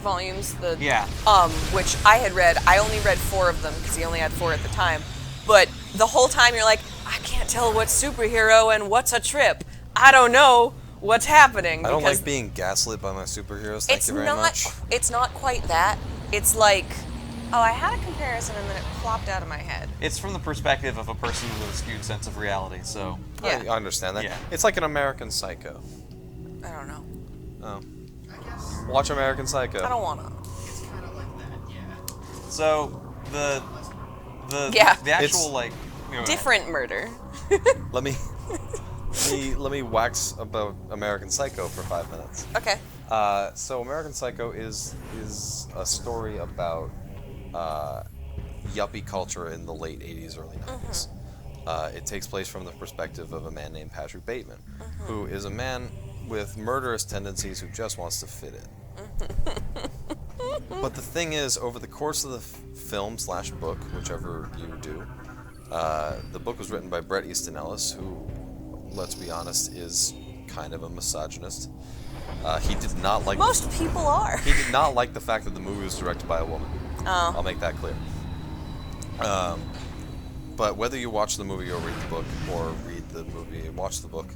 volumes? Which I had read. I only read 4 of them because he only had 4 at the time. But the whole time you're like, I can't tell what's superhero and what's a trip. I don't know what's happening. I don't like being gaslit by my superheroes. Thank you very much. It's not quite that. It's I had a comparison and then it plopped out of my head. It's from the perspective of a person with a skewed sense of reality, so... I understand that. Yeah. It's like an American Psycho. I don't know. Oh. Watch American Psycho. I don't want to. It's kind of like that, yeah. So, the actual, different murder. Let me wax about American Psycho for 5 minutes. Okay. So American Psycho is a story about yuppie culture in the late 80s, early 90s. It takes place from the perspective of a man named Patrick Bateman, who is a man with murderous tendencies who just wants to fit in. But the thing is, over the course of the film/book, whichever you do, the book was written by Bret Easton Ellis, who, let's be honest, is kind of a misogynist. He did not like... Most people are. He did not like the fact that the movie was directed by a woman. Oh. I'll make that clear. But whether you watch the movie or read the book, or read the movie and watch the book...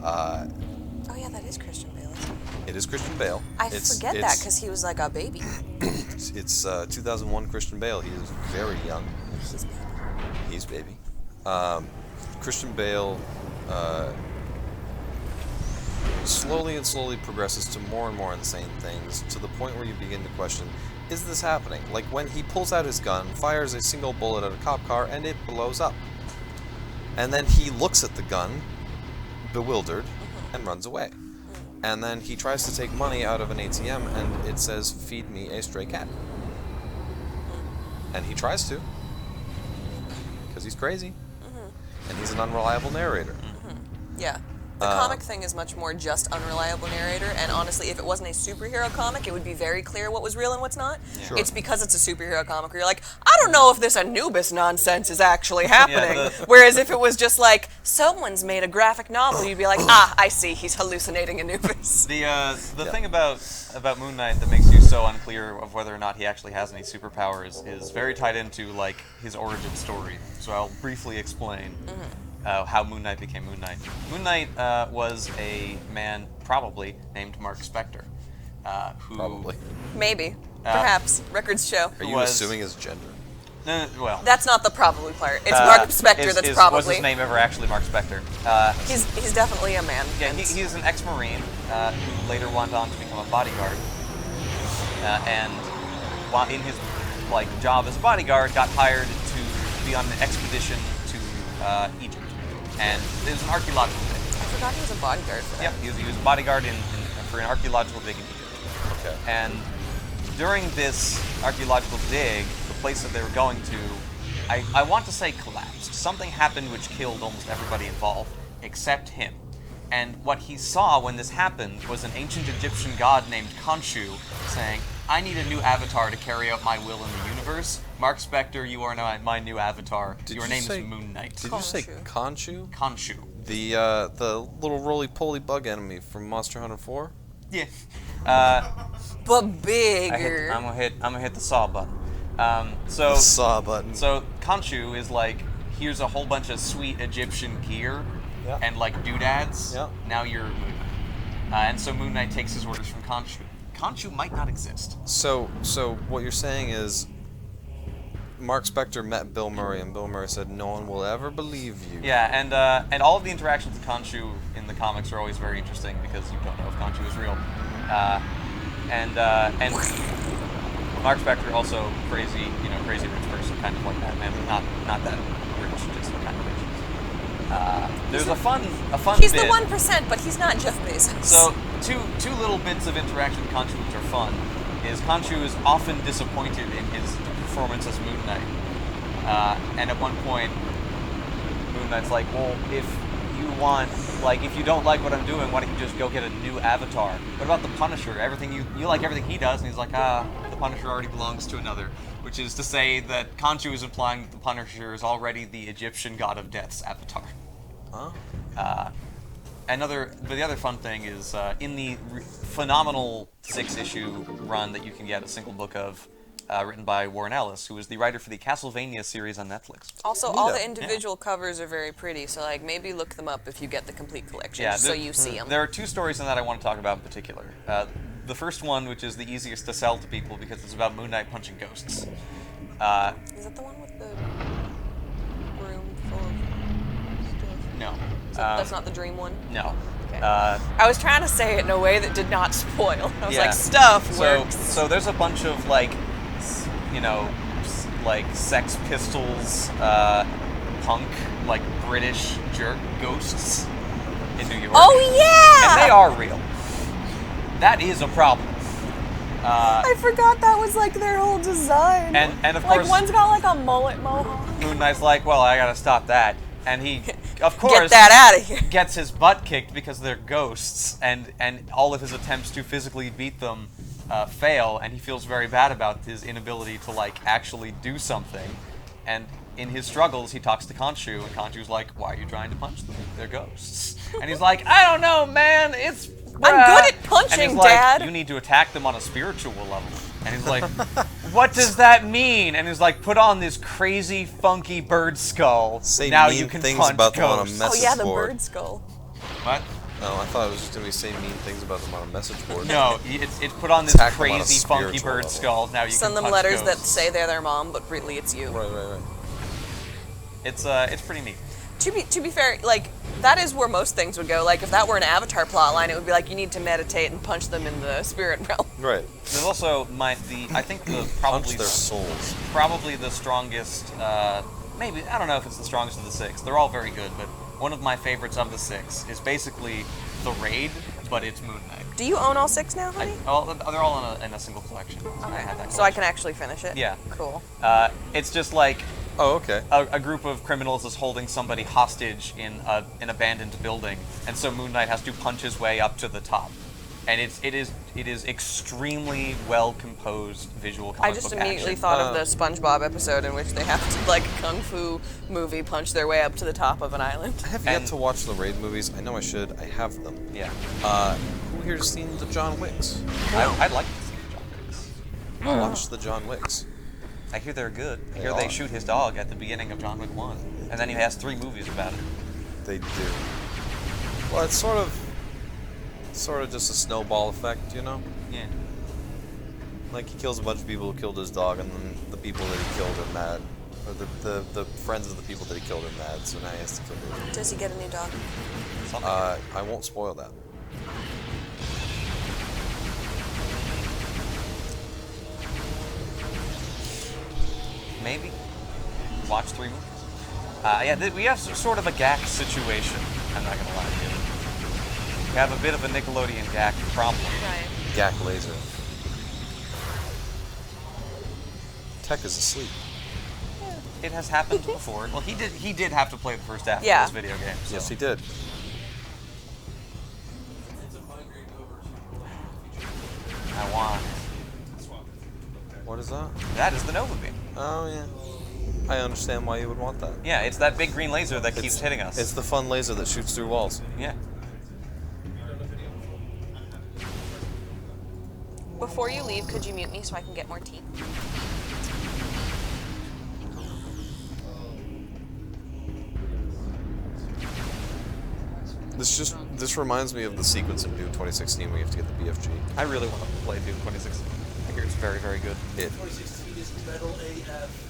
oh yeah, that is Christian Bale, isn't it? It is Christian Bale. I forget that because he was like a baby. It's 2001 Christian Bale. He is very young. He's baby. Christian Bale slowly progresses to more and more insane things, to the point where you begin to question, is this happening? Like when he pulls out his gun, fires a single bullet at a cop car, and it blows up. And then he looks at the gun, bewildered, and runs away. And then he tries to take money out of an ATM, and it says, "Feed me a stray cat." And he tries to, because he's crazy, and he's an unreliable narrator. Yeah. The comic thing is much more just unreliable narrator, and honestly, if it wasn't a superhero comic, it would be very clear what was real and what's not. Sure. It's because it's a superhero comic where you're like, I don't know if this Anubis nonsense is actually happening. Whereas if it was just like, someone's made a graphic novel, you'd be like, ah, I see, he's hallucinating Anubis. The thing about Moon Knight that makes you so unclear of whether or not he actually has any superpowers is very tied into like his origin story. So I'll briefly explain. How Moon Knight became Moon Knight. Moon Knight was a man, probably, named Mark Spector. Who Probably. Maybe. Perhaps. Records show. Are you assuming his gender? No, well. That's not the probably part. It's Mark Spector that's probably. Was his name ever actually Mark Spector? He's definitely a man. Yeah, he's an ex-Marine who later went on to become a bodyguard. And while in his job as a bodyguard, got hired to be on an expedition to Egypt. And it was an archaeological dig. I forgot he was a bodyguard for that. Yep, he was a bodyguard for an archaeological dig in Egypt. Okay. And during this archaeological dig, the place that they were going to, I want to say collapsed. Something happened which killed almost everybody involved, except him. And what he saw when this happened was an ancient Egyptian god named Khonshu saying, I need a new avatar to carry out my will in the universe. Mark Spector, you are now my new avatar. Your name is Moon Knight. Did you say Khonshu? Khonshu. The little roly-poly bug enemy from Monster Hunter 4? Yeah. But bigger. I'm gonna hit the saw button. The saw button. So Khonshu is like, here's a whole bunch of sweet Egyptian gear and like doodads. Yeah. Now you're Moon Knight. And so Moon Knight takes his orders from Khonshu. Khonshu might not exist. So what you're saying is Mark Spector met Bill Murray, and Bill Murray said, no one will ever believe you. Yeah, and all of the interactions with Khonshu in the comics are always very interesting because you don't know if Khonshu is real. And Mark Spector also crazy rich person, kind of like Batman, but not that rich, just kind of rich. There's a fun He's bit. the 1%, but he's not Jeff Bezos. So two little bits of interaction with Khonshu which are fun is Khonshu is often disappointed in his performance as Moon Knight. And at one point, Moon Knight's like, well, if you don't like what I'm doing, why don't you just go get a new avatar? What about the Punisher? You like everything he does, and he's like, the Punisher already belongs to another. Which is to say that Khonshu is implying that the Punisher is already the Egyptian god of death's avatar. Huh? But the other fun thing is, in the phenomenal 6-issue run that you can get a single book of, written by Warren Ellis, who is the writer for the Castlevania series on Netflix. Also, all the individual covers are very pretty, so maybe look them up if you get the complete collection, so you see them. There are two stories in that I want to talk about in particular. The first one, which is the easiest to sell to people because it's about Moon Knight punching ghosts. Is that the one with the room full of stuff? No. So that's not the dream one? No. Okay. I was trying to say it in a way that did not spoil. I was like, stuff works. So there's a bunch of Sex Pistols, punk, British jerk ghosts in New York. Oh yeah! And they are real. That is a problem. I forgot that was their whole design. And of course, one's got a mullet mohawk. Moon Knight's like, well, I gotta stop that. And he, of course, get that out of here. Gets his butt kicked because they're ghosts, and all of his attempts to physically beat them fail, and he feels very bad about his inability to like actually do something. And in his struggles, he talks to Khonshu, and Khonshu's like, "Why are you trying to punch them? They're ghosts." And he's like, "I don't know, man. It's I'm good at punching, and he's like, Dad. "You need to attack them on a spiritual level." And he's like, "What does that mean?" And he's like, "Put on this crazy, funky bird skull. Say now mean you can things punch about them on a ghosts." message Oh yeah, the board. bird skull. What? No, I thought it was just going to be say mean things about them on a message board. No, it's put on this Attack them on a crazy, funky spiritual bird level. skull. Now you Send can them punch letters that ghosts. say they're their mom, but really it's you. Right. It's pretty neat. To be fair, like that is where most things would go. Like if that were an Avatar plotline, it would be like you need to meditate and punch them in the spirit realm. Right. There's also I think probably Punch their souls. Probably the strongest. Maybe I don't know if it's the strongest of the 6. They're all very good, but one of my favorites of the 6 is basically the raid, but it's Moon Knight. Do you own all 6 now, honey? They're all in a single collection. So I have that So I can actually finish it? Yeah. Cool. It's just like okay. A group of criminals is holding somebody hostage in an abandoned building, and so Moon Knight has to punch his way up to the top. And it is extremely well composed visual comic I just book immediately action. thought of the SpongeBob episode in which they have to, like, kung fu movie punch their way up to the top of an island. I have yet to watch the Raid movies. I know I should. I have them. Yeah. Who here's seen the John Wicks? I'd like to see the John Wicks. Watch the John Wicks. I hear they're good. I hear They they are. shoot his dog at the beginning of John Wick 1. And then he has 3 movies about it. They do. Well, it's sort of just a snowball effect, you know? Yeah. Like, he kills a bunch of people who killed his dog, and then the people that he killed are mad. Or the friends of the people that he killed are mad, so now he has to kill them. Does he get a new dog? I won't spoil that. Maybe. Watch 3 movies. Yeah, we have sort of a GAC situation. I'm not gonna lie to you. We have a bit of a Nickelodeon GAC problem. Right. Gak laser. Tech is asleep. It has happened before. Well, he did have to play the first half Yeah. of this video game. So. Yes, he did. I want. What is that? That is the Nova Beam. Oh, yeah. I understand why you would want that. Yeah, it's that big green laser that keeps hitting us. It's the fun laser that shoots through walls. Yeah. Before you leave, could you mute me so I can get more tea? This reminds me of the sequence in Doom 2016 where you have to get the BFG. I really want to play Doom 2016. I hear it's very, very good.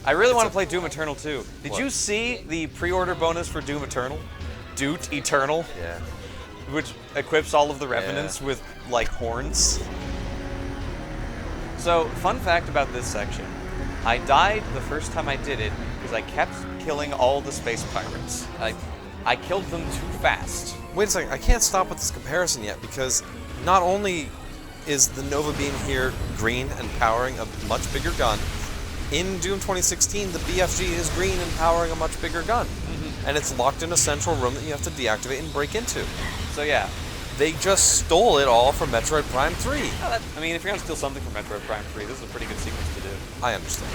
I really want to play Doom Eternal too. Did you see the pre-order bonus for Doom Eternal? Doot Eternal? Yeah. Which equips all of the Revenants with, like, horns. So, fun fact about this section. I died the first time I did it because I kept killing all the space pirates. I killed them too fast. Wait a second, I can't stop with this comparison yet because not only is the Nova Beam here green and powering a much bigger gun, in Doom 2016 the BFG is green and powering a much bigger gun. And it's locked in a central room that you have to deactivate and break into. So yeah. They just stole it all from Metroid Prime 3. Oh, I mean, if you're going to steal something from Metroid Prime 3, this is a pretty good sequence to do. I understand.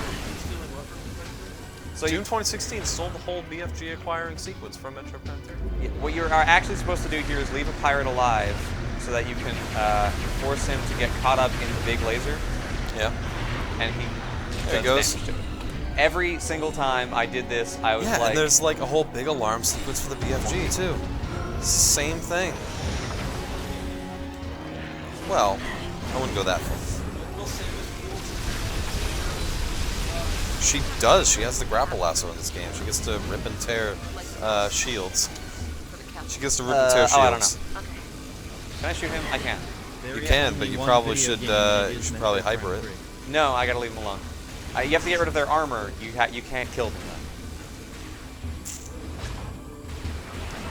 So Doom 2016 stole the whole BFG acquiring sequence from Metroid Prime 3. What you are actually supposed to do here is leave a pirate alive so that you can force him to get caught up in the big laser. Yeah. And he There he goes. damage to it. Every single time I did this, I was Yeah, like... and there's like a whole big alarm sequence for the BFG too. Same thing. Well, I wouldn't go that far. She does. She has the grapple lasso in this game. She gets to rip and tear shields. She gets to rip and tear shields. Oh, I don't know. Can I shoot him? I can. You can, but you probably should. You should probably hyper it. No, I gotta leave them alone. You have to get rid of their armor. You can't kill them then.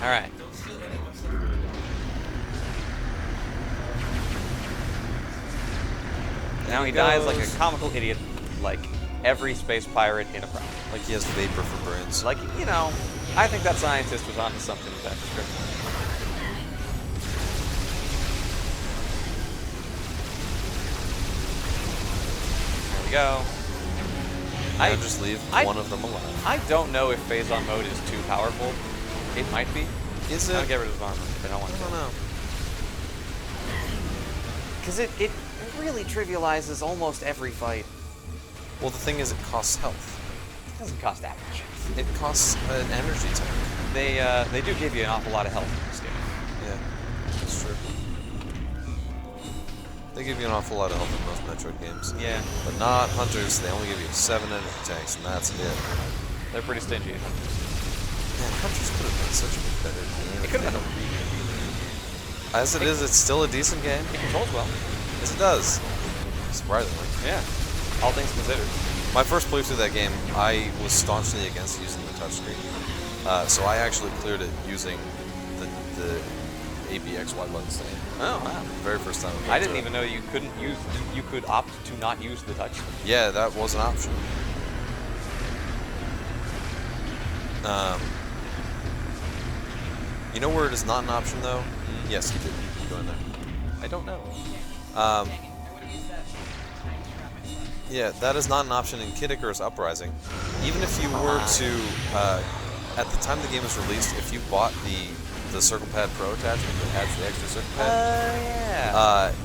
All right. Now he dies like a comical idiot, like every space pirate in a Prime. Like he has the vapor for burns. Like, you know, I think that scientist was onto something with that description. go. I just leave one of them alive. I don't know if Phazon mode is too powerful. It might be. Is it? I'll get rid of his armor if I don't want to. I don't know. Because it really trivializes almost every fight. Well, the thing is, it costs health. It doesn't cost that much. It costs an energy tank. They do give you an awful lot of health in this game. Yeah, that's true. They give you an awful lot of health in most Metroid games. Yeah. But not Hunters. They only give you 7 energy tanks, and that's it. They're pretty stingy. Man, Hunters could have been such a better game. It could have been As it is, it's still a decent game. It controls well. Yes, it does. Surprisingly. Yeah. All things considered. My first playthrough of that game, I was staunchly against using the touchscreen. So I actually cleared it using the ABXY buttons thing. Oh, wow. Very first time. I didn't even know you could opt to not use the touch. Yeah, that was an option. You know where it is not an option, though? Yes, you did. You go in there. I don't know. Yeah, that is not an option in Kid Icarus Uprising. Even if you were to, at the time the game was released, if you bought the Circle Pad Pro attachment that adds the extra circle pad,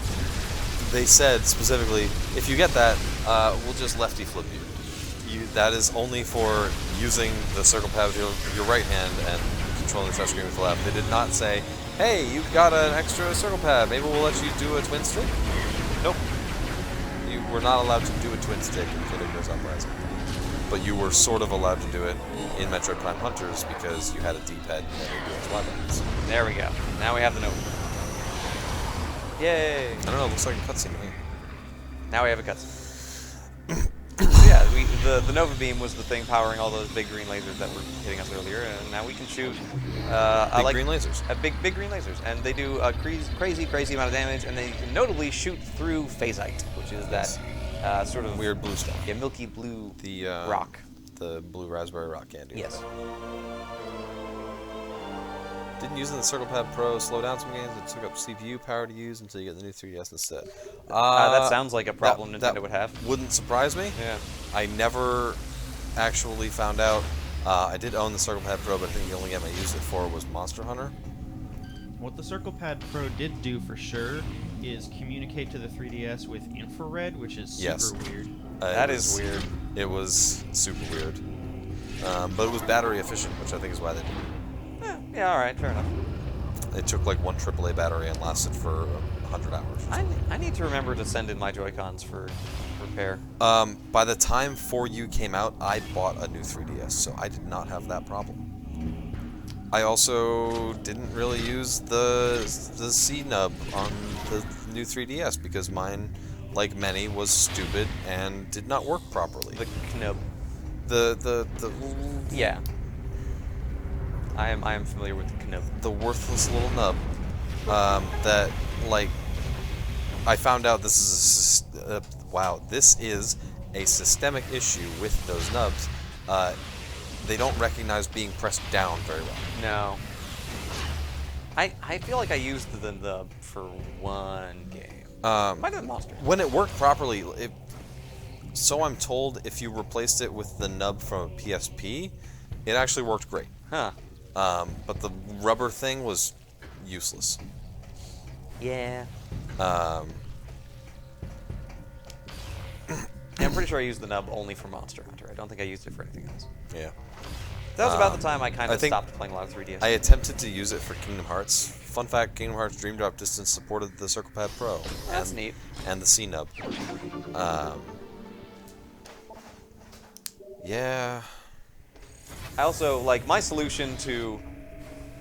they said specifically, if you get that, we'll just lefty flip you. That is only for using the circle pad with your right hand and controlling the touchscreen with the left. They did not say, hey, you got an extra circle pad, maybe we'll let you do a twin stick. Nope. You were not allowed to do a twin stick in Kid Icarus Uprising. But you were sort of allowed to do it in Metroid Prime Hunters because you had a D-pad and ABXY buttons. There we go. Now we have the Nova. Yay! I don't know, it looks like a cutscene to me. Now we have a cutscene. Yeah, the Nova Beam was the thing powering all those big green lasers that were hitting us earlier, and now we can shoot green lasers. Big green lasers, and they do a crazy amount of damage, and they can notably shoot through phasite, which is that sort of weird blue stuff. Yeah, milky blue rock. The blue raspberry rock candy. Yes. Didn't using the Circle Pad Pro slow down some games? It took up CPU power to use until you get the new 3DS instead. That sounds like a problem Nintendo would have. Wouldn't surprise me. Yeah. I never actually found out. I did own the Circle Pad Pro, but I think the only game I used it for was Monster Hunter. What the Circle Pad Pro did do for sure is communicate to the 3DS with infrared, which is super weird. That is weird. It was super weird. But it was battery efficient, which I think is why they did it. Yeah, alright, fair enough. It took like one AAA battery and lasted for 100 hours. I need to remember to send in my Joy-Cons for repair. By the time 4U came out, I bought a new 3DS, so I did not have that problem. I also didn't really use the C nub on the new 3DS because mine, like many, was stupid and did not work properly. The knub. The yeah. I am familiar with the knub. The worthless little nub. That, like, I found out this is this is a systemic issue with those nubs. They don't recognize being pressed down very well. No. I feel like I used the nub for one game. Might have been Monster. When it worked properly, so I'm told if you replaced it with the nub from a PSP, it actually worked great. Huh. But the rubber thing was useless. Yeah. I'm pretty sure I used the nub only for Monster Hunter. I don't think I used it for anything else. Yeah. That was about the time I kind of stopped playing a lot of 3DS. I attempted to use it for Kingdom Hearts. Fun fact, Kingdom Hearts Dream Drop Distance supported the Circle Pad Pro. That's neat. And the C-Nub. Yeah. I also, like, my solution to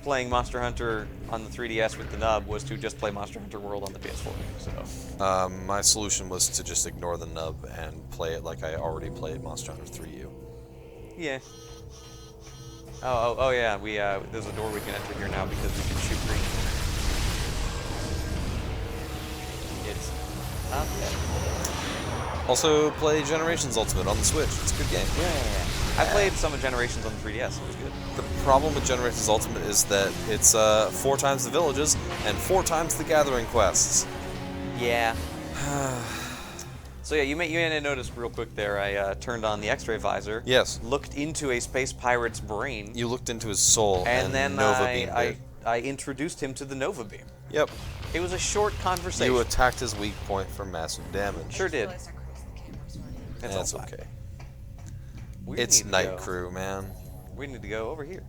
playing Monster Hunter on the 3DS with the nub was to just play Monster Hunter World on the PS4. So. My solution was to just ignore the nub and play it like I already played Monster Hunter 3U. Yeah. Oh yeah. There's a door we can enter here now because we can shoot green. It's not bad. Also, play Generations Ultimate on the Switch. It's a good game. Yeah. I played some of Generations on the 3DS. It was good. The problem with Generations Ultimate is that it's 4 times the villages and 4 times the gathering quests. Yeah. So yeah, you may have noticed real quick there. I turned on the X-ray visor. Yes. Looked into a space pirate's brain. You looked into his soul, and then Nova beamed it. I introduced him to the Nova beam. Yep. It was a short conversation. You attacked his weak point for massive damage. Sure did. That's okay. We It's need to Night go. Crew, man. We need to go over here.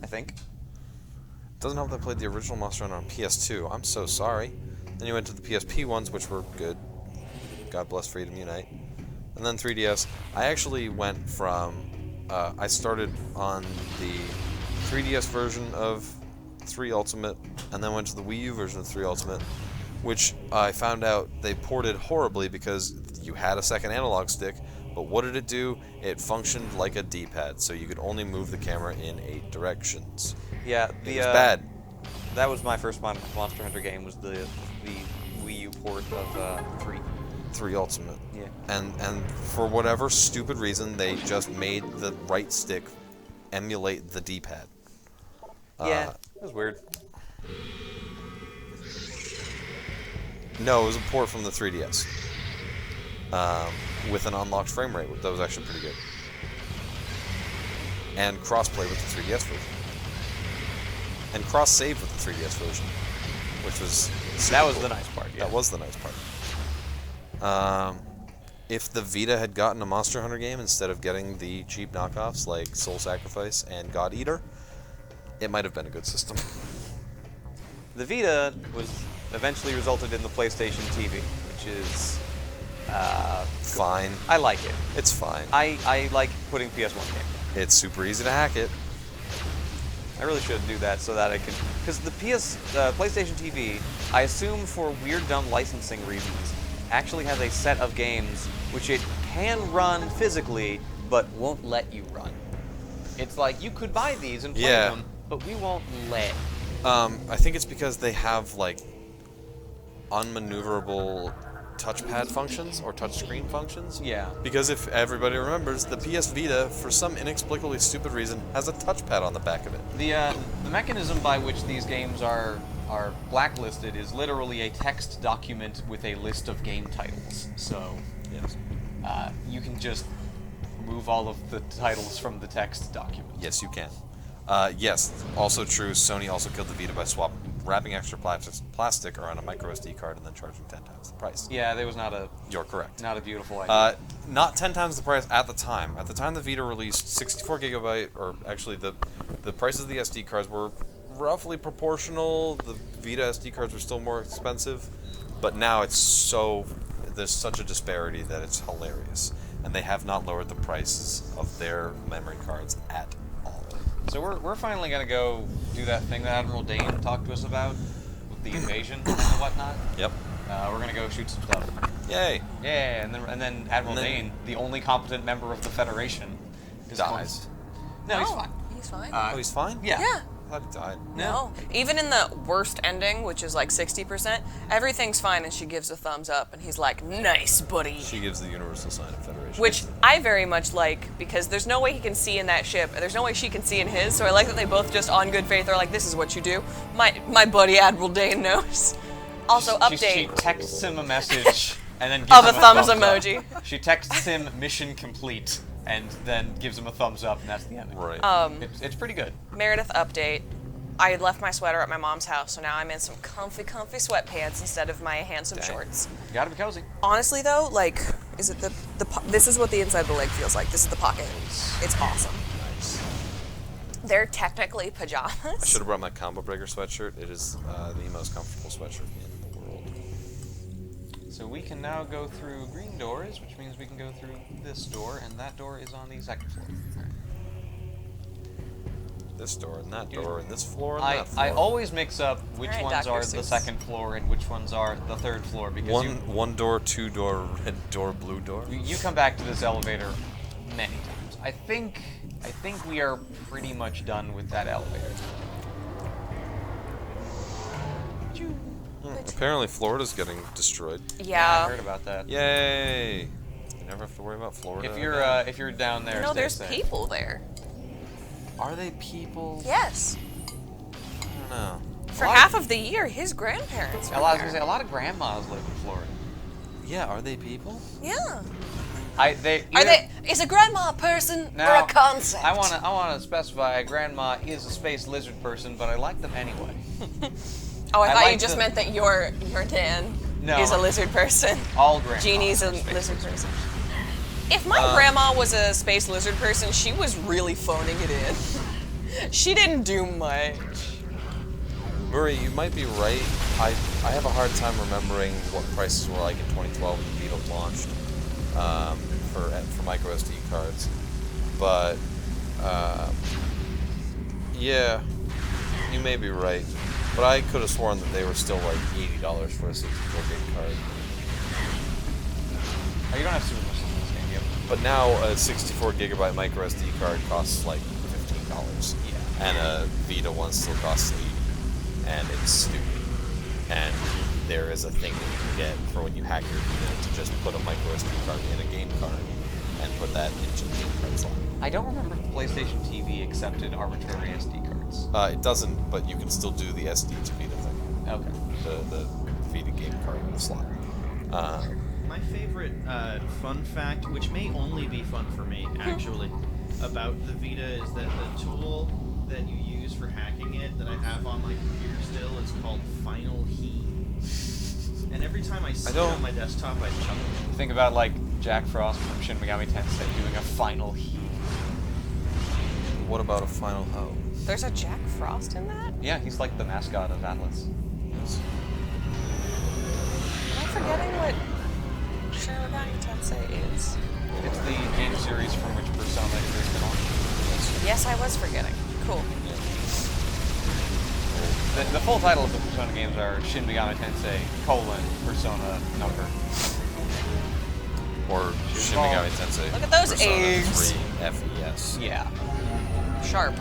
I think. Doesn't help that I played the original Monster Hunter on PS2. I'm so sorry. Then you went to the PSP ones, which were good. God bless Freedom Unite. And then 3DS. I actually went from... I started on the 3DS version of 3 Ultimate, and then went to the Wii U version of 3 Ultimate, which I found out they ported horribly because you had a second analog stick, but what did it do? It functioned like a D-pad, so you could only move the camera in 8 directions. Yeah, it was bad. That was my first Monster Hunter game, was the Wii U port of 3. 3 Ultimate. Yeah. And for whatever stupid reason, they just made the right stick emulate the D-pad. Yeah, it was weird. No, it was a port from the 3DS. With an unlocked frame rate. That was actually pretty good. And cross-play with the 3DS version. And cross-save with the 3DS version. Which was... That was the nice part, yeah. That was the nice part. If the Vita had gotten a Monster Hunter game instead of getting the cheap knockoffs like Soul Sacrifice and God Eater, it might have been a good system. The Vita was eventually resulted in the PlayStation TV, which is... fine. I like it. It's fine. I like putting PS1 games. It's super easy to hack it. I really should do that so that I can... Because the PlayStation TV, I assume for weird, dumb licensing reasons, actually has a set of games which it can run physically, but won't let you run. It's like, you could buy these and play them, but we won't let. I think it's because they have, like, unmaneuverable touchpad functions or touchscreen functions. Yeah. Because if everybody remembers, the PS Vita, for some inexplicably stupid reason, has a touchpad on the back of it. The mechanism by which these games are blacklisted is literally a text document with a list of game titles. So, yes, you can just remove all of the titles from the text document. Yes, you can. Yes, also true, Sony also killed the Vita by wrapping extra plastic around a micro SD card and then charging 10 times the price. Yeah, there was not a... You're correct. Not a beautiful idea. Not 10 times the price at the time. At the time the Vita released, 64 gigabyte, or actually the prices of the SD cards were roughly proportional. The Vita SD cards were still more expensive, but now it's so... There's such a disparity that it's hilarious. And they have not lowered the prices of their memory cards at all. So we're finally going to go do that thing that Admiral Dane talked to us about, with the invasion and whatnot. Yep. We're going to go shoot some stuff. Yay. Yeah, and then Admiral Dane, the only competent member of the Federation, dies. No, he's fine. He's fine. Oh, he's fine? Yeah. I thought he died. No. Even in the worst ending, which is like 60%, everything's fine, and she gives a thumbs up, and he's like, nice, buddy. She gives the universal sign of Federation. Which I very much like, because there's no way he can see in that ship, and there's no way she can see in his, so I like that they both just, on good faith, are like, this is what you do. My buddy Admiral Dane knows. Also, update. She texts him a message, and then gives of him a thumbs up. emoji. She texts him mission complete, and then gives him a thumbs up, and that's the ending. Right. It's pretty good. Meredith update. I had left my sweater at my mom's house, so now I'm in some comfy sweatpants instead of my handsome shorts. You gotta be cozy. Honestly, though, like, is it this is what the inside of the leg feels like. This is the pocket. It's awesome. Nice. They're technically pajamas. I should have brought my Combo Breaker sweatshirt. It is the most comfortable sweatshirt in the world. So we can now go through green doors, which means we can go through this door, and that door is on the second floor. This door and that door and this floor and that floor. I always mix up which All right, ones Dr. are Seuss. the second floor and which ones are the third floor, because one door, two door, red door, blue door. You come back to this elevator many times. I think we are pretty much done with that elevator. Apparently Florida's getting destroyed. Yeah. I heard about that. Yay! You never have to worry about Florida. If you're down there, No, stay there's safe. people there. Are they people? Yes. I don't know. For half of the year, his grandparents are I was there. gonna say, a lot of grandmas live in Florida. Yeah, are they people? Yeah. Is a grandma a person or Now, a concept? I wanna specify grandma is a space lizard person, but I like them anyway. Oh, I thought you like just the- meant that your Dan No. is a lizard person. All grandmas Jeannie's a are space lizard person. If my grandma was a space lizard person, she was really phoning it in. She didn't do much. Murray, you might be right. I have a hard time remembering what prices were like in 2012 when the Vita launched for micro SD cards. But yeah, you may be right. But I could have sworn that they were still like $80 for a 64 gig card. Oh, you don't have super much in this game, yet. But now a 64 gigabyte micro SD card costs like $15. Yeah. And a Vita one still costs $80. And it's stupid. And there is a thing that you can get for when you hack your Vita to just put a micro SD card in a game card and put that into the game card slot. I don't remember if the PlayStation TV accepted arbitrary SD cards. It doesn't, but you can still do the SD to Vita thing. Okay. The Vita game card in the slot. My favorite fun fact, which may only be fun for me, actually, about the Vita is that the tool that you use for hacking it that I have on my computer still is called Final Heat. And every time I see it on my desktop, I chuckle. Think about like Jack Frost from Shin Megami Tensei doing a final heat. What about a final hoe? There's a Jack Frost in that? Yeah, he's like the mascot of Atlas. Yes. Am I forgetting what Shin Megami Tensei is? It's the game series from which Persona is based on. Yes, I was forgetting. Cool. The full title of the Persona games are Shin Megami Tensei, Persona number. Or Shin Megami Tensei. Look at those Persona eggs. 3 FES. Yeah. Sharp.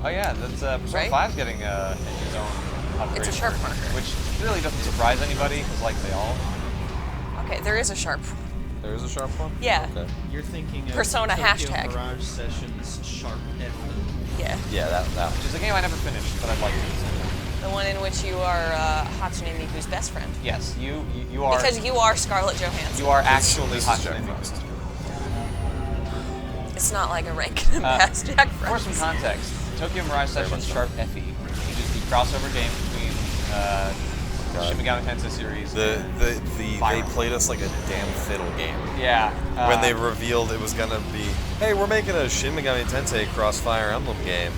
Oh yeah, that's Persona Right? 5's getting its own upgrade. It's a sharp marker. Which really doesn't surprise anybody, because like they all. Okay, there is a sharp. There is a sharp one? Yeah. Okay. You're thinking of Persona Tokyo hashtag. Mirage Sessions Sharp FE. Yeah. Yeah, that Which is a game I never finished, but I'd like to. The one in which you are Hatsune Miku's best friend. Yes, you are. Because you are Scarlett Johansson. You are actually This is Hatsune Jack Miku. Frost. It's not like a rank and past Jack For Frost. some context, Tokyo Mirage Sessions Sharp FE, which is the crossover game between Shin Megami Tensei series. They played us like a damn fiddle game. Yeah. When they revealed it was gonna be, hey, we're making a Shin Megami Tensei Cross Fire Emblem game.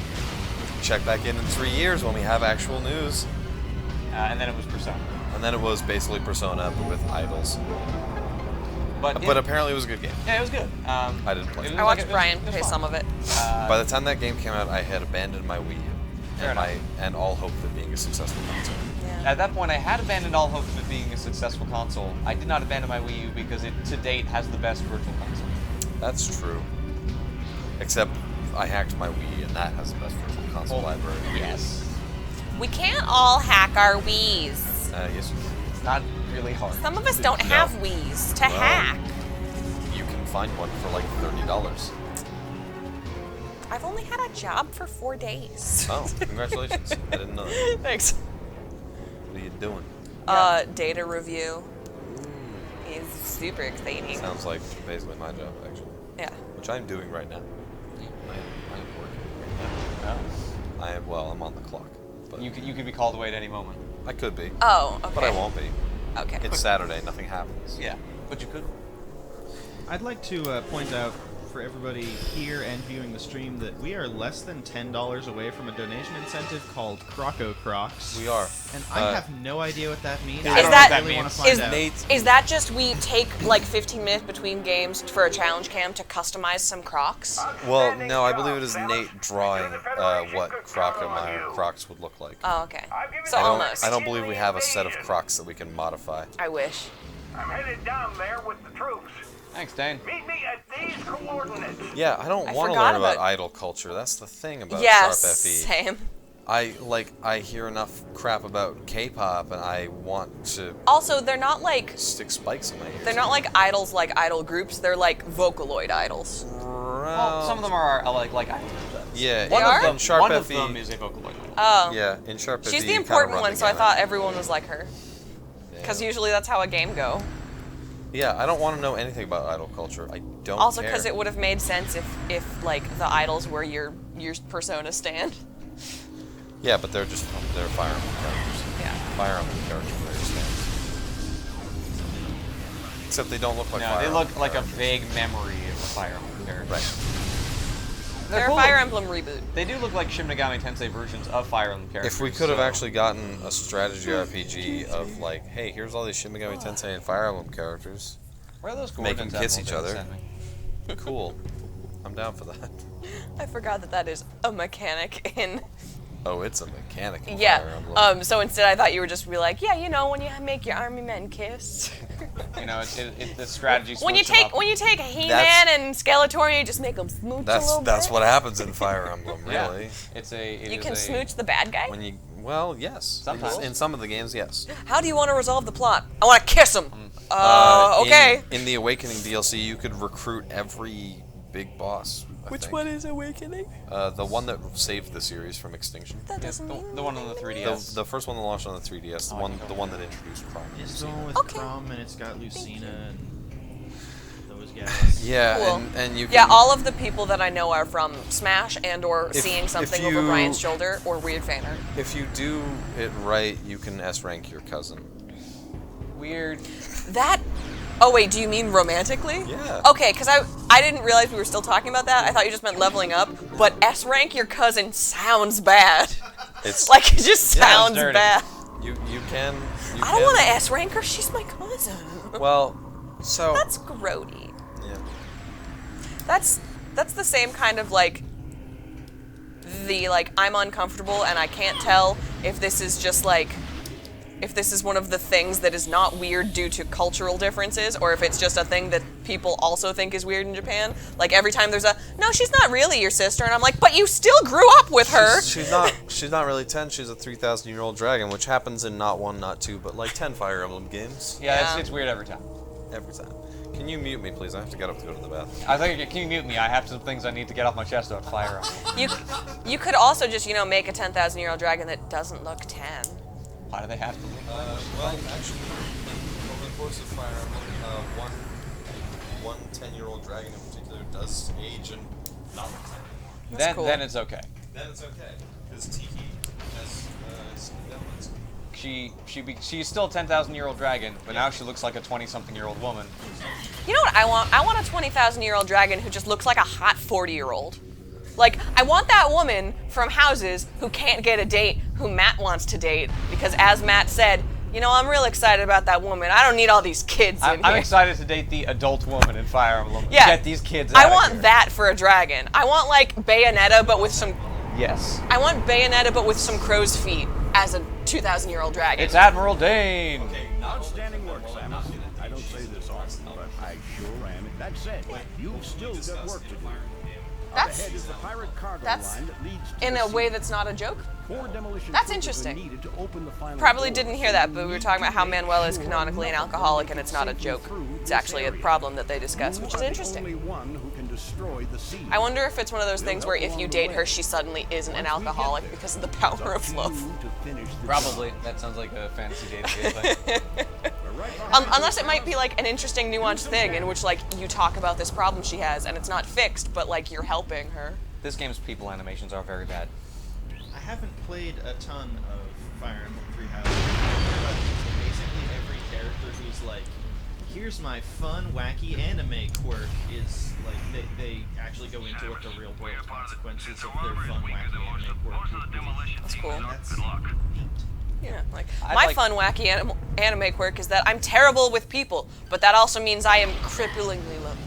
Check back in 3 years when we have actual news. And then it was Persona. And then it was basically Persona, but with idols. But apparently it was a good game. Yeah, it was good. I didn't play it. I watched Brian play some of it. By the time that game came out, I had abandoned my Wii U and all hope of it being a successful console. At that point, I had abandoned all hope of it being a successful console. I did not abandon my Wii U because it, to date, has the best virtual console. That's true. Except I hacked my Wii, and that has the best virtual console library. Yes. We can't all hack our Wiis. Yes, it's not really hard. Some of us don't have Wiis to hack. You can find one for like $30. I've only had a job for 4 days. Oh, congratulations. I didn't know that. Thanks. What are you doing? Data review is super exciting. Sounds like basically my job, actually. Yeah. Which I'm doing right now. I am working. I'm on the clock. But You could be called away at any moment. I could be. Oh, okay. But I won't be. Okay. It's Saturday, nothing happens. Yeah, but you could. I'd like to point out for everybody here and viewing the stream that we are less than $10 away from a donation incentive called Croco Crocs. We are. And I have no idea what that means. Is I that really want to find out. is that just we take like 15 minutes between games for a challenge cam to customize some Crocs? Well, no, I believe it is Nate drawing what Crocs would look like. Oh, okay. So almost. I don't believe we have a set of Crocs that we can modify. I wish. I'm headed down there with the troops. Thanks, Dane. Meet me at these coordinates. Yeah, I don't want to forgot learn about about- idol culture. That's the thing about Yes, Sharp FE. same. I hear enough crap about K-pop, and I want to Also, they're not like stick spikes in my ears. they're not like idols like idol groups. They're like Vocaloid idols. Well, some of them are like idols. Yeah, They are? in Sharp One of FE them is a Vocaloid. Oh. Yeah, in Sharp FE. She's the you kinda important run one, the so I gamut. thought everyone was like her. Because usually that's how a game go. Yeah, I don't want to know anything about idol culture. I don't Also, care. because it would have made sense if like the idols were your Persona stand. Yeah, but they're Fire Emblem characters. Yeah. Fire Emblem characters are your stands. Except they don't look like No, Fire they Emblem look like a characters. vague memory of a Fire Emblem character. Right. They're a cool. Fire Emblem reboot. They do look like Shin Megami Tensei versions of Fire Emblem characters. If we could have actually gotten a strategy RPG of like, hey, here's all these Shin Megami Tensei and Fire Emblem characters. Where are those Make them coordinates, kiss each Admiral, other. that you sent me? Cool. I'm down for that. I forgot that is a mechanic in. Oh, it's a mechanic in Fire Yeah. Emblem. So instead, I thought you were just be like, yeah, you know, when you make your army men kiss. You know, it's the strategy. when you switch 'em up. take He-Man and Skeletor, you just make them smooch a little That's bit. what happens in Fire Emblem, Yeah. really. You can smooch the bad guy. Well, yes. Sometimes. In some of the games, yes. How do you want to resolve the plot? I want to kiss him. Okay. In the Awakening DLC, you could recruit every big boss. I Which think. one is Awakening? The one that saved the series from extinction. That doesn't mean the one on the 3DS. The first one that launched on the 3DS. The one that introduced Prime. It's the one with Okay. Crom and it's got Lucina and those guys. Yeah, Cool. and you can, Yeah, all of the people that I know are from Smash and or If- seeing if something you- over Brian's shoulder or weird fan art. If you do it right, you can S-rank your cousin. Weird. That. Oh wait, do you mean romantically? Yeah. Okay, because I didn't realize we were still talking about that. I thought you just meant leveling up. But S rank your cousin sounds bad. It's Like it just sounds dirty. bad. You can. I don't want to S rank her. She's my cousin. Well, so. That's grody. Yeah. That's the same kind of like the like I'm uncomfortable and I can't tell if this is just like if this is one of the things that is not weird due to cultural differences or if it's just a thing that people also think is weird in Japan. Like every time there's no, she's not really your sister, and I'm like, but you still grew up with her. She's not really 10. She's a 3,000-year-old dragon, which happens in not 1, not 2, but like 10 Fire Emblem games. Yeah, it's weird every time. Every time. Can you mute me, please? I have to get up to go to the bathroom. I think can you mute me? I have some things I need to get off my chest about Fire Emblem. You could also just make a 10,000-year-old dragon that doesn't look 10. Why do they have to? Well, actually, over the course of Fire Emblem, one 10-year-old dragon in particular does age and not look 10. Then, then it's okay. Then it's okay, because Tiki has elements. She's still a 10,000-year-old dragon, but now she looks like a 20-something-year-old woman. You know what I want? I want a 20,000-year-old dragon who just looks like a hot 40-year-old. Like, I want that woman from Houses who can't get a date, who Matt wants to date, because as Matt said, you know, I'm real excited about that woman. I don't need all these kids in here. I'm excited to date the adult woman in Fire Emblem. Yeah. Get these kids I out want of here. that for a dragon. I want, like, Bayonetta, but with some... Yes. I want Bayonetta, but with some crow's feet as a 2,000-year-old dragon. It's Admiral Dane. Outstanding work, Sam. I don't say this often, but I sure am. That said, you've still got work to do. That's- Ahead is the pirate cargo that's line that leads to in the a way sea. that's not a joke. 4 demolition That's crews are interesting. needed to open the final Probably door. didn't hear that, but we were talking about how Manuel is canonically an alcoholic, and it's not a joke. It's actually a problem that they discuss, which is interesting. Only one who can destroy the sea. I wonder if it's one of those things where if you date her, she suddenly isn't an alcoholic because of the power of love. Probably. That sounds like a fantasy dating game. Unless it might be like an interesting nuanced thing in which like you talk about this problem she has and it's not fixed, but like you're helping her. This game's people animations are very bad. I haven't played a ton of Fire Emblem Three Houses, but basically every character who's like, here's my fun, wacky anime quirk is like they actually go into what the real world consequences of their fun, wacky anime quirk would be. That's cool. And that's neat. Yeah, like I'd my like- fun wacky anime quirk is that I'm terrible with people, but that also means I am cripplingly lonely.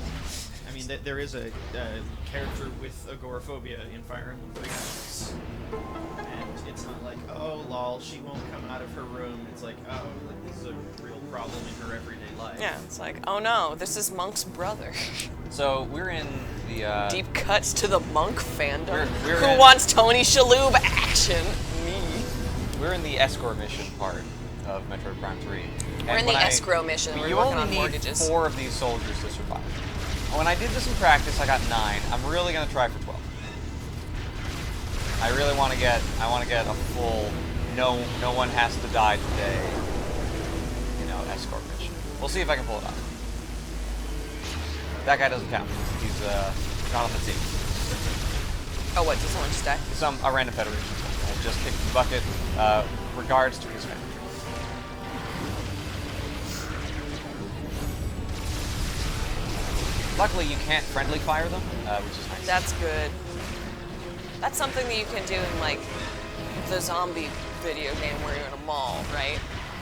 I mean, there is a character with agoraphobia in Fire Emblem Three Houses. And it's not like, oh, lol, she won't come out of her room. It's like, oh, like, this is a real problem in her everyday life. Yeah, it's like, oh no, this is Monk's brother. So we're in the Deep cuts to the Monk fandom. We're Who in- wants Tony Shalhoub action? Me. We're in the escort mission part of Metroid Prime 3. We're in the escrow mission. We're You working only on need mortgages. 4 of these soldiers to survive. When I did this in practice, I got 9. I'm really gonna try for 12. I really want to get. I want to get a full. No one has to die today. You know, escort mission. We'll see if I can pull it off. That guy doesn't count. He's not on the team. Oh, what? Does someone just die? A random Federation. I just kicked the bucket. Regards to his family. Luckily, you can't friendly fire them, which is nice. That's good. That's something that you can do in, like, the zombie video game where you're in a mall, right?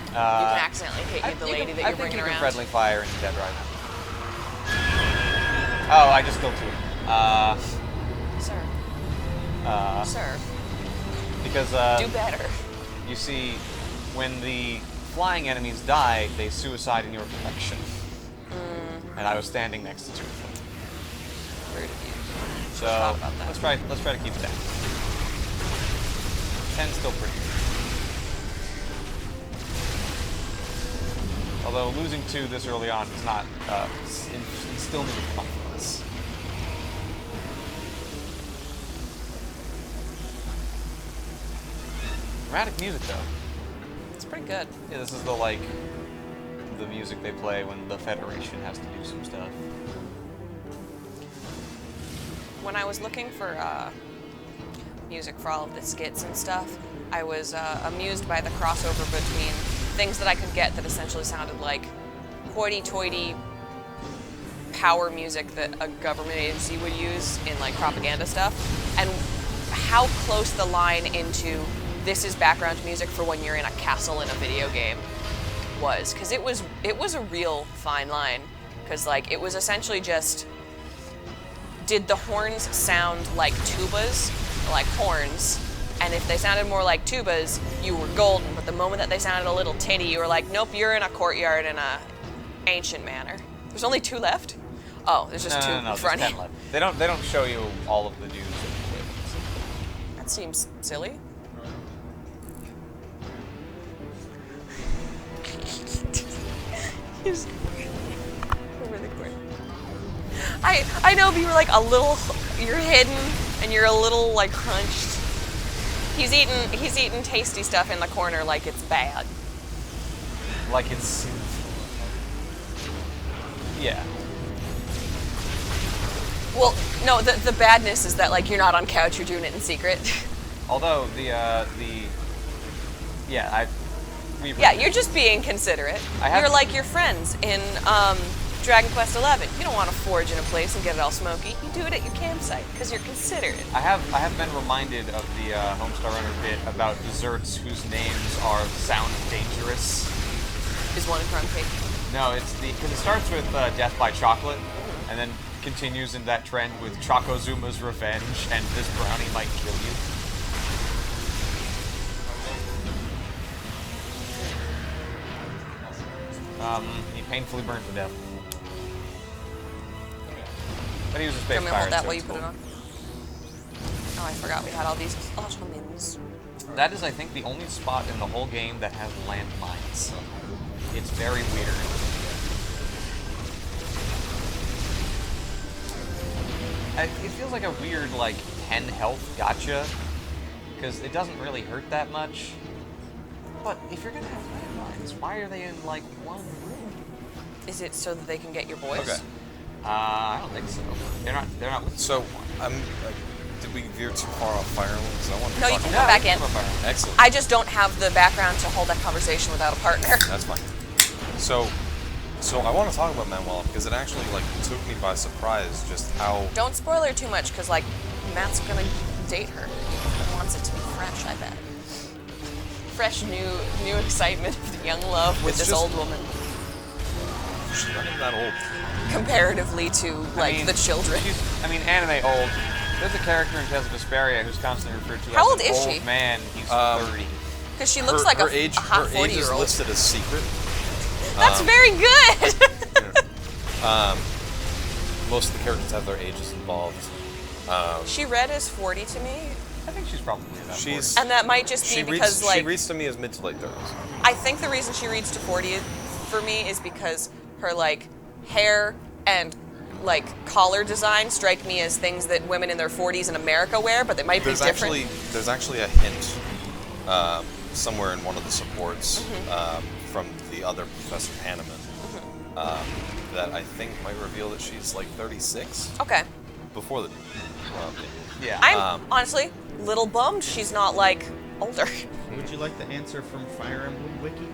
You can accidentally hit the lady that you're bringing around. I think you can friendly fire in Dead Rising. Oh, I just killed 2. Sir. Sir. Because, do better. You see, when the flying enemies die, they suicide in your direction. And I was standing next to 2 of them. Rude of you. So let's try to keep it down. 10's still pretty good. Although losing 2 this early on is not instilled any confidence. Dramatic music though. It's pretty good. Yeah, this is the music they play when the Federation has to do some stuff. When I was looking for music for all of the skits and stuff, I was amused by the crossover between things that I could get that essentially sounded like hoity-toity power music that a government agency would use in like propaganda stuff, and how close the line into this is background music for when you're in a castle in a video game was, because it was a real fine line, because like it was essentially just, did the horns sound like tubas or like horns? And if they sounded more like tubas, you were golden. But the moment that they sounded a little tinny, you were like, nope, you're in a courtyard in a ancient manner. There's only 2 left? Oh, there's just 2 in front. There's 10 left. They don't show you all of the dudes. That seems silly. He's over the corner. I know, but you were like you're hidden and you're a little like crunched. He's eating tasty stuff in the corner like it's bad. Like it's... Yeah. Well, no, the badness is that like you're not on couch, you're doing it in secret. Although yeah, you're just being considerate. You're like your friends in Dragon Quest XI. You don't want to forage in a place and get it all smoky. You do it at your campsite because you're considerate. I have been reminded of the Homestar Runner bit about desserts whose names sound dangerous. Is one a crumb cake? No, because it starts with Death by Chocolate, and then continues in that trend with Chocozuma's Revenge and This Brownie Might Kill You. He painfully burned to death. But he was a space pirate. Hold that while you put it on. Oh, I forgot we had all these ottomans. That is, I think, the only spot in the whole game that has landmines. It's very weird. It feels like a weird, like, 10 health gotcha, because it doesn't really hurt that much. But if you're gonna have landmines, why are they in, like, one room? Is it so that they can get your boys? Okay. I don't think so. They're not with So, did we veer too far off Fire Emblem? 'Cause I want to No, you talk can about come back in. Excellent. I just don't have the background to hold that conversation without a partner. That's fine. So I want to talk about Manuela because it actually like took me by surprise just how. Don't spoil her too much, because like Matt's gonna date her. He wants it to be fresh, I bet. Fresh, new excitement of the young love with this old woman. She's not even that old. Comparatively to like the children. Anime old. There's a character in Tales of Vesperia who's constantly referred to How as old an is old she? man. He's 30. Because she looks like her a age, hot her age is 40-year-old. listed as secret. That's very good. Most of the characters have their ages involved. She read as 40 to me. I think she's probably about 40. And that might just be because she reads to me as mid to late 30s. I think the reason she reads to 40 for me is because her like hair and like collar design strike me as things that women in their 40s in America wear, but they might be different. There's actually a hint somewhere in one of the supports from the other Professor Hanneman that I think might reveal that she's like 36. Okay. Before the. Yeah. I'm honestly a little bummed she's not like older. Would you like the answer from Fire Emblem Wiki?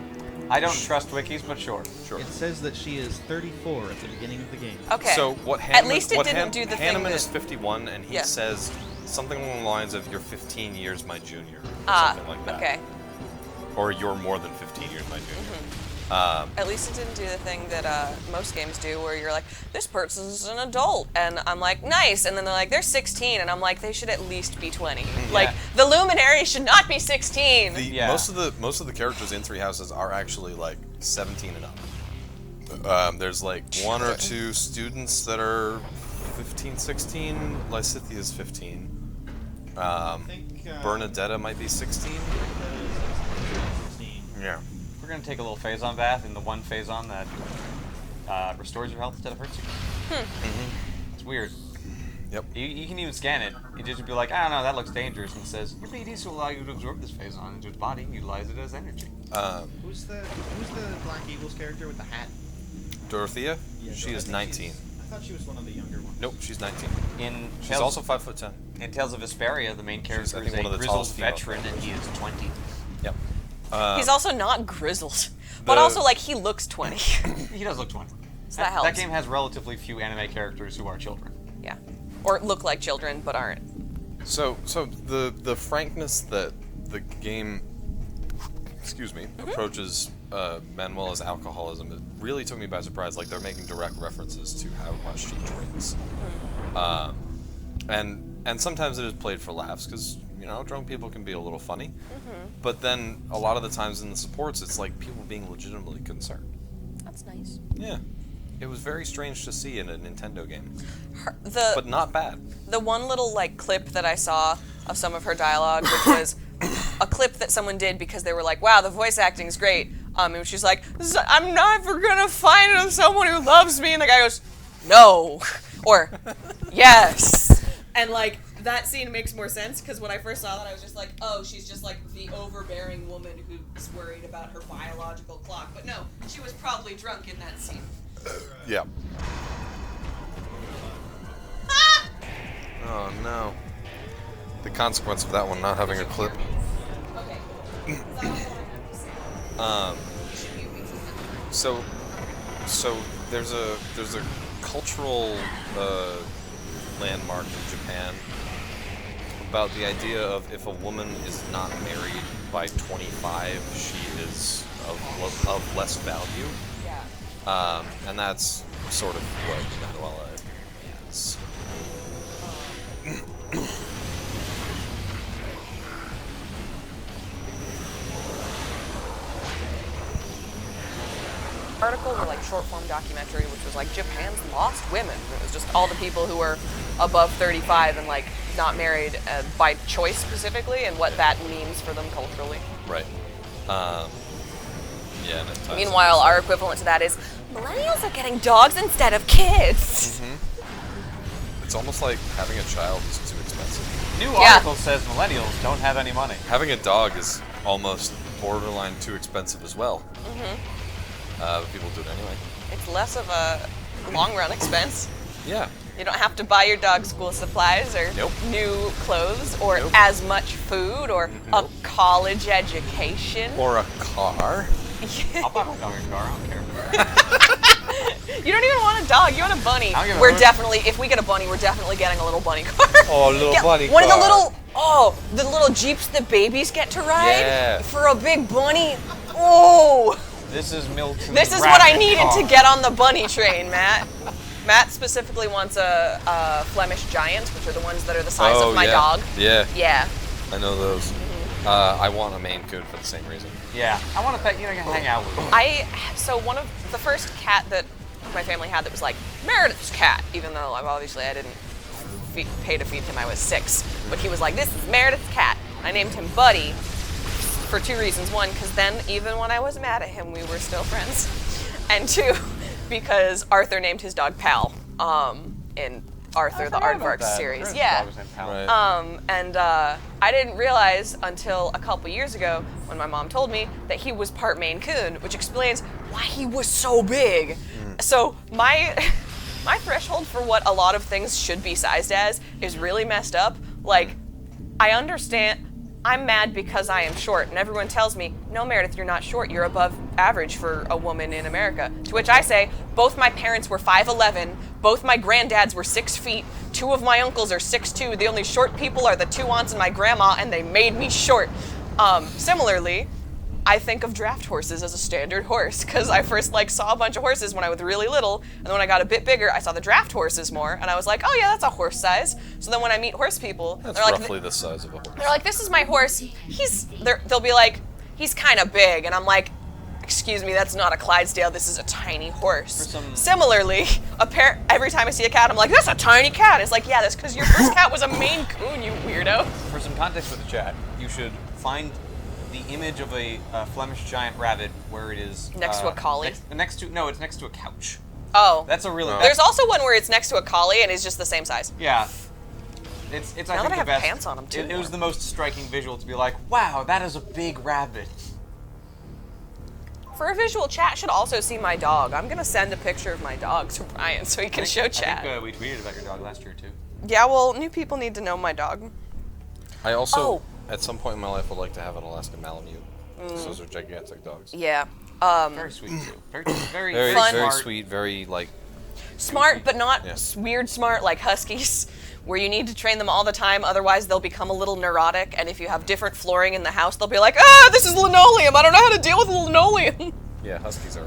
I don't trust wikis, but sure. Sure. It says that she is 34 at the beginning of the game. Okay. So what At least it didn't do the thing Hanneman that- is 51, and he Yeah. says something along the lines of "You're 15 years my junior," or Ah, something like that. okay. Or "You're more than 15 years my junior." At least it didn't do the thing that most games do, where you're like, this person's an adult, and I'm like, nice, and then they're like, they're 16, and I'm like, they should at least be 20. Like, the Luminary should not be 16. Most of the characters in Three Houses are actually like 17 and up. There's like one or two students that are 15, 16. Lysithia's 15. Bernadetta might be 16. Yeah. We're going to take a little Phazon bath in the one Phazon that restores your health instead of hurts you. It's weird. Yep. You can even scan it. You just be like, I don't know, that looks dangerous. And it says, your PDs will allow you to absorb this Phazon into its body and utilize it as energy. Who's the Black Eagles character with the hat? Dorothea? Yeah, She is 19. I thought she was one of the younger ones. Nope, she's 19. She's Tales- also 5'10". In Tales of Vesperia, the main character I is think, a one of the grizzled tallest female veteran, and he is 20. Yep. He's also not grizzled, but also, like, he looks 20. He does look 20. So that helps. That game has relatively few anime characters who are children. Yeah. Or look like children, but aren't. So the frankness that the game, approaches Manuela's alcoholism, it really took me by surprise. Like, they're making direct references to how much she drinks, and sometimes it is played for laughs because drunk people can be a little funny. But then a lot of the times in the supports, it's like people being legitimately concerned. That's nice. Yeah. It was very strange to see in a Nintendo game. But not bad. The one little, like, clip that I saw of some of her dialogue, which was a clip that someone did because they were like, wow, the voice acting's great. And she's like, I'm never gonna find someone who loves me. And the guy goes, no. Or, yes. And, like, that scene makes more sense because when I first saw that, I was just like, oh, she's just like the overbearing woman who's worried about her biological clock. But no, she was probably drunk in that scene. Yeah. Oh no. The consequence of that one not having a clip. So there's a cultural landmark in Japan about the idea of if a woman is not married by 25, she is of less value. And that's sort of what Manuela is. Article or like short form documentary which was like Japan's lost women. It was just all the people who were above 35 and like not married by choice specifically and what that means for them culturally. Right. Yeah. And it ties Meanwhile, our equivalent to that is millennials are getting dogs instead of kids. It's almost like having a child is too expensive. New article says millennials don't have any money. Having a dog is almost borderline too expensive as well. But people do it anyway. It's less of a long-run expense. Yeah. You don't have to buy your dog school supplies or new clothes or as much food or a college education. Or a car. I'll buy my dog a car, I don't care. You don't even want a dog, you want a bunny. We're definitely, if we get a bunny, we're definitely getting a little bunny car. Oh, a little bunny car. One of the little Jeeps that babies get to ride. Yeah. For a big bunny. Oh. This is Milton's This is what I needed to get on the bunny train, Matt. Matt specifically wants a Flemish Giant, which are the ones that are the size of my dog. Yeah. Yeah. I know those. I want a Maine Coon for the same reason. Yeah. I want a pet you can hang out with. So one of the first cat that my family had that was like Meredith's cat, even though obviously I didn't pay to feed him, I was 6. But he was like, this is Meredith's cat. I named him Buddy for 2 reasons. 1, because then even when I was mad at him, we were still friends. And 2, because Arthur named his dog Pal in Arthur the Aardvark series. Yeah. And I didn't realize until a couple years ago when my mom told me that he was part Maine Coon, which explains why he was so big. So my threshold for what a lot of things should be sized as is really messed up. Like, I understand. I'm mad because I am short, and everyone tells me, no, Meredith, you're not short. You're above average for a woman in America. To which I say, both my parents were 5'11", both my granddads were 6 feet, 2 of my uncles are 6'2". The only short people are the 2 aunts and my grandma, and they made me short. Similarly, I think of draft horses as a standard horse, because I first saw a bunch of horses when I was really little, and then when I got a bit bigger, I saw the draft horses more, and I was like, oh yeah, that's a horse size. So then when I meet horse people, That's they're like, roughly the size of a horse. they're like, this is my horse. They'll be like, he's kind of big, and I'm like, excuse me, that's not a Clydesdale. This is a tiny horse. Similarly, every time I see a cat, I'm like, that's a tiny cat. It's like, yeah, that's because your first cat was a Maine Coon, you weirdo. For some context for the chat, you should find the image of a Flemish giant rabbit where it is next to a collie. It's next to a couch. Oh, that's a really. There's also one where it's next to a collie and it's just the same size. Yeah, it's. Now I think that I have the best. pants on them too. It was the most striking visual to be like, wow, that is a big rabbit. For a visual, chat should also see my dog. I'm gonna send a picture of my dog to Brian so he can show chat. I think we tweeted about your dog last year too. Yeah, well, new people need to know my dog. I also, at some point in my life, would like to have an Alaskan Malamute. Mm. Those are gigantic dogs. Yeah. Very sweet too. Very fun. Very sweet. Very smart, but not weird smart like huskies, where you need to train them all the time. Otherwise, they'll become a little neurotic. And if you have different flooring in the house, they'll be like, ah, this is linoleum. I don't know how to deal with linoleum. Yeah, huskies are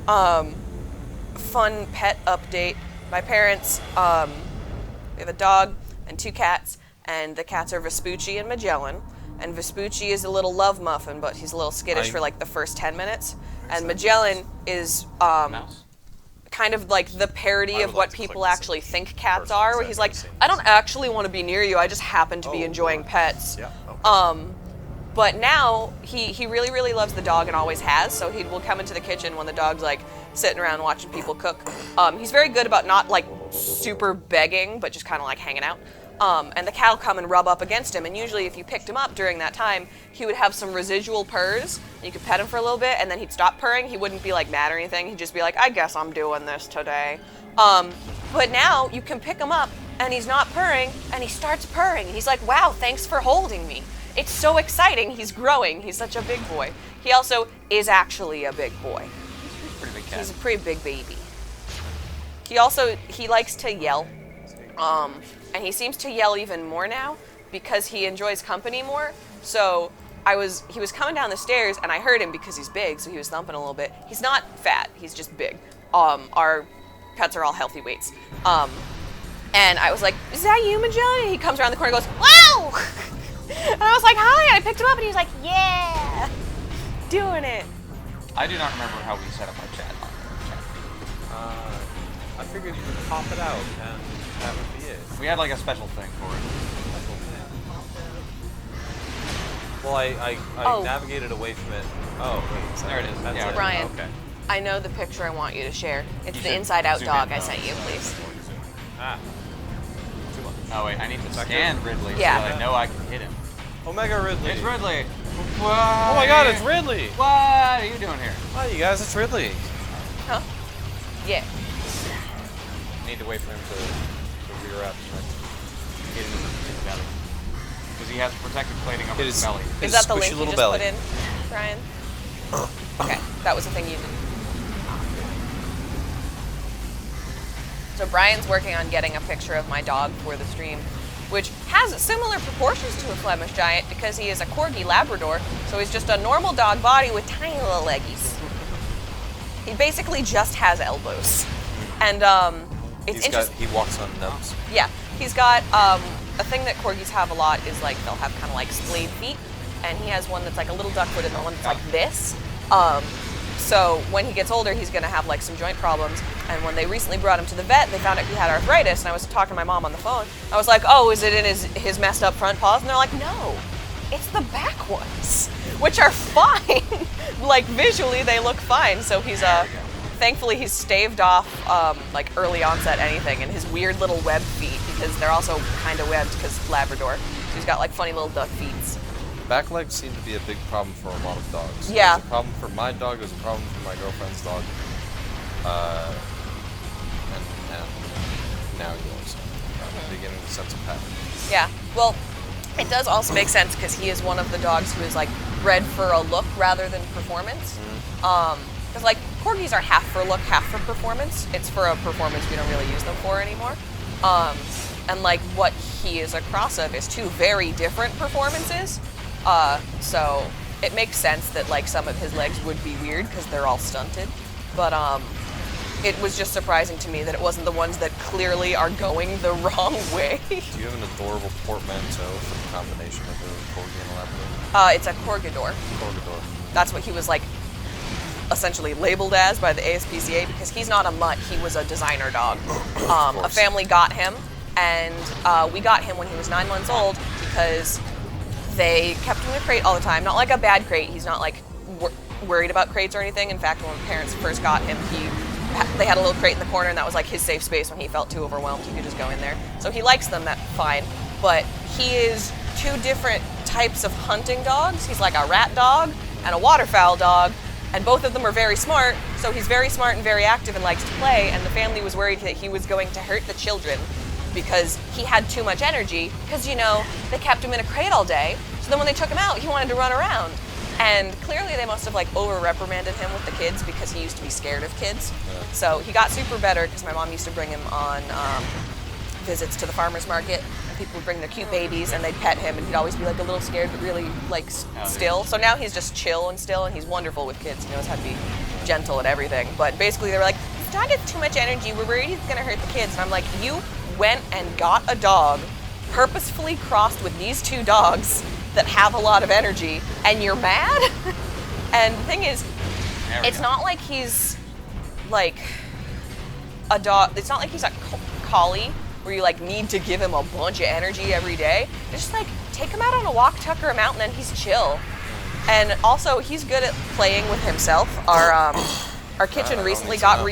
neurotic. Fun pet update. My parents, we have a dog and 2 cats. And the cats are Vespucci and Magellan. And Vespucci is a little love muffin, but he's a little skittish for the first 10 minutes. And Magellan is kind of like the parody of what people actually think cats are, where he's like, I don't actually want to be near you, I just happen to be enjoying pets. Yeah, okay. But now, he really, really loves the dog and always has, so he will come into the kitchen when the dog's sitting around watching people cook. He's very good about not super begging, but just kind of hanging out. And the cat will come and rub up against him, and usually if you picked him up during that time, he would have some residual purrs. You could pet him for a little bit, and then he'd stop purring. He wouldn't be mad or anything. He'd just be like, I guess I'm doing this today. But now you can pick him up, and he's not purring, and he starts purring. He's like, wow, thanks for holding me. It's so exciting. He's growing. He's such a big boy. He also is actually a big boy. He's a pretty big cat. He's a pretty big baby. He likes to yell. And he seems to yell even more now because he enjoys company more. So he was coming down the stairs and I heard him because he's big, so he was thumping a little bit. He's not fat, he's just big. Our pets are all healthy weights. And I was like, is that you, Magellan? And he comes around the corner and goes, wow! And I was like, hi, and I picked him up and he was like, yeah, doing it. I do not remember how we set up our chat. I figured you could pop it out and that would be it. We had a special thing for it. Well, I navigated away from it. Oh, wait. There it is. That's Yeah, it. Brian, Okay. I know the picture I want you to share. It's You the should inside-out zoom dog in. I sent you, please. Ah. Oh wait, I need to scan Ridley Yeah. so that I know I can hit him. Omega Ridley. It's Ridley. Oh my God, it's Ridley. What are you doing here? Hi, you guys, it's Ridley. Huh? Yeah. Need to wait for him to rear up. Hit him in his belly. Because he has protective plating over his belly. Is that the link you just put in, Brian? Okay, that was the thing you did. So Brian's working on getting a picture of my dog for the stream, which has similar proportions to a Flemish Giant because he is a Corgi Labrador, so he's just a normal dog body with tiny little leggies. He basically just has elbows. And it's interesting. He walks on nubs. Yeah, he's got a thing that Corgis have a lot is they'll have kind of splayed feet, and he has one that's a little duck foot and the one that's like this. So when he gets older, he's gonna have some joint problems. And when they recently brought him to the vet, they found out he had arthritis. And I was talking to my mom on the phone. I was like, "Oh, is it in his messed up front paws?" And they're like, "No, it's the back ones, which are fine. Visually, they look fine." So he's thankfully he's staved off early onset anything, and his weird little web feet because they're also kind of webbed because Labrador. So he's got funny little duck feet. Back legs seem to be a big problem for a lot of dogs. Yeah. There's a problem for my dog, there's a problem for my girlfriend's dog. and now yours. Beginning to sense a pattern. Yeah, well, it does also make sense because he is one of the dogs who is like bred for a look rather than performance. Because like corgis are half for look, half for performance. It's for a performance we don't really use them for anymore. And like what he is a cross of is two very different performances. So it makes sense that like some of his legs would be weird because they're all stunted. But it was just surprising to me that it wasn't the ones that clearly are going the wrong way. Do you have an adorable portmanteau for the combination of the corgi and a labrador? It's a corgidor. Corgidor. That's what he was like essentially labeled as by the ASPCA because he's not a mutt, he was a designer dog. A family got him, and we got him when he was 9 months old because they kept him in a crate all the time. Not like a bad crate, he's not like worried about crates or anything. In fact, when parents first got him, they had a little crate in the corner, and that was like his safe space. When he felt too overwhelmed, he could just go in there. So he likes them, that's fine. But he is two different types of hunting dogs. He's like a rat dog and a waterfowl dog, and both of them are very smart. So he's very smart and very active and likes to play, and the family was worried that he was going to hurt the children because he had too much energy, because, you know, they kept him in a crate all day. So then when they took him out, he wanted to run around. And clearly they must have like over-reprimanded him with the kids because he used to be scared of kids. So he got super better because my mom used to bring him on visits to the farmer's market, and people would bring their cute babies and they'd pet him, and he'd always be like a little scared but really like still. So now he's just chill and still, and he's wonderful with kids. He knows how to be gentle and everything. But basically they were like, this dog has too much energy, we're worried he's gonna hurt the kids. And I'm like, you went and got a dog purposefully crossed with these two dogs that have a lot of energy, and you're mad? And the thing is, it's not like he's like a dog, it's not like he's a collie where you like need to give him a bunch of energy every day. It's just like, take him out on a walk, tucker him out, and then he's chill. And also, he's good at playing with himself. Our kitchen recently got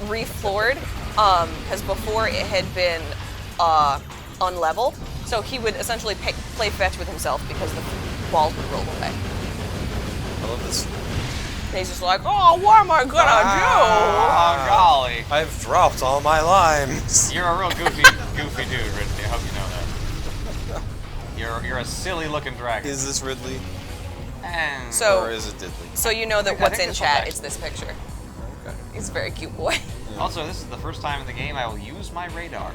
refloored because before it had been unlevel. So he would essentially play fetch with himself because the balls would roll away. I love this. And he's just like, oh, what am I gonna do? Oh, golly. I've dropped all my limes. You're a real goofy dude, Ridley. I hope you know that. You're a silly looking dragon. Is this Ridley? So, or is it Diddley? So you know that what's in chat is this picture. Okay. He's a very cute boy. Also, this is the first time in the game I will use my radar.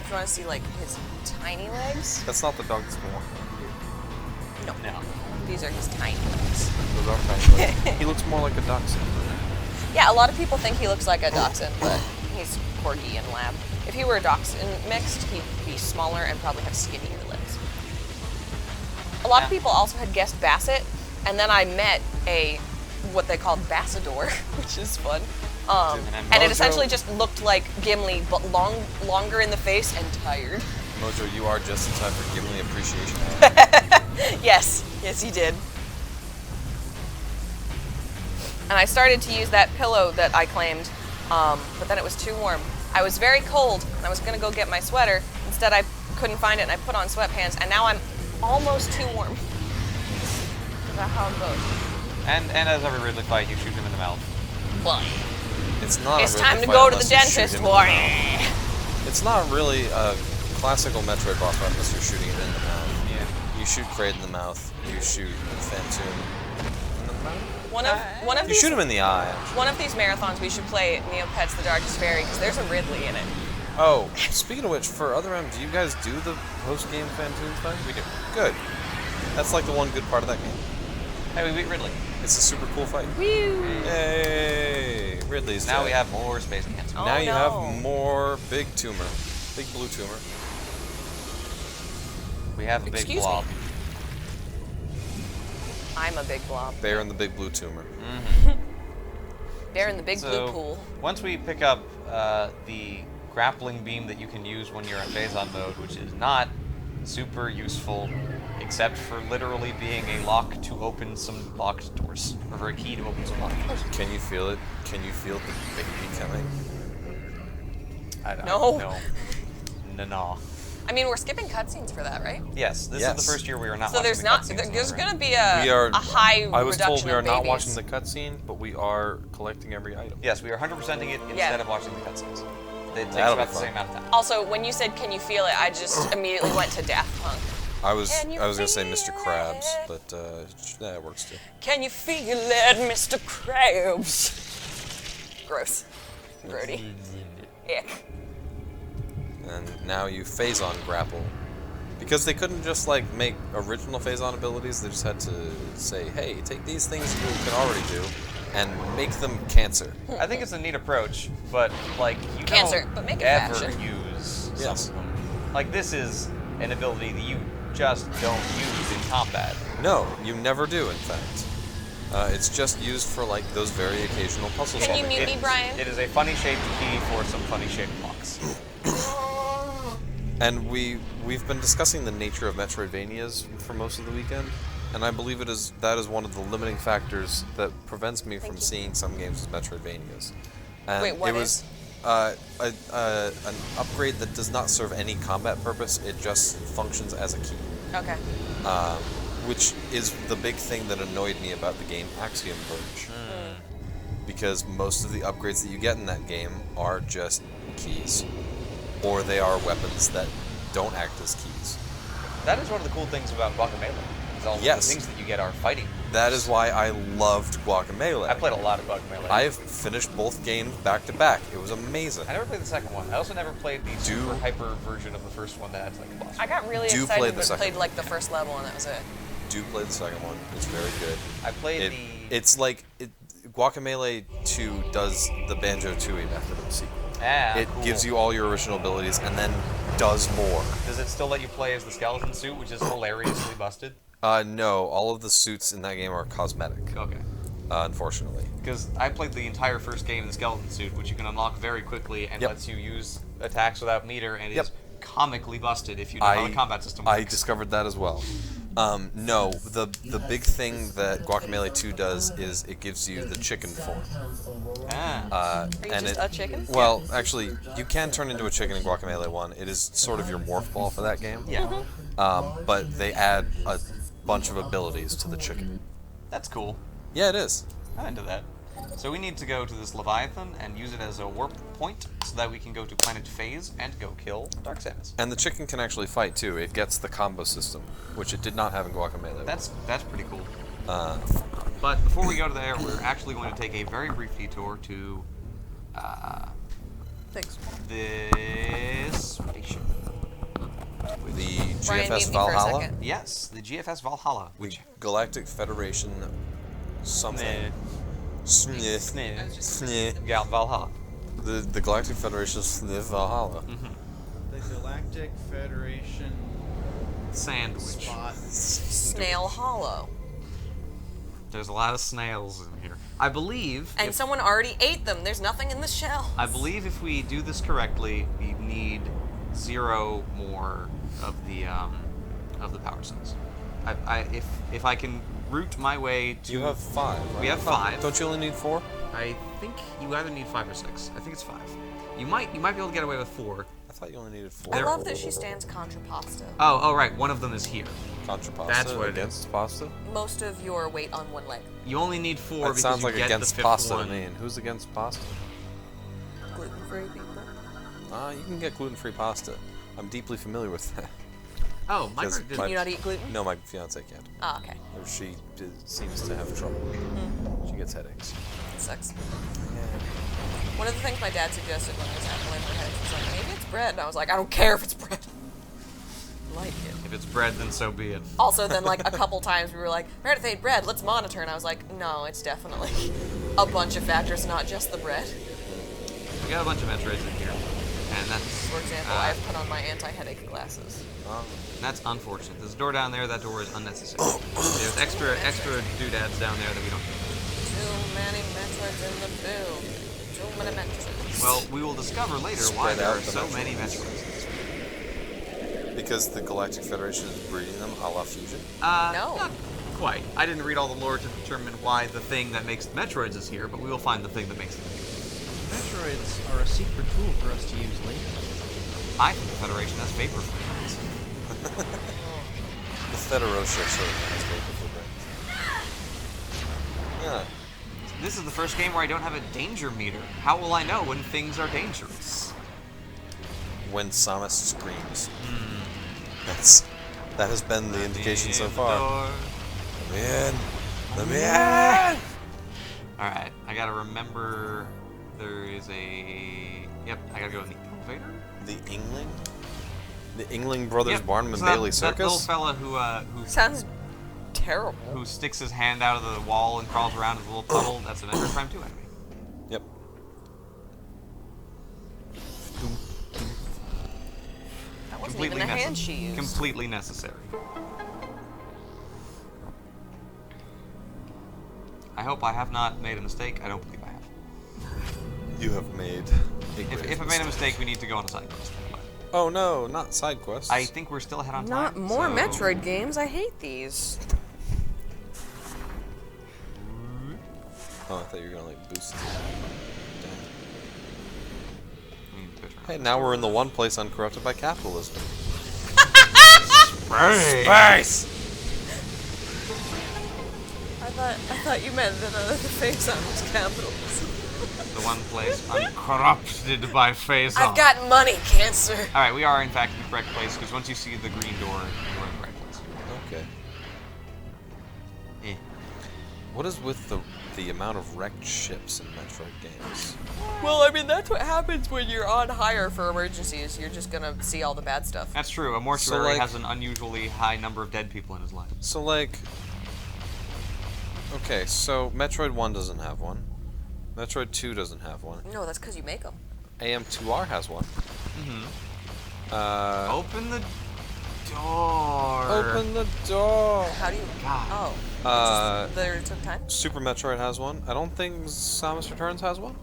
If you want to see like his tiny legs. That's not the dog that's born. No. These are his tiny legs. Those are tiny legs. He looks more like a dachshund. Yeah, a lot of people think he looks like a dachshund, but he's corgi and lab. If he were a dachshund mixed, he'd be smaller and probably have skinnier legs. A lot of people also had guessed basset, and then I met what they called bassador, which is fun. And it essentially just looked like Gimli, but longer in the face and tired. Mojo, you are just in time for Gimli Appreciation Hour. Yes, he did. And I started to use that pillow that I claimed, but then it was too warm. I was very cold, and I was gonna go get my sweater. Instead, I couldn't find it, and I put on sweatpants, and now I'm almost too warm. Is that how it goes? And as every Ridley fight, you shoot him in the mouth. Boy. It's not. It's time to go to the dentist, boy. It's not really a classical Metroid boss fight unless you're shooting it in the mouth. Yeah. You shoot Kraid in the mouth. You shoot Phantom in the mouth. One of you shoot him in the eye. One of these marathons we should play Neopets: The Darkest Fairy because there's a Ridley in it. Oh, speaking of which, for Other M, do you guys do the post-game Phantom thing? We do. Good. That's like the one good part of that game. Hey, we beat Ridley. It's a super cool fight. Woo! Yay! Ridley's now dead. we have more space cancer. Now you have more big tumor. Big blue tumor. We have a big blob. I'm a big blob. Bear in the big blue tumor. Mm-hmm. Bear in the big blue pool. Once we pick up the grappling beam that you can use when you're in Phazon mode, which is not super useful, except for literally being a lock to open some locked doors, or for a key to open some locked doors. Can you feel it? Can you feel the baby coming? No. No. I mean, we're skipping cutscenes for that, right? Yes, this is the first year we are not So watching there's the not. cutscenes. There's going to be a high I was told reduction we are of not babies. watching the cutscene, but we are collecting every item. Yes, we are 100%ing it instead of watching the cutscenes. It takes That'll be about the fun. same amount of time. Also, when you said, "Can you feel it?" I just immediately went to Daft Punk. I was gonna say Mr. Krabs, but that works too. Can you feel it, Mr. Krabs? Gross. Grody. Ick. And now you Phazon grapple. Because they couldn't just like make original Phazon abilities, they just had to say, hey, take these things you can already do and make them cancer. I think it's a neat approach, but like you Cancer, don't but make it ever fashion. use Yes. some of them. Like this is an ability that you just don't use in combat. No, you never do, in fact. It's just used for like those very occasional puzzle Can you solving. mute me, Brian? It is a funny shaped key for some funny shaped blocks. And we've been discussing the nature of Metroidvanias for most of the weekend, and I believe that is one of the limiting factors that prevents me from seeing some games as Metroidvanias. And Wait, what it was an upgrade that does not serve any combat purpose. It just functions as a key. Okay. Which is the big thing that annoyed me about the game Axiom Verge. Because most of the upgrades that you get in that game are just keys. Or they are weapons that don't act as keys. That is one of the cool things about Guacamelee. Is all the things that you get are fighting. That is why I loved Guacamelee. I played a lot of Guacamelee. I have finished both games back to back. It was amazing. I never played the second one. I also never played the super hyper version of the first one that had like a boss. I got really Do excited play the but second played like the first level and that was it. Do play the second one. It's very good. I played It's like Guacamelee 2 does the Banjo-Tooie method of the sequel. It cool. gives you all your original abilities and then does more. Does it still let you play as the skeleton suit, which is hilariously busted? No, all of the suits in that game are cosmetic. Okay. Unfortunately. Because I played the entire first game in the skeleton suit, which you can unlock very quickly and lets you use attacks without meter, and is comically busted if you know how the combat system works. I discovered that as well. No, the big thing that Guacamelee 2 does is it gives you the chicken form. Are you and just a chicken? Well, actually, you can turn into a chicken in Guacamelee 1. It is sort of your morph ball for that game. Yeah. But they add a bunch of abilities to the chicken. That's cool. Yeah, it is. I'm into that. So we need to go to this Leviathan and use it as a warp point so that we can go to Planet Phase and go kill Dark Samus. And the chicken can actually fight too. It gets the combo system, which it did not have in Guacamelee. That's pretty cool. But before we go to there, we're actually going to take a very brief detour to Thanks. this station. The Brian, mute GFS me for a Valhalla? second. Yes, the GFS Valhalla. The Galactic Federation something. Yeah, Valhalla. The Galactic Federation Valhalla. The Galactic Federation Sandwich. Snail Hollow. There's a lot of snails in here. I believe. And someone already ate them. There's nothing in the shell. I believe if we do this correctly, we need 0 more of the power cells. If I can route my way to. You have 5. Right? We have 5. Don't you only need 4? I think you either need 5 or 6. I think it's 5. You might be able to get away with 4. I thought you only needed 4. I love that she stands contra pasta. Oh, right. One of them is here. Contra pasta. That's what it against is. Pasta. Most of your weight on one leg. You only need 4 That because sounds you like get against the 5th pasta one. to me. And who's against pasta? Gluten-free people. You can get gluten-free pasta. I'm deeply familiar with that. Oh, my Because Can you not eat gluten? No, my fiance can't. Oh, okay. She seems to have trouble. She gets headaches. It sucks. One of the things my dad suggested when I was appling my head was like, maybe it's bread. And I was like, I don't care if it's bread. I like it. If it's bread, then so be it. Also, then like a couple times we were like, Meredith ate bread, let's monitor. And I was like, no, it's definitely a bunch of factors, not just the bread. We got a bunch of Metroids in here. And that's... For example, I've put on my anti-headache glasses. That's unfortunate. There's a door down there. That door is unnecessary. There's extra doodads down there that we don't need. Too many Metroids in the build. Too many Metroids. Well, we will discover later why Spread there out are the so Metroids. many Metroids. Because the Galactic Federation is breeding them a la Fusion? No. Not quite. I didn't read all the lore to determine why the thing that makes the Metroids is here, but we will find the thing that makes them here. Metroids are a secret tool for us to use later. I think the Federation has vapor for brains. The Federation certainly has vapor for brains. Yeah. This is the first game where I don't have a danger meter. How will I know when things are dangerous? When Samus screams. That has been the indication so far. Let me in. Let me in. Alright, I gotta remember there is a... Yep, I gotta go in the elevator. The Yngling? The Yngling Brothers Barnum and So Bailey that Circus? little fella who sounds terrible. Who sticks his hand out of the wall and crawls around in a little puddle. That's an Metroid Prime 2 enemy. Yep. That wasn't even a hand she used. Completely necessary. I hope I have not made a mistake. I don't believe I have. You have made a If I made a mistake, we need to go on a side quest. Oh no, not side quests. I think we're still ahead on time. Not more so... Metroid games. I hate these. Oh, I thought you were gonna like boost it. Hey, now we're in the one place uncorrupted by capitalism. Space! I thought you meant that the Phazon was capitalism. The one place uncorrupted by Phazon. I've got money, cancer. Alright, we are in fact in the correct place, because once you see the green door, you're in the right place. Okay. Eh. What is with the amount of wrecked ships in Metroid games? Well, I mean, that's what happens when you're on hire for emergencies. You're just gonna see all the bad stuff. That's true. A mortuary has an unusually high number of dead people in his life. So, like... Okay, so Metroid 1 doesn't have one. Metroid 2 doesn't have one. No, that's because you make them. AM2R has one. Mm-hmm. Open the door. Open the door. How do you... God. Oh. There took time? Super Metroid has one. I don't think Samus Returns has one.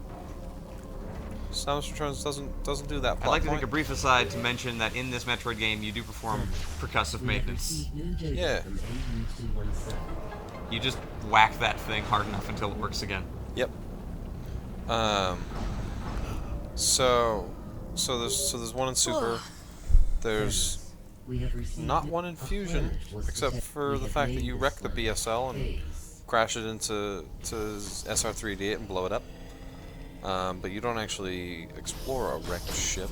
Samus Returns doesn't do that. I'd like to take a brief aside to mention that in this Metroid game, you do perform percussive maintenance. Yeah. You just whack that thing hard enough until it works again. Yep. So there's one in Super. There's not one in Fusion, except for the fact that you wreck the BSL and crash it into SR3D and blow it up. But you don't actually explore a wrecked ship.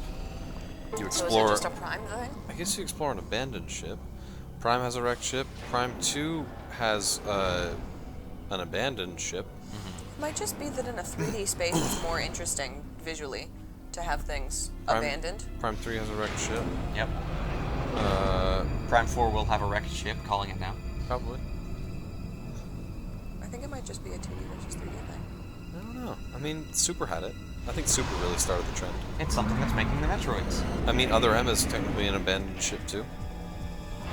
You explore. So is it just a Prime thing? I guess you explore an abandoned ship. Prime has a wrecked ship. Prime 2 has an abandoned ship. It might just be that in a 3D space it's more interesting visually to have things abandoned. Prime 3 has a wrecked ship. Yep. Prime 4 will have a wrecked ship, calling it now. Probably. I think it might just be a 2D versus 3D thing. I don't know. I mean, Super had it. I think Super really started the trend. It's something that's making the Metroids. I mean, Other M is technically an abandoned ship too.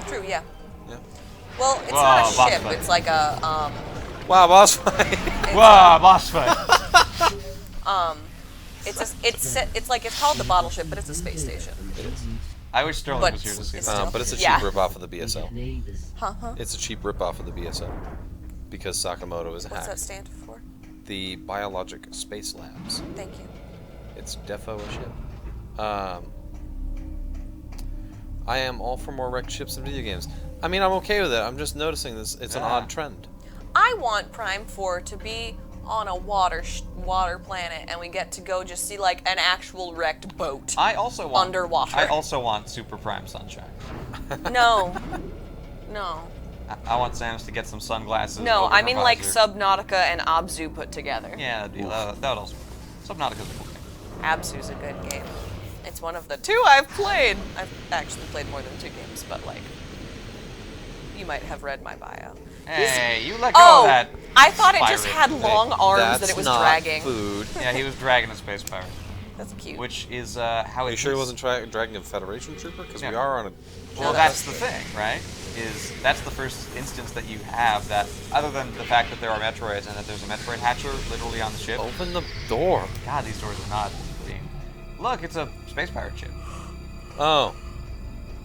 True, yeah. Yeah. Well, it's not a ship. It's like a Wow, boss fight. Wow, boss fight. It's like it's called the bottle ship, but it's a space station. It is. I wish Sterling was here to see that. But it's a cheap rip-off of the BSL. Huh? It's a cheap rip-off of the BSL because Sakamoto is hacked. What's that stand for? The Biologic Space Labs. Thank you. It's defo a ship. I am all for more wrecked ships in video games. I mean, I'm okay with it. I'm just noticing this. It's an odd trend. I want Prime 4 to be on a water planet, and we get to go just see like an actual wrecked boat. I also want underwater. I also want Super Prime Sunshine. No. I want Samus to get some sunglasses. No, over I her mean like visor. Subnautica and Abzu put together. Yeah, that would also work. Subnautica's a cool game. Abzu's a good game. It's one of the 2 I've played. I've actually played more than 2 games, but like, you might have read my bio. Hey, you let go of that. I thought it just pirate. had long arms That's that it was not dragging. Food. Yeah, he was dragging a space pirate. That's cute. Which is how Are it you sure he is. wasn't dragging a Federation trooper? Because Yeah. we are on a. Well, that's the thing, right? That's the first instance that you have that, other than the fact that there are Metroids and that there's a Metroid hatcher literally on the ship. Open the door. God, these doors are not clean. Look, it's a space pirate ship. Oh.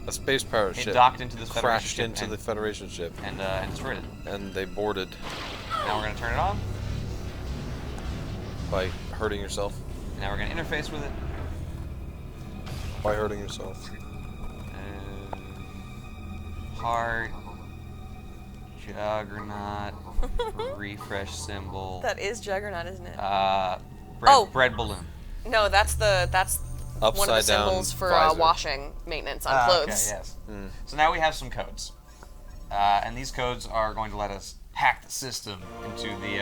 A space pirate ship. It docked into this Federation crashed ship into the Federation ship. And destroyed it. And they boarded. Now we're going to turn it on. By hurting yourself. Now we're going to interface with it. By hurting yourself. Heart. Juggernaut. Refresh symbol. That is Juggernaut, isn't it? Bread balloon. No, that's one of the Upside down symbols for visor. washing maintenance on clothes. Okay, yes. So now we have some codes. And these codes are going to let us hack the system into the...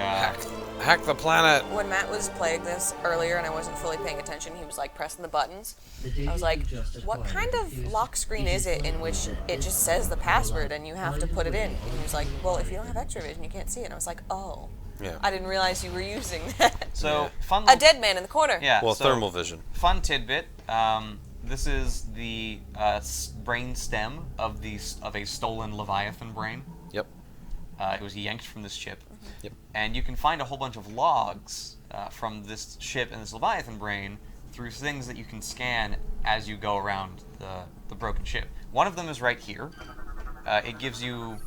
Hack the planet! When Matt was playing this earlier and I wasn't fully paying attention, he was like pressing the buttons. I was like, what kind of lock screen is it in which it just says the password and you have to put it in? And he was like, well, if you don't have X-ray vision, you can't see it. And I was like, oh. Yeah. I didn't realize you were using that. So, fun... A dead man in the corner. Yeah. Well, so, thermal vision. Fun tidbit. This is the brain stem of a stolen Leviathan brain. Yep. It was yanked from this ship. Yep. And you can find a whole bunch of logs from this ship and this Leviathan brain through things that you can scan as you go around the broken ship. One of them is right here. It gives you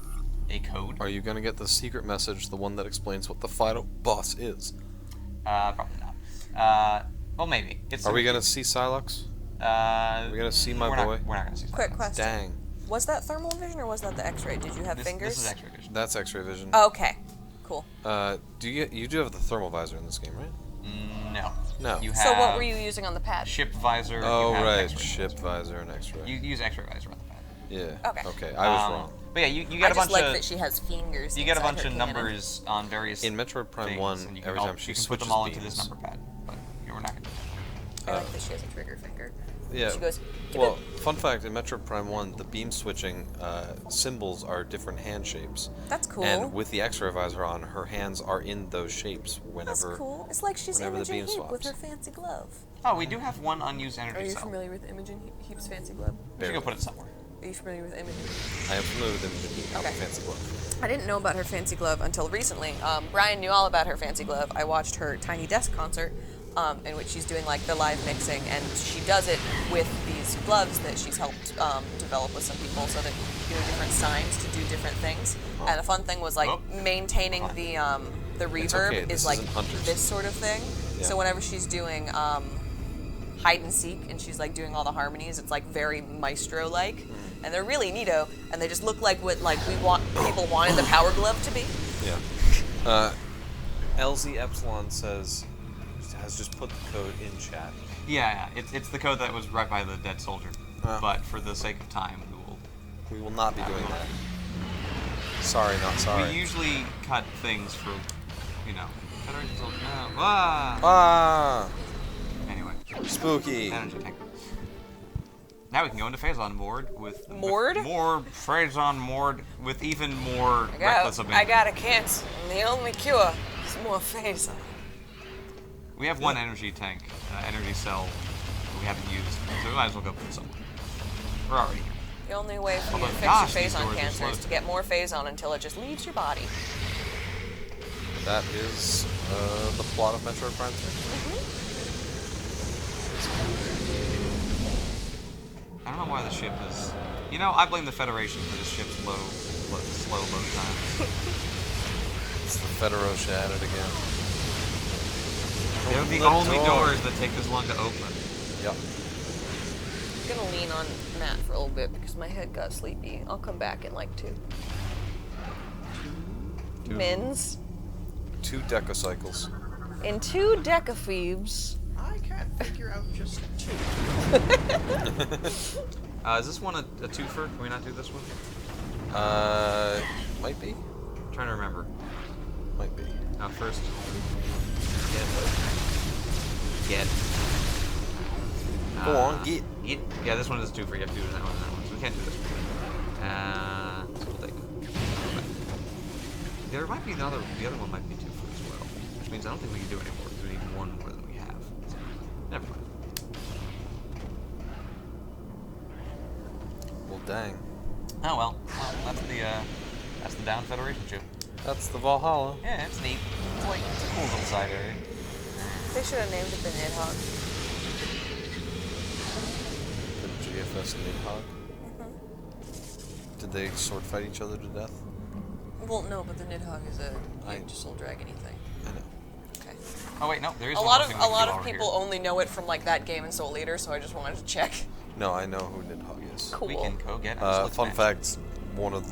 a code. Are you going to get the secret message, the one that explains what the final boss is? Probably not. Well, maybe. Are we going to see Silux? Are we going to see my boy? We're not going to see Silux. Quick question. Dang. Was that thermal vision or was that the X-ray? Did you have fingers? This is X-ray vision. That's X-ray vision. Oh, okay. Cool. You do have the thermal visor in this game, right? No. No. You have So what were you using on the pad? ship visor. Oh, you have right. X-ray Ship visor and X-ray. You use X-ray visor on the pad. Yeah. Okay. Okay, I was wrong. But yeah, you get a bunch I just like of... that she has fingers. You get a inside bunch her of cannon. numbers on various In Metroid Prime things, 1, and you can every time she you can put switches them all into beams. this number pad. But we're not going to do that. I like that she has a trigger finger. Yeah. She goes, well, fun fact, in Metroid Prime 1, the beam switching symbols are different hand shapes. That's cool. And with the X-ray visor on, her hands are in those shapes whenever. That's cool. It's like she's whenever the Imogen beam Heap swaps. with her fancy glove. Oh, we do have one unused energy Are you cell. familiar with Imogen Heap's fancy glove? We should go put it somewhere. Are you familiar with Imogen? I am familiar with Imogen Heap, not the fancy glove. I didn't know about her fancy glove until recently. Brian knew all about her fancy glove. I watched her Tiny Desk concert, in which she's doing like the live mixing, and she does it with these gloves that she's helped develop with some people, so that you know different signs to do different things. And the fun thing was like maintaining the reverb okay, is like this sort of thing. Yeah. So whenever she's doing hide and seek, and she's like doing all the harmonies, it's like very maestro-like, and they're really neato, and they just look like what like people wanted the Power Glove to be. Yeah. LZ Epsilon has just put the code in chat. Yeah, it's the code that was right by the dead soldier. But for the sake of time, we will not be doing that. Sorry, not sorry. We usually cut things for, you know, Federation soldier. No. Anyway. Spooky. Energy tank. Now we can go into Phazon Mord with Mord? More Phazon Mord with even more reckless abandon. I got a cancer, and the only cure is more Phazon. We have one energy tank, energy cell that we haven't used, so we might as well go put it somewhere. We're already here. The only way for you to Although, fix gosh, your these Phazon doors are cancer slow. is to get more Phazon until it just leaves your body. That is the plot of Metroid Prime 3. I don't know why the ship is... You know, I blame the Federation for this ship's slow load time. It's the Federation at it again. They're the The only door. doors that take this long to open. Yep. I'm gonna lean on Matt for a little bit because my head got sleepy. I'll come back in like 2. Mins. 2 decacycles. In 2 decaphebes. I can't figure out just 2. Is this one a twofer? Can we not do this one? Might be. I'm trying to remember. Might be. First. Get. Go on, get. Yeah, this one is a twofer. You have to do that one and that one. So we can't do this one. So we'll take it. There might be the other one might be twofer as well. Which means I don't think we can do it anymore because we need one more than we have. So, never mind. Well, dang. Oh well. That's the Down Federation ship. That's the Valhalla. Yeah, it's neat. It's like it's a cool little side area. They should have named it the Nidhogg. The GFS Nidhogg. Did they sword fight each other to death? Well, no, but the Nidhogg is a Yggdrasil dragony thing. I know. Okay. Oh wait, no, there is a one lot more of thing a we lot can do of over people here. only know it from like that game and Soul Eater, so I just wanted to check. No, I know who Nidhogg is. Cool. We can go get Fun fact, one of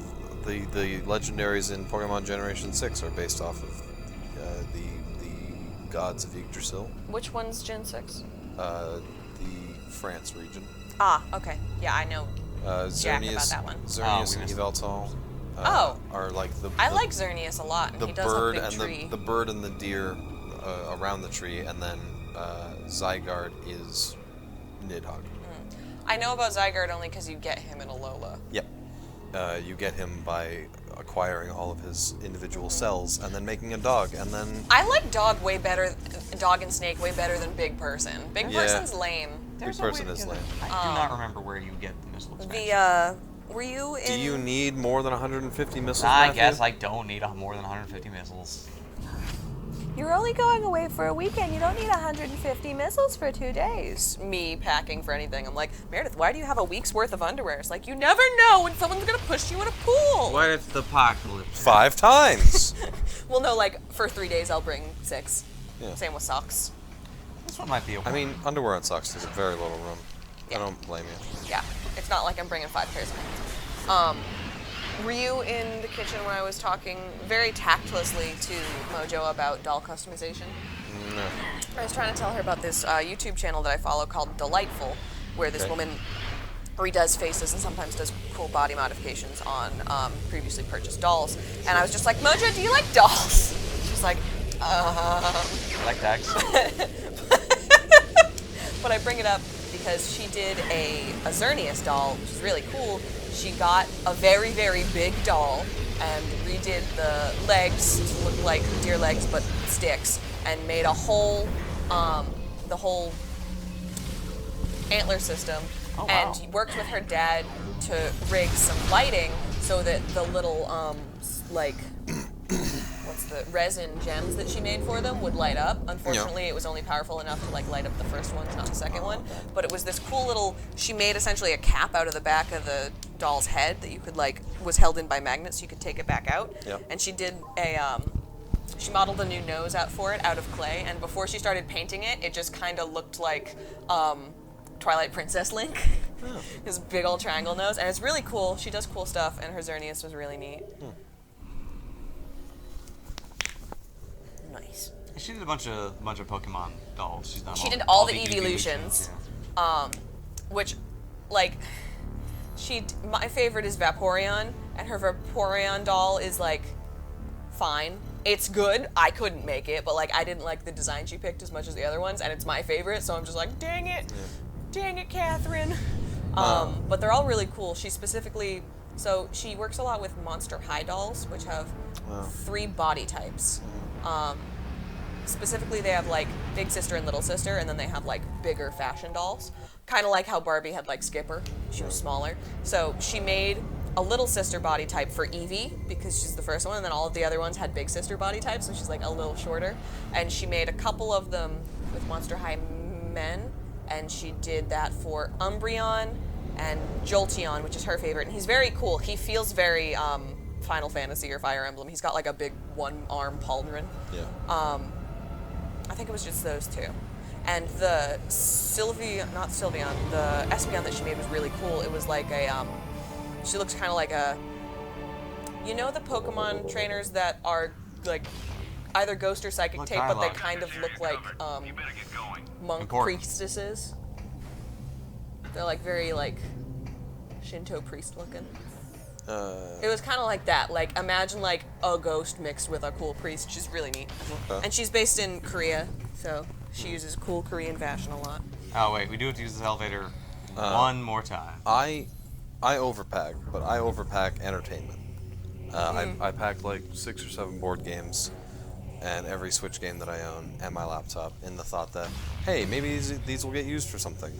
the legendaries in Pokemon Generation 6 are based off of the gods of Yggdrasil. Which one's Gen 6? The France region. Ah, okay. Yeah, I know. Jack about Xerneas, that one. Xerneas and Yveltal are like I like Xerneas a lot, and the he does bird have a big and tree. the bird and the deer around the tree, and then Zygarde is Nidhogg. I know about Zygarde only because you get him in Alola. Yep. You get him by acquiring all of his individual cells and then making a dog, and then I like Dog and Snake way better than Big Person. Big Person's lame. Big Person is lame. I do not remember where you get the missile expansion. Were you in... Do you need more than 150 missiles, I Matthew? guess I don't need more than 150 missiles. You're only going away for a weekend. You don't need 150 missiles for 2 days. Me packing for anything. I'm like, Meredith, why do you have a week's worth of underwear? It's like, you never know when someone's going to push you in a pool. What if the apocalypse? 5 times! Well, no, like, for 3 days I'll bring 6. Yeah. Same with socks. This one might be okay. I mean, underwear and socks take very little room. Yeah. I don't blame you. Yeah, it's not like I'm bringing 5 pairs of pants. Were you in the kitchen when I was talking very tactlessly to Mojo about doll customization? No. I was trying to tell her about this YouTube channel that I follow called Delightful, where this woman redoes faces and sometimes does cool body modifications on previously purchased dolls. And I was just like, Mojo, do you like dolls? She's like, I like tags. But I bring it up because she did a Xerneas doll, which is really cool. She got a very, very big doll and redid the legs to look like deer legs but sticks, and made a whole, the whole antler system, and worked with her dad to rig some lighting so that the little, like, what's the resin gems that she made for them would light up. Unfortunately, it was only powerful enough to like light up the first ones, not the second one. But it was this cool little. She made essentially a cap out of the back of the doll's head that you could like was held in by magnets, so you could take it back out. Yep. And she did a. She modeled a new nose out for it out of clay, and before she started painting it, it just kind of looked like Twilight Princess Link. Oh. His big old triangle nose, and it's really cool. She does cool stuff, and her Xerneas was really neat. Nice. She did a bunch of Pokemon dolls. She did all the evolutions, which, like, my favorite is Vaporeon, and her Vaporeon doll is like fine. It's good. I couldn't make it, but like I didn't like the design she picked as much as the other ones, and it's my favorite. So I'm just like, dang it, Catherine. But they're all really cool. She specifically, so she works a lot with Monster High dolls, which have 3 body types. Specifically, they have like Big Sister and Little Sister, and then they have like bigger fashion dolls. Kind of like how Barbie had like Skipper. She was smaller. So she made a Little Sister body type for Eevee because she's the first one, and then all of the other ones had Big Sister body types, so she's like a little shorter. And she made a couple of them with Monster High men, and she did that for Umbreon and Jolteon, which is her favorite. And he's very cool. He feels very Final Fantasy or Fire Emblem. He's got like a big one-arm pauldron. Yeah. I think it was just those 2. And the the Espeon that she made was really cool. It was like a, she looks kind of like a, you know the Pokemon trainers that are like either ghost or psychic tape, but they kind of look like monk priestesses. They're like very like Shinto priest looking. It was kind of like that. Like, imagine like a ghost mixed with a cool priest. She's really neat. Okay. And she's based in Korea, so she uses cool Korean fashion a lot. Oh wait, we do have to use this elevator one more time. I overpack, but I overpack entertainment. I packed like 6 or 7 board games and every Switch game that I own and my laptop in the thought that, hey, maybe these will get used for something.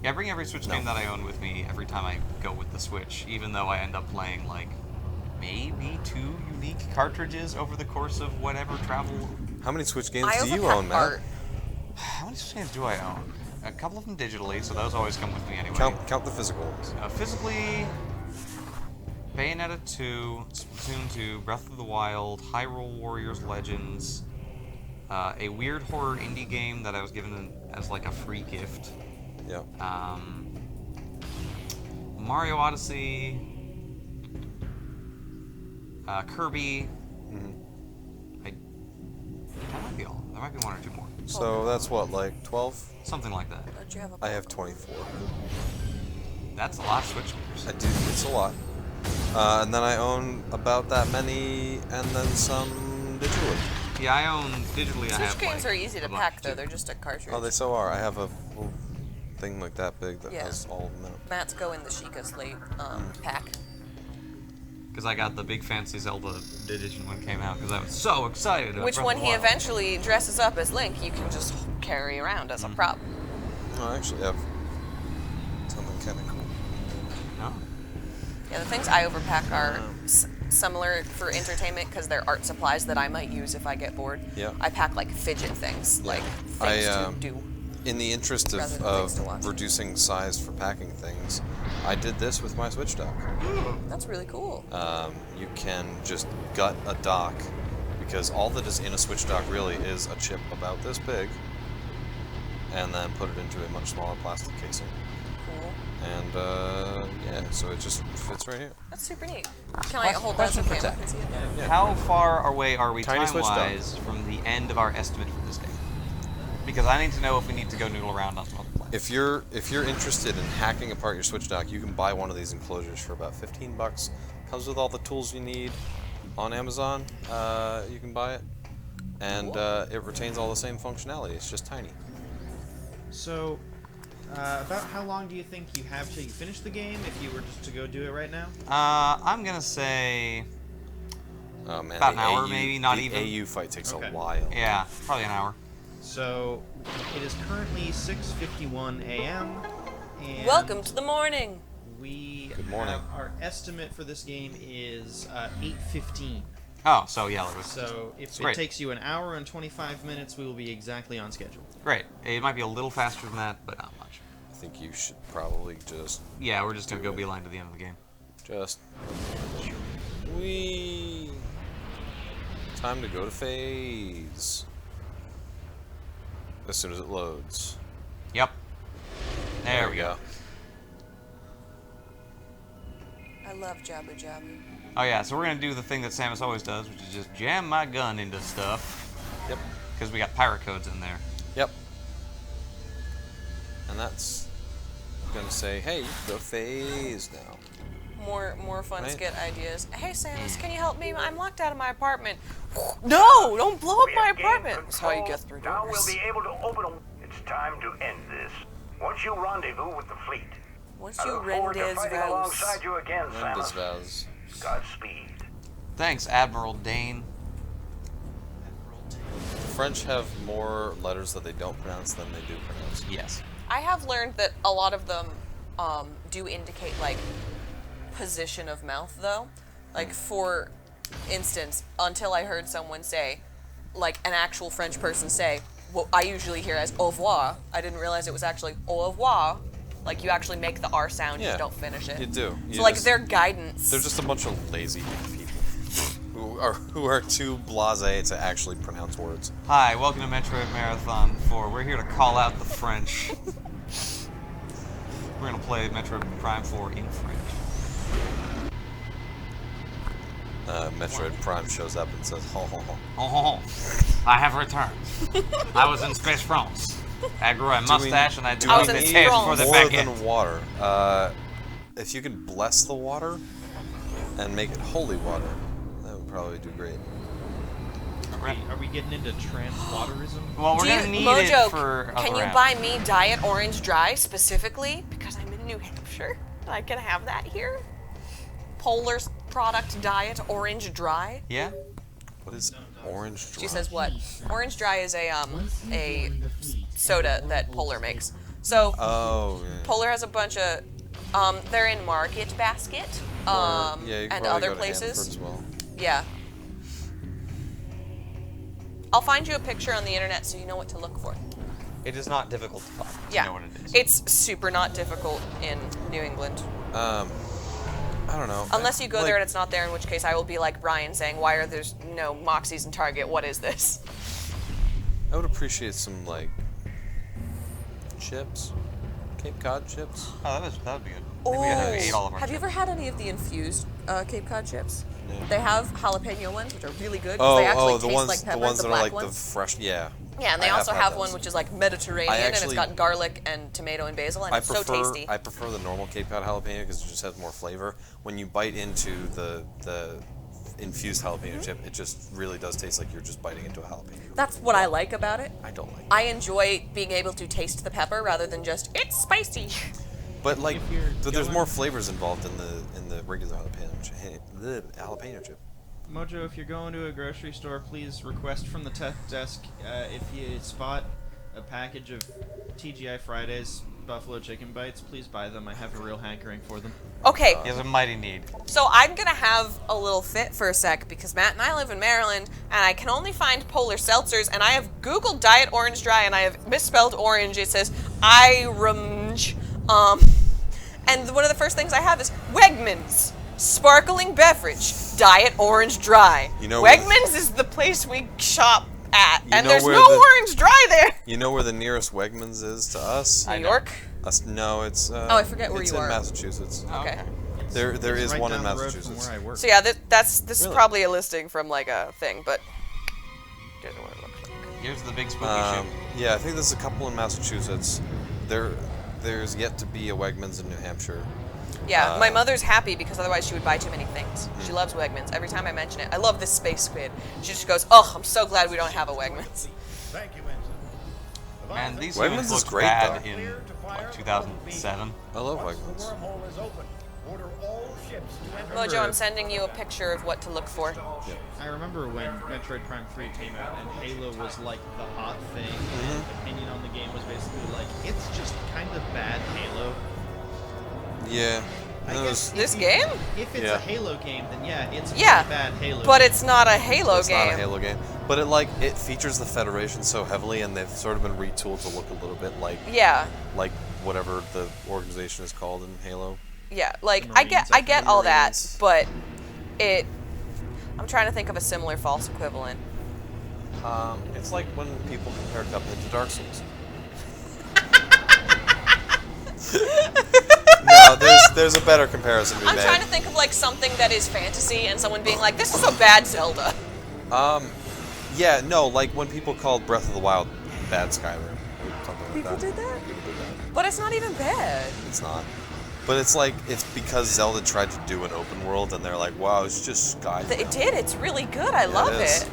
Yeah, I bring every Switch game that I own with me every time I go with the Switch, even though I end up playing like maybe 2 unique cartridges over the course of whatever travel. How many Switch games do you own, Matt? How many Switch games do I own? A couple of them digitally, so those always come with me anyway. Count the physical ones. Physically, Bayonetta 2, Splatoon 2, Breath of the Wild, Hyrule Warriors Legends, a weird horror indie game that I was given as like a free gift. Yeah. Mario Odyssey, Kirby. That might be all. There might be one or two more. So that's what, like 12? Something like that. I have 24. That's a lot of Switch games. I do. It's a lot. And then I own about that many, and then some digitally. Yeah, I own digitally. I have Switch games like, are easy to pack though. They're just a cartridge. Oh, they so are. I have a little thing like that big that Yeah. has all of them in it. Matt's go in the Sheikah Slate pack. Because I got the big fancy Zelda edition when it came out because I was so excited. about Which Breath when of the he Wild. eventually dresses up as Link, you can just carry around as a prop. No, I actually have something kind of cool. No? Yeah, the things I overpack are similar for entertainment because they're art supplies that I might use if I get bored. Yeah. I pack like fidget things, like things to do. In the interest rather than things to watch. of reducing size for packing things, I did this with my Switch dock. That's really cool. You can just gut a dock, because all that is in a Switch dock really is a chip about this big, and then put it into a much smaller plastic casing. Cool. And yeah, so it just fits right here. That's super neat. Can I hold that? Okay, I can see it. Yeah. How far away are we Tiny Switch dock. time-wise from the end of our estimate for this game? Because I need to know if we need to go noodle around on some other plans. If you're interested in hacking apart your Switch dock, you can buy one of these enclosures for about $15. Comes with all the tools you need on Amazon. You can buy it, and it retains all the same functionality. It's just tiny. So, about how long do you think you have till you finish the game if you were just to go do it right now? I'm gonna say Oh man, about an the hour, AU maybe, not the even. AU fight takes Okay. a while. Yeah, probably an hour. So, it is currently 6:51 a.m. and Welcome to the morning. we Good morning. have our estimate for this game is 8:15. Oh, so yeah, So if it great. takes you an hour and 25 minutes, we will be exactly on schedule. Great. It might be a little faster than that, but not much. I think you should probably just. Yeah, we're just gonna go beeline to the end of the game. Just. Whee! Time to go to phase. As soon as it loads. Yep. There we go. I love Jabu Jabu. Oh yeah, so we're gonna do the thing that Samus always does, which is just jam my gun into stuff. Yep. Because we got pirate codes in there. Yep. And that's gonna say, hey, you can go phase now. More fun Right. skit ideas. Hey Samus, can you help me? I'm locked out of my apartment. No, don't blow up my apartment. That's how you get through Now doors. we'll be able to open a... It's time to end this. Once you rendezvous with the fleet. Once I you look forward to fighting rendezvous. alongside you again, Rendezvous. Samus. Godspeed. Thanks, Admiral Dane. The French have more letters that they don't pronounce than they do pronounce. Yes. I have learned that a lot of them do indicate like position of mouth though. Like for instance, until I heard someone say, like an actual French person say, what I usually hear as au revoir, I didn't realize it was actually au revoir. Like you actually make the R sound, you Yeah, just don't finish it. You do. So You like just- their guidance. They're just a bunch of lazy people who are too blasé to actually pronounce words. Hi, welcome to Metroid Marathon 4. We're here to call out the French. We're gonna play Metroid Prime 4 in French. Metroid Prime shows up and says, ho ho ho. Oh, ho, ho. I have returned. I was in Space France. I grew a mustache and I do developed we a need taste for the more baguette. than water. If you could bless the water and make it holy water, that would probably do great. Are we getting into trans-waterism? Well, Do you, Mojo, can you buy me Diet Orange Dry specifically? Because I'm in New Hampshire and I can have that here. Polar's product Diet Orange Dry. Yeah? What is Orange Dry? She says what? Orange Dry is a soda that Polar makes. So Oh, yeah. Polar has a bunch of they're in Market Basket Yeah, you can and probably other go to places. Hanford as well. Yeah. I'll find you a picture on the internet so you know what to look for. It is not difficult to find. Yeah. You know what it is. It's super not difficult in New England. I don't know. Unless you go Like, there and it's not there, in which case I will be like Brian saying, why are there no Moxies in Target? What is this? I would appreciate some like chips, Cape Cod chips. Oh, that would be good. Oh, We ate all of our have you chips. ever had any of the infused Cape Cod chips? No. They have jalapeno ones, which are really good because they actually taste like peppers, the ones that black are like ones. the fresh. Yeah. Yeah, and they also have one which is like Mediterranean, and it's got garlic and tomato and basil, and it's so tasty. I prefer the normal Cape Cod jalapeno because it just has more flavor. When you bite into the infused jalapeno chip, it just really does taste like you're just biting into a jalapeno. That's what I like about it. I don't like it. I enjoy being able to taste the pepper rather than just, it's spicy. But like, there's more flavors involved in the regular jalapeno chip. Mojo, if you're going to a grocery store, please request from the tech desk if you spot a package of TGI Fridays buffalo chicken bites, please buy them. I have a real hankering for them. Okay. He has a mighty need. So I'm going to have a little fit for a sec because Matt and I live in Maryland and I can only find polar seltzers, and I have Googled Diet Orange Dry and I have misspelled orange. It says orange. And one of the first things I have is Wegmans. Sparkling beverage, Diet Orange Dry. You know Wegmans is the place we shop at, and there's no Orange Dry there. You know where the nearest Wegmans is to us? New York? No, it's. I forget where it's you are. in Massachusetts. Okay. There is right one in down the road from Massachusetts. where I work. So yeah, this is Really? probably a listing from like a thing, but don't know what it looks like. Here's the big spooky ship. Yeah, I think there's a couple in Massachusetts. There's yet to be a Wegmans in New Hampshire. Yeah, my mother's happy because otherwise she would buy too many things. She loves Wegmans. Every time I mention it, I love this space squid. She just goes, "Oh, I'm so glad we don't have a Wegmans." Thank you, Ensign. Man, these Wegmans things is looked great, bad though. in like 2007. I love Once the Wegmans. wormhole is open, order all ships to enter. Mojo, I'm sending you a picture of what to look for. I remember when Metroid Prime 3 came out and Halo was like the hot thing, and opinion on the game was basically like, it's just kind of bad Halo. Yeah. I guess This game? If it's a Halo game, then yeah, it's a Yeah, bad Halo but game. it's not a Halo It's game. not a Halo game, but it features the Federation so heavily, and they've sort of been retooled to look a little bit like whatever the organization is called in Halo. Yeah, like I get all that, but I'm trying to think of a similar false equivalent. It's like when people compare Cuphead to Dark Souls. No, there's a better comparison to be I'm made. trying to think of like something that is fantasy and someone being like, "This is a bad Zelda." Yeah, no, like when people called Breath of the Wild bad Skyrim. Or something like People that. did that? People did that. But it's not even bad. It's not. But it's like, it's because Zelda tried to do an open world, and they're like, wow, it's just Skyrim. It did. It's really good. I love it.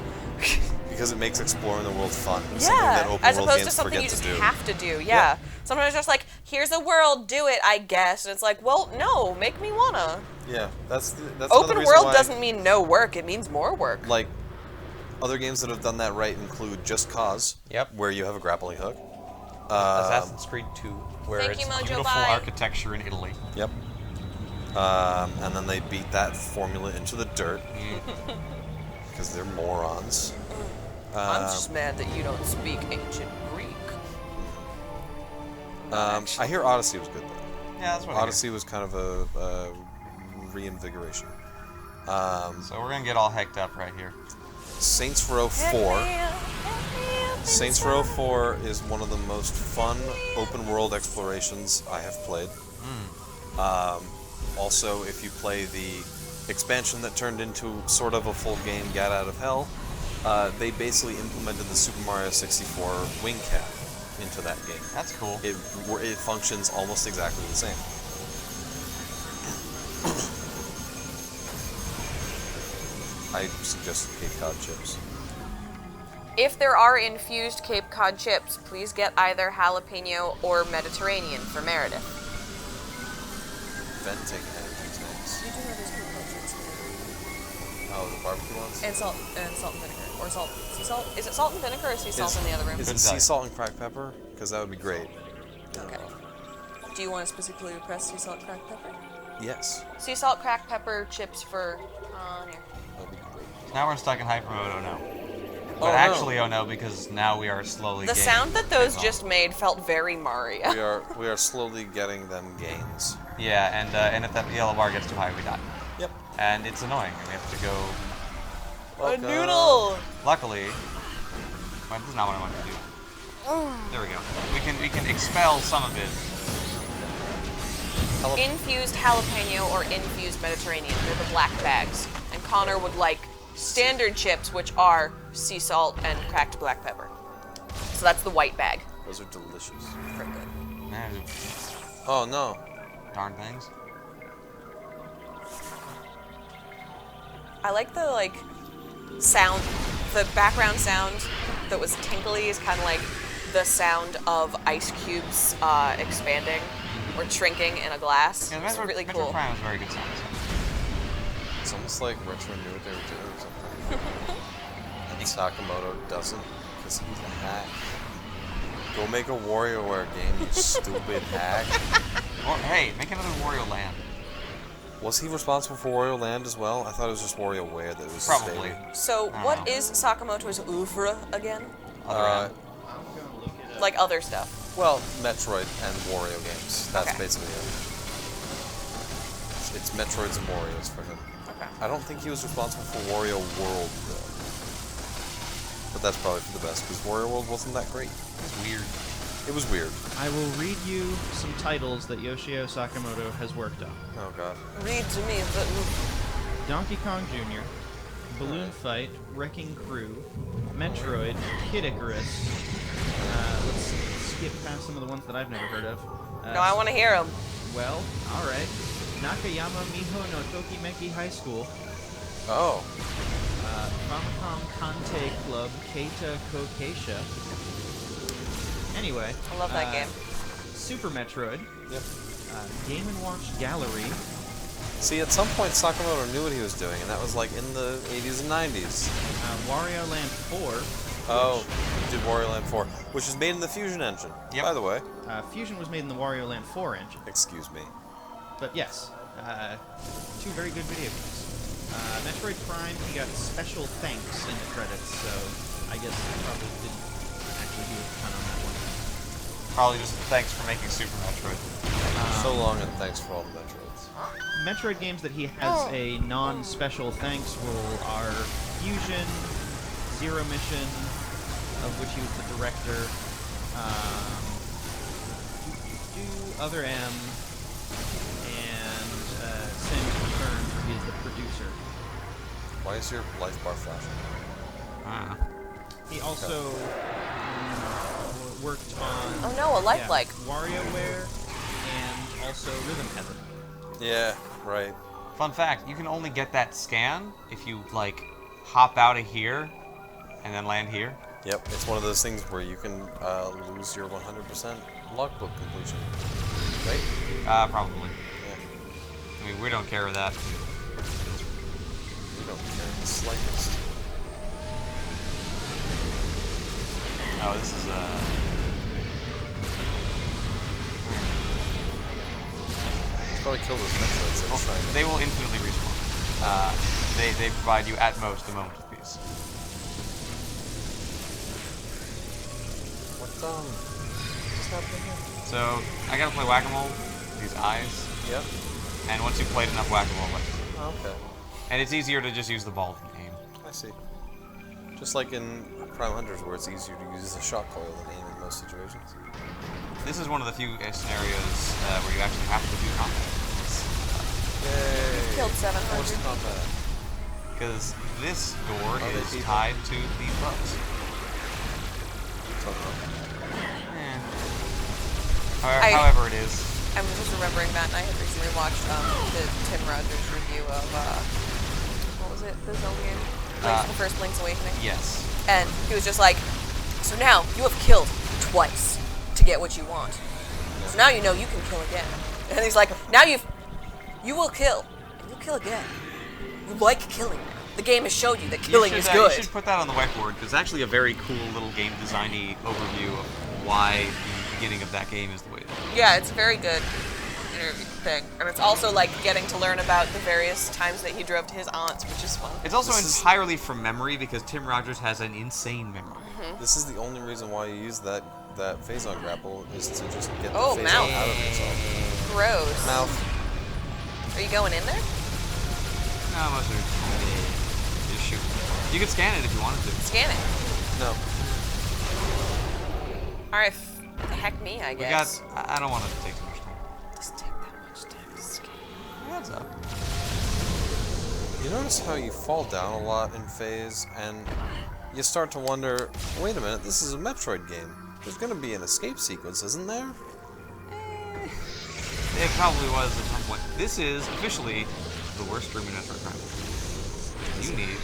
Because it makes exploring the world fun. Something Yeah, that open as world opposed to games something forget you just to do. have to do. Yeah. Sometimes it's just like, here's a world, do it, I guess. And it's like, well, no, make me wanna. Yeah, that's Open another reason world why, doesn't mean no work. It means more work. Like, other games that have done that right include Just Cause. Yep. Where you have a grappling hook. Assassin's Creed 2, where Thank it's you, Mojo, beautiful bye. architecture in Italy. Yep. And then they beat that formula into the dirt. Because they're morons. I'm just mad that you don't speak ancient Greek. I hear Odyssey was good though. Yeah, that's what I hear. Odyssey was kind of a reinvigoration. So we're gonna get all hecked up right here. Saints Row 4. Saints Row 4 is one of the most fun open world explorations I have played. Also, if you play the expansion that turned into sort of a full game, Gat Out of Hell, they basically implemented the Super Mario 64 wing cap into that game. That's cool. It functions almost exactly the same. I suggest Cape Cod chips. If there are infused Cape Cod chips, please get either jalapeno or Mediterranean for Meredith. Venting energy tanks. You do know there's Cape Cod chips. Oh, the barbecue ones? And salt and vinegar. Or salt. Sea salt? Is it salt and vinegar or sea salt in the other room? Is it sea salt and cracked pepper? Because that would be great. Okay. Do you want to specifically request sea salt cracked pepper? Yes. Sea salt cracked pepper chips for here. That'd be great. Now we're stuck in hyper mode, oh no. But Oh, no. actually, oh no, because now we are slowly The gaining sound that those Faison. just made felt very Mario. We are slowly getting them gains. Yeah, and if that yellow bar gets too high, we die. Yep. And it's annoying, and we have to go... A noodle! Luckily, But this is not what I wanted to do. There we go. We can expel some of it. Infused jalapeno or infused Mediterranean. They're the black bags. And Connor would like standard chips, which are sea salt and cracked black pepper. So that's the white bag. Those are delicious. Pretty good. Oh no. Darn things. I like the sound, the background sound that was tinkly is kind of like the sound of ice cubes expanding or shrinking in a glass. Yeah, it's really cool. Metroid Prime was very good sound. It's almost like Retro knew what they were doing or something. And Sakamoto doesn't, because he's a hack. Go make a WarioWare game, you stupid hack. Well, hey, make another Wario Land. Was he responsible for Wario Land as well? I thought it was just WarioWare that was Probably. So what is Sakamoto's oeuvre again? Like other stuff. Well, Metroid and Wario games. That's Okay. basically it. It's Metroids and Wario's for him. Okay. I don't think he was responsible for Wario World, though. But that's probably for the best, because Wario World wasn't that great. It was weird. It was weird. I will read you some titles that Yoshio Sakamoto has worked on. Oh, God. Read to me the Donkey Kong Jr., Balloon Fight, Wrecking Crew, Metroid, Kid Icarus. Let's skip past some of the ones that I've never heard of. No, I want to hear them. Well, all right. Nakayama Miho no Tokimeki High School. Oh. Famicom Kante Club Keita Kokeisha. Anyway. I love that game. Super Metroid. Yep. Game & Watch Gallery. See, at some point, Sakamoto knew what he was doing, and that was like in the 80s and 90s. Wario Land 4. Oh, he did Wario Land 4, which is made in the Fusion engine, by the way. Fusion was made in the Wario Land 4 engine. Excuse me. But yes, two very good video games. Metroid Prime, he got special thanks in the credits, so I guess he probably didn't actually do a ton on that one. Probably just thanks for making Super Metroid. So long, and thanks for all the Metroids. Metroid games that he has a non-special thanks role are Fusion, Zero Mission, of which he was the director, Other M, and Samus Returns, where he is the producer. Why is your life bar flashing? He also worked on Oh no, a lifelike. WarioWare and also Rhythm Heaven. Yeah, right. Fun fact, you can only get that scan if you, like, hop out of here and then land here. Yep, it's one of those things where you can lose your 100% logbook completion. Right? Probably. Yeah. I mean, we don't care with that. We don't care the slightest. Oh, this is, Probably kill those Metroids. They will infinitely respawn. They provide you at most a moment of peace. What's happening here? So I gotta play whack-a-mole. These eyes. Yep. And once you've played enough whack-a-mole, Oh, okay. and it's easier to just use the ball than aim. I see. Just like in Prime Hunters, where it's easier to use a shot coil than aim in most situations. This is one of the few scenarios where you actually have to do combat. Yay! Killed 700. Forced combat. Because this door is tied to the bugs. However it is. I'm just remembering Matt and I had recently watched the Tim Rogers review of what was it? The Zelda game? The first Link's Awakening? Yes. And he was just like, so now you have killed twice to get what you want. So now you know you can kill again. And he's like, now you will kill, and you'll kill again. You like killing. The game has showed you that killing is good. You should put that on the whiteboard, because it's actually a very cool little game designy overview of why the beginning of that game is the way it is. Yeah, it's a very good thing. And it's also like getting to learn about the various times that he drove to his aunt's, which is fun. It's also entirely from memory, because Tim Rogers has an insane memory. This is the only reson why you use that phase-on grapple, is to just get the Oh, phase-on mouth. out of yourself. Gross. Mouth. Are you going in there? No, most of it. Just shoot. You could scan it if you wanted to. Scan it. No. Alright, heck me, I guess. I don't want to take too much time. Doesn't take that much time to skate. What's up? You notice how you fall down a lot in Phase, and you start to wonder, wait a minute, this is a Metroid game. There's gonna be an escape sequence, isn't there? It probably was at some point. This is officially the worst room in Metroid Prime. You need to,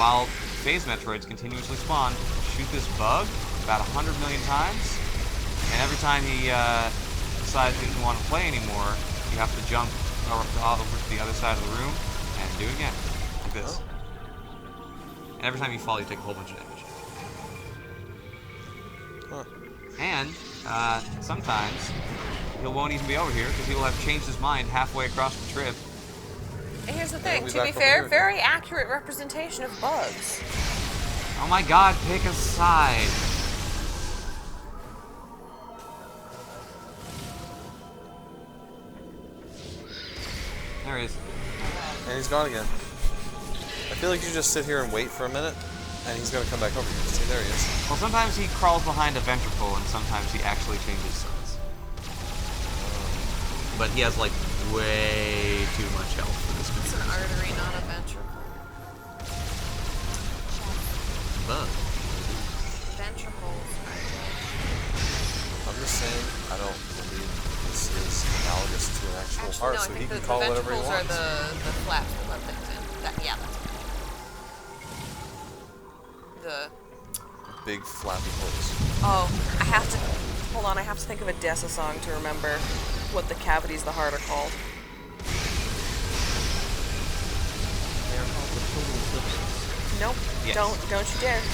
while Phase Metroids continuously spawn, shoot this bug about 100 million times, and every time he decides he doesn't want to play anymore, you have to jump over to the other side of the room and do it again, like this. And every time you fall, you take a whole bunch of damage. And sometimes he won't even be over here because he will have changed his mind halfway across the trip. And here's the thing, to be fair, very accurate representation of bugs. Oh my god, pick a side. There he is. And he's gone again. I feel like you just sit here and wait for a minute, and he's gonna come back over here. See, there he is. Well, sometimes he crawls behind a ventricle, and sometimes he actually changes size. But he has, like, way too much health for this It's an computer. artery, not a ventricle. Bug. Ventricles. I'm just saying, I don't believe this is analogous to an actual heart, No, I so he think can the call it whatever he ventricles wants. are the flaps that let things in. Yeah, that's the... Big flappy holes. Oh, I have to... Hold on, I have to think of a Dessa song to remember what the cavities the heart are called. They are called the total ellipses. Nope, Yes. don't you dare. Can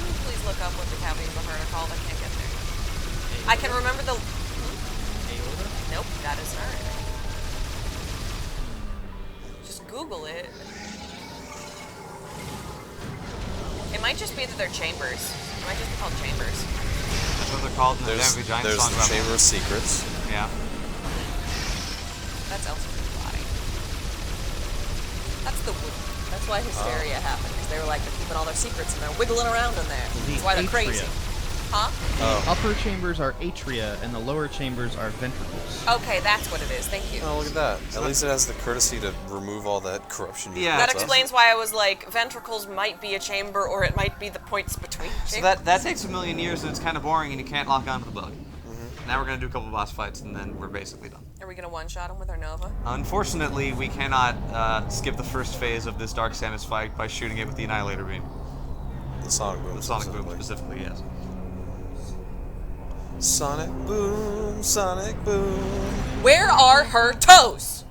you please look up what the cavities the heart are called? I can't get there. I can remember the... Aorta? Nope, that is not it. Just Google it. It might just be that they're chambers. It might just be called chambers. That's what they're called in the There's Giant the song about Chamber of Secrets. Yeah. That's Elspeth's body. That's the wound. That's why hysteria happened. Because they were like, they're keeping all their secrets and they're wiggling around in there. That's why they're atria. crazy. Huh? The upper chambers are atria, and the lower chambers are ventricles. Okay, that's what it is. Thank you. Oh, look at that. At least it has the courtesy to remove all that corruption. Yeah. That explains why I was like, ventricles might be a chamber, or it might be the points between So chambers. that takes a million years, and it's kind of boring, and you can't lock onto the bug. Now we're going to do a couple boss fights, and then we're basically done. Are we going to one-shot him with our Nova? Unfortunately, we cannot skip the first phase of this Dark Samus fight by shooting it with the Annihilator Beam. The Sonic Boom. The Sonic Boom specifically, yes. Sonic Boom, Sonic Boom. Where are her toes?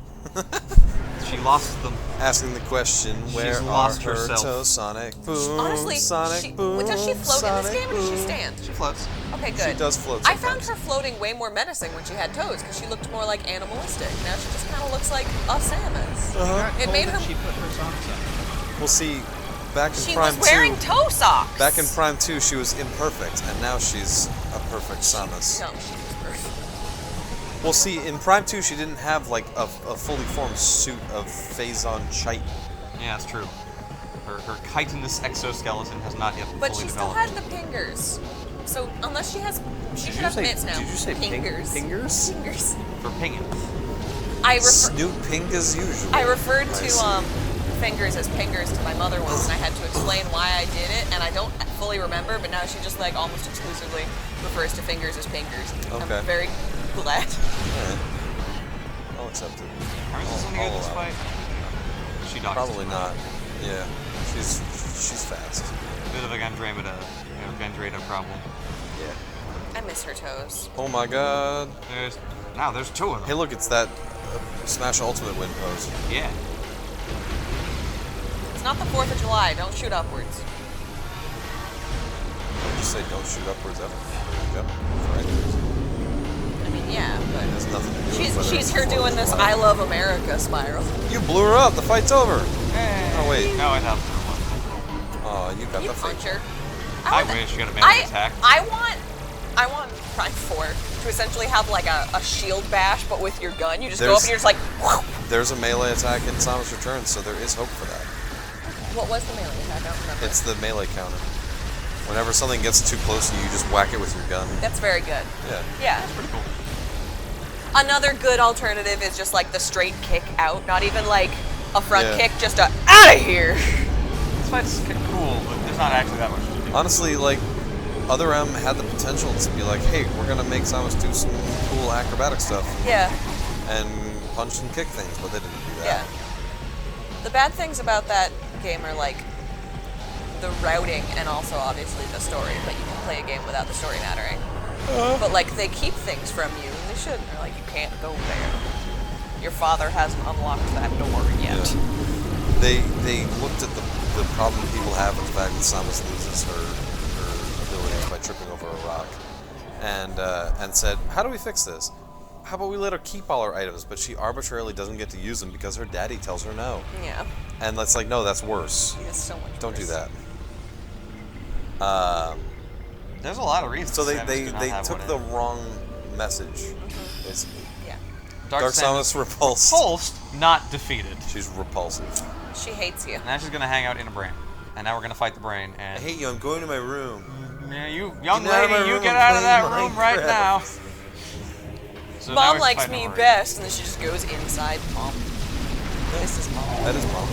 She lost them. Asking the question, where She's are lost her herself. toes? Sonic Boom, Honestly, Sonic Boom. does she float in this Sonic game or does she Boom. stand? She floats. Okay, good. She does float I found sometimes. her floating way more menacing when she had toes because she looked more like animalistic. Now she just kind of looks like a Samus. It made her. She put her socks on. We'll see, back in She Prime was wearing 2, toe socks. back in Prime 2, she was imperfect, and now she's a perfect Samus. No, she was perfect. Well, see, in Prime 2, she didn't have, like, a fully formed suit of Phazon Chitin. Yeah, it's true. Her chitinous exoskeleton has not yet But fully she still developed. had the pingers. So unless she has, she should you have say- mitts now. did you say pingers? pingers? Pingers. For pinging. Snoot ping as usual. I referred I to see. fingers as pingers to my mother once, and I had to explain why I did it, and I don't fully remember, but now she just like almost exclusively refers to fingers as pingers. Okay. I'm very glad. Alright. I'll accept it. How is this any good this allow it. fight? She dodges. Probably not. Yeah. She's fast. A bit of a Gandromeda, Gandromeda problem. Yeah. I miss her toes. Oh my god. There's two of them. Hey, look, it's that Smash Ultimate win pose. Yeah. It's not the 4th of July. Don't shoot upwards. Did you say don't shoot upwards ever? Yep. Right. I mean, yeah, but It has nothing to do with whether she's it's here the doing 4th of this July. I love America spiral. You blew her up. The fight's over. Oh, wait. No, I have Oh, you got You the fake. punch her. I wish you got a melee attack. I want Prime 4 to essentially have like a shield bash, but with your gun. You just go up and you're just like, whew. There's a melee attack in Samus Returns, so there is hope for that. What was the melee attack? I don't remember. It's the melee counter. Whenever something gets too close to you, you just whack it with your gun. That's very good. Yeah. Yeah. That's pretty cool. Another good alternative is just like the straight kick out, not even like a front kick, just a out of here. This fight's cool, but there's not actually that much to do. Honestly, like, Other M had the potential to be like, hey, we're gonna make Samus do some cool acrobatic stuff. Yeah. And punch and kick things, but they didn't do that. Yeah. The bad things about that game are like the routing and also obviously the story, but you can play a game without the story mattering. But like they keep things from you, and they shouldn't. They're like, you can't go there. Your father hasn't unlocked that door yet. Yeah. They looked at the problem people have with the fact that Samus loses her abilities by tripping over a rock, and said, how do we fix this? How about we let her keep all her items, but she arbitrarily doesn't get to use them because her daddy tells her no. Yeah. And that's like, no, that's worse. It's so much Don't worse. do that. There's a lot of reasons. So they Samus took the wrong message, basically. Yeah. Dark Samus repulsed. Repulsed, not defeated. She's repulsive. She hates you. Now she's gonna hang out in a brain, and now we're gonna fight the brain. And I hate you. I'm going to my room. Yeah, you young lady, you get out of that room right now. So now Mom we likes fight me Memory. best, and then she just goes inside Mom. This is Mom. That is Mom.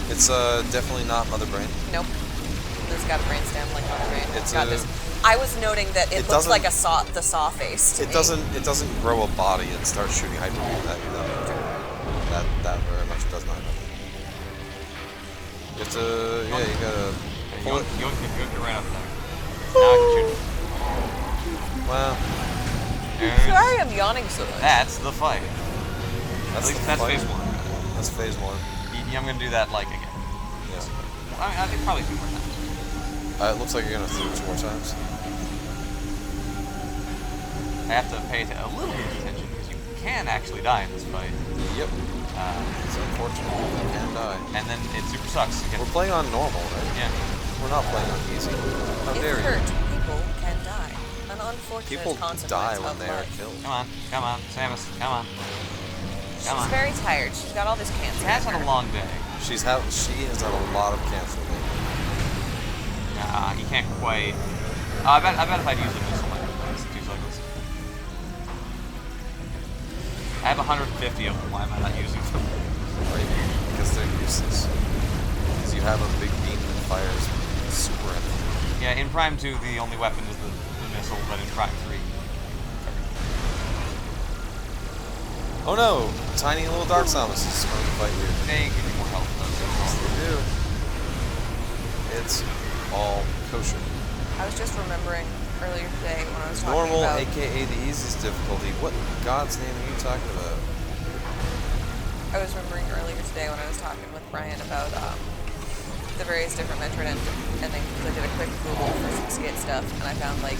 It's definitely not Mother Brain. Nope. It's got a brainstem like Mother Brain. It's got a- this. I was noting that it looks doesn't- like the saw face. To It me. doesn't grow a body and start shooting hyper beams at you though. That very much does not happen. You have to, yeah, you gotta pull it. You get right up there. Now I can shoot it. Wow. Sorry, I'm yawning so much. That's the fight. That's That's the phase fight. one. That's phase one. I'm gonna do that like again. Yeah. I think probably 2 more times. It looks like you're gonna do it 2 more times. I have to pay a little bit of attention because you can actually die in this fight. Yep. It's unfortunate. You can die. And then it super sucks. We're playing on normal, right? Yeah. We're not playing on easy. How If dare hurt, you? people can die. An unfortunate People consequence die of when they are life. killed. Come on, Samus, come on. She's very tired. She's got all this cancer. She has had a long day. She has had a lot of cancer. Nah, you can't quite. I bet if I'd use a missile, I could do like this. I have 150 of them. Why am I not using them? Because they're useless. Because you have a big beam that fires super energy. Yeah, in Prime 2, the only weapon is the missile, but in Prime 3. Oh no! Tiny little Dark Samus is going to fight you. They give you more health, Yes, they do. It's all kosher. I was just remembering earlier today when I was talking Normal, about... aka the easiest difficulty. What in God's name are you talking about? I was remembering earlier today when I was talking with Brian about the various different Metroid endings. I did a quick Google for some skit stuff, and I found like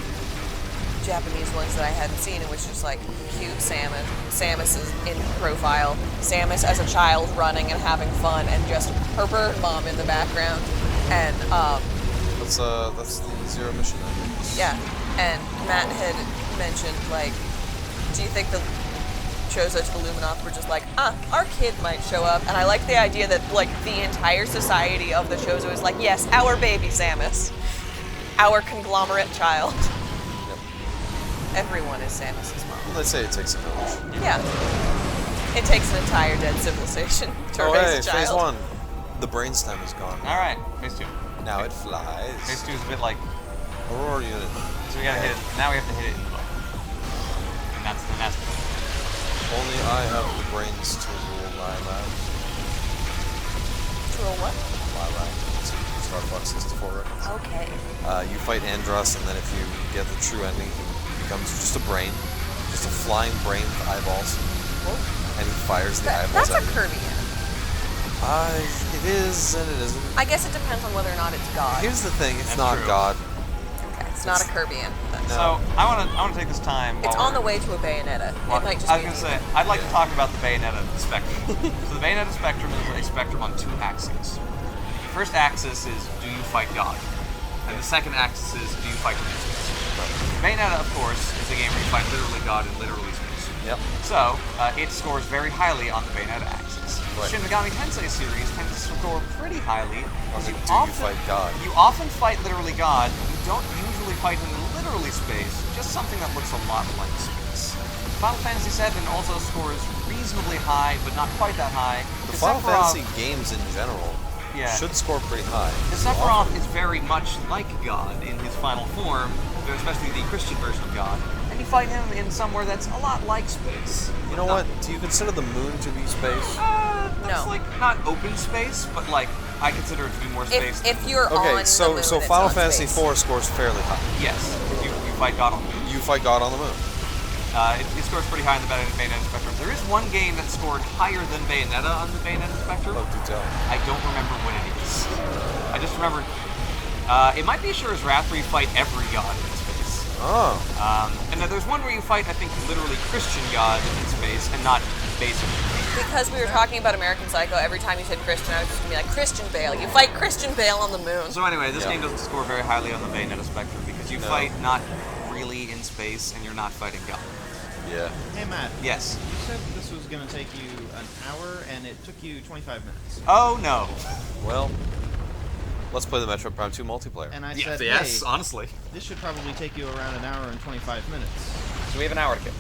Japanese ones that I hadn't seen, and was just like cute Samus is in profile, Samus as a child running and having fun, and just her bird mom in the background, and That's the Zero mission. yeah, and Matt had mentioned like, do you think the Chozo to the Luminoth were just like, our kid might show up, and I like the idea that like the entire society of the Chozo is like, yes, our baby Samus, our conglomerate child. Everyone is Samus's mom. Well, they say it takes a village. Yeah. It takes an entire dead civilization to Oh raise hey, a child. phase one. The brainstem is gone. Alright, phase 2. Now it flies. Phase 2 is a bit like... Aurora unit. So we gotta hit it. Now we have to hit it in the butt. And that's the Only I have the brains to rule Live. To roll what? Live. Star Fox 64 records. Okay. You fight Andros, and then if you get the true ending, he becomes just a brain. Just a flying brain with eyeballs. Whoa. And he fires the eyeballs That's a at you. Kirby enemy. It is and it isn't. I guess it depends on whether or not it's God. Here's the thing, it's That's not true. God. Okay, it's not a Kirby enemy then. So I wanna take this time. It's while on the way to a Bayonetta. Well, It might just I was be gonna say, I'd like to talk about the Bayonetta spectrum. So the Bayonetta spectrum is a spectrum on 2 axes. The first axis is, do you fight God? And the second axis is, do you fight in space? Bayonetta, of course, is a game where you fight literally God and literally space. Yep. So, it scores very highly on the Bayonetta axis. Right. Shin Megami Tensei series tends to score pretty highly. Okay, you fight God? You often fight literally God. You don't usually fight him in literally space, just something that looks a lot like space. Final Fantasy VII also scores reasonably high, but not quite that high. The Final Fantasy games in general should score pretty high. The Sephiroth is very much like God in his final form, especially the Christian version of God. And you fight him in somewhere that's a lot like space. You know what? Do you consider the moon to be space? That's like not open space, but like I consider it to be more space. If you're okay, on so the moon, so it's Final on Fantasy space. IV scores fairly high. Yes, you fight God on the moon. You fight God on the moon. It scores pretty high in the Bayonetta spectrum. There is one game that scored higher than Bayonetta on the Bayonetta spectrum. Oh, do tell. I don't remember what it is. I just remember it might be Asura's Wrath where you fight every god in space. Oh. And then there's one where you fight, I think, literally Christian god in space and not basic. Because we were talking about American Psycho, every time you said Christian, I was just gonna be like, Christian Bale. You fight Christian Bale on the moon. So anyway, this game doesn't score very highly on the Bayonetta spectrum because you fight not really in space and you're not fighting God. Yeah. Hey, Matt. Yes. You said this was going to take you an hour, and it took you 25 minutes. Oh, no. Well, let's play the Metroid Prime 2 multiplayer. And I Yes, said, yes, hey, honestly. This should probably take you around an hour and 25 minutes. So we have an hour to kill.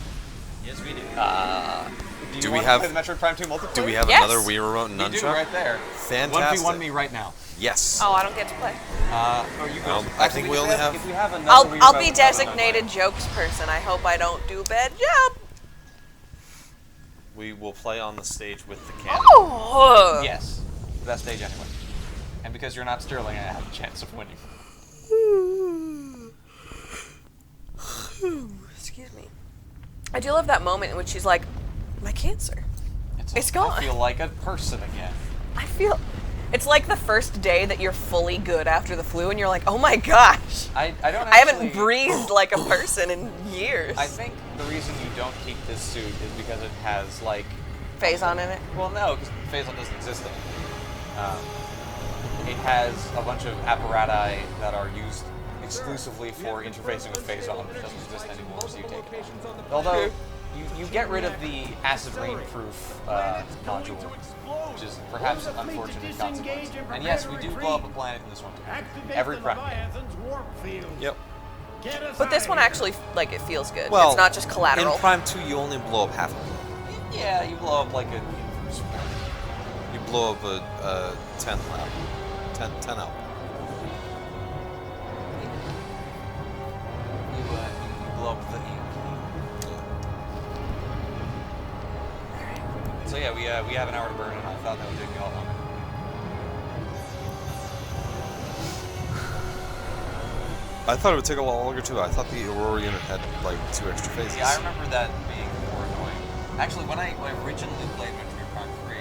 Yes, we do. Do we want have to play the Metroid Prime 2 multiplayer? Do we have another Wii remote and nunchuck? You do right there. Fantastic. 1v1 me right now. Yes. Oh, I don't get to play. You No, I think we only have. If we have another Wii I'll remote, be designated jokes person. I hope I don't do a bad job. We will play on the stage with the camera. Oh! Yes. Best stage anyway. And because you're not Sterling, I have a chance of winning. Excuse me. I do love that moment in which she's like, my cancer. It's gone. I feel like a person again. I feel... It's like the first day that you're fully good after the flu and you're like, oh my gosh. I don't I haven't actually- breathed like a person in years. I think the reason you don't keep this suit is because it has, like... Phazon in it? Well, no, because Phazon doesn't exist anymore. It has a bunch of apparati that are used exclusively for interfacing with Phazon, which doesn't exist anymore, so you take it out. Although, you get rid of the acid rain-proof module, which is perhaps an unfortunate consequence. And yes, we do blow up a planet in this one, too. Every Prime game. Yep. But this one actually, like, it feels good. Well, it's not just collateral. In Prime 2, you only blow up half of it. Yeah, you blow up like a... You blow up a 10 lap. 10 out. You blow up the So yeah, we have an hour to burn, and I thought that would take me all longer. I thought it would take a lot longer too. I thought the Aurora unit had like 2 extra phases. Yeah, I remember that being more annoying. Actually, when I originally played Metroid Prime 3,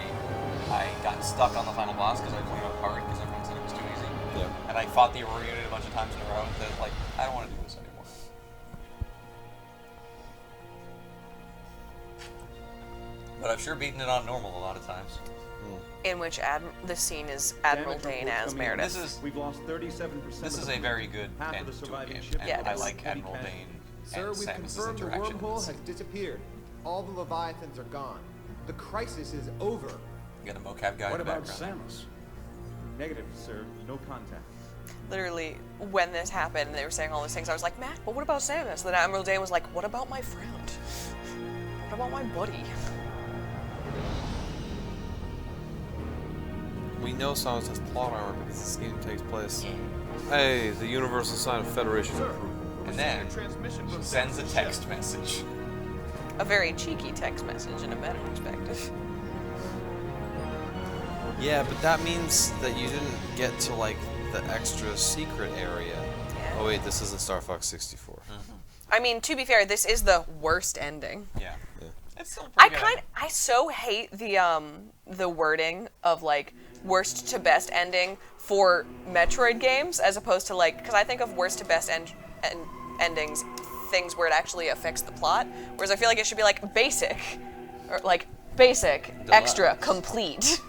I got stuck on the final boss because I blew it apart because everyone said it was too easy. Yeah. And I fought the Aurora unit a bunch of times in a row, and then like, I don't want to do this anymore. But I've sure beaten it on normal a lot of times. In which the scene is Admiral Dane as Meredith. We've lost 37%. This is a very good end to a game, and Yeah, it I is. like Admiral Dane Sir, and we've Samus's confirmed the interaction. wormhole has disappeared. All the Leviathans are gone. The crisis is over. You got a mocap guy What in the about background. Samus? Negative, sir. No contact. Literally, when this happened and they were saying all these things, I was like, Matt, but what about Samus? Then Admiral Dane was like, what about my friend? What about my buddy? We know Samus has plot armor because this game takes place. Hey, the universal sign of Federation approval. And then she sends a text message. A very cheeky text message in a meta perspective. Yeah, but that means that you didn't get to like the extra secret area. Yeah. Oh wait, this isn't Star Fox 64. I mean, to be fair, this is the worst ending. Yeah. It's still I so hate the wording of like worst to best ending for Metroid games as opposed to like, because I think of worst to best endings, things where it actually affects the plot, whereas I feel like it should be like basic, or like basic, extra, complete.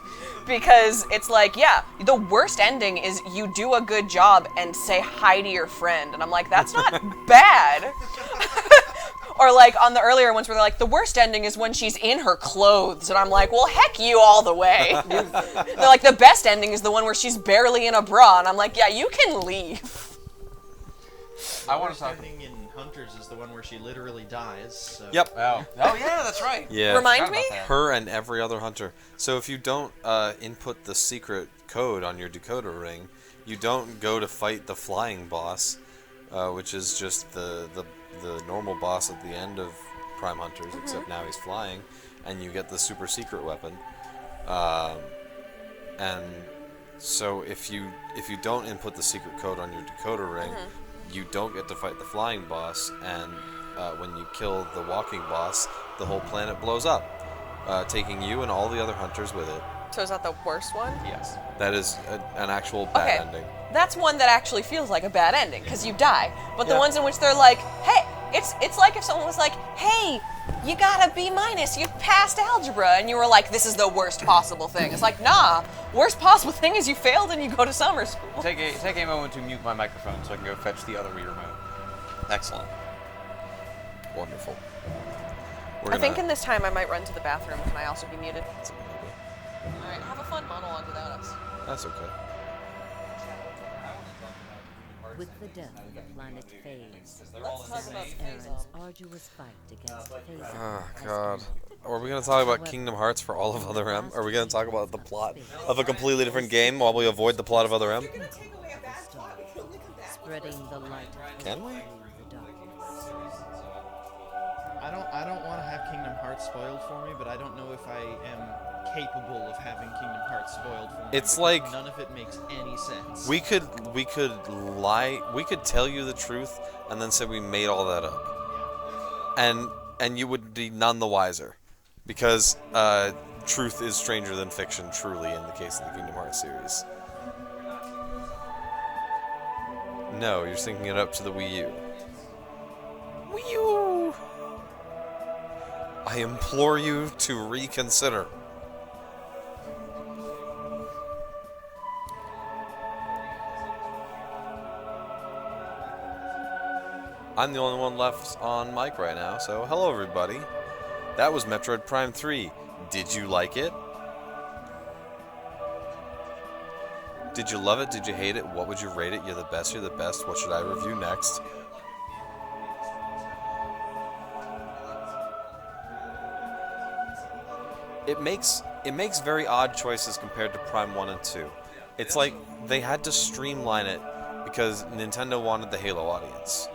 Because it's like, yeah, the worst ending is you do a good job and say hi to your friend. And I'm like, that's not bad. Or like on the earlier ones where they're like, the worst ending is when she's in her clothes, and I'm like, well, heck you all the way. They're like, the best ending is the one where she's barely in a bra, and I'm like, yeah, you can leave. I want to talk. Ending in Hunters is the one where she literally dies. So. Yep. Oh yeah, that's right. Yeah. Remind me? Her and every other hunter. So if you don't input the secret code on your decoder ring, you don't go to fight the flying boss, which is just the normal boss at the end of Prime Hunters, except now he's flying, and you get the super secret weapon. And so if you don't input the secret code on your decoder ring, you don't get to fight the flying boss, and when you kill the walking boss, the whole planet blows up, taking you and all the other hunters with it. So is that the worst one? Yes. That is an actual bad ending. That's one that actually feels like a bad ending, because you die. But the ones in which they're like, hey, it's like if someone was like, hey, you got a B-, you passed algebra, and you were like, this is the worst possible thing. It's like, nah, worst possible thing is you failed and you go to summer school. Take a moment to mute my microphone so I can go fetch the other Wii remote. Excellent. Wonderful. I think in this time I might run to the bathroom. Can I also be muted? Alright, have a fun monologue without us. That's okay. With the death of the planet Phase, Let's talk about Aaron's arduous fight against Phase. Oh, God. Are we going to talk about Kingdom Hearts for all of Other M? Are we going to talk about the plot of a completely different game while we avoid the plot of Other M? Spreading the light. Can we? I don't want to have Kingdom Hearts spoiled for me, but I don't know if I am capable of having Kingdom Hearts spoiled for me. It's like none of it makes any sense. We could lie. We could tell you the truth and then say we made all that up, and you would be none the wiser, because truth is stranger than fiction. Truly, in the case of the Kingdom Hearts series. No, you're syncing it up to the Wii U. Wii U. I implore you to reconsider. I'm the only one left on mic right now, so hello everybody. That was Metroid Prime 3. Did you like it? Did you love it? Did you hate it? What would you rate it? You're the best, you're the best. What should I review next? It makes very odd choices compared to Prime 1 and 2. It's like they had to streamline it because Nintendo wanted the Halo audience.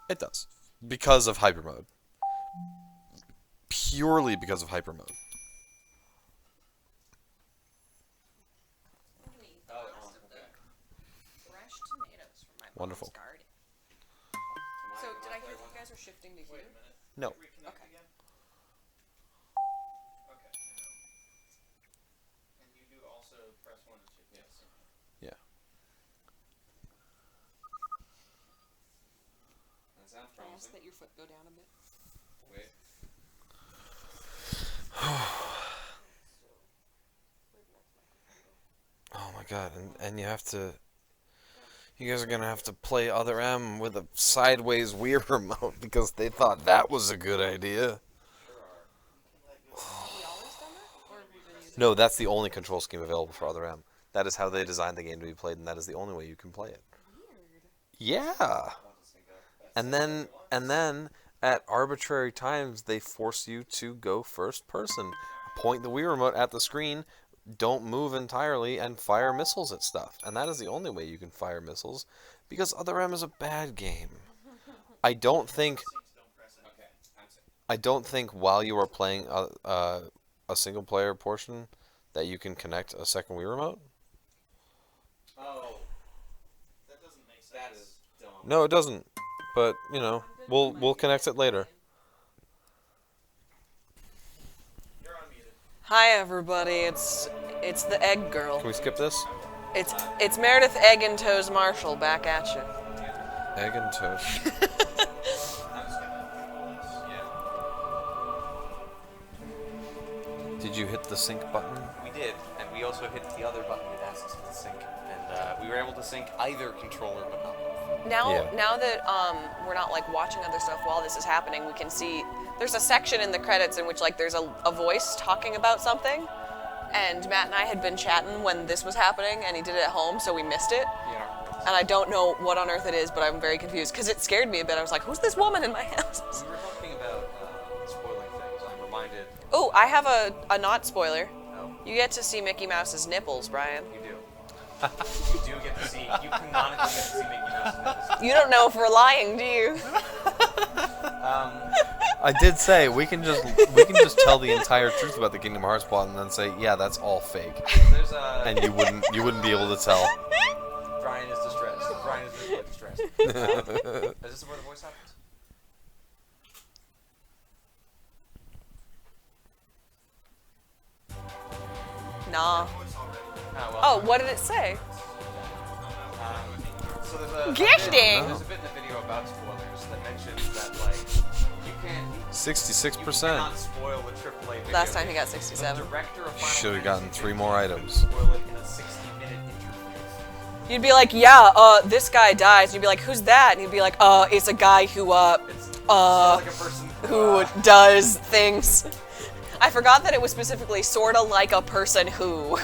It does. Because of Hyper Mode. Purely because of Hyper Mode. Wonderful. So, did I hear that you guys are shifting to here? No. Okay. And you do also press 1 and 2. Yes. Yeah. Can I ask that your foot go down a bit? Wait. Oh my god, and you have to... You guys are gonna have to play Other M with a sideways Wii remote because they thought that was a good idea. No, that's the only control scheme available for Other M. That is how they designed the game to be played, and that is the only way you can play it. Yeah. And then at arbitrary times they force you to go first person. Point the Wii remote at the screen, don't move entirely, and fire missiles at stuff. And that is the only way you can fire missiles, because Other M is a bad game. I don't think while you are playing a single player portion that you can connect a second Wii remote. Oh. That doesn't make sense. That is dumb. No, it doesn't. But, you know, we'll connect it later. Hi everybody, it's the Egg Girl. Can we skip this? It's Meredith Egg and Toes Marshall back at you. Egg and toast. Did you hit the sync button? We did, and we also hit the other button that asks us to sync, and we were able to sync either controller, but not both. Now that we're not like watching other stuff while this is happening, we can see there's a section in the credits in which like there's a voice talking about something, and Matt and I had been chatting when this was happening, and he did it at home, so we missed it. Yeah. And I don't know what on earth it is, but I'm very confused because it scared me a bit. I was like, "Who's this woman in my house?" We were talking about spoiling things. I'm reminded. Oh, I have a not spoiler. Oh. You get to see Mickey Mouse's nipples, Brian. You do. You do get to see. You canonically get to see Mickey Mouse's nipples. You don't know if we're lying, do you? I did say we can just tell the entire truth about the Kingdom Hearts plot and then say, yeah, that's all fake. And you wouldn't be able to tell. Brian is distressed. Brian is really distressed. Is this where the voice happens? Nah. Well, Oh, what did it say? So there's a Gifting! There's a bit in the video about spoilers that mentions that like you can't 66%. cannot spoil the AAA video. Last time he got 67. The director of Final Should have Fantasy gotten 3 more couldn't items. spoil it in a 60-minute interview. You'd be like, yeah, this guy dies. And you'd be like, who's that? And he'd be like, it's a guy who, like a person who does things. I forgot that it was specifically sorta like a person who.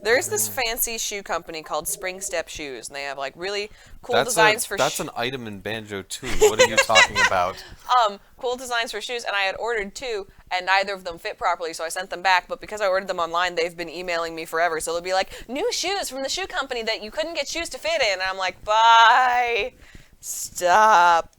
There's this fancy shoe company called Spring Step Shoes, and they have like really cool designs for That's an item in Banjo 2. What are you talking about? Cool designs for shoes, and I had ordered 2, and neither of them fit properly, so I sent them back, but because I ordered them online, they've been emailing me forever, so they'll be like, new shoes from the shoe company that you couldn't get shoes to fit in, and I'm like, bye, stop.